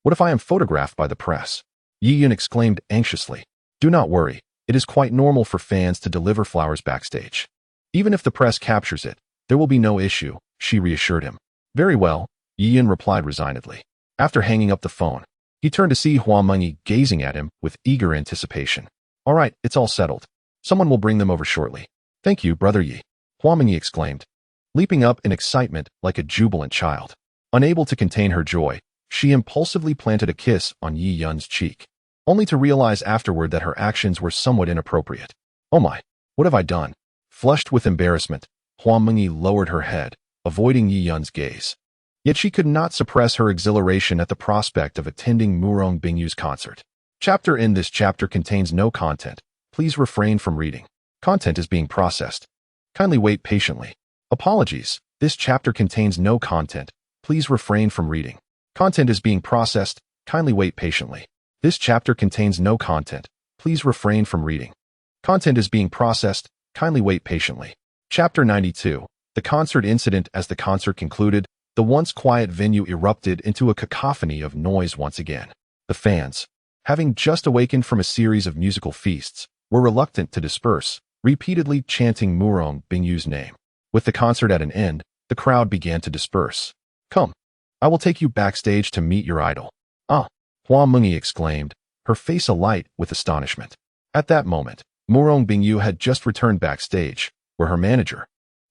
What if I am photographed by the press? Yi Yan exclaimed anxiously. Do not worry, it is quite normal for fans to deliver flowers backstage. Even if the press captures it, there will be no issue, she reassured him. Very well, Yi Yan replied resignedly. After hanging up the phone, he turned to see Hua Mingyi gazing at him with eager anticipation. All right, it's all settled. Someone will bring them over shortly. Thank you, Brother Yi, Hua Mingyi exclaimed, leaping up in excitement like a jubilant child. Unable to contain her joy, she impulsively planted a kiss on Yi Yan's cheek, only to realize afterward that her actions were somewhat inappropriate. Oh my, what have I done? Flushed with embarrassment, Hua Mingyi lowered her head, avoiding Yi Yan's gaze. Yet she could not suppress her exhilaration at the prospect of attending Murong Bingyu's concert. Chapter in this chapter contains no content. Please refrain from reading. Content is being processed. Kindly wait patiently. Apologies, this chapter contains no content. Please refrain from reading. Content is being processed. Kindly wait patiently. This chapter contains no content. Please refrain from reading. Content is being processed. Kindly wait patiently. Chapter 92. The concert incident. As the concert concluded, the once quiet venue erupted into a cacophony of noise once again. The fans, having just awakened from a series of musical feasts, were reluctant to disperse, repeatedly chanting Murong Bingyu's name. With the concert at an end, the crowd began to disperse. Come, I will take you backstage to meet your idol. Ah, Hua Mingyi exclaimed, her face alight with astonishment. At that moment, Murong Bingyu had just returned backstage, where her manager,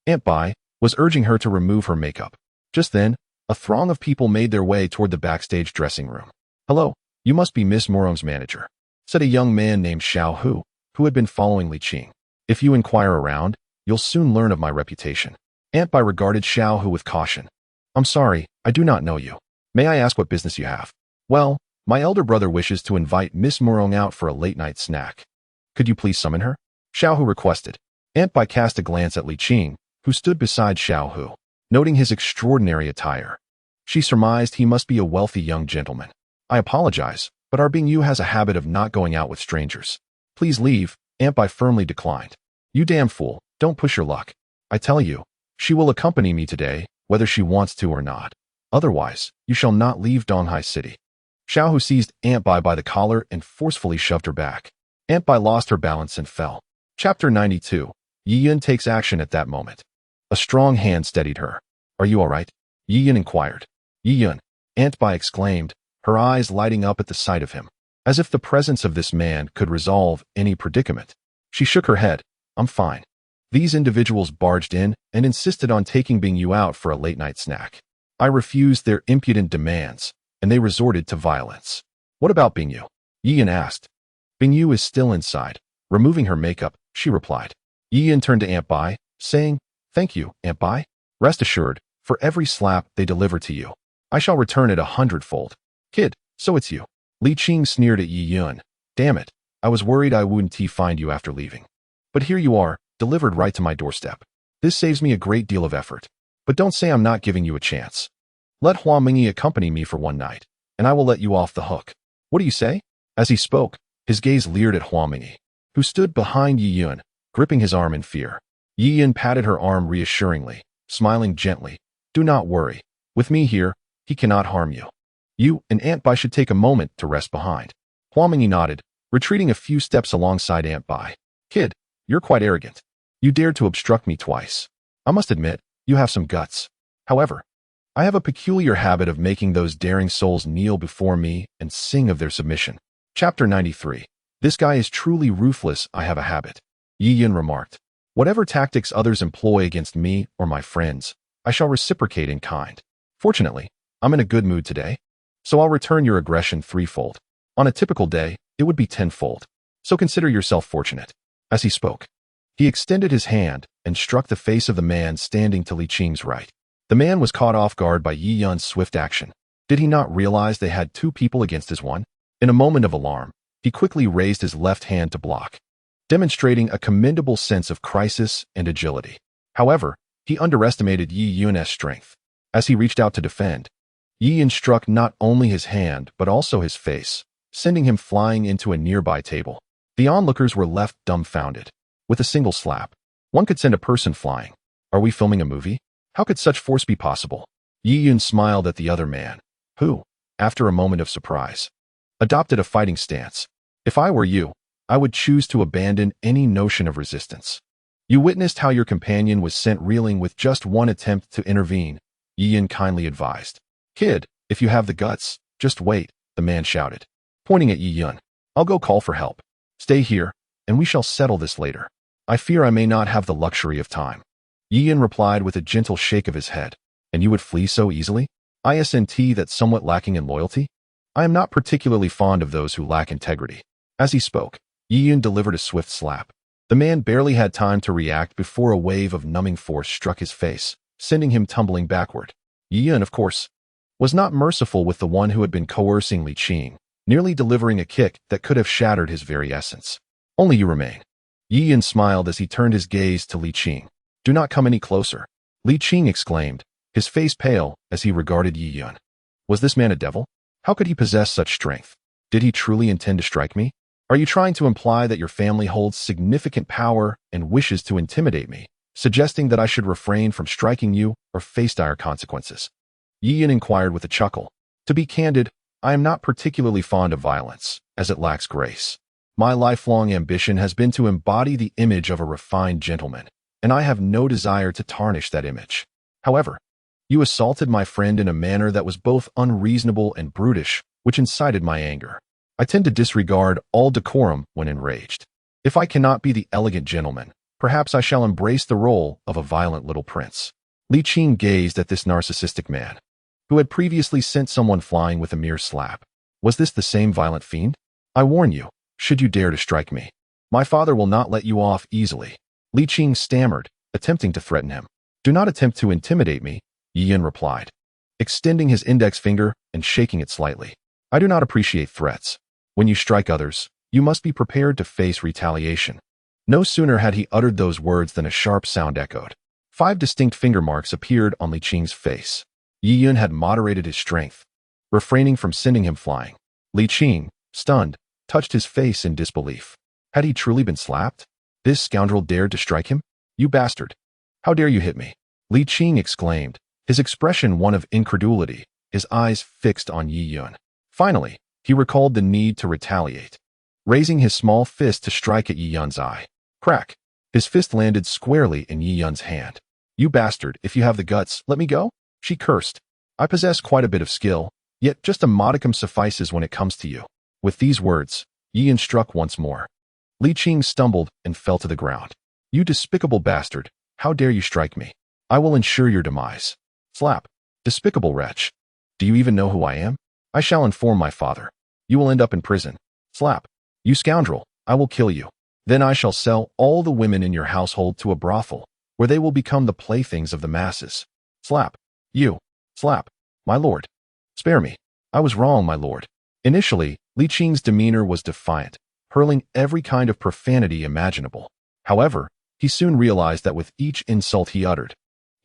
Aunt Bai, was urging her to remove her makeup. Just then, a throng of people made their way toward the backstage dressing room. Hello, you must be Miss Murong's manager, said a young man named Xiao Hu, who had been following Li Qing. If you inquire around, you'll soon learn of my reputation. Aunt Bai regarded Xiao Hu with caution. I'm sorry, I do not know you. May I ask what business you have? Well, my elder brother wishes to invite Miss Murong out for a late-night snack. Could you please summon her? Xiao Hu requested. Aunt Bai cast a glance at Li Qing, who stood beside Xiao Hu, noting his extraordinary attire. She surmised he must be a wealthy young gentleman. I apologize, but our Bingyu has a habit of not going out with strangers. Please leave, Aunt Bai firmly declined. You damn fool, don't push your luck. I tell you, she will accompany me today, whether she wants to or not. Otherwise, you shall not leave Donghai City. Xiao Hu seized Aunt Bai by the collar and forcefully shoved her back. Aunt Bai lost her balance and fell. Chapter 92. Yi Yan takes action at that moment. A strong hand steadied her. Are you all right? Yi Yan inquired. Yi Yan, Aunt Bai exclaimed, her eyes lighting up at the sight of him, as if the presence of this man could resolve any predicament. She shook her head. I'm fine. These individuals barged in and insisted on taking Bingyu out for a late-night snack. I refused their impudent demands, and they resorted to violence. What about Bingyu? Yi Yan asked. Bingyu is still inside. Removing her makeup, she replied. Yi Yan turned to Aunt Bai, saying, Thank you, Aunt Bai. Rest assured, for every slap they deliver to you, I shall return it 100-fold. Kid, so it's you. Li Qing sneered at Yi Yan. Damn it, I was worried I wouldn't find you after leaving. But here you are, delivered right to my doorstep. This saves me a great deal of effort. But don't say I'm not giving you a chance. Let Hua Mingyi accompany me for one night, and I will let you off the hook. What do you say?" As he spoke, his gaze leered at Hua Mingyi, who stood behind Yi Yun, gripping his arm in fear. Yi Yun patted her arm reassuringly, smiling gently. "Do not worry. With me here, he cannot harm you. You and Aunt Bai should take a moment to rest behind." Hua Mingyi nodded, retreating a few steps alongside Aunt Bai. "Kid, you're quite arrogant. You dared to obstruct me twice. I must admit, you have some guts. However, I have a peculiar habit of making those daring souls kneel before me and sing of their submission." Chapter 93. This guy is truly ruthless. I have a habit. Yi Yun remarked. "Whatever tactics others employ against me or my friends, I shall reciprocate in kind. Fortunately, I'm in a good mood today, so I'll return your aggression threefold. On a typical day, it would be tenfold. So consider yourself fortunate." As he spoke, he extended his hand and struck the face of the man standing to Li Qing's right. The man was caught off guard by Yi Yun's swift action. Did he not realize they had two people against his one? In a moment of alarm, he quickly raised his left hand to block, demonstrating a commendable sense of crisis and agility. However, he underestimated Yi Yun's strength. As he reached out to defend, Yi Yun struck not only his hand but also his face, sending him flying into a nearby table. The onlookers were left dumbfounded. With a single slap, one could send a person flying. Are we filming a movie? How could such force be possible? Yi Yun smiled at the other man, who, after a moment of surprise, adopted a fighting stance. "If I were you, I would choose to abandon any notion of resistance." "You witnessed how your companion was sent reeling with just one attempt to intervene," Yi Yun kindly advised. "Kid, if you have the guts, just wait," the man shouted, pointing at Yi Yun. "I'll go call for help. Stay here, and we shall settle this later. I fear I may not have the luxury of time." Yi Yun replied with a gentle shake of his head. "And you would flee so easily? Isn't that somewhat lacking in loyalty? I am not particularly fond of those who lack integrity." As he spoke, Yi Yun delivered a swift slap. The man barely had time to react before a wave of numbing force struck his face, sending him tumbling backward. Yi Yun, of course, was not merciful with the one who had been coercing Li Qing, nearly delivering a kick that could have shattered his very essence. "Only you remain." Yi Yun smiled as he turned his gaze to Li Qing. "Do not come any closer," Li Qing exclaimed, his face pale as he regarded Yi Yun. Was this man a devil? How could he possess such strength? Did he truly intend to strike me? Are you trying to imply that your family holds significant power and wishes to intimidate me, suggesting that I should refrain from striking you or face dire consequences? Yi Yun inquired with a chuckle. To be candid, I am not particularly fond of violence, as it lacks grace. My lifelong ambition has been to embody the image of a refined gentleman, and I have no desire to tarnish that image. However, you assaulted my friend in a manner that was both unreasonable and brutish, which incited my anger. I tend to disregard all decorum when enraged. If I cannot be the elegant gentleman, perhaps I shall embrace the role of a violent little prince." Li Qing gazed at this narcissistic man, who had previously sent someone flying with a mere slap. Was this the same violent fiend? "I warn you, should you dare to strike me, my father will not let you off easily." Li Qing stammered, attempting to threaten him. "Do not attempt to intimidate me," Yi Yun replied, extending his index finger and shaking it slightly. "I do not appreciate threats. When you strike others, you must be prepared to face retaliation." No sooner had he uttered those words than a sharp sound echoed. 5 distinct finger marks appeared on Li Qing's face. Yi Yun had moderated his strength, refraining from sending him flying. Li Qing, stunned, touched his face in disbelief. Had he truly been slapped? This scoundrel dared to strike him? "You bastard! How dare you hit me?" Li Qing exclaimed, his expression one of incredulity, his eyes fixed on Yi Yun. Finally, he recalled the need to retaliate, raising his small fist to strike at Yi Yun's eye. Crack! His fist landed squarely in Yi Yun's hand. "You bastard, if you have the guts, let me go," she cursed. "I possess quite a bit of skill, yet just a modicum suffices when it comes to you." With these words, Yi Yun struck once more. Li Qing stumbled and fell to the ground. "You despicable bastard, how dare you strike me? I will ensure your demise." Slap. "Despicable wretch. Do you even know who I am? I shall inform my father. You will end up in prison." Slap. "You scoundrel, I will kill you. Then I shall sell all the women in your household to a brothel, where they will become the playthings of the masses." Slap. "You." Slap. "My lord. Spare me. I was wrong, my lord." Initially, Li Qing's demeanor was defiant, hurling every kind of profanity imaginable. However, He soon realized that with each insult he uttered,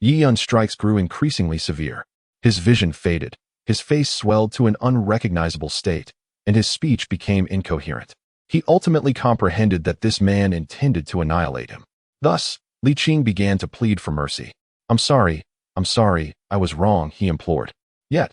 Yi Yun's strikes grew increasingly severe. His vision faded, his face swelled to an unrecognizable state, and his speech became incoherent. He ultimately comprehended that this man intended to annihilate him. Thus, Li Qing began to plead for mercy. I'm sorry, I was wrong, he implored. Yet,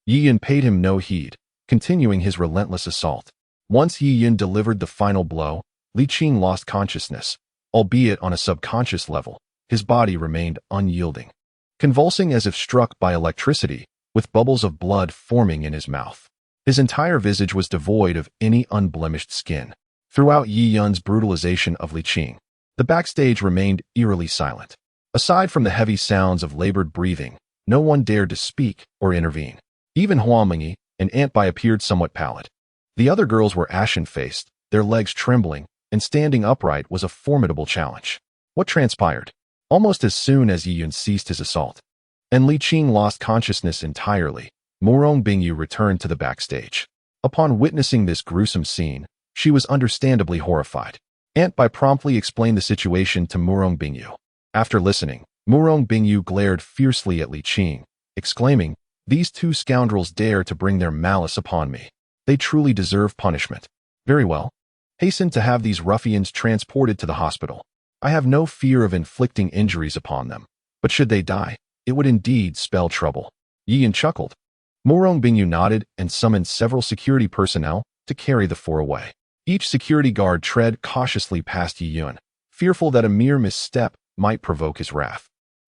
Yi Yun paid him no heed, continuing his relentless assault. Once Yi Yun delivered the final blow, Li Qing lost consciousness, albeit on a subconscious level. His body remained unyielding, convulsing as if struck by electricity, with bubbles of blood forming in his mouth. His entire visage was devoid of any unblemished skin. Throughout Yi Yun's brutalization of Li Qing, the backstage remained eerily silent. Aside from the heavy sounds of labored breathing, no one dared to speak or intervene. Even Huang Mingyi and Aunt Bai appeared somewhat pallid. The other girls were ashen-faced, their legs trembling, and standing upright was a formidable challenge. What transpired? Almost as soon as Yi Yun ceased his assault, and Li Qing lost consciousness entirely, Murong Bingyu returned to the backstage. Upon witnessing this gruesome scene, she was understandably horrified. Aunt Bai promptly explained the situation to Murong Bingyu. After listening, Murong Bingyu glared fiercely at Li Qing, exclaiming, "These two scoundrels dare to bring their malice upon me. They truly deserve punishment. Very well. Hasten to have these ruffians transported to the hospital. I have no fear of inflicting injuries upon them, but should they die, it would indeed spell trouble." Yi Yun chuckled. Murong Bingyu nodded and summoned several security personnel to carry the four away. Each security guard tread cautiously past Yi Yun, fearful that a mere misstep might provoke his wrath,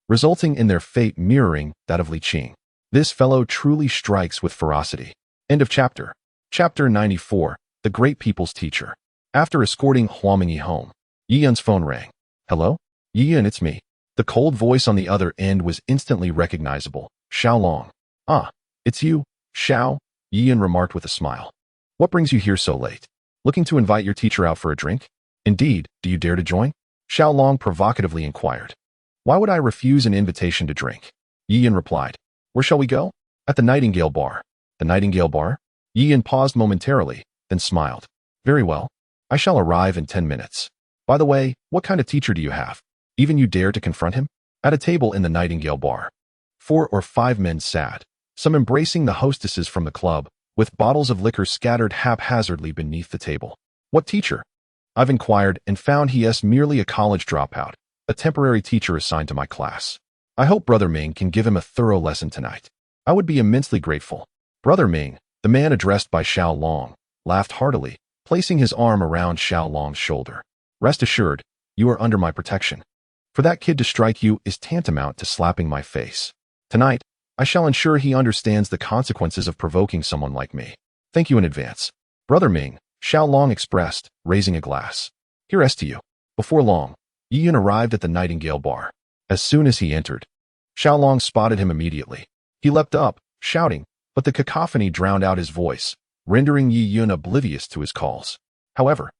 resulting in their fate mirroring that of Li Qing. This fellow truly strikes with ferocity. End of chapter. Chapter 94, The Great People's Teacher. After escorting Huang Mingyi home, Yi Yun's phone rang. Hello? Yi Yun, it's me. The cold voice on the other end was instantly recognizable. Xiao Long. Ah, it's you, Xiao, Yi Yun remarked with a smile. What brings you here so late? Looking to invite your teacher out for a drink? Indeed, do you dare to join? Xiao Long provocatively inquired. Why would I refuse an invitation to drink? Yi Yun replied. Where shall we go? At the Nightingale Bar. The Nightingale Bar? Yi Yun paused momentarily, then smiled. Very well. I shall arrive in 10 minutes. By the way, what kind of teacher do you have? Even you dare to confront him? At a table in the Nightingale Bar, 4 or 5 men sat, some embracing the hostesses from the club, with bottles of liquor scattered haphazardly beneath the table. What teacher? I've inquired and found he is merely a college dropout, a temporary teacher assigned to my class. I hope Brother Ming can give him a thorough lesson tonight. I would be immensely grateful. Brother Ming, the man addressed by Xiao Long, laughed heartily, placing his arm around Xiao Long's shoulder. Rest assured, you are under my protection. For that kid to strike you is tantamount to slapping my face. Tonight, I shall ensure he understands the consequences of provoking someone like me. Thank you in advance. Brother Ming, Xiao Long expressed, raising a glass. Here's to you. Before long, Yi Yun arrived at the Nightingale Bar. As soon as he entered, Xiao Long spotted him immediately. He leapt up, shouting, but the cacophony drowned out his voice, rendering Yi Yun oblivious to his calls. However,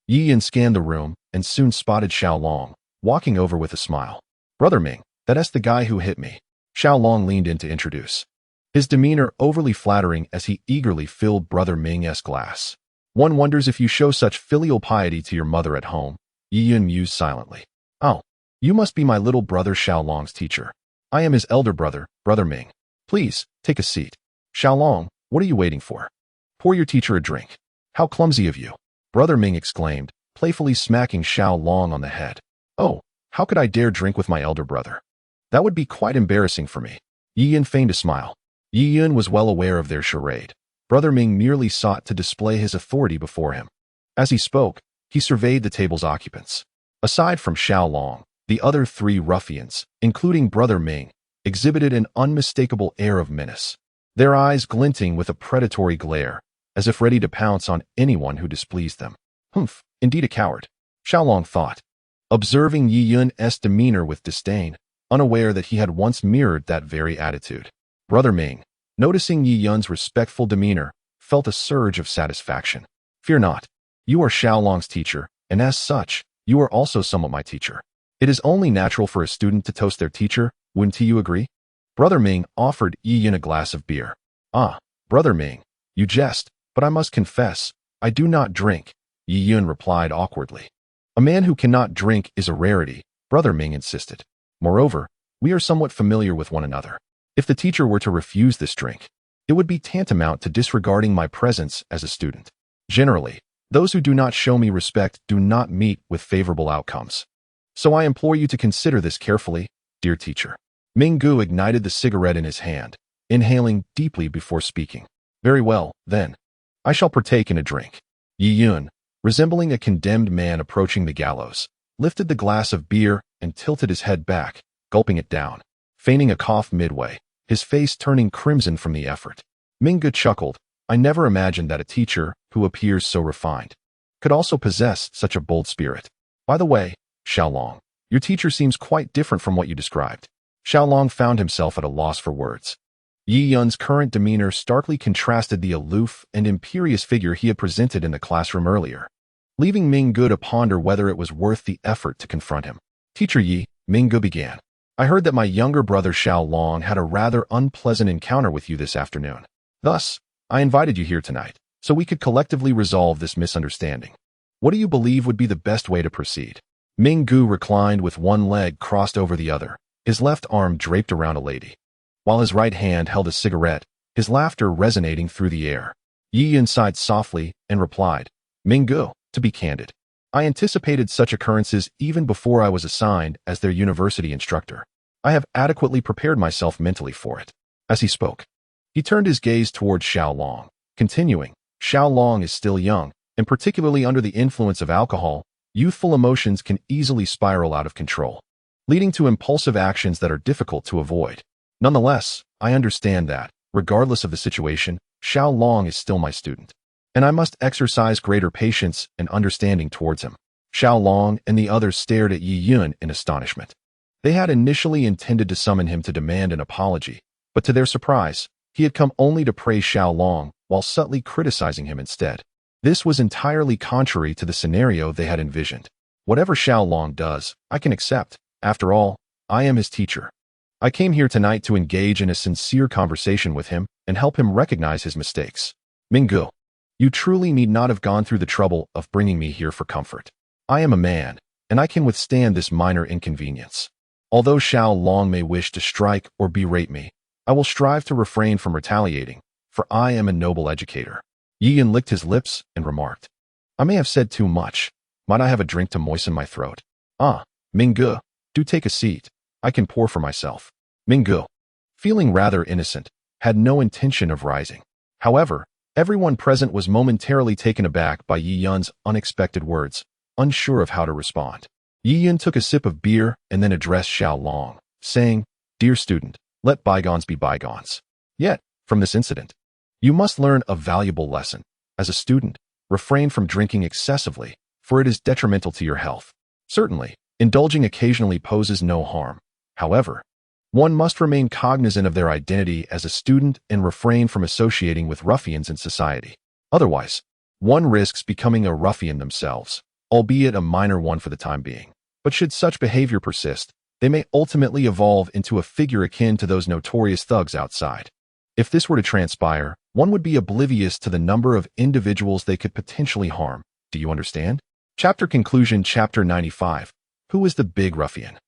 Yi Yun scanned the room and soon spotted Xiao Long, walking over with a smile. Brother Ming, that's the guy who hit me. Xiao Long leaned in to introduce, his demeanor overly flattering as he eagerly filled Brother Ming's glass. One wonders if you show such filial piety to your mother at home, Yi Yun mused silently. Oh, you must be my little brother Xiao Long's teacher. I am his elder brother, Brother Ming. Please, take a seat. Xiao Long, what are you waiting for? Pour your teacher a drink. How clumsy of you. Brother Ming exclaimed, playfully smacking Xiao Long on the head. Oh, how could I dare drink with my elder brother? That would be quite embarrassing for me. Yi Yun feigned a smile. Yi Yun was well aware of their charade. Brother Ming merely sought to display his authority before him. As he spoke, he surveyed the table's occupants. Aside from Xiao Long, the other 3 ruffians, including Brother Ming, exhibited an unmistakable air of menace, their eyes glinting with a predatory glare, as if ready to pounce on anyone who displeased them. Humph, indeed a coward, Xiao Long thought, observing Yi Yun's demeanor with disdain, unaware that he had once mirrored that very attitude. Brother Ming, noticing Yi Yun's respectful demeanor, felt a surge of satisfaction. Fear not. You are Xiao Long's teacher, and as such, you are also somewhat my teacher. It is only natural for a student to toast their teacher, wouldn't you agree? Brother Ming offered Yi Yun a glass of beer. Ah, Brother Ming, you jest, but I must confess, I do not drink, Yi Yun replied awkwardly. A man who cannot drink is a rarity, Brother Ming insisted. Moreover, we are somewhat familiar with one another. If the teacher were to refuse this drink, it would be tantamount to disregarding my presence as a student. Generally, those who do not show me respect do not meet with favorable outcomes. So I implore you to consider this carefully, dear teacher. Ming Gu ignited the cigarette in his hand, inhaling deeply before speaking. Very well, then. I shall partake in a drink. Yi Yun, resembling a condemned man approaching the gallows, lifted the glass of beer and tilted his head back, gulping it down, feigning a cough midway, his face turning crimson from the effort. Ming Gu chuckled. I never imagined that a teacher, who appears so refined, could also possess such a bold spirit. By the way, Xiaolong, your teacher seems quite different from what you described. Xiaolong found himself at a loss for words. Yi Yun's current demeanor starkly contrasted the aloof and imperious figure he had presented in the classroom earlier, leaving Ming Gu to ponder whether it was worth the effort to confront him. Teacher Yi, Ming Gu began. I heard that my younger brother Xiaolong had a rather unpleasant encounter with you this afternoon. Thus, I invited you here tonight, so we could collectively resolve this misunderstanding. What do you believe would be the best way to proceed? Ming Gu reclined with one leg crossed over the other, his left arm draped around a lady, while his right hand held a cigarette, his laughter resonating through the air. Yi Yun sighed softly and replied, Ming Gu, to be candid, I anticipated such occurrences even before I was assigned as their university instructor. I have adequately prepared myself mentally for it. As he spoke, he turned his gaze towards Xiaolong, continuing, Xiaolong is still young, and particularly under the influence of alcohol, youthful emotions can easily spiral out of control, leading to impulsive actions that are difficult to avoid. Nonetheless, I understand that, regardless of the situation, Xiaolong is still my student, and I must exercise greater patience and understanding towards him. Xiaolong and the others stared at Yi Yun in astonishment. They had initially intended to summon him to demand an apology, but to their surprise, he had come only to praise Xiaolong while subtly criticizing him instead. This was entirely contrary to the scenario they had envisioned. Whatever Xiaolong does, I can accept. After all, I am his teacher. I came here tonight to engage in a sincere conversation with him and help him recognize his mistakes. Ming Gu, you truly need not have gone through the trouble of bringing me here for comfort. I am a man, and I can withstand this minor inconvenience. Although Xiaolong may wish to strike or berate me, I will strive to refrain from retaliating, for I am a noble educator. Yi Yun licked his lips and remarked, I may have said too much. Might I have a drink to moisten my throat? Ah, Ming Gu, do take a seat. I can pour for myself. Ming Gu, feeling rather innocent, had no intention of rising. However, everyone present was momentarily taken aback by Yi Yun's unexpected words, unsure of how to respond. Yi Yun took a sip of beer and then addressed Xiaolong, saying, Dear student, let bygones be bygones. Yet, from this incident, you must learn a valuable lesson. As a student, refrain from drinking excessively, for it is detrimental to your health. Certainly, indulging occasionally poses no harm. However, one must remain cognizant of their identity as a student and refrain from associating with ruffians in society. Otherwise, one risks becoming a ruffian themselves, albeit a minor one for the time being. But should such behavior persist, they may ultimately evolve into a figure akin to those notorious thugs outside. If this were to transpire, one would be oblivious to the number of individuals they could potentially harm. Do you understand? Chapter conclusion. Chapter 95. Who is the big ruffian?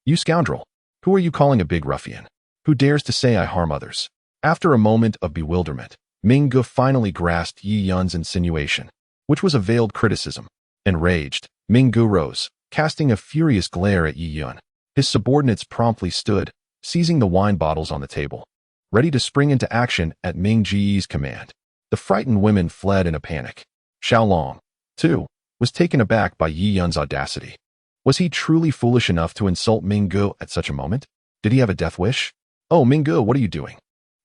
You scoundrel. Who are you calling a big ruffian? Who dares to say I harm others? After a moment of bewilderment, Ming Gu finally grasped Yi Yun's insinuation, which was a veiled criticism. Enraged, Ming Gu rose, casting a furious glare at Yi Yun. His subordinates promptly stood, seizing the wine bottles on the table, ready to spring into action at Ming Ji's command. The frightened women fled in a panic. Xiaolong, too, was taken aback by Yi Yun's audacity. Was he truly foolish enough to insult Ming Gu at such a moment? Did he have a death wish? Oh, Ming Gu, what are you doing?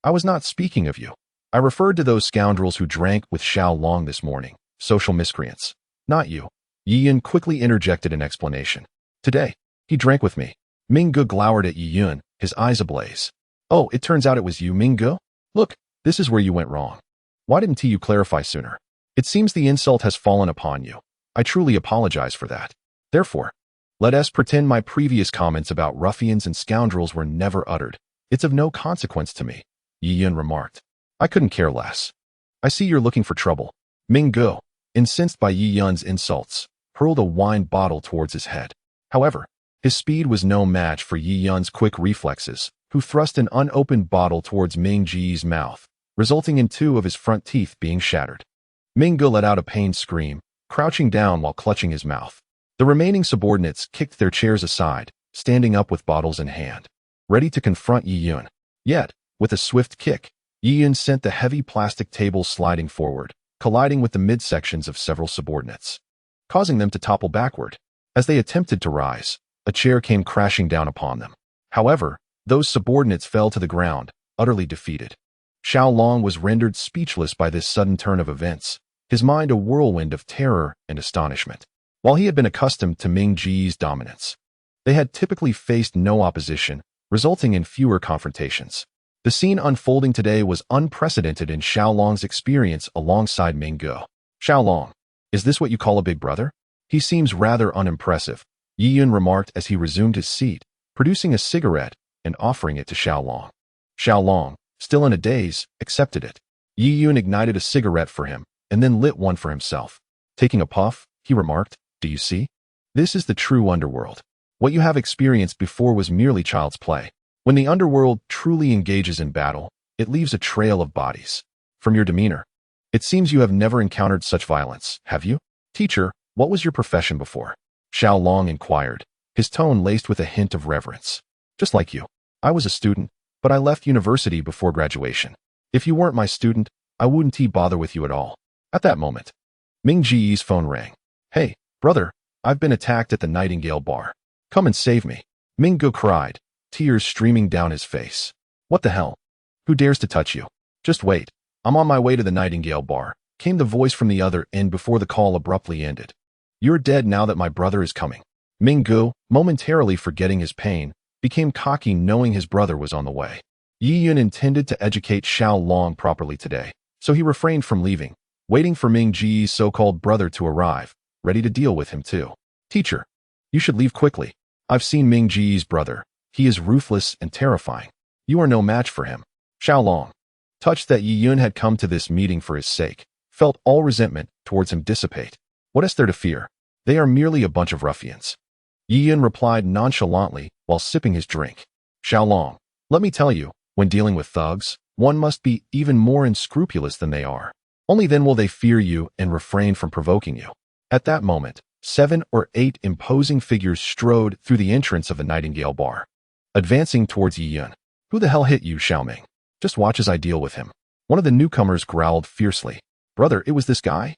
I was not speaking of you. I referred to those scoundrels who drank with Xiaolong this morning, social miscreants. Not you. Yi Yun quickly interjected an explanation. Today, he drank with me. Ming Gu glowered at Yi Yun, his eyes ablaze. Oh, it turns out it was you, Ming Gu? Look, this is where you went wrong. Why didn't you clarify sooner? It seems the insult has fallen upon you. I truly apologize for that. Therefore, let us pretend my previous comments about ruffians and scoundrels were never uttered. It's of no consequence to me, Yi Yun remarked. I couldn't care less. I see you're looking for trouble. Ming Gu, incensed by Yi Yun's insults, hurled a wine bottle towards his head. However, His speed was no match for Yi Yun's quick reflexes, who thrust an unopened bottle towards Ming Ji's mouth, resulting in 2 of his front teeth being shattered. Ming Ge let out a pained scream, crouching down while clutching his mouth. The remaining subordinates kicked their chairs aside, standing up with bottles in hand, ready to confront Yi Yun. Yet, with a swift kick, Yi Yun sent the heavy plastic table sliding forward, colliding with the midsections of several subordinates, causing them to topple backward. As they attempted to rise, a chair came crashing down upon them. However, those subordinates fell to the ground, utterly defeated. Xiao Long was rendered speechless by this sudden turn of events, his mind a whirlwind of terror and astonishment. While he had been accustomed to Ming Ji's dominance, they had typically faced no opposition, resulting in fewer confrontations. The scene unfolding today was unprecedented in Xiao Long's experience alongside Ming Ge. Xiao Long, is this what you call a big brother? He seems rather unimpressive, Yi Yun remarked as he resumed his seat, producing a cigarette and offering it to Xiao Long. Xiao Long, still in a daze, accepted it. Yi Yun ignited a cigarette for him and then lit one for himself. Taking a puff, he remarked, "Do you see? This is the true underworld. What you have experienced before was merely child's play. When the underworld truly engages in battle, it leaves a trail of bodies. From your demeanor, it seems you have never encountered such violence, have you? Teacher, what was your profession before?" Xiao Long inquired, his tone laced with a hint of reverence. "Just like you. I was a student, but I left university before graduation. If you weren't my student, I wouldn't bother with you at all." At that moment, Ming Ji's phone rang. "Hey, brother, I've been attacked at the Nightingale bar. Come and save me," Ming Ge cried, tears streaming down his face. "What the hell? Who dares to touch you? Just wait. I'm on my way to the Nightingale bar," came the voice from the other end before the call abruptly ended. "You're dead now that my brother is coming." Ming Ge, momentarily forgetting his pain, became cocky knowing his brother was on the way. Yi Yun intended to educate Xiao Long properly today, so he refrained from leaving, waiting for Ming Ji's so-called brother to arrive, ready to deal with him too. "Teacher, you should leave quickly. I've seen Ming Ji's brother. He is ruthless and terrifying. You are no match for him." Xiao Long, touched that Yi Yun had come to this meeting for his sake, felt all resentment towards him dissipate. What is there to fear? They are merely a bunch of ruffians. Yi Yun replied nonchalantly while sipping his drink. "Xiao Long, let me tell you, when dealing with thugs, one must be even more unscrupulous than they are. Only then will they fear you and refrain from provoking you." At that moment, 7 or 8 imposing figures strode through the entrance of the Nightingale bar, advancing towards Yi Yun. "Who the hell hit you, Xiao Ming? Just watch as I deal with him." One of the newcomers growled fiercely. "Brother, it was this guy?"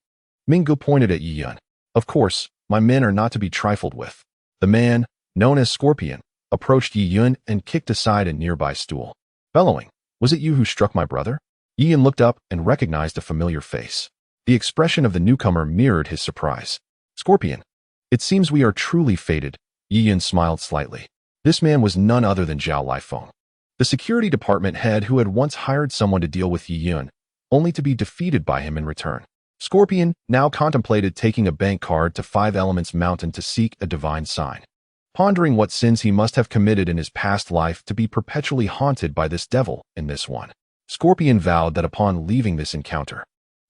Ming Ge pointed at Yi Yun. "Of course, my men are not to be trifled with." The man, known as Scorpion, approached Yi Yun and kicked aside a nearby stool, bellowing, "Was it you who struck my brother?" Yi Yun looked up and recognized a familiar face. The expression of the newcomer mirrored his surprise. "Scorpion, it seems we are truly fated." Yi Yun smiled slightly. This man was none other than Zhao Lifeng, the security department head who had once hired someone to deal with Yi Yun, only to be defeated by him in return. Scorpion now contemplated taking a bank card to 5 Elements Mountain to seek a divine sign, pondering what sins he must have committed in his past life to be perpetually haunted by this devil in this one. Scorpion vowed that upon leaving this encounter,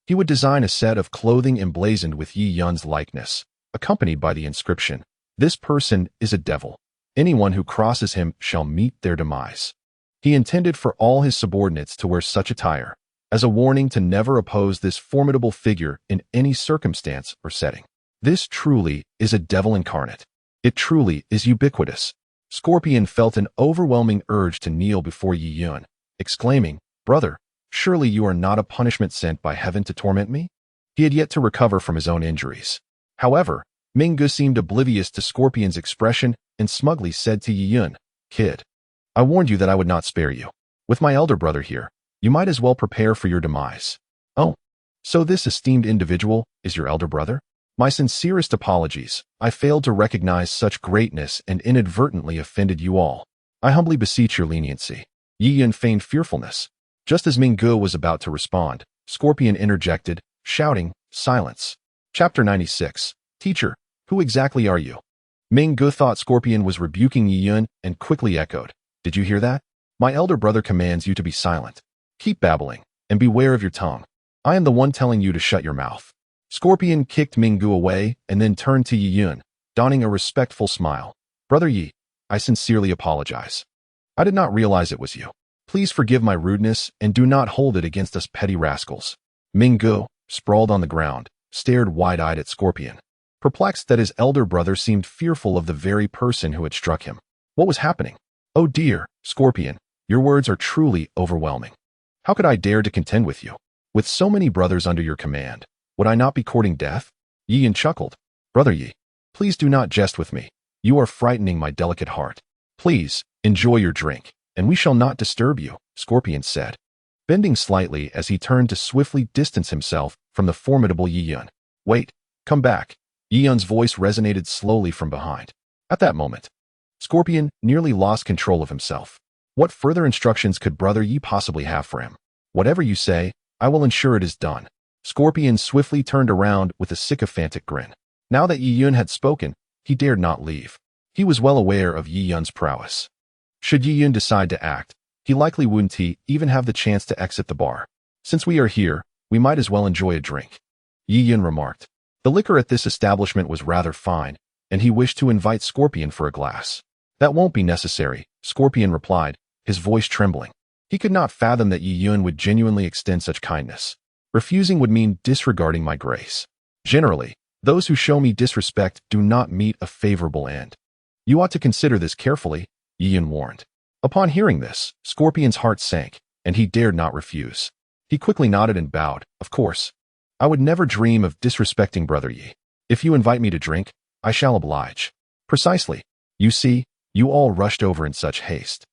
he would design a set of clothing emblazoned with Yi Yun's likeness, accompanied by the inscription, "This person is a devil. Anyone who crosses him shall meet their demise." He intended for all his subordinates to wear such attire, as a warning to never oppose this formidable figure in any circumstance or setting. This truly is a devil incarnate. It truly is ubiquitous. Scorpion felt an overwhelming urge to kneel before Yi Yun, exclaiming, "Brother, surely you are not a punishment sent by heaven to torment me?" He had yet to recover from his own injuries. However, Ming Ge seemed oblivious to Scorpion's expression and smugly said to Yi Yun, "Kid, I warned you that I would not spare you. With my elder brother here, you might as well prepare for your demise." "Oh, so this esteemed individual is your elder brother? My sincerest apologies. I failed to recognize such greatness and inadvertently offended you all. I humbly beseech your leniency." Yi Yun feigned fearfulness. Just as Ming Ge was about to respond, Scorpion interjected, shouting, "Silence." Chapter 96. Teacher, who exactly are you? Ming Ge thought Scorpion was rebuking Yi Yun and quickly echoed, "Did you hear that? My elder brother commands you to be silent. Keep babbling, and beware of your tongue. I am the one telling you to shut your mouth." Scorpion kicked Ming Ge away and then turned to Yi Yun, donning a respectful smile. Brother Yi, I sincerely apologize. I did not realize it was you. Please forgive my rudeness and do not hold it against us petty rascals. Minggu, sprawled on the ground, stared wide-eyed at Scorpion, perplexed that his elder brother seemed fearful of the very person who had struck him. What was happening? Oh dear, Scorpion, your words are truly overwhelming. How could I dare to contend with you? With so many brothers under your command, would I not be courting death? Yi chuckled. Brother Yi, please do not jest with me. You are frightening my delicate heart. Please, enjoy your drink, and we shall not disturb you, Scorpion said, bending slightly as he turned to swiftly distance himself from the formidable Yi. Wait, come back. Yi's voice resonated slowly from behind. At that moment, Scorpion nearly lost control of himself. What further instructions could Brother Yi possibly have for him? Whatever you say, I will ensure it is done. Scorpion swiftly turned around with a sycophantic grin. Now that Yi had spoken, he dared not leave. He was well aware of Yi's prowess. Should Yi decide to act, he likely wouldn't even have the chance to exit the bar. Since we are here, we might as well enjoy a drink, Yi remarked. The liquor at this establishment was rather fine, and he wished to invite Scorpion for a glass. That won't be necessary, Scorpion replied, his voice trembling. He could not fathom that Yi would genuinely extend such kindness. Refusing would mean disregarding my grace. Generally, those who show me disrespect do not meet a favorable end. You ought to consider this carefully, Yi warned. Upon hearing this, Scorpion's heart sank, and he dared not refuse. He quickly nodded and bowed. Of course. I would never dream of disrespecting Brother Yi. If you invite me to drink, I shall oblige. Precisely. You see, you all rushed over in such haste.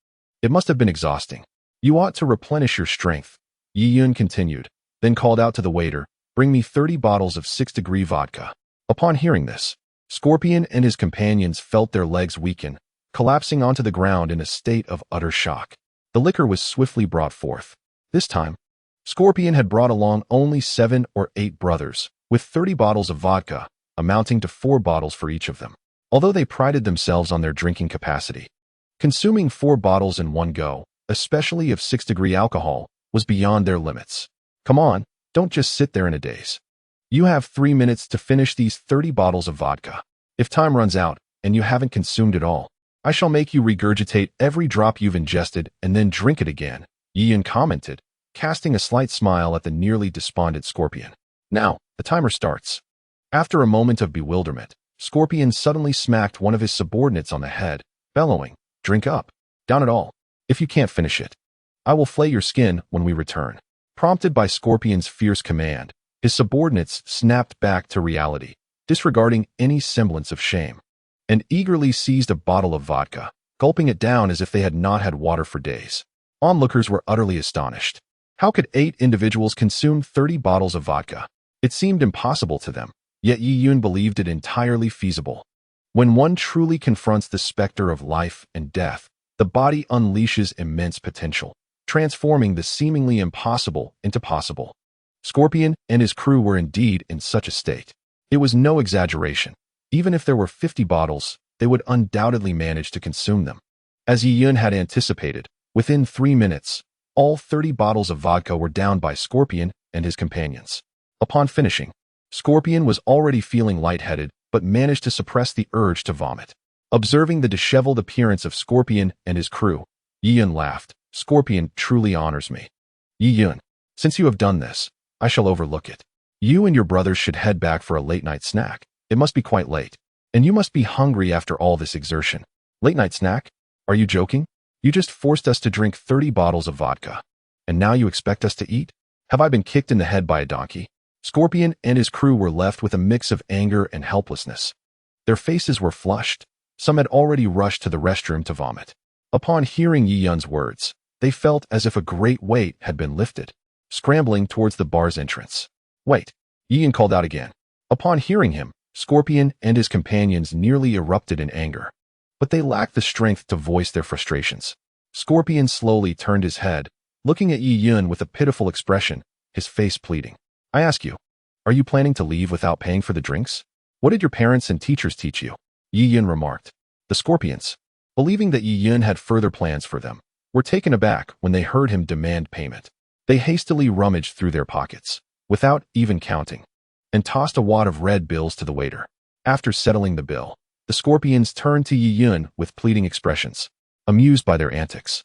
It must have been exhausting. You ought to replenish your strength, Yi continued, then called out to the waiter, bring me 30 bottles of 6-degree vodka. Upon hearing this, Scorpion and his companions felt their legs weaken, collapsing onto the ground in a state of utter shock. The liquor was swiftly brought forth. This time, Scorpion had brought along only 7 or 8 brothers, with 30 bottles of vodka, amounting to 4 bottles for each of them. Although they prided themselves on their drinking capacity, consuming 4 bottles in one go, especially of 6-degree alcohol, was beyond their limits. Come on, don't just sit there in a daze. You have 3 minutes to finish these 30 bottles of vodka. If time runs out and you haven't consumed it all, I shall make you regurgitate every drop you've ingested and then drink it again, Yi commented, casting a slight smile at the nearly despondent Scorpion. Now, the timer starts. After a moment of bewilderment, Scorpion suddenly smacked one of his subordinates on the head, bellowing, "Drink up. Down it all. If you can't finish it, I will flay your skin when we return." Prompted by Scorpion's fierce command, his subordinates snapped back to reality, disregarding any semblance of shame, and eagerly seized a bottle of vodka, gulping it down as if they had not had water for days. Onlookers were utterly astonished. How could 8 individuals consume 30 bottles of vodka? It seemed impossible to them, yet Yi believed it entirely feasible. When one truly confronts the specter of life and death, the body unleashes immense potential, transforming the seemingly impossible into possible. Scorpion and his crew were indeed in such a state. It was no exaggeration. Even if there were 50 bottles, they would undoubtedly manage to consume them. As Yi had anticipated, within 3 minutes, all 30 bottles of vodka were down by Scorpion and his companions. Upon finishing, Scorpion was already feeling lightheaded, but managed to suppress the urge to vomit. Observing the disheveled appearance of Scorpion and his crew, Yi laughed. Scorpion truly honors me. Yi, since you have done this, I shall overlook it. You and your brothers should head back for a late-night snack. It must be quite late, and you must be hungry after all this exertion. Late-night snack? Are you joking? You just forced us to drink 30 bottles of vodka, and now you expect us to eat? Have I been kicked in the head by a donkey? Scorpion and his crew were left with a mix of anger and helplessness. Their faces were flushed. Some had already rushed to the restroom to vomit. Upon hearing Yi words, they felt as if a great weight had been lifted, scrambling towards the bar's entrance. Wait, Yi called out again. Upon hearing him, Scorpion and his companions nearly erupted in anger, but they lacked the strength to voice their frustrations. Scorpion slowly turned his head, looking at Yi with a pitiful expression, his face pleading. I ask you, are you planning to leave without paying for the drinks? What did your parents and teachers teach you? Yi remarked. The Scorpions, believing that Yi had further plans for them, were taken aback when they heard him demand payment. They hastily rummaged through their pockets, without even counting, and tossed a wad of red bills to the waiter. After settling the bill, The scorpions turned to Yi Yun with pleading expressions, amused by their antics.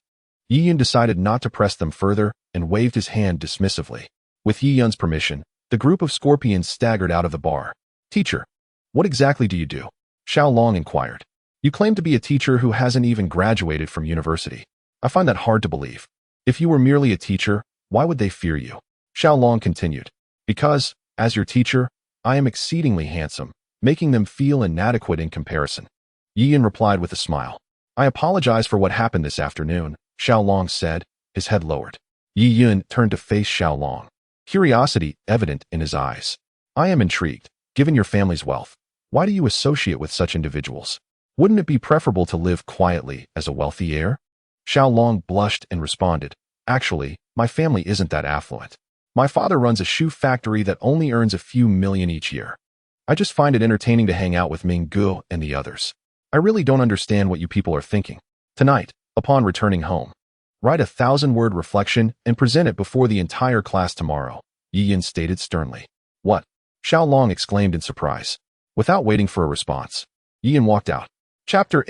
Yi Yun decided not to press them further and waved his hand dismissively. With Yi Yun's permission, the group of scorpions staggered out of the bar. Teacher, what exactly do you do? Xiao Long inquired. You claim to be a teacher who hasn't even graduated from university. I find that hard to believe. If you were merely a teacher, why would they fear you? Xiao Long continued. Because, as your teacher, I am exceedingly handsome, making them feel inadequate in comparison. Yi Yun replied with a smile. I apologize for what happened this afternoon, Xiao Long said, his head lowered. Yi Yun turned to face Xiao Long, curiosity evident in his eyes. I am intrigued. Given your family's wealth, why do you associate with such individuals? Wouldn't it be preferable to live quietly as a wealthy heir? Xiao Long blushed and responded, Actually, my family isn't that affluent. My father runs a shoe factory that only earns a few million each year. I just find it entertaining to hang out with Ming Gu and the others. I really don't understand what you people are thinking. Tonight, upon returning home, write a 1,000-word reflection and present it before the entire class tomorrow, Yi Yun stated sternly. What? Xiao Long exclaimed in surprise. Without waiting for a response, Yi Yun walked out. Chapter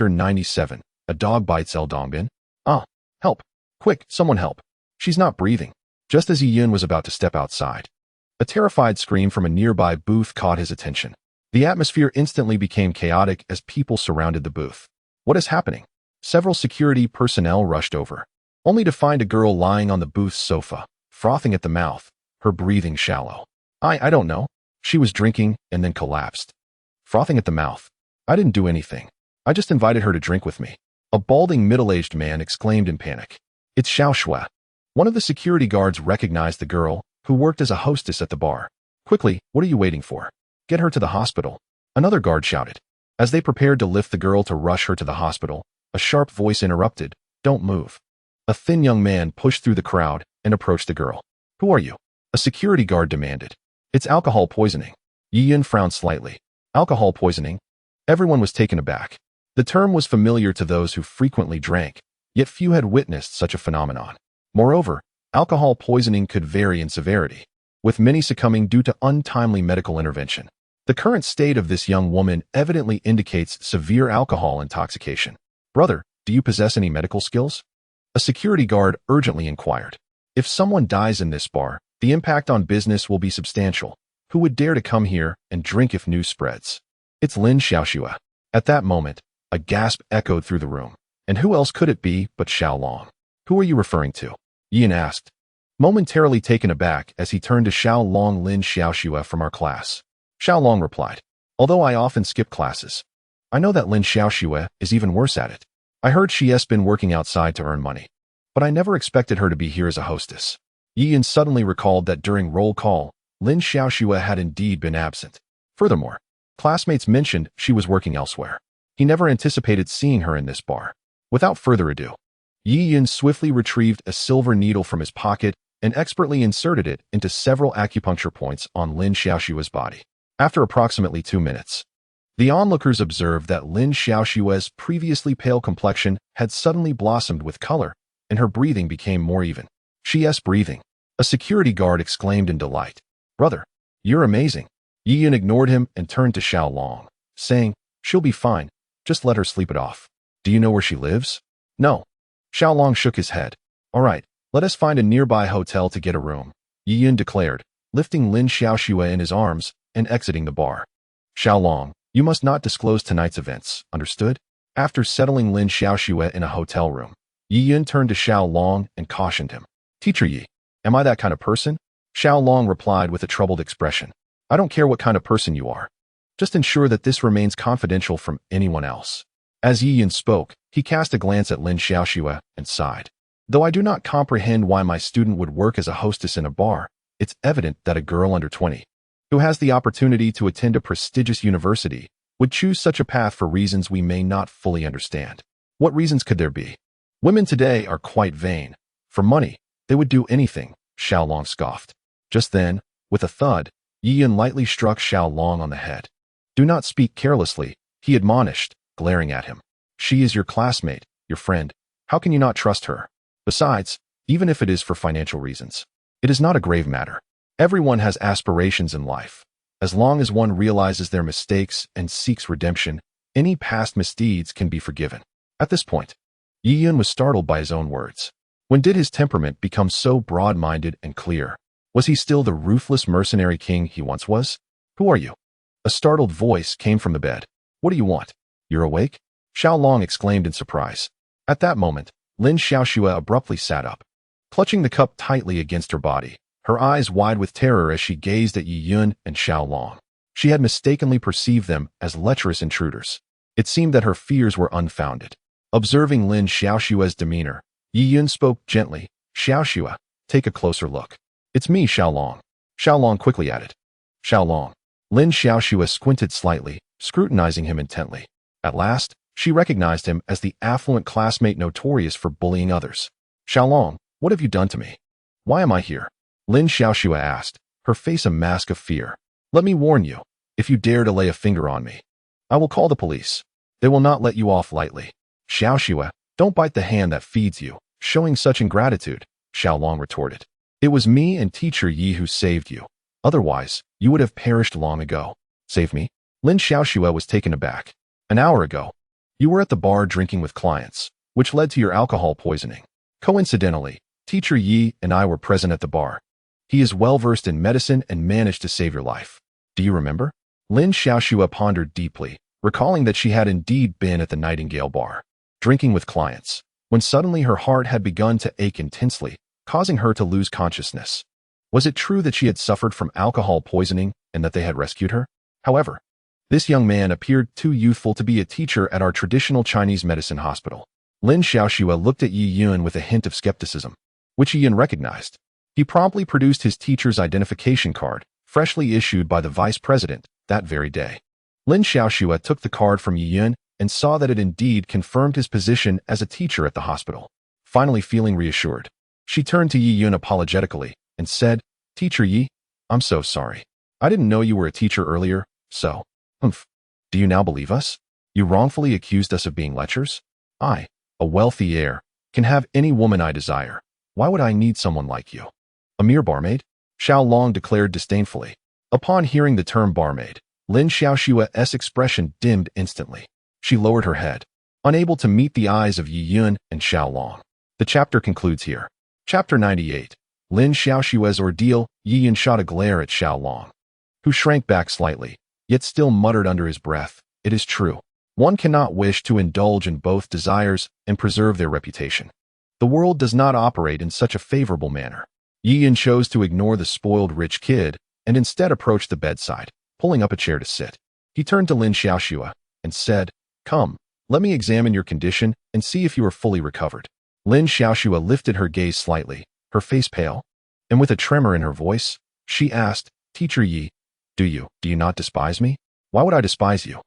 97. A dog bites El Dongbin. Ah, help. Quick, someone help. She's not breathing. Just as Yi Yun was about to step outside, a terrified scream from a nearby booth caught his attention. The atmosphere instantly became chaotic as people surrounded the booth. What is happening? Several security personnel rushed over, only to find a girl lying on the booth's sofa, frothing at the mouth, her breathing shallow. I don't know. She was drinking and then collapsed. Frothing at the mouth. I didn't do anything. I just invited her to drink with me. A balding middle-aged man exclaimed in panic. It's Xiao Shui. One of the security guards recognized the girl, who worked as a hostess at the bar. Quickly, what are you waiting for? Get her to the hospital. Another guard shouted. As they prepared to lift the girl to rush her to the hospital, a sharp voice interrupted. Don't move. A thin young man pushed through the crowd and approached the girl. Who are you? A security guard demanded. It's alcohol poisoning. Yi Yun frowned slightly. Alcohol poisoning? Everyone was taken aback. The term was familiar to those who frequently drank, yet few had witnessed such a phenomenon. Moreover, alcohol poisoning could vary in severity, with many succumbing due to untimely medical intervention. The current state of this young woman evidently indicates severe alcohol intoxication. Brother, do you possess any medical skills? A security guard urgently inquired. If someone dies in this bar, the impact on business will be substantial. Who would dare to come here and drink if news spreads? It's Lin Xiaoxue. At that moment, a gasp echoed through the room. And who else could it be but Xiao Long? Who are you referring to? Yi Yun asked, momentarily taken aback as he turned to Xiao Long. Lin Xiaoxue from our class. Xiao Long replied, although I often skip classes, I know that Lin Xiaoxue is even worse at it. I heard she has been working outside to earn money, but I never expected her to be here as a hostess. Yi Yun suddenly recalled that during roll call, Lin Xiaoxue had indeed been absent. Furthermore, classmates mentioned she was working elsewhere. He never anticipated seeing her in this bar. Without further ado, Yi Yun swiftly retrieved a silver needle from his pocket and expertly inserted it into several acupuncture points on Lin Xiaoxue's body. After approximately 2 minutes, the onlookers observed that Lin Xiaoxue's previously pale complexion had suddenly blossomed with color, and her breathing became more even. She's breathing. A security guard exclaimed in delight. Brother, you're amazing. Yi Yun ignored him and turned to Xiao Long, saying, she'll be fine. Just let her sleep it off. Do you know where she lives? No. Xiao Long shook his head. All right, let us find a nearby hotel to get a room, Yi Yun declared, lifting Lin Xiaoxue in his arms and exiting the bar. Xiao Long, you must not disclose tonight's events, understood? After settling Lin Xiaoxue in a hotel room, Yi Yun turned to Xiao Long and cautioned him. Teacher Yi, am I that kind of person? Xiao Long replied with a troubled expression. I don't care what kind of person you are. Just ensure that this remains confidential from anyone else. As Yi Yun spoke, he cast a glance at Lin Xiaoxue and sighed. Though I do not comprehend why my student would work as a hostess in a bar, it's evident that a girl under 20, who has the opportunity to attend a prestigious university, would choose such a path for reasons we may not fully understand. What reasons could there be? Women today are quite vain. For money, they would do anything, Xiao Long scoffed. Just then, with a thud, Yi Yun lightly struck Xiao Long on the head. Do not speak carelessly, he admonished, glaring at him. She is your classmate, your friend. How can you not trust her? Besides, even if it is for financial reasons, it is not a grave matter. Everyone has aspirations in life. As long as one realizes their mistakes and seeks redemption, any past misdeeds can be forgiven. At this point, Yi Yun was startled by his own words. When did his temperament become so broad-minded and clear? Was he still the ruthless mercenary king he once was? Who are you? A startled voice came from the bed. What do you want? You're awake? Xiao Long exclaimed in surprise. At that moment, Lin Xiaoxue abruptly sat up, clutching the cup tightly against her body, her eyes wide with terror as she gazed at Yi Yun and Xiao Long. She had mistakenly perceived them as lecherous intruders. It seemed that her fears were unfounded. Observing Lin Xiaoxue's demeanor, Yi Yun spoke gently. Xiaoxue, take a closer look. It's me, Xiao Long. Xiao Long quickly added. Xiao Long. Lin Xiaoxue squinted slightly, scrutinizing him intently. At last, she recognized him as the affluent classmate notorious for bullying others. Xiao Long, what have you done to me? Why am I here? Lin Xiaoxue asked, her face a mask of fear. Let me warn you, if you dare to lay a finger on me, I will call the police. They will not let you off lightly. Xiaoxue, don't bite the hand that feeds you, showing such ingratitude, Xiao Long retorted. It was me and teacher Yi who saved you. Otherwise, you would have perished long ago. Save me? Lin Xiaoxue was taken aback. An hour ago, you were at the bar drinking with clients, which led to your alcohol poisoning. Coincidentally, teacher Yi and I were present at the bar. He is well-versed in medicine and managed to save your life. Do you remember? Lin Xiaoxue pondered deeply, recalling that she had indeed been at the Nightingale bar, drinking with clients, when suddenly her heart had begun to ache intensely, causing her to lose consciousness. Was it true that she had suffered from alcohol poisoning and that they had rescued her? However, this young man appeared too youthful to be a teacher at our traditional Chinese medicine hospital. Lin Xiaoxue looked at Yi Yun with a hint of skepticism, which Yi Yun recognized. He promptly produced his teacher's identification card, freshly issued by the vice president that very day. Lin Xiaoxue took the card from Yi Yun and saw that it indeed confirmed his position as a teacher at the hospital. Finally feeling reassured, she turned to Yi Yun apologetically and said, Teacher Yi, I'm so sorry. I didn't know you were a teacher earlier, so, do you now believe us? You wrongfully accused us of being lechers? I, a wealthy heir, can have any woman I desire. Why would I need someone like you? A mere barmaid? Xiao Long declared disdainfully. Upon hearing the term barmaid, Lin Xiaoxue's expression dimmed instantly. She lowered her head, unable to meet the eyes of Yi Yun and Xiao Long. The chapter concludes here. Chapter 98. Lin Xiaoxue's ordeal. Yi Yun shot a glare at Xiao Long, who shrank back slightly, yet still muttered under his breath, It is true. One cannot wish to indulge in both desires and preserve their reputation. The world does not operate in such a favorable manner. Yi Yun chose to ignore the spoiled rich kid and instead approached the bedside, pulling up a chair to sit. He turned to Lin Xiaoxue and said, Come, let me examine your condition and see if you are fully recovered. Lin Xiaoxue lifted her gaze slightly, her face pale, and with a tremor in her voice, she asked, Teacher Yi, do you not despise me? Why would I despise you?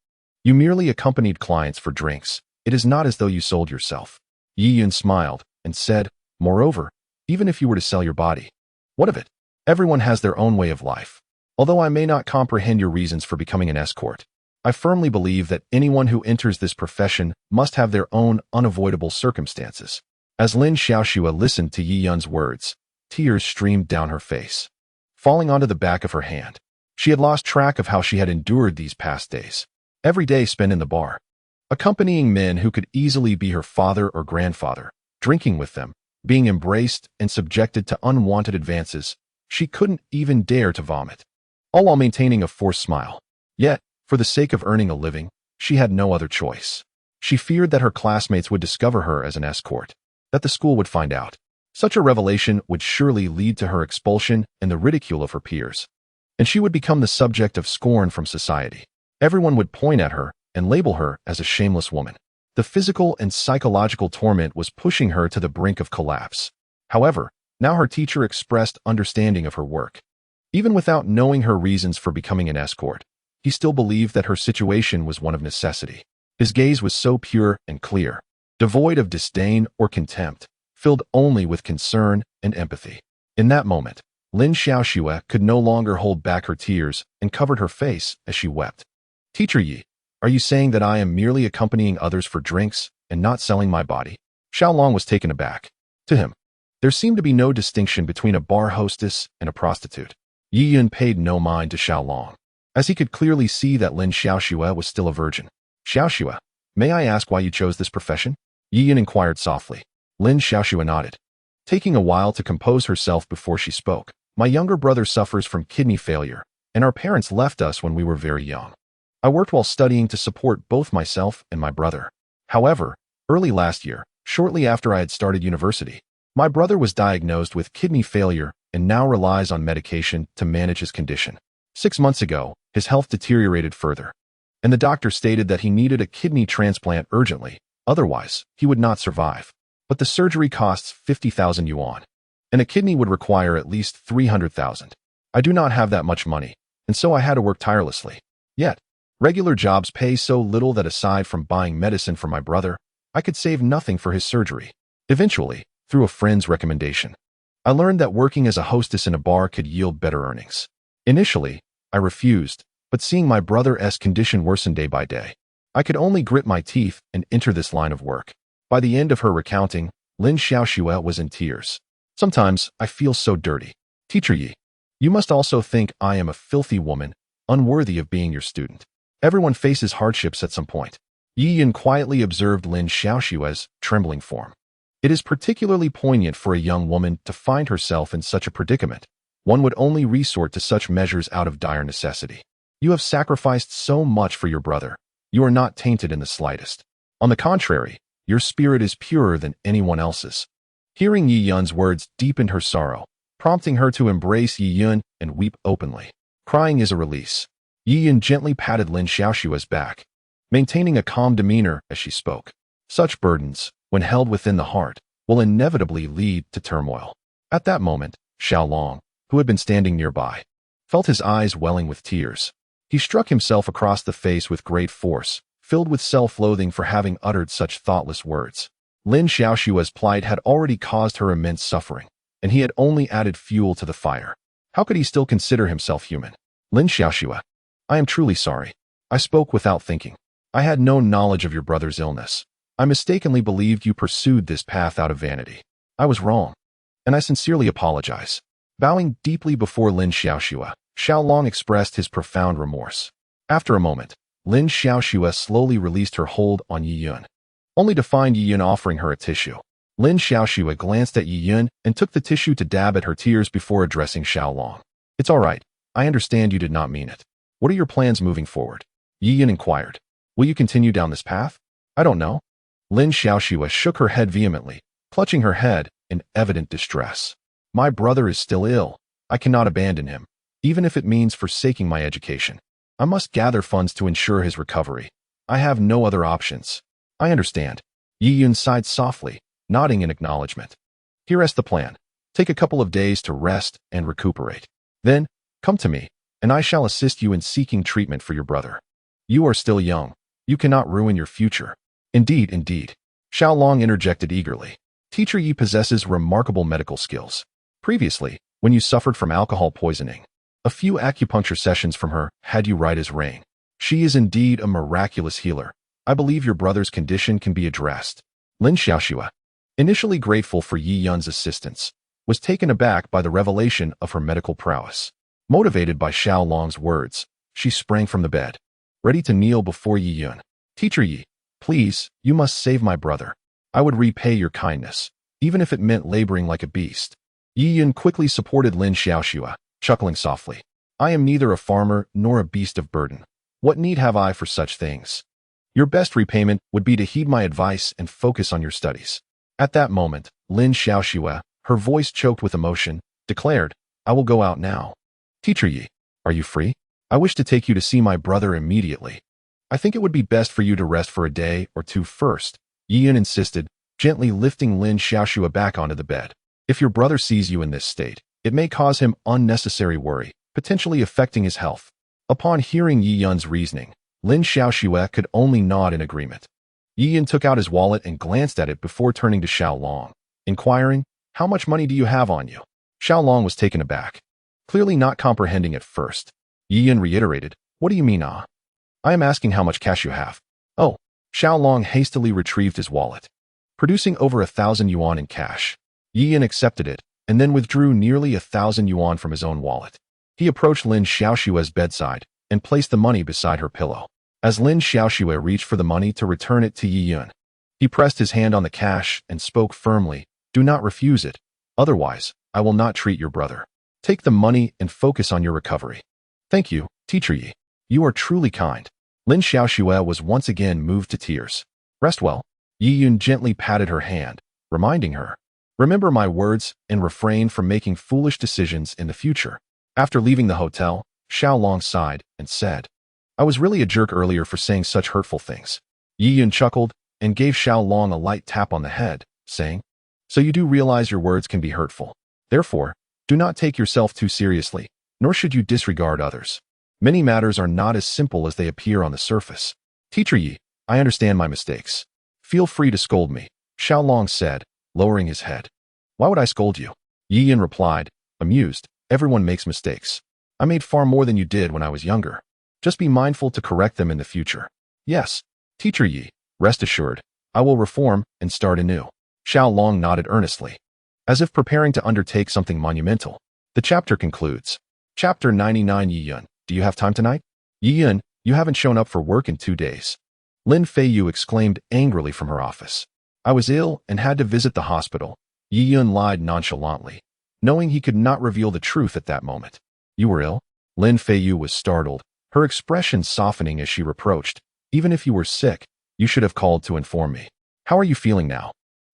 You merely accompanied clients for drinks. It is not as though you sold yourself. Yi Yun smiled and said, Moreover, even if you were to sell your body, what of it? Everyone has their own way of life. Although I may not comprehend your reasons for becoming an escort, I firmly believe that anyone who enters this profession must have their own unavoidable circumstances. As Lin Xiaoxue listened to Yi Yun's words, tears streamed down her face, falling onto the back of her hand. She had lost track of how she had endured these past days. Every day spent in the bar, accompanying men who could easily be her father or grandfather, drinking with them, being embraced and subjected to unwanted advances. She couldn't even dare to vomit, all while maintaining a forced smile. Yet, for the sake of earning a living, she had no other choice. She feared that her classmates would discover her as an escort, that the school would find out. Such a revelation would surely lead to her expulsion and the ridicule of her peers, and she would become the subject of scorn from society. Everyone would point at her and label her as a shameless woman. The physical and psychological torment was pushing her to the brink of collapse. However, now her teacher expressed understanding of her work. Even without knowing her reasons for becoming an escort, he still believed that her situation was one of necessity. His gaze was so pure and clear, devoid of disdain or contempt, filled only with concern and empathy. In that moment, Lin Xiaoxue could no longer hold back her tears and covered her face as she wept. Teacher Yi, are you saying that I am merely accompanying others for drinks and not selling my body? Xiao Long was taken aback. To him, there seemed to be no distinction between a bar hostess and a prostitute. Yi Yun paid no mind to Xiao Long, as he could clearly see that Lin Xiaoxue was still a virgin. Xiaoxue, may I ask why you chose this profession? Yi Yun inquired softly. Lin Xiaoxue nodded, taking a while to compose herself before she spoke. My younger brother suffers from kidney failure, and our parents left us when we were very young. I worked while studying to support both myself and my brother. However, early last year, shortly after I had started university, my brother was diagnosed with kidney failure and now relies on medication to manage his condition. 6 months ago, his health deteriorated further, and the doctor stated that he needed a kidney transplant urgently, otherwise, he would not survive. But the surgery costs 50,000 yuan, and a kidney would require at least 300,000. I do not have that much money, and so I had to work tirelessly. Yet, regular jobs pay so little that aside from buying medicine for my brother, I could save nothing for his surgery. Eventually, through a friend's recommendation, I learned that working as a hostess in a bar could yield better earnings. Initially, I refused, but seeing my brother's condition worsen day by day, I could only grit my teeth and enter this line of work. By the end of her recounting, Lin Xiaoxue was in tears. Sometimes I feel so dirty. Teacher Yi, you must also think I am a filthy woman, unworthy of being your student. Everyone faces hardships at some point. Yi Yun quietly observed Lin Xiaoxue's trembling form. It is particularly poignant for a young woman to find herself in such a predicament. One would only resort to such measures out of dire necessity. You have sacrificed so much for your brother. You are not tainted in the slightest. On the contrary, your spirit is purer than anyone else's. Hearing Yi Yun's words deepened her sorrow, prompting her to embrace Yi Yun and weep openly. Crying is a release. Yi Yun gently patted Lin Xiaoxue's back, maintaining a calm demeanor as she spoke. Such burdens, when held within the heart, will inevitably lead to turmoil. At that moment, Xiaolong, who had been standing nearby, felt his eyes welling with tears. He struck himself across the face with great force, filled with self-loathing for having uttered such thoughtless words. Lin Xiaoxue's plight had already caused her immense suffering, and he had only added fuel to the fire. How could he still consider himself human? Lin Xiaoxue, I am truly sorry. I spoke without thinking. I had no knowledge of your brother's illness. I mistakenly believed you pursued this path out of vanity. I was wrong, and I sincerely apologize. Bowing deeply before Lin Xiaoxue, Xiaolong expressed his profound remorse. After a moment, Lin Xiaoxue slowly released her hold on Yi Yun, only to find Yi Yun offering her a tissue. Lin Xiaoxue glanced at Yi Yun and took the tissue to dab at her tears before addressing Xiaolong. It's all right. I understand you did not mean it. What are your plans moving forward? Yi Yun inquired. Will you continue down this path? I don't know. Lin Xiaoxue shook her head vehemently, clutching her head in evident distress. My brother is still ill. I cannot abandon him, even if it means forsaking my education. I must gather funds to ensure his recovery. I have no other options. I understand. Yi Yun sighed softly, nodding in acknowledgement. Here is the plan. Take a couple of days to rest and recuperate. Then, come to me, and I shall assist you in seeking treatment for your brother. You are still young. You cannot ruin your future. Indeed, indeed. Xiaolong interjected eagerly. Teacher Yi possesses remarkable medical skills. Previously, when you suffered from alcohol poisoning, a few acupuncture sessions from her had you right as rain. She is indeed a miraculous healer. I believe your brother's condition can be addressed. Lin Xiaoxue, initially grateful for Yi Yun's assistance, was taken aback by the revelation of her medical prowess. Motivated by Xiaolong's words, she sprang from the bed, ready to kneel before Yi Yun. Teacher Yi, please, you must save my brother. I would repay your kindness, even if it meant laboring like a beast. Yi Yun quickly supported Lin Xiaoxue, chuckling softly. I am neither a farmer nor a beast of burden. What need have I for such things? Your best repayment would be to heed my advice and focus on your studies. At that moment, Lin Xiaoxue, her voice choked with emotion, declared, I will go out now. Teacher Yi, are you free? I wish to take you to see my brother immediately. I think it would be best for you to rest for a day or two first, Yi Yun insisted, gently lifting Lin Xiaoxue back onto the bed. If your brother sees you in this state, it may cause him unnecessary worry, potentially affecting his health. Upon hearing Yi Yun's reasoning, Lin Xiaoxue could only nod in agreement. Yi Yun took out his wallet and glanced at it before turning to Xiaolong, inquiring, How much money do you have on you? Xiaolong was taken aback, clearly not comprehending at first. Yi Yun reiterated, What do you mean, ah? I am asking how much cash you have. Oh, Xiaolong hastily retrieved his wallet, producing over 1,000 yuan in cash. Yi Yun accepted it, and then withdrew nearly 1,000 yuan from his own wallet. He approached Lin Xiaoxue's bedside and placed the money beside her pillow. As Lin Xiaoxue reached for the money to return it to Yi Yun, he pressed his hand on the cash and spoke firmly, "Do not refuse it. Otherwise, I will not treat your brother. Take the money and focus on your recovery." "Thank you, Teacher Yi. You are truly kind." Lin Xiaoxue was once again moved to tears. "Rest well." Yi Yun gently patted her hand, reminding her, "Remember my words and refrain from making foolish decisions in the future." After leaving the hotel, Xiaolong sighed and said, "I was really a jerk earlier for saying such hurtful things." Yi Yun chuckled and gave Xiaolong a light tap on the head, saying, "So you do realize your words can be hurtful. Therefore, do not take yourself too seriously, nor should you disregard others. Many matters are not as simple as they appear on the surface." "Teacher Yi, I understand my mistakes. Feel free to scold me," Xiaolong said, lowering his head. "Why would I scold you?" Yi Yun replied, amused. "Everyone makes mistakes. I made far more than you did when I was younger. Just be mindful to correct them in the future." "Yes, Teacher Yi, rest assured, I will reform and start anew." Xiaolong nodded earnestly, as if preparing to undertake something monumental. The chapter concludes. Chapter 99. Yi Yun, do you have time tonight? "Yi Yun, you haven't shown up for work in 2 days." Lin Feiyu exclaimed angrily from her office. "I was ill and had to visit the hospital." Yi Yun lied nonchalantly, knowing he could not reveal the truth at that moment. "You were ill?" Lin Feiyu was startled, her expression softening as she reproached, "Even if you were sick, you should have called to inform me. How are you feeling now?"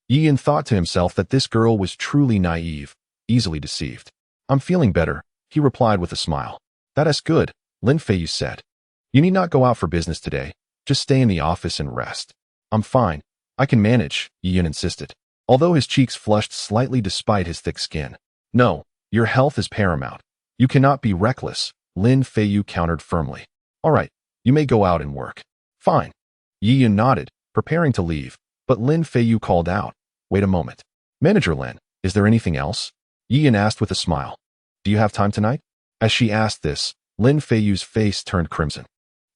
Yi Yun thought to himself that this girl was truly naive, easily deceived. "I'm feeling better," he replied with a smile. "That is good," Lin Feiyu said. "You need not go out for business today. Just stay in the office and rest." "I'm fine. I can manage," Yi Yun insisted, although his cheeks flushed slightly despite his thick skin. "No, your health is paramount. You cannot be reckless," Lin Feiyu countered firmly. "All right, you may go out and work." "Fine." Yi Yun nodded, preparing to leave, but Lin Feiyu called out, "Wait a moment. Manager Lin, is there anything else?" Yi Yun asked with a smile. "Do you have time tonight?" As she asked this, Lin Feiyu's face turned crimson.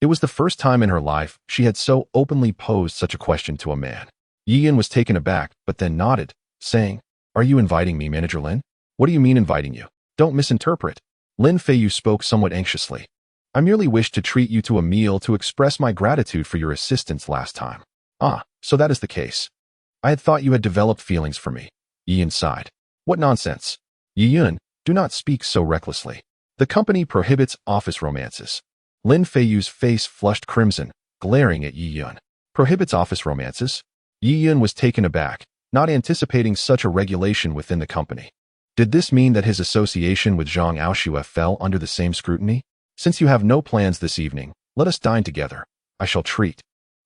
It was the first time in her life she had so openly posed such a question to a man. Yi Yun was taken aback, but then nodded, saying, "Are you inviting me, Manager Lin?" "What do you mean inviting you? Don't misinterpret." Lin Feiyu spoke somewhat anxiously. "I merely wished to treat you to a meal to express my gratitude for your assistance last time." "Ah, so that is the case. I had thought you had developed feelings for me." Yi Yun sighed. "What nonsense. Yi Yun, do not speak so recklessly. The company prohibits office romances." Lin Feiyu's face flushed crimson, glaring at Yi Yun. "Prohibits office romances?" Yi Yun was taken aback, not anticipating such a regulation within the company. Did this mean that his association with Zhang Aoshue fell under the same scrutiny? "Since you have no plans this evening, let us dine together. I shall treat,"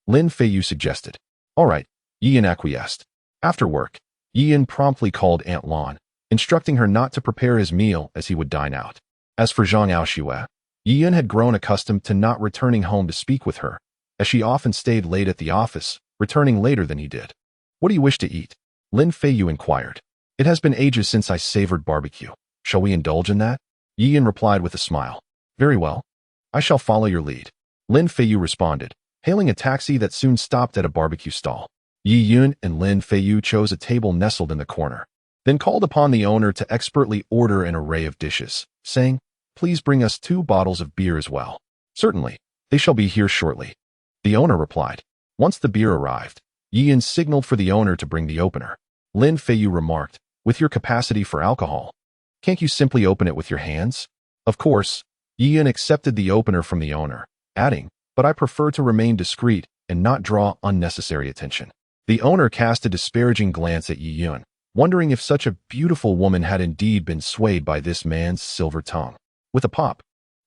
Lin Feiyu suggested. "All right," Yi Yun acquiesced. After work, Yi Yun promptly called Aunt Lan, instructing her not to prepare his meal as he would dine out. As for Zhang Aoshue, Yi Yun had grown accustomed to not returning home to speak with her, as she often stayed late at the office, returning later than he did. "What do you wish to eat?" Lin Feiyu inquired. "It has been ages since I savored barbecue. Shall we indulge in that?" Yi Yun replied with a smile. "Very well. I shall follow your lead," Lin Feiyu responded, hailing a taxi that soon stopped at a barbecue stall. Yi Yun and Lin Feiyu chose a table nestled in the corner, then called upon the owner to expertly order an array of dishes, saying, "Please bring us 2 bottles of beer as well." "Certainly, they shall be here shortly," the owner replied. Once the beer arrived, Yi Yun signaled for the owner to bring the opener. Lin Feiyu remarked, "With your capacity for alcohol, can't you simply open it with your hands?" Of course, Yi Yun accepted the opener from the owner, adding, "But I prefer to remain discreet and not draw unnecessary attention." The owner cast a disparaging glance at Yi Yun, wondering if such a beautiful woman had indeed been swayed by this man's silver tongue. With a pop,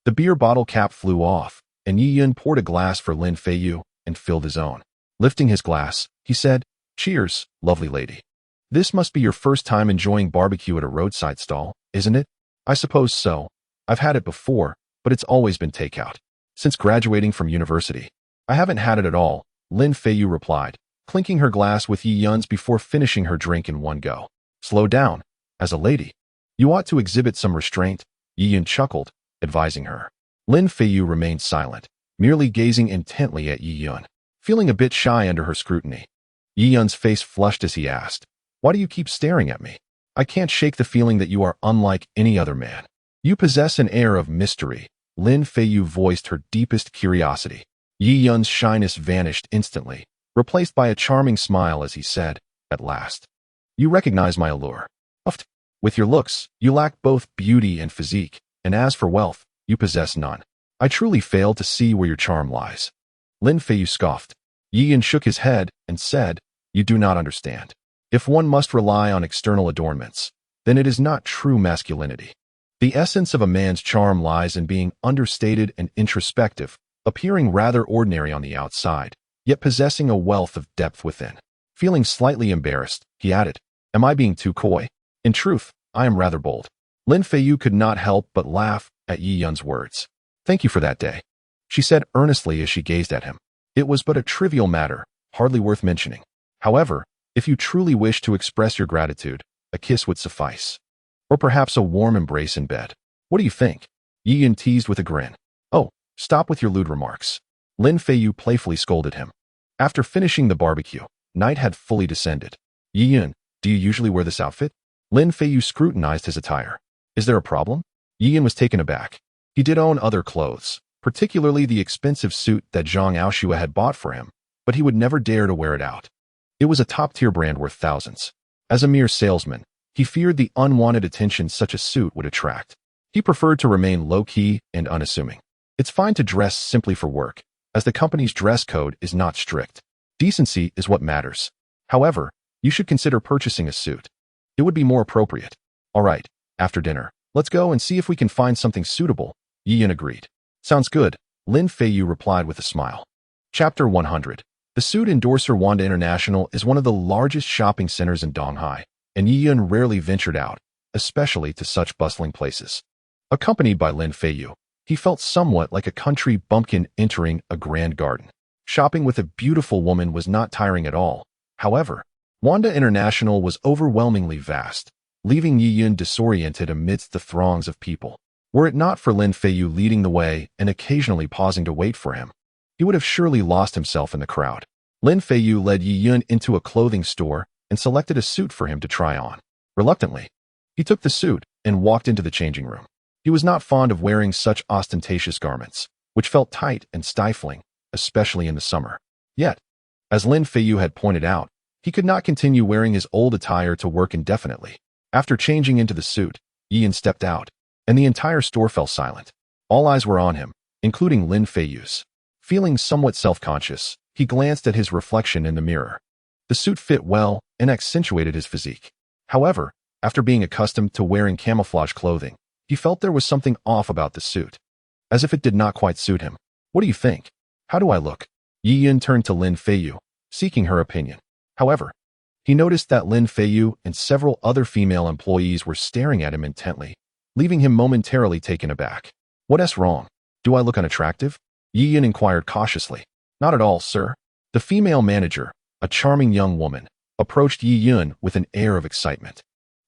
the beer bottle cap flew off, and Yi Yun poured a glass for Lin Feiyu and filled his own. Lifting his glass, he said, "Cheers, lovely lady. This must be your first time enjoying barbecue at a roadside stall, isn't it?" "I suppose so. I've had it before, but it's always been takeout. Since graduating from university, I haven't had it at all," Lin Feiyu replied, clinking her glass with Yi Yun's before finishing her drink in one go. "Slow down. As a lady, you ought to exhibit some restraint," Yi Yun chuckled, advising her. Lin Feiyu remained silent, merely gazing intently at Yi Yun, feeling a bit shy under her scrutiny. Yi Yun's face flushed as he asked, "Why do you keep staring at me? I can't shake the feeling that you are unlike any other man. You possess an air of mystery." Lin Feiyu voiced her deepest curiosity. Yi Yun's shyness vanished instantly, replaced by a charming smile as he said, at last, "You recognize my allure. Uft. With your looks, you lack both beauty and physique, and as for wealth, you possess none. I truly fail to see where your charm lies." Lin Feiyu scoffed. Yi Yun shook his head and said, "You do not understand. If one must rely on external adornments, then it is not true masculinity. The essence of a man's charm lies in being understated and introspective, appearing rather ordinary on the outside, yet possessing a wealth of depth within." Feeling slightly embarrassed, he added, "Am I being too coy? In truth, I am rather bold." Lin Feiyu could not help but laugh at Yi Yun's words. "Thank you for that day," she said earnestly as she gazed at him. "It was but a trivial matter, hardly worth mentioning. However, if you truly wish to express your gratitude, a kiss would suffice. Or perhaps a warm embrace in bed. What do you think?" Yi Yun teased with a grin. "Oh, stop with your lewd remarks." Lin Feiyu playfully scolded him. After finishing the barbecue, night had fully descended. "Yi Yun, do you usually wear this outfit?" Lin Feiyu scrutinized his attire. "Is there a problem?" Yi Yun was taken aback. He did own other clothes, particularly the expensive suit that Zhang Aoshua had bought for him, but he would never dare to wear it out. It was a top-tier brand worth thousands. As a mere salesman, he feared the unwanted attention such a suit would attract. He preferred to remain low-key and unassuming. It's fine to dress simply for work, as the company's dress code is not strict. Decency is what matters. However, you should consider purchasing a suit. It would be more appropriate. All right, after dinner, let's go and see if we can find something suitable. Yi Yun agreed. Sounds good, Lin Feiyu replied with a smile. Chapter 100. The suit endorser Wanda International is one of the largest shopping centers in Donghai, and Yi Yun rarely ventured out, especially to such bustling places. Accompanied by Lin Feiyu, he felt somewhat like a country bumpkin entering a grand garden. Shopping with a beautiful woman was not tiring at all. However, Wanda International was overwhelmingly vast, leaving Yi Yun disoriented amidst the throngs of people. Were it not for Lin Feiyu leading the way and occasionally pausing to wait for him, he would have surely lost himself in the crowd. Lin Feiyu led Yi Yun into a clothing store and selected a suit for him to try on. Reluctantly, he took the suit and walked into the changing room. He was not fond of wearing such ostentatious garments, which felt tight and stifling, especially in the summer. Yet, as Lin Feiyu had pointed out, he could not continue wearing his old attire to work indefinitely. After changing into the suit, Yi Yun stepped out, and the entire store fell silent. All eyes were on him, including Lin Feiyu's. Feeling somewhat self-conscious, he glanced at his reflection in the mirror. The suit fit well and accentuated his physique. However, after being accustomed to wearing camouflage clothing, he felt there was something off about the suit, as if it did not quite suit him. "What do you think? How do I look?" Yi Yun turned to Lin Feiyu, seeking her opinion. However, he noticed that Lin Feiyu and several other female employees were staring at him intently, leaving him momentarily taken aback. "What's wrong? Do I look unattractive?" Yi Yun inquired cautiously. "Not at all, sir." The female manager, a charming young woman, approached Yi Yun with an air of excitement.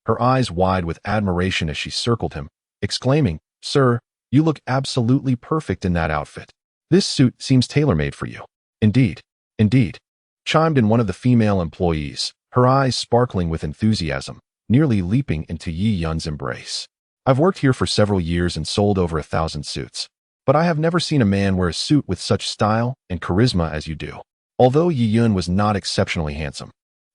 Her eyes wide with admiration as she circled him, exclaiming, "Sir, you look absolutely perfect in that outfit. This suit seems tailor-made for you." "Indeed, indeed," chimed in one of the female employees, her eyes sparkling with enthusiasm, nearly leaping into Yi Yun's embrace. "I've worked here for several years and sold over 1,000 suits, but I have never seen a man wear a suit with such style and charisma as you do." Although Yi Yun was not exceptionally handsome,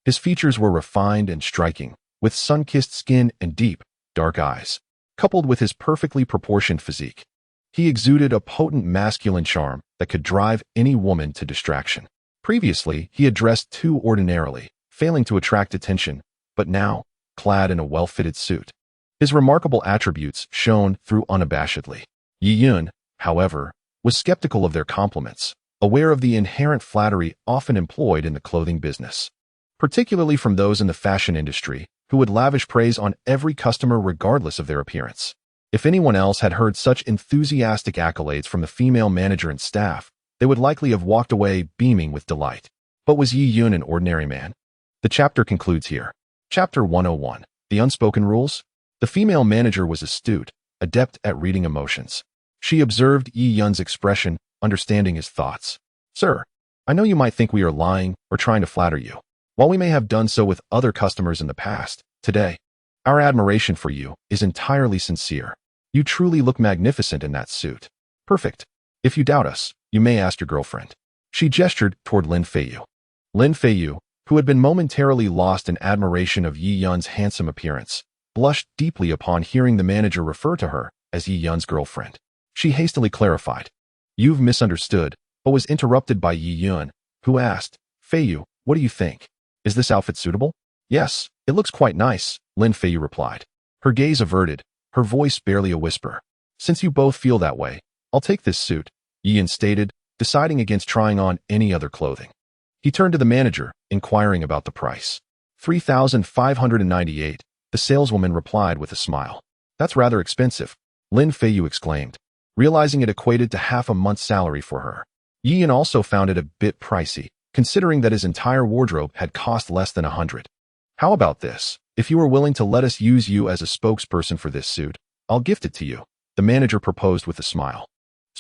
his features were refined and striking, with sun-kissed skin and deep, dark eyes. Coupled with his perfectly proportioned physique, he exuded a potent masculine charm that could drive any woman to distraction. Previously, he had dressed too ordinarily, failing to attract attention, but now, clad in a well-fitted suit, his remarkable attributes shone through unabashedly. Yi Yun, however, was skeptical of their compliments, aware of the inherent flattery often employed in the clothing business, particularly from those in the fashion industry, who would lavish praise on every customer regardless of their appearance. If anyone else had heard such enthusiastic accolades from the female manager and staff, they would likely have walked away beaming with delight. But was Yi Yun an ordinary man? The chapter concludes here. Chapter 101. The Unspoken Rules. The female manager was astute, adept at reading emotions. She observed Yi Yun's expression, understanding his thoughts. "Sir, I know you might think we are lying or trying to flatter you. While we may have done so with other customers in the past, today, our admiration for you is entirely sincere. You truly look magnificent in that suit. Perfect. If you doubt us, you may ask your girlfriend. She gestured toward Lin Feiyu. Lin Feiyu, who had been momentarily lost in admiration of Yi Yun's handsome appearance, blushed deeply upon hearing the manager refer to her as Yi Yun's girlfriend. She hastily clarified. You've misunderstood, but was interrupted by Yi Yun, who asked, Feiyu, what do you think? Is this outfit suitable? Yes, it looks quite nice, Lin Feiyu replied. Her gaze averted, her voice barely a whisper. Since you both feel that way, I'll take this suit, Yi Yun stated, deciding against trying on any other clothing. He turned to the manager, inquiring about the price. 3,598, the saleswoman replied with a smile. That's rather expensive, Lin Feiyu exclaimed, realizing it equated to half a month's salary for her. Yi Yun also found it a bit pricey, considering that his entire wardrobe had cost less than 100. How about this? If you are willing to let us use you as a spokesperson for this suit, I'll gift it to you, the manager proposed with a smile.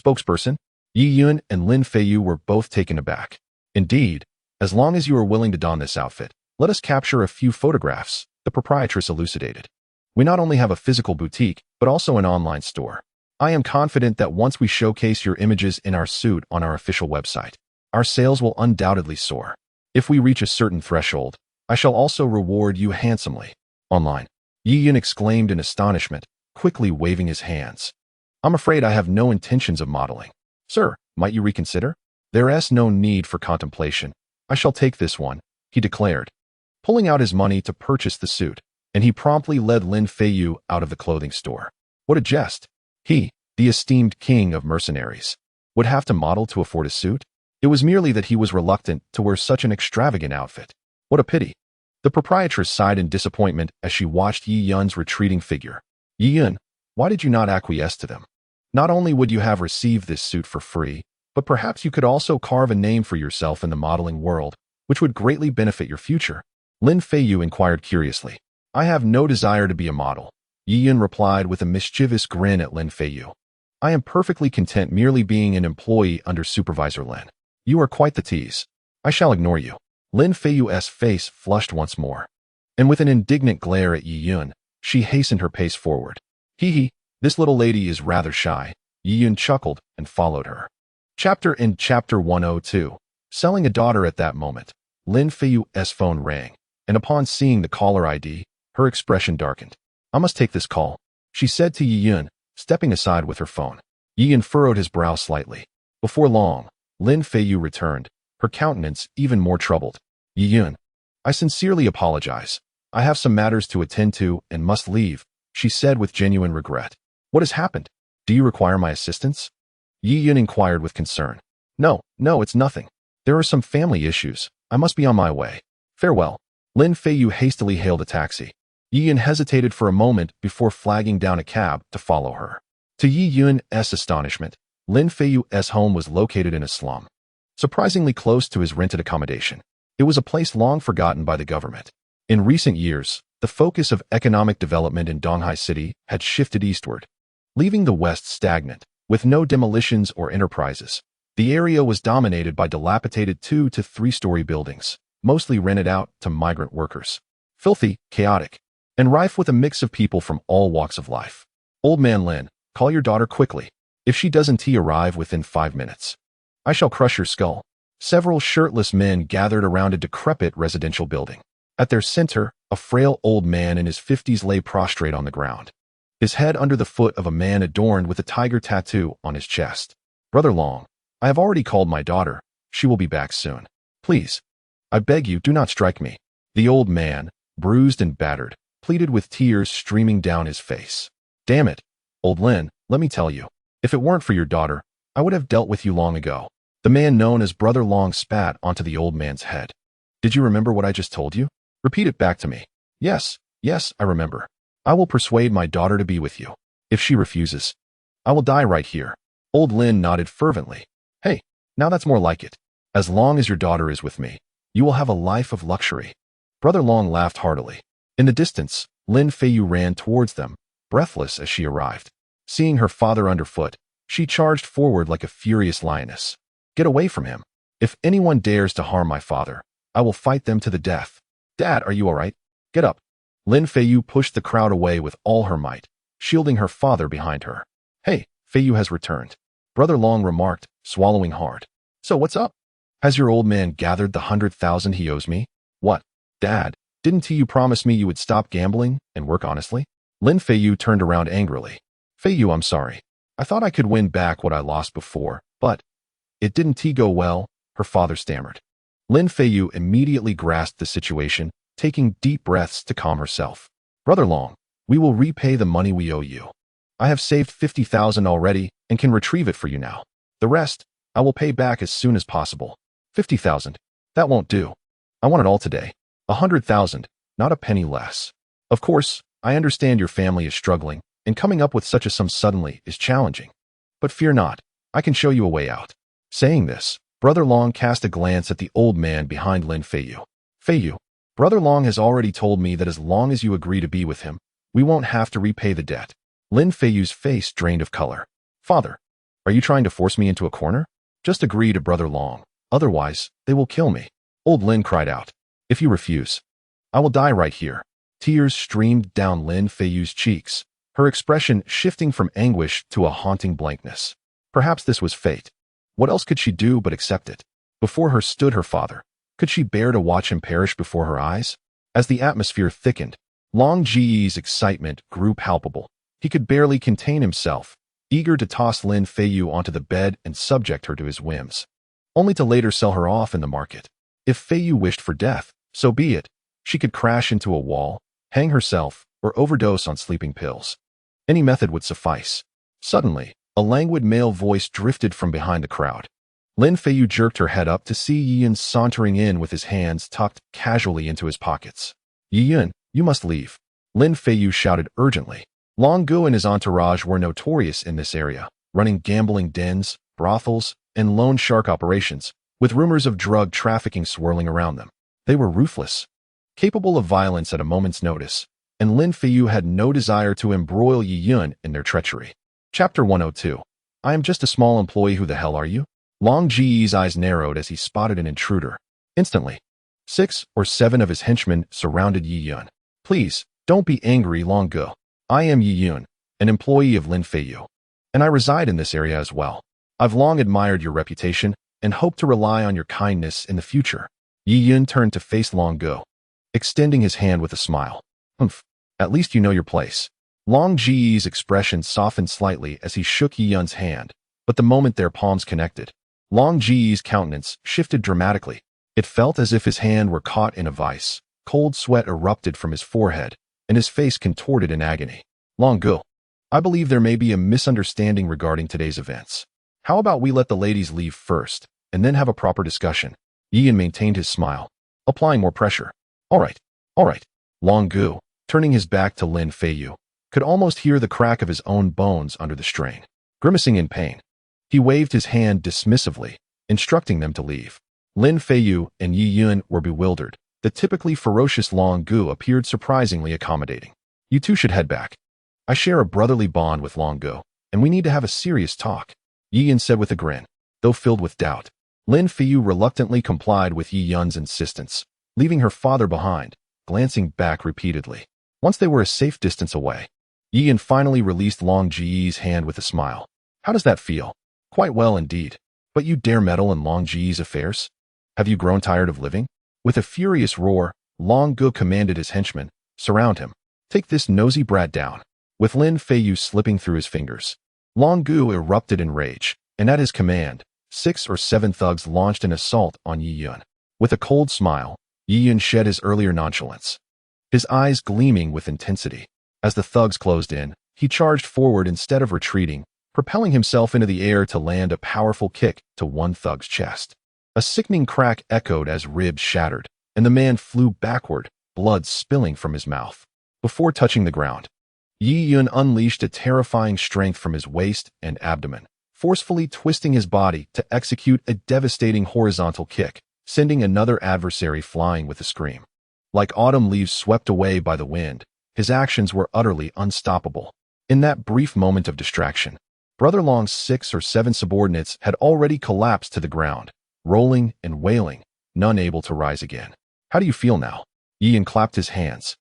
Spokesperson? Yi Yun and Lin Feiyu were both taken aback. Indeed, as long as you are willing to don this outfit, let us capture a few photographs, the proprietress elucidated. We not only have a physical boutique, but also an online store. I am confident that once we showcase your images in our suit on our official website, our sales will undoubtedly soar. If we reach a certain threshold, I shall also reward you handsomely. Online. Yi Yun exclaimed in astonishment, quickly waving his hands. I'm afraid I have no intentions of modeling. Sir, might you reconsider? There's no need for contemplation. I shall take this one, he declared, pulling out his money to purchase the suit, and he promptly led Lin Feiyu out of the clothing store. What a jest. He, the esteemed king of mercenaries, would have to model to afford a suit? It was merely that he was reluctant to wear such an extravagant outfit. What a pity. The proprietress sighed in disappointment as she watched Yi Yun's retreating figure. Yi Yun, why did you not acquiesce to them? Not only would you have received this suit for free, but perhaps you could also carve a name for yourself in the modeling world, which would greatly benefit your future. Lin Feiyu inquired curiously. I have no desire to be a model, Yi Yun replied with a mischievous grin at Lin Feiyu. I am perfectly content merely being an employee under Supervisor Lin. You are quite the tease. I shall ignore you. Lin Feiyu's face flushed once more, and with an indignant glare at Yi Yun, she hastened her pace forward. Hee, this little lady is rather shy. Yi Yun chuckled and followed her. Chapter 102. Selling a daughter. At that moment, Lin Feiyu's phone rang, and upon seeing the caller ID, her expression darkened. I must take this call, she said to Yi Yun, stepping aside with her phone. Yi Yun furrowed his brow slightly. Before long, Lin Feiyu returned, her countenance even more troubled. Yi Yun, I sincerely apologize. I have some matters to attend to and must leave, she said with genuine regret. What has happened? Do you require my assistance? Yi Yun inquired with concern. No, it's nothing. There are some family issues. I must be on my way. Farewell. Lin Feiyu hastily hailed a taxi. Yi Yun hesitated for a moment before flagging down a cab to follow her. To Yi Yun's astonishment, Lin Feiyu's home was located in a slum, surprisingly close to his rented accommodation. It was a place long forgotten by the government. In recent years, the focus of economic development in Donghai City had shifted eastward, leaving the west stagnant. With no demolitions or enterprises, the area was dominated by dilapidated 2- to 3-story buildings, mostly rented out to migrant workers. Filthy, chaotic, and rife with a mix of people from all walks of life. Old man Lin, call your daughter quickly. If she doesn't arrive within 5 minutes, I shall crush your skull. Several shirtless men gathered around a decrepit residential building. At their center, a frail old man in his 50s lay prostrate on the ground, his head under the foot of a man adorned with a tiger tattoo on his chest. Brother Long, I have already called my daughter. She will be back soon. Please, I beg you, do not strike me. The old man, bruised and battered, pleaded with tears streaming down his face. Damn it, old Lin, let me tell you, if it weren't for your daughter, I would have dealt with you long ago. The man known as Brother Long spat onto the old man's head. Did you remember what I just told you? Repeat it back to me. Yes, I remember. I will persuade my daughter to be with you. If she refuses, I will die right here. Old Lin nodded fervently. Hey, now that's more like it. As long as your daughter is with me, you will have a life of luxury. Brother Long laughed heartily. In the distance, Lin Feiyu ran towards them, breathless as she arrived. Seeing her father underfoot, she charged forward like a furious lioness. Get away from him. If anyone dares to harm my father, I will fight them to the death. Dad, are you all right? Get up. Lin Feiyu pushed the crowd away with all her might, shielding her father behind her. Hey, Feiyu has returned. Brother Long remarked, swallowing hard. So what's up? Has your old man gathered the 100,000 he owes me? What? Dad, didn't you promise me you would stop gambling and work honestly? Lin Feiyu turned around angrily. Feiyu, I'm sorry. I thought I could win back what I lost before, but it didn't go well, her father stammered. Lin Feiyu immediately grasped the situation, taking deep breaths to calm herself. Brother Long, we will repay the money we owe you. I have saved 50,000 already and can retrieve it for you now. The rest, I will pay back as soon as possible. 50,000. That won't do. I want it all today. 100,000, not a penny less. Of course, I understand your family is struggling, and coming up with such a sum suddenly is challenging. But fear not, I can show you a way out. Saying this, Brother Long cast a glance at the old man behind Lin Feiyu. Feiyu, Brother Long has already told me that as long as you agree to be with him, we won't have to repay the debt. Lin Feiyu's face drained of color. Father, are you trying to force me into a corner? Just agree to Brother Long, otherwise they will kill me. Old Lin cried out. If you refuse, I will die right here. Tears streamed down Lin Feiyu's cheeks, her expression shifting from anguish to a haunting blankness. Perhaps this was fate. What else could she do but accept it? Before her stood her father. Could she bear to watch him perish before her eyes? As the atmosphere thickened, Long Ji's excitement grew palpable. He could barely contain himself, eager to toss Lin Feiyu onto the bed and subject her to his whims, only to later sell her off in the market. If Feiyu wished for death, so be it. She could crash into a wall, hang herself, or overdose on sleeping pills. Any method would suffice. Suddenly, a languid male voice drifted from behind the crowd. Lin Feiyu jerked her head up to see Yi Yun sauntering in with his hands tucked casually into his pockets. Yi Yun, you must leave. Lin Feiyu shouted urgently. Long Gu and his entourage were notorious in this area, running gambling dens, brothels, and loan shark operations, with rumors of drug trafficking swirling around them. They were ruthless, capable of violence at a moment's notice, and Lin Feiyu had no desire to embroil Yi Yun in their treachery. Chapter 102. I am just a small employee. Who the hell are you? Long Ji's eyes narrowed as he spotted an intruder. Instantly, 6 or 7 of his henchmen surrounded Yi Yun. Please, don't be angry, Long Gu. I am Yi Yun, an employee of Lin Feiyu, and I reside in this area as well. I've long admired your reputation and hope to rely on your kindness in the future. Yi Yun turned to face Long Gu, extending his hand with a smile. Humph, at least you know your place. Long Ji's expression softened slightly as he shook Yi Yun's hand, but the moment their palms connected, Long Ji's countenance shifted dramatically. It felt as if his hand were caught in a vice. Cold sweat erupted from his forehead, and his face contorted in agony. Long Gu, I believe there may be a misunderstanding regarding today's events. How about we let the ladies leave first, and then have a proper discussion? Yi Yun maintained his smile, applying more pressure. All right. Long Gu, turning his back to Lin Feiyu, could almost hear the crack of his own bones under the strain. Grimacing in pain, he waved his hand dismissively, instructing them to leave. Lin Feiyu and Yi Yun were bewildered. The typically ferocious Long Gu appeared surprisingly accommodating. You two should head back. I share a brotherly bond with Long Gu, and we need to have a serious talk, Yi Yun said with a grin, though filled with doubt. Lin Feiyu reluctantly complied with Yi Yun's insistence, leaving her father behind, glancing back repeatedly. Once they were a safe distance away, Yi Yun finally released Long Ji's hand with a smile. How does that feel? Quite well indeed. But you dare meddle in Long Ji's affairs? Have you grown tired of living? With a furious roar, Long Gu commanded his henchmen, surround him. Take this nosy brat down. With Lin Feiyu slipping through his fingers, Long Gu erupted in rage, and at his command, 6 or 7 thugs launched an assault on Yi Yun. With a cold smile, Yi Yun shed his earlier nonchalance, his eyes gleaming with intensity. As the thugs closed in, he charged forward instead of retreating, propelling himself into the air to land a powerful kick to one thug's chest. A sickening crack echoed as ribs shattered, and the man flew backward, blood spilling from his mouth. Before touching the ground, Yi Yun unleashed a terrifying strength from his waist and abdomen, forcefully twisting his body to execute a devastating horizontal kick, sending another adversary flying with a scream. Like autumn leaves swept away by the wind, his actions were utterly unstoppable. In that brief moment of distraction, Brother Long's 6 or 7 subordinates had already collapsed to the ground, rolling and wailing, none able to rise again. How do you feel now? Yi Yun clapped his hands,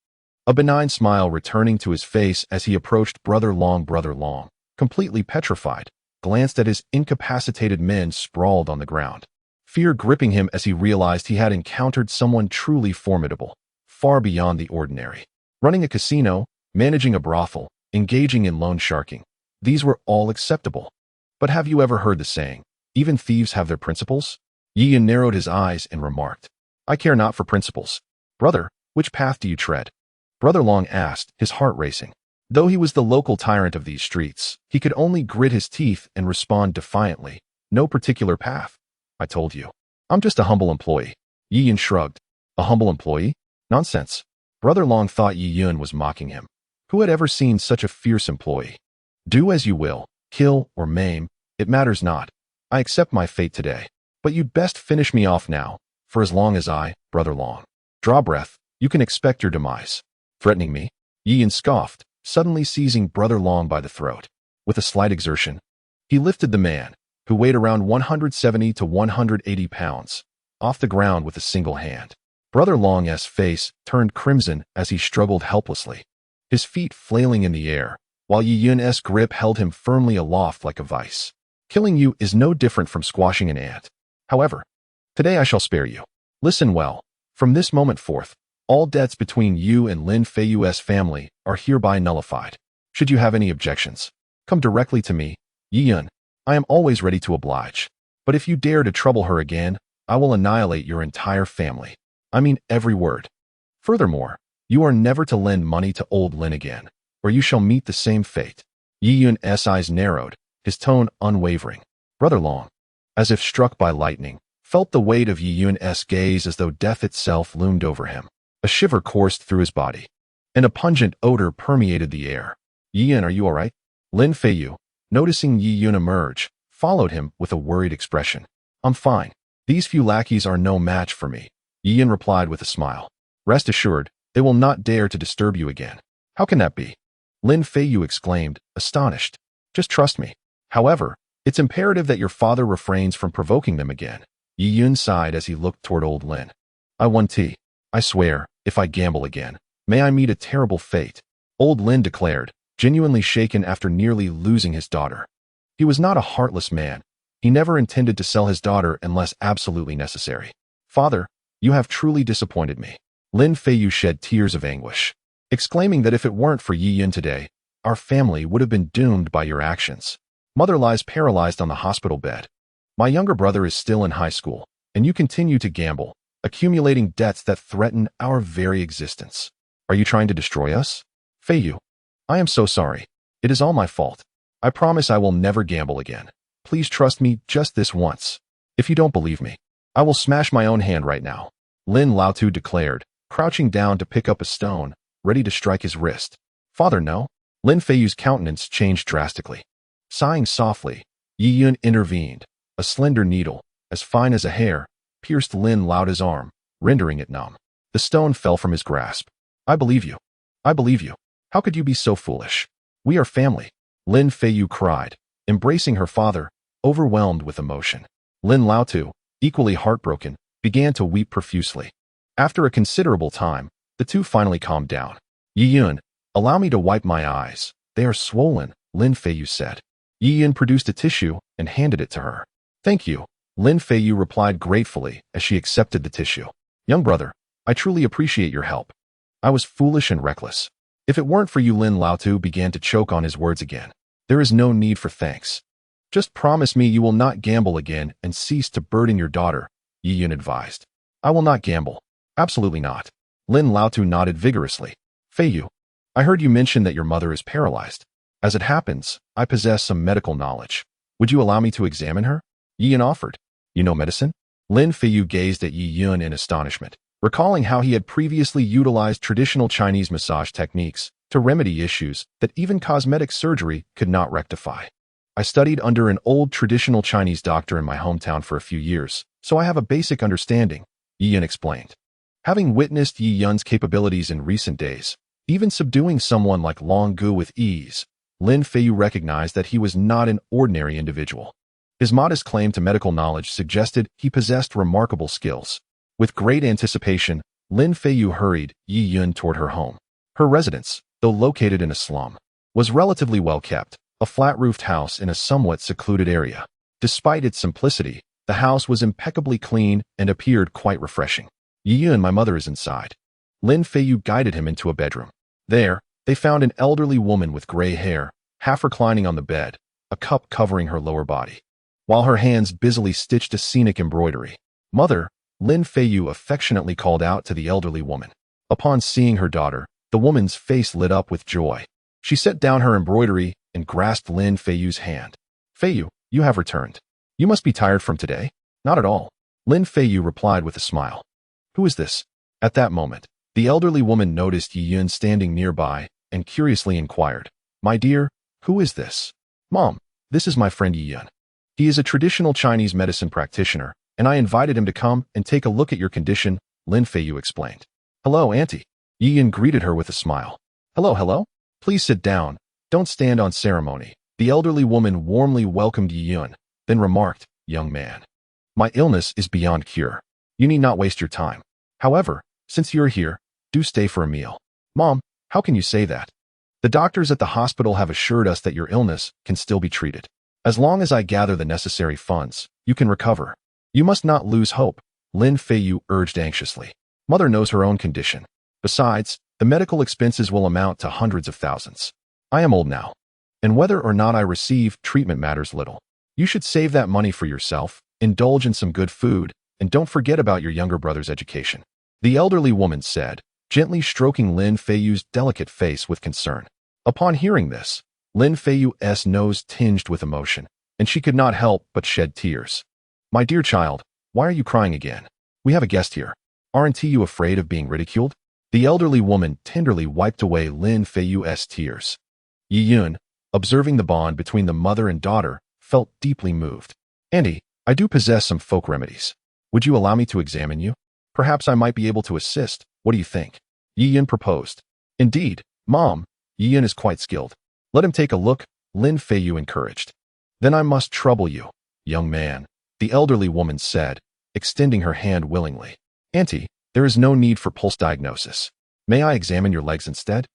a benign smile returning to his face as he approached Brother Long, completely petrified, glanced at his incapacitated men sprawled on the ground, fear gripping him as he realized he had encountered someone truly formidable, far beyond the ordinary. Running a casino, managing a brothel, engaging in loan sharking, these were all acceptable. But have you ever heard the saying, even thieves have their principles? Yi Yun narrowed his eyes and remarked, I care not for principles. Brother, which path do you tread? Brother Long asked, his heart racing. Though he was the local tyrant of these streets, he could only grit his teeth and respond defiantly, no particular path. I told you. I'm just a humble employee. Yi Yun shrugged. A humble employee? Nonsense. Brother Long thought Yi Yun was mocking him. Who had ever seen such a fierce employee? Do as you will, kill or maim, it matters not. I accept my fate today. But you'd best finish me off now, for as long as I, Brother Long, draw breath, you can expect your demise. Threatening me? Yi Yun scoffed, suddenly seizing Brother Long by the throat. With a slight exertion, he lifted the man, who weighed around 170 to 180 pounds, off the ground with a single hand. Brother Long's face turned crimson as he struggled helplessly, his feet flailing in the air, while Yi Yun's grip held him firmly aloft like a vice. Killing you is no different from squashing an ant. However, today I shall spare you. Listen well. From this moment forth, all debts between you and Lin Feiyu's family are hereby nullified. Should you have any objections, come directly to me, Yi Yun. I am always ready to oblige. But if you dare to trouble her again, I will annihilate your entire family. I mean every word. Furthermore, you are never to lend money to old Lin again, or you shall meet the same fate. Yi Yun's eyes narrowed, his tone unwavering. Brother Long, as if struck by lightning, felt the weight of Yi Yun's gaze as though death itself loomed over him. A shiver coursed through his body, and a pungent odor permeated the air. Yi Yun, are you all right? Lin Feiyu, noticing Yi Yun emerge, followed him with a worried expression. I'm fine. These few lackeys are no match for me, Yi Yun replied with a smile. Rest assured, they will not dare to disturb you again. How can that be? Lin Feiyu exclaimed, astonished. Just trust me. However, it's imperative that your father refrains from provoking them again. Yi Yun sighed as he looked toward old Lin. I swear, if I gamble again, may I meet a terrible fate, old Lin declared, genuinely shaken after nearly losing his daughter. He was not a heartless man. He never intended to sell his daughter unless absolutely necessary. Father, you have truly disappointed me. Lin Feiyu shed tears of anguish, exclaiming that if it weren't for Yi Yun today, our family would have been doomed by your actions. Mother lies paralyzed on the hospital bed. My younger brother is still in high school, and you continue to gamble, accumulating debts that threaten our very existence. Are you trying to destroy us? Feiyu, I am so sorry. It is all my fault. I promise I will never gamble again. Please trust me just this once. If you don't believe me, I will smash my own hand right now, Lin Laotu declared, crouching down to pick up a stone, ready to strike his wrist. Father, no. Lin Feiyu's countenance changed drastically. Sighing softly, Yi Yun intervened. A slender needle, as fine as a hair, pierced Lin Laotu's arm, rendering it numb. The stone fell from his grasp. I believe you. I believe you. How could you be so foolish? We are family, Lin Feiyu cried, embracing her father, overwhelmed with emotion. Lin Laotu, equally heartbroken, began to weep profusely. After a considerable time, the two finally calmed down. Yi Yun, allow me to wipe my eyes. They are swollen, Lin Feiyu said. Yi Yun produced a tissue and handed it to her. Thank you, Lin Feiyu replied gratefully as she accepted the tissue. Young brother, I truly appreciate your help. I was foolish and reckless. If it weren't for you, Lin Laotu began to choke on his words again. There is no need for thanks. Just promise me you will not gamble again and cease to burden your daughter, Yi Yun advised. I will not gamble. Absolutely not. Lin Laotu nodded vigorously. Feiyu, I heard you mention that your mother is paralyzed. As it happens, I possess some medical knowledge. Would you allow me to examine her? Yi Yun offered. You know medicine? Lin Feiyu gazed at Yi Yun in astonishment, recalling how he had previously utilized traditional Chinese massage techniques to remedy issues that even cosmetic surgery could not rectify. I studied under an old traditional Chinese doctor in my hometown for a few years, so I have a basic understanding, Yi Yun explained. Having witnessed Yi Yun's capabilities in recent days, even subduing someone like Long Gu with ease, Lin Feiyu recognized that he was not an ordinary individual. His modest claim to medical knowledge suggested he possessed remarkable skills. With great anticipation, Lin Feiyu hurried Yi Yun toward her home. Her residence, though located in a slum, was relatively well kept, a flat-roofed house in a somewhat secluded area. Despite its simplicity, the house was impeccably clean and appeared quite refreshing. Yiyun, my mother, is inside. Lin Feiyu guided him into a bedroom. There, they found an elderly woman with gray hair, half reclining on the bed, a cup covering her lower body, while her hands busily stitched a scenic embroidery. Mother, Lin Feiyu affectionately called out to the elderly woman. Upon seeing her daughter, the woman's face lit up with joy. She set down her embroidery and grasped Lin Feiyu's hand. Feiyu, you have returned. You must be tired from today? Not at all. Lin Feiyu replied with a smile. Who is this? At that moment, the elderly woman noticed Yiyun standing nearby and curiously inquired, My dear, who is this? Mom, this is my friend Yiyun. He is a traditional Chinese medicine practitioner, and I invited him to come and take a look at your condition, Lin Feiyu explained. Hello, Auntie. Yiyun greeted her with a smile. Hello. Please sit down. Don't stand on ceremony. The elderly woman warmly welcomed Yiyun, then remarked, Young man, my illness is beyond cure. You need not waste your time. However, since you're here, do stay for a meal. Mom, how can you say that? The doctors at the hospital have assured us that your illness can still be treated. As long as I gather the necessary funds, you can recover. You must not lose hope, Lin Feiyu urged anxiously. Mother knows her own condition. Besides, the medical expenses will amount to hundreds of thousands. I am old now, and whether or not I receive treatment matters little. You should save that money for yourself, indulge in some good food, and don't forget about your younger brother's education. The elderly woman said, gently stroking Lin Feiyu's delicate face with concern. Upon hearing this, Lin Feiyu's nose tinged with emotion, and she could not help but shed tears. My dear child, why are you crying again? We have a guest here. Aren't you afraid of being ridiculed? The elderly woman tenderly wiped away Lin Feiyu's tears. Yiyun, observing the bond between the mother and daughter, felt deeply moved. Auntie, I do possess some folk remedies. Would you allow me to examine you? Perhaps I might be able to assist. What do you think? Yiyun proposed. Indeed, Mom, Yiyun is quite skilled. Let him take a look, Lin Feiyu encouraged. Then I must trouble you, young man, the elderly woman said, extending her hand willingly. Auntie, there is no need for pulse diagnosis. May I examine your legs instead?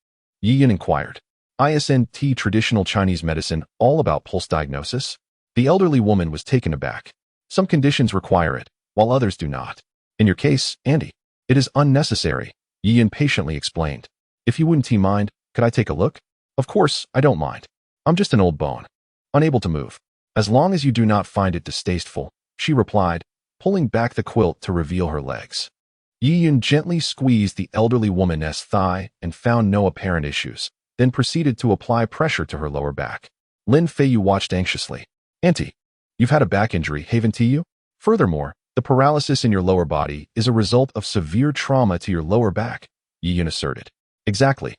Yiyun inquired. Isn't traditional Chinese medicine all about pulse diagnosis? The elderly woman was taken aback. Some conditions require it, while others do not. In your case, Auntie, it is unnecessary, Yiyun patiently explained. If you wouldn't mind, could I take a look? Of course, I don't mind. I'm just an old bone, unable to move. As long as you do not find it distasteful, she replied, pulling back the quilt to reveal her legs. Yiyun gently squeezed the elderly woman's thigh and found no apparent issues, then proceeded to apply pressure to her lower back. Lin Feiyu watched anxiously. Auntie, you've had a back injury, haven't you? Furthermore, the paralysis in your lower body is a result of severe trauma to your lower back, Yiyun asserted. Exactly.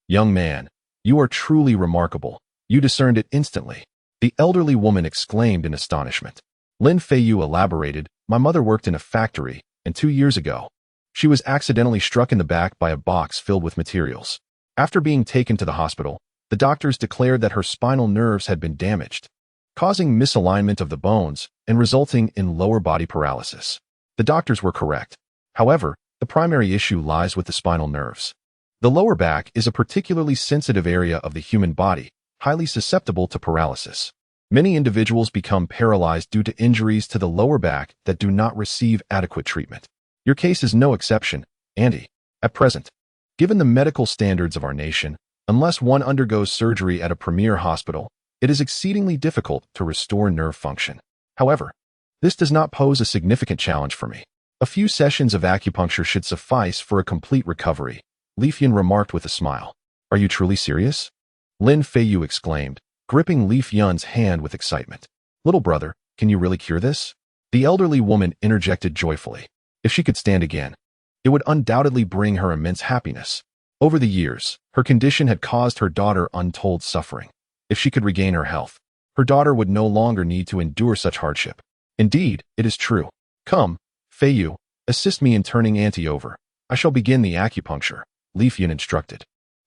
Young man, you are truly remarkable. You discerned it instantly. The elderly woman exclaimed in astonishment. Lin Feiyu elaborated, My mother worked in a factory, and 2 years ago, she was accidentally struck in the back by a box filled with materials. After being taken to the hospital, the doctors declared that her spinal nerves had been damaged, causing misalignment of the bones and resulting in lower body paralysis. The doctors were correct. However, the primary issue lies with the spinal nerves. The lower back is a particularly sensitive area of the human body, highly susceptible to paralysis. Many individuals become paralyzed due to injuries to the lower back that do not receive adequate treatment. Your case is no exception, Auntie. At present, given the medical standards of our nation, unless one undergoes surgery at a premier hospital, it is exceedingly difficult to restore nerve function. However, this does not pose a significant challenge for me. A few sessions of acupuncture should suffice for a complete recovery, Li Yun remarked with a smile. Are you truly serious? Lin Feiyu exclaimed, gripping Li Yun's hand with excitement. Little brother, can you really cure this? The elderly woman interjected joyfully. If she could stand again, it would undoubtedly bring her immense happiness. Over the years, her condition had caused her daughter untold suffering. If she could regain her health, her daughter would no longer need to endure such hardship. Indeed, it is true. Come, Feiyu, assist me in turning Auntie over. I shall begin the acupuncture, Li Yun instructed.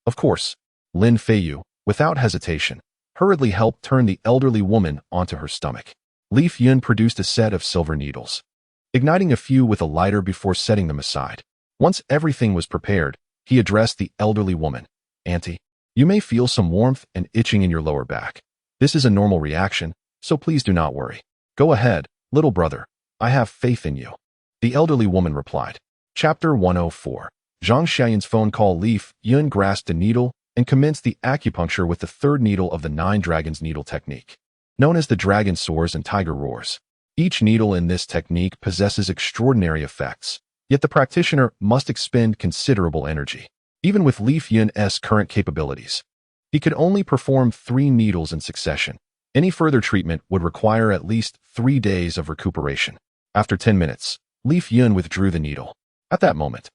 Of course, Lin Feiyu, without hesitation, hurriedly helped turn the elderly woman onto her stomach. Li Yun produced a set of silver needles, igniting a few with a lighter before setting them aside. Once everything was prepared, he addressed the elderly woman. Auntie, You may feel some warmth and itching in your lower back. This is a normal reaction, so please do not worry. Go ahead, little brother. I have faith in you. The elderly woman replied. Chapter 104. Zhang Xiaoyan's phone call. Li Yun grasped a needle and commenced the acupuncture with the third needle of the 9 dragons needle technique, known as the dragon soars and tiger roars. Each needle in this technique possesses extraordinary effects, yet the practitioner must expend considerable energy. Even with Li Yun's current capabilities, he could only perform 3 needles in succession. Any further treatment would require at least 3 days of recuperation. After 10 minutes, Li Yun withdrew the needle. At that moment,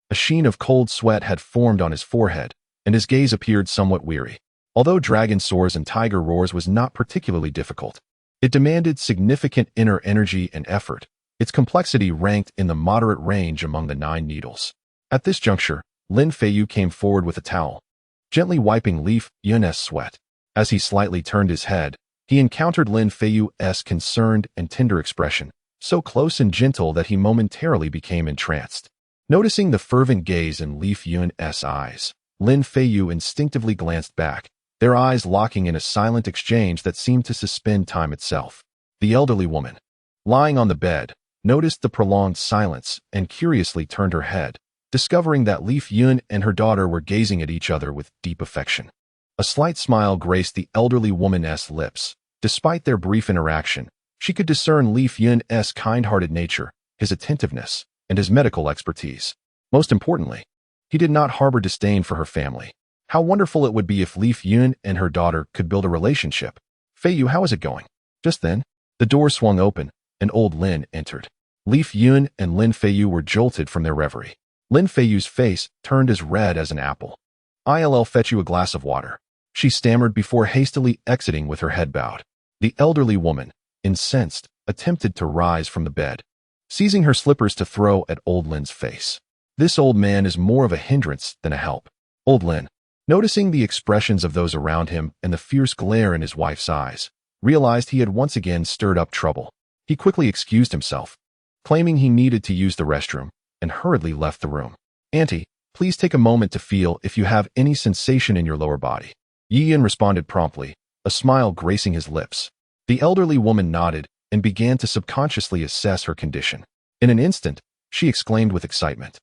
a sheen of cold sweat had formed on his forehead, and his gaze appeared somewhat weary. Although dragon soars and tiger roars was not particularly difficult, it demanded significant inner energy and effort. Its complexity ranked in the moderate range among the 9 needles. At this juncture, Lin Feiyu came forward with a towel, gently wiping Li Yun's sweat. As he slightly turned his head, he encountered Lin Feiyu's concerned and tender expression, so close and gentle that he momentarily became entranced. Noticing the fervent gaze in Li Yun's eyes, Lin Feiyu instinctively glanced back, their eyes locking in a silent exchange that seemed to suspend time itself. The elderly woman, lying on the bed, noticed the prolonged silence and curiously turned her head, discovering that Li Yun and her daughter were gazing at each other with deep affection. A slight smile graced the elderly woman's lips. Despite their brief interaction, she could discern Li Yun's kind-hearted nature, his attentiveness, and his medical expertise. Most importantly, he did not harbor disdain for her family. How wonderful it would be if Li Yun and her daughter could build a relationship. Feiyu, how is it going? Just then, the door swung open, and old Lin entered. Li Yun and Lin Feiyu were jolted from their reverie. Lin Feiyu's face turned as red as an apple. "I'll fetch you a glass of water," she stammered before hastily exiting with her head bowed. The elderly woman, incensed, attempted to rise from the bed, seizing her slippers to throw at old Lin's face. This old man is more of a hindrance than a help. Old Lin, noticing the expressions of those around him and the fierce glare in his wife's eyes, realized he had once again stirred up trouble. He quickly excused himself, claiming he needed to use the restroom, and hurriedly left the room. "Auntie, please take a moment to feel if you have any sensation in your lower body." Yi Yun responded promptly, a smile gracing his lips. The elderly woman nodded and began to subconsciously assess her condition. In an instant, she exclaimed with excitement,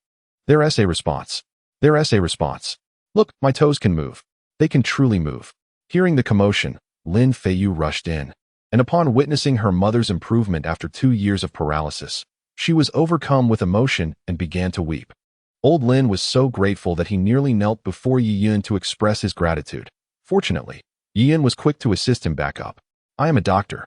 "There's a response. There's a response. Look, my toes can move. They can truly move." Hearing the commotion, Lin Feiyu rushed in, and upon witnessing her mother's improvement after 2 years of paralysis, she was overcome with emotion and began to weep. Old Lin was so grateful that he nearly knelt before Yi Yun to express his gratitude. Fortunately, Yi Yun was quick to assist him back up. "I am a doctor.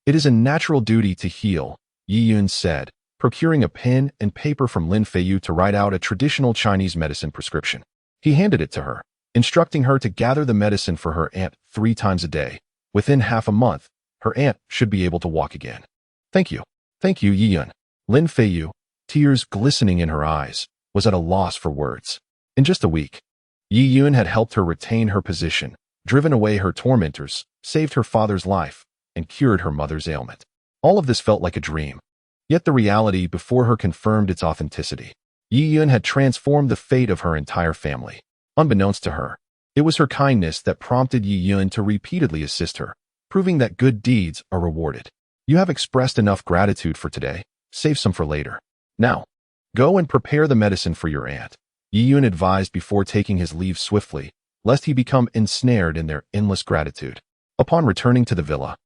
It is a natural duty to heal," Yi Yun said, procuring a pen and paper from Lin Feiyu to write out a traditional Chinese medicine prescription. He handed it to her, instructing her to gather the medicine for her aunt 3 times a day. Within half a month, her aunt should be able to walk again. Thank you, Yi Yun." Lin Feiyu, tears glistening in her eyes, was at a loss for words. In just a week, Yi Yun had helped her retain her position, driven away her tormentors, saved her father's life, and cured her mother's ailment. All of this felt like a dream. Yet the reality before her confirmed its authenticity. Yi Yun had transformed the fate of her entire family. Unbeknownst to her, it was her kindness that prompted Yi Yun to repeatedly assist her, proving that good deeds are rewarded. "You have expressed enough gratitude for today. Save some for later. Now, go and prepare the medicine for your aunt," Yi Yun advised before taking his leave swiftly, lest he become ensnared in their endless gratitude. Upon returning to the villa,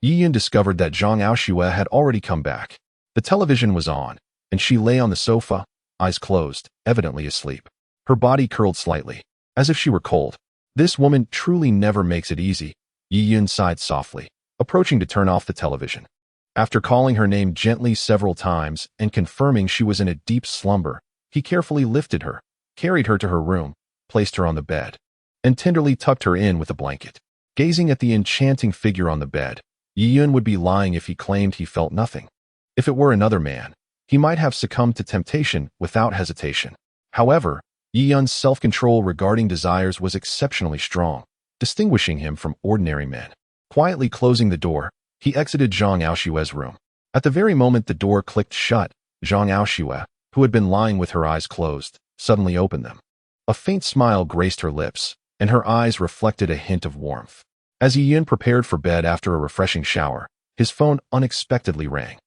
Yi Yun discovered that Zhang Aoshue had already come back. The television was on, and she lay on the sofa, eyes closed, evidently asleep. Her body curled slightly, as if she were cold. "This woman truly never makes it easy," Yi Yun sighed softly, approaching to turn off the television. After calling her name gently several times and confirming she was in a deep slumber, he carefully lifted her, carried her to her room, placed her on the bed, and tenderly tucked her in with a blanket. Gazing at the enchanting figure on the bed, Yi Yun would be lying if he claimed he felt nothing. If it were another man, he might have succumbed to temptation without hesitation. However, Yi Yun's self-control regarding desires was exceptionally strong, distinguishing him from ordinary men. Quietly closing the door, he exited Zhang Aoshue's room. At the very moment the door clicked shut, Zhang Aoshue, who had been lying with her eyes closed, suddenly opened them. A faint smile graced her lips, and her eyes reflected a hint of warmth. As Yi-Yun prepared for bed after a refreshing shower, his phone unexpectedly rang.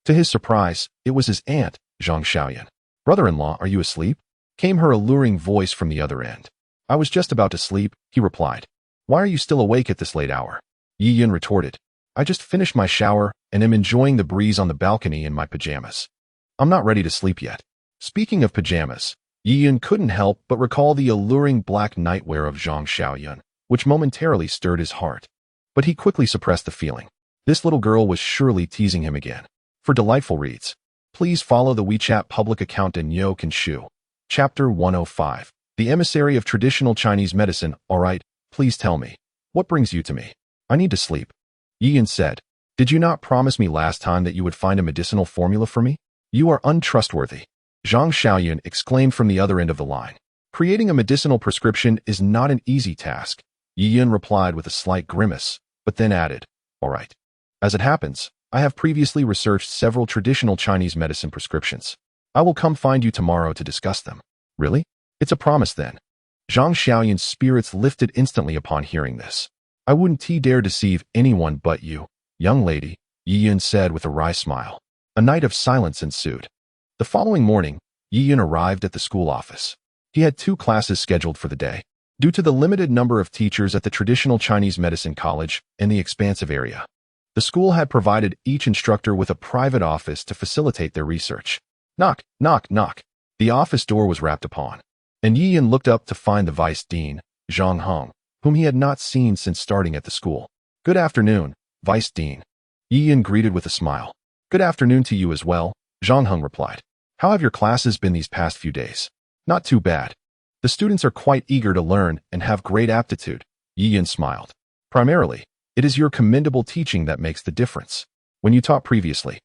To his surprise, it was his aunt, Zhang Xiaoyan. "Brother-in-law, are you asleep?" came her alluring voice from the other end. "I was just about to sleep," he replied. "Why are you still awake at this late hour?" Yi-Yun retorted. "I just finished my shower and am enjoying the breeze on the balcony in my pajamas. I'm not ready to sleep yet." Speaking of pajamas, Yi-Yun couldn't help but recall the alluring black nightwear of Zhang Xiaoyan, which momentarily stirred his heart. But he quickly suppressed the feeling. This little girl was surely teasing him again. For delightful reads, please follow the WeChat public account Yo Can Shu. Chapter 105. The Emissary of Traditional Chinese Medicine. "Alright, please tell me. What brings you to me? I need to sleep." Yi-Yun said. "Did you not promise me last time that you would find a medicinal formula for me? You are untrustworthy." Zhang Xiaoyan exclaimed from the other end of the line. "Creating a medicinal prescription is not an easy task," Yi-Yun replied with a slight grimace, but then added, "Alright. As it happens, I have previously researched several traditional Chinese medicine prescriptions. I will come find you tomorrow to discuss them." "Really? It's a promise then." Zhang Xiaoyan's spirits lifted instantly upon hearing this. "I wouldn't dare deceive anyone but you, young lady," Yi-Yun said with a wry smile. A night of silence ensued. The following morning, Yi-Yun arrived at the school office. He had 2 classes scheduled for the day. Due to the limited number of teachers at the traditional Chinese medicine college and the expansive area, the school had provided each instructor with a private office to facilitate their research. Knock, knock, knock. The office door was rapped upon, and Yi-Yun looked up to find the vice dean, Zhang Heng, whom he had not seen since starting at the school. "Good afternoon, Vice Dean," Yi-Yun greeted with a smile. "Good afternoon to you as well," Zhang Heng replied. "How have your classes been these past few days?" "Not too bad. The students are quite eager to learn and have great aptitude," Yi-Yun smiled. "Primarily, it is your commendable teaching that makes the difference. When you taught previously,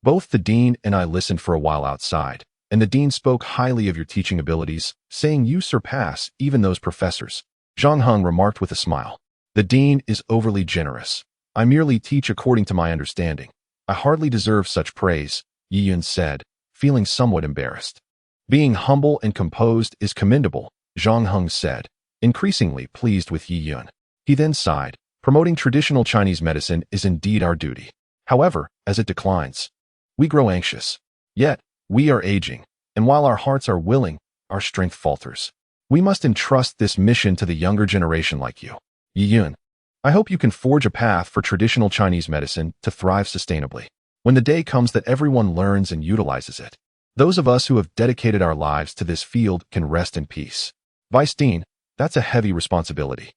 both the dean and I listened for a while outside, and the dean spoke highly of your teaching abilities, saying you surpass even those professors," Zhang Heng remarked with a smile. "The dean is overly generous. I merely teach according to my understanding. I hardly deserve such praise," Yi-Yun said, feeling somewhat embarrassed. "Being humble and composed is commendable," Zhang Heng said, increasingly pleased with Yi-Yun. He then sighed. "Promoting traditional Chinese medicine is indeed our duty. However, as it declines, we grow anxious. Yet, we are aging, and while our hearts are willing, our strength falters. We must entrust this mission to the younger generation like you. Yi-Yun, I hope you can forge a path for traditional Chinese medicine to thrive sustainably. When the day comes that everyone learns and utilizes it, those of us who have dedicated our lives to this field can rest in peace." "Vice Dean, that's a heavy responsibility.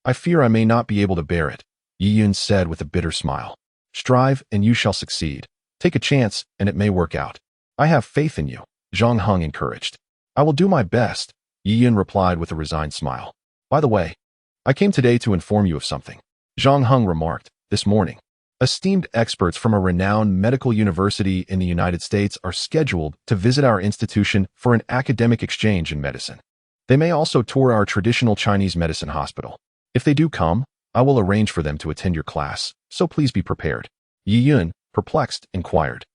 I fear I may not be able to bear it," Yi-Yun said with a bitter smile. "Strive and you shall succeed. Take a chance and it may work out. I have faith in you," Zhang Heng encouraged. "I will do my best," Yi-Yun replied with a resigned smile. "By the way, I came today to inform you of something," Zhang Heng remarked. "This morning, esteemed experts from a renowned medical university in the United States are scheduled to visit our institution for an academic exchange in medicine. They may also tour our traditional Chinese medicine hospital. If they do come, I will arrange for them to attend your class, so please be prepared." Yi-Yun, perplexed, inquired,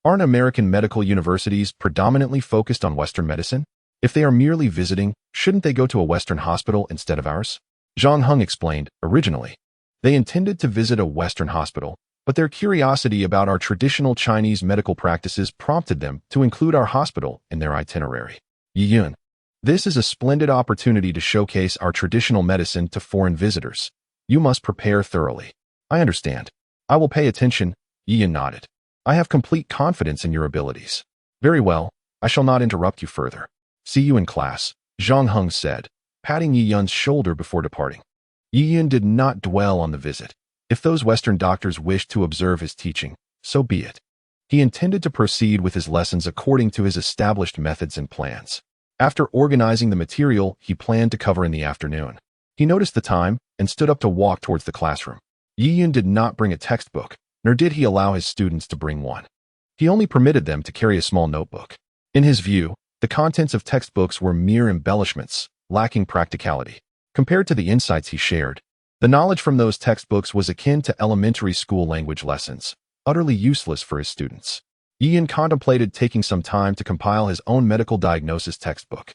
"Aren't American medical universities predominantly focused on Western medicine? If they are merely visiting, shouldn't they go to a Western hospital instead of ours?" Zhang Heng explained. "Originally, they intended to visit a Western hospital, but their curiosity about our traditional Chinese medical practices prompted them to include our hospital in their itinerary. Yi-Yun, this is a splendid opportunity to showcase our traditional medicine to foreign visitors. You must prepare thoroughly." "I understand. I will pay attention," Yi-Yun nodded. "I have complete confidence in your abilities." "Very well, I shall not interrupt you further. See you in class," Zhang Heng said, patting Yi-Yun's shoulder before departing. Yi-Yun did not dwell on the visit. If those Western doctors wished to observe his teaching, so be it. He intended to proceed with his lessons according to his established methods and plans. After organizing the material he planned to cover in the afternoon, he noticed the time and stood up to walk towards the classroom. Yi-Yun did not bring a textbook, nor did he allow his students to bring one. He only permitted them to carry a small notebook. In his view, the contents of textbooks were mere embellishments, lacking practicality. Compared to the insights he shared, the knowledge from those textbooks was akin to elementary school language lessons, utterly useless for his students. Yi-Yun contemplated taking some time to compile his own medical diagnosis textbook.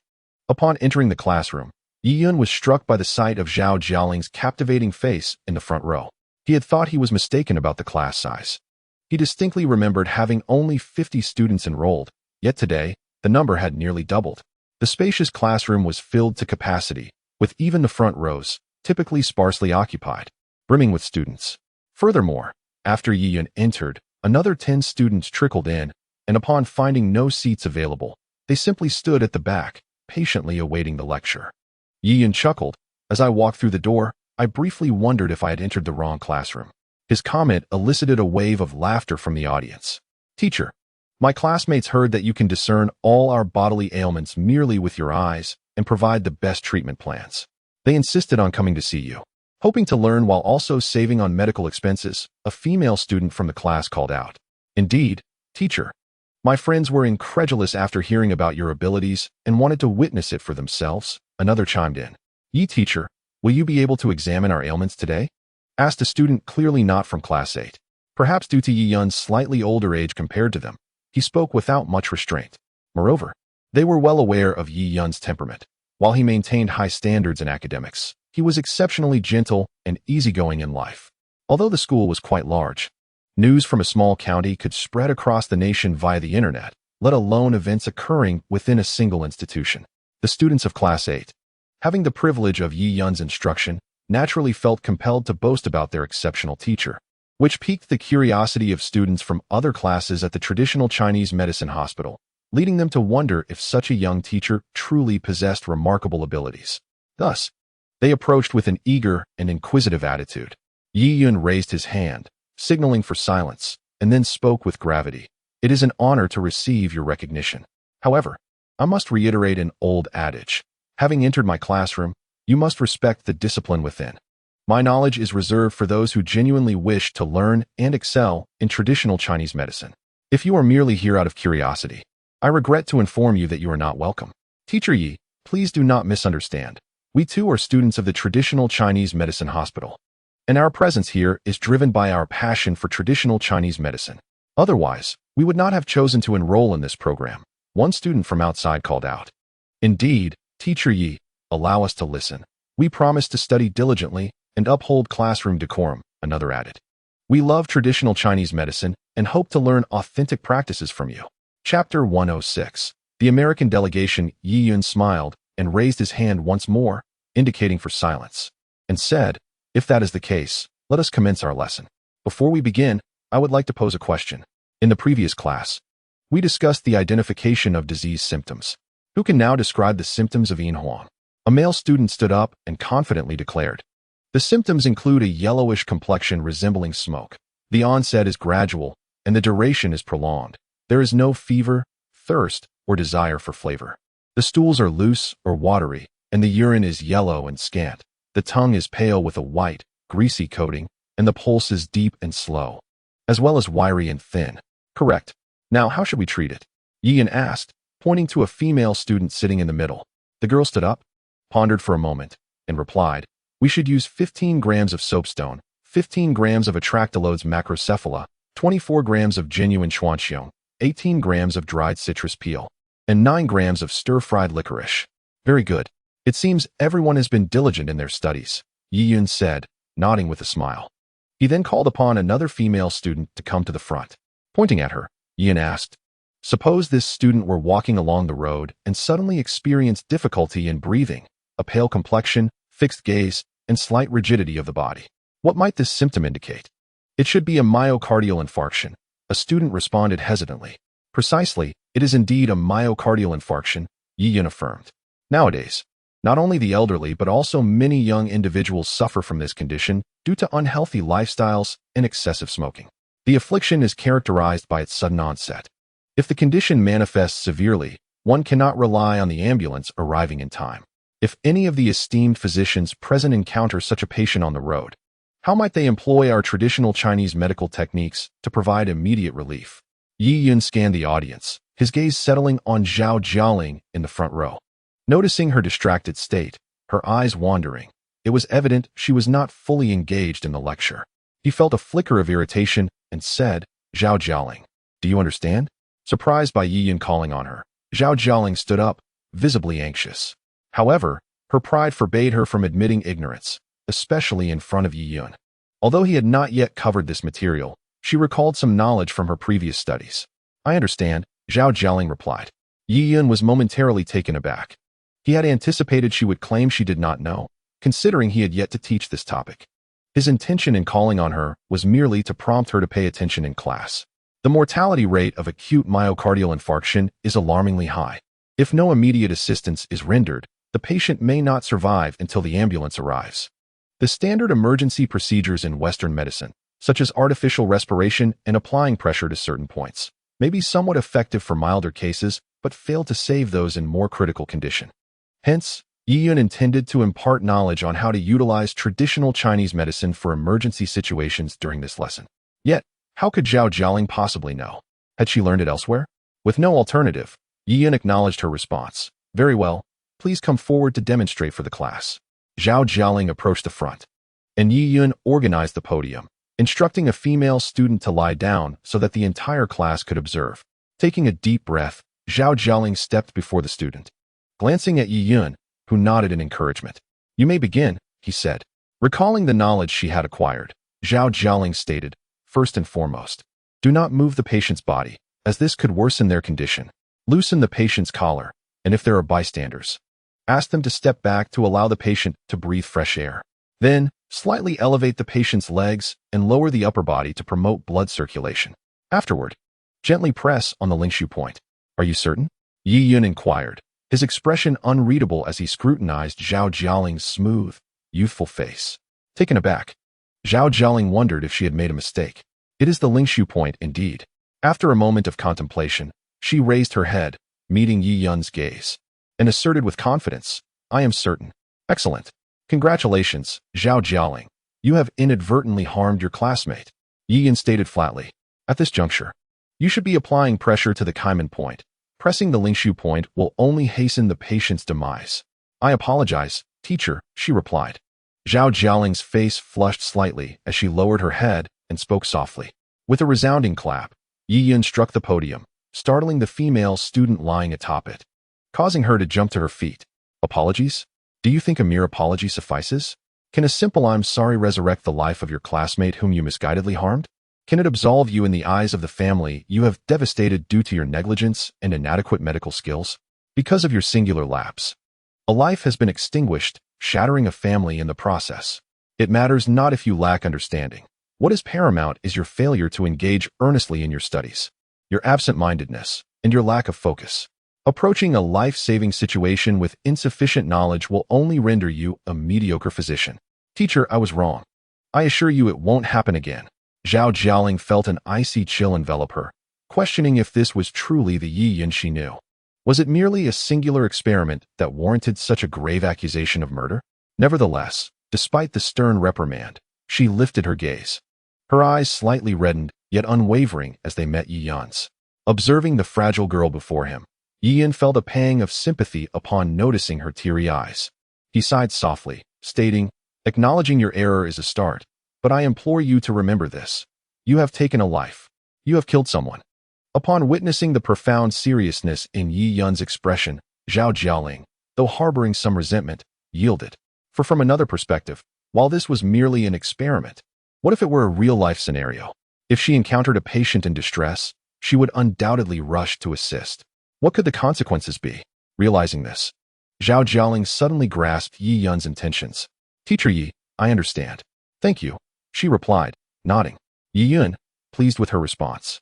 Upon entering the classroom, Yi Yun was struck by the sight of Zhao Jiaoling's captivating face in the front row. He had thought he was mistaken about the class size. He distinctly remembered having only 50 students enrolled, yet today, the number had nearly doubled. The spacious classroom was filled to capacity, with even the front rows, typically sparsely occupied, brimming with students. Furthermore, after Yi Yun entered, another 10 students trickled in, and upon finding no seats available, they simply stood at the back, patiently awaiting the lecture. Yi Yun chuckled. As I walked through the door, I briefly wondered if I had entered the wrong classroom. His comment elicited a wave of laughter from the audience. Teacher, my classmates heard that you can discern all our bodily ailments merely with your eyes and provide the best treatment plans. They insisted on coming to see you. Hoping to learn while also saving on medical expenses, a female student from the class called out. Indeed, teacher. My friends were incredulous after hearing about your abilities and wanted to witness it for themselves, another chimed in. Yi teacher, will you be able to examine our ailments today? Asked a student clearly not from class 8. Perhaps due to Yi Yun's slightly older age compared to them, he spoke without much restraint. Moreover, they were well aware of Yi Yun's temperament. While he maintained high standards in academics, he was exceptionally gentle and easygoing in life. Although the school was quite large, news from a small county could spread across the nation via the internet, let alone events occurring within a single institution. The students of Class 8, having the privilege of Yi Yun's instruction, naturally felt compelled to boast about their exceptional teacher, which piqued the curiosity of students from other classes at the traditional Chinese medicine hospital, leading them to wonder if such a young teacher truly possessed remarkable abilities. Thus, they approached with an eager and inquisitive attitude. Yi Yun raised his hand, signaling for silence, and then spoke with gravity. It is an honor to receive your recognition. However, I must reiterate an old adage. Having entered my classroom, you must respect the discipline within. My knowledge is reserved for those who genuinely wish to learn and excel in traditional Chinese medicine. If you are merely here out of curiosity, I regret to inform you that you are not welcome. Teacher Yi, please do not misunderstand. We too are students of the traditional Chinese medicine hospital, and our presence here is driven by our passion for traditional Chinese medicine. Otherwise, we would not have chosen to enroll in this program. One student from outside called out. Indeed, Teacher Yi, allow us to listen. We promise to study diligently and uphold classroom decorum, another added. We love traditional Chinese medicine and hope to learn authentic practices from you. Chapter 106. The American delegation. Yi Yun smiled and raised his hand once more, indicating for silence, and said, if that is the case, let us commence our lesson. Before we begin, I would like to pose a question. In the previous class, we discussed the identification of disease symptoms. Who can now describe the symptoms of Yin Huang? A male student stood up and confidently declared. The symptoms include a yellowish complexion resembling smoke. The onset is gradual, and the duration is prolonged. There is no fever, thirst, or desire for flavor. The stools are loose or watery, and the urine is yellow and scant. The tongue is pale with a white, greasy coating, and the pulse is deep and slow, as well as wiry and thin. Correct. Now, how should we treat it? Yi Yun asked, pointing to a female student sitting in the middle. The girl stood up, pondered for a moment, and replied, we should use 15 grams of soapstone, 15 grams of Atractylodes macrocephala, 24 grams of genuine Xuanxiong, 18 grams of dried citrus peel, and 9 grams of stir-fried licorice. Very good. It seems everyone has been diligent in their studies, Yi Yun said, nodding with a smile. He then called upon another female student to come to the front. Pointing at her, Yi Yun asked, suppose this student were walking along the road and suddenly experienced difficulty in breathing, a pale complexion, fixed gaze, and slight rigidity of the body. What might this symptom indicate? It should be a myocardial infarction. A student responded hesitantly. Precisely, it is indeed a myocardial infarction, Yi Yun affirmed. Nowadays, not only the elderly but also many young individuals suffer from this condition due to unhealthy lifestyles and excessive smoking. The affliction is characterized by its sudden onset. If the condition manifests severely, one cannot rely on the ambulance arriving in time. If any of the esteemed physicians present encounter such a patient on the road, how might they employ our traditional Chinese medical techniques to provide immediate relief? Yi Yun scanned the audience, his gaze settling on Zhao Jiaoling in the front row. Noticing her distracted state, her eyes wandering, it was evident she was not fully engaged in the lecture. He felt a flicker of irritation and said, Zhao Jiaoling, do you understand? Surprised by Yi Yun calling on her, Zhao Jiaoling stood up, visibly anxious. However, Her pride forbade her from admitting ignorance, especially in front of Yi Yun. Although he had not yet covered this material, she recalled some knowledge from her previous studies. I understand, Zhao Jialing replied. Yi Yun was momentarily taken aback. He had anticipated she would claim she did not know, considering he had yet to teach this topic. His intention in calling on her was merely to prompt her to pay attention in class. The mortality rate of acute myocardial infarction is alarmingly high. If no immediate assistance is rendered, the patient may not survive until the ambulance arrives. The standard emergency procedures in Western medicine, such as artificial respiration and applying pressure to certain points, may be somewhat effective for milder cases, but fail to save those in more critical condition. Hence, Yi Yun intended to impart knowledge on how to utilize traditional Chinese medicine for emergency situations during this lesson. Yet, how could Zhao Jialing possibly know? Had she learned it elsewhere? With no alternative, Yi Yun acknowledged her response. Very well, please come forward to demonstrate for the class. Zhao Jialing approached the front, and Yi Yun organized the podium, instructing a female student to lie down so that the entire class could observe. Taking a deep breath, Zhao Jialing stepped before the student. Glancing at Yi Yun, who nodded in encouragement. You may begin, he said. Recalling the knowledge she had acquired, Zhao Jialing stated, first and foremost, do not move the patient's body, as this could worsen their condition. Loosen the patient's collar, and if there are bystanders, ask them to step back to allow the patient to breathe fresh air. Then, slightly elevate the patient's legs and lower the upper body to promote blood circulation. Afterward, gently press on the Lingshu point. Are you certain? Yi Yun inquired, his expression unreadable as he scrutinized Zhao Jialing's smooth, youthful face. Taken aback, Zhao Jialing wondered if she had made a mistake. It is the Lingshu point indeed. After a moment of contemplation, she raised her head, meeting Yi Yun's gaze, and asserted with confidence, I am certain. Excellent. Congratulations, Zhao Jialing. You have inadvertently harmed your classmate. Yi Yun stated flatly. At this juncture, you should be applying pressure to the Kaiman point. Pressing the Lingshu point will only hasten the patient's demise. I apologize, teacher, she replied. Zhao Jialing's face flushed slightly as she lowered her head and spoke softly. With a resounding clap, Yi Yun struck the podium, startling the female student lying atop it, causing her to jump to her feet. Apologies? Do you think a mere apology suffices? Can a simple I'm sorry resurrect the life of your classmate whom you misguidedly harmed? Can it absolve you in the eyes of the family you have devastated due to your negligence and inadequate medical skills? Because of your singular lapse, a life has been extinguished, shattering a family in the process. It matters not if you lack understanding. What is paramount is your failure to engage earnestly in your studies, your absent-mindedness, and your lack of focus. Approaching a life-saving situation with insufficient knowledge will only render you a mediocre physician. Teacher, I was wrong. I assure you it won't happen again. Zhao Jialing felt an icy chill envelop her, questioning if this was truly the Yi Yun she knew. Was it merely a singular experiment that warranted such a grave accusation of murder? Nevertheless, despite the stern reprimand, she lifted her gaze. Her eyes slightly reddened, yet unwavering as they met Yi Yun's. Observing the fragile girl before him, Yi Yun felt a pang of sympathy upon noticing her teary eyes. He sighed softly, stating, acknowledging your error is a start, but I implore you to remember this. You have taken a life. You have killed someone. Upon witnessing the profound seriousness in Yi Yun's expression, Zhao Jialing, though harboring some resentment, yielded. For from another perspective, while this was merely an experiment, what if it were a real-life scenario? If she encountered a patient in distress, she would undoubtedly rush to assist. What could the consequences be? Realizing this, Zhao Jialing suddenly grasped Yi Yun's intentions. Teacher Yi, I understand. Thank you, she replied, nodding. Yi Yun, pleased with her response,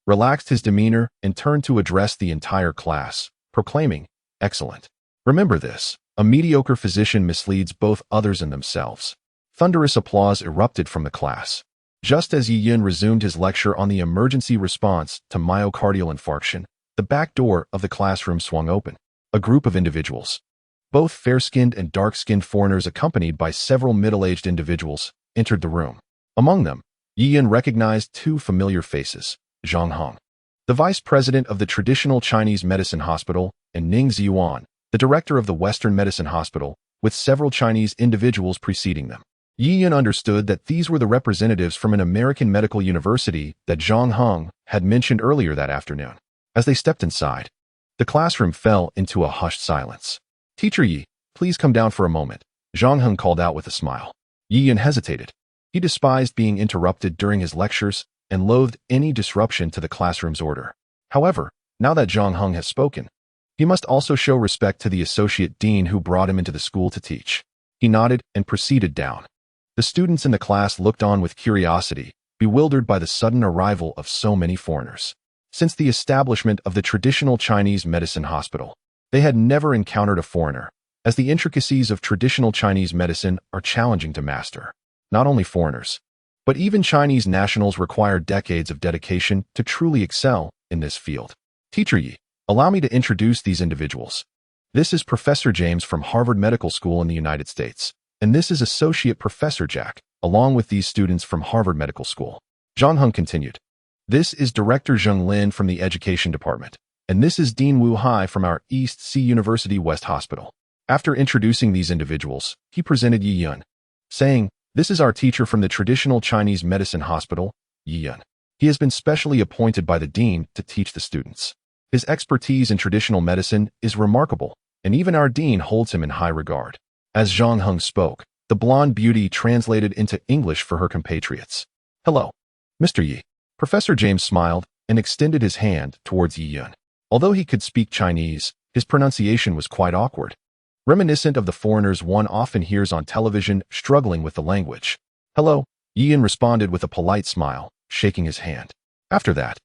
relaxed his demeanor and turned to address the entire class, proclaiming, excellent. Remember this, a mediocre physician misleads both others and themselves. Thunderous applause erupted from the class. Just as Yi Yun resumed his lecture on the emergency response to myocardial infarction, the back door of the classroom swung open. A group of individuals, both fair-skinned and dark-skinned foreigners accompanied by several middle-aged individuals, entered the room. Among them, Yi Yun recognized two familiar faces, Zhang Hong, the vice president of the traditional Chinese medicine hospital, and Ning Ziyuan, the director of the Western medicine hospital, with several Chinese individuals preceding them. Yi Yun understood that these were the representatives from an American medical university that Zhang Hong had mentioned earlier that afternoon. As they stepped inside, the classroom fell into a hushed silence. Teacher Yi, Please come down for a moment, Zhang Heng called out with a smile. Yi Yun hesitated. He despised being interrupted during his lectures and loathed any disruption to the classroom's order. However, now that Zhang Heng has spoken, he must also show respect to the associate dean who brought him into the school to teach. He nodded and proceeded down. The students in the class looked on with curiosity, bewildered by the sudden arrival of so many foreigners. Since the establishment of the traditional Chinese medicine hospital, they had never encountered a foreigner, as the intricacies of traditional Chinese medicine are challenging to master. Not only foreigners, but even Chinese nationals require decades of dedication to truly excel in this field. Teacher Yi, allow me to introduce these individuals. This is Professor James from Harvard Medical School in the United States, and this is Associate Professor Jack, along with these students from Harvard Medical School. Zhang Heng continued. This is Director Zheng Lin from the Education Department, and this is Dean Wu Hai from our East Sea University West Hospital. After introducing these individuals, he presented Yi Yun, saying, "This is our teacher from the traditional Chinese medicine hospital, Yi Yun. He has been specially appointed by the dean to teach the students. His expertise in traditional medicine is remarkable, and even our dean holds him in high regard." As Zhang Heng spoke, the blonde beauty translated into English for her compatriots. "Hello, Mr. Yi." Professor James smiled and extended his hand towards Yi Yun. Although he could speak Chinese, his pronunciation was quite awkward, reminiscent of the foreigners one often hears on television struggling with the language. "Hello," Yi Yun responded with a polite smile, shaking his hand. After that,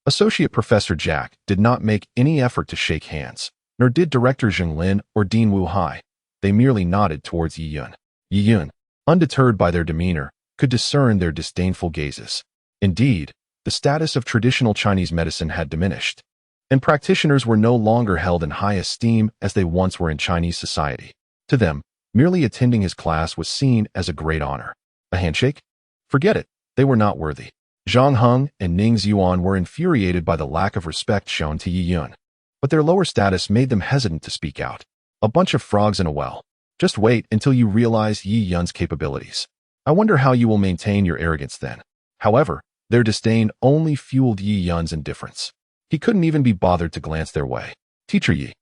Associate Professor Jack did not make any effort to shake hands, nor did Director Zheng Lin or Dean Wu Hai. They merely nodded towards Yi Yun. Yi Yun, undeterred by their demeanor, could discern their disdainful gazes. Indeed, the status of traditional Chinese medicine had diminished, and practitioners were no longer held in high esteem as they once were in Chinese society. To them, merely attending his class was seen as a great honor. A handshake? Forget it, they were not worthy. Zhang Heng and Ning Ziyuan were infuriated by the lack of respect shown to Yi Yun, but their lower status made them hesitant to speak out. A bunch of frogs in a well. Just wait until you realize Yi Yun's capabilities. I wonder how you will maintain your arrogance then. However, their disdain only fueled Yi Yun's indifference. He couldn't even be bothered to glance their way. "Teacher Yi,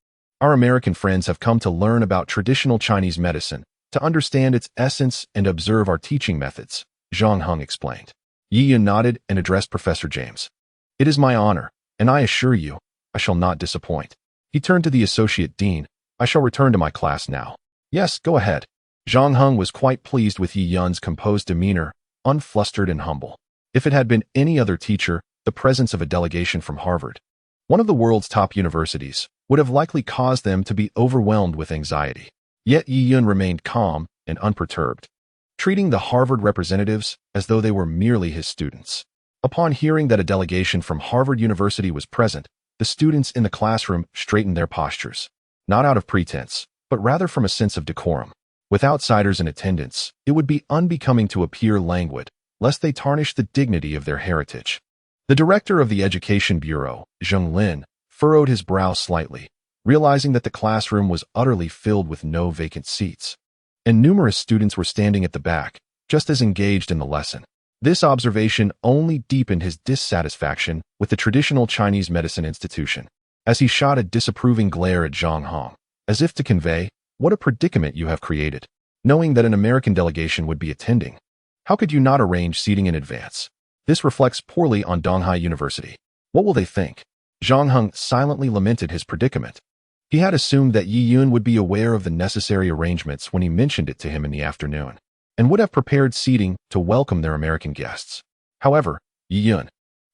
our American friends have come to learn about traditional Chinese medicine, to understand its essence and observe our teaching methods," Zhang Heng explained. Yi Yun nodded and addressed Professor James. "It is my honor, and I assure you, I shall not disappoint." He turned to the Associate Dean. "I shall return to my class now." "Yes, go ahead." Zhang Heng was quite pleased with Yi Yun's composed demeanor, unflustered and humble. If it had been any other teacher, the presence of a delegation from Harvard, one of the world's top universities, would have likely caused them to be overwhelmed with anxiety. Yet Yi Yun remained calm and unperturbed, treating the Harvard representatives as though they were merely his students. Upon hearing that a delegation from Harvard University was present, the students in the classroom straightened their postures, not out of pretense, but rather from a sense of decorum. With outsiders in attendance, it would be unbecoming to appear languid, lest they tarnish the dignity of their heritage. The director of the Education Bureau, Zheng Lin, furrowed his brow slightly, realizing that the classroom was utterly filled with no vacant seats, and numerous students were standing at the back, just as engaged in the lesson. This observation only deepened his dissatisfaction with the traditional Chinese medicine institution, as he shot a disapproving glare at Zhang Heng, as if to convey, "What a predicament you have created, knowing that an American delegation would be attending. How could you not arrange seating in advance? This reflects poorly on Donghai University. What will they think?" Zhang Heng silently lamented his predicament. He had assumed that Yi Yun would be aware of the necessary arrangements when he mentioned it to him in the afternoon, and would have prepared seating to welcome their American guests. However, Yi Yun,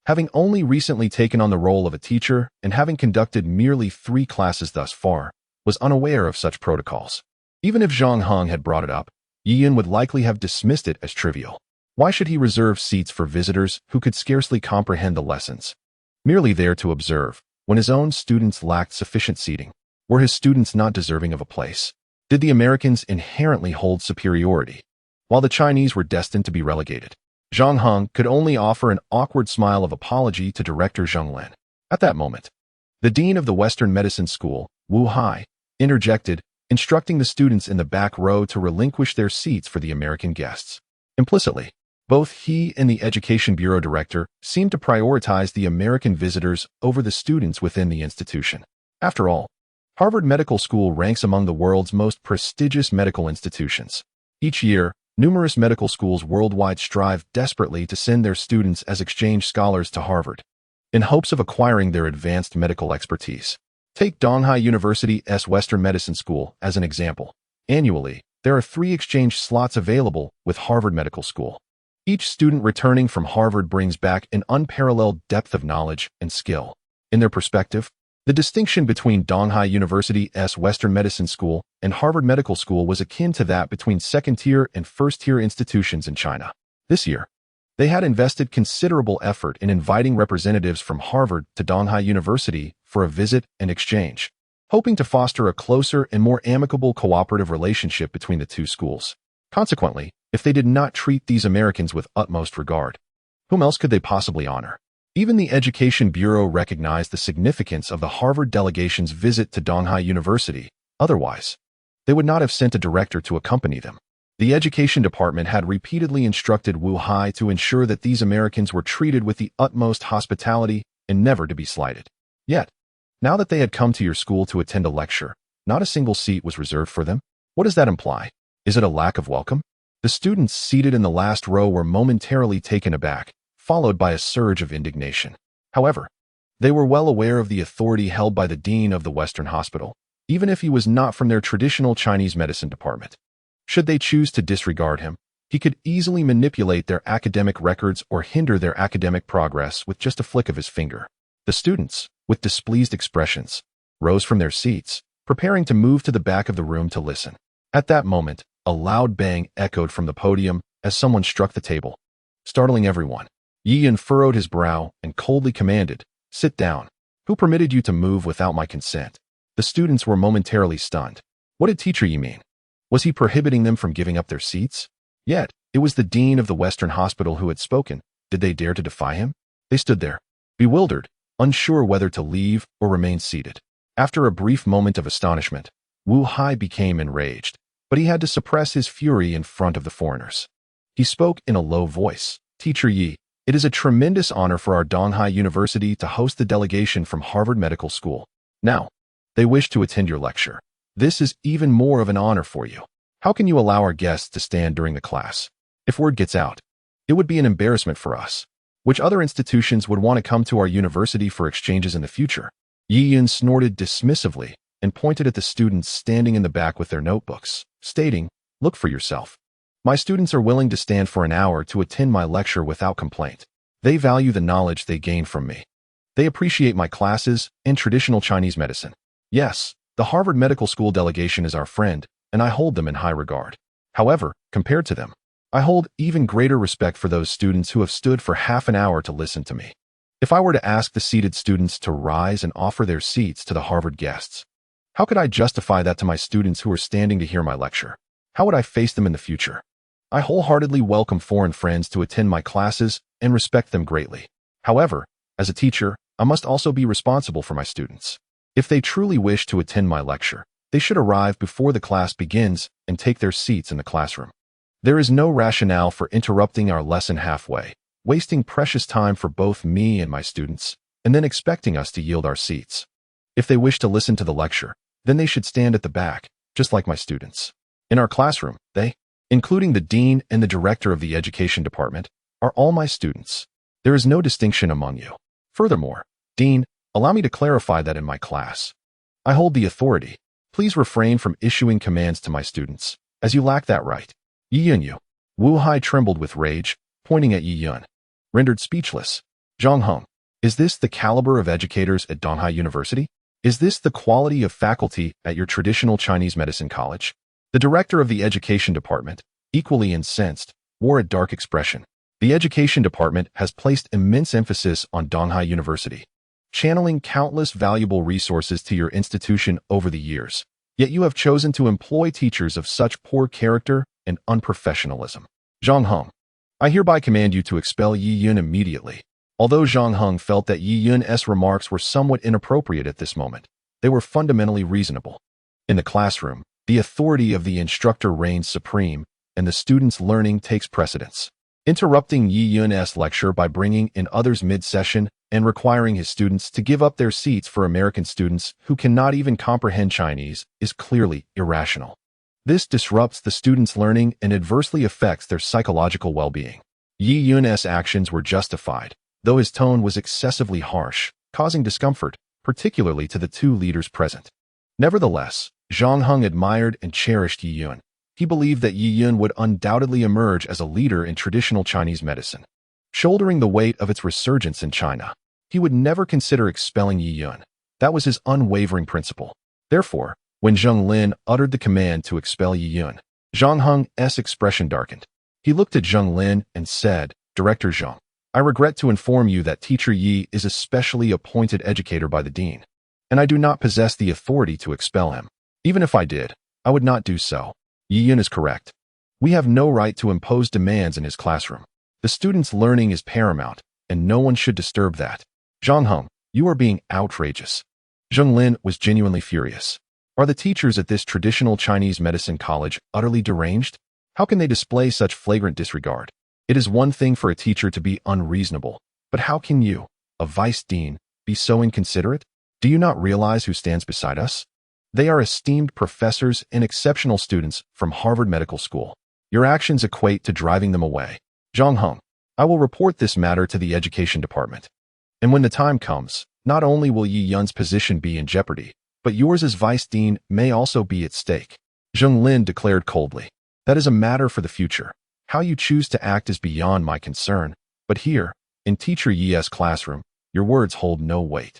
having only recently taken on the role of a teacher and having conducted merely 3 classes thus far, was unaware of such protocols. Even if Zhang Heng had brought it up, Yi Yun would likely have dismissed it as trivial. Why should he reserve seats for visitors who could scarcely comprehend the lessons, merely there to observe, when his own students lacked sufficient seating? Were his students not deserving of a place? Did the Americans inherently hold superiority, while the Chinese were destined to be relegated? Zhang Heng could only offer an awkward smile of apology to Director Zheng Lin. At that moment, the dean of the Western Medicine School, Wu Hai, interjected, instructing the students in the back row to relinquish their seats for the American guests. Implicitly, both he and the Education Bureau director seemed to prioritize the American visitors over the students within the institution. After all, Harvard Medical School ranks among the world's most prestigious medical institutions. Each year, numerous medical schools worldwide strive desperately to send their students as exchange scholars to Harvard, in hopes of acquiring their advanced medical expertise. Take Donghai University's Western Medicine School as an example. Annually, there are 3 exchange slots available with Harvard Medical School. Each student returning from Harvard brings back an unparalleled depth of knowledge and skill. In their perspective, the distinction between Donghai University's Western Medicine School and Harvard Medical School was akin to that between second-tier and first-tier institutions in China. This year, they had invested considerable effort in inviting representatives from Harvard to Donghai University for a visit and exchange, hoping to foster a closer and more amicable cooperative relationship between the two schools. Consequently, if they did not treat these Americans with utmost regard, whom else could they possibly honor? Even the Education Bureau recognized the significance of the Harvard delegation's visit to Donghai University. Otherwise, they would not have sent a director to accompany them. The Education Department had repeatedly instructed Wu Hai to ensure that these Americans were treated with the utmost hospitality and never to be slighted. Yet, now that they had come to your school to attend a lecture, not a single seat was reserved for them. What does that imply? Is it a lack of welcome? The students seated in the last row were momentarily taken aback, followed by a surge of indignation. However, they were well aware of the authority held by the dean of the Western Hospital, even if he was not from their traditional Chinese medicine department. Should they choose to disregard him, he could easily manipulate their academic records or hinder their academic progress with just a flick of his finger. The students, with displeased expressions, rose from their seats, preparing to move to the back of the room to listen. At that moment, a loud bang echoed from the podium as someone struck the table, startling everyone. Yi Yun furrowed his brow and coldly commanded, "Sit down. Who permitted you to move without my consent?" The students were momentarily stunned. What did Teacher Yi mean? Was he prohibiting them from giving up their seats? Yet, it was the dean of the Western Hospital who had spoken. Did they dare to defy him? They stood there, bewildered, unsure whether to leave or remain seated. After a brief moment of astonishment, Wu Hai became enraged, but he had to suppress his fury in front of the foreigners. He spoke in a low voice. "Teacher Yi, it is a tremendous honor for our Donghai University to host the delegation from Harvard Medical School. Now, they wish to attend your lecture. This is even more of an honor for you. How can you allow our guests to stand during the class? If word gets out, it would be an embarrassment for us. Which other institutions would want to come to our university for exchanges in the future?" Yi Yun snorted dismissively and pointed at the students standing in the back with their notebooks, stating, "Look for yourself. My students are willing to stand for an hour to attend my lecture without complaint. They value the knowledge they gain from me. They appreciate my classes and traditional Chinese medicine. Yes, the Harvard Medical School delegation is our friend, and I hold them in high regard. However, compared to them, I hold even greater respect for those students who have stood for half an hour to listen to me. If I were to ask the seated students to rise and offer their seats to the Harvard guests, how could I justify that to my students who are standing to hear my lecture? How would I face them in the future? I wholeheartedly welcome foreign friends to attend my classes and respect them greatly. However, as a teacher, I must also be responsible for my students. If they truly wish to attend my lecture, they should arrive before the class begins and take their seats in the classroom. There is no rationale for interrupting our lesson halfway, wasting precious time for both me and my students, and then expecting us to yield our seats. If they wish to listen to the lecture, then they should stand at the back, just like my students. In our classroom, they, including the dean and the director of the education department, are all my students. There is no distinction among you. Furthermore, Dean, allow me to clarify that in my class, I hold the authority. Please refrain from issuing commands to my students, as you lack that right." Yi Yun you. Wu Hai trembled with rage, pointing at Yi Yun. Rendered speechless. "Zhang Heng, is this the caliber of educators at Donghai University? Is this the quality of faculty at your traditional Chinese medicine college?" The director of the education department, equally incensed, wore a dark expression. The education department has placed immense emphasis on Donghai University, channeling countless valuable resources to your institution over the years. Yet you have chosen to employ teachers of such poor character and unprofessionalism. Zhang Heng, I hereby command you to expel Yi Yun immediately. Although Zhang Heng felt that Yi Yun's remarks were somewhat inappropriate at this moment, they were fundamentally reasonable. In the classroom, the authority of the instructor reigns supreme, and the student's learning takes precedence. interrupting Yi Yun's lecture by bringing in others mid-session and requiring his students to give up their seats for American students who cannot even comprehend Chinese is clearly irrational. This disrupts the students' learning and adversely affects their psychological well-being. Yi Yun's actions were justified, though his tone was excessively harsh, causing discomfort, particularly to the two leaders present. Nevertheless, Zhang Heng admired and cherished Yi Yun. He believed that Yi Yun would undoubtedly emerge as a leader in traditional Chinese medicine. Shouldering the weight of its resurgence in China, he would never consider expelling Yi Yun. That was his unwavering principle. Therefore, when Zheng Lin uttered the command to expel Yi Yun, Zhang Heng's expression darkened. He looked at Zheng Lin and said, "Director Zheng, I regret to inform you that Teacher Yi is a specially appointed educator by the dean, and I do not possess the authority to expel him. Even if I did, I would not do so. Yi Yun is correct. We have no right to impose demands in his classroom. The student's learning is paramount, and no one should disturb that. Zhang Heng, you are being outrageous." Zheng Lin was genuinely furious. Are the teachers at this traditional Chinese medicine college utterly deranged? How can they display such flagrant disregard? It is one thing for a teacher to be unreasonable, but how can you, a vice dean, be so inconsiderate? Do you not realize who stands beside us? They are esteemed professors and exceptional students from Harvard Medical School. Your actions equate to driving them away. Zhang Heng, I will report this matter to the education department. And when the time comes, not only will Yi Yun's position be in jeopardy, but yours as vice dean may also be at stake. Zheng Lin declared coldly. That is a matter for the future. How you choose to act is beyond my concern, but here, in Teacher Yi's classroom, your words hold no weight.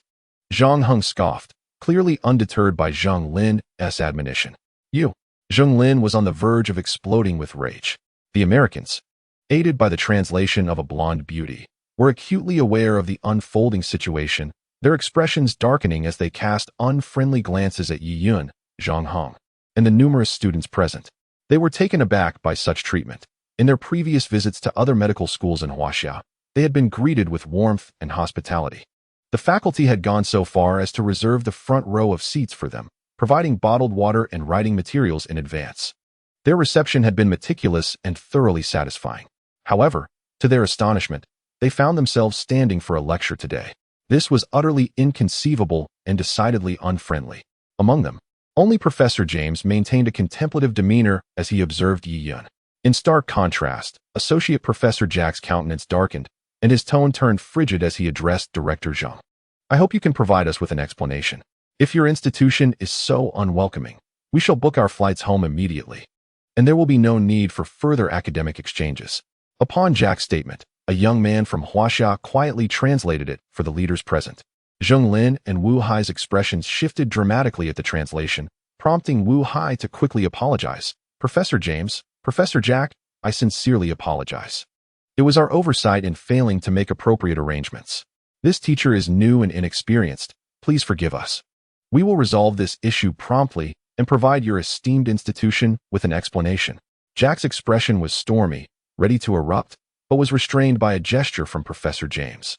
Zhang Heng scoffed, clearly undeterred by Zheng Lin's admonition. You. Zheng Lin was on the verge of exploding with rage. The Americans, aided by the translation of a blonde beauty, were acutely aware of the unfolding situation, their expressions darkening as they cast unfriendly glances at Yi Yun, Zhang Heng, and the numerous students present. They were taken aback by such treatment. In their previous visits to other medical schools in Huaxia, they had been greeted with warmth and hospitality. The faculty had gone so far as to reserve the front row of seats for them, providing bottled water and writing materials in advance. Their reception had been meticulous and thoroughly satisfying. However, to their astonishment, they found themselves standing for a lecture today. This was utterly inconceivable and decidedly unfriendly. Among them, only Professor James maintained a contemplative demeanor as he observed Yi Yun. In stark contrast, Associate Professor Jack's countenance darkened, and his tone turned frigid as he addressed Director Zheng. I hope you can provide us with an explanation. If your institution is so unwelcoming, we shall book our flights home immediately, and there will be no need for further academic exchanges. Upon Jack's statement, a young man from Huaxia quietly translated it for the leaders present. Zheng Lin and Wu Hai's expressions shifted dramatically at the translation, prompting Wu Hai to quickly apologize. Professor James, Professor Jack, I sincerely apologize. It was our oversight in failing to make appropriate arrangements. This teacher is new and inexperienced. Please forgive us. We will resolve this issue promptly and provide your esteemed institution with an explanation. Jack's expression was stormy, ready to erupt, but was restrained by a gesture from Professor James.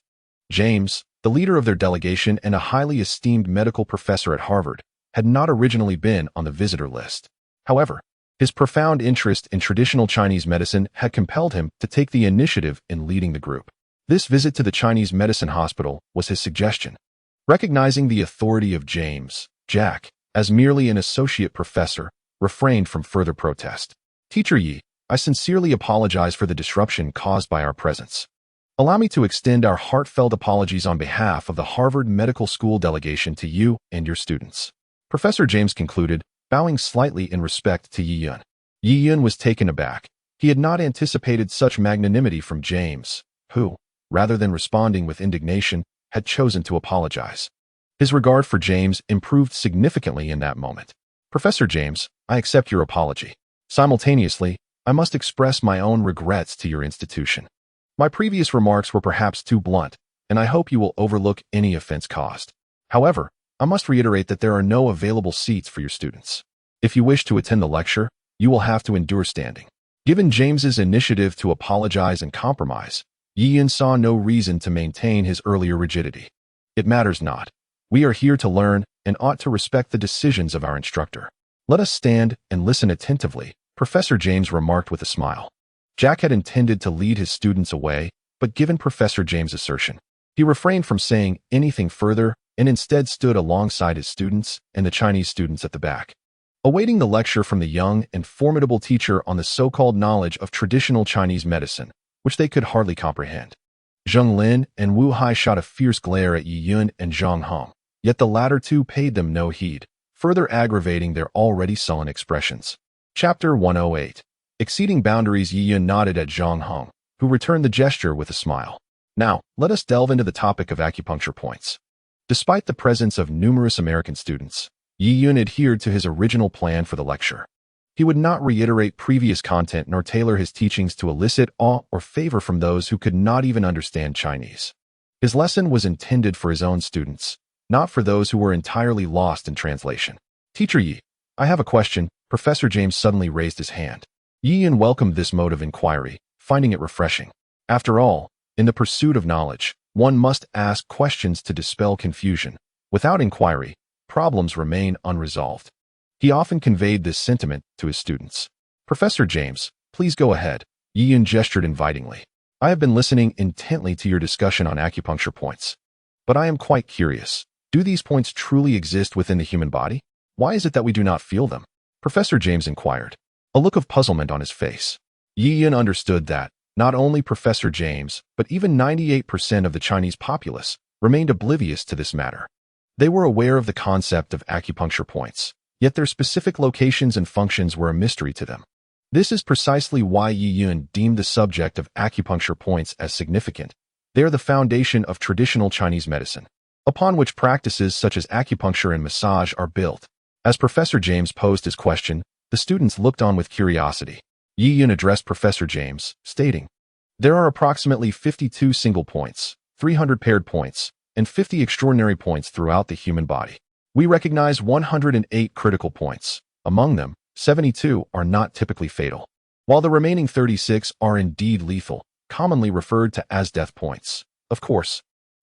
James, the leader of their delegation and a highly esteemed medical professor at Harvard, had not originally been on the visitor list. However, his profound interest in traditional Chinese medicine had compelled him to take the initiative in leading the group. This visit to the Chinese medicine hospital was his suggestion. Recognizing the authority of James, Jack, as merely an associate professor, refrained from further protest. Teacher Yi, I sincerely apologize for the disruption caused by our presence. Allow me to extend our heartfelt apologies on behalf of the Harvard Medical School delegation to you and your students. Professor James concluded, bowing slightly in respect to Yi Yun. Yi Yun was taken aback. He had not anticipated such magnanimity from James, who, rather than responding with indignation, had chosen to apologize. His regard for James improved significantly in that moment. Professor James, I accept your apology. Simultaneously, I must express my own regrets to your institution. My previous remarks were perhaps too blunt, and I hope you will overlook any offense caused. However, I must reiterate that there are no available seats for your students. If you wish to attend the lecture, you will have to endure standing. Given James's initiative to apologize and compromise, Yi Yun saw no reason to maintain his earlier rigidity. It matters not. We are here to learn and ought to respect the decisions of our instructor. Let us stand and listen attentively, Professor James remarked with a smile. Jack had intended to lead his students away, but given Professor James' assertion, he refrained from saying anything further and instead stood alongside his students and the Chinese students at the back, awaiting the lecture from the young and formidable teacher on the so-called knowledge of traditional Chinese medicine, which they could hardly comprehend. Zheng Lin and Wu Hai shot a fierce glare at Yi Yun and Zhang Hong, yet the latter two paid them no heed, further aggravating their already sullen expressions. Chapter 108. Exceeding boundaries. Yi Yun nodded at Zhang Hong, who returned the gesture with a smile. Now, let us delve into the topic of acupuncture points. Despite the presence of numerous American students, Yi Yun adhered to his original plan for the lecture. He would not reiterate previous content nor tailor his teachings to elicit awe or favor from those who could not even understand Chinese. His lesson was intended for his own students, not for those who were entirely lost in translation. Teacher Yi, I have a question. Professor James suddenly raised his hand. Yi Yun welcomed this mode of inquiry, finding it refreshing. After all, in the pursuit of knowledge, one must ask questions to dispel confusion. Without inquiry, problems remain unresolved. He often conveyed this sentiment to his students. Professor James, please go ahead. Yi Yun gestured invitingly. I have been listening intently to your discussion on acupuncture points. But I am quite curious. Do these points truly exist within the human body? Why is it that we do not feel them? Professor James inquired, a look of puzzlement on his face. Yi Yun understood that not only Professor James, but even 98% of the Chinese populace remained oblivious to this matter. They were aware of the concept of acupuncture points, yet their specific locations and functions were a mystery to them. This is precisely why Yi Yun deemed the subject of acupuncture points as significant. They are the foundation of traditional Chinese medicine, upon which practices such as acupuncture and massage are built. As Professor James posed his question, the students looked on with curiosity. Yi Yun addressed Professor James, stating, there are approximately 52 single points, 300 paired points, and 50 extraordinary points throughout the human body. We recognize 108 critical points. Among them, 72 are not typically fatal, while the remaining 36 are indeed lethal, commonly referred to as death points. Of course,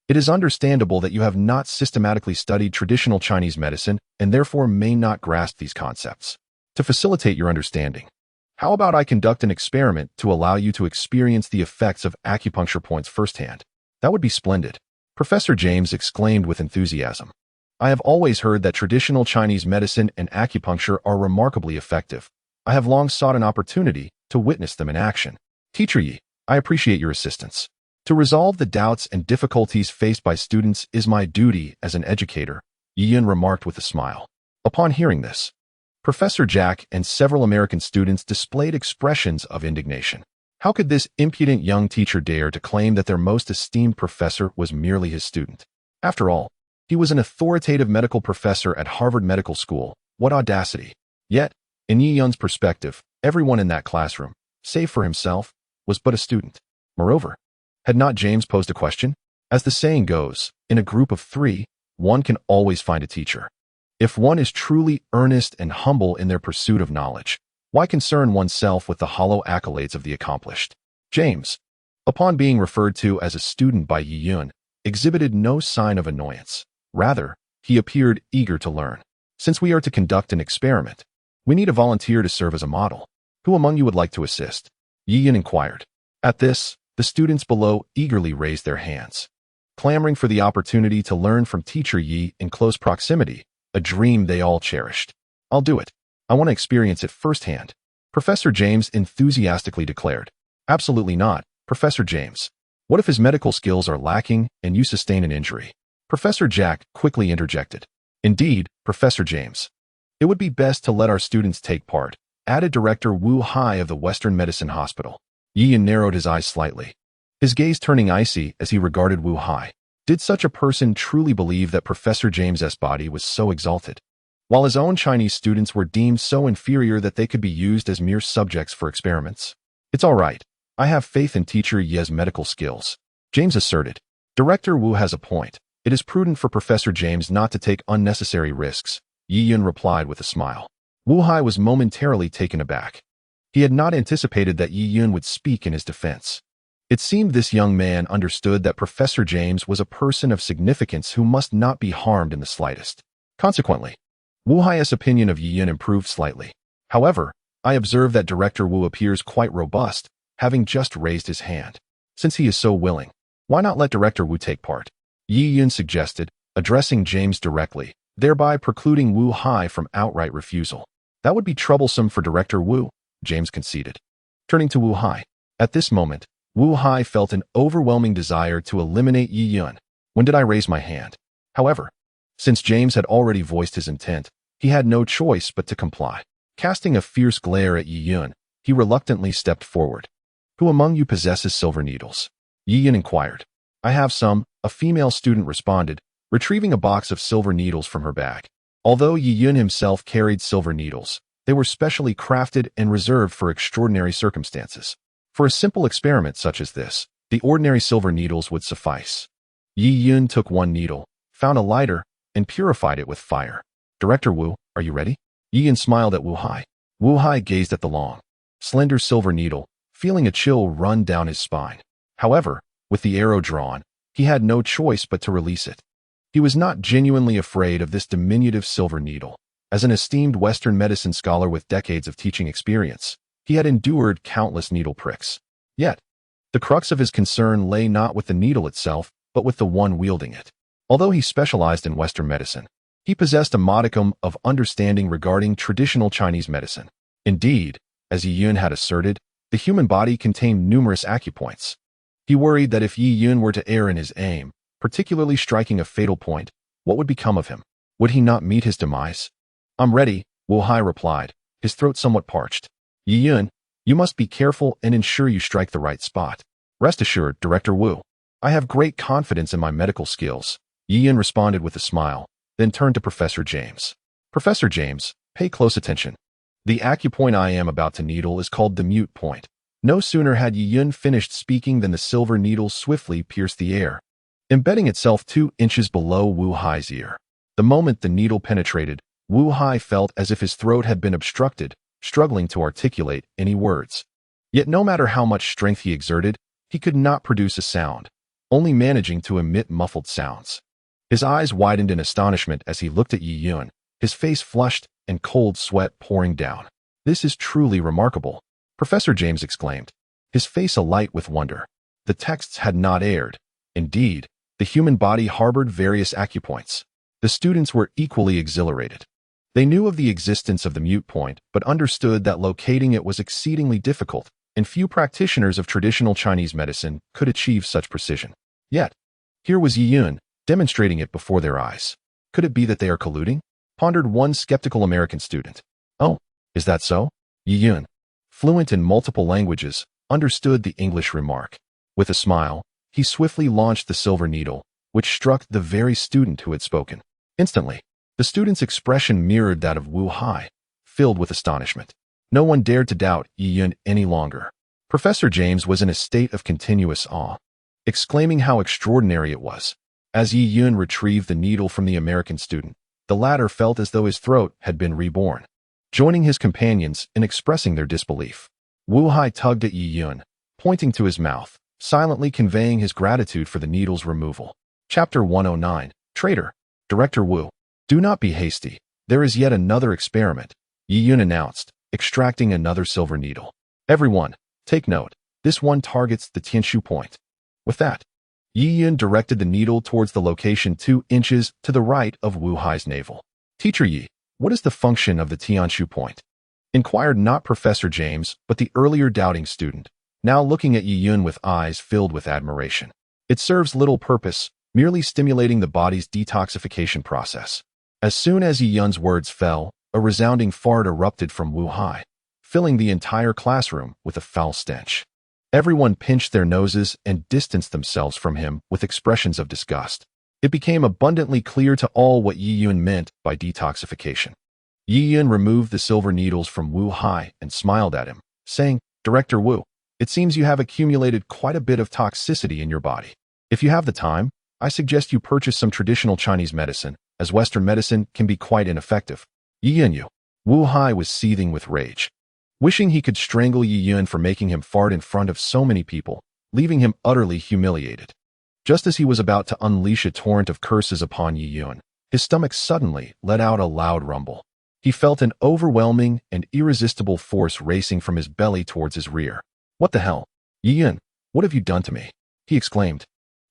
it is understandable that you have not systematically studied traditional Chinese medicine and therefore may not grasp these concepts. To facilitate your understanding, how about I conduct an experiment to allow you to experience the effects of acupuncture points firsthand? That would be splendid. Professor James exclaimed with enthusiasm. I have always heard that traditional Chinese medicine and acupuncture are remarkably effective. I have long sought an opportunity to witness them in action. Teacher Yi, I appreciate your assistance. To resolve the doubts and difficulties faced by students is my duty as an educator, Yi Yun remarked with a smile. Upon hearing this, Professor Jack and several American students displayed expressions of indignation. How could this impudent young teacher dare to claim that their most esteemed professor was merely his student? After all, he was an authoritative medical professor at Harvard Medical School. What audacity! Yet, in Yi Yun's perspective, everyone in that classroom, save for himself, was but a student. Moreover, had not James posed a question? As the saying goes, in a group of three, one can always find a teacher. If one is truly earnest and humble in their pursuit of knowledge, why concern oneself with the hollow accolades of the accomplished? James, upon being referred to as a student by Yi Yun, exhibited no sign of annoyance. Rather, he appeared eager to learn. Since we are to conduct an experiment, we need a volunteer to serve as a model. Who among you would like to assist? Yi Yun inquired. At this, the students below eagerly raised their hands, clamoring for the opportunity to learn from Teacher Yi in close proximity, a dream they all cherished. I'll do it. I want to experience it firsthand, Professor James enthusiastically declared. Absolutely not, Professor James. What if his medical skills are lacking and you sustain an injury? Professor Jack quickly interjected. Indeed, Professor James. It would be best to let our students take part, added Director Wu Hai of the Western Medicine Hospital. Yi Yun narrowed his eyes slightly, his gaze turning icy as he regarded Wu Hai. Did such a person truly believe that Professor James's body was so exalted, while his own Chinese students were deemed so inferior that they could be used as mere subjects for experiments? It's all right. I have faith in Teacher Yi's medical skills, James asserted. Director Wu has a point. It is prudent for Professor James not to take unnecessary risks, Yi Yun replied with a smile. Wu Hai was momentarily taken aback. He had not anticipated that Yi Yun would speak in his defense. It seemed this young man understood that Professor James was a person of significance who must not be harmed in the slightest. Consequently, Wu Hai's opinion of Yi Yun improved slightly. However, I observe that Director Wu appears quite robust, having just raised his hand. Since he is so willing, why not let Director Wu take part? Yi Yun suggested, addressing James directly, thereby precluding Wu Hai from outright refusal. That would be troublesome for Director Wu, James conceded. Turning to Wu Hai. At this moment, Wu Hai felt an overwhelming desire to eliminate Yi Yun. When did I raise my hand? However, since James had already voiced his intent, he had no choice but to comply. Casting a fierce glare at Yi Yun, he reluctantly stepped forward. Who among you possesses silver needles? Yi Yun inquired. I have some, a female student responded, retrieving a box of silver needles from her bag. Although Yi Yun himself carried silver needles, they were specially crafted and reserved for extraordinary circumstances. For a simple experiment such as this, the ordinary silver needles would suffice. Yi Yun took one needle, found a lighter, and purified it with fire. Director Wu, are you ready? Yi Yun smiled at Wu Hai. Wu Hai gazed at the long, slender silver needle, feeling a chill run down his spine. However, with the arrow drawn, he had no choice but to release it. He was not genuinely afraid of this diminutive silver needle. As an esteemed Western medicine scholar with decades of teaching experience, he had endured countless needle pricks. Yet, the crux of his concern lay not with the needle itself, but with the one wielding it. Although he specialized in Western medicine, he possessed a modicum of understanding regarding traditional Chinese medicine. Indeed, as Yi Yun had asserted, the human body contained numerous acupoints. He worried that if Yi Yun were to err in his aim, particularly striking a fatal point, what would become of him? Would he not meet his demise? I'm ready, Wu Hai replied, his throat somewhat parched. Yi Yun, you must be careful and ensure you strike the right spot. Rest assured, Director Wu. I have great confidence in my medical skills. Yi Yun responded with a smile, then turned to Professor James. Professor James, pay close attention. The acupoint I am about to needle is called the mute point. No sooner had Yi Yun finished speaking than the silver needle swiftly pierced the air, embedding itself 2 inches below Wu Hai's ear. The moment the needle penetrated, Wu Hai felt as if his throat had been obstructed, struggling to articulate any words. Yet no matter how much strength he exerted, he could not produce a sound, only managing to emit muffled sounds. His eyes widened in astonishment as he looked at Yi Yun, his face flushed and cold sweat pouring down. This is truly remarkable, Professor James exclaimed, his face alight with wonder. The texts had not erred. Indeed, the human body harbored various acupoints. The students were equally exhilarated. They knew of the existence of the mute point, but understood that locating it was exceedingly difficult, and few practitioners of traditional Chinese medicine could achieve such precision. Yet, here was Yi Yun, demonstrating it before their eyes. Could it be that they are colluding? Pondered one skeptical American student. Oh, is that so? Yi Yun, fluent in multiple languages, understood the English remark. With a smile, he swiftly launched the silver needle, which struck the very student who had spoken. Instantly, the student's expression mirrored that of Wu Hai, filled with astonishment. No one dared to doubt Yi Yun any longer. Professor James was in a state of continuous awe, exclaiming how extraordinary it was. As Yi Yun retrieved the needle from the American student, the latter felt as though his throat had been reborn. Joining his companions in expressing their disbelief, Wu Hai tugged at Yi Yun, pointing to his mouth, silently conveying his gratitude for the needle's removal. Chapter 109, Traitor. Director Wu, do not be hasty. There is yet another experiment, Yi Yun announced, extracting another silver needle. Everyone, take note. This one targets the Tianshu point. With that, Yi Yun directed the needle towards the location 2 inches to the right of Wu Hai's navel. Teacher Yi, what is the function of the Tianshu point? Inquired not Professor James, but the earlier doubting student, now looking at Yi Yun with eyes filled with admiration. It serves little purpose, merely stimulating the body's detoxification process. As soon as Yi Yun's words fell, a resounding fart erupted from Wu Hai, filling the entire classroom with a foul stench. Everyone pinched their noses and distanced themselves from him with expressions of disgust. It became abundantly clear to all what Yi Yun meant by detoxification. Yi Yun removed the silver needles from Wu Hai and smiled at him, saying, Director Wu, it seems you have accumulated quite a bit of toxicity in your body. If you have the time, I suggest you purchase some traditional Chinese medicine, as Western medicine can be quite ineffective. Yi Yun. Wu Hai was seething with rage, wishing he could strangle Yi Yun for making him fart in front of so many people, leaving him utterly humiliated. Just as he was about to unleash a torrent of curses upon Yi Yun, his stomach suddenly let out a loud rumble. He felt an overwhelming and irresistible force racing from his belly towards his rear. What the hell? Yi Yun, what have you done to me? He exclaimed,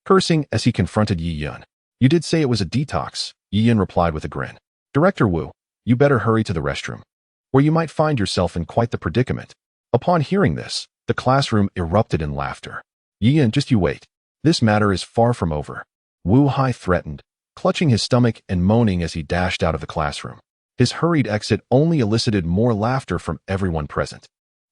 cursing as he confronted Yi Yun. You did say it was a detox, Yi Yun replied with a grin. Director Wu, you better hurry to the restroom, or you might find yourself in quite the predicament. Upon hearing this, the classroom erupted in laughter. Yi Yun, just you wait. This matter is far from over, Wu Hai threatened, clutching his stomach and moaning as he dashed out of the classroom. His hurried exit only elicited more laughter from everyone present.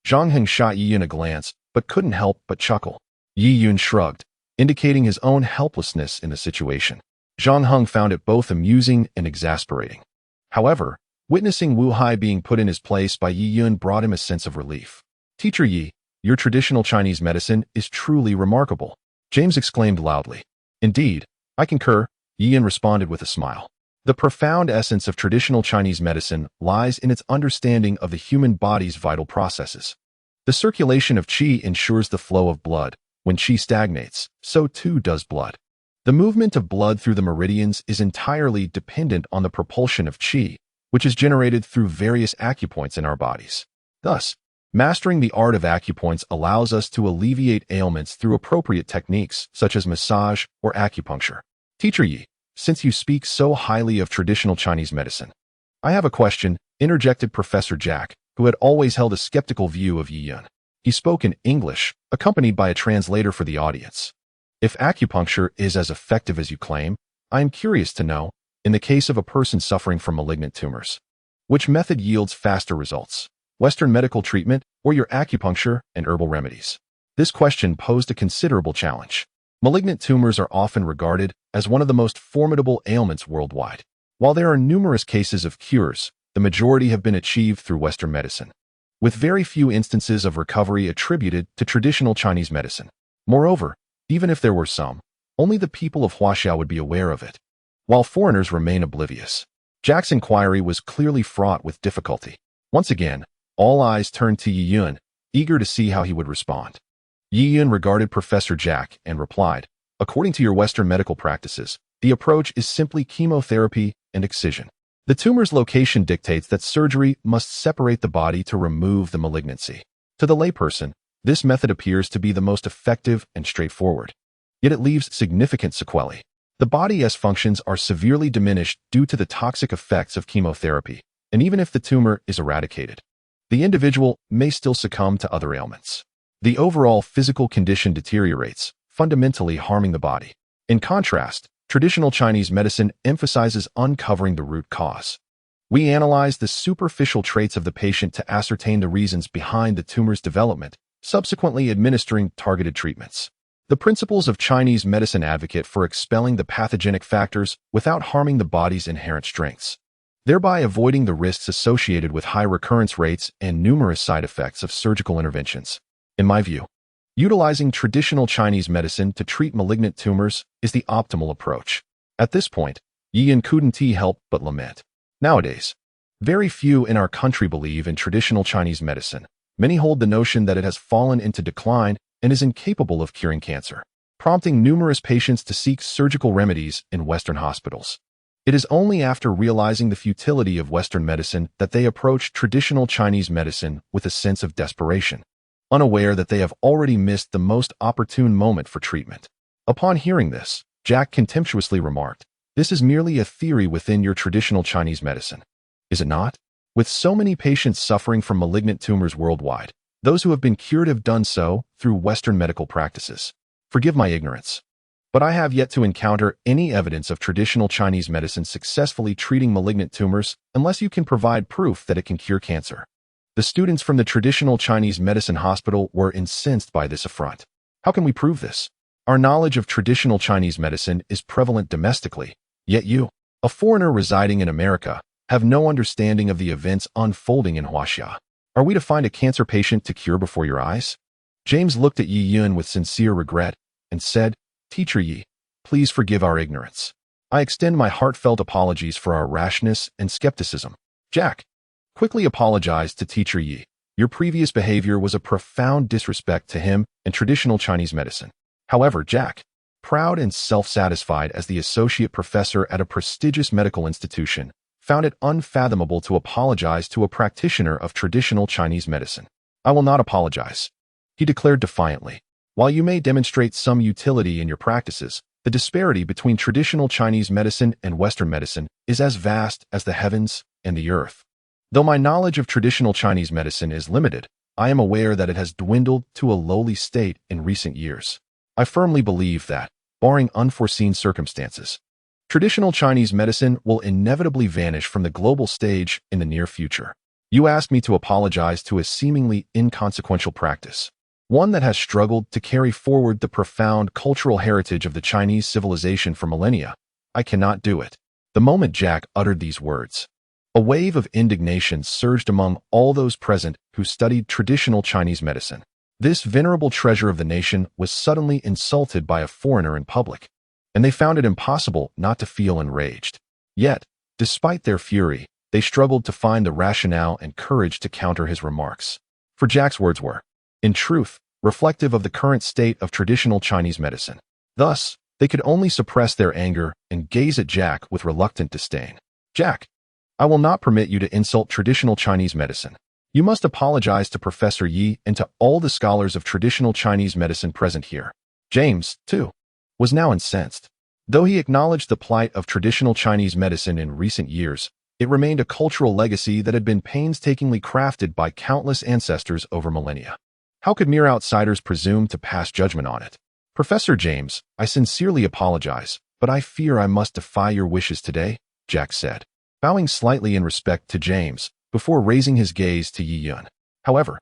Zhang Heng shot Yi Yun a glance, but couldn't help but chuckle. Yi Yun shrugged, indicating his own helplessness in the situation. Zhang Heng found it both amusing and exasperating. However, witnessing Wu Hai being put in his place by Yi Yun brought him a sense of relief. Teacher Yi, your traditional Chinese medicine is truly remarkable, James exclaimed loudly. Indeed, I concur, Yi Yun responded with a smile. The profound essence of traditional Chinese medicine lies in its understanding of the human body's vital processes. The circulation of qi ensures the flow of blood. When qi stagnates, so too does blood. The movement of blood through the meridians is entirely dependent on the propulsion of qi, which is generated through various acupoints in our bodies. Thus, mastering the art of acupoints allows us to alleviate ailments through appropriate techniques such as massage or acupuncture. Teacher Yi, since you speak so highly of traditional Chinese medicine, I have a question, interjected Professor Jack, who had always held a skeptical view of Yi Yun. He spoke in English, accompanied by a translator for the audience. If acupuncture is as effective as you claim, I am curious to know, in the case of a person suffering from malignant tumors, which method yields faster results, Western medical treatment or your acupuncture and herbal remedies? This question posed a considerable challenge. Malignant tumors are often regarded as one of the most formidable ailments worldwide. While there are numerous cases of cures, the majority have been achieved through Western medicine, with very few instances of recovery attributed to traditional Chinese medicine. Moreover, even if there were some, only the people of Huaxia would be aware of it, while foreigners remain oblivious. Jack's inquiry was clearly fraught with difficulty. Once again, all eyes turned to Yi Yun, eager to see how he would respond. Yi Yun regarded Professor Jack and replied, according to your Western medical practices, the approach is simply chemotherapy and excision. The tumor's location dictates that surgery must separate the body to remove the malignancy. To the layperson, this method appears to be the most effective and straightforward. Yet it leaves significant sequelae. The body's functions are severely diminished due to the toxic effects of chemotherapy, and even if the tumor is eradicated, the individual may still succumb to other ailments. The overall physical condition deteriorates, fundamentally harming the body. In contrast, traditional Chinese medicine emphasizes uncovering the root cause. We analyze the superficial traits of the patient to ascertain the reasons behind the tumor's development, subsequently administering targeted treatments. The principles of Chinese medicine advocate for expelling the pathogenic factors without harming the body's inherent strengths, thereby avoiding the risks associated with high recurrence rates and numerous side effects of surgical interventions. In my view, utilizing traditional Chinese medicine to treat malignant tumors is the optimal approach. At this point, Yi Yun couldn't help but lament. Nowadays, very few in our country believe in traditional Chinese medicine. Many hold the notion that it has fallen into decline and is incapable of curing cancer, prompting numerous patients to seek surgical remedies in Western hospitals. It is only after realizing the futility of Western medicine that they approach traditional Chinese medicine with a sense of desperation, unaware that they have already missed the most opportune moment for treatment. Upon hearing this, Jack contemptuously remarked, "This is merely a theory within your traditional Chinese medicine, is it not? With so many patients suffering from malignant tumors worldwide, those who have been cured have done so through Western medical practices. Forgive my ignorance, but I have yet to encounter any evidence of traditional Chinese medicine successfully treating malignant tumors unless you can provide proof that it can cure cancer." The students from the traditional Chinese medicine hospital were incensed by this affront. How can we prove this? Our knowledge of traditional Chinese medicine is prevalent domestically, yet you, a foreigner residing in America, have no understanding of the events unfolding in Huaxia. Are we to find a cancer patient to cure before your eyes? James looked at Yi Yun with sincere regret and said, "Teacher Yi, please forgive our ignorance. I extend my heartfelt apologies for our rashness and skepticism." Jack quickly apologized to Teacher Yi. Your previous behavior was a profound disrespect to him and traditional Chinese medicine. However, Jack, proud and self-satisfied as the associate professor at a prestigious medical institution, found it unfathomable to apologize to a practitioner of traditional Chinese medicine. "I will not apologize," he declared defiantly. While you may demonstrate some utility in your practices, the disparity between traditional Chinese medicine and Western medicine is as vast as the heavens and the earth. Though my knowledge of traditional Chinese medicine is limited, I am aware that it has dwindled to a lowly state in recent years. I firmly believe that, barring unforeseen circumstances, traditional Chinese medicine will inevitably vanish from the global stage in the near future. You asked me to apologize to a seemingly inconsequential practice, one that has struggled to carry forward the profound cultural heritage of the Chinese civilization for millennia. I cannot do it. The moment Jack uttered these words, a wave of indignation surged among all those present who studied traditional Chinese medicine. This venerable treasure of the nation was suddenly insulted by a foreigner in public, and they found it impossible not to feel enraged. Yet, despite their fury, they struggled to find the rationale and courage to counter his remarks. For Jack's words were, in truth, reflective of the current state of traditional Chinese medicine. Thus, they could only suppress their anger and gaze at Jack with reluctant disdain. Jack, I will not permit you to insult traditional Chinese medicine. You must apologize to Professor Yi and to all the scholars of traditional Chinese medicine present here. James, too, was now incensed. Though he acknowledged the plight of traditional Chinese medicine in recent years, it remained a cultural legacy that had been painstakingly crafted by countless ancestors over millennia. How could mere outsiders presume to pass judgment on it? Professor James, I sincerely apologize, but I fear I must defy your wishes today, Jack said, bowing slightly in respect to James before raising his gaze to Yi Yun. However,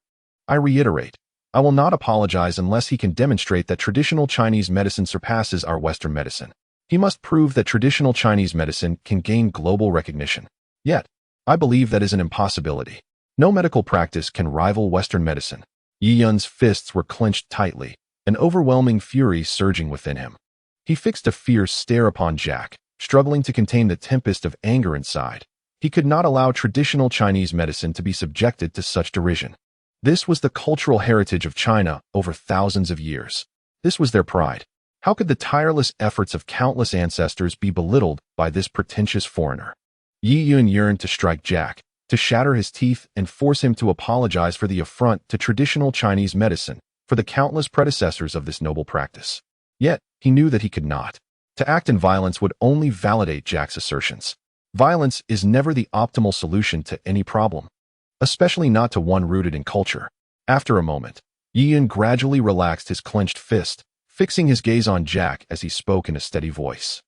I reiterate, I will not apologize unless he can demonstrate that traditional Chinese medicine surpasses our Western medicine. He must prove that traditional Chinese medicine can gain global recognition. Yet, I believe that is an impossibility. No medical practice can rival Western medicine. Yi Yun's fists were clenched tightly, an overwhelming fury surging within him. He fixed a fierce stare upon Jack, struggling to contain the tempest of anger inside. He could not allow traditional Chinese medicine to be subjected to such derision. This was the cultural heritage of China over thousands of years. This was their pride. How could the tireless efforts of countless ancestors be belittled by this pretentious foreigner? Yi Yun yearned to strike Jack, to shatter his teeth and force him to apologize for the affront to traditional Chinese medicine, for the countless predecessors of this noble practice. Yet, he knew that he could not. To act in violence would only validate Jack's assertions. Violence is never the optimal solution to any problem, especially not to one rooted in culture. After a moment, Yi Yun gradually relaxed his clenched fist, fixing his gaze on Jack as he spoke in a steady voice.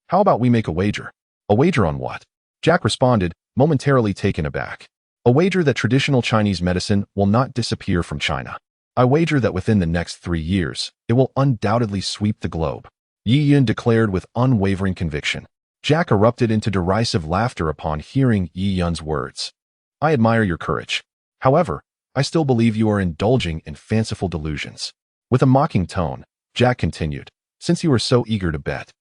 How about we make a wager? A wager on what? Jack responded, momentarily taken aback. A wager that traditional Chinese medicine will not disappear from China. I wager that within the next 3 years, it will undoubtedly sweep the globe. Yi Yun declared with unwavering conviction. Jack erupted into derisive laughter upon hearing Yi Yun's words. I admire your courage. However, I still believe you are indulging in fanciful delusions. With a mocking tone, Jack continued, since you are so eager to bet,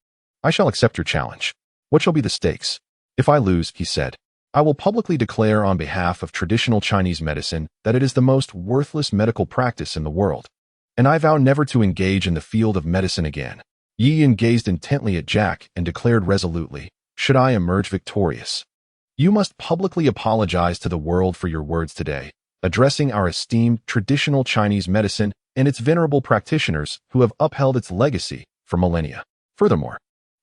I shall accept your challenge. What shall be the stakes? If I lose, he said, I will publicly declare on behalf of traditional Chinese medicine that it is the most worthless medical practice in the world, and I vow never to engage in the field of medicine again. Yi Yun gazed intently at Jack and declared resolutely, should I emerge victorious, you must publicly apologize to the world for your words today, addressing our esteemed traditional Chinese medicine and its venerable practitioners who have upheld its legacy for millennia. Furthermore,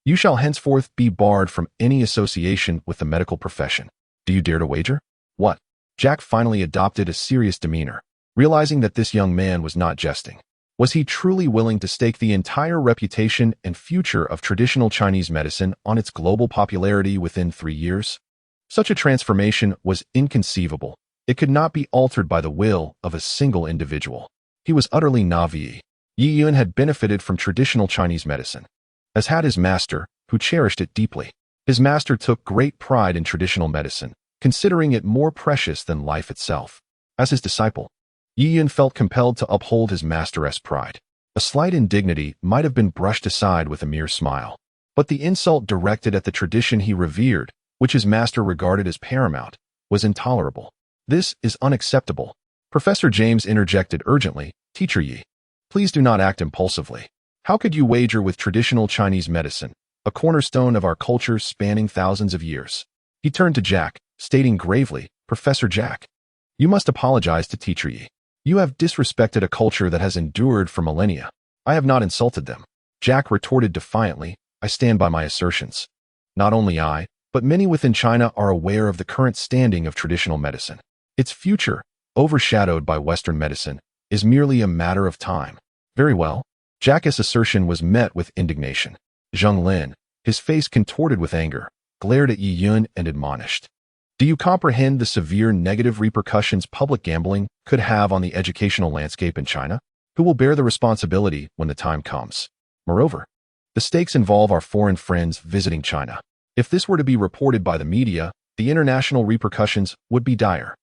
you shall henceforth be barred from any association with the medical profession. Do you dare to wager? What? Jack finally adopted a serious demeanor, realizing that this young man was not jesting. Was he truly willing to stake the entire reputation and future of traditional Chinese medicine on its global popularity within 3 years? Such a transformation was inconceivable. It could not be altered by the will of a single individual. He was utterly naive. Yi Yun had benefited from traditional Chinese medicine, as had his master, who cherished it deeply. His master took great pride in traditional medicine, considering it more precious than life itself. As his disciple, Yi Yun felt compelled to uphold his master's pride. A slight indignity might have been brushed aside with a mere smile, but the insult directed at the tradition he revered, which his master regarded as paramount, was intolerable. This is unacceptable. Professor James interjected urgently, Teacher Yi, please do not act impulsively. How could you wager with traditional Chinese medicine, a cornerstone of our culture spanning thousands of years? He turned to Jack, stating gravely, Professor Jack, you must apologize to Teacher Yi. You have disrespected a culture that has endured for millennia. I have not insulted them. Jack retorted defiantly. I stand by my assertions. Not only I, but many within China are aware of the current standing of traditional medicine. Its future, overshadowed by Western medicine, is merely a matter of time. Very well. Jack's assertion was met with indignation. Zheng Lin, his face contorted with anger, glared at Yi Yun and admonished. Do you comprehend the severe negative repercussions public gambling could have on the educational landscape in China? Who will bear the responsibility when the time comes? Moreover, the stakes involve our foreign friends visiting China. If this were to be reported by the media, the international repercussions would be dire.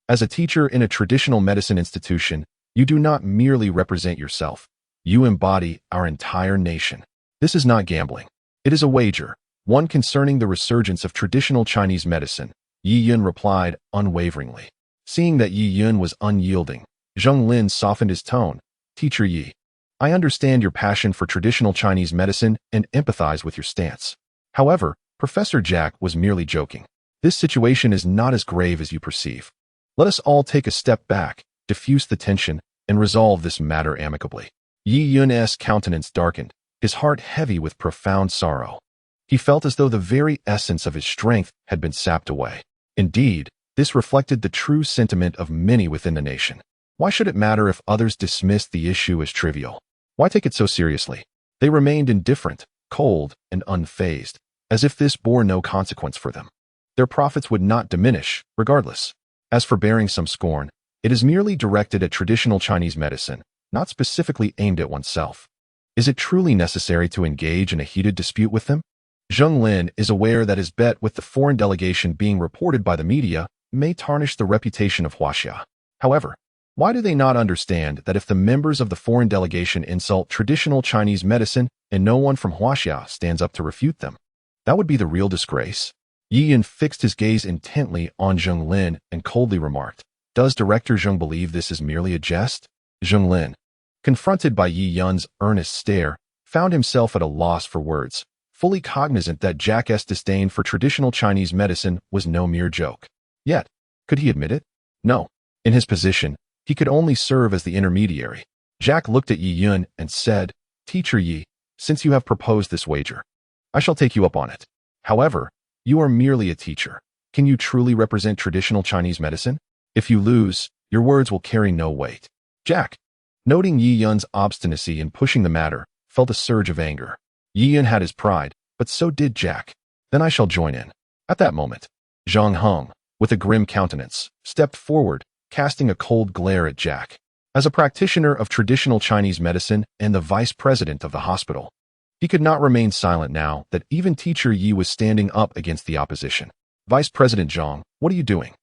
As a teacher in a traditional medicine institution, you do not merely represent yourself. You embody our entire nation. This is not gambling. It is a wager, one concerning the resurgence of traditional Chinese medicine, Yi Yun replied unwaveringly. Seeing that Yi Yun was unyielding, Zheng Lin softened his tone. Teacher Yi, I understand your passion for traditional Chinese medicine and empathize with your stance. However, Professor Jack was merely joking. This situation is not as grave as you perceive. Let us all take a step back, diffuse the tension, and resolve this matter amicably. Yi Yun's countenance darkened, his heart heavy with profound sorrow. He felt as though the very essence of his strength had been sapped away. Indeed, this reflected the true sentiment of many within the nation. Why should it matter if others dismissed the issue as trivial? Why take it so seriously? They remained indifferent, cold, and unfazed, as if this bore no consequence for them. Their profits would not diminish, regardless. As for bearing some scorn, it is merely directed at traditional Chinese medicine, not specifically aimed at oneself. Is it truly necessary to engage in a heated dispute with them? Zheng Lin is aware that his bet with the foreign delegation being reported by the media may tarnish the reputation of Huaxia. However, why do they not understand that if the members of the foreign delegation insult traditional Chinese medicine and no one from Huaxia stands up to refute them, that would be the real disgrace? Yi Yun fixed his gaze intently on Zheng Lin and coldly remarked, Does Director Zheng believe this is merely a jest? Zheng Lin, confronted by Yi Yun's earnest stare, found himself at a loss for words, fully cognizant that Jack's disdain for traditional Chinese medicine was no mere joke. Yet, could he admit it? No. In his position, he could only serve as the intermediary. Jack looked at Yi Yun and said, Teacher Yi, since you have proposed this wager, I shall take you up on it. However, you are merely a teacher. Can you truly represent traditional Chinese medicine? If you lose, your words will carry no weight. Jack, noting Yi Yun's obstinacy in pushing the matter, felt a surge of anger. Yi Yun had his pride, but so did Jack. Then I shall join in. At that moment, Zhang Heng, with a grim countenance, stepped forward, casting a cold glare at Jack. As a practitioner of traditional Chinese medicine and the vice president of the hospital, he could not remain silent now that even Teacher Yi was standing up against the opposition. Vice President Zhang, what are you doing?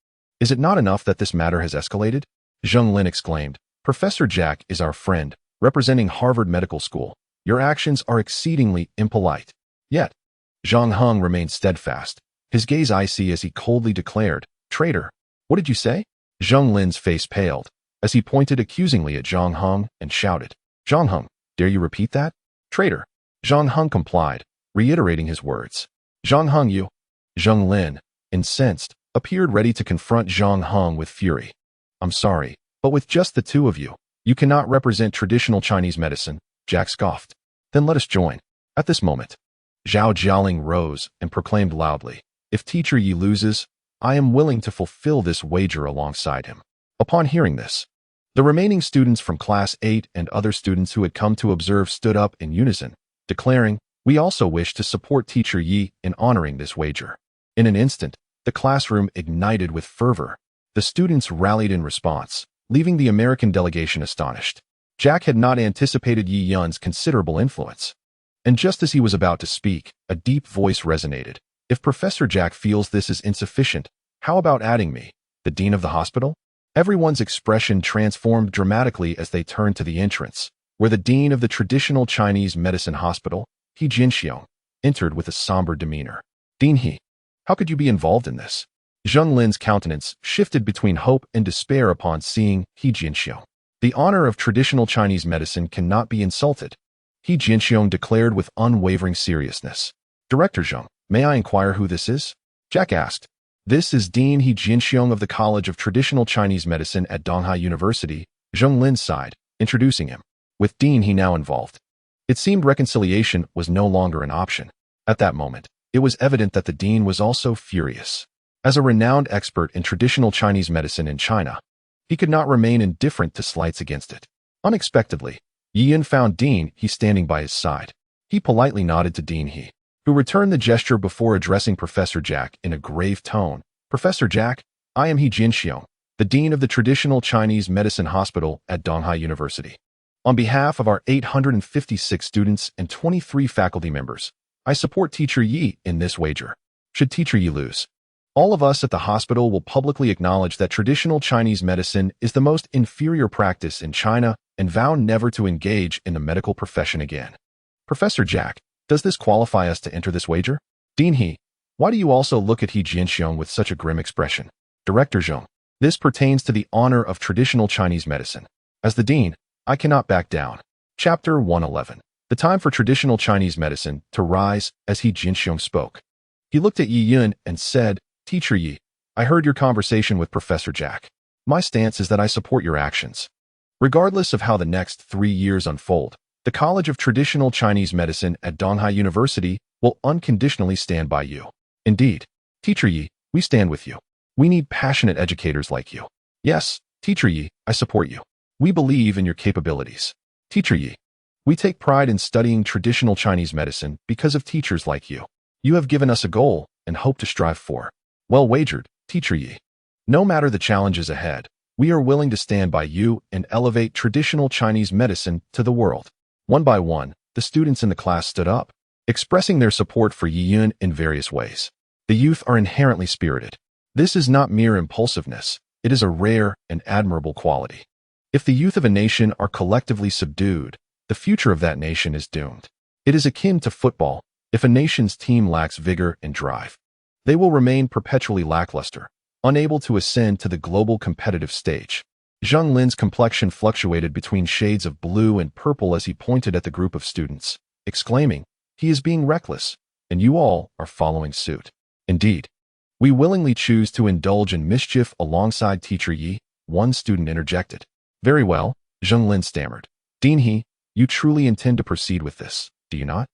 Is it not enough that this matter has escalated? Zheng Lin exclaimed. Professor Jack is our friend, representing Harvard Medical School. Your actions are exceedingly impolite. Yet, Zhang Heng remained steadfast, his gaze icy as he coldly declared, Traitor, what did you say? Zheng Lin's face paled, as he pointed accusingly at Zhang Heng and shouted, Zhang Heng, dare you repeat that? Traitor. Zhang Heng complied, reiterating his words. Zhang Heng, you. Zheng Lin, incensed, appeared ready to confront Zhang Heng with fury. I'm sorry, but with just the two of you, you cannot represent traditional Chinese medicine, Jack scoffed. Then let us join. At this moment, Zhao Jialing rose and proclaimed loudly, If Teacher Yi loses, I am willing to fulfill this wager alongside him. Upon hearing this, the remaining students from Class 8 and other students who had come to observe stood up in unison, declaring, We also wish to support Teacher Yi in honoring this wager. In an instant, the classroom ignited with fervor. The students rallied in response, leaving the American delegation astonished. Jack had not anticipated Yi Yun's considerable influence. And just as he was about to speak, a deep voice resonated. If Professor Jack feels this is insufficient, how about adding me, the dean of the hospital? Everyone's expression transformed dramatically as they turned to the entrance, where the dean of the traditional Chinese medicine hospital, He Jinxiong, entered with a somber demeanor. Dean He, how could you be involved in this? Zheng Lin's countenance shifted between hope and despair upon seeing He Jinxiong. The honor of traditional Chinese medicine cannot be insulted, He Jinxiong declared with unwavering seriousness. Director Zheng, may I inquire who this is? Jack asked. This is Dean He Jinxiong of the College of Traditional Chinese Medicine at Donghai University, Zheng Lin sighed, introducing him. With Dean he now involved. It seemed reconciliation was no longer an option. At that moment, it was evident that the dean was also furious. As a renowned expert in traditional Chinese medicine in China, he could not remain indifferent to slights against it. Unexpectedly, Yi Yun found Dean He standing by his side. He politely nodded to Dean He, who returned the gesture before addressing Professor Jack in a grave tone. Professor Jack, I am He Jinxiong, the Dean of the Traditional Chinese Medicine Hospital at Donghai University. On behalf of our 856 students and 23 faculty members, I support Teacher Yi in this wager. Should Teacher Yi lose, all of us at the hospital will publicly acknowledge that traditional Chinese medicine is the most inferior practice in China and vow never to engage in the medical profession again. Professor Jack, does this qualify us to enter this wager? Dean He, why do you also look at He Jinxiong with such a grim expression? Director Zhong, this pertains to the honor of traditional Chinese medicine. As the dean, I cannot back down. Chapter 111. The time for traditional Chinese medicine to rise. As He Jinxiong spoke, he looked at Yi Yun and said, Teacher Yi, I heard your conversation with Professor Jack. My stance is that I support your actions. Regardless of how the next 3 years unfold, the College of Traditional Chinese Medicine at Donghai University will unconditionally stand by you. Indeed, Teacher Yi, we stand with you. We need passionate educators like you. Yes, Teacher Yi, I support you. We believe in your capabilities. Teacher Yi, we take pride in studying traditional Chinese medicine because of teachers like you. You have given us a goal and hope to strive for. Well wagered, Teacher Yi. No matter the challenges ahead, we are willing to stand by you and elevate traditional Chinese medicine to the world. One by one, the students in the class stood up, expressing their support for Yi Yun in various ways. The youth are inherently spirited. This is not mere impulsiveness, it is a rare and admirable quality. If the youth of a nation are collectively subdued, the future of that nation is doomed. It is akin to football. If a nation's team lacks vigor and drive, they will remain perpetually lackluster, unable to ascend to the global competitive stage. Zheng Lin's complexion fluctuated between shades of blue and purple as he pointed at the group of students, exclaiming, he is being reckless, and you all are following suit. Indeed, we willingly choose to indulge in mischief alongside Teacher Yi, one student interjected. Very well, Zheng Lin stammered. Dean He, you truly intend to proceed with this, do you not?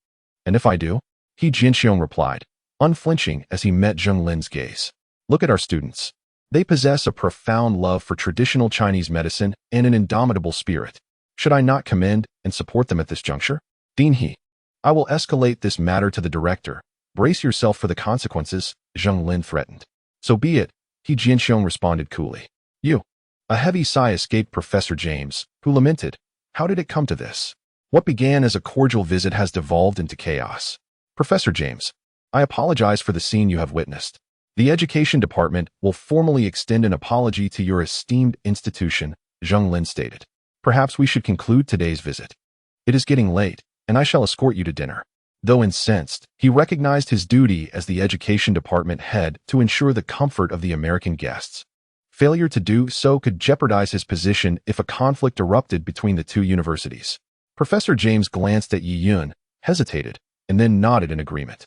And if I do? He Jinxiong replied, unflinching as he met Zheng Lin's gaze. Look at our students. They possess a profound love for traditional Chinese medicine and an indomitable spirit. Should I not commend and support them at this juncture? Dean He, I will escalate this matter to the director. Brace yourself for the consequences, Zheng Lin threatened. So be it, He Jinxiong responded coolly. You. A heavy sigh escaped Professor James, who lamented, how did it come to this? What began as a cordial visit has devolved into chaos. Professor James, I apologize for the scene you have witnessed. The Education Department will formally extend an apology to your esteemed institution, Zheng Lin stated. Perhaps we should conclude today's visit. It is getting late, and I shall escort you to dinner. Though incensed, he recognized his duty as the Education Department head to ensure the comfort of the American guests. Failure to do so could jeopardize his position if a conflict erupted between the two universities. Professor James glanced at Yi Yun, hesitated, and then nodded in agreement.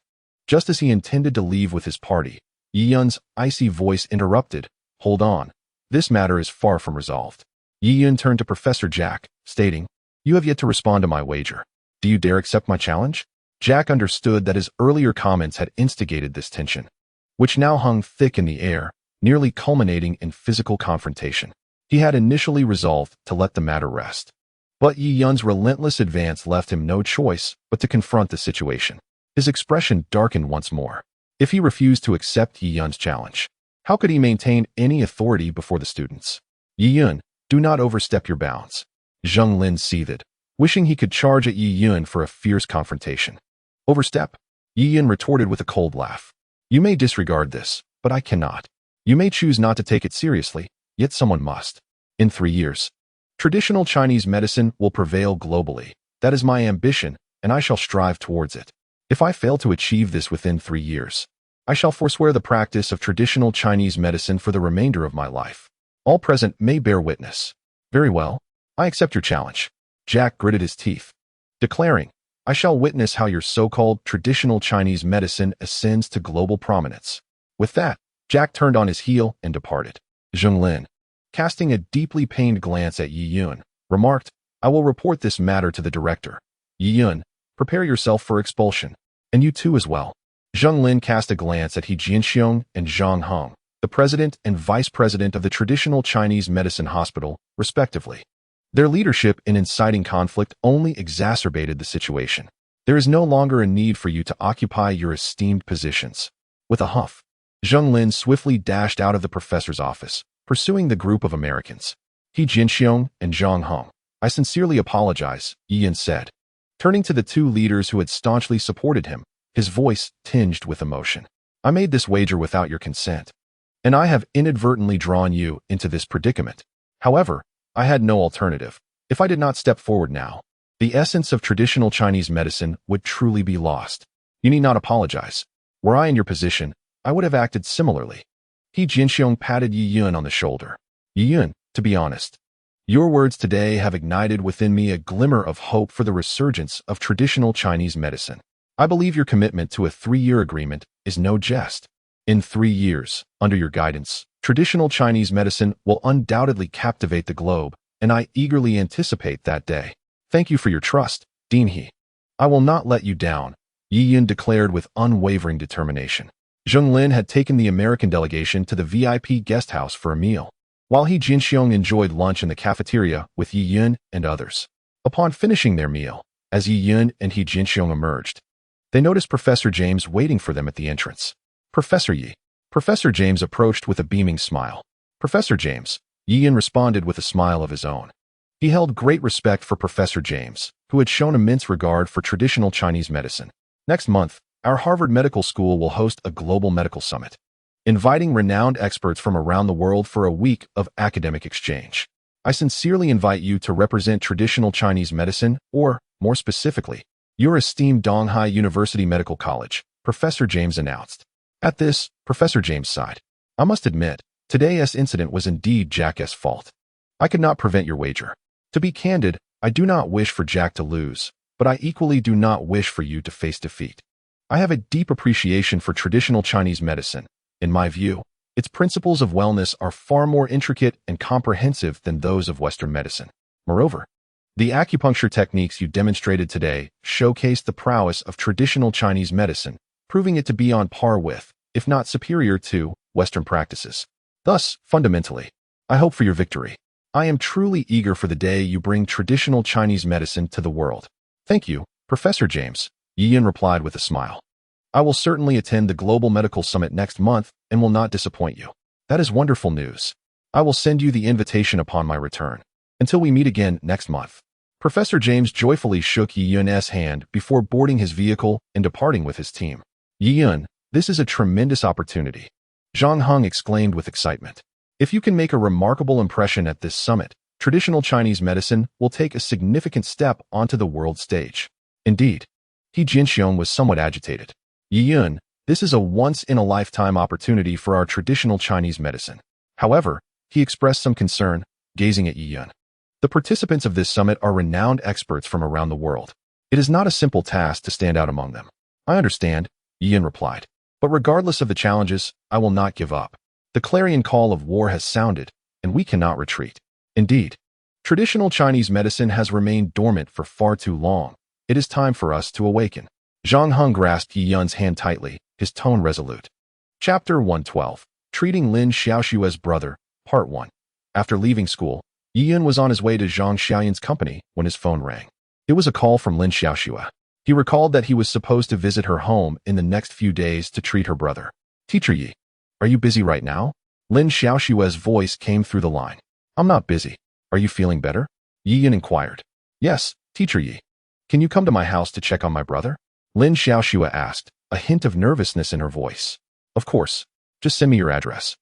Just as he intended to leave with his party, Yi Yun's icy voice interrupted, hold on, this matter is far from resolved. Yi Yun turned to Professor Jack, stating, you have yet to respond to my wager. Do you dare accept my challenge? Jack understood that his earlier comments had instigated this tension, which now hung thick in the air, nearly culminating in physical confrontation. He had initially resolved to let the matter rest. But Yi Yun's relentless advance left him no choice but to confront the situation. His expression darkened once more. If he refused to accept Yi Yun's challenge, how could he maintain any authority before the students? Yi Yun, do not overstep your bounds. Zheng Lin seethed, wishing he could charge at Yi Yun for a fierce confrontation. Overstep? Yi Yun retorted with a cold laugh. You may disregard this, but I cannot. You may choose not to take it seriously, yet someone must. In 3 years, traditional Chinese medicine will prevail globally. That is my ambition, and I shall strive towards it. If I fail to achieve this within 3 years, I shall forswear the practice of traditional Chinese medicine for the remainder of my life. All present may bear witness. Very well, I accept your challenge. Jack gritted his teeth, declaring, I shall witness how your so-called traditional Chinese medicine ascends to global prominence. With that, Jack turned on his heel and departed. Zheng Lin, casting a deeply pained glance at Yi Yun, remarked, "I will report this matter to the director. Yi Yun, prepare yourself for expulsion. And you too as well." Zheng Lin cast a glance at He Jianxiong and Zhang Heng, the president and vice president of the traditional Chinese medicine hospital, respectively. Their leadership in inciting conflict only exacerbated the situation. "There is no longer a need for you to occupy your esteemed positions." With a huff, Zheng Lin swiftly dashed out of the professor's office, pursuing the group of Americans. He Jianxiong and Zhang Heng, "I sincerely apologize," Yi Yun said. Turning to the two leaders who had staunchly supported him, his voice tinged with emotion. "I made this wager without your consent, and I have inadvertently drawn you into this predicament. However, I had no alternative. If I did not step forward now, the essence of traditional Chinese medicine would truly be lost. You need not apologize. Were I in your position, I would have acted similarly." He Jianxiong patted Yi Yun on the shoulder. "Yi Yun, to be honest, your words today have ignited within me a glimmer of hope for the resurgence of traditional Chinese medicine. I believe your commitment to a 3-year agreement is no jest. In 3 years, under your guidance, traditional Chinese medicine will undoubtedly captivate the globe, and I eagerly anticipate that day. Thank you for your trust, Dean He. I will not let you down," Yi Yun declared with unwavering determination. Zheng Lin had taken the American delegation to the VIP guest house for a meal, while He Jianxiong enjoyed lunch in the cafeteria with Yi Yun and others. Upon finishing their meal, as Yi Yun and He Jianxiong emerged, they noticed Professor James waiting for them at the entrance. "Professor Yi." Professor James approached with a beaming smile. "Professor James," Yi Yun responded with a smile of his own. He held great respect for Professor James, who had shown immense regard for traditional Chinese medicine. "Next month, our Harvard Medical School will host a global medical summit, inviting renowned experts from around the world for a week of academic exchange. I sincerely invite you to represent traditional Chinese medicine, or, more specifically, your esteemed Donghai University Medical College," Professor James announced. At this, Professor James sighed. "I must admit, today's incident was indeed Jack's fault. I could not prevent your wager. To be candid, I do not wish for Jack to lose, but I equally do not wish for you to face defeat. I have a deep appreciation for traditional Chinese medicine. In my view, its principles of wellness are far more intricate and comprehensive than those of Western medicine. Moreover, the acupuncture techniques you demonstrated today showcase the prowess of traditional Chinese medicine, proving it to be on par with, if not superior to, Western practices. Thus, fundamentally, I hope for your victory. I am truly eager for the day you bring traditional Chinese medicine to the world." "Thank you, Professor James," Yi Yun replied with a smile. "I will certainly attend the Global Medical Summit next month and will not disappoint you." "That is wonderful news. I will send you the invitation upon my return. Until we meet again next month." Professor James joyfully shook Yi Yun's hand before boarding his vehicle and departing with his team. "Yi Yun, this is a tremendous opportunity," Zhang Heng exclaimed with excitement. "If you can make a remarkable impression at this summit, traditional Chinese medicine will take a significant step onto the world stage." Indeed, He Jianxiong was somewhat agitated. "Yi Yun, this is a once-in-a-lifetime opportunity for our traditional Chinese medicine." However, he expressed some concern, gazing at Yi Yun. "The participants of this summit are renowned experts from around the world. It is not a simple task to stand out among them." "I understand," Yi Yun replied. "But regardless of the challenges, I will not give up. The clarion call of war has sounded, and we cannot retreat. Indeed, traditional Chinese medicine has remained dormant for far too long. It is time for us to awaken." Zhang Heng grasped Yi Yun's hand tightly, his tone resolute. Chapter 112. Treating Lin Xiaoxue's Brother, Part 1. After leaving school, Yi Yun was on his way to Zhang Xiaoyan's company when his phone rang. It was a call from Lin Xiaoxue. He recalled that he was supposed to visit her home in the next few days to treat her brother. "Teacher Yi, are you busy right now?" Lin Xiaoxue's voice came through the line. "I'm not busy. Are you feeling better?" Yi Yun inquired. "Yes, Teacher Yi. Can you come to my house to check on my brother?" Lin Xiaoxue asked, a hint of nervousness in her voice. "Of course. Just send me your address."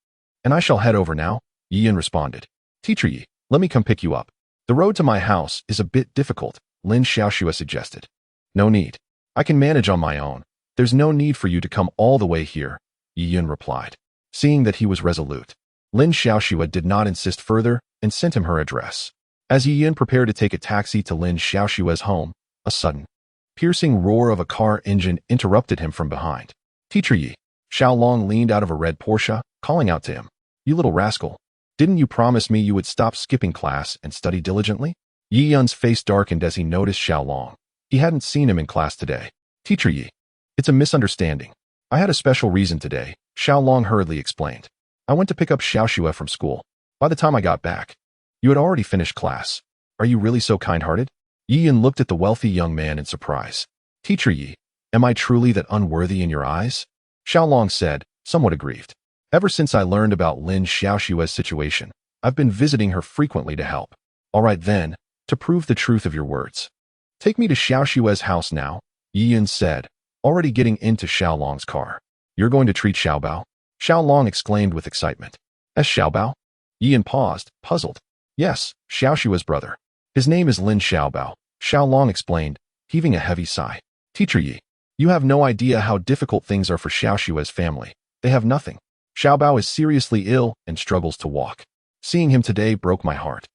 "And I shall head over now," Yi Yun responded. "Teacher Yi, let me come pick you up. The road to my house is a bit difficult," Lin Xiaoxue suggested. "No need. I can manage on my own. There's no need for you to come all the way here," Yi Yun replied. Seeing that he was resolute, Lin Xiaoxue did not insist further and sent him her address. As Yi Yun prepared to take a taxi to Lin Xiaoxue's home, a sudden, piercing roar of a car engine interrupted him from behind. "Teacher Yi," Xiao Long leaned out of a red Porsche, calling out to him. "You little rascal. Didn't you promise me you would stop skipping class and study diligently? Yi Yun's face darkened as he noticed Xiaolong. He hadn't seen him in class today. Teacher Yi. It's a misunderstanding. I had a special reason today, Xiaolong hurriedly explained. I went to pick up Xiaoxue from school. By the time I got back, you had already finished class. Are you really so kind-hearted? Yi Yun looked at the wealthy young man in surprise. Teacher Yi, am I truly that unworthy in your eyes? Xiaolong said, somewhat aggrieved. Ever since I learned about Lin Xiaoxue's situation, I've been visiting her frequently to help. All right then, to prove the truth of your words. Take me to Xiaoxue's house now, Yi Yun said, already getting into Xiaolong's car. You're going to treat Xiaobao? Xiaolong exclaimed with excitement. As Xiaobao? Yi Yun paused, puzzled. Yes, Xiaoxue's brother. His name is Lin Xiaobao, Xiaolong explained, heaving a heavy sigh. Teacher Yi, you have no idea how difficult things are for Xiaoxue's family. They have nothing. Xiaobao is seriously ill and struggles to walk. Seeing him today broke my heart.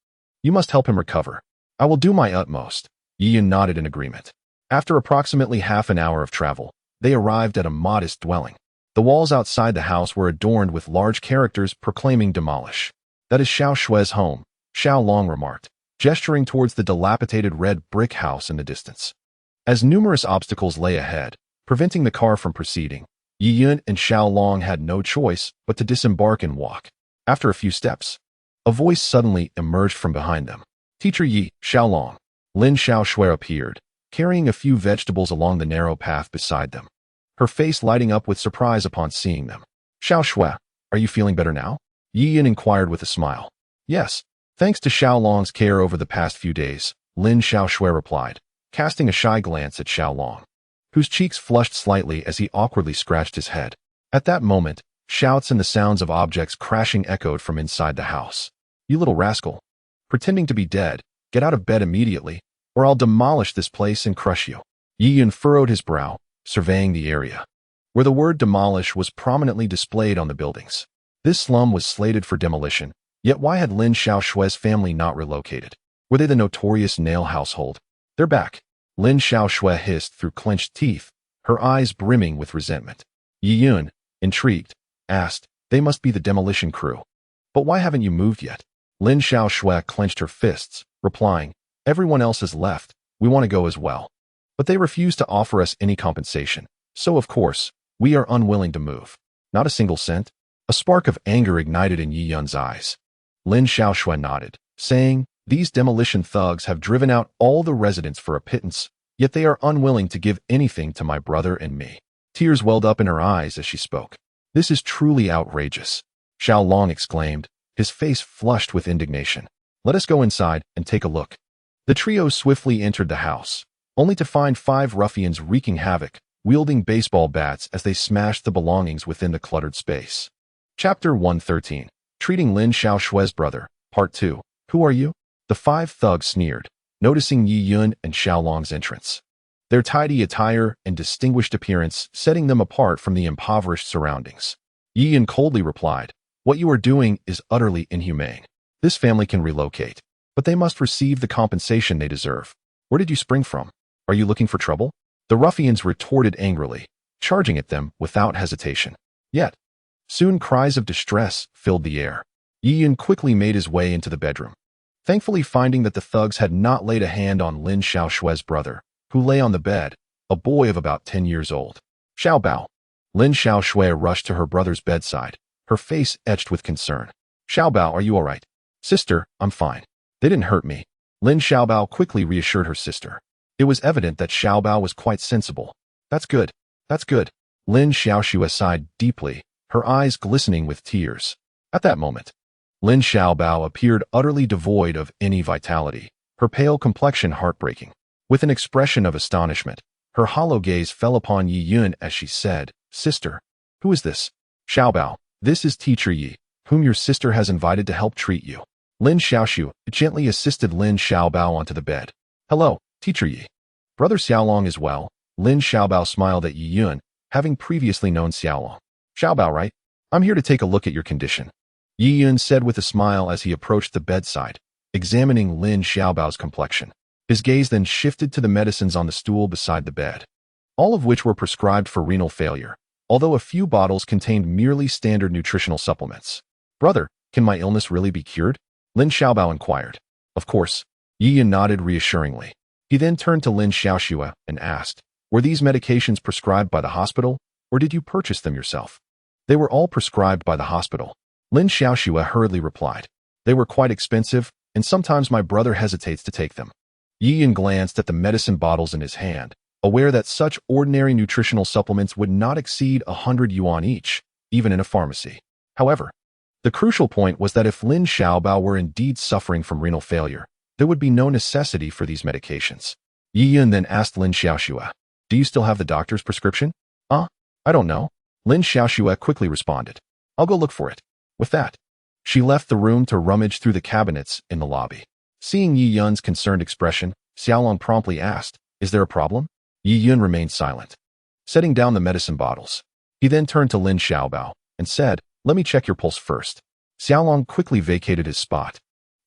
You must help him recover. I will do my utmost. Yi Yun nodded in agreement. After approximately half an hour of travel, they arrived at a modest dwelling. The walls outside the house were adorned with large characters proclaiming demolish. That is Xiaoxue's home, Xiaolong remarked, gesturing towards the dilapidated red brick house in the distance. As numerous obstacles lay ahead, preventing the car from proceeding, Yi Yun and Xiaolong had no choice but to disembark and walk. After a few steps, a voice suddenly emerged from behind them. Teacher Yi, Xiaolong. Lin Xiaoxue appeared, carrying a few vegetables along the narrow path beside them, her face lighting up with surprise upon seeing them. Xiaoxue, are you feeling better now? Yi Yun inquired with a smile. Yes, thanks to Xiaolong's care over the past few days, Lin Xiaoxue replied, casting a shy glance at Xiaolong, whose cheeks flushed slightly as he awkwardly scratched his head. At that moment, shouts and the sounds of objects crashing echoed from inside the house. You little rascal. Pretending to be dead, get out of bed immediately, or I'll demolish this place and crush you. Yi Yun furrowed his brow, surveying the area, where the word demolish was prominently displayed on the buildings. This slum was slated for demolition, yet why had Lin Xiaoxue's family not relocated? Were they the notorious Nail household? They're back. Lin Xiaoxue hissed through clenched teeth, her eyes brimming with resentment. Yi Yun, intrigued, asked, they must be the demolition crew. But why haven't you moved yet? Lin Xiaoxue clenched her fists, replying, everyone else has left, we want to go as well. But they refuse to offer us any compensation, so of course, we are unwilling to move. Not a single cent? A spark of anger ignited in Yi Yun's eyes. Lin Xiaoxue nodded, saying, these demolition thugs have driven out all the residents for a pittance, yet they are unwilling to give anything to my brother and me. Tears welled up in her eyes as she spoke. This is truly outrageous, Xiaolong exclaimed, his face flushed with indignation. Let us go inside and take a look. The trio swiftly entered the house, only to find 5 ruffians wreaking havoc, wielding baseball bats as they smashed the belongings within the cluttered space. Chapter 113. Treating Lin Xiaoxue's brother, Part 2. Who are you? The 5 thugs sneered, noticing Yi Yun and Xiaolong's entrance. Their tidy attire and distinguished appearance setting them apart from the impoverished surroundings. Yi Yun coldly replied, what you are doing is utterly inhumane. This family can relocate, but they must receive the compensation they deserve. Where did you spring from? Are you looking for trouble? The ruffians retorted angrily, charging at them without hesitation. Yet, soon cries of distress filled the air. Yi Yun quickly made his way into the bedroom, thankfully finding that the thugs had not laid a hand on Lin Xiaoxue's brother, who lay on the bed, a boy of about 10 years old. Xiaobao. Lin Xiaoxue rushed to her brother's bedside, her face etched with concern. Xiaobao, are you all right? Sister, I'm fine. They didn't hurt me. Lin Xiaobao quickly reassured her sister. It was evident that Xiaobao was quite sensible. That's good. That's good. Lin Xiaoxue sighed deeply, her eyes glistening with tears. At that moment, Lin Xiaobao appeared utterly devoid of any vitality, her pale complexion heartbreaking. With an expression of astonishment, her hollow gaze fell upon Yi Yun as she said, Sister, who is this? Xiaobao, this is Teacher Yi, whom your sister has invited to help treat you. Lin Xiaoxue gently assisted Lin Xiaobao onto the bed. Hello, Teacher Yi. Brother Xiaolong is well. Lin Xiaobao smiled at Yi Yun, having previously known Xiaolong. Xiaobao, right? I'm here to take a look at your condition. Yi Yun said with a smile as he approached the bedside, examining Lin Xiaobao's complexion. His gaze then shifted to the medicines on the stool beside the bed, all of which were prescribed for renal failure, although a few bottles contained merely standard nutritional supplements. Brother, Can my illness really be cured? Lin Xiaobao inquired. Of course. Yi Yun nodded reassuringly. He then turned to Lin Xiaoxue and asked, were these medications prescribed by the hospital, or did you purchase them yourself? They were all prescribed by the hospital. Lin Xiaoxue hurriedly replied. They were quite expensive, and sometimes my brother hesitates to take them. Yi Yun glanced at the medicine bottles in his hand, aware that such ordinary nutritional supplements would not exceed 100 yuan each, even in a pharmacy. However, the crucial point was that if Lin Xiaobao were indeed suffering from renal failure, there would be no necessity for these medications. Yi Yun then asked Lin Xiaoxue, do you still have the doctor's prescription? I don't know. Lin Xiaoxue quickly responded. I'll go look for it. With that, she left the room to rummage through the cabinets in the lobby. Seeing Yi Yun's concerned expression, Xiaolong promptly asked, is there a problem? Yi Yun remained silent, setting down the medicine bottles. He then turned to Lin Xiaobao and said, let me check your pulse first. Xiaolong quickly vacated his spot,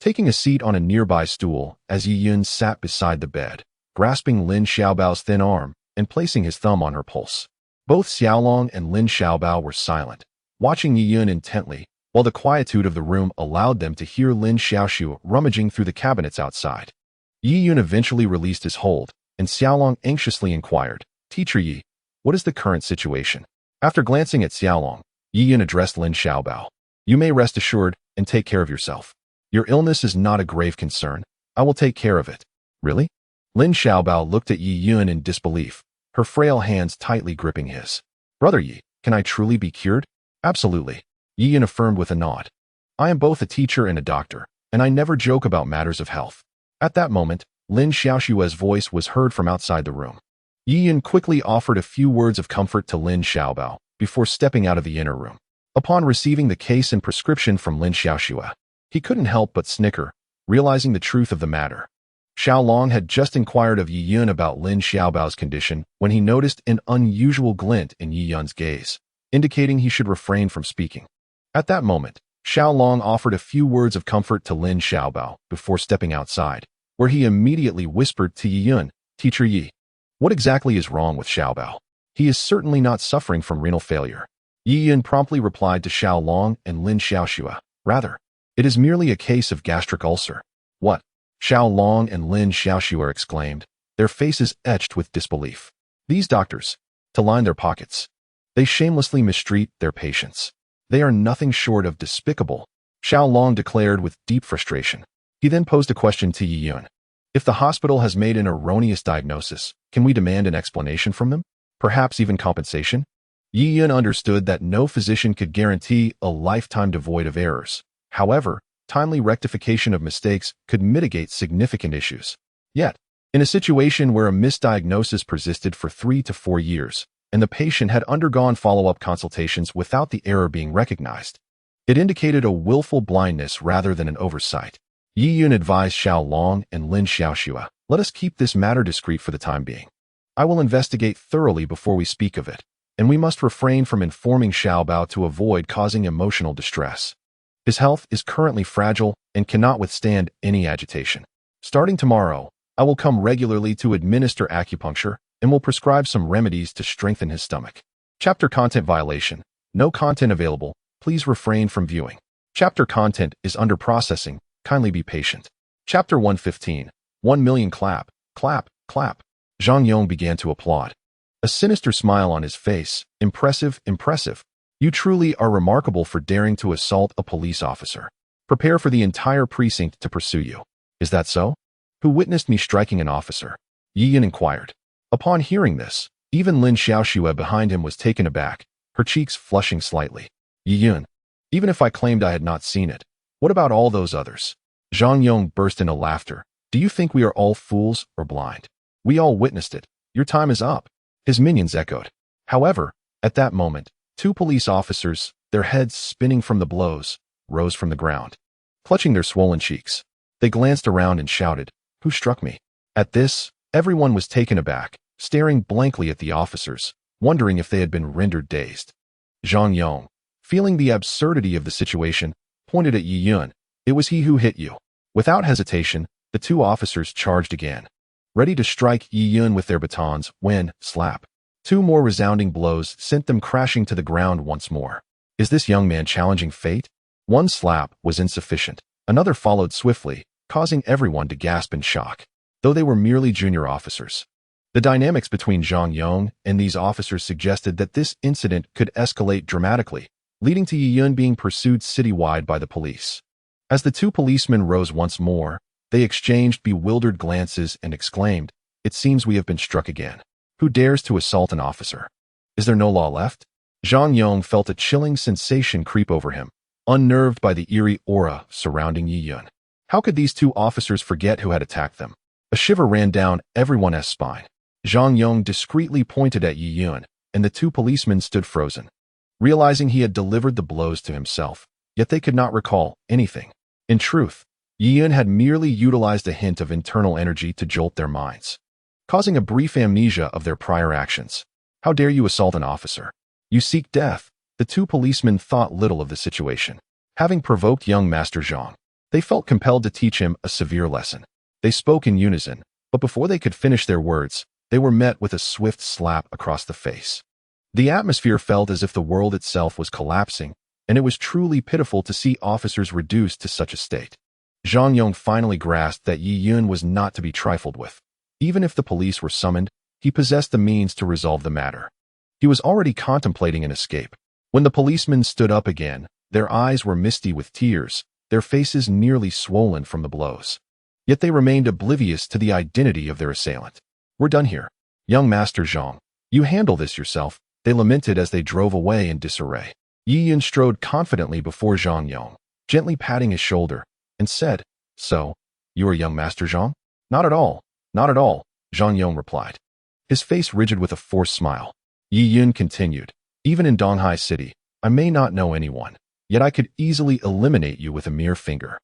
taking a seat on a nearby stool as Yi Yun sat beside the bed, grasping Lin Xiaobao's thin arm and placing his thumb on her pulse. Both Xiaolong and Lin Xiaobao were silent, watching Yi Yun intently, while the quietude of the room allowed them to hear Lin Xiaoxue rummaging through the cabinets outside. Yi Yun eventually released his hold, and Xiaolong anxiously inquired, Teacher Yi, what is the current situation? After glancing at Xiaolong, Yi Yun addressed Lin Xiaobao. You may rest assured and take care of yourself. Your illness is not a grave concern. I will take care of it. Really? Lin Xiaobao looked at Yi Yun in disbelief, her frail hands tightly gripping his. Brother Yi, can I truly be cured? Absolutely. Yi Yun affirmed with a nod. I am both a teacher and a doctor, and I never joke about matters of health. At that moment, Lin Xiaoxue's voice was heard from outside the room. Yi Yun quickly offered a few words of comfort to Lin Xiaobao before stepping out of the inner room. Upon receiving the case and prescription from Lin Xiaoxue, he couldn't help but snicker, realizing the truth of the matter. Xiaolong had just inquired of Yi Yun about Lin Xiaobao's condition when he noticed an unusual glint in Yi Yun's gaze, indicating he should refrain from speaking. At that moment, Xiaolong offered a few words of comfort to Lin Xiaobao before stepping outside, where he immediately whispered to Yi Yun, Teacher Yi, what exactly is wrong with Xiaobao? He is certainly not suffering from renal failure. Yi Yun promptly replied to Xiaolong and Lin Xiaoxue, rather, it is merely a case of gastric ulcer. What? Xiaolong and Lin Xiaoxue exclaimed, their faces etched with disbelief. These doctors, to line their pockets, they shamelessly mistreat their patients. They are nothing short of despicable, Xiaolong declared with deep frustration. He then posed a question to Yi Yun. If the hospital has made an erroneous diagnosis, can we demand an explanation from them? Perhaps even compensation? Yi Yun understood that no physician could guarantee a lifetime devoid of errors. However, timely rectification of mistakes could mitigate significant issues. Yet, in a situation where a misdiagnosis persisted for 3 to 4 years, and the patient had undergone follow-up consultations without the error being recognized, it indicated a willful blindness rather than an oversight. Yi Yun advised Xiaolong and Lin Xiaoxue, let us keep this matter discreet for the time being. I will investigate thoroughly before we speak of it, and we must refrain from informing Xiaobao to avoid causing emotional distress. His health is currently fragile and cannot withstand any agitation. Starting tomorrow, I will come regularly to administer acupuncture and will prescribe some remedies to strengthen his stomach. Chapter Content Violation. No content available. Please refrain from viewing. Chapter content is under processing. Kindly be patient. Chapter 115. 1 million clap, clap, clap. Zhang Yong began to applaud. A sinister smile on his face. Impressive, impressive. You truly are remarkable for daring to assault a police officer. Prepare for the entire precinct to pursue you. Is that so? Who witnessed me striking an officer? Yi Yun inquired. Upon hearing this, even Lin Xiaoxue behind him was taken aback, her cheeks flushing slightly. Yi Yun, even if I claimed I had not seen it, what about all those others? Zhang Yong burst into laughter. Do you think we are all fools or blind? We all witnessed it. Your time is up. His minions echoed. However, at that moment, 2 police officers, their heads spinning from the blows, rose from the ground. Clutching their swollen cheeks, they glanced around and shouted, Who struck me? At this, everyone was taken aback, staring blankly at the officers, wondering if they had been rendered dazed. Zhang Yong, feeling the absurdity of the situation, pointed at Yi Yun. It was he who hit you. Without hesitation, the 2 officers charged again, ready to strike Yi Yun with their batons when, slap, 2 more resounding blows sent them crashing to the ground once more. Is this young man challenging fate? One slap was insufficient. Another followed swiftly, causing everyone to gasp in shock, though they were merely junior officers. The dynamics between Zhang Yong and these officers suggested that this incident could escalate dramatically, leading to Yi Yun being pursued citywide by the police. As the two policemen rose once more, they exchanged bewildered glances and exclaimed, "It seems we have been struck again. Who dares to assault an officer? Is there no law left?" Zhang Yong felt a chilling sensation creep over him, unnerved by the eerie aura surrounding Yi Yun. How could these two officers forget who had attacked them? A shiver ran down everyone's spine. Zhang Yong discreetly pointed at Yi Yun, and the two policemen stood frozen, realizing he had delivered the blows to himself, yet they could not recall anything. In truth, Yi Yun had merely utilized a hint of internal energy to jolt their minds, causing a brief amnesia of their prior actions. How dare you assault an officer? You seek death. The two policemen thought little of the situation. Having provoked young Master Zhang, they felt compelled to teach him a severe lesson. They spoke in unison, but before they could finish their words, they were met with a swift slap across the face. The atmosphere felt as if the world itself was collapsing, and it was truly pitiful to see officers reduced to such a state. Zhang Yong finally grasped that Yi Yun was not to be trifled with. Even if the police were summoned, he possessed the means to resolve the matter. He was already contemplating an escape. When the policemen stood up again, their eyes were misty with tears, their faces nearly swollen from the blows. Yet they remained oblivious to the identity of their assailant. "We're done here. Young Master Zhang, you handle this yourself," they lamented as they drove away in disarray. Yi Yun strode confidently before Zhang Yong, gently patting his shoulder, and said, "So, you are young Master Zhang?" "Not at all, not at all," Zhang Yong replied, his face rigid with a forced smile. Yi Yun continued, "Even in Donghai City, I may not know anyone, yet I could easily eliminate you with a mere finger.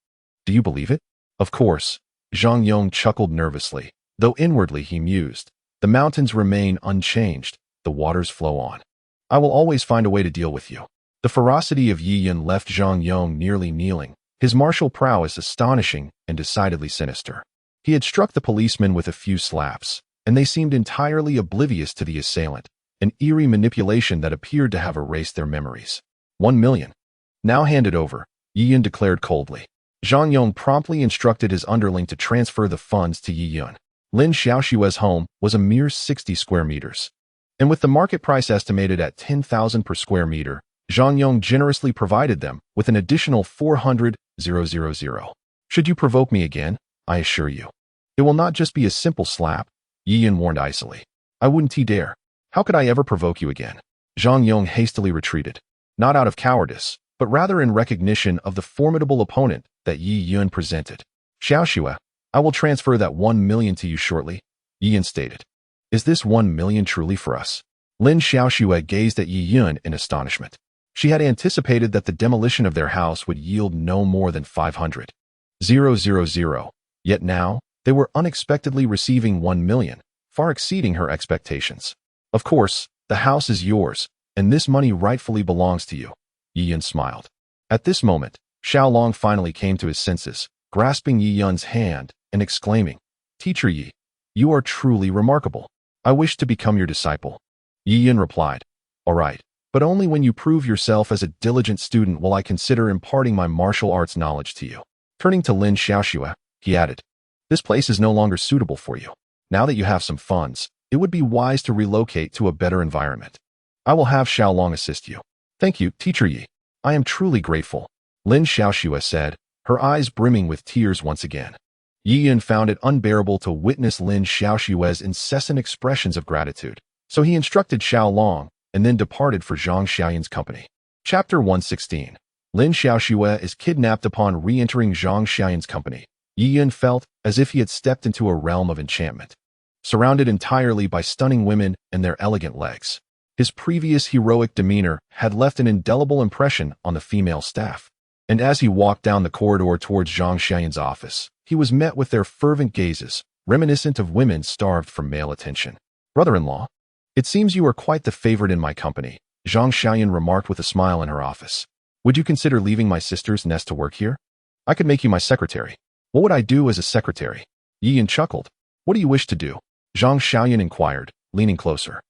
Do you believe it?" "Of course," Zhang Yong chuckled nervously, though inwardly he mused. "The mountains remain unchanged, the waters flow on. I will always find a way to deal with you." The ferocity of Yi Yun left Zhang Yong nearly kneeling, his martial prowess astonishing and decidedly sinister. He had struck the policemen with a few slaps, and they seemed entirely oblivious to the assailant, an eerie manipulation that appeared to have erased their memories. 1 million. "Now hand it over," Yi Yun declared coldly. Zhang Yong promptly instructed his underling to transfer the funds to Yi Yun. Lin Xiaoshui's home was a mere 60 square meters, and with the market price estimated at 10,000 per square meter, Zhang Yong generously provided them with an additional 400,000. "Should you provoke me again, I assure you, it will not just be a simple slap," Yi Yun warned icily. "I wouldn't dare. How could I ever provoke you again?" Zhang Yong hastily retreated, not out of cowardice, but rather in recognition of the formidable opponent that Yi Yun presented. "Xiaoshua, I will transfer that 1 million to you shortly," Yi Yun stated. "Is this 1 million truly for us?" Lin Xiaoshua gazed at Yi Yun in astonishment. She had anticipated that the demolition of their house would yield no more than 500,000. Yet now, they were unexpectedly receiving 1 million, far exceeding her expectations. "Of course, the house is yours, and this money rightfully belongs to you," Yi Yun smiled. At this moment, Xiaolong finally came to his senses, grasping Yi Yun's hand and exclaiming, "Teacher Yi, you are truly remarkable. I wish to become your disciple." Yi Yun replied, "All right, but only when you prove yourself as a diligent student will I consider imparting my martial arts knowledge to you." Turning to Lin Xiaoshua, he added, "This place is no longer suitable for you. Now that you have some funds, it would be wise to relocate to a better environment. I will have Xiaolong assist you." "Thank you, Teacher Yi. I am truly grateful," Lin Xiaoshua said, her eyes brimming with tears once again. Yi Yun found it unbearable to witness Lin Xiaoshua's incessant expressions of gratitude, so he instructed Xiaolong and then departed for Zhang Xiaoyun's company. Chapter 116. Lin Xiaoshua is kidnapped upon re-entering Zhang Xiaoyun's company. Yi Yun felt as if he had stepped into a realm of enchantment, surrounded entirely by stunning women and their elegant legs. His previous heroic demeanor had left an indelible impression on the female staff, and as he walked down the corridor towards Zhang Xiaoyun's office, he was met with their fervent gazes, reminiscent of women starved for male attention. "Brother-in-law, it seems you are quite the favorite in my company," Zhang Xiaoyun remarked with a smile in her office. "Would you consider leaving my sister's nest to work here? I could make you my secretary." "What would I do as a secretary?" Yi Yun chuckled. "What do you wish to do?" Zhang Xiaoyun inquired, leaning closer.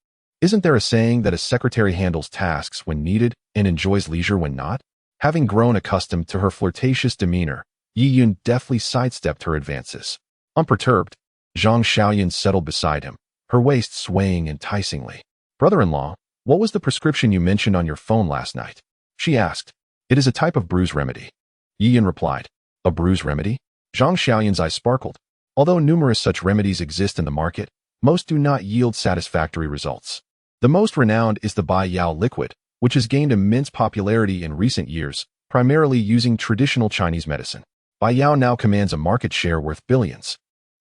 "Isn't there a saying that a secretary handles tasks when needed and enjoys leisure when not? Having grown accustomed to her flirtatious demeanor, Yi Yun deftly sidestepped her advances. Unperturbed, Zhang Xiaoyan settled beside him, her waist swaying enticingly. "Brother-in-law, what was the prescription you mentioned on your phone last night?" she asked. "It is a type of bruise remedy," Yi Yun replied. "A bruise remedy?" Zhang Xiaoyan's eyes sparkled. Although numerous such remedies exist in the market, most do not yield satisfactory results. The most renowned is the Bai Yao liquid, which has gained immense popularity in recent years, primarily using traditional Chinese medicine. Bai Yao now commands a market share worth billions,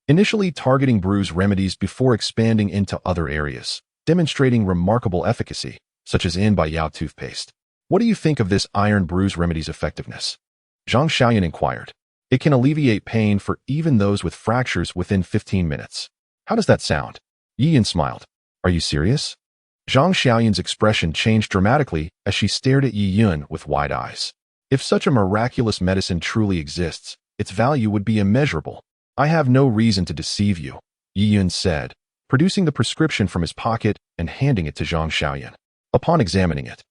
initially targeting bruise remedies before expanding into other areas, demonstrating remarkable efficacy, such as in Bai Yao toothpaste. "What do you think of this iron bruise remedy's effectiveness?" Zhang Xiaoyan inquired. "It can alleviate pain for even those with fractures within 15 minutes. How does that sound?" Yi Yun smiled. "Are you serious?" Zhang Xiaoyan's expression changed dramatically as she stared at Yi Yun with wide eyes. If such a miraculous medicine truly exists, its value would be immeasurable. "I have no reason to deceive you," Yi Yun said, producing the prescription from his pocket and handing it to Zhang Xiaoyan. Upon examining it,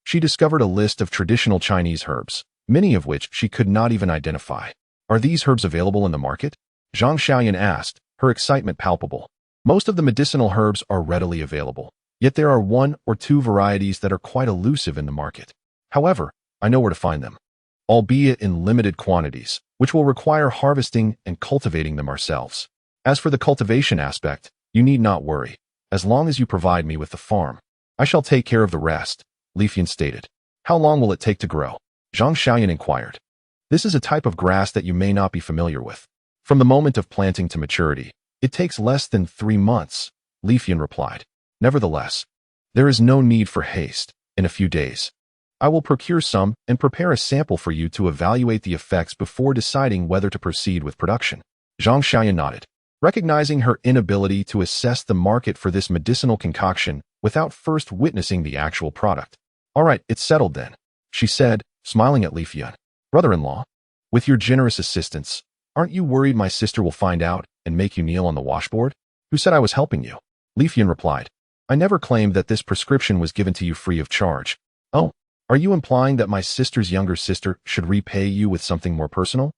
she discovered a list of traditional Chinese herbs, many of which she could not even identify. "Are these herbs available in the market?" Zhang Xiaoyan asked, her excitement palpable. Most of the medicinal herbs are readily available, yet there are one or two varieties that are quite elusive in the market. However, I know where to find them, albeit in limited quantities, which will require harvesting and cultivating them ourselves. As for the cultivation aspect, you need not worry. As long as you provide me with the farm, I shall take care of the rest, Li Yun stated. "How long will it take to grow?" Zhang Xiaoyan inquired. "This is a type of grass that you may not be familiar with. From the moment of planting to maturity, it takes less than 3 months, Li Yun replied. "Nevertheless, there is no need for haste. In a few days, I will procure some and prepare a sample for you to evaluate the effects before deciding whether to proceed with production." Zhang Xiaoyan nodded, recognizing her inability to assess the market for this medicinal concoction without first witnessing the actual product. "All right, it's settled then," she said, smiling at Li Yun. "Brother-in-law, with your generous assistance, aren't you worried my sister will find out and make you kneel on the washboard?" "Who said I was helping you?" Li Yun replied. "I never claimed that this prescription was given to you free of charge." "Oh, are you implying that my sister's younger sister should repay you with something more personal?"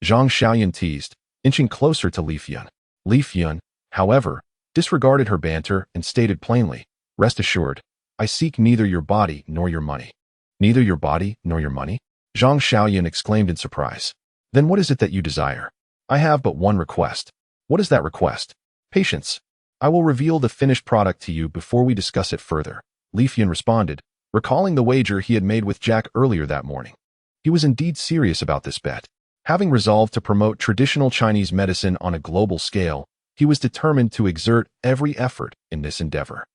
Zhang Xiaoyan teased, inching closer to Li Yun. Li Yun, however, disregarded her banter and stated plainly, "Rest assured, I seek neither your body nor your money." "Neither your body nor your money?" Zhang Xiaoyan exclaimed in surprise. "Then what is it that you desire?" "I have but one request." "What is that request?" "Patience. I will reveal the finished product to you before we discuss it further," Li Yun responded, recalling the wager he had made with Jack earlier that morning. He was indeed serious about this bet. Having resolved to promote traditional Chinese medicine on a global scale, he was determined to exert every effort in this endeavor.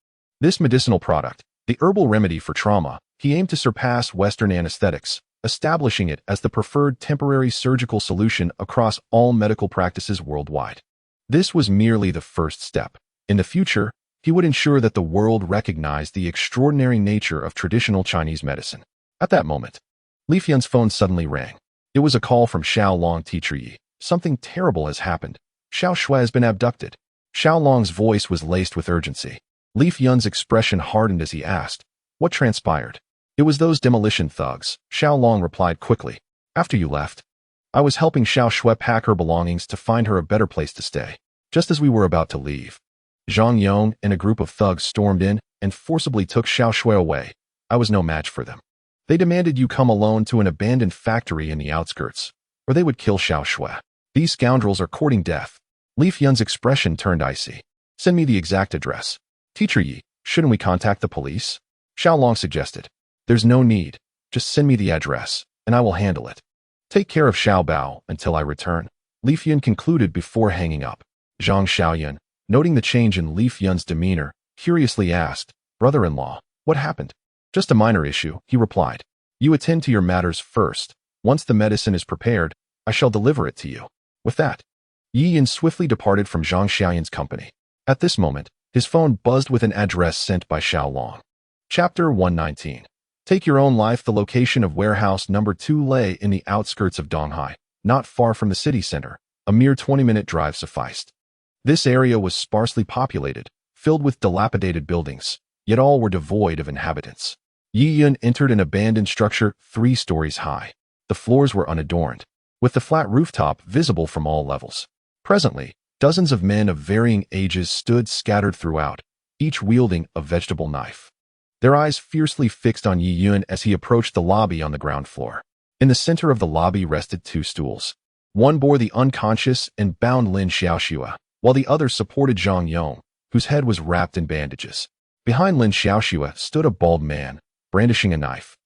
This medicinal product, the herbal remedy for trauma, he aimed to surpass Western anesthetics, establishing it as the preferred temporary surgical solution across all medical practices worldwide. This was merely the first step. In the future, he would ensure that the world recognized the extraordinary nature of traditional Chinese medicine. At that moment, Li Yun's phone suddenly rang. It was a call from Xiaolong Teacher Yi. "Something terrible has happened. Xiao Shui has been abducted." Xiaolong's voice was laced with urgency. Li Yun's expression hardened as he asked, "What transpired?" "It was those demolition thugs," Xiaolong replied quickly. "After you left, I was helping Xiao Shui pack her belongings to find her a better place to stay. Just as we were about to leave, Zhang Yong and a group of thugs stormed in and forcibly took Xiao Shui away. I was no match for them. They demanded you come alone to an abandoned factory in the outskirts, or they would kill Xiao Shui. These scoundrels are courting death." Li Yun's expression turned icy. "Send me the exact address." "Teacher Yi, shouldn't we contact the police?" Xiaolong suggested. "There's no need. Just send me the address, and I will handle it. Take care of Xiao Bao until I return," Li Yun concluded before hanging up. Zhang Xiaoyan, noting the change in Li Yun's demeanor, curiously asked, "Brother-in-law, what happened?" "Just a minor issue," he replied. "You attend to your matters first. Once the medicine is prepared, I shall deliver it to you." With that, Yi Yun swiftly departed from Zhang Xiaoyan's company. At this moment, his phone buzzed with an address sent by Xiaolong. Chapter 119. Take your own life. The location of warehouse number 2 lay in the outskirts of Donghai, not far from the city center. A mere 20-minute drive sufficed. This area was sparsely populated, filled with dilapidated buildings, yet all were devoid of inhabitants. Yi Yun entered an abandoned structure 3 stories high. The floors were unadorned, with the flat rooftop visible from all levels. Presently, dozens of men of varying ages stood scattered throughout, each wielding a vegetable knife. Their eyes fiercely fixed on Yi Yun as he approached the lobby on the ground floor. In the center of the lobby rested 2 stools. One bore the unconscious and bound Lin Xiaoxue, while the other supported Zhang Yong, whose head was wrapped in bandages. Behind Lin Xiaoxue stood a bald man, brandishing a knife.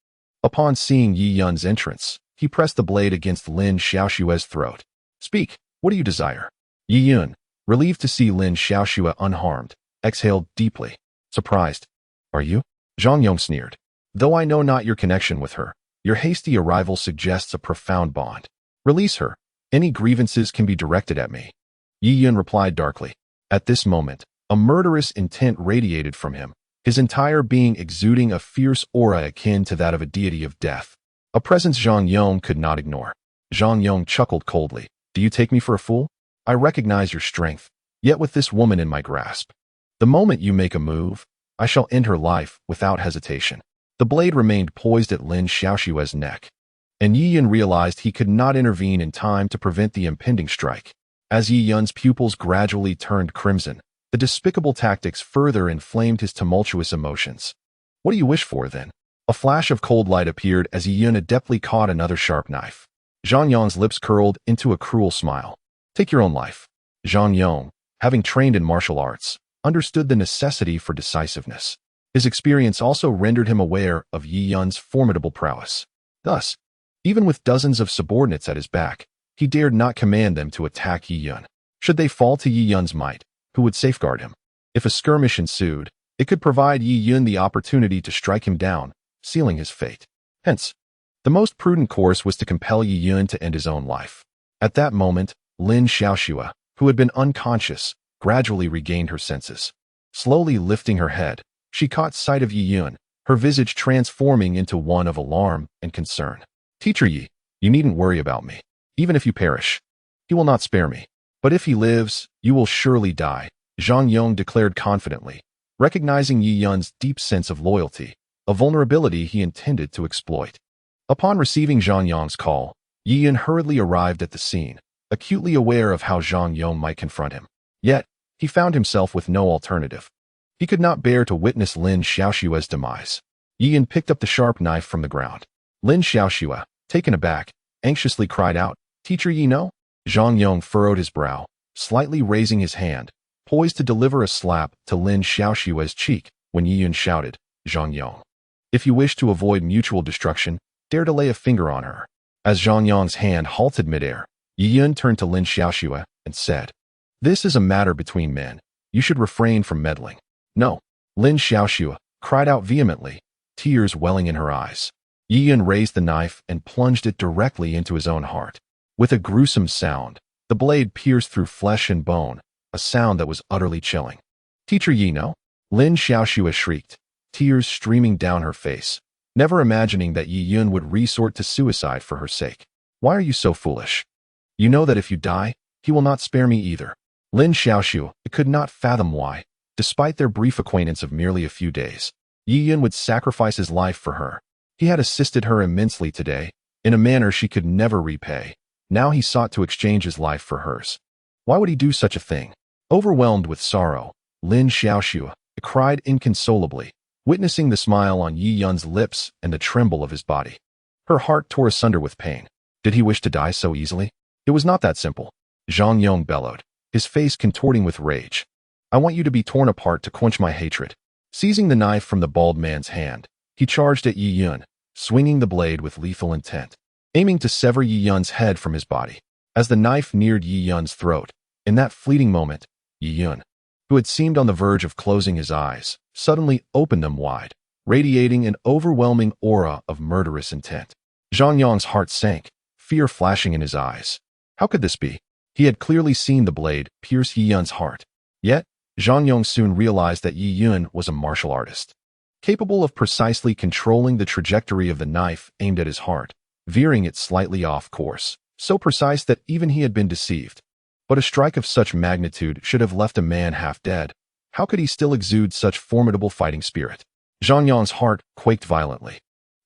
Upon seeing Yi Yun's entrance, he pressed the blade against Lin Xiaoxue's throat. "Speak, what do you desire?" Yi Yun, relieved to see Lin Xiaoxue unharmed, exhaled deeply. "Surprised, are you?" Zhang Yong sneered. "Though I know not your connection with her, your hasty arrival suggests a profound bond. Release her. Any grievances can be directed at me." Yi Yun replied darkly. At this moment, a murderous intent radiated from him, his entire being exuding a fierce aura akin to that of a deity of death. A presence Zhang Yong could not ignore. Zhang Yong chuckled coldly. "Do you take me for a fool? I recognize your strength, yet with this woman in my grasp, the moment you make a move, I shall end her life without hesitation." The blade remained poised at Lin Xiaoxue's neck, and Yi Yun realized he could not intervene in time to prevent the impending strike. As Yi Yun's pupils gradually turned crimson, the despicable tactics further inflamed his tumultuous emotions. "What do you wish for, then?" A flash of cold light appeared as Yi Yun adeptly caught another sharp knife. Zhang Yong's lips curled into a cruel smile. "Take your own life." Zhang Yong, having trained in martial arts, understood the necessity for decisiveness. His experience also rendered him aware of Yi Yun's formidable prowess. Thus, even with dozens of subordinates at his back, he dared not command them to attack Yi Yun. Should they fall to Yi Yun's might, who would safeguard him? If a skirmish ensued, it could provide Yi Yun the opportunity to strike him down, sealing his fate. Hence, the most prudent course was to compel Yi Yun to end his own life. At that moment, Lin Xiaoxue, who had been unconscious, gradually regained her senses. Slowly lifting her head, she caught sight of Yi Yun, her visage transforming into one of alarm and concern. "Teacher Yi, you needn't worry about me. Even if you perish, he will not spare me. But if he lives, you will surely die," Zhang Yong declared confidently, recognizing Yi Yun's deep sense of loyalty, a vulnerability he intended to exploit. Upon receiving Zhang Yong's call, Yi Yun hurriedly arrived at the scene, acutely aware of how Zhang Yong might confront him. Yet, he found himself with no alternative. He could not bear to witness Lin Xiaoxue's demise. Yi Yun picked up the sharp knife from the ground. Lin Xiaoxue, taken aback, anxiously cried out, "Teacher Yi, no?" Zhang Yong furrowed his brow, slightly raising his hand, poised to deliver a slap to Lin Xiaoxue's cheek when Yi Yun shouted, "Zhang Yong, if you wish to avoid mutual destruction, dare to lay a finger on her." As Zhang Yong's hand halted midair, Yi Yun turned to Lin Xiaoxue and said, "This is a matter between men. You should refrain from meddling." "No," Lin Xiaoxue cried out vehemently, tears welling in her eyes. Yi Yun raised the knife and plunged it directly into his own heart. With a gruesome sound, the blade pierced through flesh and bone, a sound that was utterly chilling. "Teacher Yi, no?" Lin Xiaoxue shrieked, tears streaming down her face, never imagining that Yi Yun would resort to suicide for her sake. "Why are you so foolish? You know that if you die, he will not spare me either." Lin Xiaoxue could not fathom why, despite their brief acquaintance of merely a few days, Yi Yun would sacrifice his life for her. He had assisted her immensely today, in a manner she could never repay. Now he sought to exchange his life for hers. Why would he do such a thing? Overwhelmed with sorrow, Lin Xiaoxue cried inconsolably, witnessing the smile on Yi Yun's lips and the tremble of his body. Her heart tore asunder with pain. Did he wish to die so easily? It was not that simple. Zhang Yong bellowed, his face contorting with rage. "I want you to be torn apart to quench my hatred." Seizing the knife from the bald man's hand, he charged at Yi Yun, swinging the blade with lethal intent, aiming to sever Yi Yun's head from his body. As the knife neared Yi Yun's throat, in that fleeting moment, Yi Yun, who had seemed on the verge of closing his eyes, suddenly opened them wide, radiating an overwhelming aura of murderous intent. Zhang Yong's heart sank, fear flashing in his eyes. How could this be? He had clearly seen the blade pierce Yi Yun's heart. Yet, Zhang Yong soon realized that Yi Yun was a martial artist, capable of precisely controlling the trajectory of the knife aimed at his heart, veering it slightly off course, so precise that even he had been deceived. But a strike of such magnitude should have left a man half dead. How could he still exude such formidable fighting spirit? Zhang Yong's heart quaked violently,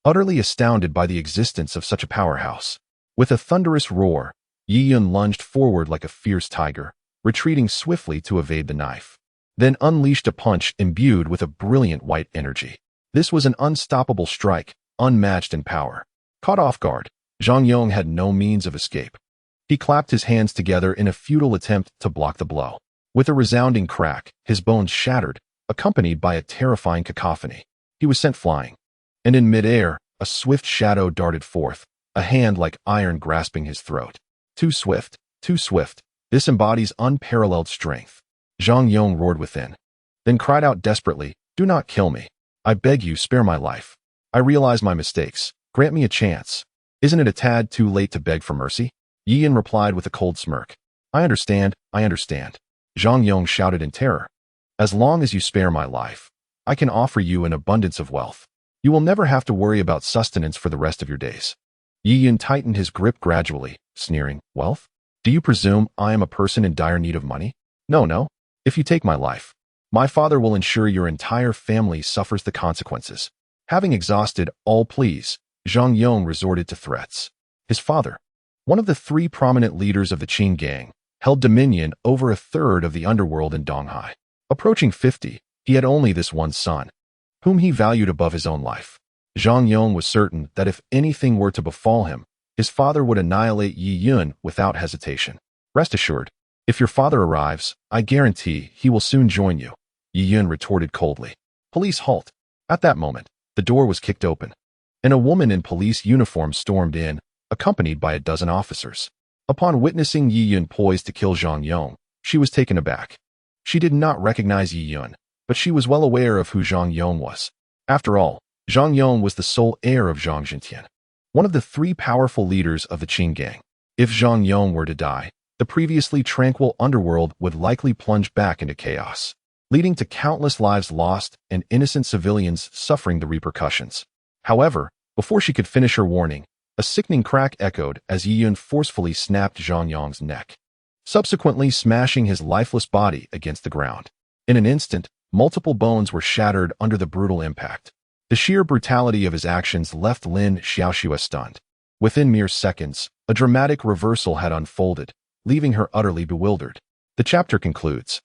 utterly astounded by the existence of such a powerhouse. With a thunderous roar, Yi Yun lunged forward like a fierce tiger, retreating swiftly to evade the knife, then unleashed a punch imbued with a brilliant white energy. This was an unstoppable strike, unmatched in power. Caught off guard, Zhang Yong had no means of escape. He clapped his hands together in a futile attempt to block the blow. With a resounding crack, his bones shattered, accompanied by a terrifying cacophony. He was sent flying, and in midair, a swift shadow darted forth, a hand like iron grasping his throat. Too swift, too swift. This embodies unparalleled strength. Zhang Yong roared within, then cried out desperately, "Do not kill me. I beg you, spare my life. I realize my mistakes. Grant me a chance." "Isn't it a tad too late to beg for mercy?" Yi Yun replied with a cold smirk. I understand. Zhang Yong shouted in terror. "As long as you spare my life, I can offer you an abundance of wealth. You will never have to worry about sustenance for the rest of your days." Yi Yun tightened his grip gradually, sneering, "Wealth? Do you presume I am a person in dire need of money? No. If you take my life, my father will ensure your entire family suffers the consequences." Having exhausted all pleas, Zhang Yong resorted to threats. His father, one of the three prominent leaders of the Qin gang, held dominion over a third of the underworld in Donghai. Approaching 50, he had only this one son, whom he valued above his own life. Zhang Yong was certain that if anything were to befall him, his father would annihilate Yi Yun without hesitation. "Rest assured, if your father arrives, I guarantee he will soon join you," Yi Yun retorted coldly. "Police, halt." At that moment, the door was kicked open, and a woman in police uniform stormed in, accompanied by a dozen officers. Upon witnessing Yi Yun poised to kill Zhang Yong, she was taken aback. She did not recognize Yi Yun, but she was well aware of who Zhang Yong was. After all, Zhang Yong was the sole heir of Zhang Jintian, one of the three powerful leaders of the Qin gang. If Zhang Yong were to die, the previously tranquil underworld would likely plunge back into chaos, leading to countless lives lost and innocent civilians suffering the repercussions. However, before she could finish her warning, a sickening crack echoed as Yi Yun forcefully snapped Zhang Yong's neck, subsequently smashing his lifeless body against the ground. In an instant, multiple bones were shattered under the brutal impact. The sheer brutality of his actions left Lin Xiaoxue stunned. Within mere seconds, a dramatic reversal had unfolded, leaving her utterly bewildered. The chapter concludes.